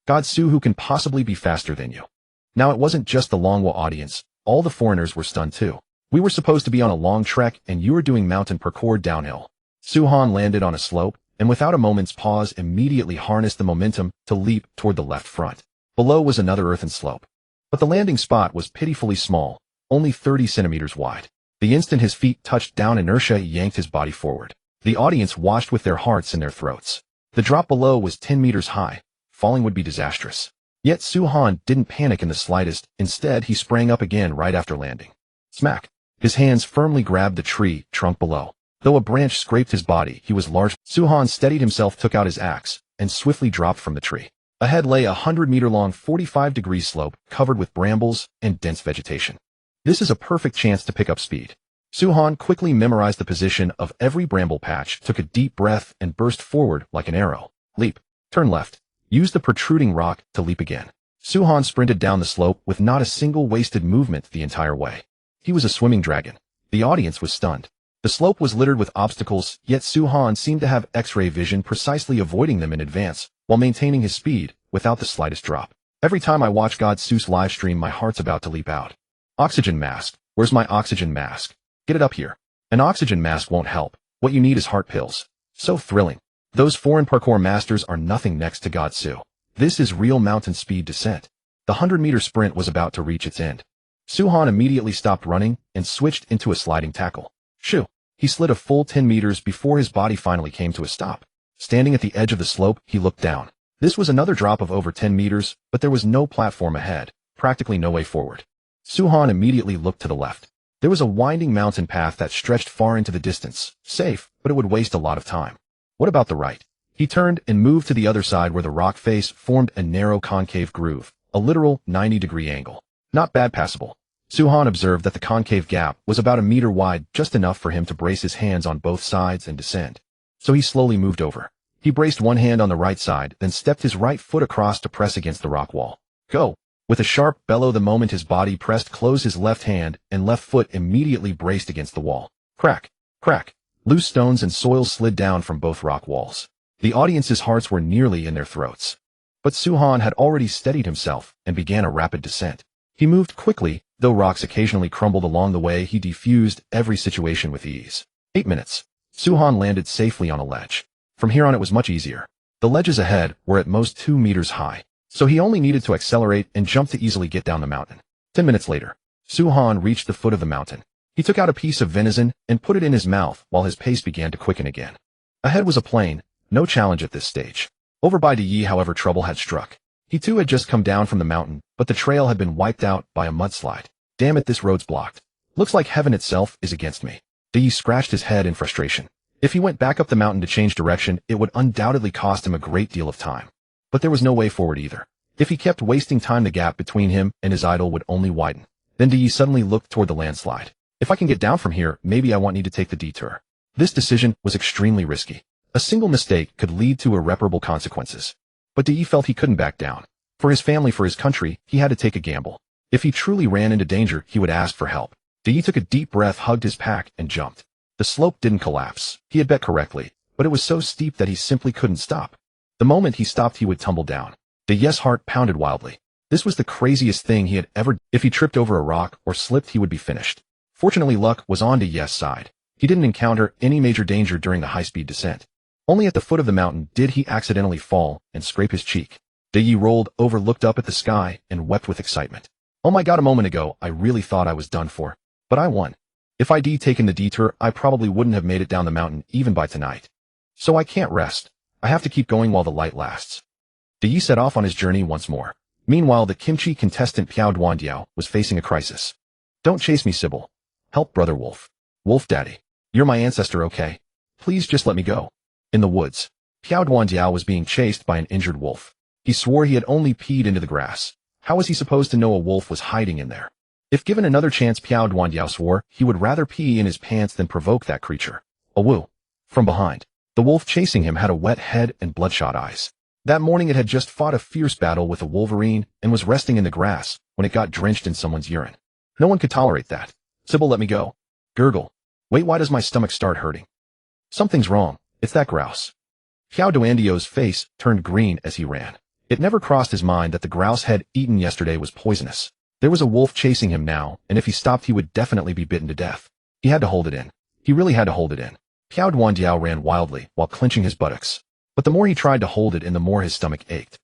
[SPEAKER 1] Godsu, who can possibly be faster than you? Now, it wasn't just the Longwa audience. All the foreigners were stunned too. We were supposed to be on a long trek, and you were doing mountain parkour downhill. Suhan landed on a slope, and without a moment's pause, immediately harnessed the momentum to leap toward the left front. Below was another earthen slope. But the landing spot was pitifully small, only 30 centimeters wide. The instant his feet touched down, inertia yanked his body forward. The audience watched with their hearts in their throats. The drop below was 10 meters high. Falling would be disastrous. Yet Suhan didn't panic in the slightest. Instead, he sprang up again right after landing. Smack! His hands firmly grabbed the tree trunk below. Though a branch scraped his body, he was large. Suhan steadied himself, took out his axe, and swiftly dropped from the tree. Ahead lay a 100-meter-long 45-degree slope covered with brambles and dense vegetation. This is a perfect chance to pick up speed. Suhan quickly memorized the position of every bramble patch, took a deep breath, and burst forward like an arrow. Leap. Turn left. Use the protruding rock to leap again. Suhan sprinted down the slope with not a single wasted movement the entire way. He was a swimming dragon. The audience was stunned. The slope was littered with obstacles, yet Suhan seemed to have X-ray vision, precisely avoiding them in advance, while maintaining his speed without the slightest drop. Every time I watch Godsu's livestream, my heart's about to leap out. Oxygen mask. Where's my oxygen mask? Get it up here. An oxygen mask won't help. What you need is heart pills. So thrilling. Those foreign parkour masters are nothing next to Godsu. This is real mountain speed descent. The 100-meter sprint was about to reach its end. Suhan immediately stopped running and switched into a sliding tackle. Shoo! He slid a full 10 meters before his body finally came to a stop. Standing at the edge of the slope, he looked down. This was another drop of over 10 meters, but there was no platform ahead, practically no way forward. Suhan immediately looked to the left. There was a winding mountain path that stretched far into the distance. Safe, but it would waste a lot of time. What about the right? He turned and moved to the other side, where the rock face formed a narrow concave groove, a literal 90-degree angle. Not bad, passable. Suhan observed that the concave gap was about a meter wide, just enough for him to brace his hands on both sides and descend. So he slowly moved over. He braced one hand on the right side, then stepped his right foot across to press against the rock wall. Go! With a sharp bellow, the moment his body pressed close, his left hand and left foot immediately braced against the wall. Crack! Crack! Loose stones and soil slid down from both rock walls. The audience's hearts were nearly in their throats. But Suhan had already steadied himself and began a rapid descent. He moved quickly, though rocks occasionally crumbled along the way. He defused every situation with ease. 8 minutes. Suhan landed safely on a ledge. From here on, it was much easier. The ledges ahead were at most 2 meters high, so he only needed to accelerate and jump to easily get down the mountain. 10 minutes later, Suhan reached the foot of the mountain. He took out a piece of venison and put it in his mouth while his pace began to quicken again. Ahead was a plain, no challenge at this stage. Over by Yi, however, trouble had struck. He too had just come down from the mountain, but the trail had been wiped out by a mudslide. Damn it, this road's blocked. Looks like heaven itself is against me. Yi scratched his head in frustration. If he went back up the mountain to change direction, it would undoubtedly cost him a great deal of time. But there was no way forward either. If he kept wasting time, the gap between him and his idol would only widen. Then Yi suddenly looked toward the landslide. If I can get down from here, maybe I won't need to take the detour. This decision was extremely risky. A single mistake could lead to irreparable consequences. But Yi felt he couldn't back down. For his family, for his country, he had to take a gamble. If he truly ran into danger, he would ask for help. Yi took a deep breath, hugged his pack, and jumped. The slope didn't collapse. He had bet correctly, but it was so steep that he simply couldn't stop. The moment he stopped, he would tumble down. Yi's heart pounded wildly. This was the craziest thing he had ever done. If he tripped over a rock or slipped, he would be finished. Fortunately, luck was on Yi's side. He didn't encounter any major danger during the high-speed descent. Only at the foot of the mountain did he accidentally fall and scrape his cheek. Yi rolled over, looked up at the sky, and wept with excitement. Oh my god, a moment ago, I really thought I was done for. But I won. If I'd taken the detour, I probably wouldn't have made it down the mountain even by tonight. So I can't rest. I have to keep going while the light lasts. Yi set off on his journey once more. Meanwhile, the kimchi contestant Piao Duandiao was facing a crisis. Don't chase me, Sybil. Help, Brother Wolf. Wolf Daddy. You're my ancestor, okay? Please just let me go. In the woods, Piao Duandiao was being chased by an injured wolf. He swore he had only peed into the grass. How was he supposed to know a wolf was hiding in there? If given another chance, Piao Duandiao swore he would rather pee in his pants than provoke that creature. Awoo. From behind, the wolf chasing him had a wet head and bloodshot eyes. That morning it had just fought a fierce battle with a wolverine and was resting in the grass when it got drenched in someone's urine. No one could tolerate that. Sybil, let me go. Gurgle. Wait, why does my stomach start hurting? Something's wrong. It's that grouse. Piao Duandiao's face turned green as he ran. It never crossed his mind that the grouse had eaten yesterday was poisonous. There was a wolf chasing him now, and if he stopped, he would definitely be bitten to death. He had to hold it in. He really had to hold it in. Piao Duandiao ran wildly while clenching his buttocks. But the more he tried to hold it in, the more his stomach ached.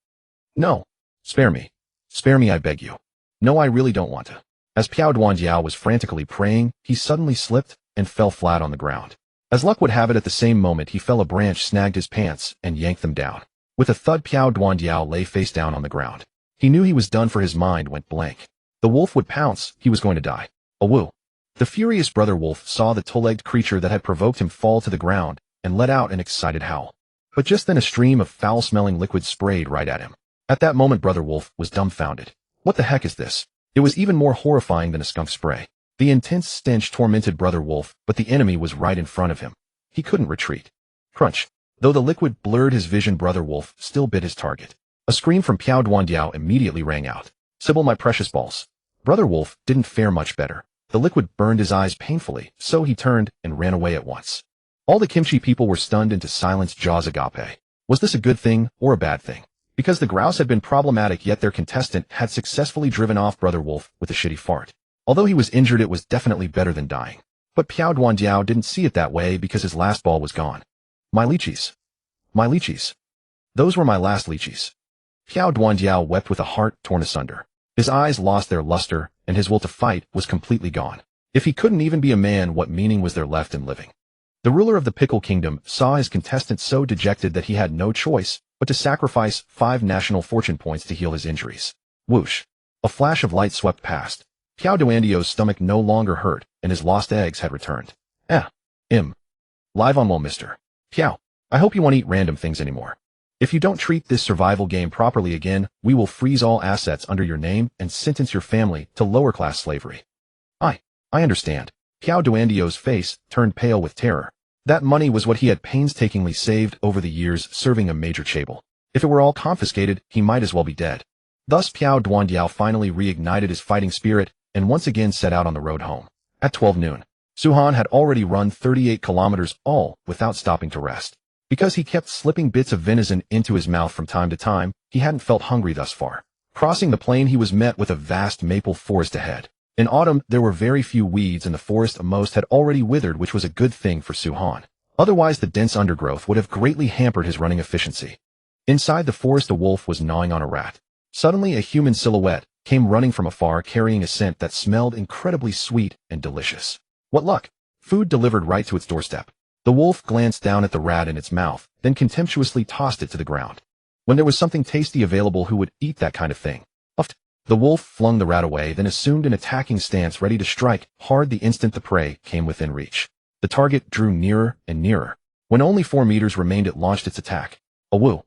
[SPEAKER 1] No. Spare me. Spare me, I beg you. No, I really don't want to. As Piao Duandiao was frantically praying, he suddenly slipped and fell flat on the ground. As luck would have it, at the same moment he fell, a branch snagged his pants and yanked them down. With a thud, Piao Duandiao lay face down on the ground. He knew he was done, for his mind went blank. The wolf would pounce, he was going to die. Awoo. The furious brother wolf saw the two-legged creature that had provoked him fall to the ground and let out an excited howl. But just then a stream of foul-smelling liquid sprayed right at him. At that moment, brother wolf was dumbfounded. What the heck is this? It was even more horrifying than a skunk spray. The intense stench tormented brother wolf, but the enemy was right in front of him. He couldn't retreat. Crunch. Though the liquid blurred his vision, brother wolf still bit his target. A scream from Piao Duandiao immediately rang out. Sybil, my precious balls. Brother wolf didn't fare much better. The liquid burned his eyes painfully, so he turned and ran away at once. All the kimchi people were stunned into silence. Jaws agape. Was this a good thing or a bad thing? Because the grouse had been problematic, yet their contestant had successfully driven off brother wolf with a shitty fart. Although he was injured, it was definitely better than dying. But Piao Duandiao didn't see it that way, because his last ball was gone. My lychees. My lychees. Those were my last lychees. Piao Duandiao wept with a heart torn asunder. His eyes lost their luster, and his will to fight was completely gone. If he couldn't even be a man, what meaning was there left in living? The ruler of the Pickle Kingdom saw his contestant so dejected that he had no choice but to sacrifice 5 national fortune points to heal his injuries. Whoosh. A flash of light swept past. Piao Duandiao's stomach no longer hurt, and his lost eggs had returned. Live on, well, Mr. Piao. I hope you won't eat random things anymore. If you don't treat this survival game properly again, we will freeze all assets under your name and sentence your family to lower-class slavery. I understand. Piao Duandiao's face turned pale with terror. That money was what he had painstakingly saved over the years serving a major chaebol. If it were all confiscated, he might as well be dead. Thus Piao Duandiao finally reignited his fighting spirit and once again set out on the road home. At 12 noon, Suhan had already run 38 kilometers, all without stopping to rest. Because he kept slipping bits of venison into his mouth from time to time, he hadn't felt hungry thus far. Crossing the plain, he was met with a vast maple forest ahead. In autumn, there were very few weeds, and the forest most had already withered, which was a good thing for Suhan. Otherwise, the dense undergrowth would have greatly hampered his running efficiency. Inside the forest, a wolf was gnawing on a rat. Suddenly, a human silhouette came running from afar, carrying a scent that smelled incredibly sweet and delicious. What luck! Food delivered right to its doorstep. The wolf glanced down at the rat in its mouth, then contemptuously tossed it to the ground. When there was something tasty available, who would eat that kind of thing? Uffed. The wolf flung the rat away, then assumed an attacking stance, ready to strike hard the instant the prey came within reach. The target drew nearer and nearer. When only 4 meters remained, it launched its attack. A woo!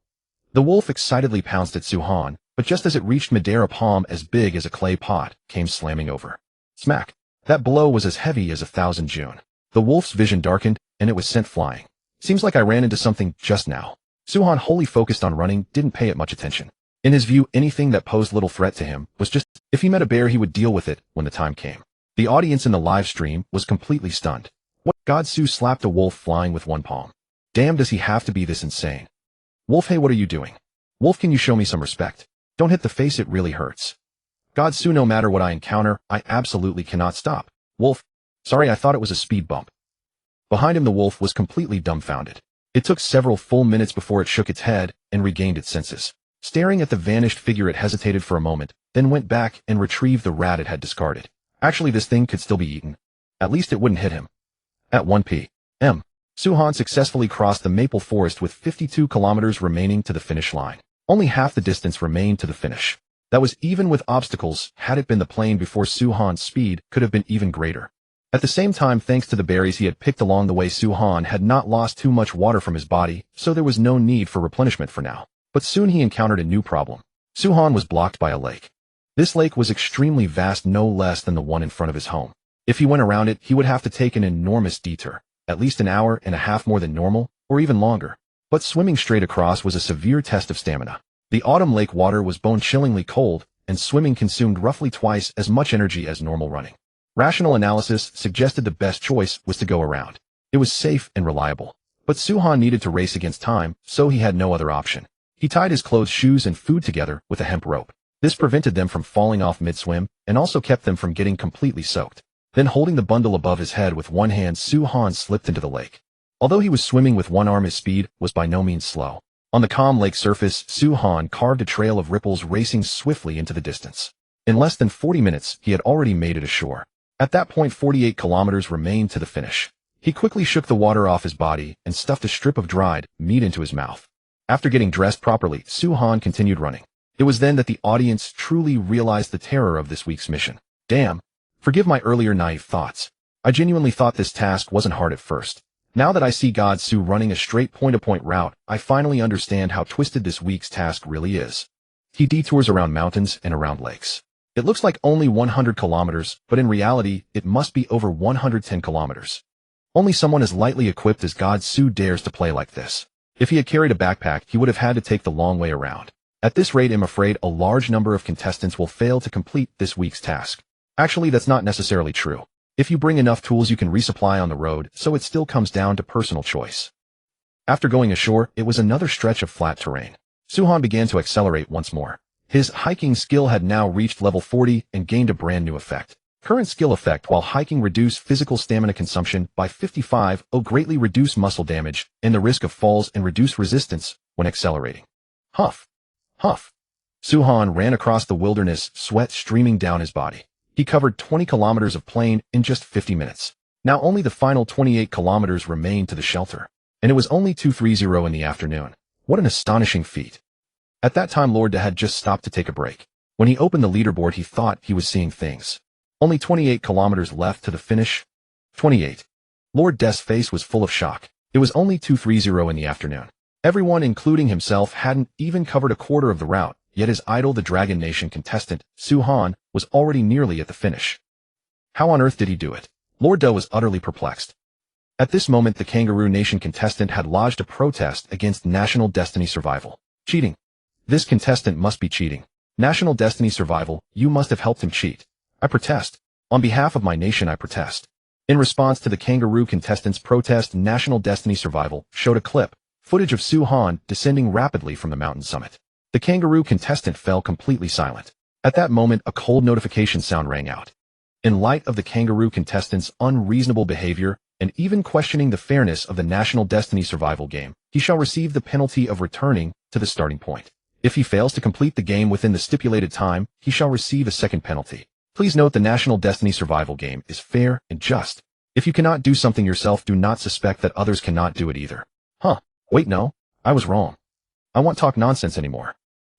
[SPEAKER 1] The wolf excitedly pounced at Su-han, but just as it reached midair, a palm as big as a clay pot came slamming over. Smack! That blow was as heavy as 1,000 June. The wolf's vision darkened, and it was sent flying. Seems like I ran into something just now. Su-han, wholly focused on running, didn't pay it much attention. In his view, anything that posed little threat to him was just, if he met a bear, he would deal with it when the time came. The audience in the live stream was completely stunned. What? God, Su slapped a wolf flying with one palm. Damn, does he have to be this insane? Wolf, hey, what are you doing? Wolf, can you show me some respect? Don't hit the face, it really hurts. God, Su, no matter what I encounter, I absolutely cannot stop. Wolf, sorry, I thought it was a speed bump. Behind him, the wolf was completely dumbfounded. It took several full minutes before it shook its head and regained its senses. Staring at the vanished figure, it hesitated for a moment, then went back and retrieved the rat it had discarded. Actually, this thing could still be eaten. At least it wouldn't hit him. At 1 p.m., Su-han successfully crossed the maple forest with 52 kilometers remaining to the finish line. Only half the distance remained to the finish. That was even with obstacles. Had it been the plane before, Su-han's speed could have been even greater. At the same time, thanks to the berries he had picked along the way, Su-han had not lost too much water from his body, so there was no need for replenishment for now. But soon he encountered a new problem. Su-han was blocked by a lake. This lake was extremely vast, no less than the one in front of his home. If he went around it, he would have to take an enormous detour, at least an hour and a half more than normal, or even longer. But swimming straight across was a severe test of stamina. The autumn lake water was bone-chillingly cold, and swimming consumed roughly twice as much energy as normal running. Rational analysis suggested the best choice was to go around. It was safe and reliable. But Su-han needed to race against time, so he had no other option. He tied his clothes, shoes, and food together with a hemp rope. This prevented them from falling off mid-swim, and also kept them from getting completely soaked. Then, holding the bundle above his head with one hand, Su-han slipped into the lake. Although he was swimming with one arm, his speed was by no means slow. On the calm lake surface, Su-han carved a trail of ripples racing swiftly into the distance. In less than 40 minutes, he had already made it ashore. At that point, 48 kilometers remained to the finish. He quickly shook the water off his body and stuffed a strip of dried meat into his mouth. After getting dressed properly, Su-han continued running. It was then that the audience truly realized the terror of this week's mission. Damn. Forgive my earlier naive thoughts. I genuinely thought this task wasn't hard at first. Now that I see God Su running a straight point-to-point route, I finally understand how twisted this week's task really is. He detours around mountains and around lakes. It looks like only 100 kilometers, but in reality, it must be over 110 kilometers. Only someone as lightly equipped as God Su dares to play like this. If he had carried a backpack, he would have had to take the long way around. At this rate, I'm afraid a large number of contestants will fail to complete this week's task. Actually, that's not necessarily true. If you bring enough tools, you can resupply on the road, so it still comes down to personal choice. After going ashore, it was another stretch of flat terrain. Su-han began to accelerate once more. His hiking skill had now reached level 40 and gained a brand new effect. Current skill effect: while hiking, reduce physical stamina consumption by 55, greatly reduce muscle damage and the risk of falls, and reduce resistance when accelerating. Huff. Huff. Su-han ran across the wilderness, sweat streaming down his body. He covered 20 kilometers of plain in just 50 minutes. Now only the final 28 kilometers remained to the shelter. And it was only 2:30 in the afternoon. What an astonishing feat. At that time, Lord Da had just stopped to take a break. When he opened the leaderboard, he thought he was seeing things. Only 28 kilometers left to the finish. 28. Lord Da's face was full of shock. It was only 2:30 in the afternoon. Everyone, including himself, hadn't even covered a quarter of the route, yet his idol, the Dragon Nation contestant, Su-han, was already nearly at the finish. How on earth did he do it? Lord Da was utterly perplexed. At this moment, the Kangaroo Nation contestant had lodged a protest against National Destiny Survival. Cheating. This contestant must be cheating. National Destiny Survival, you must have helped him cheat. I protest. On behalf of my nation, I protest. In response to the Kangaroo contestant's protest, National Destiny Survival showed a clip, footage of Su-han descending rapidly from the mountain summit. The Kangaroo contestant fell completely silent. At that moment, a cold notification sound rang out. In light of the Kangaroo contestant's unreasonable behavior, and even questioning the fairness of the National Destiny Survival game, he shall receive the penalty of returning to the starting point. If he fails to complete the game within the stipulated time, he shall receive a second penalty. Please note, the National Destiny Survival game is fair and just. If you cannot do something yourself, do not suspect that others cannot do it either. Huh, wait no, I was wrong. I won't talk nonsense anymore.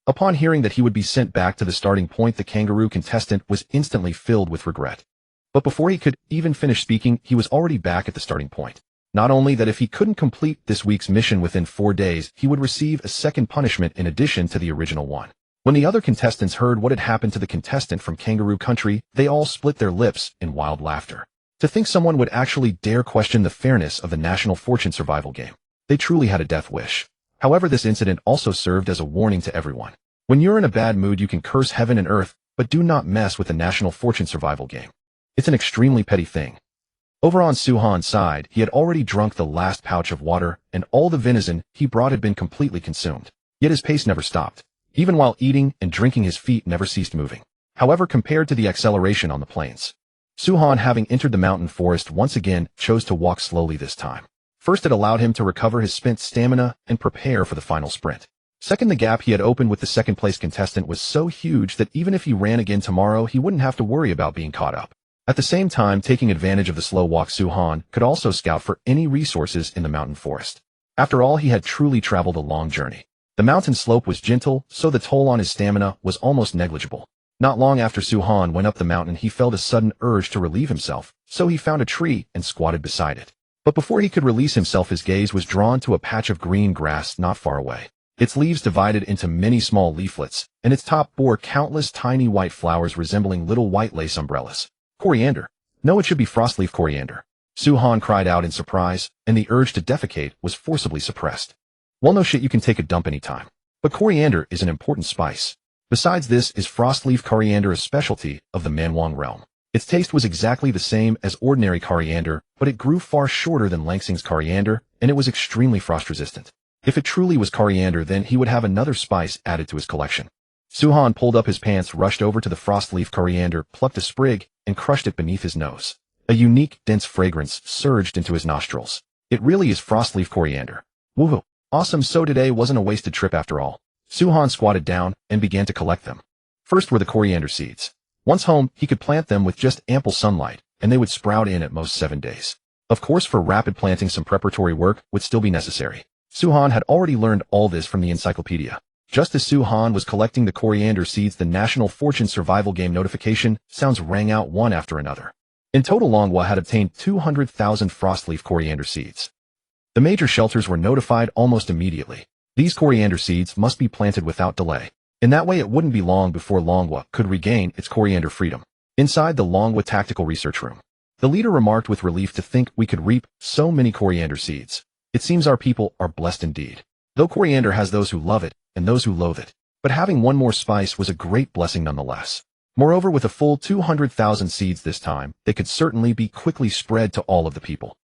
[SPEAKER 1] Upon hearing that he would be sent back to the starting point, the kangaroo contestant was instantly filled with regret. But before he could even finish speaking, he was already back at the starting point. Not only that, if he couldn't complete this week's mission within 4 days, he would receive a second punishment in addition to the original one. When the other contestants heard what had happened to the contestant from Kangaroo Country, they all split their lips in wild laughter. To think someone would actually dare question the fairness of the National Fortune survival game. They truly had a death wish. However, this incident also served as a warning to everyone. When you're in a bad mood, you can curse heaven and earth, but do not mess with the National Fortune survival game. It's an extremely petty thing. Over on Suhan's side, he had already drunk the last pouch of water, and all the venison he brought had been completely consumed. Yet his pace never stopped. Even while eating and drinking, his feet never ceased moving. However, compared to the acceleration on the plains, Suhan, having entered the mountain forest once again, chose to walk slowly this time. First, it allowed him to recover his spent stamina and prepare for the final sprint. Second, the gap he had opened with the second-place contestant was so huge that even if he ran again tomorrow, he wouldn't have to worry about being caught up. At the same time, taking advantage of the slow walk, Suhan could also scout for any resources in the mountain forest. After all, he had truly traveled a long journey. The mountain slope was gentle, so the toll on his stamina was almost negligible. Not long after Suhan went up the mountain, he felt a sudden urge to relieve himself, so he found a tree and squatted beside it. But before he could release himself, his gaze was drawn to a patch of green grass not far away. Its leaves divided into many small leaflets, and its top bore countless tiny white flowers resembling little white lace umbrellas. Coriander. No, it should be frostleaf coriander. Suhan cried out in surprise, and the urge to defecate was forcibly suppressed. Well, no shit, you can take a dump anytime. But coriander is an important spice. Besides this, is frostleaf coriander a specialty of the Manwang realm. Its taste was exactly the same as ordinary coriander, but it grew far shorter than Langsing's coriander, and it was extremely frost-resistant. If it truly was coriander, then he would have another spice added to his collection. Suhan pulled up his pants, rushed over to the frostleaf coriander, plucked a sprig, and crushed it beneath his nose. A unique, dense fragrance surged into his nostrils. It really is frostleaf coriander. Woohoo! Awesome, so today wasn't a wasted trip after all. Suhan squatted down and began to collect them. First were the coriander seeds. Once home, he could plant them with just ample sunlight, and they would sprout in at most 7 days. Of course, for rapid planting, some preparatory work would still be necessary. Suhan had already learned all this from the encyclopedia. Just as Suhan was collecting the coriander seeds, the National Fortune survival game notification sounds rang out one after another. In total, Longwa had obtained 200,000 frostleaf coriander seeds. The major shelters were notified almost immediately. These coriander seeds must be planted without delay. In that way, it wouldn't be long before Longwa could regain its coriander freedom. Inside the Longwa Tactical Research Room, the leader remarked with relief to think we could reap so many coriander seeds. It seems our people are blessed indeed. Though coriander has those who love it and those who loathe it, but having one more spice was a great blessing nonetheless. Moreover, with a full 200,000 seeds this time, they could certainly be quickly spread to all of the people.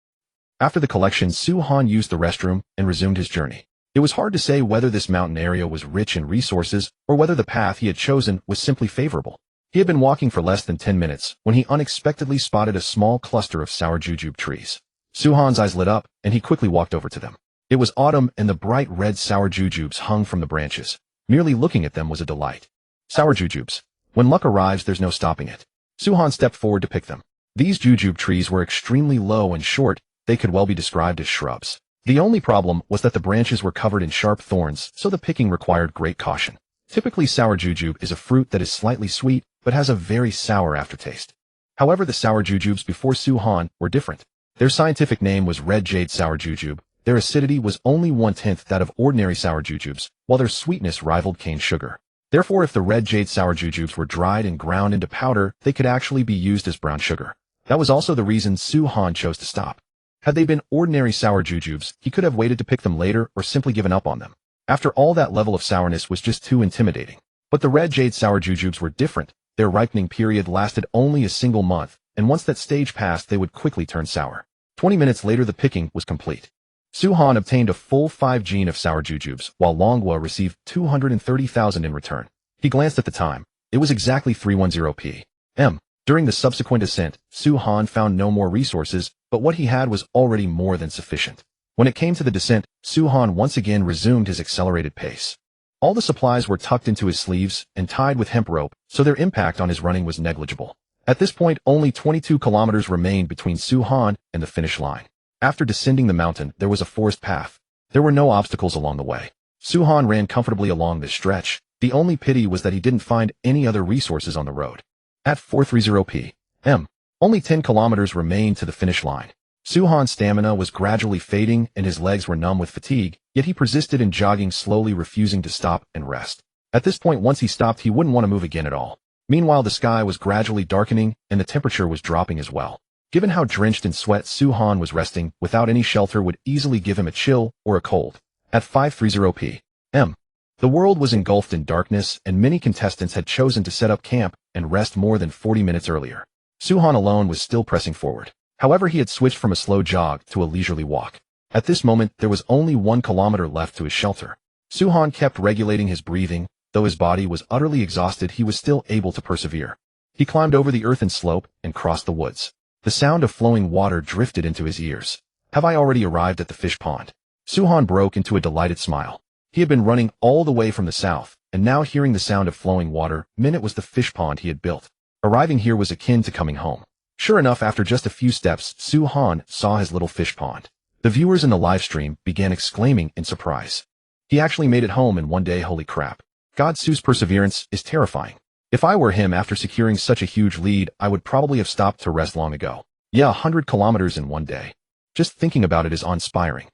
[SPEAKER 1] After the collection, Suhan used the restroom and resumed his journey. It was hard to say whether this mountain area was rich in resources or whether the path he had chosen was simply favorable. He had been walking for less than 10 minutes when he unexpectedly spotted a small cluster of sour jujube trees. Suhan's eyes lit up, and he quickly walked over to them. It was autumn, and the bright red sour jujubes hung from the branches. Merely looking at them was a delight. Sour jujubes. When luck arrives, there's no stopping it. Suhan stepped forward to pick them. These jujube trees were extremely low and short. They could well be described as shrubs. The only problem was that the branches were covered in sharp thorns, so the picking required great caution. Typically, sour jujube is a fruit that is slightly sweet, but has a very sour aftertaste. However, the sour jujubes before Suhan were different. Their scientific name was red jade sour jujube. Their acidity was only 1/10 that of ordinary sour jujubes, while their sweetness rivaled cane sugar. Therefore, if the red jade sour jujubes were dried and ground into powder, they could actually be used as brown sugar. That was also the reason Suhan chose to stop. Had they been ordinary sour jujubes, he could have waited to pick them later or simply given up on them. After all, that level of sourness was just too intimidating. But the red jade sour jujubes were different. Their ripening period lasted only a single month, and once that stage passed, they would quickly turn sour. 20 minutes later, the picking was complete. Suhan obtained a full 5 gene of sour jujubes, while Longwa received 230,000 in return. He glanced at the time. It was exactly 310 p.m. During the subsequent ascent, Suhan found no more resources, but what he had was already more than sufficient. When it came to the descent, Suhan once again resumed his accelerated pace. All the supplies were tucked into his sleeves and tied with hemp rope, so their impact on his running was negligible. At this point, only 22 kilometers remained between Su-han and the finish line. After descending the mountain, there was a forest path. There were no obstacles along the way. Su-han ran comfortably along this stretch. The only pity was that he didn't find any other resources on the road. At 4:30 p.m., only 10 kilometers remained to the finish line. Su-han's stamina was gradually fading and his legs were numb with fatigue, yet he persisted in jogging slowly, refusing to stop and rest. At this point, once he stopped, he wouldn't want to move again at all. Meanwhile, the sky was gradually darkening and the temperature was dropping as well. Given how drenched in sweat Su-han was resting, without any shelter would easily give him a chill or a cold. At 5:30 p.m., the world was engulfed in darkness and many contestants had chosen to set up camp and rest more than 40 minutes earlier. Su-han alone was still pressing forward. However, he had switched from a slow jog to a leisurely walk. At this moment, there was only 1 kilometer left to his shelter. Su-han kept regulating his breathing. Though his body was utterly exhausted, he was still able to persevere. He climbed over the earthen slope and crossed the woods. The sound of flowing water drifted into his ears. Have I already arrived at the fish pond? Su-han broke into a delighted smile. He had been running all the way from the south, and now hearing the sound of flowing water meant it was the fish pond he had built. Arriving here was akin to coming home. Sure enough, after just a few steps, Su-han saw his little fish pond. The viewers in the livestream began exclaiming in surprise. He actually made it home in one day, holy crap. God, Su's perseverance is terrifying. If I were him after securing such a huge lead, I would probably have stopped to rest long ago. Yeah, 100 kilometers in one day. Just thinking about it is awe-inspiring.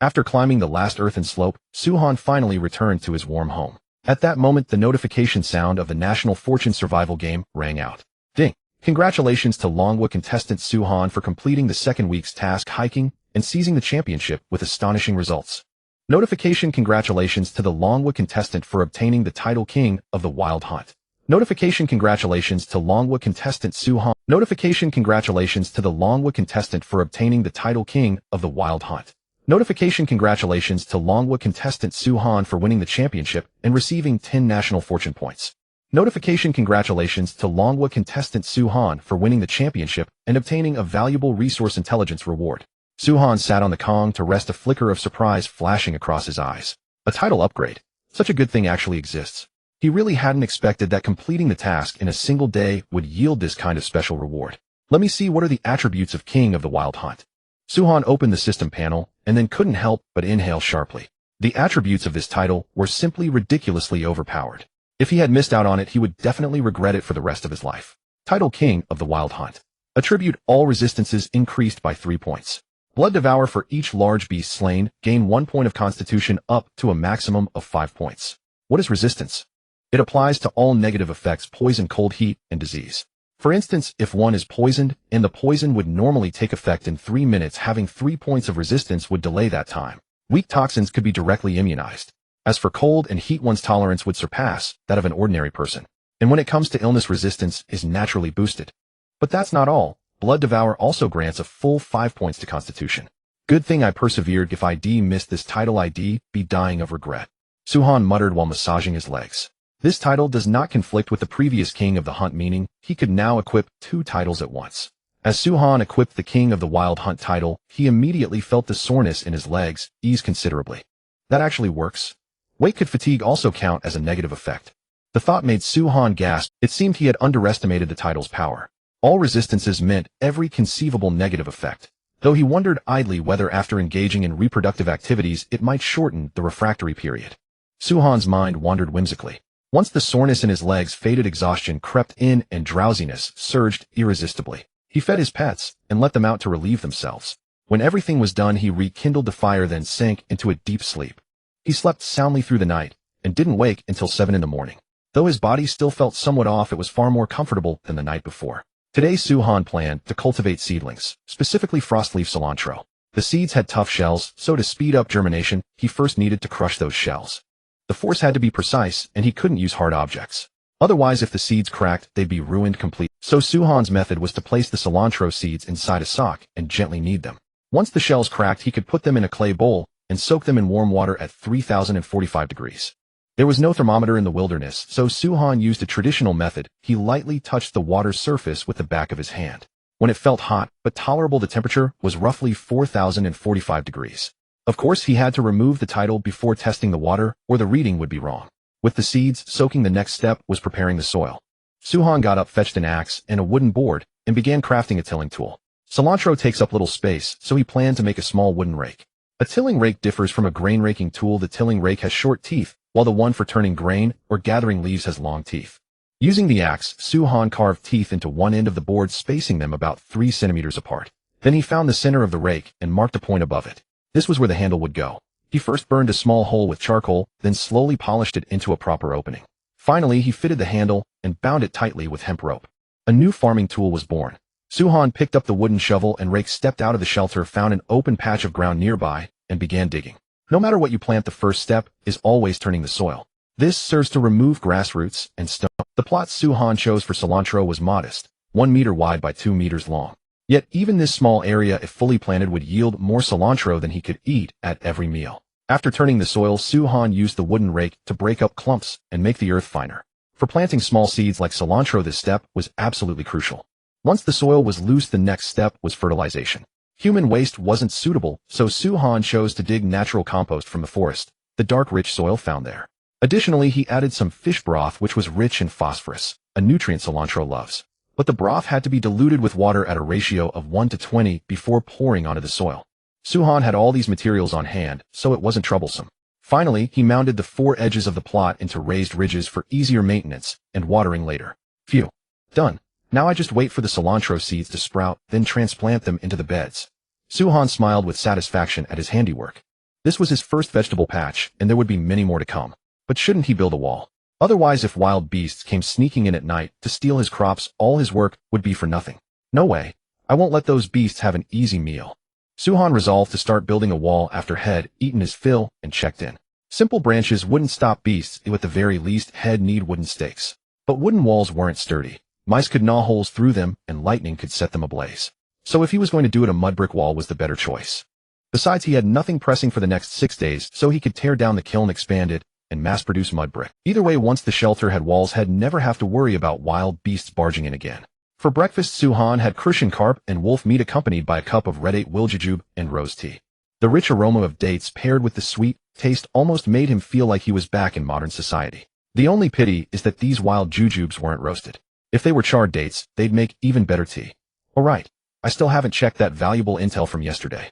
[SPEAKER 1] After climbing the last earthen slope, Su-han finally returned to his warm home. At that moment, the notification sound of the National Fortune survival game rang out. Ding! Congratulations to Longwa contestant Su-han for completing the second week's task hiking and seizing the championship with astonishing results. Notification: congratulations to the Longwa contestant for obtaining the title King of the Wild Hunt. Notification: congratulations to Longwa contestant Su-han. Notification: congratulations to the Longwa contestant for obtaining the title King of the Wild Hunt. Notification: congratulations to Longwa contestant Su-han for winning the championship and receiving 10 national fortune points. Notification: congratulations to Longwa contestant Su-han for winning the championship and obtaining a valuable resource intelligence reward. Su-han sat on the Kong to rest, a flicker of surprise flashing across his eyes. A title upgrade. Such a good thing actually exists. He really hadn't expected that completing the task in a single day would yield this kind of special reward. Let me see, what are the attributes of King of the Wild Hunt? Su-han opened the system panel and then couldn't help but inhale sharply. The attributes of this title were simply ridiculously overpowered. If he had missed out on it, he would definitely regret it for the rest of his life. Title King of the Wild Hunt. Attribute: all resistances increased by 3 points. Blood Devour: for each large beast slain, gain 1 point of constitution up to a maximum of 5 points. What is resistance? It applies to all negative effects: poison, cold, heat, and disease. For instance, if one is poisoned, and the poison would normally take effect in 3 minutes, having 3 points of resistance would delay that time. Weak toxins could be directly immunized. As for cold and heat, one's tolerance would surpass that of an ordinary person. And when it comes to illness, resistance is naturally boosted. But that's not all. Blood Devour also grants a full 5 points to constitution. Good thing I persevered. If I'd missed this title, I'd be dying of regret. Su-han muttered while massaging his legs. This title does not conflict with the previous King of the Hunt, meaning he could now equip 2 titles at once. As Su-han equipped the King of the Wild Hunt title, he immediately felt the soreness in his legs ease considerably. That actually works. Weight: could fatigue also count as a negative effect? The thought made Su-han gasp. It seemed he had underestimated the title's power. All resistances meant every conceivable negative effect, though he wondered idly whether after engaging in reproductive activities it might shorten the refractory period. Su-han's mind wandered whimsically. Once the soreness in his legs faded, exhaustion crept in and drowsiness surged irresistibly. He fed his pets and let them out to relieve themselves. When everything was done, he rekindled the fire, then sank into a deep sleep. He slept soundly through the night and didn't wake until 7 in the morning. Though his body still felt somewhat off, it was far more comfortable than the night before. Today, Su-han planned to cultivate seedlings, specifically frostleaf cilantro. The seeds had tough shells, so to speed up germination, he first needed to crush those shells. The force had to be precise, and he couldn't use hard objects. Otherwise, if the seeds cracked, they'd be ruined completely. So Su-han's method was to place the cilantro seeds inside a sock and gently knead them. Once the shells cracked, he could put them in a clay bowl and soak them in warm water at 3045 degrees. There was no thermometer in the wilderness, so Su-han used a traditional method. He lightly touched the water's surface with the back of his hand. When it felt hot but tolerable, the temperature was roughly 4045 degrees. Of course, he had to remove the title before testing the water, or the reading would be wrong. With the seeds soaking, the next step was preparing the soil. Suhan got up, fetched an axe and a wooden board, and began crafting a tilling tool. Cilantro takes up little space, so he planned to make a small wooden rake. A tilling rake differs from a grain raking tool. The tilling rake has short teeth, while the one for turning grain or gathering leaves has long teeth. Using the axe, Suhan carved teeth into one end of the board, spacing them about 3 centimeters apart. Then he found the center of the rake and marked a point above it. This was where the handle would go. He first burned a small hole with charcoal, then slowly polished it into a proper opening. Finally, he fitted the handle and bound it tightly with hemp rope. A new farming tool was born. Suhan picked up the wooden shovel and rake, stepped out of the shelter, found an open patch of ground nearby, and began digging. No matter what you plant, the first step is always turning the soil. This serves to remove grass roots and stone. The plot Suhan chose for cilantro was modest, 1 meter wide by 2 meters long. Yet even this small area, if fully planted, would yield more cilantro than he could eat at every meal. After turning the soil, Suhan used the wooden rake to break up clumps and make the earth finer. For planting small seeds like cilantro, this step was absolutely crucial. Once the soil was loose, the next step was fertilization. Human waste wasn't suitable, so Suhan chose to dig natural compost from the forest, the dark, rich soil found there. Additionally, he added some fish broth, which was rich in phosphorus, a nutrient cilantro loves. But the broth had to be diluted with water at a ratio of 1:20 before pouring onto the soil. Suhan had all these materials on hand, so it wasn't troublesome. Finally, he mounted the 4 edges of the plot into raised ridges for easier maintenance and watering later. Phew. Done. Now I just wait for the cilantro seeds to sprout, then transplant them into the beds. Suhan smiled with satisfaction at his handiwork. This was his first vegetable patch, and there would be many more to come. But shouldn't he build a wall? Otherwise, if wild beasts came sneaking in at night to steal his crops, all his work would be for nothing. No way. I won't let those beasts have an easy meal. Suhan resolved to start building a wall after Head eaten his fill and checked in. Simple branches wouldn't stop beasts, at the very least Head need wooden stakes. But wooden walls weren't sturdy. Mice could gnaw holes through them, and lightning could set them ablaze. So if he was going to do it, a mud brick wall was the better choice. Besides, he had nothing pressing for the next 6 days, so he could tear down the kiln, expand it, and mass-produce mud brick. Either way, once the shelter had walls, He'd never have to worry about wild beasts barging in again. For breakfast, Suhan had crucian carp and wolf meat, accompanied by a cup of red wiljujube and rose tea. The rich aroma of dates paired with the sweet taste almost made him feel like he was back in modern society. The only pity is that these wild jujubes weren't roasted. If they were charred dates, they'd make even better tea. Alright, I still haven't checked that valuable intel from yesterday.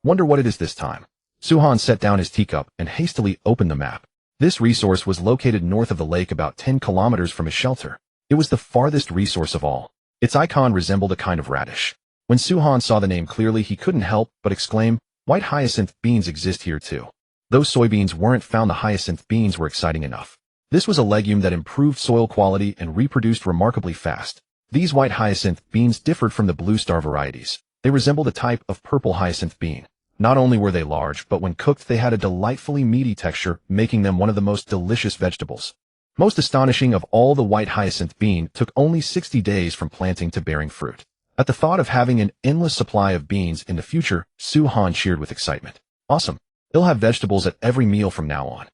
[SPEAKER 1] Wonder what it is this time. Suhan set down his teacup and hastily opened the map. This resource was located north of the lake, about 10 kilometers from his shelter. It was the farthest resource of all. Its icon resembled a kind of radish. When Suhan saw the name clearly, he couldn't help but exclaim, "White hyacinth beans exist here too." Though soybeans weren't found, the hyacinth beans were exciting enough. This was a legume that improved soil quality and reproduced remarkably fast. These white hyacinth beans differed from the blue star varieties. They resembled a type of purple hyacinth bean. Not only were they large, but when cooked they had a delightfully meaty texture, making them one of the most delicious vegetables. Most astonishing of all, the white hyacinth bean took only 60 days from planting to bearing fruit. At the thought of having an endless supply of beans in the future, Suhan cheered with excitement. Awesome. He'll have vegetables at every meal from now on.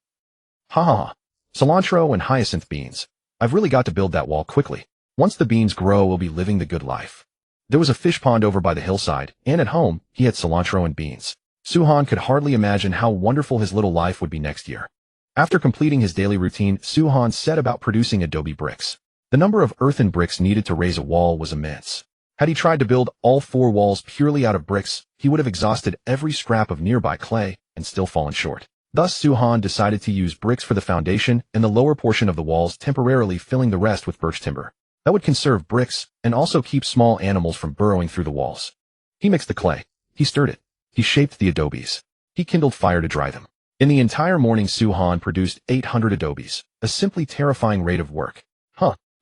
[SPEAKER 1] Ha ha ha. Cilantro and hyacinth beans. I've really got to build that wall quickly. Once the beans grow, we'll be living the good life. There was a fish pond over by the hillside, and at home, he had cilantro and beans. Suhan could hardly imagine how wonderful his little life would be next year. After completing his daily routine, Suhan set about producing adobe bricks. The number of earthen bricks needed to raise a wall was immense. Had he tried to build all 4 walls purely out of bricks, he would have exhausted every scrap of nearby clay and still fallen short. Thus, Suhan decided to use bricks for the foundation and the lower portion of the walls, temporarily filling the rest with birch timber. That would conserve bricks and also keep small animals from burrowing through the walls. He mixed the clay. He stirred it. He shaped the adobes. He kindled fire to dry them. In the entire morning, Suhan produced 800 adobes, a simply terrifying rate of work.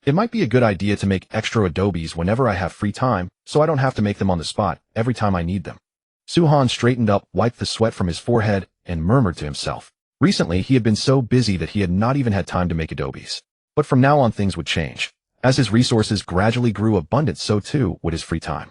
[SPEAKER 1] It might be a good idea to make extra adobes whenever I have free time, so I don't have to make them on the spot every time I need them. Suhan straightened up, wiped the sweat from his forehead, and murmured to himself. Recently, he had been so busy that he had not even had time to make adobes. But from now on, things would change. As his resources gradually grew abundant, so too would his free time.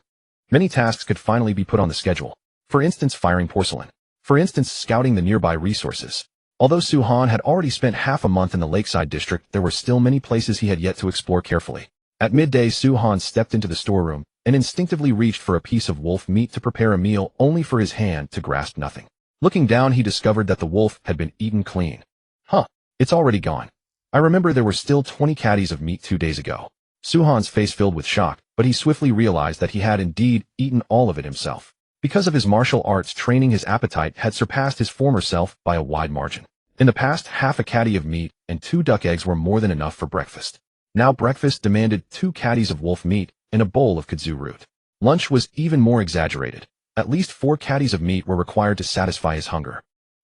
[SPEAKER 1] Many tasks could finally be put on the schedule. For instance, firing porcelain. For instance, scouting the nearby resources. Although Suhan had already spent half a month in the lakeside district, there were still many places he had yet to explore carefully. At midday, Suhan stepped into the storeroom and instinctively reached for a piece of wolf meat to prepare a meal, only for his hand to grasp nothing. Looking down, he discovered that the wolf had been eaten clean. It's already gone. I remember there were still 20 caddies of meat 2 days ago. Suhan's face filled with shock, but he swiftly realized that he had indeed eaten all of it himself. Because of his martial arts training, his appetite had surpassed his former self by a wide margin. In the past, half a caddy of meat and 2 duck eggs were more than enough for breakfast. Now breakfast demanded 2 caddies of wolf meat and a bowl of kudzu root. Lunch was even more exaggerated. At least 4 caddies of meat were required to satisfy his hunger.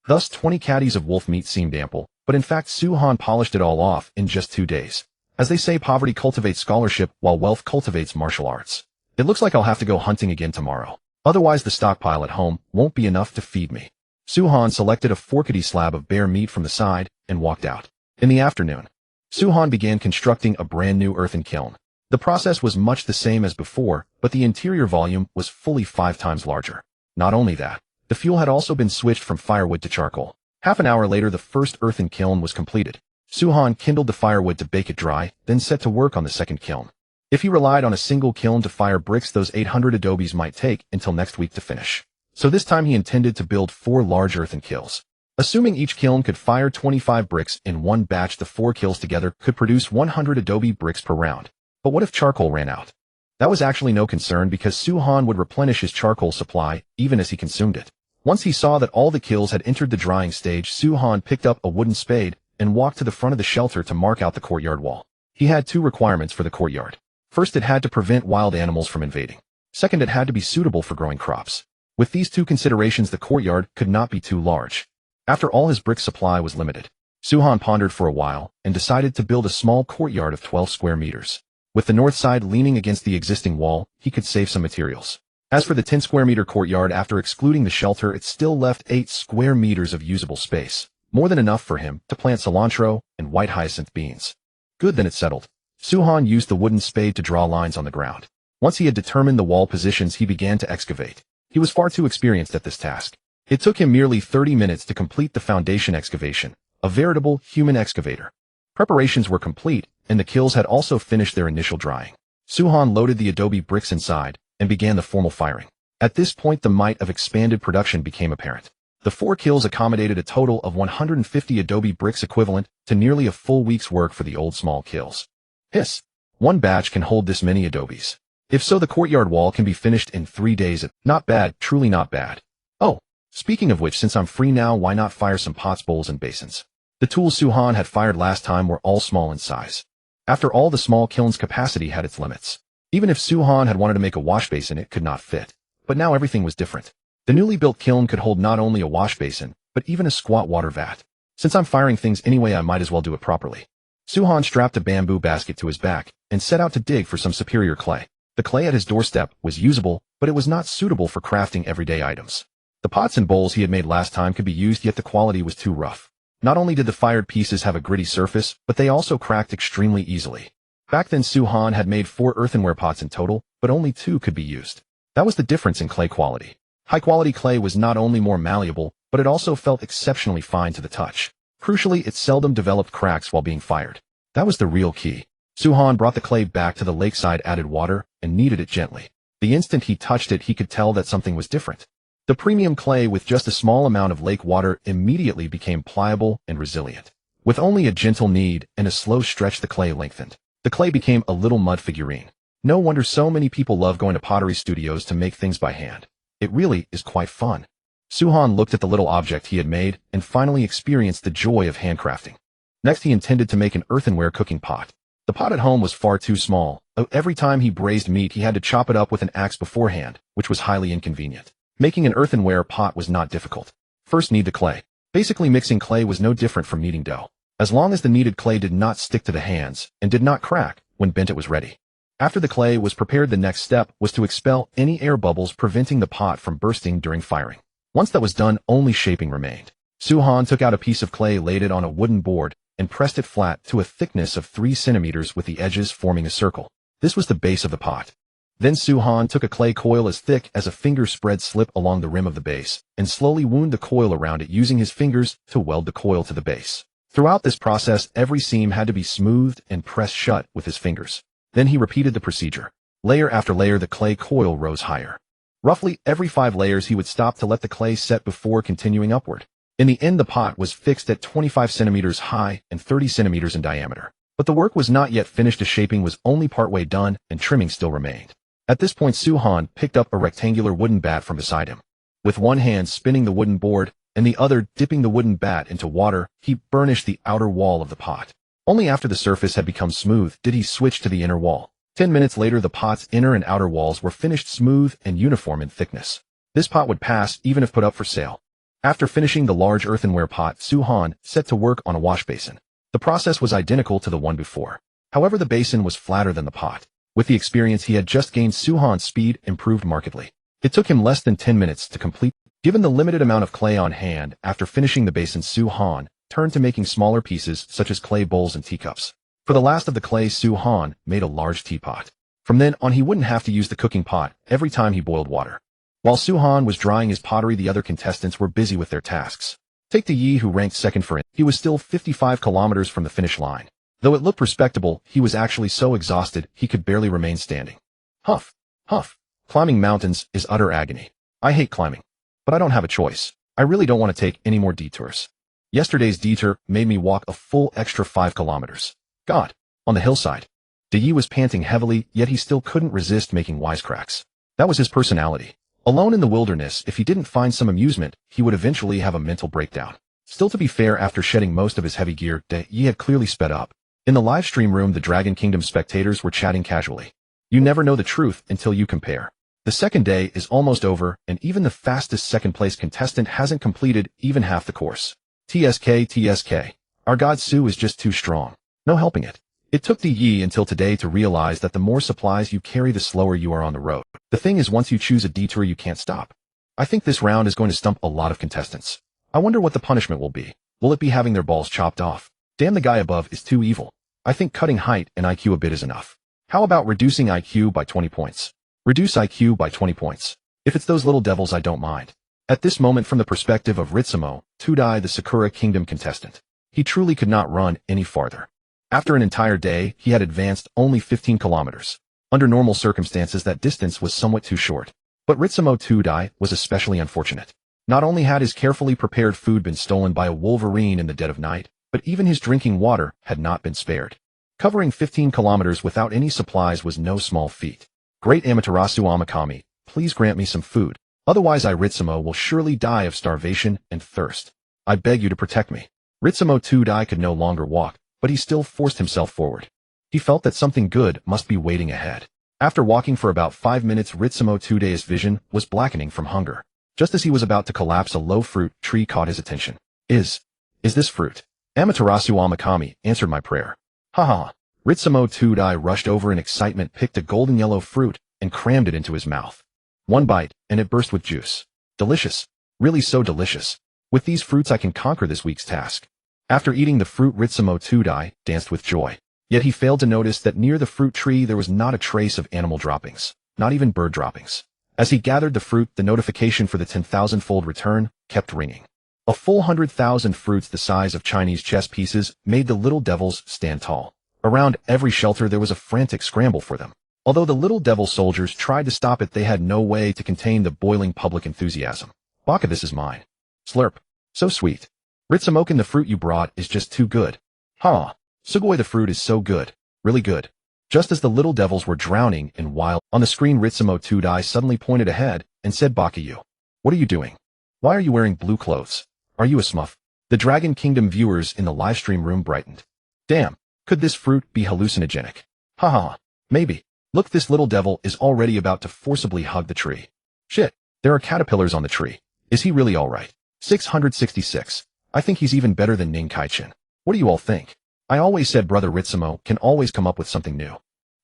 [SPEAKER 1] Thus 20 caddies of wolf meat seemed ample, but in fact Suhan polished it all off in just 2 days. As they say, poverty cultivates scholarship while wealth cultivates martial arts. It looks like I'll have to go hunting again tomorrow. Otherwise the stockpile at home won't be enough to feed me. Suhan selected a forkedy slab of bear meat from the side and walked out. In the afternoon, Suhan began constructing a brand new earthen kiln. The process was much the same as before, but the interior volume was fully 5 times larger. Not only that, the fuel had also been switched from firewood to charcoal. Half an hour later, the first earthen kiln was completed. Suhan kindled the firewood to bake it dry, then set to work on the second kiln. If he relied on a single kiln to fire bricks, those 800 adobes might take until next week to finish. So this time he intended to build 4 large earthen kilns. Assuming each kiln could fire 25 bricks in one batch, the 4 kilns together could produce 100 adobe bricks per round. But what if charcoal ran out? That was actually no concern because Suhan would replenish his charcoal supply even as he consumed it. Once he saw that all the kilns had entered the drying stage, Suhan picked up a wooden spade and walked to the front of the shelter to mark out the courtyard wall. He had 2 requirements for the courtyard. First, it had to prevent wild animals from invading. Second, it had to be suitable for growing crops. With these 2 considerations, the courtyard could not be too large. After all, his brick supply was limited. Suhan pondered for a while and decided to build a small courtyard of 12 square meters. With the north side leaning against the existing wall, he could save some materials. As for the 10 square meter courtyard, after excluding the shelter, it still left 8 square meters of usable space, more than enough for him to plant cilantro and white hyacinth beans. Good, then it's settled. Suhan used the wooden spade to draw lines on the ground. Once he had determined the wall positions, he began to excavate. He was far too experienced at this task. It took him merely 30 minutes to complete the foundation excavation, a veritable human excavator. Preparations were complete, and the kilns had also finished their initial drying. Suhan loaded the adobe bricks inside and began the formal firing. At this point, the might of expanded production became apparent. The 4 kilns accommodated a total of 150 adobe bricks, equivalent to nearly a full week's work for the old small kilns. Hiss! 1 batch can hold this many adobes. If so, the courtyard wall can be finished in 3 days. Not bad, truly not bad. Oh, speaking of which, since I'm free now, why not fire some pots, bowls, and basins? The tools Suhan had fired last time were all small in size. After all, the small kiln's capacity had its limits. Even if Suhan had wanted to make a wash basin, it could not fit. But now everything was different. The newly built kiln could hold not only a wash basin, but even a squat water vat. Since I'm firing things anyway, I might as well do it properly. Suhan strapped a bamboo basket to his back and set out to dig for some superior clay. The clay at his doorstep was usable, but it was not suitable for crafting everyday items. The pots and bowls he had made last time could be used, yet the quality was too rough. Not only did the fired pieces have a gritty surface, but they also cracked extremely easily. Back then, Suhan had made 4 earthenware pots in total, but only 2 could be used. That was the difference in clay quality. High-quality clay was not only more malleable, but it also felt exceptionally fine to the touch. Crucially, it seldom developed cracks while being fired. That was the real key. Suhan brought the clay back to the lakeside, added water, and kneaded it gently. The instant he touched it, he could tell that something was different. The premium clay, with just a small amount of lake water, immediately became pliable and resilient. With only a gentle knead and a slow stretch, the clay lengthened. The clay became a little mud figurine. No wonder so many people love going to pottery studios to make things by hand. It really is quite fun. Suhan looked at the little object he had made and finally experienced the joy of handcrafting. Next, he intended to make an earthenware cooking pot. The pot at home was far too small. Every time he braised meat, he had to chop it up with an axe beforehand, which was highly inconvenient. Making an earthenware pot was not difficult. First, knead the clay. Basically, mixing clay was no different from kneading dough. As long as the kneaded clay did not stick to the hands and did not crack, when bent it was ready. After the clay was prepared, the next step was to expel any air bubbles preventing the pot from bursting during firing. Once that was done, only shaping remained. Suhan took out a piece of clay, laid it on a wooden board, and pressed it flat to a thickness of 3 centimeters with the edges forming a circle. This was the base of the pot. Then Suhan took a clay coil as thick as a finger spread slip along the rim of the base, and slowly wound the coil around it using his fingers to weld the coil to the base. Throughout this process, every seam had to be smoothed and pressed shut with his fingers. Then he repeated the procedure. Layer after layer, the clay coil rose higher. Roughly every 5 layers, he would stop to let the clay set before continuing upward. In the end, the pot was fixed at 25 centimeters high and 30 centimeters in diameter. But the work was not yet finished. The shaping was only partway done, and trimming still remained. At this point, Suhan picked up a rectangular wooden bat from beside him. With one hand spinning the wooden board, and the other dipping the wooden bat into water, he burnished the outer wall of the pot. Only after the surface had become smooth did he switch to the inner wall. 10 minutes later, the pot's inner and outer walls were finished smooth and uniform in thickness. This pot would pass even if put up for sale. After finishing the large earthenware pot, Suhan set to work on a wash basin. The process was identical to the one before. However, the basin was flatter than the pot. With the experience he had just gained, Suhan's speed improved markedly. It took him less than 10 minutes to complete. Given the limited amount of clay on hand, after finishing the basin, Suhan turned to making smaller pieces such as clay bowls and teacups. For the last of the clay, Suhan made a large teapot. From then on, he wouldn't have to use the cooking pot every time he boiled water. While Suhan was drying his pottery, the other contestants were busy with their tasks. Take the Yi, who ranked second for it. He was still 55 kilometers from the finish line. Though it looked respectable, he was actually so exhausted he could barely remain standing. Huff, huff. Climbing mountains is utter agony. I hate climbing. But I don't have a choice. I really don't want to take any more detours. Yesterday's detour made me walk a full extra 5 kilometers. God. On the hillside. De Yi was panting heavily, yet he still couldn't resist making wisecracks. That was his personality. Alone in the wilderness, if he didn't find some amusement, he would eventually have a mental breakdown. Still, to be fair, after shedding most of his heavy gear, De Yi had clearly sped up. In the livestream room, the Dragon Kingdom spectators were chatting casually. You never know the truth until you compare. The second day is almost over, and even the fastest second-place contestant hasn't completed even half the course. TSK. Our god Su is just too strong. No helping it. It took De Yi until today to realize that the more supplies you carry, the slower you are on the road. The thing is, once you choose a detour, you can't stop. I think this round is going to stump a lot of contestants. I wonder what the punishment will be. Will it be having their balls chopped off? Damn, the guy above is too evil. I think cutting height and IQ a bit is enough. How about reducing IQ by 20 points? Reduce IQ by 20 points. If it's those little devils, I don't mind. At this moment, from the perspective of Ritsumo Tudai, the Sakura Kingdom contestant, he truly could not run any farther. After an entire day, he had advanced only 15 kilometers. Under normal circumstances, that distance was somewhat too short. But Ritsumo Tudai was especially unfortunate. Not only had his carefully prepared food been stolen by a wolverine in the dead of night, but even his drinking water had not been spared. Covering 15 kilometers without any supplies was no small feat. Great Amaterasu Amakami, please grant me some food. Otherwise Ritsumo will surely die of starvation and thirst. I beg you to protect me. Ritsumo Tudai could no longer walk, but he still forced himself forward. He felt that something good must be waiting ahead. After walking for about 5 minutes, Ritsumo Tudai's vision was blackening from hunger. Just as he was about to collapse, a low fruit tree caught his attention. Is this fruit? Amaterasu Amakami answered my prayer. Ha. Ritsumo Tudai rushed over in excitement, picked a golden yellow fruit, and crammed it into his mouth. One bite, and it burst with juice. Delicious. Really so delicious. With these fruits I can conquer this week's task. After eating the fruit, Ritsumo Tudai danced with joy. Yet he failed to notice that near the fruit tree there was not a trace of animal droppings, not even bird droppings. As he gathered the fruit, the notification for the 10,000-fold return kept ringing. A full 100,000 fruits the size of Chinese chess pieces made the little devils stand tall. Around every shelter there was a frantic scramble for them. Although the little devil soldiers tried to stop it, they had no way to contain the boiling public enthusiasm. Baka, this is mine. Slurp. So sweet. Ritsumoken, the fruit you brought is just too good. Ha. Sugoi, the fruit is so good. Really good. Just as the little devils were drowning in wild, on the screen Ritsumo Tudai suddenly pointed ahead and said, Baka, you. What are you doing? Why are you wearing blue clothes? Are you a smurf? The Dragon Kingdom viewers in the livestream room brightened. Damn. Could this fruit be hallucinogenic? Ha. Maybe. Look, this little devil is already about to forcibly hug the tree. Shit. There are caterpillars on the tree. Is he really alright? 666. I think he's even better than Ning Kaichin. What do you all think? I always said Brother Ritsumo can always come up with something new.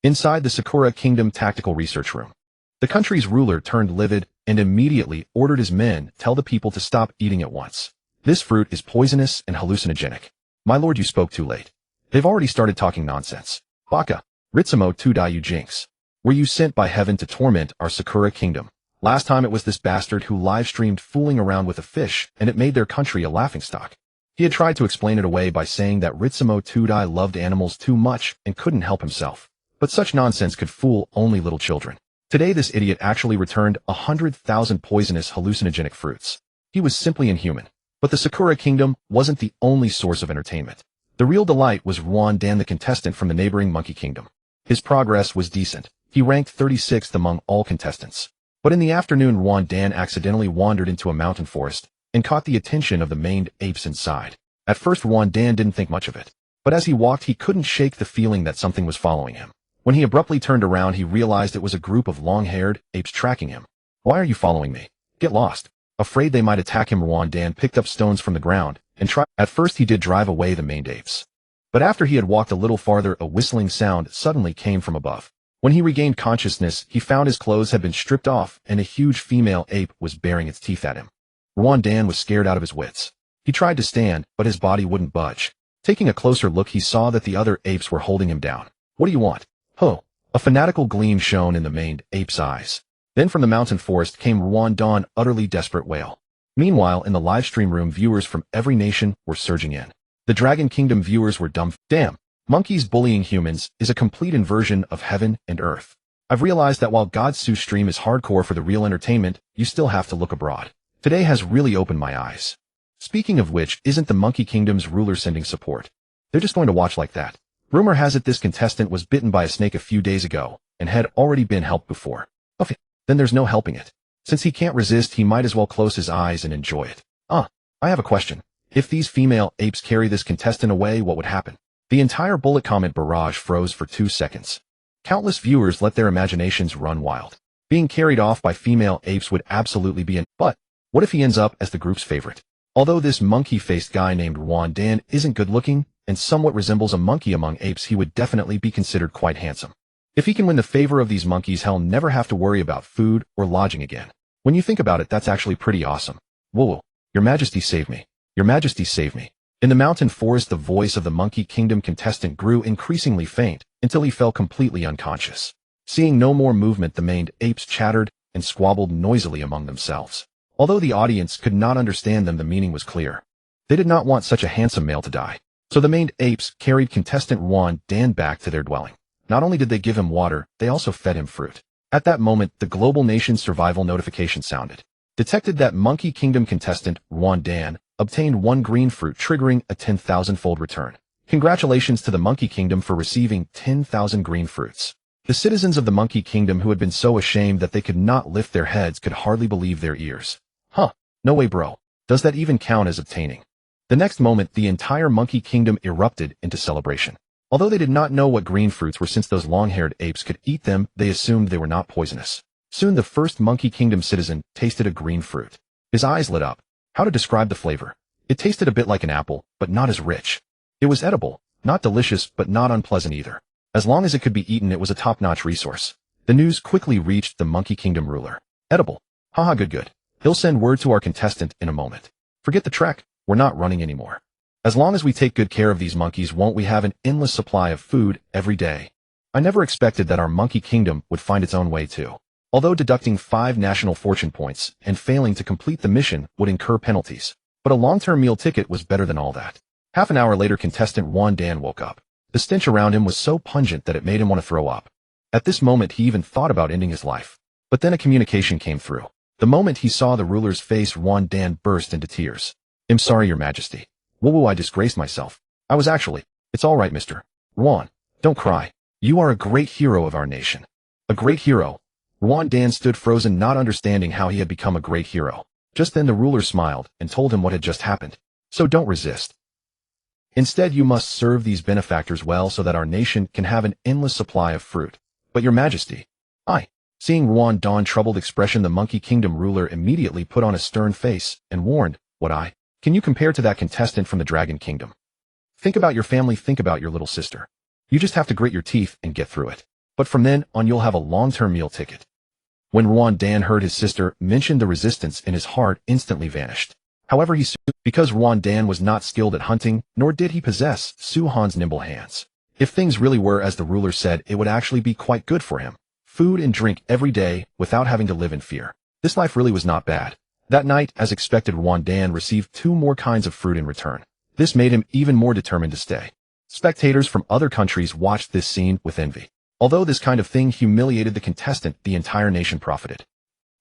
[SPEAKER 1] Inside the Sakura Kingdom Tactical Research Room, the country's ruler turned livid and immediately ordered his men tell the people to stop eating at once. This fruit is poisonous and hallucinogenic. My lord, you spoke too late. They've already started talking nonsense. Baka, Ritsumo Tudai, you jinx. Were you sent by heaven to torment our Sakura Kingdom? Last time it was this bastard who live-streamed fooling around with a fish, and it made their country a laughingstock. He had tried to explain it away by saying that Ritsumo Tudai loved animals too much and couldn't help himself. But such nonsense could fool only little children. Today this idiot actually returned 100,000 poisonous hallucinogenic fruits. He was simply inhuman. But the Sakura Kingdom wasn't the only source of entertainment. The real delight was Ruan Dan, the contestant from the neighboring Monkey Kingdom. His progress was decent. He ranked 36th among all contestants. But in the afternoon, Ruan Dan accidentally wandered into a mountain forest and caught the attention of the maned apes inside. At first, Ruan Dan didn't think much of it. But as he walked, he couldn't shake the feeling that something was following him. When he abruptly turned around, he realized it was a group of long-haired apes tracking him. "Why are you following me? Get lost." Afraid they might attack him, Ruan Dan picked up stones from the ground and tried. At first, he did drive away the maned apes. But after he had walked a little farther, a whistling sound suddenly came from above. When he regained consciousness, he found his clothes had been stripped off and a huge female ape was baring its teeth at him. Ruan Dan was scared out of his wits. He tried to stand, but his body wouldn't budge. Taking a closer look, he saw that the other apes were holding him down. "What do you want?" "Ho!" A fanatical gleam shone in the maned ape's eyes. Then from the mountain forest came Ruan Dan's utterly desperate wail. Meanwhile, in the livestream room, viewers from every nation were surging in. The Dragon Kingdom viewers were dumb. "Damn! Monkeys bullying humans is a complete inversion of heaven and earth. I've realized that while God's Sue stream is hardcore for the real entertainment, you still have to look abroad. Today has really opened my eyes." Speaking of which, isn't the Monkey Kingdom's ruler sending support? They're just going to watch like that. Rumor has it this contestant was bitten by a snake a few days ago and had already been helped before. Okay, then there's no helping it. Since he can't resist, he might as well close his eyes and enjoy it. I have a question. If these female apes carry this contestant away, what would happen? The entire bullet comment barrage froze for 2 seconds. Countless viewers let their imaginations run wild. Being carried off by female apes would absolutely be but what if he ends up as the group's favorite? Although this monkey-faced guy named Ruan Dan isn't good-looking and somewhat resembles a monkey among apes, he would definitely be considered quite handsome. If he can win the favor of these monkeys, he'll never have to worry about food or lodging again. When you think about it, that's actually pretty awesome. Whoa, Your Majesty, save me. Your Majesty, save me. In the mountain forest, the voice of the Monkey Kingdom contestant grew increasingly faint until he fell completely unconscious. Seeing no more movement, the maned apes chattered and squabbled noisily among themselves. Although the audience could not understand them, the meaning was clear. They did not want such a handsome male to die. So the maned apes carried contestant Ruan Dan back to their dwelling. Not only did they give him water, they also fed him fruit. At that moment, the global nation's survival notification sounded. Detected that Monkey Kingdom contestant Ruan Dan obtained 1 green fruit, triggering a 10,000-fold return. Congratulations to the Monkey Kingdom for receiving 10,000 green fruits. The citizens of the Monkey Kingdom, who had been so ashamed that they could not lift their heads, could hardly believe their ears. No way, bro. Does that even count as obtaining? The next moment, the entire Monkey Kingdom erupted into celebration. Although they did not know what green fruits were, since those long-haired apes could eat them, they assumed they were not poisonous. Soon the first Monkey Kingdom citizen tasted a green fruit. His eyes lit up. How to describe the flavor? It tasted a bit like an apple, but not as rich. It was edible, not delicious, but not unpleasant either. As long as it could be eaten, it was a top-notch resource. The news quickly reached the Monkey Kingdom ruler. Edible. Haha, good. He'll send word to our contestant in a moment. Forget the trek, we're not running anymore. As long as we take good care of these monkeys, won't we have an endless supply of food every day? I never expected that our Monkey Kingdom would find its own way too. Although deducting 5 national fortune points and failing to complete the mission would incur penalties. But a long-term meal ticket was better than all that. Half an hour later, contestant Ruan Dan woke up. The stench around him was so pungent that it made him want to throw up. At this moment, he even thought about ending his life. But then a communication came through. The moment he saw the ruler's face, Ruan Dan burst into tears. "I'm sorry, Your Majesty. Whoa, I disgraced myself. I was actually... It's all right, Mr. Ruan. Don't cry. You are a great hero of our nation." A great hero? Ruan Dan stood frozen, not understanding how he had become a great hero. Just then the ruler smiled and told him what had just happened. "So don't resist. Instead, you must serve these benefactors well so that our nation can have an endless supply of fruit." "But Your Majesty..." Seeing Ruan Dan's troubled expression, the Monkey Kingdom ruler immediately put on a stern face and warned, Can you compare to that contestant from the Dragon Kingdom? Think about your family, think about your little sister. You just have to grit your teeth and get through it. But from then on, you'll have a long-term meal ticket." When Ruan Dan heard his sister mention the resistance, in his heart instantly vanished. However, because Ruan Dan was not skilled at hunting, nor did he possess Suhan's nimble hands. If things really were as the ruler said, it would actually be quite good for him. Food and drink every day without having to live in fear. This life really was not bad. That night, as expected, Ruan Dan received 2 more kinds of fruit in return. This made him even more determined to stay. Spectators from other countries watched this scene with envy. Although this kind of thing humiliated the contestant, the entire nation profited.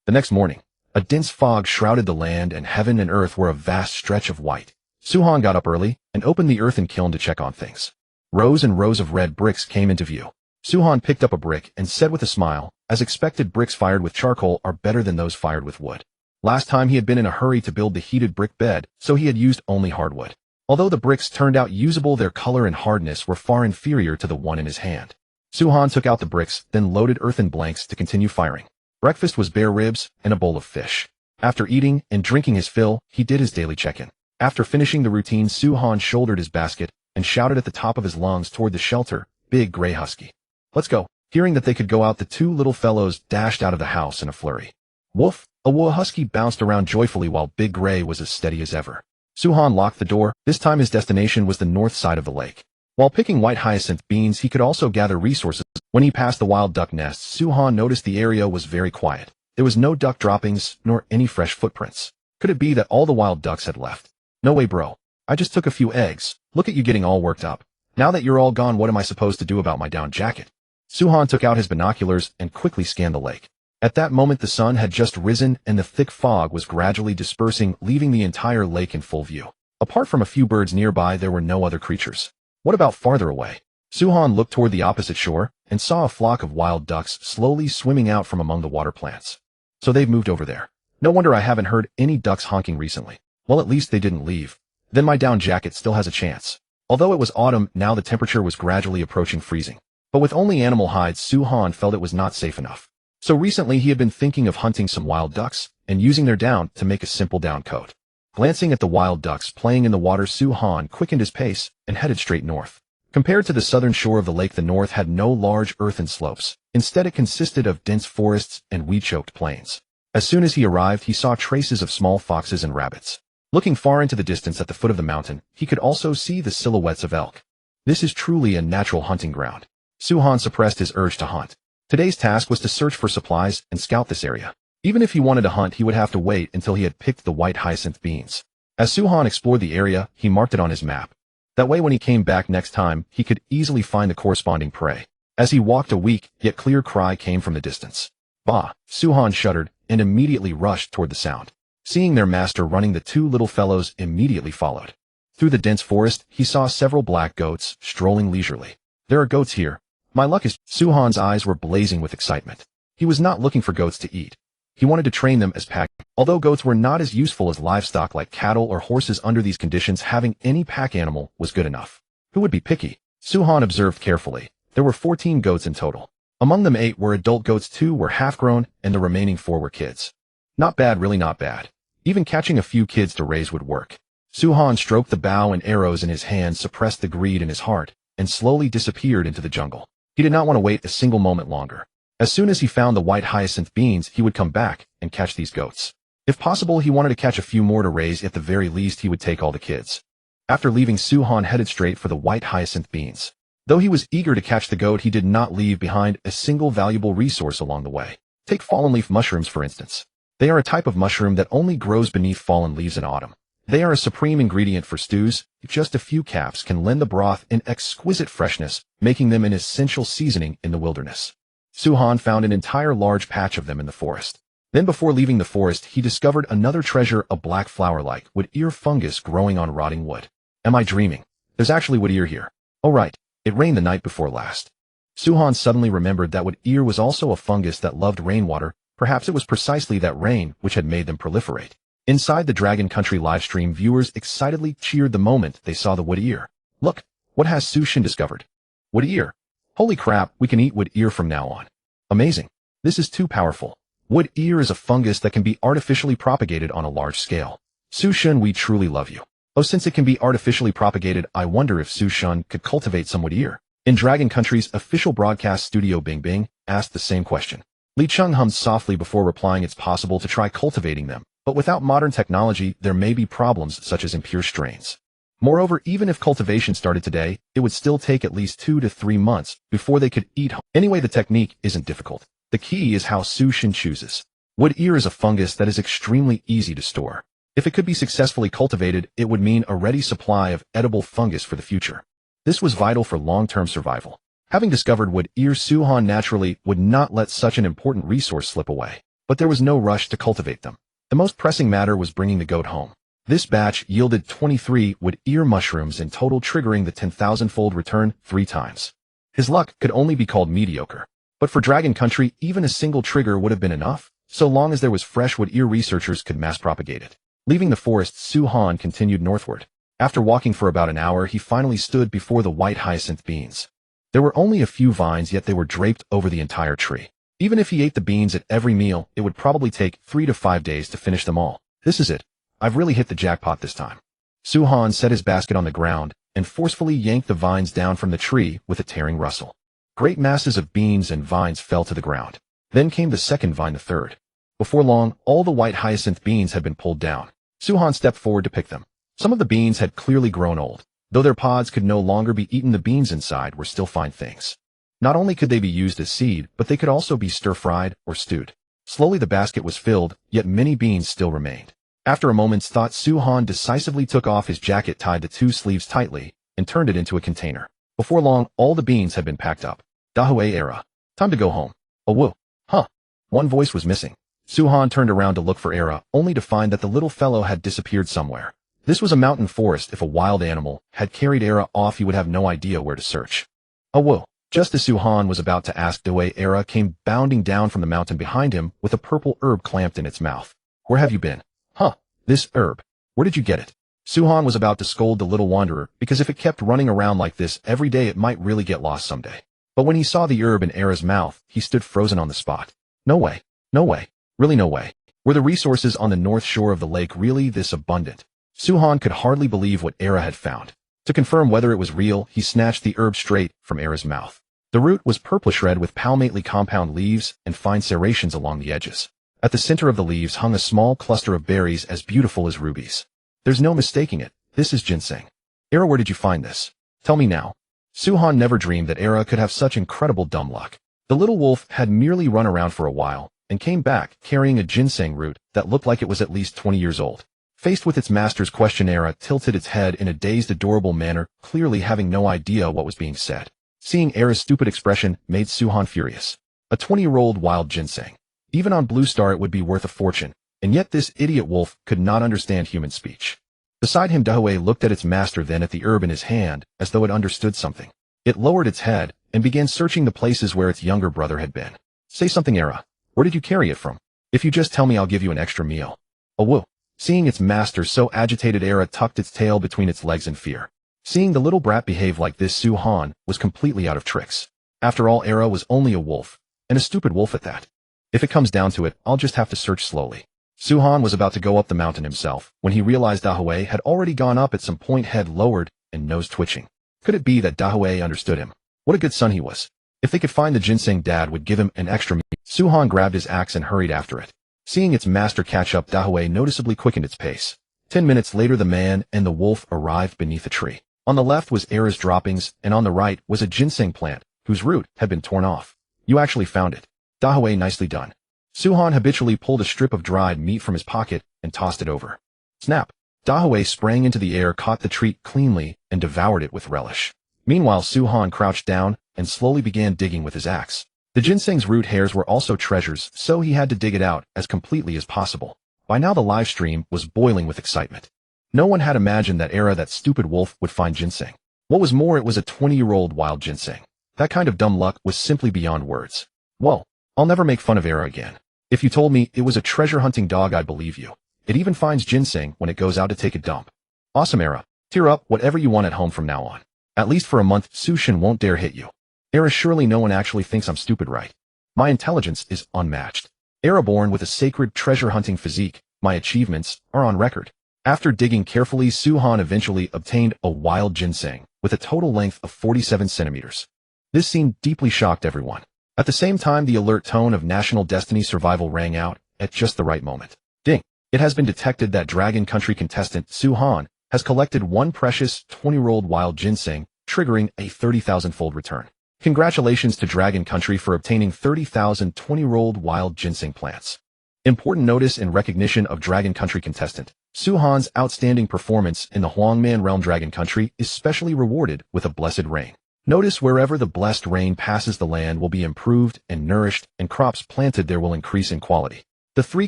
[SPEAKER 1] The next morning, A dense fog shrouded the land, and heaven and earth were a vast stretch of white. Suhan got up early and opened the earthen kiln to check on things. Rows and rows of red bricks came into view. Suhan picked up a brick and said with a smile, as expected, bricks fired with charcoal are better than those fired with wood. Last time he had been in a hurry to build the heated brick bed, so he had used only hardwood. Although the bricks turned out usable, their color and hardness were far inferior to the one in his hand. Suhan took out the bricks, then loaded earthen blanks to continue firing. Breakfast was bare ribs and a bowl of fish. After eating and drinking his fill, he did his daily check-in. After finishing the routine, Suhan shouldered his basket and shouted at the top of his lungs toward the shelter, "Big Gray Husky. Let's go." Hearing that they could go out, the two little fellows dashed out of the house in a flurry. Woof! A husky bounced around joyfully while Big Gray was as steady as ever. Suhan locked the door. This time his destination was the north side of the lake. While picking white hyacinth beans, he could also gather resources. When he passed the wild duck nests, Suhan noticed the area was very quiet. There was no duck droppings, nor any fresh footprints. Could it be that all the wild ducks had left? No way, bro. I just took a few eggs. Look at you getting all worked up. Now that you're all gone, what am I supposed to do about my down jacket? Suhan took out his binoculars and quickly scanned the lake. At that moment, the sun had just risen and the thick fog was gradually dispersing, leaving the entire lake in full view. Apart from a few birds nearby, there were no other creatures. What about farther away? Suhan looked toward the opposite shore and saw a flock of wild ducks slowly swimming out from among the water plants. So they've moved over there. No wonder I haven't heard any ducks honking recently. Well, at least they didn't leave. Then my down jacket still has a chance. Although it was autumn, now the temperature was gradually approaching freezing. But with only animal hides, Suhan felt it was not safe enough. So recently he had been thinking of hunting some wild ducks and using their down to make a simple down coat. Glancing at the wild ducks playing in the water, Suhan quickened his pace and headed straight north. Compared to the southern shore of the lake, the north had no large earthen slopes. Instead, it consisted of dense forests and weed-choked plains. As soon as he arrived, he saw traces of small foxes and rabbits. Looking far into the distance at the foot of the mountain, he could also see the silhouettes of elk. This is truly a natural hunting ground. Suhan suppressed his urge to hunt. Today's task was to search for supplies and scout this area. Even if he wanted to hunt, he would have to wait until he had picked the white hyacinth beans. As Suhan explored the area, he marked it on his map. That way when he came back next time, he could easily find the corresponding prey. As he walked, a weak, yet clear cry came from the distance. Bah! Suhan shuddered and immediately rushed toward the sound. Seeing their master running, the two little fellows immediately followed. Through the dense forest, he saw several black goats strolling leisurely. There are goats here. My luck is... Suhan's eyes were blazing with excitement. He was not looking for goats to eat. He wanted to train them as pack. Although goats were not as useful as livestock like cattle or horses under these conditions, having any pack animal was good enough. Who would be picky? Suhan observed carefully. There were 14 goats in total. Among them 8 were adult goats, 2 were half-grown, and the remaining 4 were kids. Not bad, really not bad. Even catching a few kids to raise would work. Suhan stroked the bow and arrows in his hand, suppressed the greed in his heart, and slowly disappeared into the jungle. He did not want to wait a single moment longer. As soon as he found the white hyacinth beans, he would come back and catch these goats. If possible, he wanted to catch a few more to raise. At the very least, he would take all the kids. After leaving, Suhan headed straight for the white hyacinth beans. Though he was eager to catch the goat, he did not leave behind a single valuable resource along the way. Take fallen leaf mushrooms, for instance. They are a type of mushroom that only grows beneath fallen leaves in autumn. They are a supreme ingredient for stews. Just a few caps can lend the broth an exquisite freshness, making them an essential seasoning in the wilderness. Suhan found an entire large patch of them in the forest. Then before leaving the forest, he discovered another treasure, a black flower-like wood ear fungus growing on rotting wood. Am I dreaming? There's actually wood ear here. Oh right, it rained the night before last. Suhan suddenly remembered that wood ear was also a fungus that loved rainwater. Perhaps it was precisely that rain which had made them proliferate. Inside the Dragon Country livestream, viewers excitedly cheered the moment they saw the wood ear. Look, what has Sushin discovered? Wood ear. Holy crap, we can eat wood ear from now on. Amazing. This is too powerful. Wood ear is a fungus that can be artificially propagated on a large scale. Sushin, we truly love you. Oh, since it can be artificially propagated, I wonder if Sushin could cultivate some wood ear. In Dragon Country's official broadcast studio, Bing Bing asked the same question. Li Chung hummed softly before replying, it's possible to try cultivating them, but without modern technology, there may be problems such as impure strains. Moreover, even if cultivation started today, it would still take at least 2 to 3 months before they could eat. Anyway, the technique isn't difficult. The key is how Sushin chooses. Wood ear is a fungus that is extremely easy to store. If it could be successfully cultivated, it would mean a ready supply of edible fungus for the future. This was vital for long-term survival. Having discovered wood ear, Suhan naturally would not let such an important resource slip away. but there was no rush to cultivate them. The most pressing matter was bringing the goat home. This batch yielded 23 wood ear mushrooms in total, triggering the 10,000-fold return 3 times. His luck could only be called mediocre. But for Dragon Country, even a single trigger would have been enough, so long as there was fresh wood ear. Researchers could mass propagate it. Leaving the forest, Su-Han continued northward. After walking for about an hour, he finally stood before the white hyacinth beans. There were only a few vines, yet they were draped over the entire tree. Even if he ate the beans at every meal, it would probably take 3 to 5 days to finish them all. This is it. I've really hit the jackpot this time. Su-Han set his basket on the ground and forcefully yanked the vines down from the tree with a tearing rustle. Great masses of beans and vines fell to the ground. Then came the second vine, the third. Before long, all the white hyacinth beans had been pulled down. Su-Han stepped forward to pick them. Some of the beans had clearly grown old. Though their pods could no longer be eaten, the beans inside were still fine things. Not only could they be used as seed, but they could also be stir-fried or stewed. Slowly the basket was filled, yet many beans still remained. After a moment's thought, Su-Han decisively took off his jacket, tied the 2 sleeves tightly, and turned it into a container. Before long, all the beans had been packed up. Dahue era. Time to go home. Oh whoa. Huh. One voice was missing. Su-Han turned around to look for Era, only to find that the little fellow had disappeared somewhere. This was a mountain forest. If a wild animal had carried Era off, he would have no idea where to search. Oh whoa. Just as Su-Han was about to ask, Dahue, Era came bounding down from the mountain behind him with a purple herb clamped in its mouth. Where have you been? Huh. This herb. Where did you get it? Su-Han was about to scold the little wanderer, because if it kept running around like this every day, it might really get lost someday. But when he saw the herb in Era's mouth, he stood frozen on the spot. No way. No way. Really no way. Were the resources on the north shore of the lake really this abundant? Su-Han could hardly believe what Era had found. To confirm whether it was real, he snatched the herb straight from Era's mouth. The root was purplish red with palmately compound leaves and fine serrations along the edges. At the center of the leaves hung a small cluster of berries as beautiful as rubies. There's no mistaking it. This is ginseng. Era, where did you find this? Tell me now. Su-Han never dreamed that Era could have such incredible dumb luck. The little wolf had merely run around for a while and came back carrying a ginseng root that looked like it was at least 20 years old. Faced with its master's question, Era tilted its head in a dazed, adorable manner, clearly having no idea what was being said. Seeing Era's stupid expression made Su-Han furious. A 20-year-old wild ginseng. Even on Blue Star it would be worth a fortune, and yet this idiot wolf could not understand human speech. Beside him, Dahue looked at its master, then at the herb in his hand, as though it understood something. It lowered its head and began searching the places where its younger brother had been. Say something, Era. Where did you carry it from? If you just tell me, I'll give you an extra meal. Oh whoa. Seeing its master so agitated, Era tucked its tail between its legs in fear. Seeing the little brat behave like this, Su-Han was completely out of tricks. After all, Era was only a wolf, and a stupid wolf at that. If it comes down to it, I'll just have to search slowly. Su-Han was about to go up the mountain himself when he realized Dahue had already gone up, at some point, head lowered and nose twitching. Could it be that Dahue understood him? What a good son he was. If they could find the ginseng, Dad would give him an extra meal. Su-Han grabbed his axe and hurried after it. Seeing its master catch up, Dahue noticeably quickened its pace. 10 minutes later, the man and the wolf arrived beneath a tree. On the left was Era's droppings, and on the right was a ginseng plant, whose root had been torn off. You actually found it. Dahue, nicely done. Su-Han habitually pulled a strip of dried meat from his pocket and tossed it over. Snap! Dahue sprang into the air, caught the treat cleanly, and devoured it with relish. Meanwhile, Su-Han crouched down and slowly began digging with his axe. The ginseng's root hairs were also treasures, so he had to dig it out as completely as possible. By now the live stream was boiling with excitement. No one had imagined that Era, that stupid wolf, would find ginseng. What was more, it was a 20-year-old wild ginseng. That kind of dumb luck was simply beyond words. Well, I'll never make fun of Era again. If you told me it was a treasure-hunting dog, I'd believe you. It even finds ginseng when it goes out to take a dump. Awesome, Era. Tear up whatever you want at home from now on. At least for a month, Su-Shin won't dare hit you. Era, surely no one actually thinks I'm stupid, right? My intelligence is unmatched. Era, born with a sacred treasure-hunting physique, my achievements are on record. After digging carefully, Su-Han eventually obtained a wild ginseng with a total length of 47 centimeters. This scene deeply shocked everyone. At the same time, the alert tone of National Destiny Survival rang out at just the right moment. Ding! It has been detected that Dragon Country contestant Su-Han has collected one precious 20-year-old wild ginseng, triggering a 30,000-fold return. Congratulations to Dragon Country for obtaining 30,000 20-year-old wild ginseng plants. Important notice in recognition of Dragon Country contestant Su-Han's outstanding performance in the Huangman realm. Dragon Country is specially rewarded with a blessed rain. Notice wherever the blessed rain passes, the land will be improved and nourished, and crops planted there will increase in quality. The 3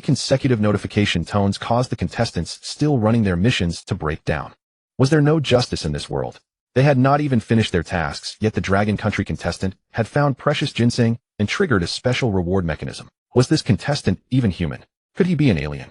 [SPEAKER 1] consecutive notification tones caused the contestants still running their missions to break down. Was there no justice in this world? They had not even finished their tasks, yet the Dragon Country contestant had found precious ginseng and triggered a special reward mechanism. Was this contestant even human? Could he be an alien?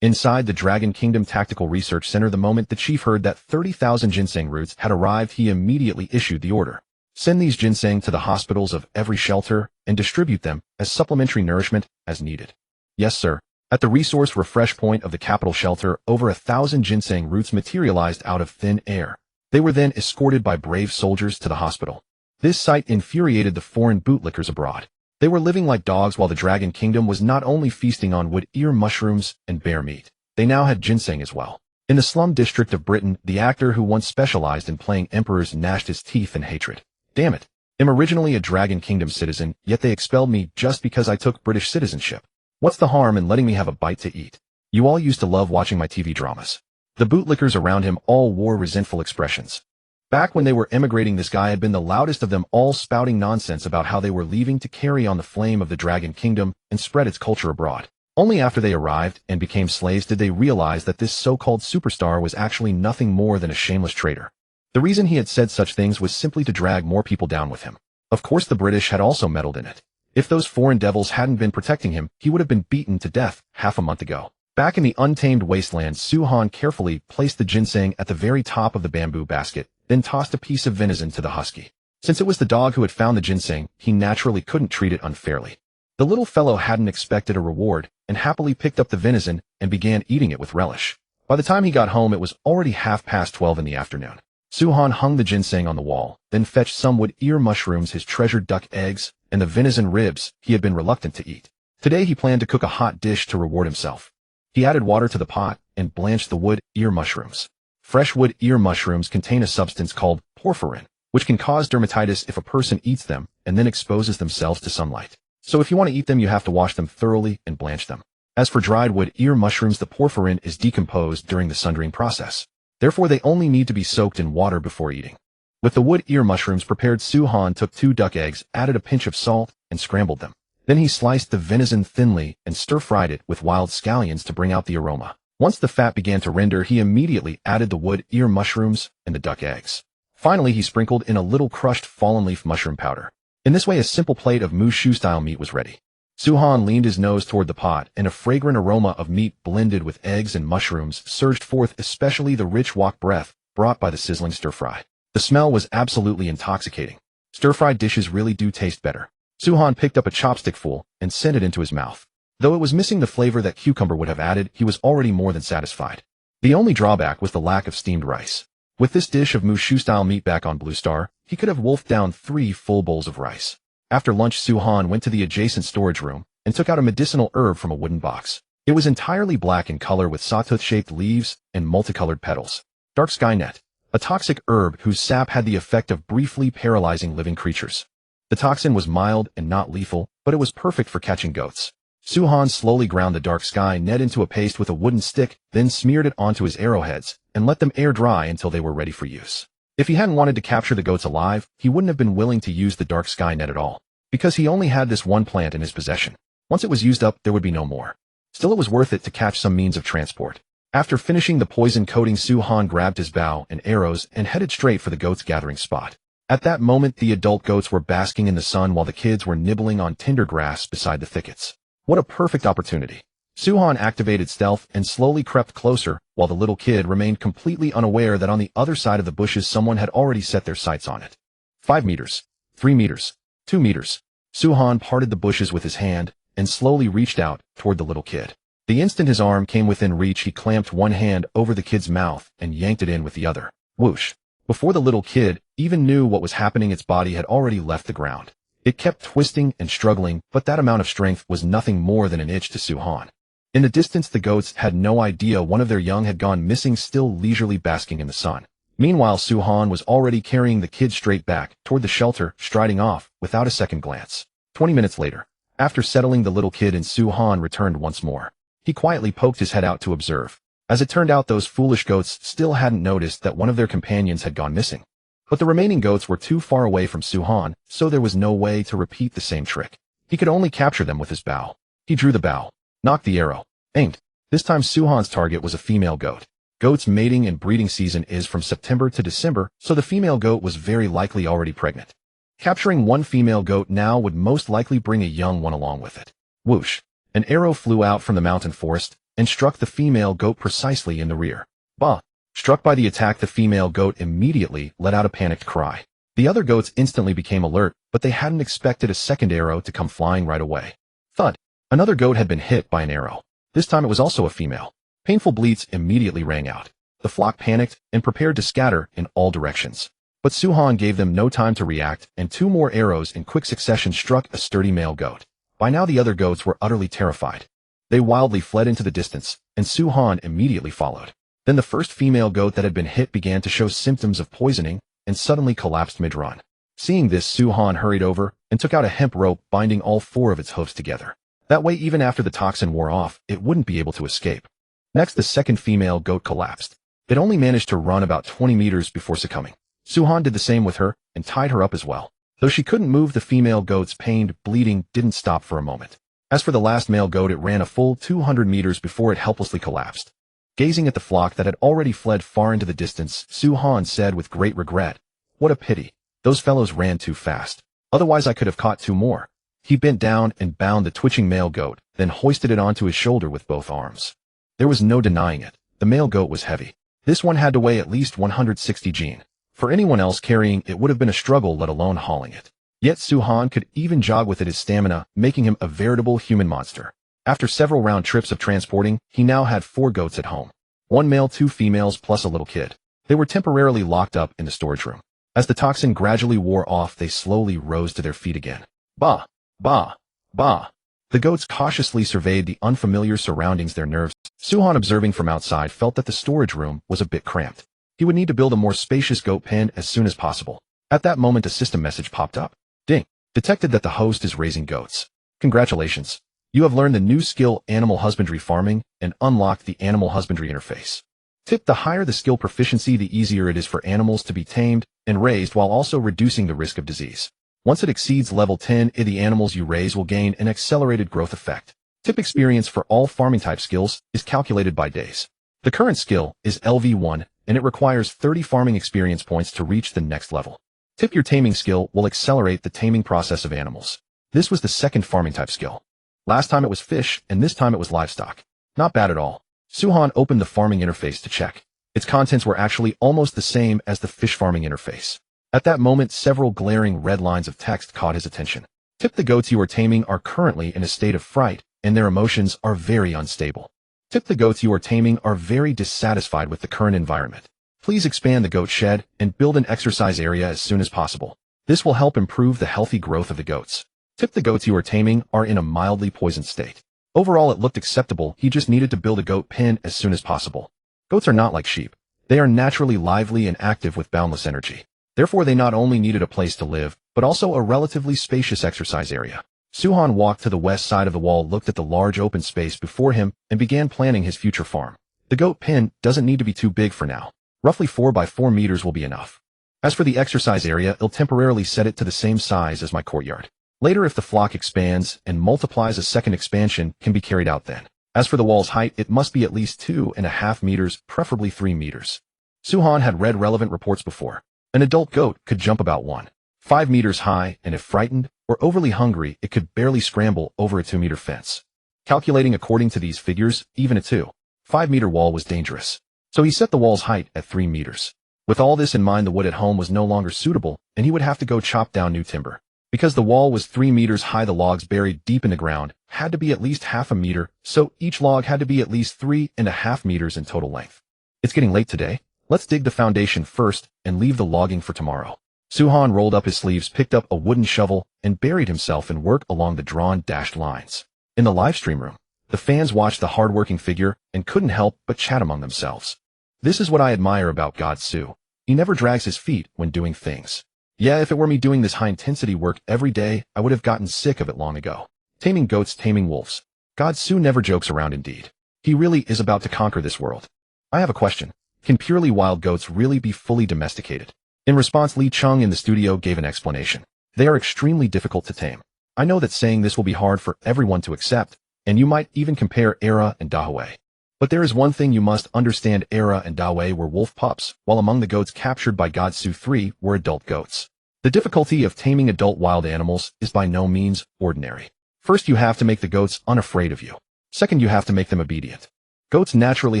[SPEAKER 1] Inside the Dragon Kingdom Tactical Research Center, the moment the chief heard that 30,000 ginseng roots had arrived, he immediately issued the order. Send these ginseng to the hospitals of every shelter and distribute them as supplementary nourishment as needed. Yes, sir. At the resource refresh point of the capital shelter, over 1,000 ginseng roots materialized out of thin air. They were then escorted by brave soldiers to the hospital. This sight infuriated the foreign bootlickers abroad. They were living like dogs while the Dragon Kingdom was not only feasting on wood ear mushrooms and bear meat. They now had ginseng as well. In the slum district of Britain, the actor who once specialized in playing emperors gnashed his teeth in hatred. Damn it. I'm originally a Dragon Kingdom citizen, yet they expelled me just because I took British citizenship. What's the harm in letting me have a bite to eat? You all used to love watching my TV dramas. The bootlickers around him all wore resentful expressions. Back when they were emigrating, this guy had been the loudest of them all, spouting nonsense about how they were leaving to carry on the flame of the Dragon Kingdom and spread its culture abroad. Only after they arrived and became slaves did they realize that this so-called superstar was actually nothing more than a shameless traitor. The reason he had said such things was simply to drag more people down with him. Of course, the British had also meddled in it. If those foreign devils hadn't been protecting him, he would have been beaten to death half a month ago. Back in the untamed wasteland, Su-Han carefully placed the ginseng at the very top of the bamboo basket, then tossed a piece of venison to the husky. Since it was the dog who had found the ginseng, he naturally couldn't treat it unfairly. The little fellow hadn't expected a reward, and happily picked up the venison and began eating it with relish. By the time he got home, it was already 12:30 in the afternoon. Su-Han hung the ginseng on the wall, then fetched some wood ear mushrooms, his treasured duck eggs, and the venison ribs he had been reluctant to eat. Today he planned to cook a hot dish to reward himself. He added water to the pot and blanched the wood ear mushrooms. Fresh wood ear mushrooms contain a substance called porphyrin, which can cause dermatitis if a person eats them and then exposes themselves to sunlight. So if you want to eat them, you have to wash them thoroughly and blanch them. As for dried wood ear mushrooms, the porphyrin is decomposed during the sundering process. Therefore, they only need to be soaked in water before eating. With the wood ear mushrooms prepared, Su-Han took 2 duck eggs, added a pinch of salt, and scrambled them. Then he sliced the venison thinly and stir-fried it with wild scallions to bring out the aroma. Once the fat began to render, he immediately added the wood ear mushrooms and the duck eggs. Finally, he sprinkled in a little crushed fallen leaf mushroom powder. In this way, a simple plate of Mushu-style meat was ready. Su-Han leaned his nose toward the pot, and a fragrant aroma of meat blended with eggs and mushrooms surged forth, especially the rich wok breath brought by the sizzling stir-fry. The smell was absolutely intoxicating. Stir-fried dishes really do taste better. Su-Han picked up a chopstickful and sent it into his mouth. Though it was missing the flavor that cucumber would have added, he was already more than satisfied. The only drawback was the lack of steamed rice. With this dish of Mushu-style meat back on Blue Star, he could have wolfed down 3 full bowls of rice. After lunch, Su-Han went to the adjacent storage room and took out a medicinal herb from a wooden box. It was entirely black in color with sawtooth-shaped leaves and multicolored petals. Dark Skynet, a toxic herb whose sap had the effect of briefly paralyzing living creatures. The toxin was mild and not lethal, but it was perfect for catching goats. Su-Han slowly ground the dark sky net into a paste with a wooden stick, then smeared it onto his arrowheads and let them air dry until they were ready for use. If he hadn't wanted to capture the goats alive, he wouldn't have been willing to use the dark sky net at all, because he only had this one plant in his possession. Once it was used up, there would be no more. Still, it was worth it to catch some means of transport. After finishing the poison coating, Su-Han grabbed his bow and arrows and headed straight for the goats' gathering spot. At that moment, the adult goats were basking in the sun while the kids were nibbling on tender grass beside the thickets. What a perfect opportunity. Su-Han activated stealth and slowly crept closer, while the little kid remained completely unaware that on the other side of the bushes someone had already set their sights on it. 5 meters, 3 meters, 2 meters. Su-Han parted the bushes with his hand and slowly reached out toward the little kid. The instant his arm came within reach, he clamped one hand over the kid's mouth and yanked it in with the other. Whoosh! Before the little kid even knew what was happening, its body had already left the ground. It kept twisting and struggling, but that amount of strength was nothing more than an itch to Su-Han. In the distance, the goats had no idea one of their young had gone missing, still leisurely basking in the sun. Meanwhile, Su-Han was already carrying the kid straight back toward the shelter, striding off without a second glance. 20 minutes later, after settling the little kid in, Su-Han returned once more. He quietly poked his head out to observe. As it turned out, those foolish goats still hadn't noticed that one of their companions had gone missing. But the remaining goats were too far away from Su-Han, so there was no way to repeat the same trick. He could only capture them with his bow. He drew the bow. Knocked the arrow. Aimed. This time Suhan's target was a female goat. Goats' mating and breeding season is from September to December, so the female goat was very likely already pregnant. Capturing one female goat now would most likely bring a young one along with it. Whoosh. An arrow flew out from the mountain forest and struck the female goat precisely in the rear. Bah! Struck by the attack, the female goat immediately let out a panicked cry. The other goats instantly became alert, but they hadn't expected a second arrow to come flying right away. Thud! Another goat had been hit by an arrow. This time it was also a female. Painful bleats immediately rang out. The flock panicked and prepared to scatter in all directions. But Suhan gave them no time to react, and two more arrows in quick succession struck a sturdy male goat. By now the other goats were utterly terrified. They wildly fled into the distance, and Suhan immediately followed. Then the first female goat that had been hit began to show symptoms of poisoning and suddenly collapsed mid-run. Seeing this, Suhan hurried over and took out a hemp rope binding all four of its hooves together. That way, even after the toxin wore off, it wouldn't be able to escape. Next, the second female goat collapsed. It only managed to run about 20 meters before succumbing. Suhan did the same with her and tied her up as well. Though she couldn't move, the female goat's pained bleeding didn't stop for a moment. As for the last male goat, it ran a full 200 meters before it helplessly collapsed. Gazing at the flock that had already fled far into the distance, Suhan said with great regret, "What a pity. Those fellows ran too fast. Otherwise I could have caught two more." He bent down and bound the twitching male goat, then hoisted it onto his shoulder with both arms. There was no denying it. The male goat was heavy. This one had to weigh at least 160 gene. For anyone else carrying it would have been a struggle, let alone hauling it. Yet Suhan could even jog with it, his stamina, making him a veritable human monster. After several round trips of transporting, he now had 4 goats at home. 1 male, 2 females, plus a little kid. They were temporarily locked up in the storage room. As the toxin gradually wore off, they slowly rose to their feet again. Bah! Bah! Bah! The goats cautiously surveyed the unfamiliar surroundings, their nerves. Suhan, observing from outside, felt that the storage room was a bit cramped. He would need to build a more spacious goat pen as soon as possible. At that moment, a system message popped up. Ding! Detected that the host is raising goats. Congratulations. You have learned the new skill Animal Husbandry Farming and unlocked the Animal Husbandry interface. Tip: the higher the skill proficiency, the easier it is for animals to be tamed and raised while also reducing the risk of disease. Once it exceeds level 10, the animals you raise will gain an accelerated growth effect. Tip: experience for all farming type skills is calculated by days. The current skill is LV1 and it requires 30 farming experience points to reach the next level. Tip: your taming skill will accelerate the taming process of animals. This was the second farming type skill. Last time it was fish, and this time it was livestock. Not bad at all. Suhan opened the farming interface to check. Its contents were actually almost the same as the fish farming interface. At that moment, several glaring red lines of text caught his attention. Tip: the goats you are taming are currently in a state of fright, and their emotions are very unstable. Tip: the goats you are taming are very dissatisfied with the current environment. Please expand the goat shed and build an exercise area as soon as possible. This will help improve the healthy growth of the goats. Tip: the goats you are taming are in a mildly poisoned state. Overall, it looked acceptable. He just needed to build a goat pen as soon as possible. Goats are not like sheep. They are naturally lively and active with boundless energy. Therefore, they not only needed a place to live, but also a relatively spacious exercise area. Suhan walked to the west side of the wall, looked at the large open space before him, and began planning his future farm. The goat pen doesn't need to be too big for now. Roughly 4 by 4 meters will be enough. As for the exercise area, I'll temporarily set it to the same size as my courtyard. Later, if the flock expands and multiplies, a second expansion can be carried out then. As for the wall's height, it must be at least 2.5 meters, preferably 3 meters. Suhan had read relevant reports before. An adult goat could jump about 1.5 meters high, and if frightened or overly hungry, it could barely scramble over a 2-meter fence. Calculating according to these figures, even a 2.5-meter wall was dangerous. So he set the wall's height at 3 meters. With all this in mind, the wood at home was no longer suitable, and he would have to go chop down new timber. Because the wall was 3 meters high, the logs buried deep in the ground had to be at least half a meter, so each log had to be at least 3.5 meters in total length. It's getting late today. Let's dig the foundation first and leave the logging for tomorrow. Suhan rolled up his sleeves, picked up a wooden shovel, and buried himself in work along the drawn dashed lines. In the livestream room, the fans watched the hardworking figure and couldn't help but chat among themselves. This is what I admire about God Su. He never drags his feet when doing things. Yeah, if it were me doing this high-intensity work every day, I would have gotten sick of it long ago. Taming goats, taming wolves. God Su never jokes around indeed. He really is about to conquer this world. I have a question. Can purely wild goats really be fully domesticated? In response, Li Chung in the studio gave an explanation. They are extremely difficult to tame. I know that saying this will be hard for everyone to accept, and you might even compare Era and Dahwei. But there is one thing you must understand: Era and Dahwei were wolf pups, while among the goats captured by Godsu 3 were adult goats. The difficulty of taming adult wild animals is by no means ordinary. First, you have to make the goats unafraid of you. Second, you have to make them obedient. Goats naturally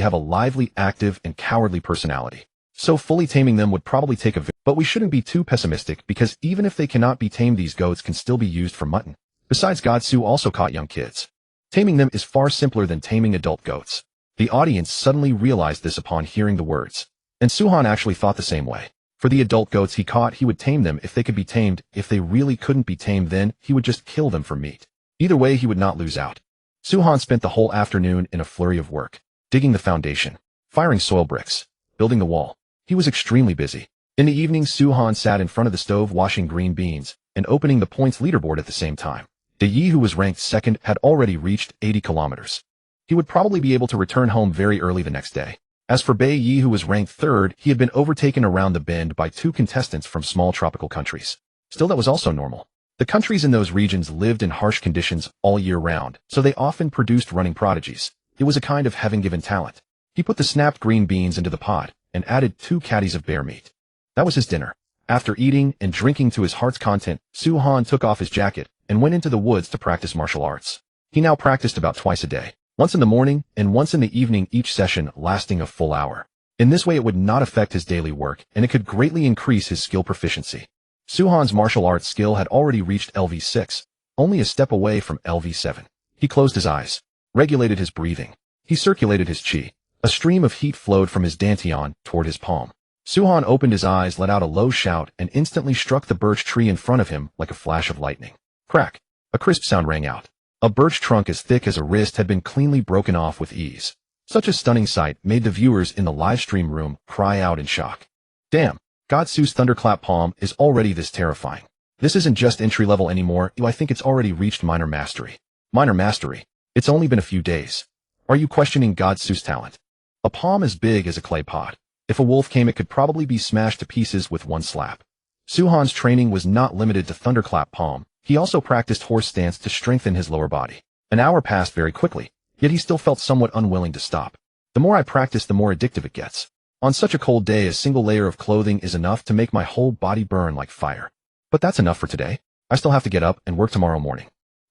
[SPEAKER 1] have a lively, active, and cowardly personality. So fully taming them would probably take but we shouldn't be too pessimistic, because even if they cannot be tamed, these goats can still be used for mutton. Besides, Godsu also caught young kids. Taming them is far simpler than taming adult goats. The audience suddenly realized this upon hearing the words. And Suhan actually thought the same way. For the adult goats he caught, he would tame them if they could be tamed. If they really couldn't be tamed, then he would just kill them for meat. Either way, he would not lose out. Suhan spent the whole afternoon in a flurry of work, digging the foundation, firing soil bricks, building the wall. He was extremely busy. In the evening, Suhan sat in front of the stove washing green beans and opening the points leaderboard at the same time. De Yi, who was ranked second, had already reached 80 kilometers. He would probably be able to return home very early the next day. As for Bei Yi, who was ranked third, he had been overtaken around the bend by 2 contestants from small tropical countries. Still, that was also normal. The countries in those regions lived in harsh conditions all year round, so they often produced running prodigies. It was a kind of heaven-given talent. He put the snapped green beans into the pot and added 2 caddies of bear meat. That was his dinner. After eating and drinking to his heart's content, Suhan took off his jacket and went into the woods to practice martial arts. He now practiced about twice a day, once in the morning and once in the evening, each session lasting a full hour. In this way, it would not affect his daily work, and it could greatly increase his skill proficiency. Suhan's martial arts skill had already reached LV6, only a step away from LV7. He closed his eyes, regulated his breathing. He circulated his chi. A stream of heat flowed from his dantian toward his palm. Suhan opened his eyes, let out a low shout, and instantly struck the birch tree in front of him like a flash of lightning. Crack! A crisp sound rang out. A birch trunk as thick as a wrist had been cleanly broken off with ease. Such a stunning sight made the viewers in the livestream room cry out in shock. Damn! Godsu's thunderclap palm is already this terrifying. This isn't just entry level anymore, I think it's already reached minor mastery. Minor mastery? It's only been a few days. Are you questioning Godsu's talent? A palm as big as a clay pot. If a wolf came, it could probably be smashed to pieces with one slap. Suhan's training was not limited to thunderclap palm. He also practiced horse stance to strengthen his lower body. An hour passed very quickly, yet he still felt somewhat unwilling to stop. The more I practice, the more addictive it gets. On such a cold day, a single layer of clothing is enough to make my whole body burn like fire. But that's enough for today. I still have to get up and work tomorrow morning.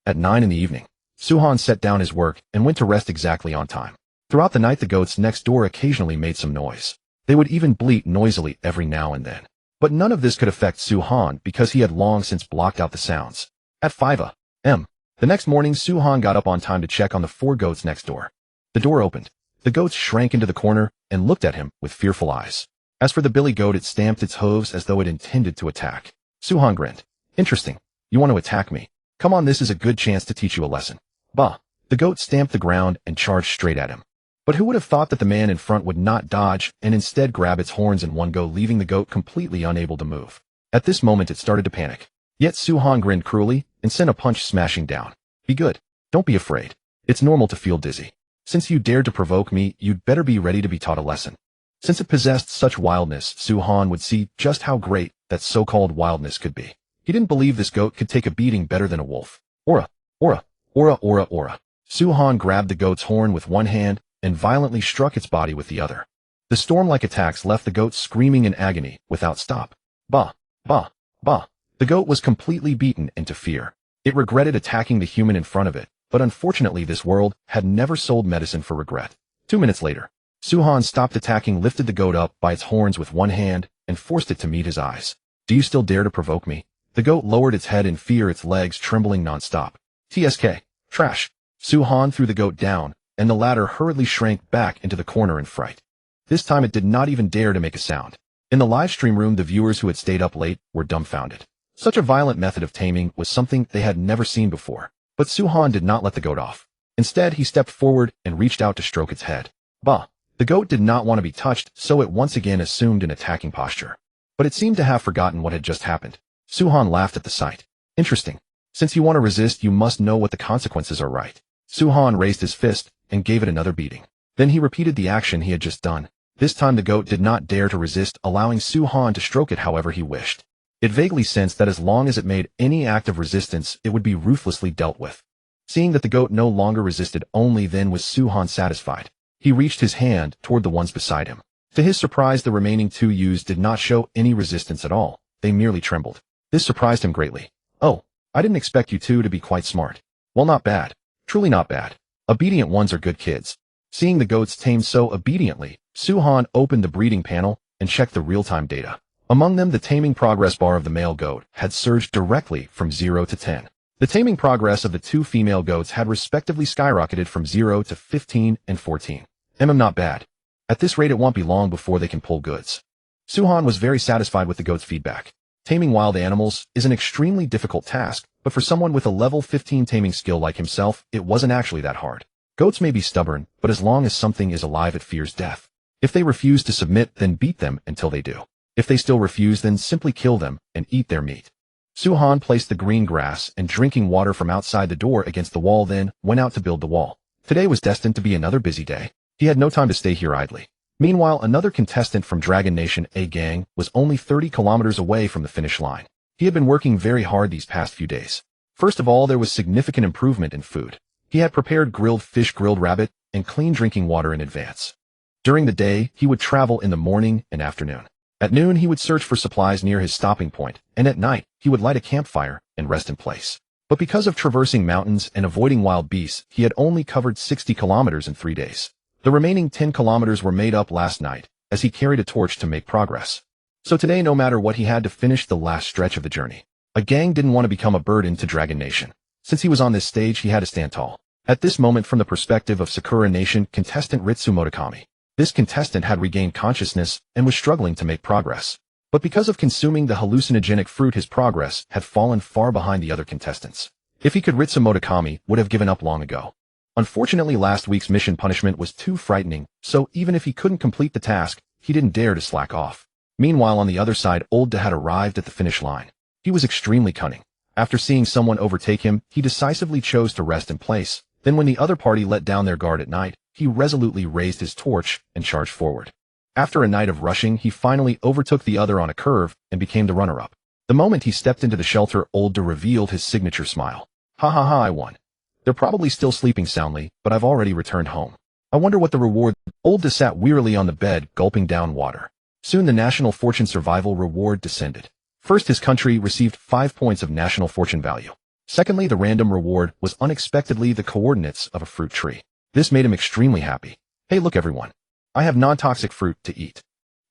[SPEAKER 1] At 9 in the evening, Suhan set down his work and went to rest exactly on time. Throughout the night, the goats next door occasionally made some noise. They would even bleat noisily every now and then. But none of this could affect Suhan because he had long since blocked out the sounds. At 5 a.m. the next morning, Suhan got up on time to check on the 4 goats next door. The door opened. The goats shrank into the corner and looked at him with fearful eyes. As for the billy goat, it stamped its hooves as though it intended to attack. Suhan grinned. Interesting. You want to attack me? Come on, this is a good chance to teach you a lesson. Bah! The goat stamped the ground and charged straight at him. But who would have thought that the man in front would not dodge and instead grab its horns in one go, leaving the goat completely unable to move? At this moment, it started to panic. Yet Suhan grinned cruelly and sent a punch smashing down. Be good. Don't be afraid. It's normal to feel dizzy. Since you dared to provoke me, you'd better be ready to be taught a lesson. Since it possessed such wildness, Suhan would see just how great that so-called wildness could be. He didn't believe this goat could take a beating better than a wolf. Aura! Aura! Aura! Aura! Aura! Suhan grabbed the goat's horn with one hand and violently struck its body with the other. The storm-like attacks left the goat screaming in agony without stop. Bah! Bah! Bah! The goat was completely beaten into fear. It regretted attacking the human in front of it, but unfortunately this world had never sold medicine for regret. 2 minutes later, Suhan stopped attacking, lifted the goat up by its horns with one hand, and forced it to meet his eyes. Do you still dare to provoke me? The goat lowered its head in fear, its legs trembling non-stop. TSK. Trash. Suhan threw the goat down, and the latter hurriedly shrank back into the corner in fright. This time it did not even dare to make a sound. In the livestream room, the viewers who had stayed up late were dumbfounded. Such a violent method of taming was something they had never seen before. But Suhan did not let the goat off. Instead, he stepped forward and reached out to stroke its head. Bah! The goat did not want to be touched, so it once again assumed an attacking posture. But it seemed to have forgotten what had just happened. Suhan laughed at the sight. Interesting. Since you want to resist, you must know what the consequences are, right? Suhan raised his fist and gave it another beating. Then he repeated the action he had just done. This time the goat did not dare to resist, allowing Suhan to stroke it however he wished. It vaguely sensed that as long as it made any act of resistance, it would be ruthlessly dealt with. Seeing that the goat no longer resisted, only then was Suhan satisfied. He reached his hand toward the ones beside him. To his surprise, the remaining two ewes did not show any resistance at all. They merely trembled. This surprised him greatly. "Oh, I didn't expect you two to be quite smart." "Well, not bad. Truly not bad. Obedient ones are good kids." Seeing the goats tamed so obediently, Suhan opened the breeding panel and checked the real-time data. Among them, the taming progress bar of the male goat had surged directly from 0 to 10. The taming progress of the two female goats had respectively skyrocketed from 0 to 15 and 14. Not bad. At this rate, it won't be long before they can pull goods. Suhan was very satisfied with the goat's feedback. Taming wild animals is an extremely difficult task, but for someone with a level 15 taming skill like himself, it wasn't actually that hard. Goats may be stubborn, but as long as something is alive, it fears death. If they refuse to submit, then beat them until they do. If they still refuse, then simply kill them and eat their meat. Suhan placed the green grass and drinking water from outside the door against the wall, then went out to build the wall. Today was destined to be another busy day. He had no time to stay here idly. Meanwhile, another contestant from Dragon Nation, A Gang, was only 30 kilometers away from the finish line. He had been working very hard these past few days. First of all, there was significant improvement in food. He had prepared grilled fish, grilled rabbit, and clean drinking water in advance. During the day, he would travel in the morning and afternoon. At noon, he would search for supplies near his stopping point, and at night, he would light a campfire and rest in place. But because of traversing mountains and avoiding wild beasts, he had only covered 60 kilometers in 3 days. The remaining 10 kilometers were made up last night, as he carried a torch to make progress. So today, no matter what, he had to finish the last stretch of the journey. A gang didn't want to become a burden to Dragon Nation. Since he was on this stage, he had to stand tall. At this moment, from the perspective of Sakura Nation contestant Ritsu Motakami, this contestant had regained consciousness and was struggling to make progress. But because of consuming the hallucinogenic fruit, his progress had fallen far behind the other contestants. If he could, Ritsu Motakami would have given up long ago. Unfortunately, last week's mission punishment was too frightening, so even if he couldn't complete the task, he didn't dare to slack off. Meanwhile, on the other side, Old Da had arrived at the finish line. He was extremely cunning. After seeing someone overtake him, he decisively chose to rest in place. Then when the other party let down their guard at night, he resolutely raised his torch and charged forward. After a night of rushing, he finally overtook the other on a curve and became the runner-up. The moment he stepped into the shelter, Old Da revealed his signature smile. "Ha ha ha, I won. They're probably still sleeping soundly, but I've already returned home. I wonder what the reward." Old Da sat wearily on the bed, gulping down water. Soon the National Fortune Survival reward descended. First, his country received 5 points of national fortune value. Secondly, the random reward was unexpectedly the coordinates of a fruit tree. This made him extremely happy. "Hey, look everyone. I have non-toxic fruit to eat.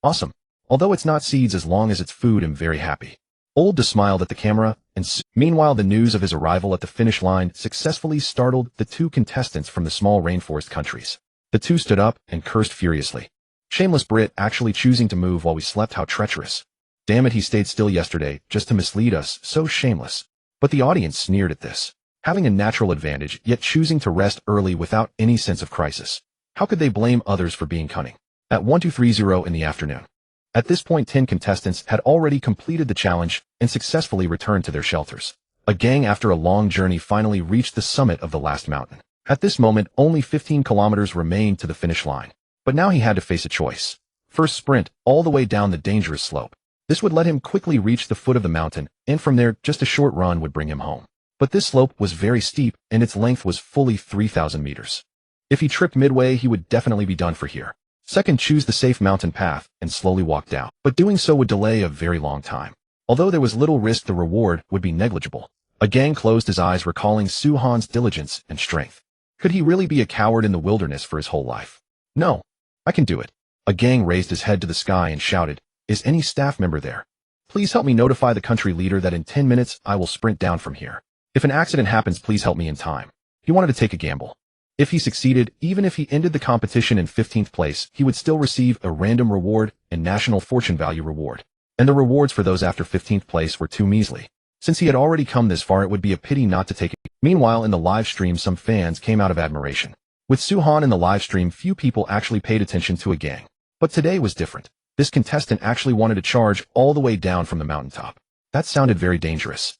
[SPEAKER 1] Awesome. Although it's not seeds, as long as it's food, I'm very happy." Old Da smiled at the camera, and meanwhile the news of his arrival at the finish line successfully startled the two contestants from the small rainforest countries. The two stood up and cursed furiously. "Shameless Brit, actually choosing to move while we slept, how treacherous. Damn it, he stayed still yesterday, just to mislead us, so shameless." But the audience sneered at this. Having a natural advantage, yet choosing to rest early without any sense of crisis. How could they blame others for being cunning? At 1230 in the afternoon. At this point, 10 contestants had already completed the challenge and successfully returned to their shelters. A gang, after a long journey, finally reached the summit of the last mountain. At this moment, only 15 kilometers remained to the finish line. But now he had to face a choice. First, sprint all the way down the dangerous slope. This would let him quickly reach the foot of the mountain, and from there, just a short run would bring him home. But this slope was very steep, and its length was fully 3,000 meters. If he tripped midway, he would definitely be done for here. Second, choose the safe mountain path and slowly walk down. But doing so would delay a very long time. Although there was little risk, the reward would be negligible. A gang closed his eyes, recalling Suhan's diligence and strength. Could he really be a coward in the wilderness for his whole life? No, I can do it. A gang raised his head to the sky and shouted, "Is any staff member there? Please help me notify the country leader that in 10 minutes I will sprint down from here. If an accident happens, please help me in time." He wanted to take a gamble. If he succeeded, even if he ended the competition in 15th place, he would still receive a random reward and national fortune value reward. And the rewards for those after 15th place were too measly. Since he had already come this far, it would be a pity not to take it. Meanwhile, in the live stream, some fans came out of admiration. With Suhan in the live stream, few people actually paid attention to a gang. But today was different. This contestant actually wanted to charge all the way down from the mountaintop. That sounded very dangerous.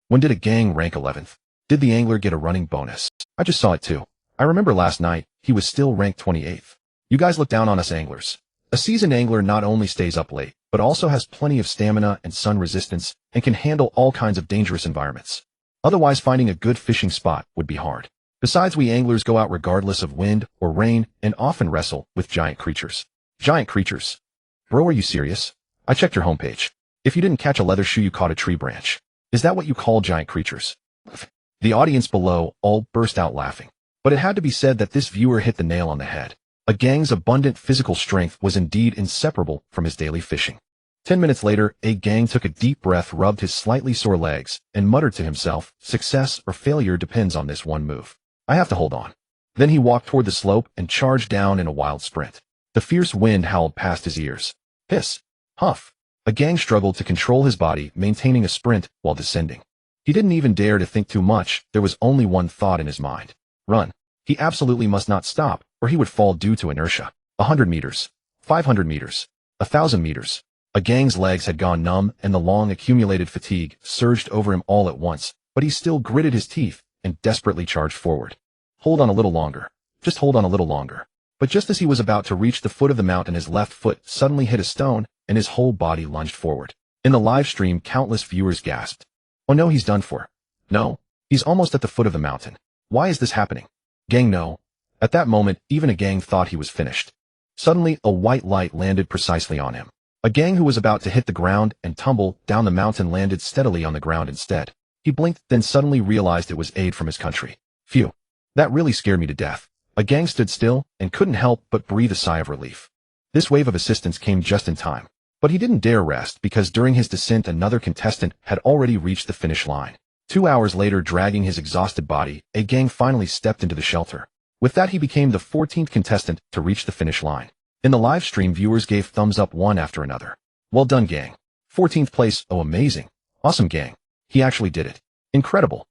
[SPEAKER 1] When did a gang rank 11th? Did the angler get a running bonus? I just saw it too. I remember last night, he was still ranked 28th. You guys look down on us anglers. A seasoned angler not only stays up late, but also has plenty of stamina and sun resistance and can handle all kinds of dangerous environments. Otherwise, finding a good fishing spot would be hard. Besides, we anglers go out regardless of wind or rain and often wrestle with giant creatures. Giant creatures? Bro, are you serious? I checked your homepage. If you didn't catch a leather shoe, you caught a tree branch. Is that what you call giant creatures? The audience below all burst out laughing. But it had to be said that this viewer hit the nail on the head. A gang's abundant physical strength was indeed inseparable from his daily fishing. 10 minutes later, a gang took a deep breath, rubbed his slightly sore legs, and muttered to himself, success or failure depends on this one move. I have to hold on. Then he walked toward the slope and charged down in a wild sprint. The fierce wind howled past his ears. Hiss. Huff. A gang struggled to control his body, maintaining a sprint while descending. He didn't even dare to think too much. There was only one thought in his mind. Run. He absolutely must not stop, or he would fall due to inertia. 100 meters. 500 meters. 1,000 meters. A gang's legs had gone numb, and the long accumulated fatigue surged over him all at once, but he still gritted his teeth and desperately charged forward. Hold on a little longer. Just hold on a little longer. But just as he was about to reach the foot of the mountain, his left foot suddenly hit a stone, and his whole body lunged forward. In the live stream, countless viewers gasped. Oh no, he's done for. No, he's almost at the foot of the mountain. Why is this happening? Gang, no. At that moment, even a gang thought he was finished. Suddenly, a white light landed precisely on him. A gang who was about to hit the ground and tumble down the mountain landed steadily on the ground instead. He blinked, then suddenly realized it was aid from his country. Phew. That really scared me to death. A gang stood still and couldn't help but breathe a sigh of relief. This wave of assistance came just in time. But he didn't dare rest because during his descent another contestant had already reached the finish line. 2 hours later, dragging his exhausted body, a gang finally stepped into the shelter. With that, he became the 14th contestant to reach the finish line. In the live stream, viewers gave thumbs up one after another. Well done, gang. 14th place, oh amazing. Awesome, gang. He actually did it. Incredible.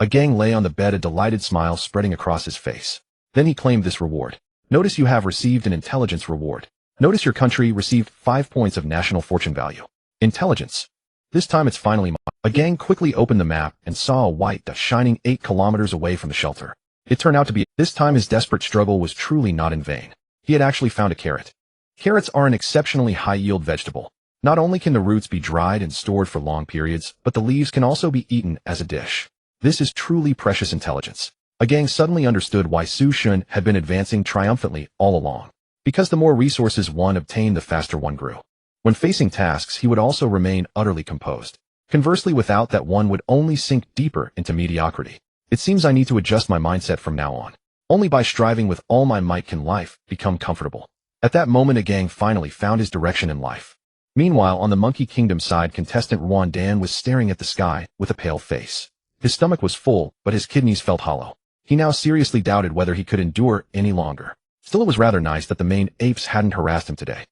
[SPEAKER 1] A gang lay on the bed, a delighted smile spreading across his face. Then he claimed this reward. Notice you have received an intelligence reward. Notice your country received 5 points of national fortune value. Intelligence. This time it's finally mine. A gang quickly opened the map and saw a white dot shining 8 kilometers away from the shelter. It turned out to be, this time his desperate struggle was truly not in vain. He had actually found a carrot. Carrots are an exceptionally high-yield vegetable. Not only can the roots be dried and stored for long periods, but the leaves can also be eaten as a dish. This is truly precious intelligence. A gang suddenly understood why Su Shun had been advancing triumphantly all along. Because the more resources one obtained, the faster one grew. When facing tasks, he would also remain utterly composed. Conversely, without that, one would only sink deeper into mediocrity. It seems I need to adjust my mindset from now on. Only by striving with all my might can life become comfortable. At that moment, a gang finally found his direction in life. Meanwhile, on the Monkey Kingdom side, contestant Ruan Dan was staring at the sky with a pale face. His stomach was full, but his kidneys felt hollow. He now seriously doubted whether he could endure any longer. Still, it was rather nice that the main apes hadn't harassed him today.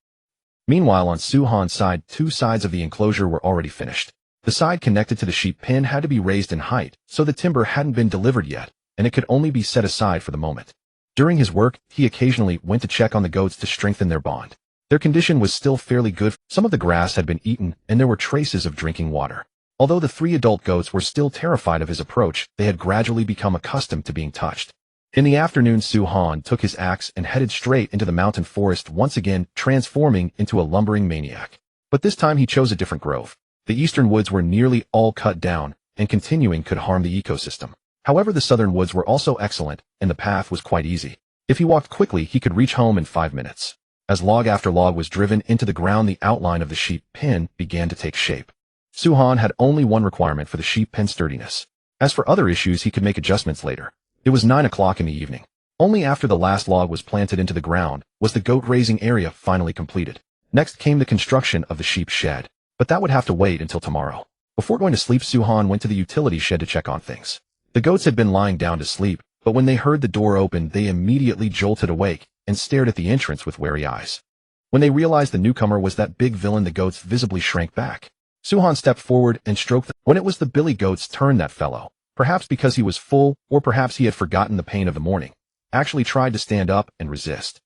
[SPEAKER 1] Meanwhile, on Su-han's side, 2 sides of the enclosure were already finished. The side connected to the sheep pen had to be raised in height, so the timber hadn't been delivered yet, and it could only be set aside for the moment. During his work, he occasionally went to check on the goats to strengthen their bond. Their condition was still fairly good. Some of the grass had been eaten, and there were traces of drinking water. Although the 3 adult goats were still terrified of his approach, they had gradually become accustomed to being touched. In the afternoon, Su-han took his axe and headed straight into the mountain forest, once again transforming into a lumbering maniac. But this time he chose a different grove. The eastern woods were nearly all cut down, and continuing could harm the ecosystem. However, the southern woods were also excellent, and the path was quite easy. If he walked quickly, he could reach home in 5 minutes. As log after log was driven into the ground, the outline of the sheep pen began to take shape. Su-han had only one requirement for the sheep pen: sturdiness. As for other issues, he could make adjustments later. It was 9 o'clock in the evening. Only after the last log was planted into the ground was the goat raising area finally completed. Next came the construction of the sheep shed, but that would have to wait until tomorrow. Before going to sleep, Su-han went to the utility shed to check on things. The goats had been lying down to sleep, but when they heard the door open, they immediately jolted awake and stared at the entrance with wary eyes. When they realized the newcomer was that big villain, the goats visibly shrank back. Su-han stepped forward and stroked them. When it was the billy goat's turn, that fellow, perhaps because he was full, or perhaps he had forgotten the pain of the morning, actually tried to stand up and resist.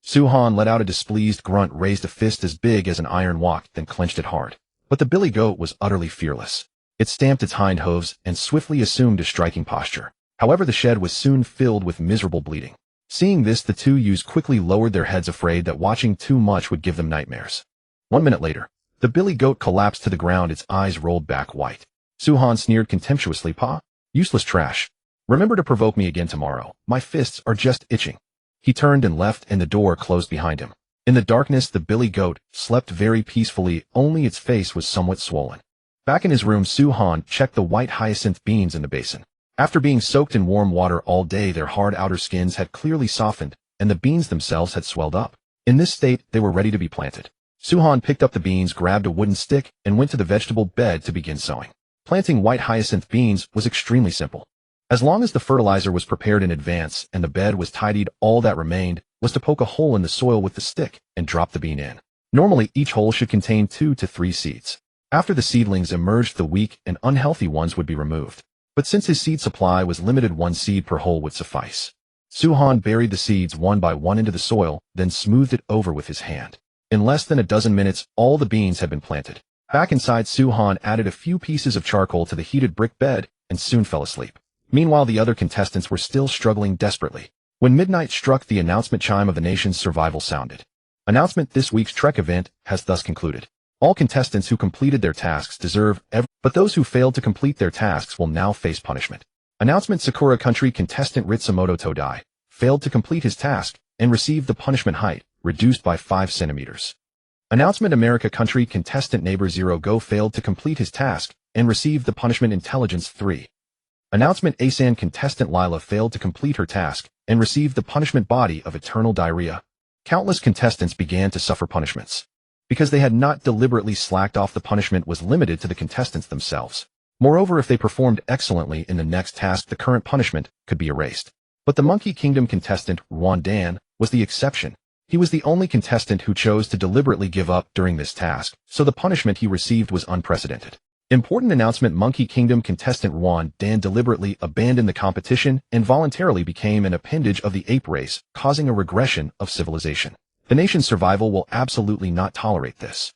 [SPEAKER 1] Su-han let out a displeased grunt, raised a fist as big as an iron wok, then clenched it hard. But the billy goat was utterly fearless. It stamped its hind hooves and swiftly assumed a striking posture. However, the shed was soon filled with miserable bleeding. Seeing this, the 2 ewes quickly lowered their heads, afraid that watching too much would give them nightmares. 1 minute later, the billy goat collapsed to the ground, its eyes rolled back white. Suhan sneered contemptuously. Pa? Useless trash. Remember to provoke me again tomorrow. My fists are just itching. He turned and left, and the door closed behind him. In the darkness, the billy goat slept very peacefully, only its face was somewhat swollen. Back in his room, Suhan checked the white hyacinth beans in the basin. After being soaked in warm water all day, their hard outer skins had clearly softened, and the beans themselves had swelled up. In this state, they were ready to be planted. Suhan picked up the beans, grabbed a wooden stick, and went to the vegetable bed to begin sowing. Planting white hyacinth beans was extremely simple. As long as the fertilizer was prepared in advance and the bed was tidied, all that remained was to poke a hole in the soil with the stick and drop the bean in. Normally, each hole should contain 2 to 3 seeds. After the seedlings emerged, the weak and unhealthy ones would be removed. But since his seed supply was limited, 1 seed per hole would suffice. Suhan buried the seeds one by one into the soil, then smoothed it over with his hand. In less than a dozen minutes, all the beans had been planted. Back inside, Suhan added a few pieces of charcoal to the heated brick bed and soon fell asleep. Meanwhile, the other contestants were still struggling desperately. When midnight struck, the announcement chime of the nation's survival sounded. Announcement: this week's Trek event has thus concluded. All contestants who completed their tasks deserve but those who failed to complete their tasks will now face punishment. Announcement: Sakura Country contestant Ritsumoto Todai failed to complete his task and received the punishment height reduced by 5 centimeters. Announcement: America Country contestant Neighbor Zero Go failed to complete his task and received the punishment Intelligence 3. Announcement: Asan contestant Lila failed to complete her task and received the punishment Body of Eternal Diarrhea. Countless contestants began to suffer punishments. Because they had not deliberately slacked off, the punishment was limited to the contestants themselves. Moreover, if they performed excellently in the next task, the current punishment could be erased. But the Monkey Kingdom contestant, Ruan Dan, was the exception. He was the only contestant who chose to deliberately give up during this task, so the punishment he received was unprecedented. Important announcement: Monkey Kingdom contestant Ruan Dan deliberately abandoned the competition and voluntarily became an appendage of the ape race, causing a regression of civilization. The nation's survival will absolutely not tolerate this.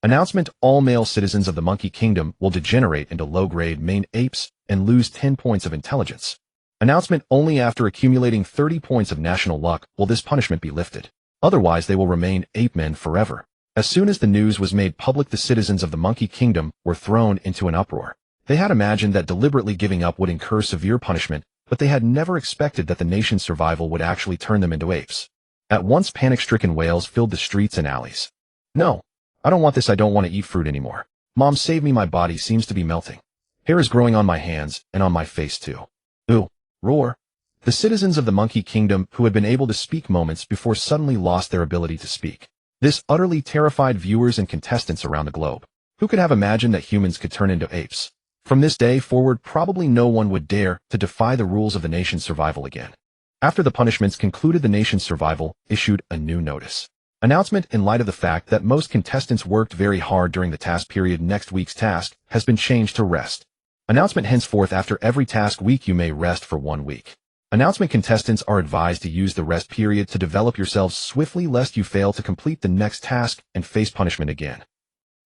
[SPEAKER 1] Announcement: all male citizens of the Monkey Kingdom will degenerate into low-grade maned apes and lose 10 points of intelligence. Announcement: only after accumulating 30 points of national luck will this punishment be lifted. Otherwise, they will remain ape men forever. As soon as the news was made public, the citizens of the Monkey Kingdom were thrown into an uproar. They had imagined that deliberately giving up would incur severe punishment, but they had never expected that the nation's survival would actually turn them into apes. At once, panic-stricken wails filled the streets and alleys. No, I don't want this. I don't want to eat fruit anymore. Mom, save me. My body seems to be melting. Hair is growing on my hands and on my face too. Ooh, roar. The citizens of the Monkey Kingdom who had been able to speak moments before suddenly lost their ability to speak. This utterly terrified viewers and contestants around the globe. Who could have imagined that humans could turn into apes? From this day forward, probably no one would dare to defy the rules of the nation's survival again. After the punishments concluded, the nation's survival issued a new notice. Announcement: in light of the fact that most contestants worked very hard during the task period, next week's task has been changed to rest. Announcement: henceforth, after every task week, you may rest for 1 week. Announcement: contestants are advised to use the rest period to develop yourselves swiftly lest you fail to complete the next task and face punishment again.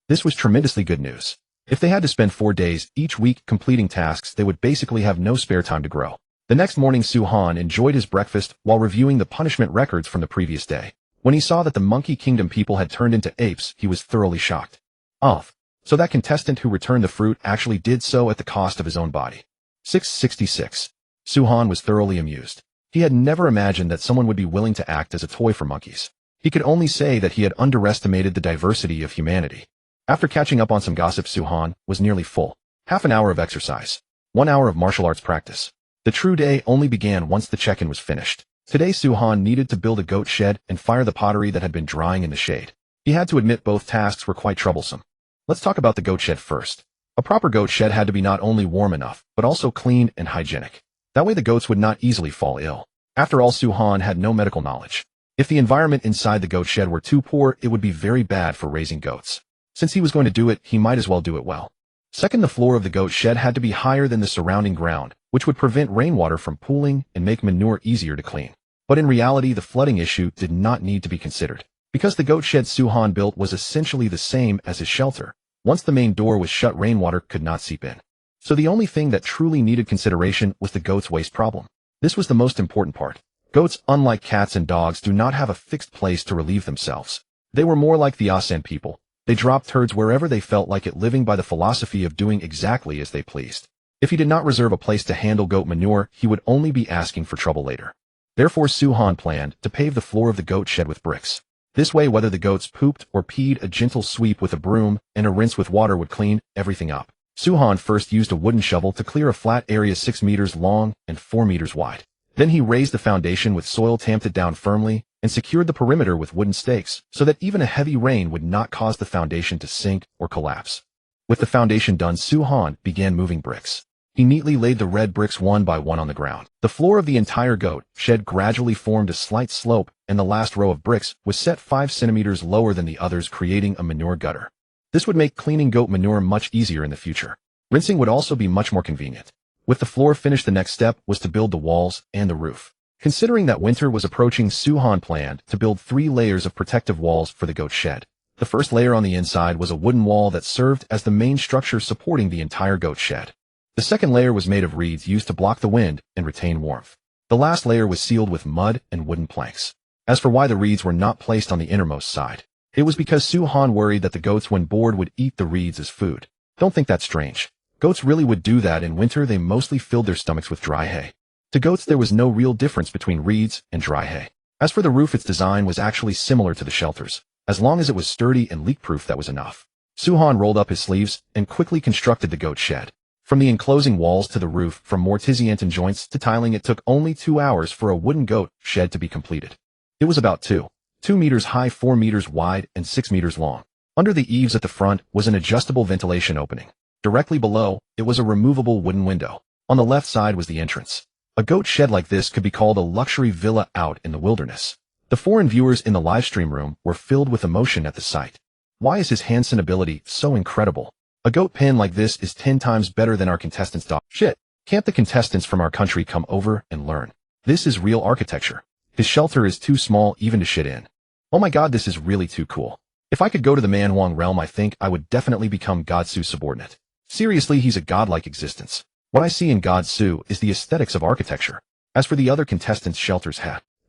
[SPEAKER 1] This was tremendously good news. If they had to spend 4 days each week completing tasks, they would basically have no spare time to grow. The next morning, Suhan enjoyed his breakfast while reviewing the punishment records from the previous day. When he saw that the Monkey Kingdom people had turned into apes, he was thoroughly shocked. Oh, so that contestant who returned the fruit actually did so at the cost of his own body. 666. Suhan was thoroughly amused. He had never imagined that someone would be willing to act as a toy for monkeys. He could only say that he had underestimated the diversity of humanity. After catching up on some gossip, Suhan was nearly full. Half an hour of exercise. 1 hour of martial arts practice. The true day only began once the check-in was finished. Today, Suhan needed to build a goat shed and fire the pottery that had been drying in the shade. He had to admit both tasks were quite troublesome. Let's talk about the goat shed first. A proper goat shed had to be not only warm enough, but also clean and hygienic. That way the goats would not easily fall ill. After all, Suhan had no medical knowledge. If the environment inside the goat shed were too poor, it would be very bad for raising goats. Since he was going to do it, he might as well do it well. Second, the floor of the goat shed had to be higher than the surrounding ground, which would prevent rainwater from pooling and make manure easier to clean. But in reality, the flooding issue did not need to be considered. Because the goat shed Suhan built was essentially the same as his shelter. Once the main door was shut, rainwater could not seep in. So the only thing that truly needed consideration was the goats' waste problem. This was the most important part. Goats, unlike cats and dogs, do not have a fixed place to relieve themselves. They were more like the Asan people, They dropped turds wherever they felt like it, living by the philosophy of doing exactly as they pleased. If he did not reserve a place to handle goat manure, he would only be asking for trouble later. Therefore Suhan planned to pave the floor of the goat shed with bricks. This way, whether the goats pooped or peed, a gentle sweep with a broom and a rinse with water would clean everything up. Suhan first used a wooden shovel to clear a flat area 6 meters long and 4 meters wide. Then he raised the foundation with soil, tamped it down firmly, and secured the perimeter with wooden stakes so that even a heavy rain would not cause the foundation to sink or collapse. With the foundation done, Suhan began moving bricks. He neatly laid the red bricks one by one on the ground. The floor of the entire goat shed gradually formed a slight slope, and the last row of bricks was set 5 centimeters lower than the others, creating a manure gutter. This would make cleaning goat manure much easier in the future. Rinsing would also be much more convenient. With the floor finished, the next step was to build the walls and the roof. Considering that winter was approaching, Suhan planned to build 3 layers of protective walls for the goat shed. The first layer on the inside was a wooden wall that served as the main structure supporting the entire goat shed. The second layer was made of reeds used to block the wind and retain warmth. The last layer was sealed with mud and wooden planks. As for why the reeds were not placed on the innermost side, it was because Suhan worried that the goats, when bored, would eat the reeds as food. Don't think that's strange. Goats really would do that. In winter, they mostly filled their stomachs with dry hay. To goats, there was no real difference between reeds and dry hay. As for the roof, its design was actually similar to the shelters. As long as it was sturdy and leak-proof, that was enough. Suhan rolled up his sleeves and quickly constructed the goat shed. From the enclosing walls to the roof, from mortisian joints to tiling, it took only 2 hours for a wooden goat shed to be completed. It was about 2 meters high, 4 meters wide, and 6 meters long. Under the eaves at the front was an adjustable ventilation opening. Directly below, it was a removable wooden window. On the left side was the entrance. A goat shed like this could be called a luxury villa out in the wilderness. The foreign viewers in the livestream room were filled with emotion at the sight. Why is his Hansen ability so incredible? A goat pen like this is 10 times better than our contestants' dog. Shit, can't the contestants from our country come over and learn? This is real architecture. His shelter is too small even to shit in. Oh my god, this is really too cool. If I could go to the Man Huang realm, I think I would definitely become God Su's subordinate. Seriously, he's a godlike existence. What I see in God Su is the aesthetics of architecture. As for the other contestants' shelters,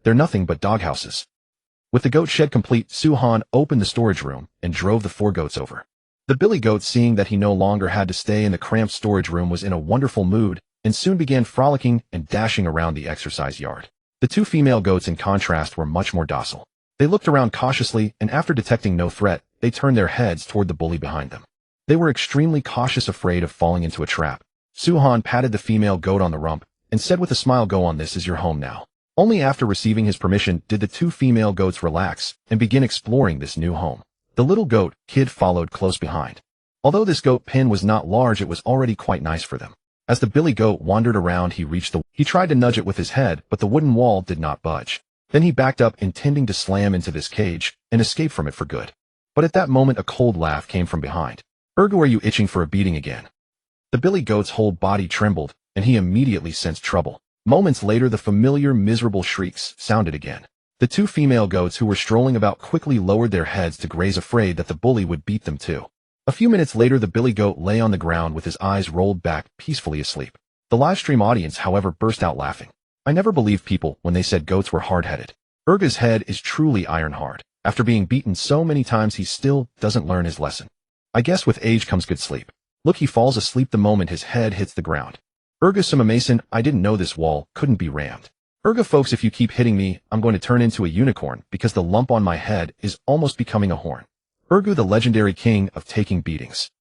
[SPEAKER 1] they're nothing but doghouses. With the goat shed complete, Suhan opened the storage room and drove the 4 goats over. The billy goat, seeing that he no longer had to stay in the cramped storage room, was in a wonderful mood and soon began frolicking and dashing around the exercise yard. The 2 female goats, in contrast, were much more docile. They looked around cautiously, and after detecting no threat, they turned their heads toward the bully behind them. They were extremely cautious, afraid of falling into a trap. Suhan patted the female goat on the rump and said with a smile, "Go on, this is your home now." Only after receiving his permission did the 2 female goats relax and begin exploring this new home. The little goat kid followed close behind. Although this goat pen was not large, it was already quite nice for them. As the billy goat wandered around, he tried to nudge it with his head, but the wooden wall did not budge. Then he backed up, intending to slam into this cage and escape from it for good. But at that moment, a cold laugh came from behind. "Ergu, are you itching for a beating again?" The billy goat's whole body trembled, and he immediately sensed trouble. Moments later, the familiar miserable shrieks sounded again. The 2 female goats who were strolling about quickly lowered their heads to graze, afraid that the bully would beat them too. A few minutes later, the billy goat lay on the ground with his eyes rolled back, peacefully asleep. The livestream audience, however, burst out laughing. I never believed people when they said goats were hard-headed. Ergu's head is truly iron hard. After being beaten so many times, he still doesn't learn his lesson. I guess with age comes good sleep. Look, he falls asleep the moment his head hits the ground. "Ergu Suma Mason, I didn't know this wall couldn't be rammed. Ergu folks, if you keep hitting me, I'm going to turn into a unicorn because the lump on my head is almost becoming a horn." Ergu, the legendary king of taking beatings.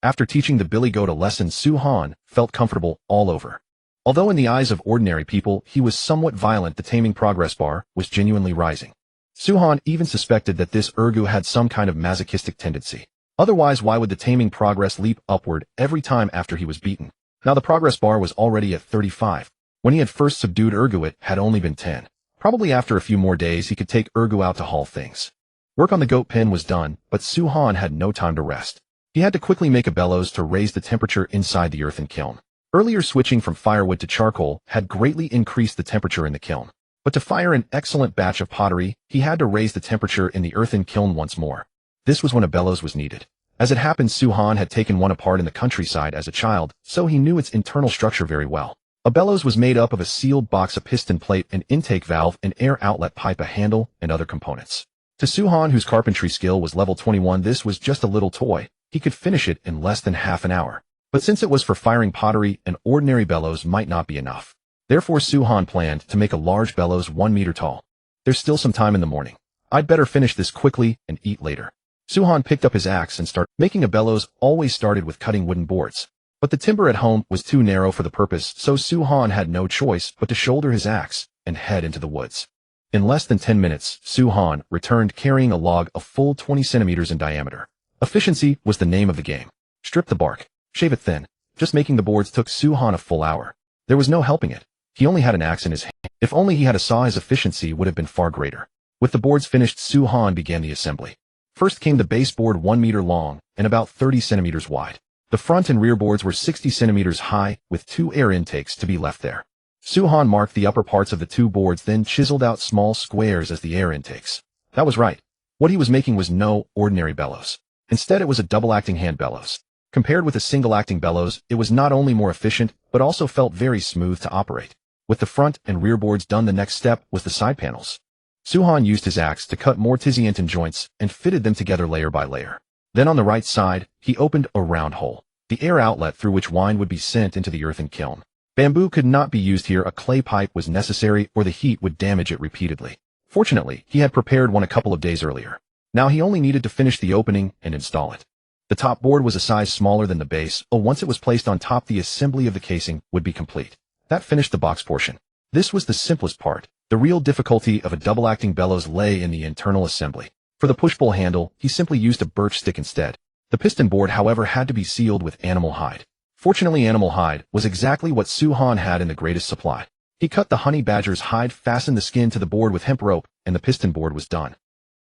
[SPEAKER 1] After teaching the billy goat a lesson, Suhan felt comfortable all over. Although in the eyes of ordinary people he was somewhat violent, the taming progress bar was genuinely rising. Suhan even suspected that this Ergu had some kind of masochistic tendency. Otherwise, why would the taming progress leap upward every time after he was beaten? Now the progress bar was already at 35. When he had first subdued Ergu, it had only been 10. Probably after a few more days he could take Ergu out to haul things. Work on the goat pen was done, but Suhan had no time to rest. He had to quickly make a bellows to raise the temperature inside the earthen kiln. Earlier, switching from firewood to charcoal had greatly increased the temperature in the kiln. But to fire an excellent batch of pottery, he had to raise the temperature in the earthen kiln once more. This was when a bellows was needed. As it happened, Suhan had taken one apart in the countryside as a child, so he knew its internal structure very well. A bellows was made up of a sealed box, a piston plate, an intake valve, an air outlet pipe, a handle, and other components. To Suhan, whose carpentry skill was level 21, this was just a little toy. He could finish it in less than half an hour. But since it was for firing pottery, an ordinary bellows might not be enough. Therefore, Suhan planned to make a large bellows 1 meter tall. There's still some time in the morning. I'd better finish this quickly and eat later. Suhan picked up his axe and started making a bellows. Always started with cutting wooden boards. But the timber at home was too narrow for the purpose, so Suhan had no choice but to shoulder his axe and head into the woods. In less than 10 minutes, Suhan returned carrying a log a full 20 centimeters in diameter. Efficiency was the name of the game. Strip the bark, shave it thin. Just making the boards took Suhan a full hour. There was no helping it. He only had an axe in his hand. If only he had a saw, his efficiency would have been far greater. With the boards finished, Suhan began the assembly. First came the base board 1 meter long and about 30 centimeters wide. The front and rear boards were 60 centimeters high, with 2 air intakes to be left there. Suhan marked the upper parts of the 2 boards, then chiseled out small squares as the air intakes. That was right. What he was making was no ordinary bellows. Instead, it was a double-acting hand bellows. Compared with a single-acting bellows, it was not only more efficient, but also felt very smooth to operate. With the front and rear boards done, the next step was the side panels. Suhan used his axe to cut more Tiziantin joints and fitted them together layer by layer. Then on the right side, he opened a round hole, the air outlet through which wine would be sent into the earthen kiln. Bamboo could not be used here. A clay pipe was necessary, or the heat would damage it repeatedly. Fortunately, he had prepared one a couple of days earlier. Now he only needed to finish the opening and install it. The top board was a size smaller than the base, but once it was placed on top, the assembly of the casing would be complete. That finished the box portion. This was the simplest part. The real difficulty of a double-acting bellows lay in the internal assembly. For the push-pull handle, he simply used a birch stick instead. The piston board, however, had to be sealed with animal hide. Fortunately, animal hide was exactly what Suhan had in the greatest supply. He cut the honey badger's hide, fastened the skin to the board with hemp rope, and the piston board was done.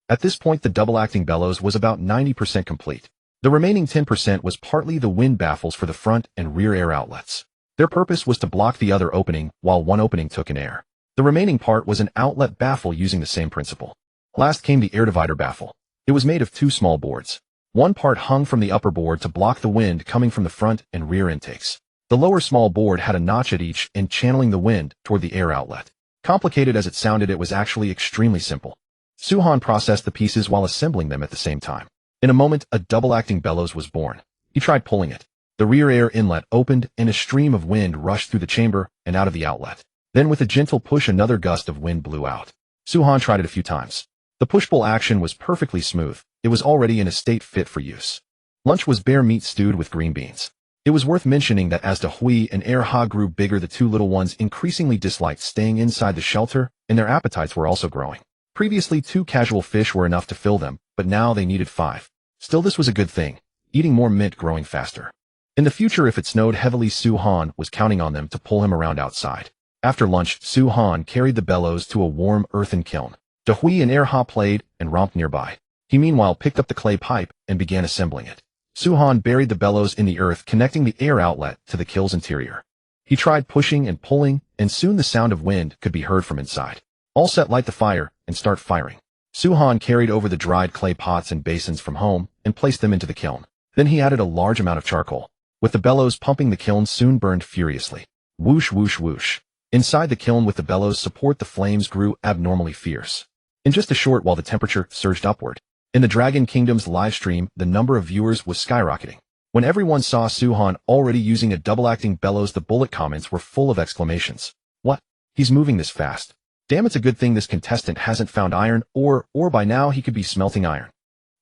[SPEAKER 1] At this point, the double-acting bellows was about 90% complete. The remaining 10% was partly the wind baffles for the front and rear air outlets. Their purpose was to block the other opening, while one opening took in air. The remaining part was an outlet baffle using the same principle. Last came the air divider baffle. It was made of 2 small boards. One part hung from the upper board to block the wind coming from the front and rear intakes. The lower small board had a notch at each end, channeling the wind toward the air outlet. Complicated as it sounded, it was actually extremely simple. Suhan processed the pieces while assembling them at the same time. In a moment, a double-acting bellows was born. He tried pulling it. The rear air inlet opened, and a stream of wind rushed through the chamber and out of the outlet. Then with a gentle push, another gust of wind blew out. Suhan tried it a few times. The push-pull action was perfectly smooth. It was already in a state fit for use. Lunch was bear meat stewed with green beans. It was worth mentioning that as Hui and Ha grew bigger, the 2 little ones increasingly disliked staying inside the shelter, and their appetites were also growing. Previously, 2 casual fish were enough to fill them, but now they needed 5. Still, this was a good thing. Eating more meant growing faster. In the future, if it snowed heavily, Suhan was counting on them to pull him around outside. After lunch, Suhan carried the bellows to a warm earthen kiln. Hui and Ha played and romped nearby. He meanwhile picked up the clay pipe and began assembling it. Suhan buried the bellows in the earth, connecting the air outlet to the kiln's interior. He tried pushing and pulling, and soon the sound of wind could be heard from inside. All set, light the fire and start firing. Suhan carried over the dried clay pots and basins from home and placed them into the kiln. Then he added a large amount of charcoal. With the bellows pumping, the kiln soon burned furiously. Whoosh, whoosh, whoosh. Inside the kiln, with the bellows support, the flames grew abnormally fierce. In just a short while, the temperature surged upward. In the Dragon Kingdom's livestream, the number of viewers was skyrocketing. When everyone saw Suhan already using a double-acting bellows, the bullet comments were full of exclamations. What? He's moving this fast. Damn, it's a good thing this contestant hasn't found iron, or by now he could be smelting iron.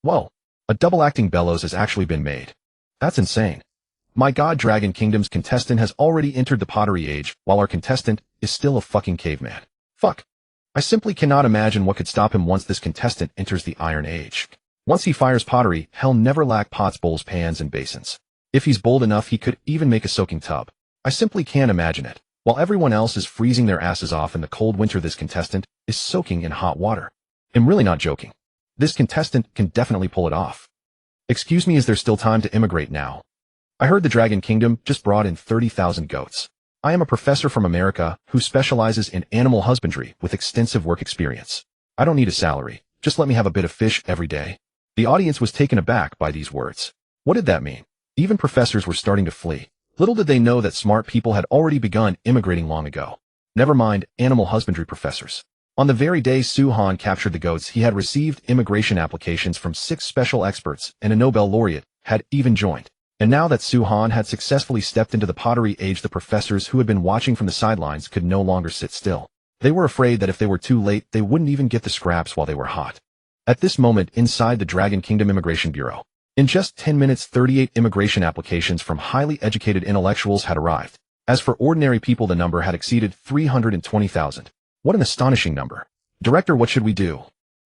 [SPEAKER 1] Whoa, a double-acting bellows has actually been made. That's insane. My god, Dragon Kingdom's contestant has already entered the pottery age, while our contestant is still a fucking caveman. Fuck. I simply cannot imagine what could stop him once this contestant enters the Iron Age. Once he fires pottery, he'll never lack pots, bowls, pans, and basins. If he's bold enough, he could even make a soaking tub. I simply can't imagine it. While everyone else is freezing their asses off in the cold winter, this contestant is soaking in hot water. I'm really not joking. This contestant can definitely pull it off. Excuse me, is there still time to immigrate now? I heard the Dragon Kingdom just brought in 30,000 goats. I am a professor from America who specializes in animal husbandry with extensive work experience. I don't need a salary. Just let me have a bit of fish every day. The audience was taken aback by these words. What did that mean? Even professors were starting to flee. Little did they know that smart people had already begun immigrating long ago. Never mind animal husbandry professors. On the very day Suhan captured the goats, he had received immigration applications from 6 special experts, and a Nobel laureate had even joined. And now that Suhan had successfully stepped into the pottery age, the professors who had been watching from the sidelines could no longer sit still. They were afraid that if they were too late, they wouldn't even get the scraps while they were hot. At this moment, inside the Dragon Kingdom Immigration Bureau, in just 10 minutes, 38 immigration applications from highly educated intellectuals had arrived. As for ordinary people, the number had exceeded 320,000. What an astonishing number. Director, what should we do?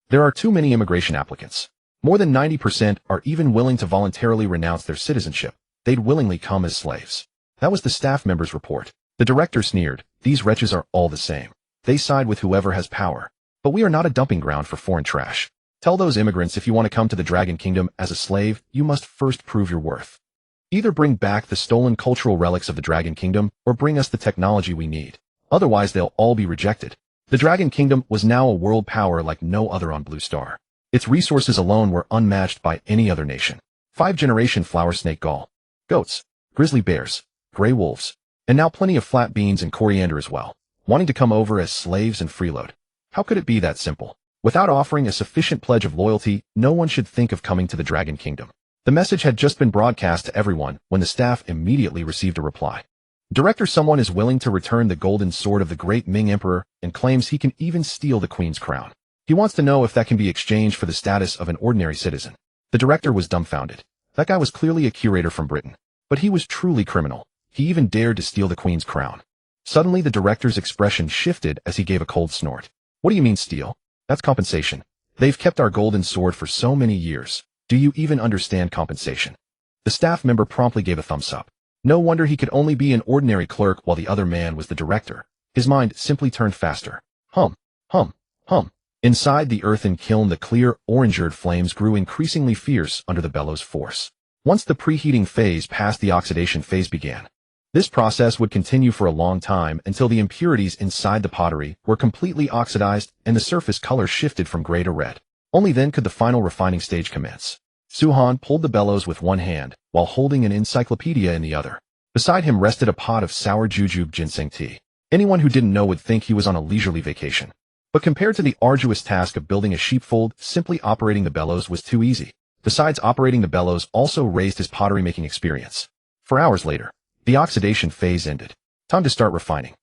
[SPEAKER 1] There are too many immigration applicants. More than 90% are even willing to voluntarily renounce their citizenship. They'd willingly come as slaves. That was the staff member's report. The director sneered. These wretches are all the same. They side with whoever has power. But we are not a dumping ground for foreign trash. Tell those immigrants if you want to come to the Dragon Kingdom as a slave, you must first prove your worth. Either bring back the stolen cultural relics of the Dragon Kingdom, or bring us the technology we need. Otherwise, they'll all be rejected. The Dragon Kingdom was now a world power like no other on Blue Star. Its resources alone were unmatched by any other nation. 5-generation flower snake gall, goats, grizzly bears, gray wolves, and now plenty of flat beans and coriander as well, wanting to come over as slaves and freeload. How could it be that simple? Without offering a sufficient pledge of loyalty, no one should think of coming to the Dragon Kingdom. The message had just been broadcast to everyone when the staff immediately received a reply. Director, someone is willing to return the golden sword of the great Ming Emperor and claims he can even steal the Queen's crown. He wants to know if that can be exchanged for the status of an ordinary citizen. The director was dumbfounded. That guy was clearly a curator from Britain. But he was truly criminal. He even dared to steal the Queen's crown. Suddenly the director's expression shifted as he gave a cold snort. What do you mean steal? That's compensation. They've kept our golden sword for so many years. Do you even understand compensation? The staff member promptly gave a thumbs up. No wonder he could only be an ordinary clerk while the other man was the director. His mind simply turned faster. Hum, hum, hum. Inside the earthen kiln, the clear, orange-eared flames grew increasingly fierce under the bellows' force. Once the preheating phase passed, the oxidation phase began. This process would continue for a long time until the impurities inside the pottery were completely oxidized and the surface color shifted from gray to red. Only then could the final refining stage commence. Suhan pulled the bellows with one hand, while holding an encyclopedia in the other. Beside him rested a pot of sour jujube ginseng tea. Anyone who didn't know would think he was on a leisurely vacation. But compared to the arduous task of building a sheepfold, simply operating the bellows was too easy. Besides, operating the bellows also raised his pottery-making experience. 4 hours later, the oxidation phase ended. Time to start refining.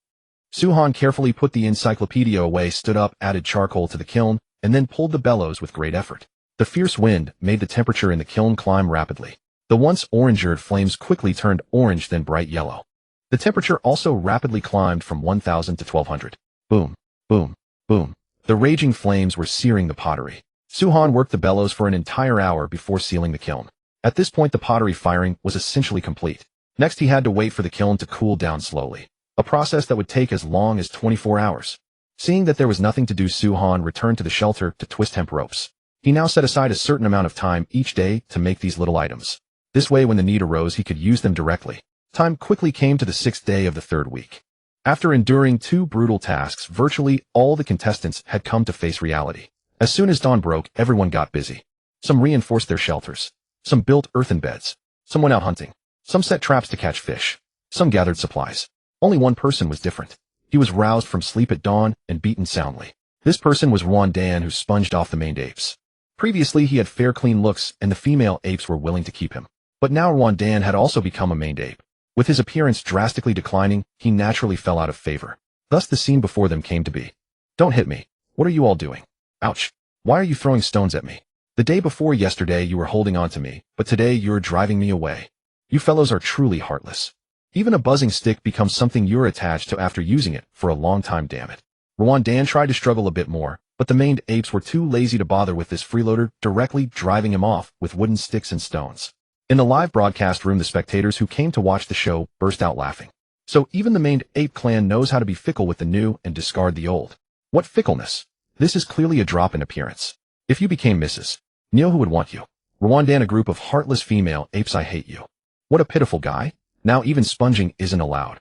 [SPEAKER 1] Suhan carefully put the encyclopedia away, stood up, added charcoal to the kiln, and then pulled the bellows with great effort. The fierce wind made the temperature in the kiln climb rapidly. The once orange-eared flames quickly turned orange, then bright yellow. The temperature also rapidly climbed from 1,000 to 1,200. Boom, boom, boom. The raging flames were searing the pottery. Suhan worked the bellows for an entire hour before sealing the kiln. At this point, the pottery firing was essentially complete. Next, he had to wait for the kiln to cool down slowly, a process that would take as long as 24 hours. Seeing that there was nothing to do, Suhan returned to the shelter to twist hemp ropes. He now set aside a certain amount of time each day to make these little items. This way, when the need arose, he could use them directly. Time quickly came to the 6th day of the 3rd week. After enduring 2 brutal tasks, virtually all the contestants had come to face reality. As soon as dawn broke, everyone got busy. Some reinforced their shelters. Some built earthen beds. Some went out hunting. Some set traps to catch fish. Some gathered supplies. Only one person was different. He was roused from sleep at dawn and beaten soundly. This person was Rwandan, who sponged off the maned apes. Previously, he had fair, clean looks, and the female apes were willing to keep him. But now Rwandan had also become a maned ape. With his appearance drastically declining, he naturally fell out of favor. Thus the scene before them came to be. Don't hit me. What are you all doing? Ouch. Why are you throwing stones at me? The day before yesterday you were holding on to me, but today you're driving me away. You fellows are truly heartless. Even a buzzing stick becomes something you're attached to after using it for a long time, damn it. Rwandan tried to struggle a bit more, but the maned apes were too lazy to bother with this freeloader, directly driving him off with wooden sticks and stones. In the live broadcast room, the spectators who came to watch the show burst out laughing. So even the maned ape clan knows how to be fickle with the new and discard the old. What fickleness! This is clearly a drop in appearance. If you became Mrs. Neil, who would want you? Rwandan, a group of heartless female apes, I hate you. What a pitiful guy. Now even sponging isn't allowed.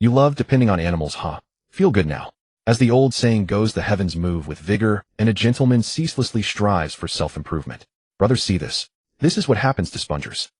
[SPEAKER 1] You love depending on animals, huh? Feel good now. As the old saying goes, the heavens move with vigor, and a gentleman ceaselessly strives for self-improvement. Brothers, see this. This is what happens to spongers.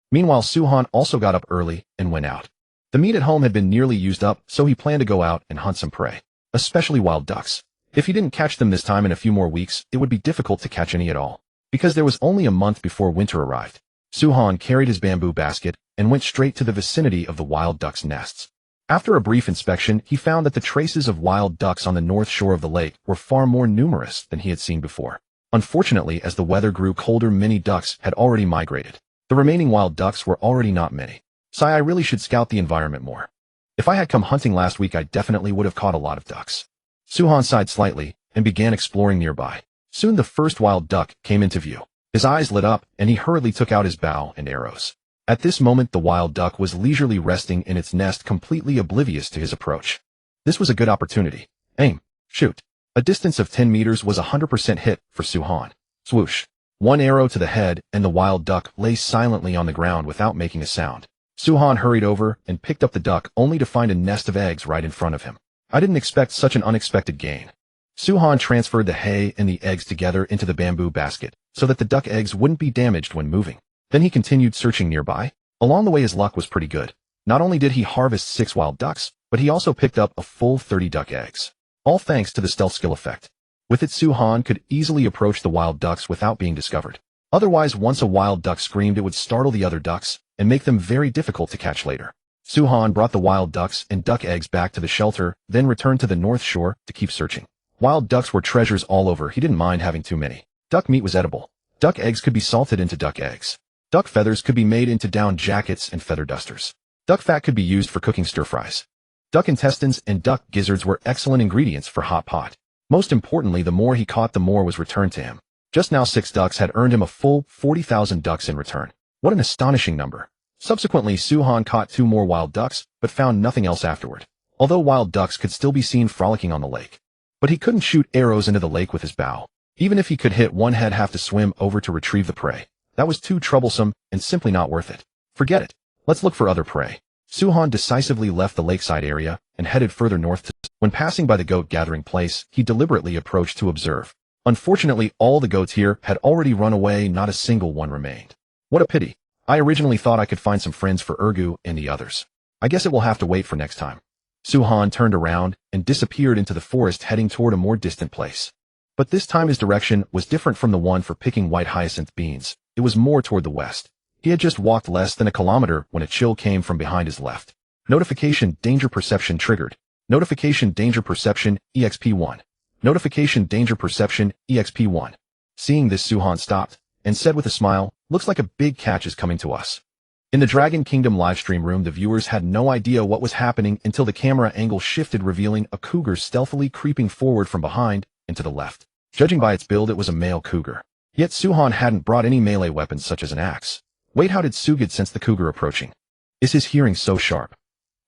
[SPEAKER 1] Meanwhile, Suhan also got up early and went out. The meat at home had been nearly used up, so he planned to go out and hunt some prey, especially wild ducks. If he didn't catch them this time in a few more weeks, it would be difficult to catch any at all. Because there was only a month before winter arrived. Suhan carried his bamboo basket and went straight to the vicinity of the wild ducks' nests. After a brief inspection, he found that the traces of wild ducks on the north shore of the lake were far more numerous than he had seen before. Unfortunately, as the weather grew colder, many ducks had already migrated. The remaining wild ducks were already not many. I really should scout the environment more. If I had come hunting last week, I definitely would have caught a lot of ducks. Suhan sighed slightly and began exploring nearby. Soon the first wild duck came into view. His eyes lit up, and he hurriedly took out his bow and arrows. At this moment, the wild duck was leisurely resting in its nest, completely oblivious to his approach. This was a good opportunity. Aim. Shoot. A distance of 10 meters was a 100% hit for Suhan. Swoosh. One arrow to the head, and the wild duck lay silently on the ground without making a sound. Suhan hurried over and picked up the duck, only to find a nest of eggs right in front of him. I didn't expect such an unexpected gain. Suhan transferred the hay and the eggs together into the bamboo basket, so that the duck eggs wouldn't be damaged when moving. Then he continued searching nearby. Along the way, his luck was pretty good. Not only did he harvest 6 wild ducks, but he also picked up a full 30 duck eggs. All thanks to the stealth skill effect. With it, Suhan could easily approach the wild ducks without being discovered. Otherwise, once a wild duck screamed, it would startle the other ducks and make them very difficult to catch later. Suhan brought the wild ducks and duck eggs back to the shelter, then returned to the north shore to keep searching. Wild ducks were treasures all over. He didn't mind having too many. Duck meat was edible. Duck eggs could be salted into duck eggs. Duck feathers could be made into down jackets and feather dusters. Duck fat could be used for cooking stir-fries. Duck intestines and duck gizzards were excellent ingredients for hot pot. Most importantly, the more he caught, the more was returned to him. Just now 6 ducks had earned him a full 40,000 ducks in return. What an astonishing number. Subsequently, Suhan caught 2 more wild ducks, but found nothing else afterward. Although wild ducks could still be seen frolicking on the lake. But he couldn't shoot arrows into the lake with his bow. Even if he could hit one, he'd have to swim over to retrieve the prey. That was too troublesome and simply not worth it. Forget it. Let's look for other prey. Suhan decisively left the lakeside area and headed further north. When passing by the goat gathering place, he deliberately approached to observe. Unfortunately, all the goats here had already run away. Not a single one remained. What a pity. I originally thought I could find some friends for Urgu and the others. I guess it will have to wait for next time. Suhan turned around and disappeared into the forest, heading toward a more distant place. But this time his direction was different from the one for picking white hyacinth beans. It was more toward the west. He had just walked less than a kilometer when a chill came from behind his left. Notification danger perception triggered. Notification danger perception EXP1. Notification danger perception EXP1. Seeing this, Suhan stopped and said with a smile, "Looks like a big catch is coming to us." In the Dragon Kingdom livestream room, the viewers had no idea what was happening until the camera angle shifted, revealing a cougar stealthily creeping forward from behind and to the left. Judging by its build, it was a male cougar. Yet Suhan hadn't brought any melee weapons such as an axe. Wait, how did Sugid sense the cougar approaching? Is his hearing so sharp?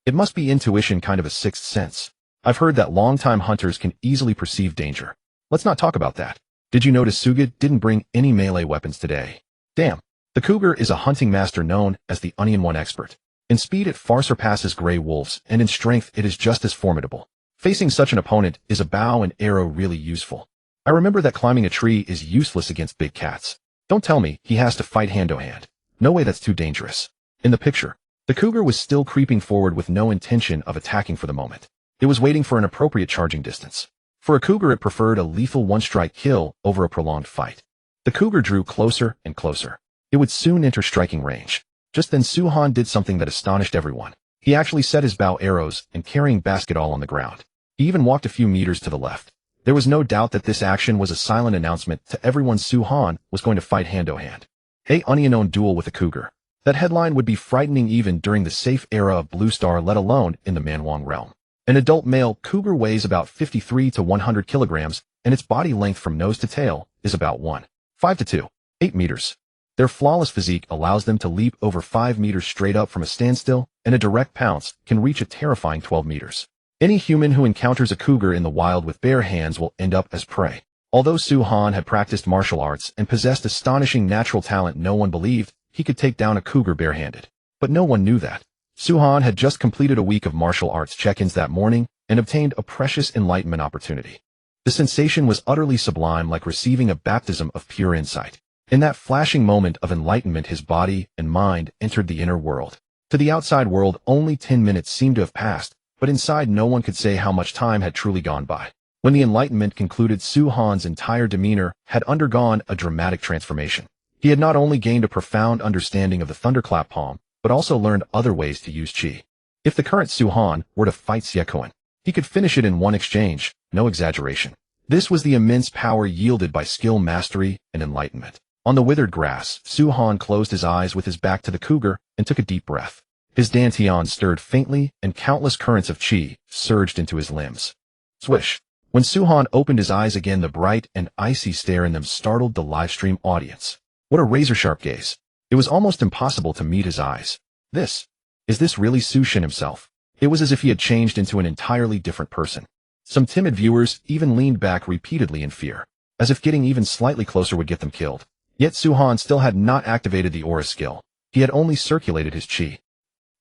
[SPEAKER 1] It must be intuition, kind of a sixth sense. I've heard that long-time hunters can easily perceive danger. Let's not talk about that. Did you notice Sugid didn't bring any melee weapons today? Damn. The cougar is a hunting master known as the Onion One expert. In speed, it far surpasses gray wolves, and in strength, it is just as formidable. Facing such an opponent, is a bow and arrow really useful? I remember that climbing a tree is useless against big cats. Don't tell me he has to fight hand-to-hand. No way, that's too dangerous. In the picture, the cougar was still creeping forward with no intention of attacking for the moment. It was waiting for an appropriate charging distance. For a cougar, it preferred a lethal one-strike kill over a prolonged fight. The cougar drew closer and closer. It would soon enter striking range. Just then Suhan did something that astonished everyone. He actually set his bow, arrows, and carrying basket all on the ground. He even walked a few meters to the left. There was no doubt that this action was a silent announcement to everyone Suhan was going to fight hand-to-hand. A unknown duel with a cougar. That headline would be frightening even during the safe era of Blue Star, let alone in the Manwang realm. An adult male cougar weighs about 53 to 100 kilograms, and its body length from nose to tail is about 1.5 to 2.8 meters. Their flawless physique allows them to leap over 5 meters straight up from a standstill, and a direct pounce can reach a terrifying 12 meters. Any human who encounters a cougar in the wild with bare hands will end up as prey. Although Suhan had practiced martial arts and possessed astonishing natural talent, no one believed he could take down a cougar barehanded. But no one knew that. Suhan had just completed a week of martial arts check-ins that morning and obtained a precious enlightenment opportunity. The sensation was utterly sublime, like receiving a baptism of pure insight. In that flashing moment of enlightenment, his body and mind entered the inner world. To the outside world, only 10 minutes seemed to have passed, but inside no one could say how much time had truly gone by. When the enlightenment concluded, Su Han's entire demeanor had undergone a dramatic transformation. He had not only gained a profound understanding of the thunderclap palm, but also learned other ways to use qi. If the current Su Han were to fight Xiaoquan, he could finish it in one exchange, no exaggeration. This was the immense power yielded by skill, mastery, and enlightenment. On the withered grass, Su Han closed his eyes with his back to the cougar and took a deep breath. His dantian stirred faintly, and countless currents of qi surged into his limbs. Swish! When Su Han opened his eyes again, the bright and icy stare in them startled the livestream audience. What a razor-sharp gaze. It was almost impossible to meet his eyes. Is this really Su Shin himself? It was as if he had changed into an entirely different person. Some timid viewers even leaned back repeatedly in fear, as if getting even slightly closer would get them killed. Yet Su Han still had not activated the aura skill. He had only circulated his qi.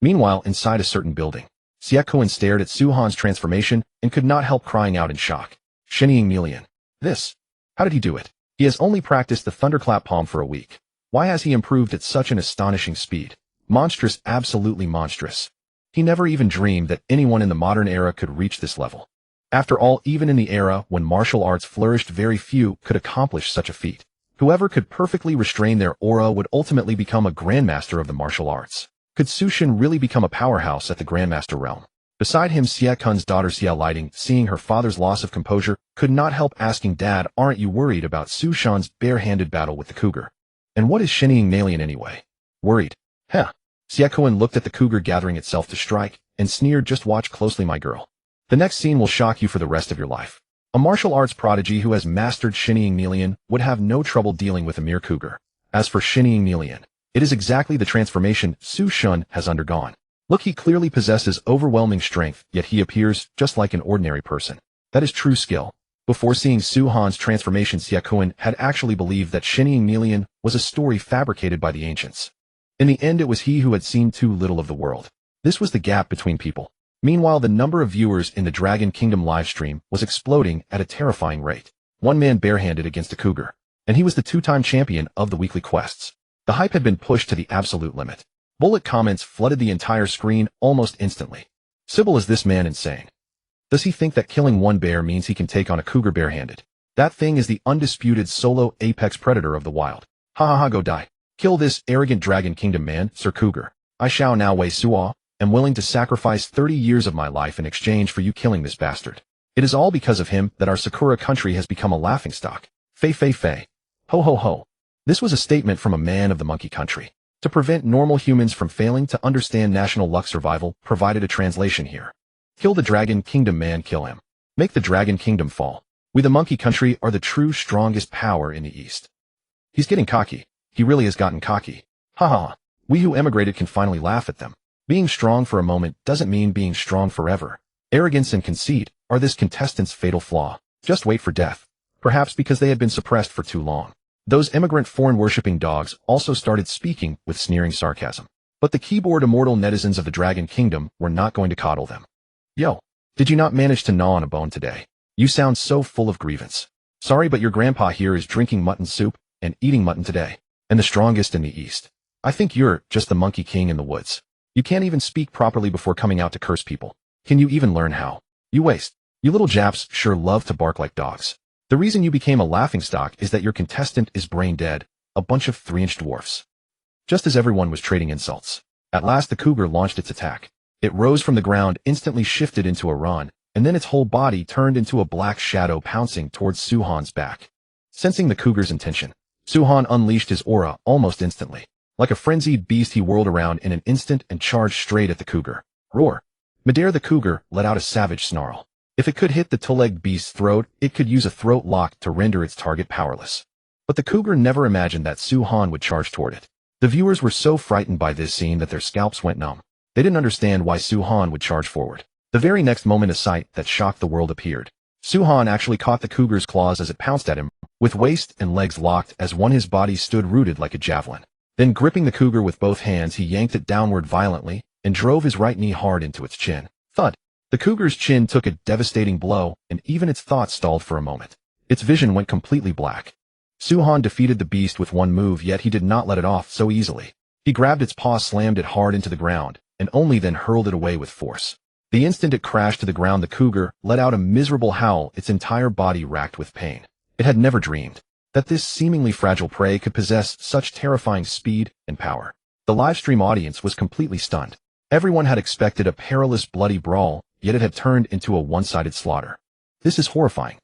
[SPEAKER 1] Meanwhile, inside a certain building, Xiaoquan stared at Su Han's transformation and could not help crying out in shock. Shinning Melian. How did he do it? He has only practiced the thunderclap palm for a week. Why has he improved at such an astonishing speed? Monstrous, absolutely monstrous. He never even dreamed that anyone in the modern era could reach this level. After all, even in the era when martial arts flourished, very few could accomplish such a feat. Whoever could perfectly restrain their aura would ultimately become a grandmaster of the martial arts. Could Su Shin really become a powerhouse at the Grandmaster realm? Beside him, Xiaoquan's daughter Xia Lighting, seeing her father's loss of composure, could not help asking, "Dad, aren't you worried about Su Shan's bare-handed battle with the cougar? And what is Shinning Melian anyway?" Worried? Heh. Xiaoquan looked at the cougar gathering itself to strike, and sneered, "Just watch closely, my girl. The next scene will shock you for the rest of your life." A martial arts prodigy who has mastered Shinning Melian would have no trouble dealing with a mere cougar. As for Shinning Melian, it is exactly the transformation Su Shin has undergone. Look, he clearly possesses overwhelming strength, yet he appears just like an ordinary person. That is true skill. Before seeing Su Han's transformation, Xiaoquan had actually believed that Shinning Melian was a story fabricated by the ancients. In the end, it was he who had seen too little of the world. This was the gap between people. Meanwhile, the number of viewers in the Dragon Kingdom livestream was exploding at a terrifying rate. One man barehanded against a cougar, and he was the two-time champion of the weekly quests. The hype had been pushed to the absolute limit. Bullet comments flooded the entire screen almost instantly. Sybil, is this man insane? Does he think that killing one bear means he can take on a cougar barehanded? That thing is the undisputed solo apex predator of the wild. Ha ha ha, go die. Kill this arrogant Dragon Kingdom man, Sir Cougar. I shall now Wei Suo, am willing to sacrifice 30 years of my life in exchange for you killing this bastard. It is all because of him that our Sakura country has become a laughingstock. Fei fei fei. Ho ho ho. This was a statement from a man of the monkey country. To prevent normal humans from failing to understand national luck, survival provided a translation here. Kill the Dragon Kingdom man, kill him. Make the Dragon Kingdom fall. We the monkey country are the true strongest power in the East. He's getting cocky. He really has gotten cocky. Ha ha. We who emigrated can finally laugh at them. Being strong for a moment doesn't mean being strong forever. Arrogance and conceit are this contestant's fatal flaw. Just wait for death. Perhaps because they had been suppressed for too long. Those immigrant foreign-worshipping dogs also started speaking with sneering sarcasm. But the keyboard immortal netizens of the Dragon Kingdom were not going to coddle them. Yo, did you not manage to gnaw on a bone today? You sound so full of grievance. Sorry, but your grandpa here is drinking mutton soup and eating mutton today, and the strongest in the East. I think you're just the monkey king in the woods. You can't even speak properly before coming out to curse people. Can you even learn how? You waste. You little Japs sure love to bark like dogs. The reason you became a laughingstock is that your contestant is brain dead, a bunch of 3-inch dwarfs. Just as everyone was trading insults, at last the cougar launched its attack. It rose from the ground, instantly shifted into a run, and then its whole body turned into a black shadow, pouncing towards Su Han's back. Sensing the cougar's intention, Su Han unleashed his aura almost instantly. Like a frenzied beast, he whirled around in an instant and charged straight at the cougar. Roar! Midair, the cougar let out a savage snarl. If it could hit the two-legged beast's throat, it could use a throat lock to render its target powerless. But the cougar never imagined that Su Han would charge toward it. The viewers were so frightened by this scene that their scalps went numb. They didn't understand why Su Han would charge forward. The very next moment, a sight that shocked the world appeared. Su Han actually caught the cougar's claws as it pounced at him, with waist and legs locked as one. His body stood rooted like a javelin. Then, gripping the cougar with both hands, he yanked it downward violently and drove his right knee hard into its chin. Thud! The cougar's chin took a devastating blow, and even its thoughts stalled for a moment. Its vision went completely black. Su Han defeated the beast with one move, yet he did not let it off so easily. He grabbed its paw, slammed it hard into the ground, and only then hurled it away with force. The instant it crashed to the ground, the cougar let out a miserable howl, its entire body racked with pain. It had never dreamed that this seemingly fragile prey could possess such terrifying speed and power. The livestream audience was completely stunned. Everyone had expected a perilous, bloody brawl, yet it had turned into a one-sided slaughter. This is horrifying.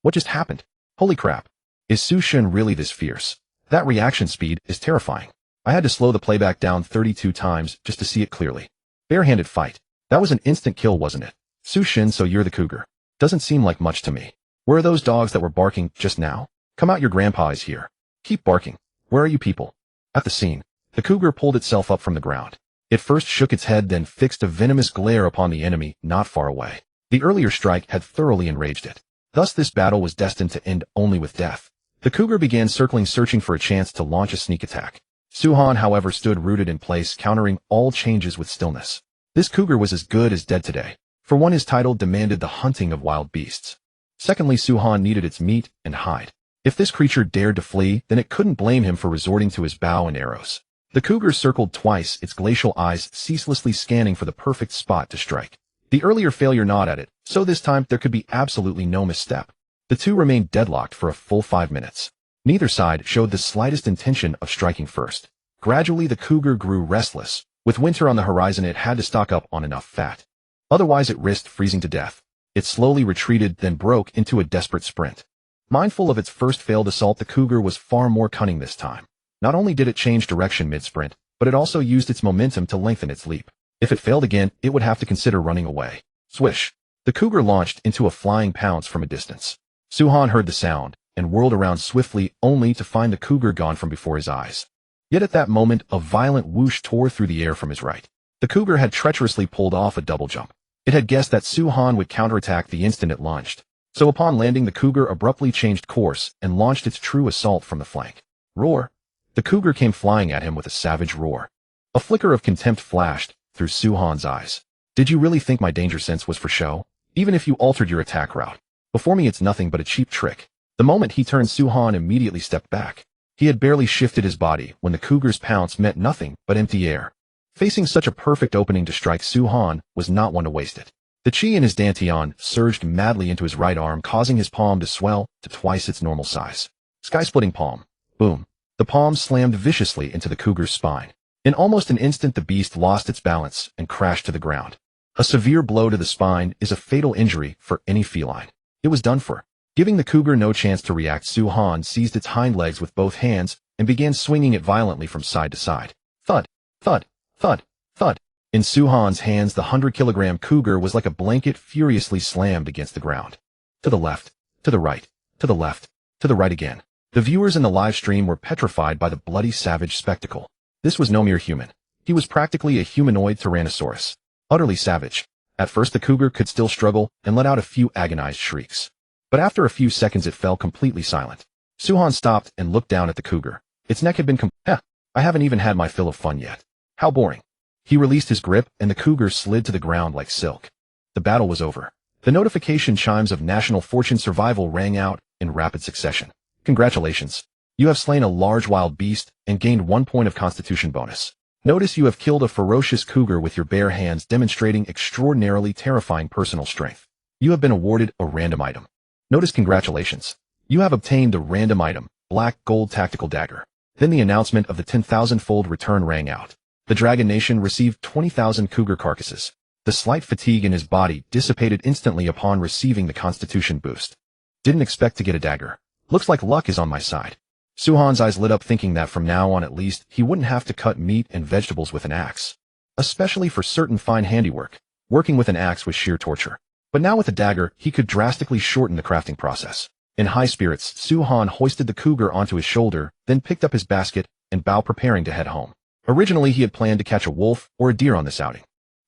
[SPEAKER 1] What just happened? Holy crap. Is Su Shen really this fierce? That reaction speed is terrifying. I had to slow the playback down 32 times just to see it clearly. Barehanded fight. That was an instant kill, wasn't it? Su Shen, so you're the cougar. Doesn't seem like much to me. Where are those dogs that were barking just now? Come out, your grandpa is here. Keep barking. Where are you people? At the scene, the cougar pulled itself up from the ground. It first shook its head, then fixed a venomous glare upon the enemy not far away. The earlier strike had thoroughly enraged it. Thus this battle was destined to end only with death. The cougar began circling, searching for a chance to launch a sneak attack. Su Han, however, stood rooted in place, countering all changes with stillness. This cougar was as good as dead today. For one, his title demanded the hunting of wild beasts. Secondly, Su Han needed its meat and hide. If this creature dared to flee, then it couldn't blame him for resorting to his bow and arrows. The cougar circled twice, its glacial eyes ceaselessly scanning for the perfect spot to strike. The earlier failure gnawed at it, so this time there could be absolutely no misstep. The two remained deadlocked for a full 5 minutes. Neither side showed the slightest intention of striking first. Gradually the cougar grew restless. With winter on the horizon, it had to stock up on enough fat. Otherwise it risked freezing to death. It slowly retreated, then broke into a desperate sprint. Mindful of its first failed assault, the cougar was far more cunning this time. Not only did it change direction mid-sprint, but it also used its momentum to lengthen its leap. If it failed again, it would have to consider running away. Swish! The cougar launched into a flying pounce from a distance. Su Han heard the sound and whirled around swiftly, only to find the cougar gone from before his eyes. Yet at that moment, a violent whoosh tore through the air from his right. The cougar had treacherously pulled off a double jump. It had guessed that Su Han would counterattack the instant it lunged. So upon landing, the cougar abruptly changed course and launched its true assault from the flank. Roar! The cougar came flying at him with a savage roar. A flicker of contempt flashed through Su Han's eyes. Did you really think my danger sense was for show? Even if you altered your attack route. Before me, it's nothing but a cheap trick. The moment he turned, Su Han immediately stepped back. He had barely shifted his body when the cougar's pounce met nothing but empty air. Facing such a perfect opening to strike, Su Han was not one to waste it. The chi in his dantian surged madly into his right arm, causing his palm to swell to twice its normal size. Sky-splitting palm. Boom. The palm slammed viciously into the cougar's spine. In almost an instant, the beast lost its balance and crashed to the ground. A severe blow to the spine is a fatal injury for any feline. It was done for. Giving the cougar no chance to react, Su Han seized its hind legs with both hands and began swinging it violently from side to side. Thud, thud, thud, thud. In Su Han's hands, the 100-kilogram cougar was like a blanket furiously slammed against the ground. To the left, to the right, to the left, to the right again. The viewers in the live stream were petrified by the bloody, savage spectacle. This was no mere human. He was practically a humanoid tyrannosaurus. Utterly savage. At first the cougar could still struggle and let out a few agonized shrieks. But after a few seconds it fell completely silent. Su Han stopped and looked down at the cougar. Its neck had been I haven't even had my fill of fun yet. How boring. He released his grip and the cougar slid to the ground like silk. The battle was over. The notification chimes of National Fortune Survival rang out in rapid succession. Congratulations. You have slain a large wild beast and gained 1 point of constitution bonus. Notice you have killed a ferocious cougar with your bare hands, demonstrating extraordinarily terrifying personal strength. You have been awarded a random item. Notice congratulations. You have obtained the random item, Black Gold Tactical Dagger. Then the announcement of the 10,000-fold return rang out. The Dragon Nation received 20,000 cougar carcasses. The slight fatigue in his body dissipated instantly upon receiving the constitution boost. Didn't expect to get a dagger. Looks like luck is on my side. Su Han's eyes lit up, thinking that from now on at least he wouldn't have to cut meat and vegetables with an axe. Especially for certain fine handiwork. Working with an axe was sheer torture. But now with a dagger, he could drastically shorten the crafting process. In high spirits, Su Han hoisted the cougar onto his shoulder, then picked up his basket and bow, preparing to head home. Originally he had planned to catch a wolf or a deer on this outing.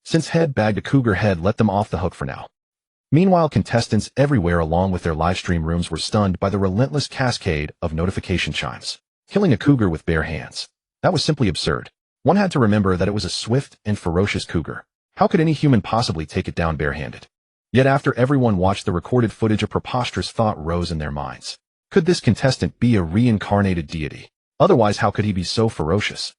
[SPEAKER 1] Since Head bagged a cougar, Head let them off the hook for now. Meanwhile, contestants everywhere along with their livestream rooms were stunned by the relentless cascade of notification chimes. Killing a cougar with bare hands. That was simply absurd. One had to remember that it was a swift and ferocious cougar. How could any human possibly take it down barehanded? Yet after everyone watched the recorded footage, a preposterous thought rose in their minds. Could this contestant be a reincarnated deity? Otherwise, how could he be so ferocious?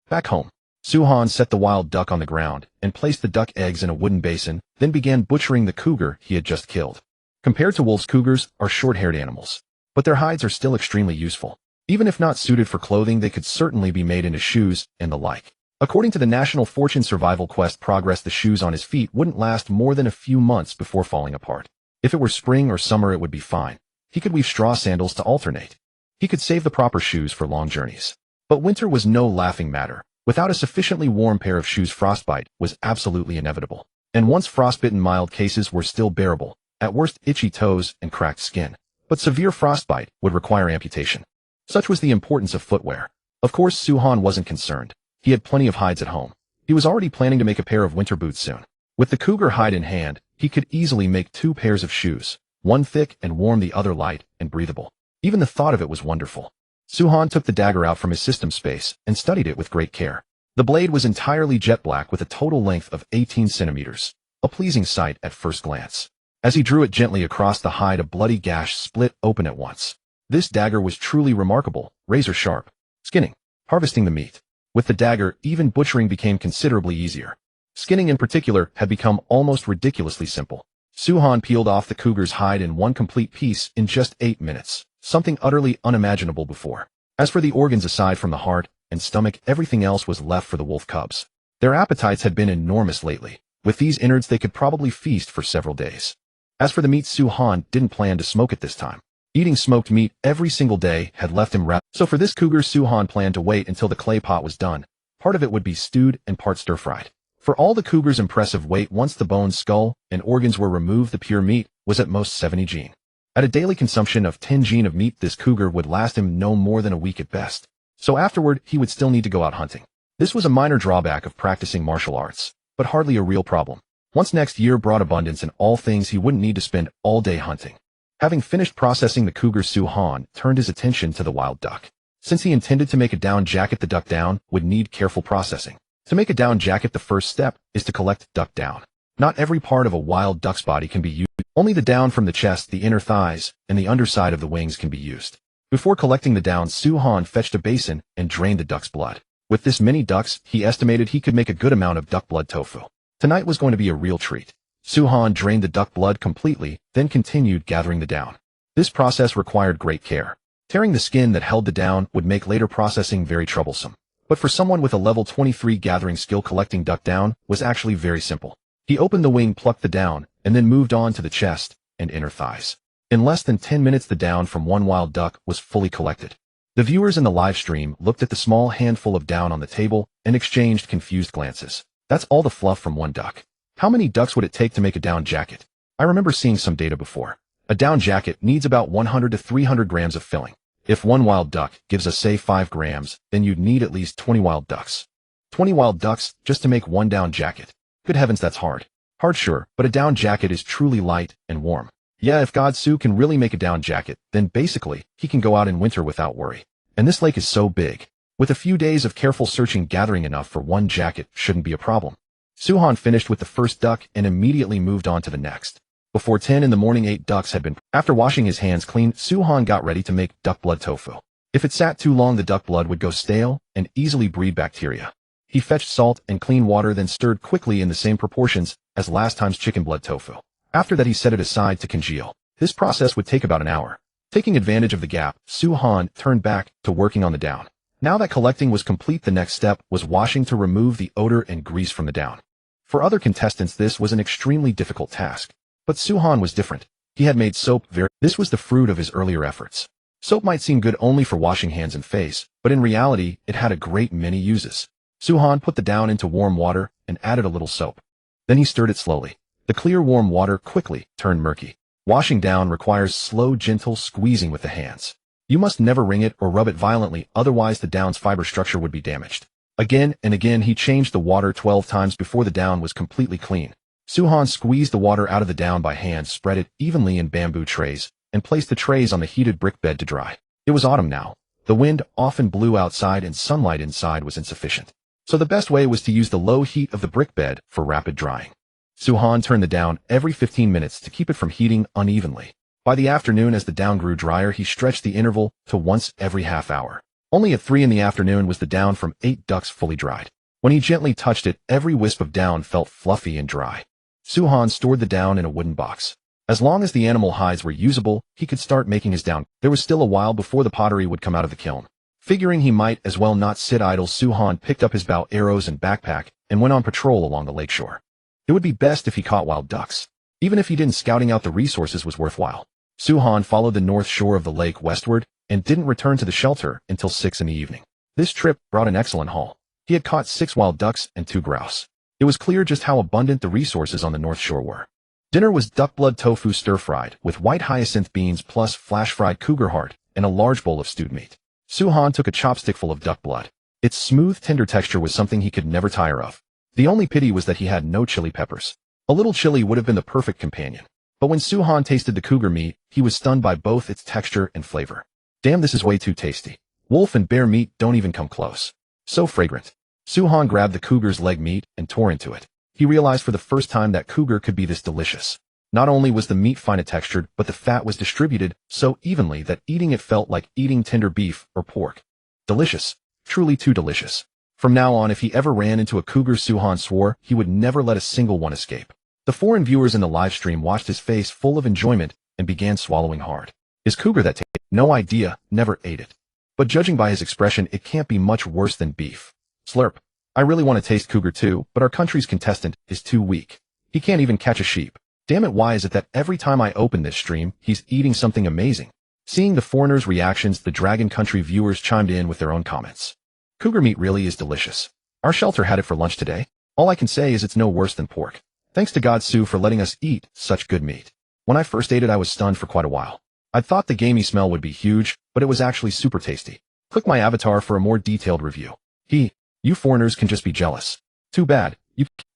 [SPEAKER 1] Back home, Suhan set the wild duck on the ground and placed the duck eggs in a wooden basin, then began butchering the cougar he had just killed. Compared to wolves, cougars are short-haired animals, but their hides are still extremely useful. Even if not suited for clothing, they could certainly be made into shoes and the like. According to the National Fortune Survival Quest progress, the shoes on his feet wouldn't last more than a few months before falling apart. If it were spring or summer, it would be fine. He could weave straw sandals to alternate. He could save the proper shoes for long journeys. But winter was no laughing matter. Without a sufficiently warm pair of shoes, frostbite was absolutely inevitable. And once frostbitten, mild cases were still bearable, at worst itchy toes and cracked skin. But severe frostbite would require amputation. Such was the importance of footwear. Of course, Suhan wasn't concerned. He had plenty of hides at home. He was already planning to make a pair of winter boots soon. With the cougar hide in hand, he could easily make 2 pairs of shoes, one thick and warm, the other light and breathable. Even the thought of it was wonderful. Suhan took the dagger out from his system space and studied it with great care. The blade was entirely jet black with a total length of 18 centimeters, a pleasing sight at first glance. As he drew it gently across the hide, a bloody gash split open at once. This dagger was truly remarkable, razor sharp. Skinning, harvesting the meat. With the dagger, even butchering became considerably easier. Skinning in particular had become almost ridiculously simple. Suhan peeled off the cougar's hide in one complete piece in just 8 minutes, something utterly unimaginable before. As for the organs, aside from the heart and stomach, everything else was left for the wolf cubs. Their appetites had been enormous lately. With these innards, they could probably feast for several days. As for the meat, Suhan didn't plan to smoke it this time. Eating smoked meat every single day had left him wrapped. So for this cougar, Suhan planned to wait until the clay pot was done. Part of it would be stewed and part stir-fried. For all the cougar's impressive weight, once the bones, skull, and organs were removed, the pure meat was at most 70 gene. At a daily consumption of 10 gene of meat, this cougar would last him no more than a week at best. So afterward, he would still need to go out hunting. This was a minor drawback of practicing martial arts, but hardly a real problem. Once next year brought abundance in all things, he wouldn't need to spend all day hunting. Having finished processing the cougar, Suhan turned his attention to the wild duck. Since he intended to make a down jacket, the duck down would need careful processing. To make a down jacket, the first step is to collect duck down. Not every part of a wild duck's body can be used. Only the down from the chest, the inner thighs, and the underside of the wings can be used. Before collecting the down, Suhan fetched a basin and drained the duck's blood. With this many ducks, he estimated he could make a good amount of duck blood tofu. Tonight was going to be a real treat. Suhan drained the duck blood completely, then continued gathering the down. This process required great care. Tearing the skin that held the down would make later processing very troublesome. But for someone with a level 23 gathering skill, collecting duck down was actually very simple. He opened the wing, plucked the down, and then moved on to the chest and inner thighs. In less than 10 minutes, the down from one wild duck was fully collected. The viewers in the live stream looked at the small handful of down on the table and exchanged confused glances. That's all the fluff from one duck. How many ducks would it take to make a down jacket? I remember seeing some data before. A down jacket needs about 100 to 300 grams of filling. If one wild duck gives us, say, 5 grams, then you'd need at least 20 wild ducks. 20 wild ducks just to make one down jacket. Good heavens, that's hard. Hard, sure, but a down jacket is truly light and warm. Yeah, if Godsu can really make a down jacket, then basically, he can go out in winter without worry. And this lake is so big. With a few days of careful searching, gathering enough for one jacket shouldn't be a problem. Suhan finished with the first duck and immediately moved on to the next. Before 10 in the morning, 8 ducks had been. After washing his hands clean, Suhan got ready to make duck blood tofu. If it sat too long, the duck blood would go stale and easily breed bacteria. He fetched salt and clean water, then stirred quickly in the same proportions as last time's chicken blood tofu. After that, he set it aside to congeal. This process would take about an hour. Taking advantage of the gap, Suhan turned back to working on the down. Now that collecting was complete, the next step was washing to remove the odor and grease from the down. For other contestants, this was an extremely difficult task. But Suhan was different. He had made soap This was the fruit of his earlier efforts. Soap might seem good only for washing hands and face, but in reality, it had a great many uses. Suhan put the down into warm water and added a little soap. Then he stirred it slowly. The clear warm water quickly turned murky. Washing down requires slow, gentle squeezing with the hands. You must never wring it or rub it violently, otherwise the down's fiber structure would be damaged. Again and again, he changed the water 12 times before the down was completely clean. Suhan squeezed the water out of the down by hand, spread it evenly in bamboo trays, and placed the trays on the heated brick bed to dry. It was autumn now. The wind often blew outside and sunlight inside was insufficient. So the best way was to use the low heat of the brick bed for rapid drying. Suhan turned the down every 15 minutes to keep it from heating unevenly. By the afternoon, as the down grew drier, he stretched the interval to once every half hour. Only at 3 in the afternoon was the down from 8 ducks fully dried. When he gently touched it, every wisp of down felt fluffy and dry. Suhan stored the down in a wooden box. As long as the animal hides were usable, he could start making his down. There was still a while before the pottery would come out of the kiln. Figuring he might as well not sit idle, Suhan picked up his bow, arrows, and backpack and went on patrol along the lakeshore. It would be best if he caught wild ducks. Even if he didn't, scouting out the resources was worthwhile. Suhan followed the north shore of the lake westward and didn't return to the shelter until 6 in the evening. This trip brought an excellent haul. He had caught 6 wild ducks and 2 grouse. It was clear just how abundant the resources on the north shore were. Dinner was duck blood tofu stir-fried with white hyacinth beans plus flash-fried cougar heart and a large bowl of stewed meat. Suhan took a chopstickful of duck blood. Its smooth, tender texture was something he could never tire of. The only pity was that he had no chili peppers. A little chili would have been the perfect companion. But when Suhan tasted the cougar meat, he was stunned by both its texture and flavor. Damn, this is way too tasty. Wolf and bear meat don't even come close. So fragrant. Suhan grabbed the cougar's leg meat and tore into it. He realized for the first time that cougar could be this delicious. Not only was the meat fine textured, but the fat was distributed so evenly that eating it felt like eating tender beef or pork. Delicious. Truly too delicious. From now on, if he ever ran into a cougar, Suhan swore he would never let a single one escape. The foreign viewers in the live stream watched his face full of enjoyment and began swallowing hard. Is cougar that tasty? No idea, never ate it. But judging by his expression, it can't be much worse than beef. Slurp. I really want to taste cougar too, but our country's contestant is too weak. He can't even catch a sheep. Damn it, why is it that every time I open this stream, he's eating something amazing? Seeing the foreigners' reactions, the Dragon Country viewers chimed in with their own comments. Cougar meat really is delicious. Our shelter had it for lunch today. All I can say is it's no worse than pork. Thanks to God, Sue, for letting us eat such good meat. When I first ate it, I was stunned for quite a while. I thought the gamey smell would be huge, but it was actually super tasty. Click my avatar for a more detailed review. You foreigners can just be jealous. Too bad.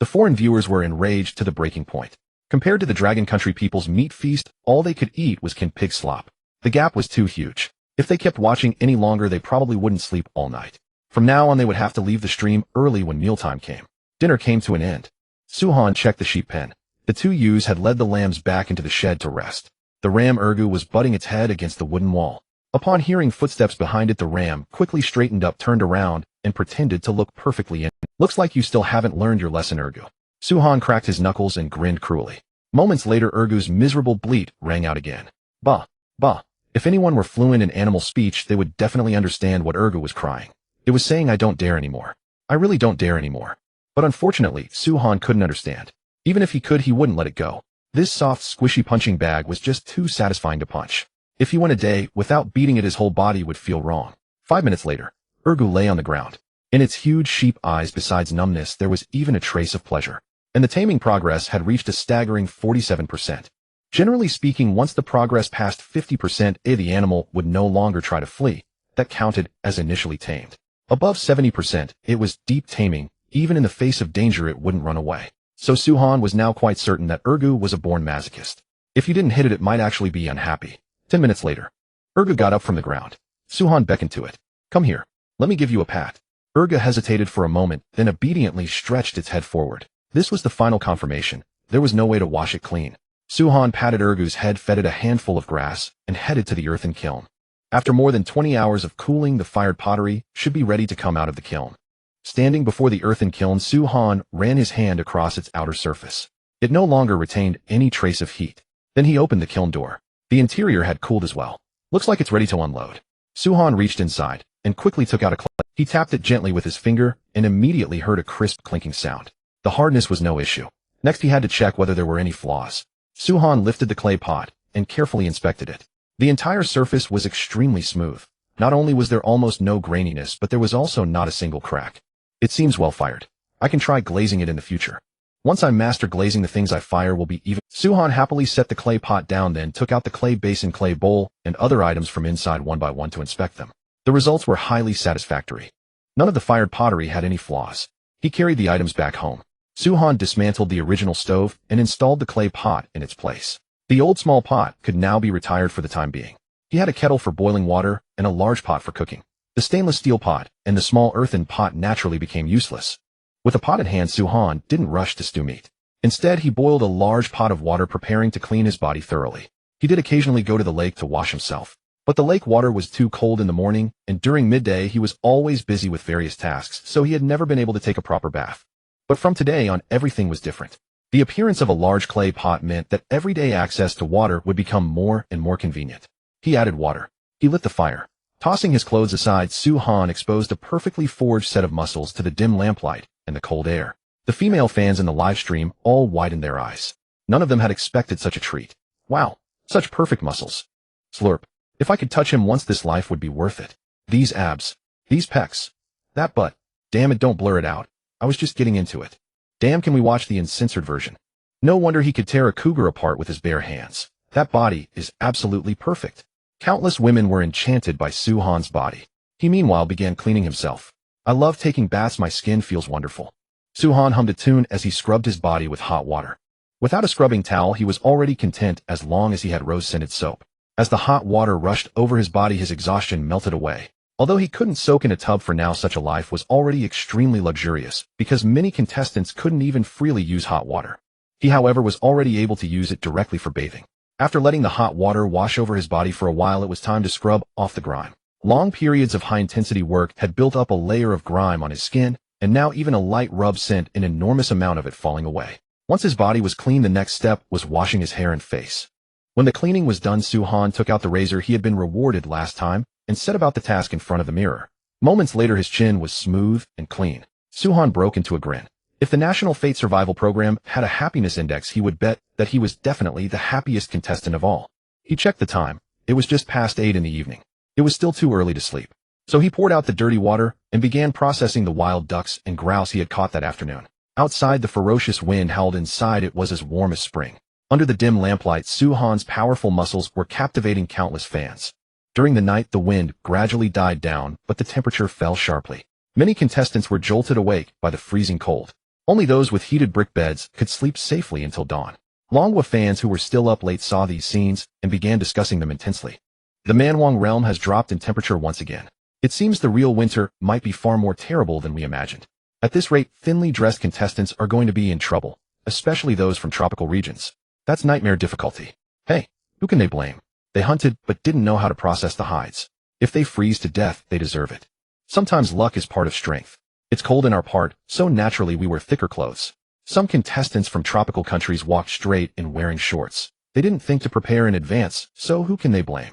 [SPEAKER 1] The foreign viewers were enraged to the breaking point. Compared to the Dragon Country people's meat feast, all they could eat was canned pig slop. The gap was too huge. If they kept watching any longer, they probably wouldn't sleep all night. From now on, they would have to leave the stream early when mealtime came. Dinner came to an end. Suhan checked the sheep pen. The 2 ewes had led the lambs back into the shed to rest. The ram Urgu was butting its head against the wooden wall. Upon hearing footsteps behind it, the ram quickly straightened up, turned around, and pretended to look perfectly in. Looks like you still haven't learned your lesson, Urgu. Suhan cracked his knuckles and grinned cruelly. Moments later, Urgu's miserable bleat rang out again. Bah, bah. If anyone were fluent in animal speech, they would definitely understand what Urgu was crying. It was saying, I don't dare anymore. I really don't dare anymore. But unfortunately, Suhan couldn't understand. Even if he could, he wouldn't let it go. This soft, squishy punching bag was just too satisfying to punch. If he went a day without beating it, his whole body would feel wrong. 5 minutes later, Urgu lay on the ground. In its huge sheep eyes, besides numbness, there was even a trace of pleasure. And the taming progress had reached a staggering 47%. Generally speaking, once the progress passed 50%, the animal would no longer try to flee. That counted as initially tamed. Above 70%, it was deep taming. Even in the face of danger, it wouldn't run away. So Suhan was now quite certain that Urgu was a born masochist. If you didn't hit it, it might actually be unhappy. 10 minutes later, Urgu got up from the ground. Suhan beckoned to it. Come here. Let me give you a pat. Urgu hesitated for a moment, then obediently stretched its head forward. This was the final confirmation. There was no way to wash it clean. Suhan patted Urgu's head, fed it a handful of grass, and headed to the earthen kiln. After more than 20 hours of cooling, the fired pottery should be ready to come out of the kiln. Standing before the earthen kiln, Suhan ran his hand across its outer surface. It no longer retained any trace of heat. Then he opened the kiln door. The interior had cooled as well. Looks like it's ready to unload. Suhan reached inside and quickly took out a clay. He tapped it gently with his finger and immediately heard a crisp clinking sound. The hardness was no issue. Next, he had to check whether there were any flaws. Suhan lifted the clay pot and carefully inspected it. The entire surface was extremely smooth. Not only was there almost no graininess, but there was also not a single crack. It seems well fired. I can try glazing it in the future. Once I master glazing, the things I fire will be even. Suhan happily set the clay pot down, then took out the clay basin, clay bowl, and other items from inside one by one to inspect them. The results were highly satisfactory. None of the fired pottery had any flaws. He carried the items back home. Suhan dismantled the original stove and installed the clay pot in its place. The old small pot could now be retired for the time being. He had a kettle for boiling water and a large pot for cooking. The stainless steel pot and the small earthen pot naturally became useless. With a pot at hand, Suhan didn't rush to stew meat. Instead, he boiled a large pot of water, preparing to clean his body thoroughly. He did occasionally go to the lake to wash himself. But the lake water was too cold in the morning, and during midday he was always busy with various tasks, so he had never been able to take a proper bath. But from today on, everything was different. The appearance of a large clay pot meant that everyday access to water would become more and more convenient. He added water. He lit the fire. Tossing his clothes aside, Su-han exposed a perfectly forged set of muscles to the dim lamplight and the cold air. The female fans in the live stream all widened their eyes. None of them had expected such a treat. Wow, such perfect muscles. Slurp. If I could touch him once, this life would be worth it. These abs. These pecs. That butt. Damn it, don't blur it out. I was just getting into it. Damn, can we watch the uncensored version? No wonder he could tear a cougar apart with his bare hands. That body is absolutely perfect. Countless women were enchanted by Su-han's body. He meanwhile began cleaning himself. I love taking baths, my skin feels wonderful. Su-han hummed a tune as he scrubbed his body with hot water. Without a scrubbing towel, he was already content as long as he had rose-scented soap. As the hot water rushed over his body, his exhaustion melted away. Although he couldn't soak in a tub for now, such a life was already extremely luxurious, because many contestants couldn't even freely use hot water. He, however, was already able to use it directly for bathing. After letting the hot water wash over his body for a while, it was time to scrub off the grime. Long periods of high-intensity work had built up a layer of grime on his skin, and now even a light rub sent an enormous amount of it falling away. Once his body was clean, the next step was washing his hair and face. When the cleaning was done, Su-han took out the razor he had been rewarded last time and set about the task in front of the mirror. Moments later, his chin was smooth and clean. Su-han broke into a grin. If the National Fate Survival Program had a happiness index, he would bet that he was definitely the happiest contestant of all. He checked the time. It was just past 8 in the evening. It was still too early to sleep. So he poured out the dirty water and began processing the wild ducks and grouse he had caught that afternoon. Outside, the ferocious wind howled. Inside, it was as warm as spring. Under the dim lamplight, Su-han's powerful muscles were captivating countless fans. During the night, the wind gradually died down, but the temperature fell sharply. Many contestants were jolted awake by the freezing cold. Only those with heated brick beds could sleep safely until dawn. Longwa fans who were still up late saw these scenes and began discussing them intensely. The Manwang realm has dropped in temperature once again. It seems the real winter might be far more terrible than we imagined. At this rate, thinly dressed contestants are going to be in trouble, especially those from tropical regions. That's nightmare difficulty. Hey, who can they blame? They hunted but didn't know how to process the hides. If they freeze to death, they deserve it. Sometimes luck is part of strength. It's cold in our part, so naturally we wear thicker clothes. Some contestants from tropical countries walked straight in wearing shorts. They didn't think to prepare in advance, so who can they blame?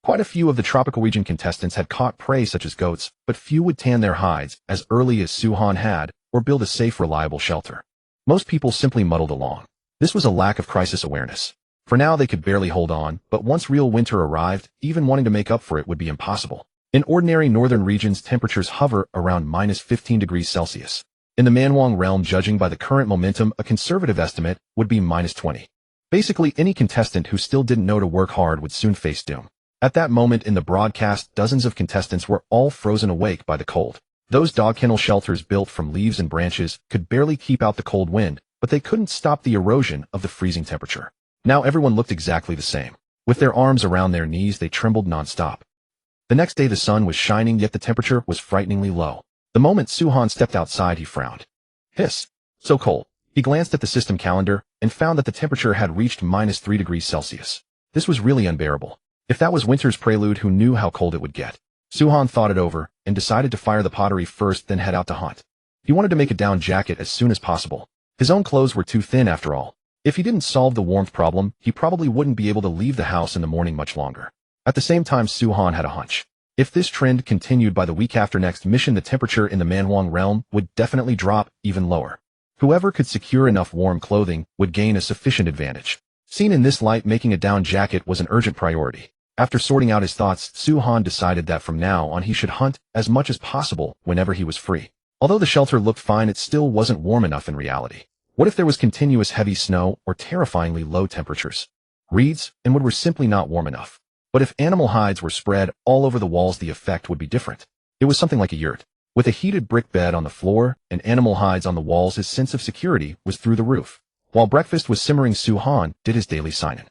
[SPEAKER 1] Quite a few of the tropical region contestants had caught prey such as goats, but few would tan their hides as early as Su-han had or build a safe, reliable shelter. Most people simply muddled along. This was a lack of crisis awareness. For now, they could barely hold on, but once real winter arrived, even wanting to make up for it would be impossible. In ordinary northern regions, temperatures hover around -15 degrees Celsius. In the Manwang realm, judging by the current momentum, a conservative estimate would be -20. Basically, any contestant who still didn't know to work hard would soon face doom. At that moment in the broadcast, dozens of contestants were all frozen awake by the cold. Those dog kennel shelters built from leaves and branches could barely keep out the cold wind, but they couldn't stop the erosion of the freezing temperature. Now everyone looked exactly the same. With their arms around their knees, they trembled nonstop. The next day the sun was shining, yet the temperature was frighteningly low. The moment Su-han stepped outside, he frowned. Hiss. So cold. He glanced at the system calendar and found that the temperature had reached -3 degrees Celsius. This was really unbearable. If that was winter's prelude, who knew how cold it would get? Su-han thought it over and decided to fire the pottery first, then head out to hunt. He wanted to make a down jacket as soon as possible. His own clothes were too thin after all. If he didn't solve the warmth problem, he probably wouldn't be able to leave the house in the morning much longer. At the same time, Su-han had a hunch. If this trend continued, by the week after next mission, the temperature in the Manwang realm would definitely drop even lower. Whoever could secure enough warm clothing would gain a sufficient advantage. Seen in this light, making a down jacket was an urgent priority. After sorting out his thoughts, Su-han decided that from now on he should hunt as much as possible whenever he was free. Although the shelter looked fine, it still wasn't warm enough in reality. What if there was continuous heavy snow or terrifyingly low temperatures? Reeds and wood were simply not warm enough. But if animal hides were spread all over the walls, the effect would be different. It was something like a yurt. With a heated brick bed on the floor and animal hides on the walls, his sense of security was through the roof. While breakfast was simmering, Su-han did his daily sign-in.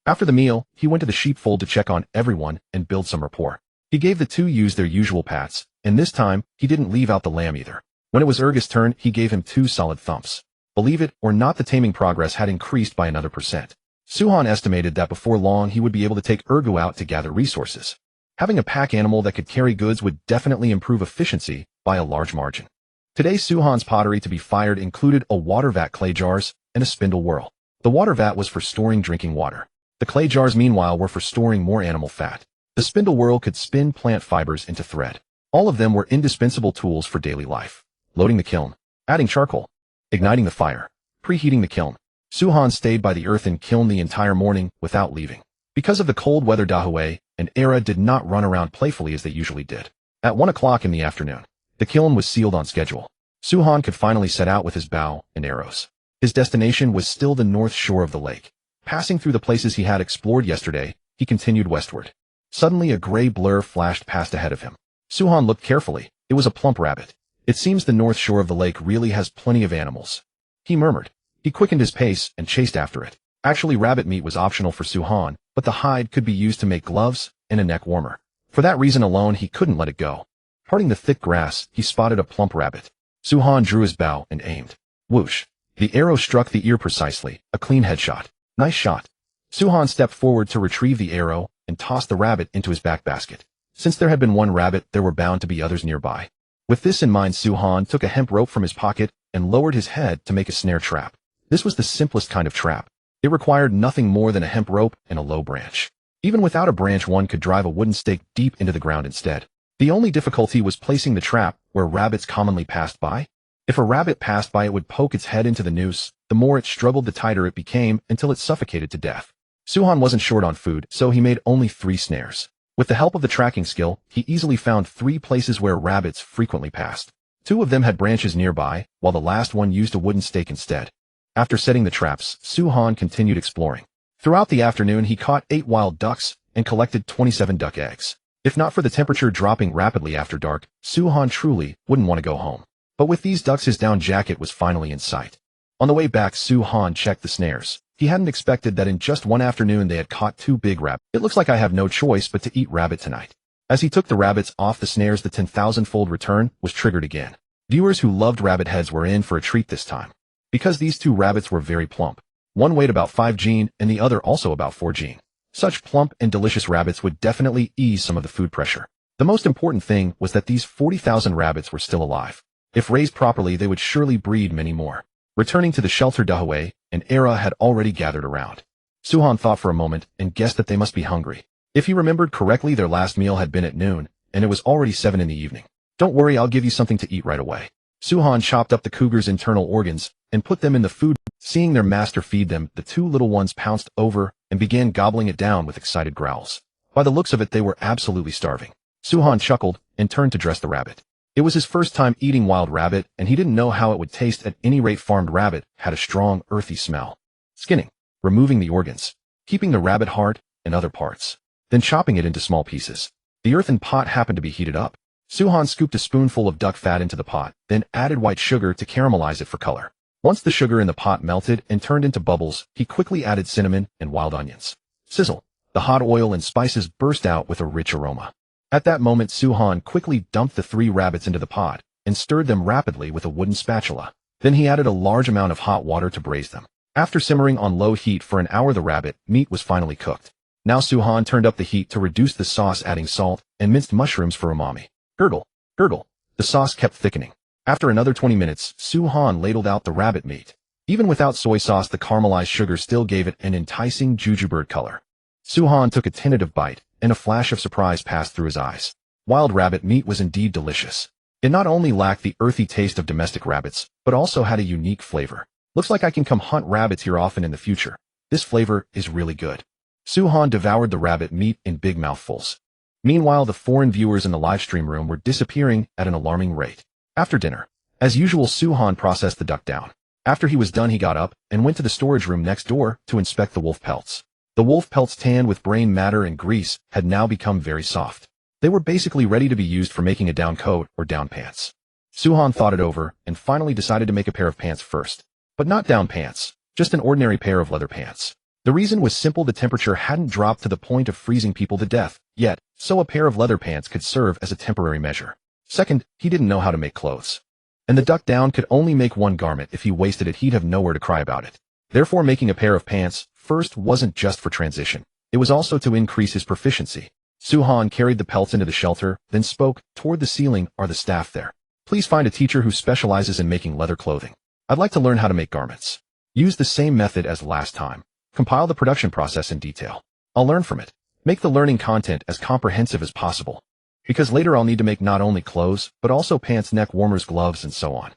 [SPEAKER 1] After the meal, he went to the sheepfold to check on everyone and build some rapport. He gave the two ewes their usual pats, and this time, he didn't leave out the lamb either. When it was Urga's turn, he gave him 2 solid thumps. Believe it or not, the taming progress had increased by another %. Suhan estimated that before long he would be able to take Ergu out to gather resources. Having a pack animal that could carry goods would definitely improve efficiency by a large margin. Today Suhan's pottery to be fired included a water vat, clay jars, and a spindle whirl. The water vat was for storing drinking water. The clay jars meanwhile were for storing more animal fat. The spindle whirl could spin plant fibers into thread. All of them were indispensable tools for daily life. Loading the kiln, adding charcoal, igniting the fire, preheating the kiln. Suhan stayed by the earthen kiln the entire morning without leaving. Because of the cold weather, Dahue and Era did not run around playfully as they usually did. At 1 o'clock in the afternoon, the kiln was sealed on schedule. Suhan could finally set out with his bow and arrows. His destination was still the north shore of the lake. Passing through the places he had explored yesterday, he continued westward. Suddenly a gray blur flashed past ahead of him. Suhan looked carefully. It was a plump rabbit. It seems the north shore of the lake really has plenty of animals, he murmured. He quickened his pace and chased after it. Actually, rabbit meat was optional for Suhan, but the hide could be used to make gloves and a neck warmer. For that reason alone, he couldn't let it go. Parting the thick grass, he spotted a plump rabbit. Suhan drew his bow and aimed. Whoosh! The arrow struck the ear precisely, a clean headshot. Nice shot. Suhan stepped forward to retrieve the arrow and tossed the rabbit into his back basket. Since there had been one rabbit, there were bound to be others nearby. With this in mind, Suhan took a hemp rope from his pocket and lowered his head to make a snare trap. This was the simplest kind of trap. It required nothing more than a hemp rope and a low branch. Even without a branch, one could drive a wooden stake deep into the ground instead. The only difficulty was placing the trap where rabbits commonly passed by. If a rabbit passed by, it would poke its head into the noose. The more it struggled, the tighter it became until it suffocated to death. Suhan wasn't short on food, so he made only 3 snares. With the help of the tracking skill, he easily found 3 places where rabbits frequently passed. 2 of them had branches nearby, while the last one used a wooden stake instead. After setting the traps, Suhan continued exploring. Throughout the afternoon, he caught 8 wild ducks and collected 27 duck eggs. If not for the temperature dropping rapidly after dark, Suhan truly wouldn't want to go home. But with these ducks, his down jacket was finally in sight. On the way back, Suhan checked the snares. He hadn't expected that in just one afternoon they had caught 2 big rabbits. It looks like I have no choice but to eat rabbit tonight. As he took the rabbits off the snares, the 10,000-fold return was triggered again. Viewers who loved rabbit heads were in for a treat this time. Because these 2 rabbits were very plump. One weighed about 5 gene and the other also about 4 gene. Such plump and delicious rabbits would definitely ease some of the food pressure. The most important thing was that these 40,000 rabbits were still alive. If raised properly, they would surely breed many more. Returning to the shelter, Dahue and Era had already gathered around. Suhan thought for a moment and guessed that they must be hungry. If he remembered correctly, their last meal had been at noon, and it was already 7 in the evening. Don't worry, I'll give you something to eat right away. Suhan chopped up the cougar's internal organs and put them in the food. Seeing their master feed them, the 2 little ones pounced over and began gobbling it down with excited growls. By the looks of it, they were absolutely starving. Suhan chuckled and turned to dress the rabbit. It was his first time eating wild rabbit, and he didn't know how it would taste. At any rate, farmed rabbit had a strong, earthy smell. Skinning, removing the organs, keeping the rabbit heart and other parts, then chopping it into small pieces. The earthen pot happened to be heated up. Suhan scooped a spoonful of duck fat into the pot, then added white sugar to caramelize it for color. Once the sugar in the pot melted and turned into bubbles, he quickly added cinnamon and wild onions. Sizzle! The hot oil and spices burst out with a rich aroma. At that moment, Suhan quickly dumped the 3 rabbits into the pot and stirred them rapidly with a wooden spatula. Then he added a large amount of hot water to braise them. After simmering on low heat for an hour, the rabbit meat was finally cooked. Now Suhan turned up the heat to reduce the sauce, adding salt and minced mushrooms for umami. Gurgle, gurgle. The sauce kept thickening. After another 20 minutes, Suhan ladled out the rabbit meat. Even without soy sauce, the caramelized sugar still gave it an enticing jujubird color. Suhan took a tentative bite, and a flash of surprise passed through his eyes. Wild rabbit meat was indeed delicious. It not only lacked the earthy taste of domestic rabbits, but also had a unique flavor. Looks like I can come hunt rabbits here often in the future. This flavor is really good. Suhan devoured the rabbit meat in big mouthfuls. Meanwhile, the foreign viewers in the livestream room were disappearing at an alarming rate. After dinner, as usual, Suhan processed the duck down. After he was done, he got up and went to the storage room next door to inspect the wolf pelts. The wolf pelts, tanned with brain matter and grease, had now become very soft. They were basically ready to be used for making a down coat or down pants. Suhan thought it over and finally decided to make a pair of pants first. But not down pants, just an ordinary pair of leather pants. The reason was simple: the temperature hadn't dropped to the point of freezing people to death yet, so a pair of leather pants could serve as a temporary measure. Second, he didn't know how to make clothes. And the duck down could only make one garment. If he wasted it, he'd have nowhere to cry about it. Therefore, making a pair of pants first wasn't just for transition. It was also to increase his proficiency. Su-han carried the pelts into the shelter, then spoke, "Toward the ceiling are the staff there. Please find a teacher who specializes in making leather clothing. I'd like to learn how to make garments. Use the same method as last time. Compile the production process in detail. I'll learn from it. Make the learning content as comprehensive as possible. Because later I'll need to make not only clothes, but also pants, neck warmers, gloves, and so on."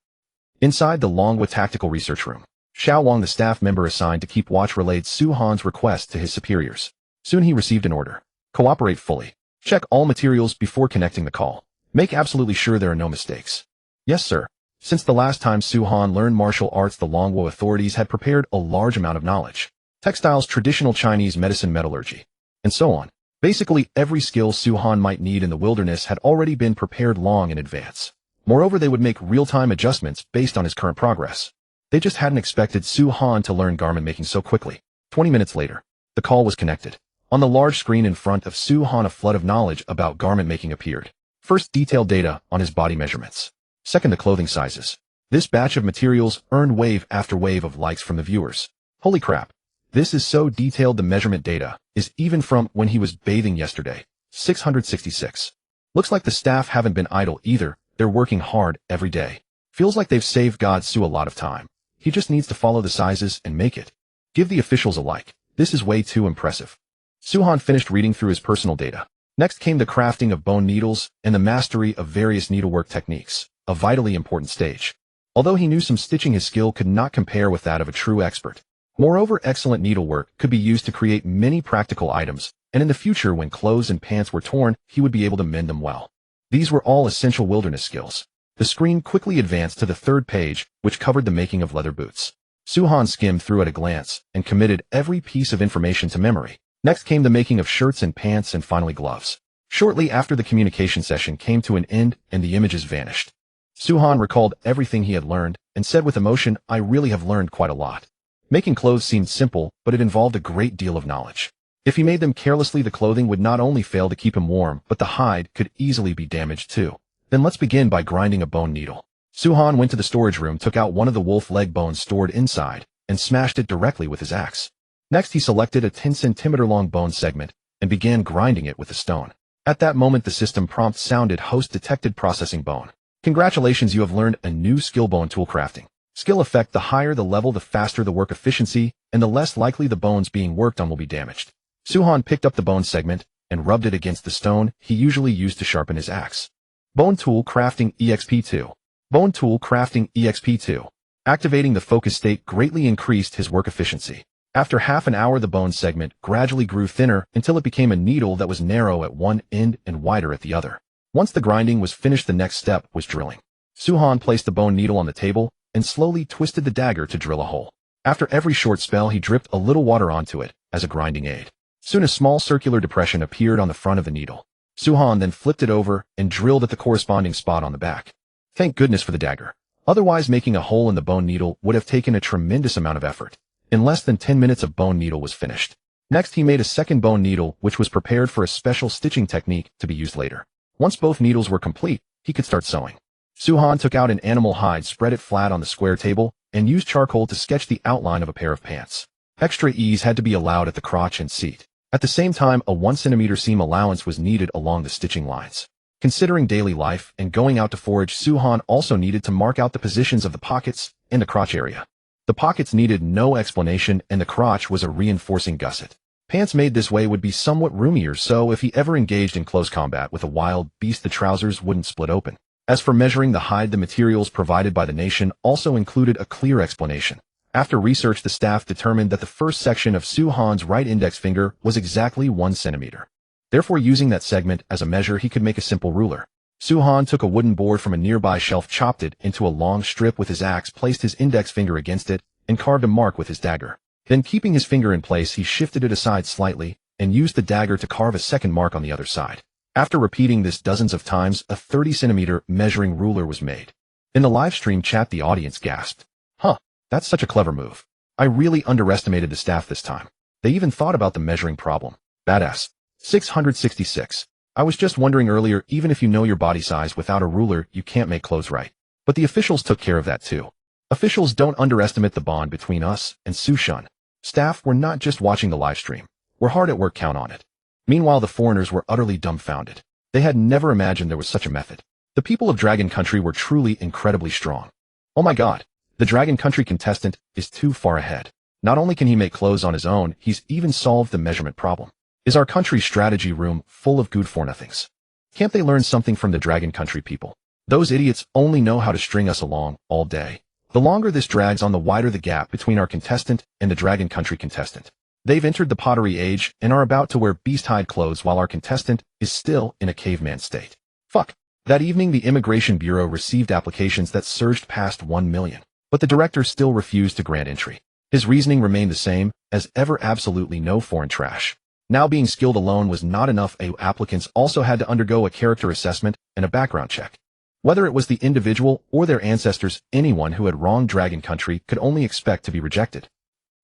[SPEAKER 1] Inside the Longhua Tactical Research Room, Xiao Wang, the staff member assigned to keep watch, relayed Su-han's request to his superiors. Soon he received an order. Cooperate fully. Check all materials before connecting the call. Make absolutely sure there are no mistakes. Yes, sir. Since the last time Su-han learned martial arts, the Longhua authorities had prepared a large amount of knowledge. Textiles, traditional Chinese medicine, metallurgy, and so on. Basically, every skill Su-han might need in the wilderness had already been prepared long in advance. Moreover, they would make real-time adjustments based on his current progress. They just hadn't expected Su-han to learn garment making so quickly. 20 minutes later, the call was connected. On the large screen in front of Su-han, a flood of knowledge about garment making appeared. First, detailed data on his body measurements. Second, the clothing sizes. This batch of materials earned wave after wave of likes from the viewers. Holy crap. This is so detailed. The measurement data is even from when he was bathing yesterday. 666. Looks like the staff haven't been idle either. They're working hard every day. Feels like they've saved God Su a lot of time. He just needs to follow the sizes and make it. Give the officials a like. This is way too impressive. Su-han finished reading through his personal data. Next came the crafting of bone needles and the mastery of various needlework techniques, a vitally important stage. Although he knew some stitching, his skill could not compare with that of a true expert. Moreover, excellent needlework could be used to create many practical items, and in the future when clothes and pants were torn, he would be able to mend them well. These were all essential wilderness skills. The screen quickly advanced to the third page, which covered the making of leather boots. Su-han skimmed through at a glance and committed every piece of information to memory. Next came the making of shirts and pants, and finally gloves. Shortly after, the communication session came to an end and the images vanished. Su-han recalled everything he had learned and said with emotion, "I really have learned quite a lot." Making clothes seemed simple, but it involved a great deal of knowledge. If he made them carelessly, the clothing would not only fail to keep him warm, but the hide could easily be damaged too. Then let's begin by grinding a bone needle. Su-han went to the storage room, took out one of the wolf leg bones stored inside, and smashed it directly with his axe. Next, he selected a 10-centimeter long bone segment and began grinding it with a stone. At that moment, the system prompt sounded. Host detected processing bone. Congratulations, you have learned a new skill, bone tool crafting. Skill effect: the higher the level, the faster the work efficiency, and the less likely the bones being worked on will be damaged. Su-han picked up the bone segment and rubbed it against the stone he usually used to sharpen his axe. Bone tool crafting EXP2. Bone tool crafting EXP2. Activating the focus state greatly increased his work efficiency. After half an hour, the bone segment gradually grew thinner until it became a needle that was narrow at one end and wider at the other. Once the grinding was finished, the next step was drilling. Su-han placed the bone needle on the table and slowly twisted the dagger to drill a hole. After every short spell, he dripped a little water onto it as a grinding aid. Soon a small circular depression appeared on the front of the needle. Su-han then flipped it over and drilled at the corresponding spot on the back. Thank goodness for the dagger. Otherwise, making a hole in the bone needle would have taken a tremendous amount of effort. In less than 10 minutes, a bone needle was finished. Next, he made a second bone needle, which was prepared for a special stitching technique to be used later. Once both needles were complete, he could start sewing. Su-han took out an animal hide, spread it flat on the square table, and used charcoal to sketch the outline of a pair of pants. Extra ease had to be allowed at the crotch and seat. At the same time, a 1 centimeter seam allowance was needed along the stitching lines. Considering daily life and going out to forage, Su-han also needed to mark out the positions of the pockets and the crotch area. The pockets needed no explanation, and the crotch was a reinforcing gusset. Pants made this way would be somewhat roomier, so if he ever engaged in close combat with a wild beast, the trousers wouldn't split open. As for measuring the hide, the materials provided by the nation also included a clear explanation. After research, the staff determined that the first section of Su-han's right index finger was exactly 1 centimeter. Therefore, using that segment as a measure, he could make a simple ruler. Su-han took a wooden board from a nearby shelf, chopped it into a long strip with his axe, placed his index finger against it, and carved a mark with his dagger. Then, keeping his finger in place, he shifted it aside slightly and used the dagger to carve a second mark on the other side. After repeating this dozens of times, a 30-centimeter measuring ruler was made. In the livestream chat, the audience gasped. Huh, that's such a clever move. I really underestimated the staff this time. They even thought about the measuring problem. Badass. 666. I was just wondering earlier, even if you know your body size, without a ruler, you can't make clothes right. But the officials took care of that too. Officials don't underestimate the bond between us and Su-shun. Staff were not just watching the live stream. We're hard at work, count on it. Meanwhile, the foreigners were utterly dumbfounded. They had never imagined there was such a method. The people of Dragon Country were truly incredibly strong. Oh my god, the Dragon Country contestant is too far ahead. Not only can he make clothes on his own, he's even solved the measurement problem. Is our country's strategy room full of good for nothings? Can't they learn something from the Dragon Country people? Those idiots only know how to string us along all day. The longer this drags on, the wider the gap between our contestant and the Dragon Country contestant. They've entered the pottery age and are about to wear beast-hide clothes while our contestant is still in a caveman state. Fuck. That evening, the Immigration Bureau received applications that surged past 1 million. But the director still refused to grant entry. His reasoning remained the same as ever: absolutely no foreign trash. Now, being skilled alone was not enough. Applicants also had to undergo a character assessment and a background check. Whether it was the individual or their ancestors, anyone who had wronged Dragon Country could only expect to be rejected.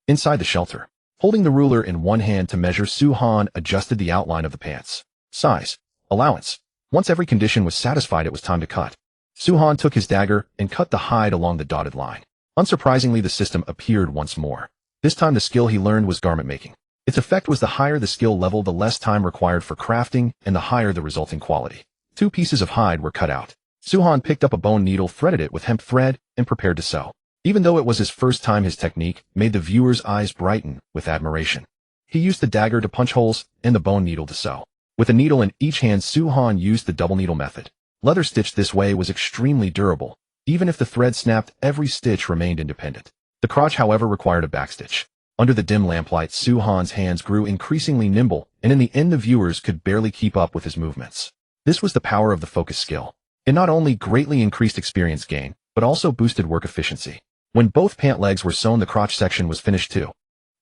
[SPEAKER 1] Inside the shelter, holding the ruler in one hand to measure, Su-Han adjusted the outline of the pants. Size. Allowance. Once every condition was satisfied, it was time to cut. Su-Han took his dagger and cut the hide along the dotted line. Unsurprisingly, the system appeared once more. This time the skill he learned was garment making. Its effect was the higher the skill level, the less time required for crafting, and the higher the resulting quality. 2 pieces of hide were cut out. Su-Han picked up a bone needle, threaded it with hemp thread, and prepared to sew. Even though it was his first time, his technique made the viewer's eyes brighten with admiration. He used the dagger to punch holes and the bone needle to sew. With a needle in each hand, Su-Han used the double needle method. Leather stitched this way was extremely durable. Even if the thread snapped, every stitch remained independent. The crotch, however, required a backstitch. Under the dim lamplight, Su-Han's hands grew increasingly nimble, and in the end the viewers could barely keep up with his movements. This was the power of the focus skill. It not only greatly increased experience gain, but also boosted work efficiency. When both pant legs were sewn, the crotch section was finished too.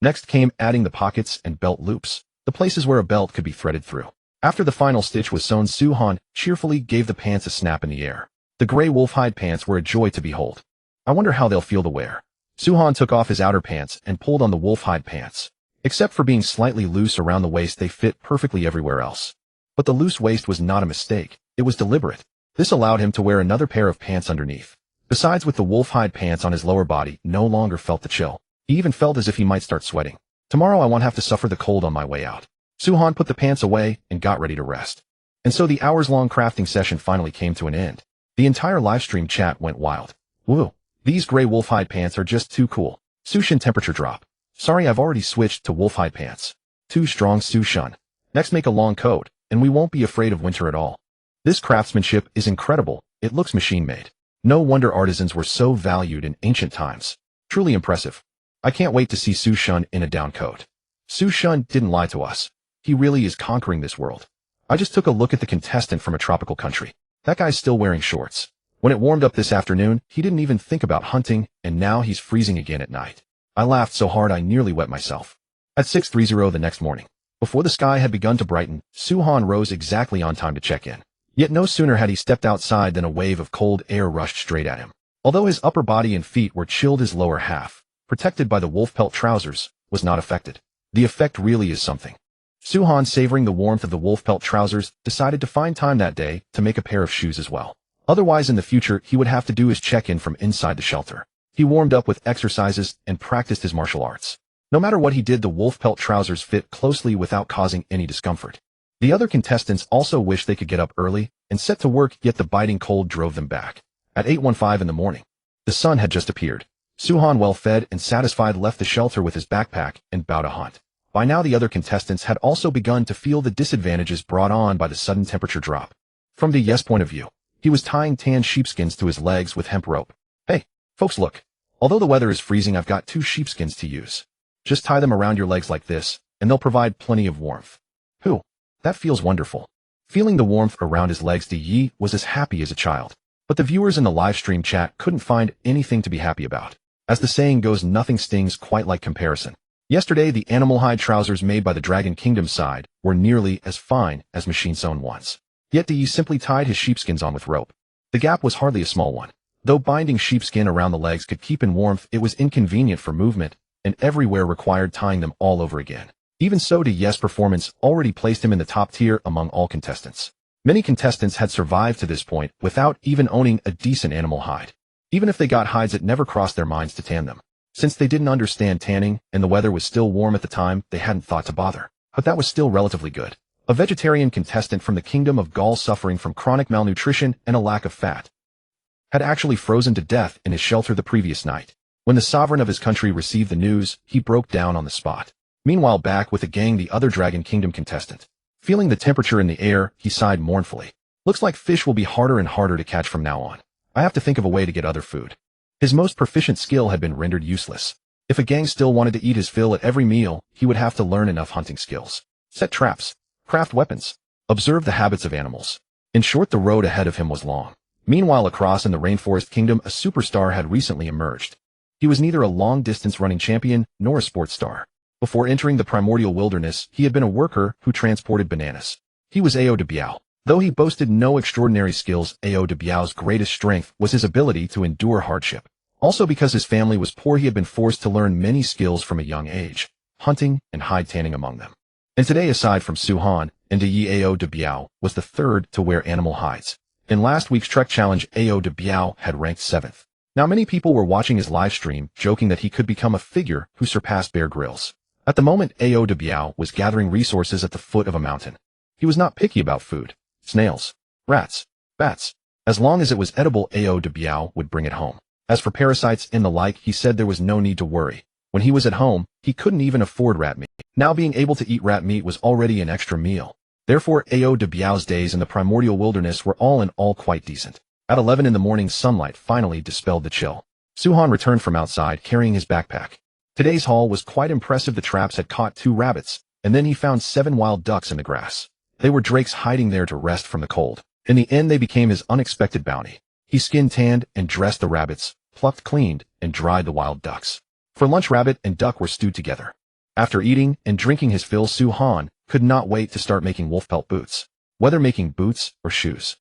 [SPEAKER 1] Next came adding the pockets and belt loops, the places where a belt could be threaded through. After the final stitch was sewn, Su-Han cheerfully gave the pants a snap in the air. The gray wolf-hide pants were a joy to behold. I wonder how they'll feel to wear. Su-Han took off his outer pants and pulled on the wolf-hide pants. Except for being slightly loose around the waist, they fit perfectly everywhere else. But the loose waist was not a mistake. It was deliberate. This allowed him to wear another pair of pants underneath. Besides, with the wolf-hide pants on, his lower body no longer felt the chill. He even felt as if he might start sweating. Tomorrow I won't have to suffer the cold on my way out. Su-Han put the pants away and got ready to rest. And so the hours-long crafting session finally came to an end. The entire livestream chat went wild. Woo! These gray wolf-hide pants are just too cool. Su-Shan temperature drop. Sorry, I've already switched to wolf-hide pants. Too strong, Su-Shan. Next, make a long coat, and we won't be afraid of winter at all. This craftsmanship is incredible. It looks machine-made. No wonder artisans were so valued in ancient times. Truly impressive. I can't wait to see Su-Shan in a down coat. Su-Shan didn't lie to us. He really is conquering this world. I just took a look at the contestant from a tropical country. That guy's still wearing shorts. When it warmed up this afternoon, he didn't even think about hunting, and now he's freezing again at night. I laughed so hard I nearly wet myself. At 6:30 the next morning, before the sky had begun to brighten, Su-Han rose exactly on time to check in. Yet no sooner had he stepped outside than a wave of cold air rushed straight at him. Although his upper body and feet were chilled, his lower half, protected by the wolf pelt trousers, was not affected. The effect really is something. Su-Han, savoring the warmth of the wolf pelt trousers, decided to find time that day to make a pair of shoes as well. Otherwise, in the future, he would have to do his check-in from inside the shelter. He warmed up with exercises and practiced his martial arts. No matter what he did, the wolf pelt trousers fit closely without causing any discomfort. The other contestants also wished they could get up early and set to work, yet the biting cold drove them back. At 8:15 in the morning, the sun had just appeared. Su-Han, well fed and satisfied, left the shelter with his backpack and vowed to hunt. By now, the other contestants had also begun to feel the disadvantages brought on by the sudden temperature drop. From the Yes point of view, he was tying tan sheepskins to his legs with hemp rope. Hey, folks, look. Although the weather is freezing, I've got 2 sheepskins to use. Just tie them around your legs like this, and they'll provide plenty of warmth. Whew, that feels wonderful. Feeling the warmth around his legs, Yi was as happy as a child. But the viewers in the live stream chat couldn't find anything to be happy about. As the saying goes, nothing stings quite like comparison. Yesterday, the animal hide trousers made by the Dragon Kingdom side were nearly as fine as machine-sewn ones. Yet Yi simply tied his sheepskins on with rope. The gap was hardly a small one. Though binding sheepskin around the legs could keep in warmth, it was inconvenient for movement, and everywhere required tying them all over again. Even so, Yi's performance already placed him in the top tier among all contestants. Many contestants had survived to this point without even owning a decent animal hide. Even if they got hides, it never crossed their minds to tan them. Since they didn't understand tanning and the weather was still warm at the time, they hadn't thought to bother. But that was still relatively good. A vegetarian contestant from the Kingdom of Gaul suffering from chronic malnutrition and a lack of fat had actually frozen to death in his shelter the previous night. When the sovereign of his country received the news, he broke down on the spot. Meanwhile, back with the gang, the other Dragon Kingdom contestant. Feeling the temperature in the air, he sighed mournfully. Looks like fish will be harder and harder to catch from now on. I have to think of a way to get other food. His most proficient skill had been rendered useless. If a gang still wanted to eat his fill at every meal, he would have to learn enough hunting skills. Set traps. Craft weapons. Observe the habits of animals. In short, the road ahead of him was long. Meanwhile, across in the Rainforest Kingdom, a superstar had recently emerged. He was neither a long-distance running champion nor a sports star. Before entering the primordial wilderness, he had been a worker who transported bananas. He was Ao de Biao. Though he boasted no extraordinary skills, Ao de Biao's greatest strength was his ability to endure hardship. Also, because his family was poor, he had been forced to learn many skills from a young age, hunting and hide tanning among them. And today, aside from Suhan, Yi Ao de Biao was the third to wear animal hides. In last week's Trek Challenge, Ao de Biao had ranked 7th. Now many people were watching his live stream, joking that he could become a figure who surpassed Bear Grylls. At the moment, Ao de Biao was gathering resources at the foot of a mountain. He was not picky about food. Snails, rats, bats. As long as it was edible, Ao de Biao would bring it home. As for parasites and the like, he said there was no need to worry. When he was at home, he couldn't even afford rat meat. Now being able to eat rat meat was already an extra meal. Therefore, Ao de Biao's days in the primordial wilderness were all in all quite decent. At 11 in the morning, sunlight finally dispelled the chill. Suhan returned from outside carrying his backpack. Today's haul was quite impressive. The traps had caught 2 rabbits, and then he found 7 wild ducks in the grass. They were drakes hiding there to rest from the cold. In the end, they became his unexpected bounty. He skinned, tanned, and dressed the rabbits, plucked, cleaned, and dried the wild ducks. For lunch, rabbit and duck were stewed together. After eating and drinking his fill, Suhan could not wait to start making wolf pelt boots. Whether making boots or shoes,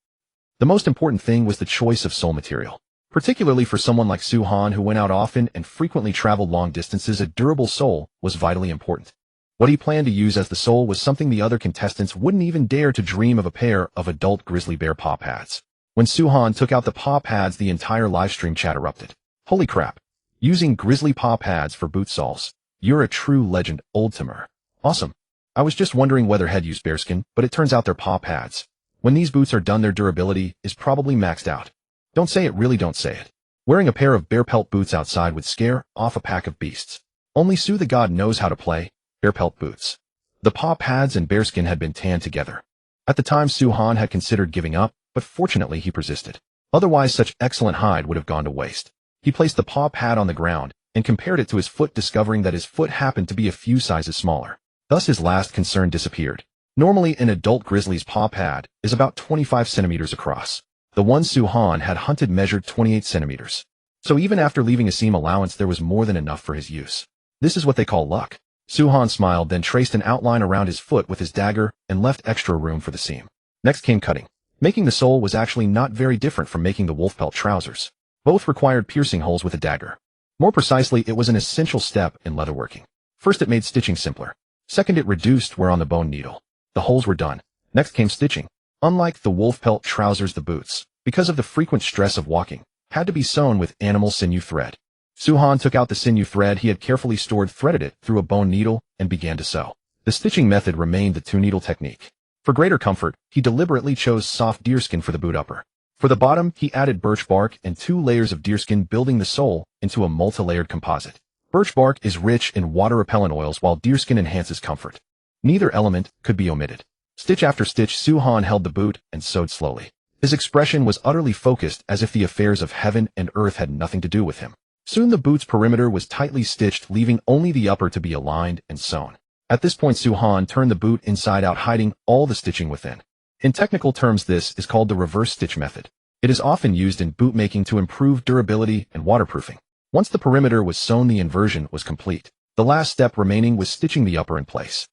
[SPEAKER 1] the most important thing was the choice of sole material. Particularly for someone like Suhan, who went out often and frequently traveled long distances, a durable sole was vitally important. What he planned to use as the sole was something the other contestants wouldn't even dare to dream of: a pair of adult grizzly bear paw pads. When Suhan took out the paw pads, the entire livestream chat erupted. Holy crap! Using grizzly paw pads for boot soles. You're a true legend, Old Timur. Awesome. I was just wondering whether he'd used bearskin, but it turns out they're paw pads. When these boots are done, their durability is probably maxed out. Don't say it, really don't say it. Wearing a pair of bear pelt boots outside would scare off a pack of beasts. Only Su the god knows how to play bear pelt boots. The paw pads and bearskin had been tanned together. At the time, Suhan had considered giving up, but fortunately he persisted. Otherwise, such excellent hide would have gone to waste. He placed the paw pad on the ground and compared it to his foot, discovering that his foot happened to be a few sizes smaller. Thus his last concern disappeared. Normally, an adult grizzly's paw pad is about 25 centimeters across. The one Suhan had hunted measured 28 centimeters. So even after leaving a seam allowance, there was more than enough for his use. This is what they call luck. Suhan smiled, then traced an outline around his foot with his dagger and left extra room for the seam. Next came cutting. Making the sole was actually not very different from making the wolf pelt trousers. Both required piercing holes with a dagger. More precisely, it was an essential step in leatherworking. First, it made stitching simpler. Second, it reduced wear on the bone needle. The holes were done. Next came stitching. Unlike the wolf pelt trousers, the boots, because of the frequent stress of walking, had to be sewn with animal sinew thread. Suhan took out the sinew thread he had carefully stored, threaded it through a bone needle, and began to sew. The stitching method remained the 2-needle technique. For greater comfort, he deliberately chose soft deerskin for the boot upper. For the bottom, he added birch bark and 2 layers of deerskin, building the sole into a multi-layered composite. Birch bark is rich in water-repellent oils, while deerskin enhances comfort. Neither element could be omitted. Stitch after stitch, Suhan held the boot and sewed slowly. His expression was utterly focused, as if the affairs of heaven and earth had nothing to do with him. Soon the boot's perimeter was tightly stitched, leaving only the upper to be aligned and sewn. At this point, Suhan turned the boot inside out, hiding all the stitching within. In technical terms, this is called the reverse stitch method. It is often used in boot making to improve durability and waterproofing. Once the perimeter was sewn, the inversion was complete. The last step remaining was stitching the upper in place.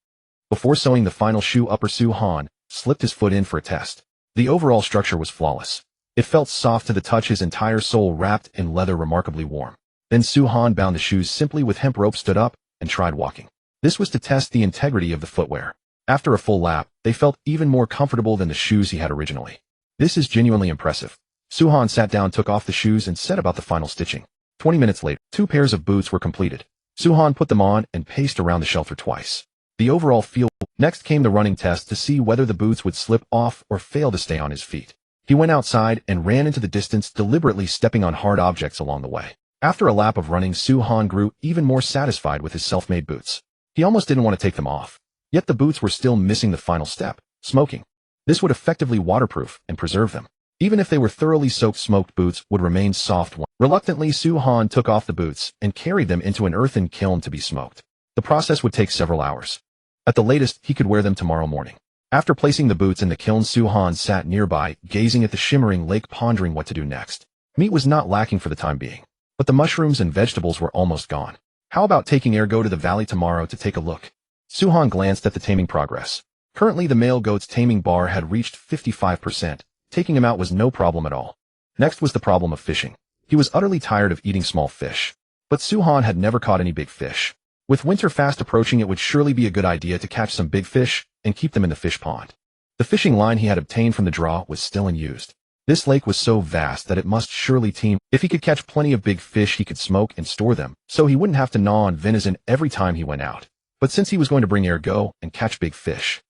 [SPEAKER 1] Before sewing the final shoe upper, Suhan slipped his foot in for a test. The overall structure was flawless. It felt soft to the touch, his entire sole wrapped in leather, remarkably warm. Then Suhan bound the shoes simply with hemp rope, stood up, and tried walking. This was to test the integrity of the footwear. After a full lap, they felt even more comfortable than the shoes he had originally. This is genuinely impressive. Suhan sat down, took off the shoes, and set about the final stitching. 20 minutes later, 2 pairs of boots were completed. Suhan put them on and paced around the shelter twice. The overall feel. Next came the running test to see whether the boots would slip off or fail to stay on his feet. He went outside and ran into the distance, deliberately stepping on hard objects along the way. After a lap of running, Suhan grew even more satisfied with his self-made boots. He almost didn't want to take them off. Yet the boots were still missing the final step, smoking. This would effectively waterproof and preserve them. Even if they were thoroughly soaked, smoked boots would remain soft. Reluctantly, Suhan took off the boots and carried them into an earthen kiln to be smoked. The process would take several hours. At the latest, he could wear them tomorrow morning. After placing the boots in the kiln, Suhan sat nearby, gazing at the shimmering lake, pondering what to do next. Meat was not lacking for the time being, but the mushrooms and vegetables were almost gone. How about taking Ergo to the valley tomorrow to take a look? Suhan glanced at the taming progress. Currently, the male goat's taming bar had reached 55%. Taking him out was no problem at all. Next was the problem of fishing. He was utterly tired of eating small fish. But Suhan had never caught any big fish. With winter fast approaching, it would surely be a good idea to catch some big fish and keep them in the fish pond. The fishing line he had obtained from the draw was still unused. This lake was so vast that it must surely teem. If he could catch plenty of big fish, he could smoke and store them, so he wouldn't have to gnaw on venison every time he went out. But since he was going to bring Ergo and catch big fish,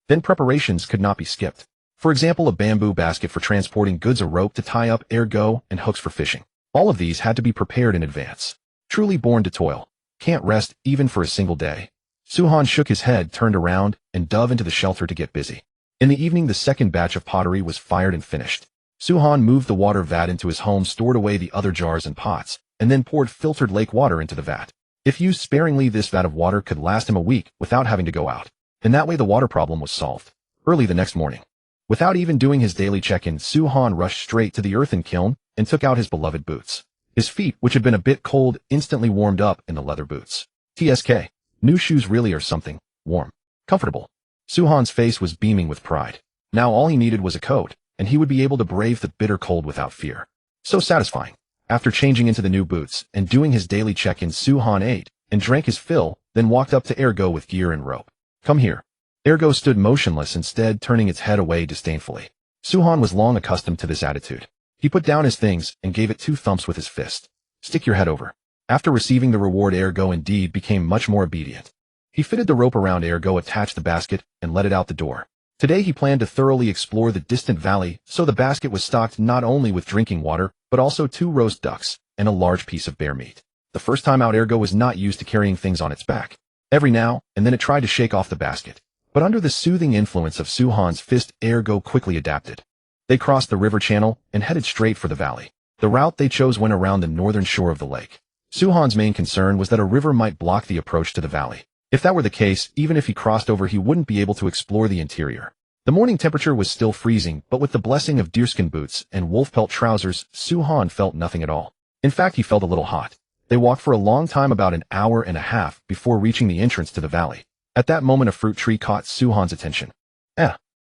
[SPEAKER 1] then preparations could not be skipped. For example, a bamboo basket for transporting goods, a rope to tie up Ergo, and hooks for fishing. All of these had to be prepared in advance. Truly born to toil. Can't rest even for a single day. Suhan shook his head, turned around, and dove into the shelter to get busy. In the evening, the second batch of pottery was fired and finished. Suhan moved the water vat into his home, stored away the other jars and pots, and then poured filtered lake water into the vat. If used sparingly, this vat of water could last him a week without having to go out. In that way, the water problem was solved. Early the next morning, without even doing his daily check-in, Suhan rushed straight to the earthen kiln and took out his beloved boots. His feet, which had been a bit cold, instantly warmed up in the leather boots. TSK. New shoes really are something. Warm. Comfortable. Suhan's face was beaming with pride. Now all he needed was a coat, and he would be able to brave the bitter cold without fear. So satisfying. After changing into the new boots and doing his daily check-in, Suhan ate and drank his fill, then walked up to Ergo with gear and rope. Come here. Ergo stood motionless, instead turning its head away disdainfully. Suhan was long accustomed to this attitude. He put down his things and gave it 2 thumps with his fist. Stick your head over. After receiving the reward, Ergo indeed became much more obedient. He fitted the rope around Ergo, attached the basket, and let it out the door. Today he planned to thoroughly explore the distant valley, so the basket was stocked not only with drinking water, but also 2 roast ducks and a large piece of bear meat. The first time out, Ergo was not used to carrying things on its back. Every now and then it tried to shake off the basket. But under the soothing influence of Suhan's fist, Ergo quickly adapted. They crossed the river channel and headed straight for the valley. The route they chose went around the northern shore of the lake. Suhan's main concern was that a river might block the approach to the valley. If that were the case, even if he crossed over, he wouldn't be able to explore the interior. The morning temperature was still freezing, but with the blessing of deerskin boots and wolf pelt trousers, Suhan felt nothing at all. In fact, he felt a little hot. They walked for a long time, about an hour and a half, before reaching the entrance to the valley. At that moment, a fruit tree caught Suhan's attention.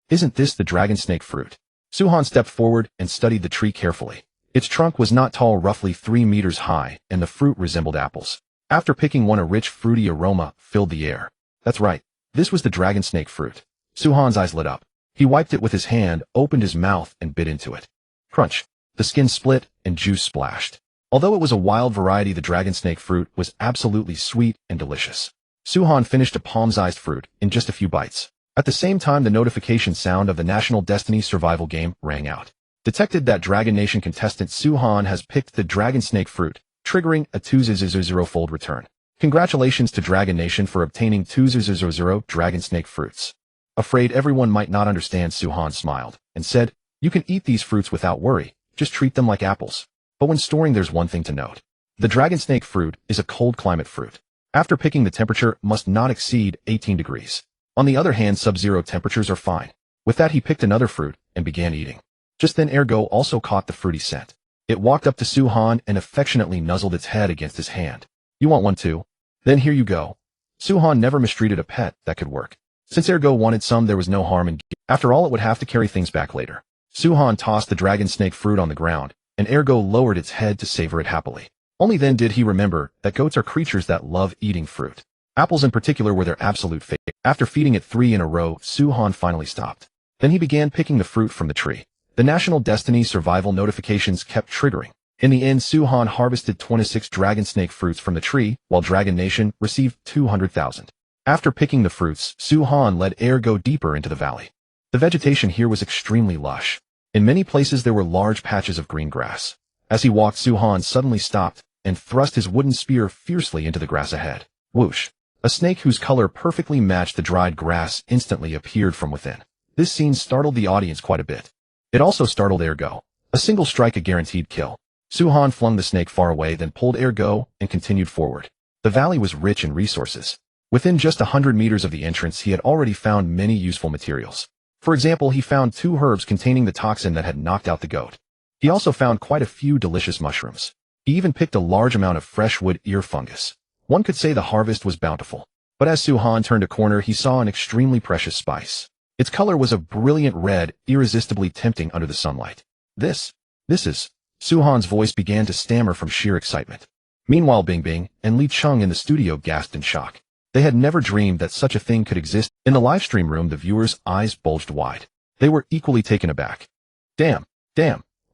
[SPEAKER 1] Isn't this the dragon snake fruit? Suhan stepped forward and studied the tree carefully. Its trunk was not tall, roughly 3 meters high, and the fruit resembled apples. After picking one, a rich, fruity aroma filled the air. That's right. This was the dragon snake fruit. Suhan's eyes lit up. He wiped it with his hand, opened his mouth, and bit into it. Crunch. The skin split, and juice splashed. Although it was a wild variety, the dragon snake fruit was absolutely sweet and delicious. Suhan finished a palm-sized fruit in just a few bites. At the same time, the notification sound of the National Destiny survival game rang out. Detected that Dragon Nation contestant Suhan has picked the dragon snake fruit, triggering a 200-fold return. Congratulations to Dragon Nation for obtaining 200 dragon snake fruits. Afraid everyone might not understand, Suhan smiled and said, "You can eat these fruits without worry, just treat them like apples. But when storing, there's one thing to note. The dragon snake fruit is a cold climate fruit. After picking, the temperature must not exceed 18 degrees. On the other hand, sub-zero temperatures are fine." With that, he picked another fruit and began eating. Just then, Ergo also caught the fruity scent. It walked up to Suhan and affectionately nuzzled its head against his hand. "You want one too? Then here you go." Suhan never mistreated a pet that could work. Since Ergo wanted some, there was no harm in. After all, it would have to carry things back later. Suhan tossed the dragon snake fruit on the ground, and Ergo lowered its head to savor it happily. Only then did he remember that goats are creatures that love eating fruit. Apples in particular were their absolute favorite. After feeding it 3 in a row, Suhan finally stopped. Then he began picking the fruit from the tree. The National Destiny survival notifications kept triggering. In the end, Suhan harvested 26 dragon snake fruits from the tree, while Dragon Nation received 200,000. After picking the fruits, Suhan led Ergo deeper into the valley. The vegetation here was extremely lush. In many places there were large patches of green grass. As he walked, Suhan suddenly stopped and thrust his wooden spear fiercely into the grass ahead. Whoosh! A snake whose color perfectly matched the dried grass instantly appeared from within. This scene startled the audience quite a bit. It also startled Ergo. A single strike, a guaranteed kill. Suhan flung the snake far away, then pulled Ergo and continued forward. The valley was rich in resources. Within just 100 meters of the entrance, he had already found many useful materials. For example, he found 2 herbs containing the toxin that had knocked out the goat. He also found quite a few delicious mushrooms. He even picked a large amount of fresh wood ear fungus. One could say the harvest was bountiful. But as Suhan turned a corner, he saw an extremely precious spice. Its color was a brilliant red, irresistibly tempting under the sunlight. This is... Suhan's voice began to stammer from sheer excitement. Meanwhile, Bing Bing and Li Chung in the studio gasped in shock. They had never dreamed that such a thing could exist. In the livestream room, the viewers' eyes bulged wide. They were equally taken aback. Damn,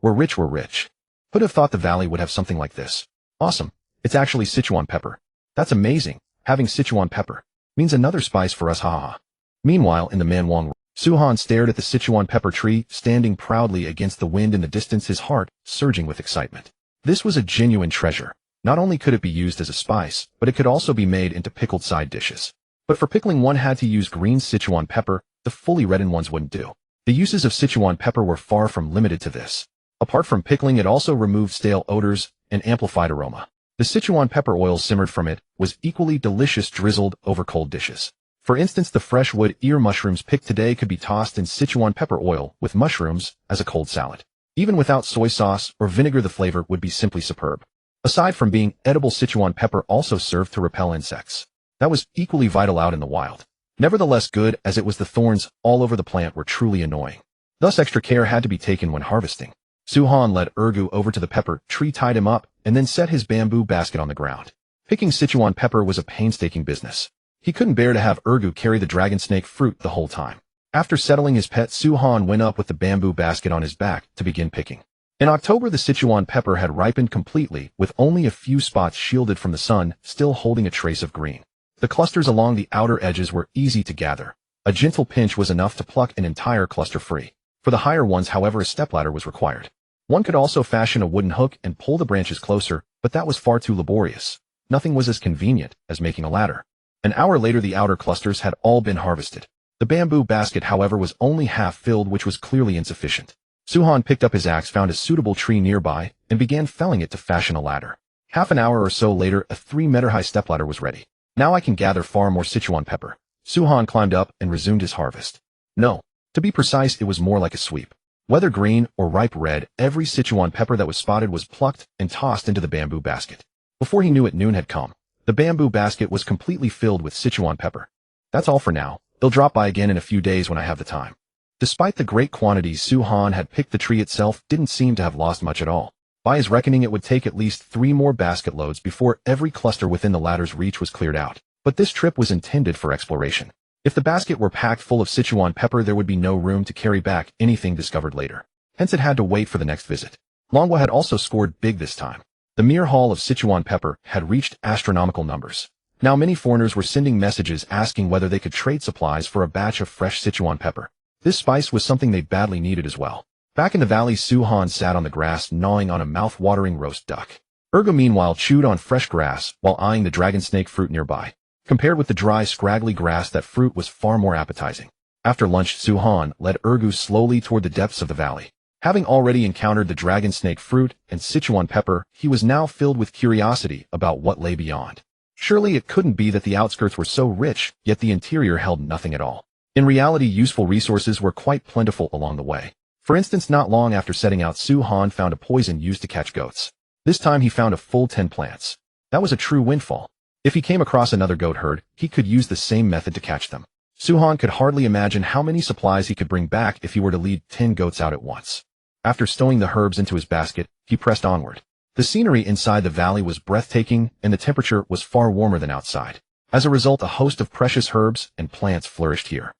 [SPEAKER 1] we're rich. Who'd have thought the valley would have something like this? Awesome. It's actually Sichuan pepper. That's amazing. Having Sichuan pepper means another spice for us, haha. Meanwhile, in the Manwang room, Suhan stared at the Sichuan pepper tree, standing proudly against the wind in the distance, his heart surging with excitement. This was a genuine treasure. Not only could it be used as a spice, but it could also be made into pickled side dishes. But for pickling, one had to use green Sichuan pepper. The fully reddened ones wouldn't do. The uses of Sichuan pepper were far from limited to this. Apart from pickling, it also removed stale odors and amplified aroma. The Sichuan pepper oil simmered from it was equally delicious drizzled over cold dishes. For instance, the fresh wood ear mushrooms picked today could be tossed in Sichuan pepper oil with mushrooms as a cold salad. Even without soy sauce or vinegar, the flavor would be simply superb. Aside from being edible, Sichuan pepper also served to repel insects. That was equally vital out in the wild. Nevertheless, good as it was, the thorns all over the plant were truly annoying. Thus, extra care had to be taken when harvesting. Suhan led Ergu over to the pepper tree, tied him up, and then set his bamboo basket on the ground. Picking Sichuan pepper was a painstaking business. He couldn't bear to have Ergu carry the dragon snake fruit the whole time. After settling his pet, Suhan went up with the bamboo basket on his back to begin picking. In October, the Sichuan pepper had ripened completely, with only a few spots shielded from the sun, still holding a trace of green. The clusters along the outer edges were easy to gather. A gentle pinch was enough to pluck an entire cluster free. For the higher ones, however, a stepladder was required. One could also fashion a wooden hook and pull the branches closer, but that was far too laborious. Nothing was as convenient as making a ladder. An hour later, the outer clusters had all been harvested. The bamboo basket, however, was only half filled, which was clearly insufficient. Suhan picked up his axe, found a suitable tree nearby, and began felling it to fashion a ladder. Half an hour or so later, a 3-meter-high stepladder was ready. Now I can gather far more Sichuan pepper. Suhan climbed up and resumed his harvest. No, to be precise, it was more like a sweep. Whether green or ripe red, every Sichuan pepper that was spotted was plucked and tossed into the bamboo basket. Before he knew it, noon had come. The bamboo basket was completely filled with Sichuan pepper. That's all for now. They'll drop by again in a few days when I have the time. Despite the great quantities Suhan had picked, the tree itself didn't seem to have lost much at all. By his reckoning, it would take at least 3 more basket loads before every cluster within the ladder's reach was cleared out. But this trip was intended for exploration. If the basket were packed full of Sichuan pepper, there would be no room to carry back anything discovered later. Hence it had to wait for the next visit. Longwa had also scored big this time. The mere haul of Sichuan pepper had reached astronomical numbers. Now many foreigners were sending messages asking whether they could trade supplies for a batch of fresh Sichuan pepper. This spice was something they badly needed as well. Back in the valley, Suhan sat on the grass, gnawing on a mouth-watering roast duck. Ergo meanwhile chewed on fresh grass while eyeing the dragon snake fruit nearby. Compared with the dry, scraggly grass, that fruit was far more appetizing. After lunch, Suhan led Ergu slowly toward the depths of the valley. Having already encountered the dragon snake fruit and Sichuan pepper, he was now filled with curiosity about what lay beyond. Surely it couldn't be that the outskirts were so rich, yet the interior held nothing at all. In reality, useful resources were quite plentiful along the way. For instance, not long after setting out, Suhan found a poison used to catch goats. This time he found a full 10 plants. That was a true windfall. If he came across another goat herd, he could use the same method to catch them. Suhan could hardly imagine how many supplies he could bring back if he were to lead 10 goats out at once. After stowing the herbs into his basket, he pressed onward. The scenery inside the valley was breathtaking, and the temperature was far warmer than outside. As a result, a host of precious herbs and plants flourished here.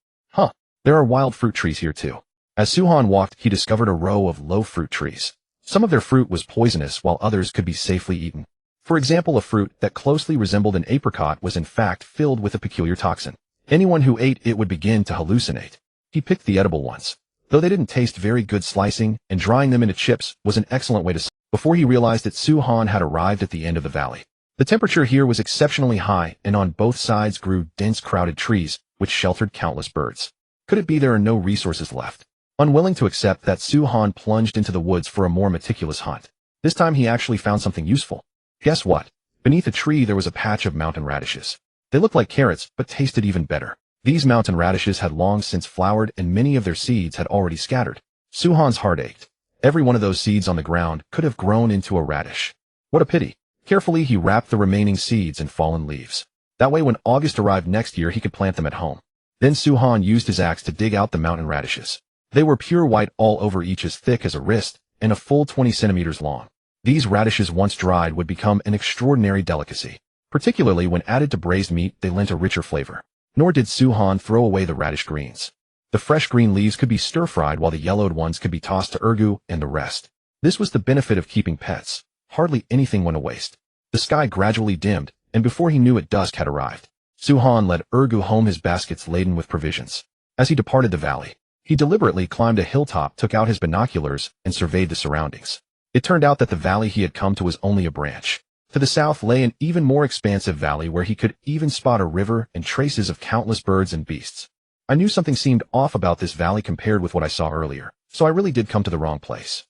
[SPEAKER 1] There are wild fruit trees here too. As Suhan walked, he discovered a row of low fruit trees. Some of their fruit was poisonous while others could be safely eaten. For example, a fruit that closely resembled an apricot was in fact filled with a peculiar toxin. Anyone who ate it would begin to hallucinate. He picked the edible ones. Though they didn't taste very good, slicing and drying them into chips was an excellent way to before he realized that Su-Han had arrived at the end of the valley. The temperature here was exceptionally high, and on both sides grew dense crowded trees, which sheltered countless birds. Could it be there are no resources left? Unwilling to accept that, Su-Han plunged into the woods for a more meticulous hunt. This time he actually found something useful. Guess what? Beneath a tree there was a patch of mountain radishes. They looked like carrots, but tasted even better. These mountain radishes had long since flowered, and many of their seeds had already scattered. Su-Han's heart ached. Every one of those seeds on the ground could have grown into a radish. What a pity. Carefully he wrapped the remaining seeds in fallen leaves. That way when August arrived next year he could plant them at home. Then Su-Han used his axe to dig out the mountain radishes. They were pure white all over, each as thick as a wrist and a full 20 centimeters long. These radishes, once dried, would become an extraordinary delicacy. Particularly when added to braised meat, they lent a richer flavor. Nor did Su-Han throw away the radish greens. The fresh green leaves could be stir-fried while the yellowed ones could be tossed to Urgu and the rest. This was the benefit of keeping pets. Hardly anything went to waste. The sky gradually dimmed, and before he knew it, dusk had arrived. Su-Han led Urgu home, his baskets laden with provisions. As he departed the valley, he deliberately climbed a hilltop, took out his binoculars, and surveyed the surroundings. It turned out that the valley he had come to was only a branch. To the south lay an even more expansive valley where he could even spot a river and traces of countless birds and beasts. I knew something seemed off about this valley compared with what I saw earlier, so I really did come to the wrong place.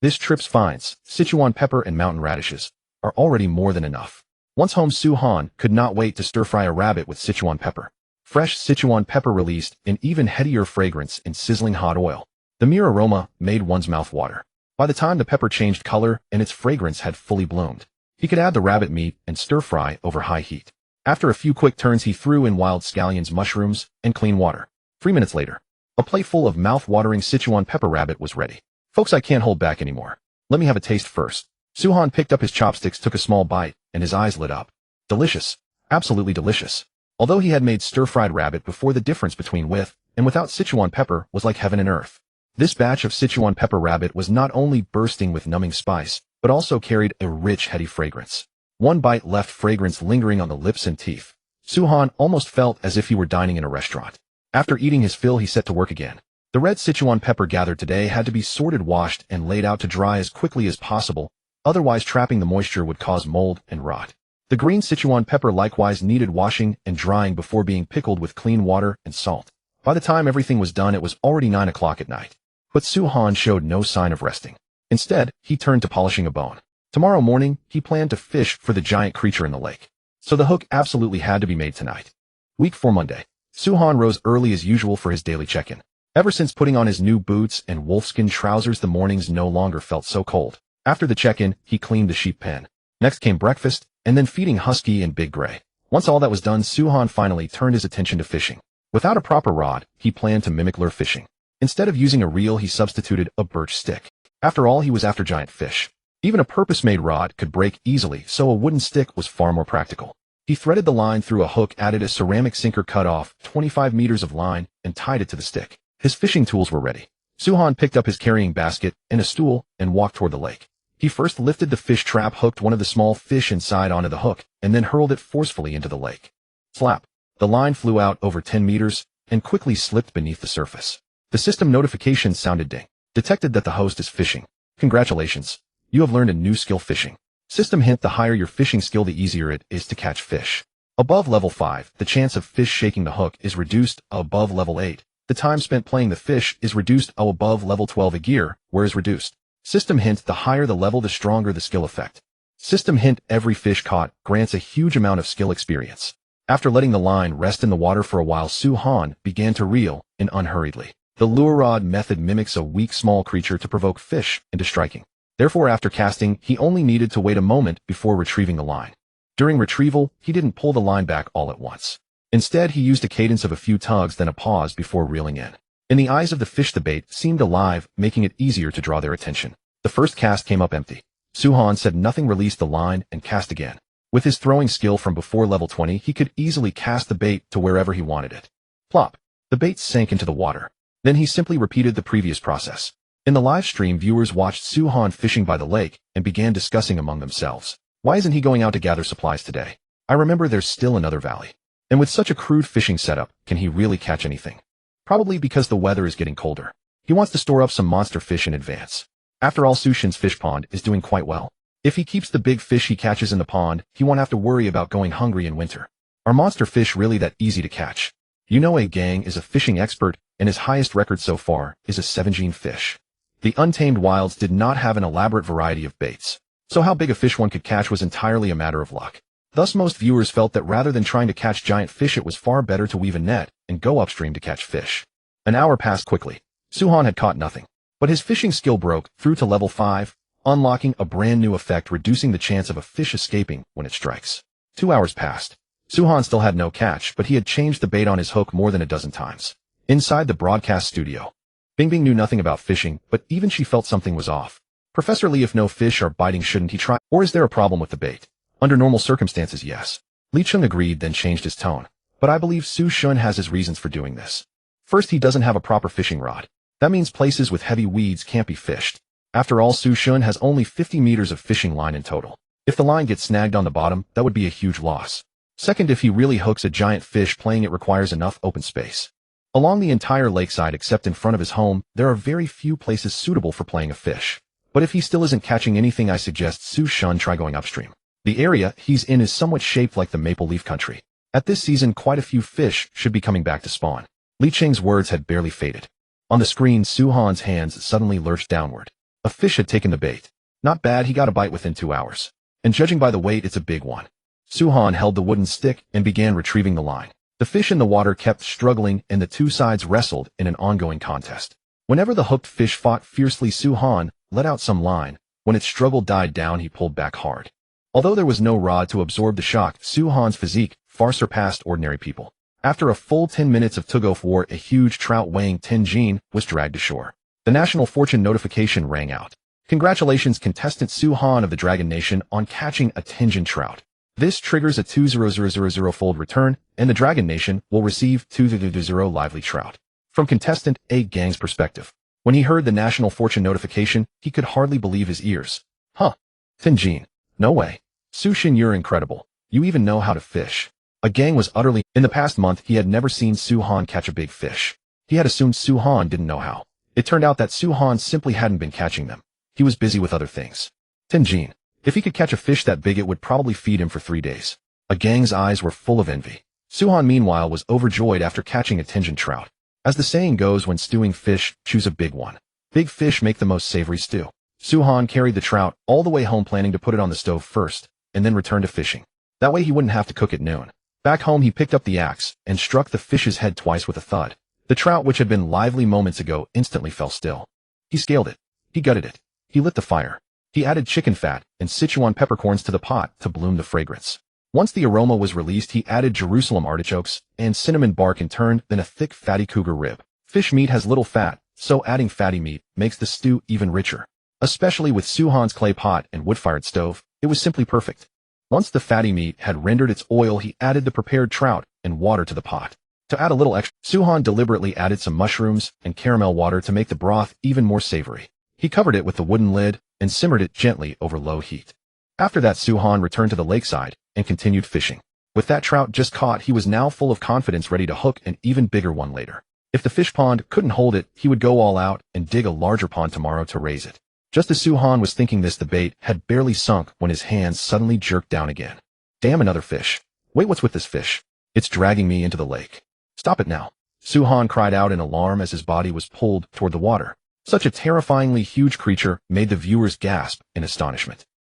[SPEAKER 1] This trip's finds, Sichuan pepper and mountain radishes, are already more than enough. Once home, Su-Han could not wait to stir-fry a rabbit with Sichuan pepper. Fresh Sichuan pepper released an even headier fragrance in sizzling hot oil. The mere aroma made one's mouth water. By the time the pepper changed color and its fragrance had fully bloomed, he could add the rabbit meat and stir-fry over high heat. After a few quick turns, he threw in wild scallions, mushrooms, and clean water. 3 minutes later, a plate full of mouth-watering Sichuan pepper rabbit was ready. Folks, I can't hold back anymore. Let me have a taste first. Su-Han picked up his chopsticks, took a small bite, and his eyes lit up. Delicious. Absolutely delicious. Although he had made stir-fried rabbit before, the difference between with and without Sichuan pepper was like heaven and earth. This batch of Sichuan pepper rabbit was not only bursting with numbing spice, but also carried a rich, heady fragrance. One bite left fragrance lingering on the lips and teeth. Su-Han almost felt as if he were dining in a restaurant. After eating his fill, he set to work again. The red Sichuan pepper gathered today had to be sorted, washed, and laid out to dry as quickly as possible, otherwise trapping the moisture would cause mold and rot. The green Sichuan pepper likewise needed washing and drying before being pickled with clean water and salt. By the time everything was done, it was already 9 o'clock at night. But Su-Han showed no sign of resting. Instead, he turned to polishing a bone. Tomorrow morning, he planned to fish for the giant creature in the lake. So the hook absolutely had to be made tonight. Week 4 Monday. Su-Han rose early as usual for his daily check-in. Ever since putting on his new boots and wolfskin trousers, the mornings no longer felt so cold. After the check-in, he cleaned the sheep pen. Next came breakfast, and then feeding Husky and Big Gray. Once all that was done, Su-Han finally turned his attention to fishing. Without a proper rod, he planned to mimic lure fishing. Instead of using a reel, he substituted a birch stick. After all, he was after giant fish. Even a purpose-made rod could break easily, so a wooden stick was far more practical. He threaded the line through a hook, added a ceramic sinker, cut off 25 meters of line, and tied it to the stick. His fishing tools were ready. Su-Han picked up his carrying basket and a stool and walked toward the lake. He first lifted the fish trap, hooked one of the small fish inside onto the hook, and then hurled it forcefully into the lake. Slap! The line flew out over 10 meters and quickly slipped beneath the surface. The system notification sounded. Ding. Detected that the host is fishing. Congratulations. You have learned a new skill, fishing. System hint: the higher your fishing skill, the easier it is to catch fish. Above level 5, the chance of fish shaking the hook is reduced. Above level 8, the time spent playing the fish is reduced. Above level 12, a gear wear is reduced. System hint: the higher the level, the stronger the skill effect. System hint: every fish caught grants a huge amount of skill experience. After letting the line rest in the water for a while, Su-Han began to reel in unhurriedly. The lure rod method mimics a weak, small creature to provoke fish into striking. Therefore, after casting, he only needed to wait a moment before retrieving the line. During retrieval, he didn't pull the line back all at once. Instead, he used a cadence of a few tugs, then a pause before reeling in. In the eyes of the fish, the bait seemed alive, making it easier to draw their attention. The first cast came up empty. Su-Han said nothing, released the line, and cast again. With his throwing skill from before level 20, he could easily cast the bait to wherever he wanted it. Plop! The bait sank into the water. Then he simply repeated the previous process. In the live stream, viewers watched Suhan fishing by the lake and began discussing among themselves. Why isn't he going out to gather supplies today? I remember there's still another valley. And with such a crude fishing setup, can he really catch anything? Probably because the weather is getting colder. He wants to store up some monster fish in advance. After all, Sushin's fish pond is doing quite well. If he keeps the big fish he catches in the pond, he won't have to worry about going hungry in winter. Are monster fish really that easy to catch? You know, a gang is a fishing expert, and his highest record so far is a 7-gene fish. The untamed wilds did not have an elaborate variety of baits, so how big a fish one could catch was entirely a matter of luck. Thus, most viewers felt that rather than trying to catch giant fish, it was far better to weave a net and go upstream to catch fish. An hour passed quickly. Suhan had caught nothing, but his fishing skill broke through to level 5, unlocking a brand new effect reducing the chance of a fish escaping when it strikes. 2 hours passed. Suhan still had no catch, but he had changed the bait on his hook more than a dozen times. Inside the broadcast studio, Bingbing knew nothing about fishing, but even she felt something was off. Professor Lee, if no fish are biting, shouldn't he try? Or is there a problem with the bait? Under normal circumstances, yes. Li Chung agreed, then changed his tone. But I believe Su Shun has his reasons for doing this. First, he doesn't have a proper fishing rod. That means places with heavy weeds can't be fished. After all, Su Shun has only 50 meters of fishing line in total. If the line gets snagged on the bottom, that would be a huge loss. Second, if he really hooks a giant fish, playing it requires enough open space. Along the entire lakeside except in front of his home, there are very few places suitable for playing a fish. But if he still isn't catching anything, I suggest Su Shun try going upstream. The area he's in is somewhat shaped like the maple leaf country. At this season, quite a few fish should be coming back to spawn. Li Cheng's words had barely faded. On the screen, Su Han's hands suddenly lurched downward. A fish had taken the bait. Not bad, he got a bite within 2 hours. And judging by the weight, it's a big one. Su Han held the wooden stick and began retrieving the line. The fish in the water kept struggling, and the two sides wrestled in an ongoing contest. Whenever the hooked fish fought fiercely, Su Han let out some line. When its struggle died down, he pulled back hard. Although there was no rod to absorb the shock, Su Han's physique far surpassed ordinary people. After a full 10 minutes of tug-of war, a huge trout weighing 10 gene was dragged ashore. The national fortune notification rang out. Congratulations, contestant Su Han of the Dragon Nation, on catching a 10-gene trout. This triggers a 2,000-fold return, and the Dragon Nation will receive 2,000 lively trout. From contestant A Gang's perspective, when he heard the national fortune notification, he could hardly believe his ears. Huh. 10 gene. No way. Su Shin, you're incredible. You even know how to fish. A Gang was utterly... In the past month, he had never seen Su Han catch a big fish. He had assumed Su Han didn't know how. It turned out that Su Han simply hadn't been catching them. He was busy with other things. 10 gene. If he could catch a fish that big, it would probably feed him for 3 days. A Gang's eyes were full of envy. Su Han, meanwhile, was overjoyed after catching a 10-gene trout. As the saying goes, when stewing fish, choose a big one. Big fish make the most savory stew. Su Han carried the trout all the way home, planning to put it on the stove first, and then return to fishing. That way he wouldn't have to cook at noon. Back home, he picked up the axe and struck the fish's head twice with a thud. The trout, which had been lively moments ago, instantly fell still. He scaled it. He gutted it. He lit the fire. He added chicken fat and Sichuan peppercorns to the pot to bloom the fragrance. Once the aroma was released, he added Jerusalem artichokes and cinnamon bark in turn, then a thick fatty cougar rib. Fish meat has little fat, so adding fatty meat makes the stew even richer. Especially with Su Han's clay pot and wood-fired stove, it was simply perfect. Once the fatty meat had rendered its oil, he added the prepared trout and water to the pot. To add a little extra, Su Han deliberately added some mushrooms and caramel water to make the broth even more savory. He covered it with the wooden lid and simmered it gently over low heat. After that, Su Han returned to the lakeside and continued fishing. With that trout just caught, he was now full of confidence, ready to hook an even bigger one later. If the fish pond couldn't hold it, he would go all out and dig a larger pond tomorrow to raise it. Just as Su Han was thinking this, the bait had barely sunk when his hands suddenly jerked down again. Damn, another fish. Wait, what's with this fish? It's dragging me into the lake. Stop it now. Su Han cried out in alarm as his body was pulled toward the water. Such a terrifyingly huge creature made the viewers gasp in astonishment.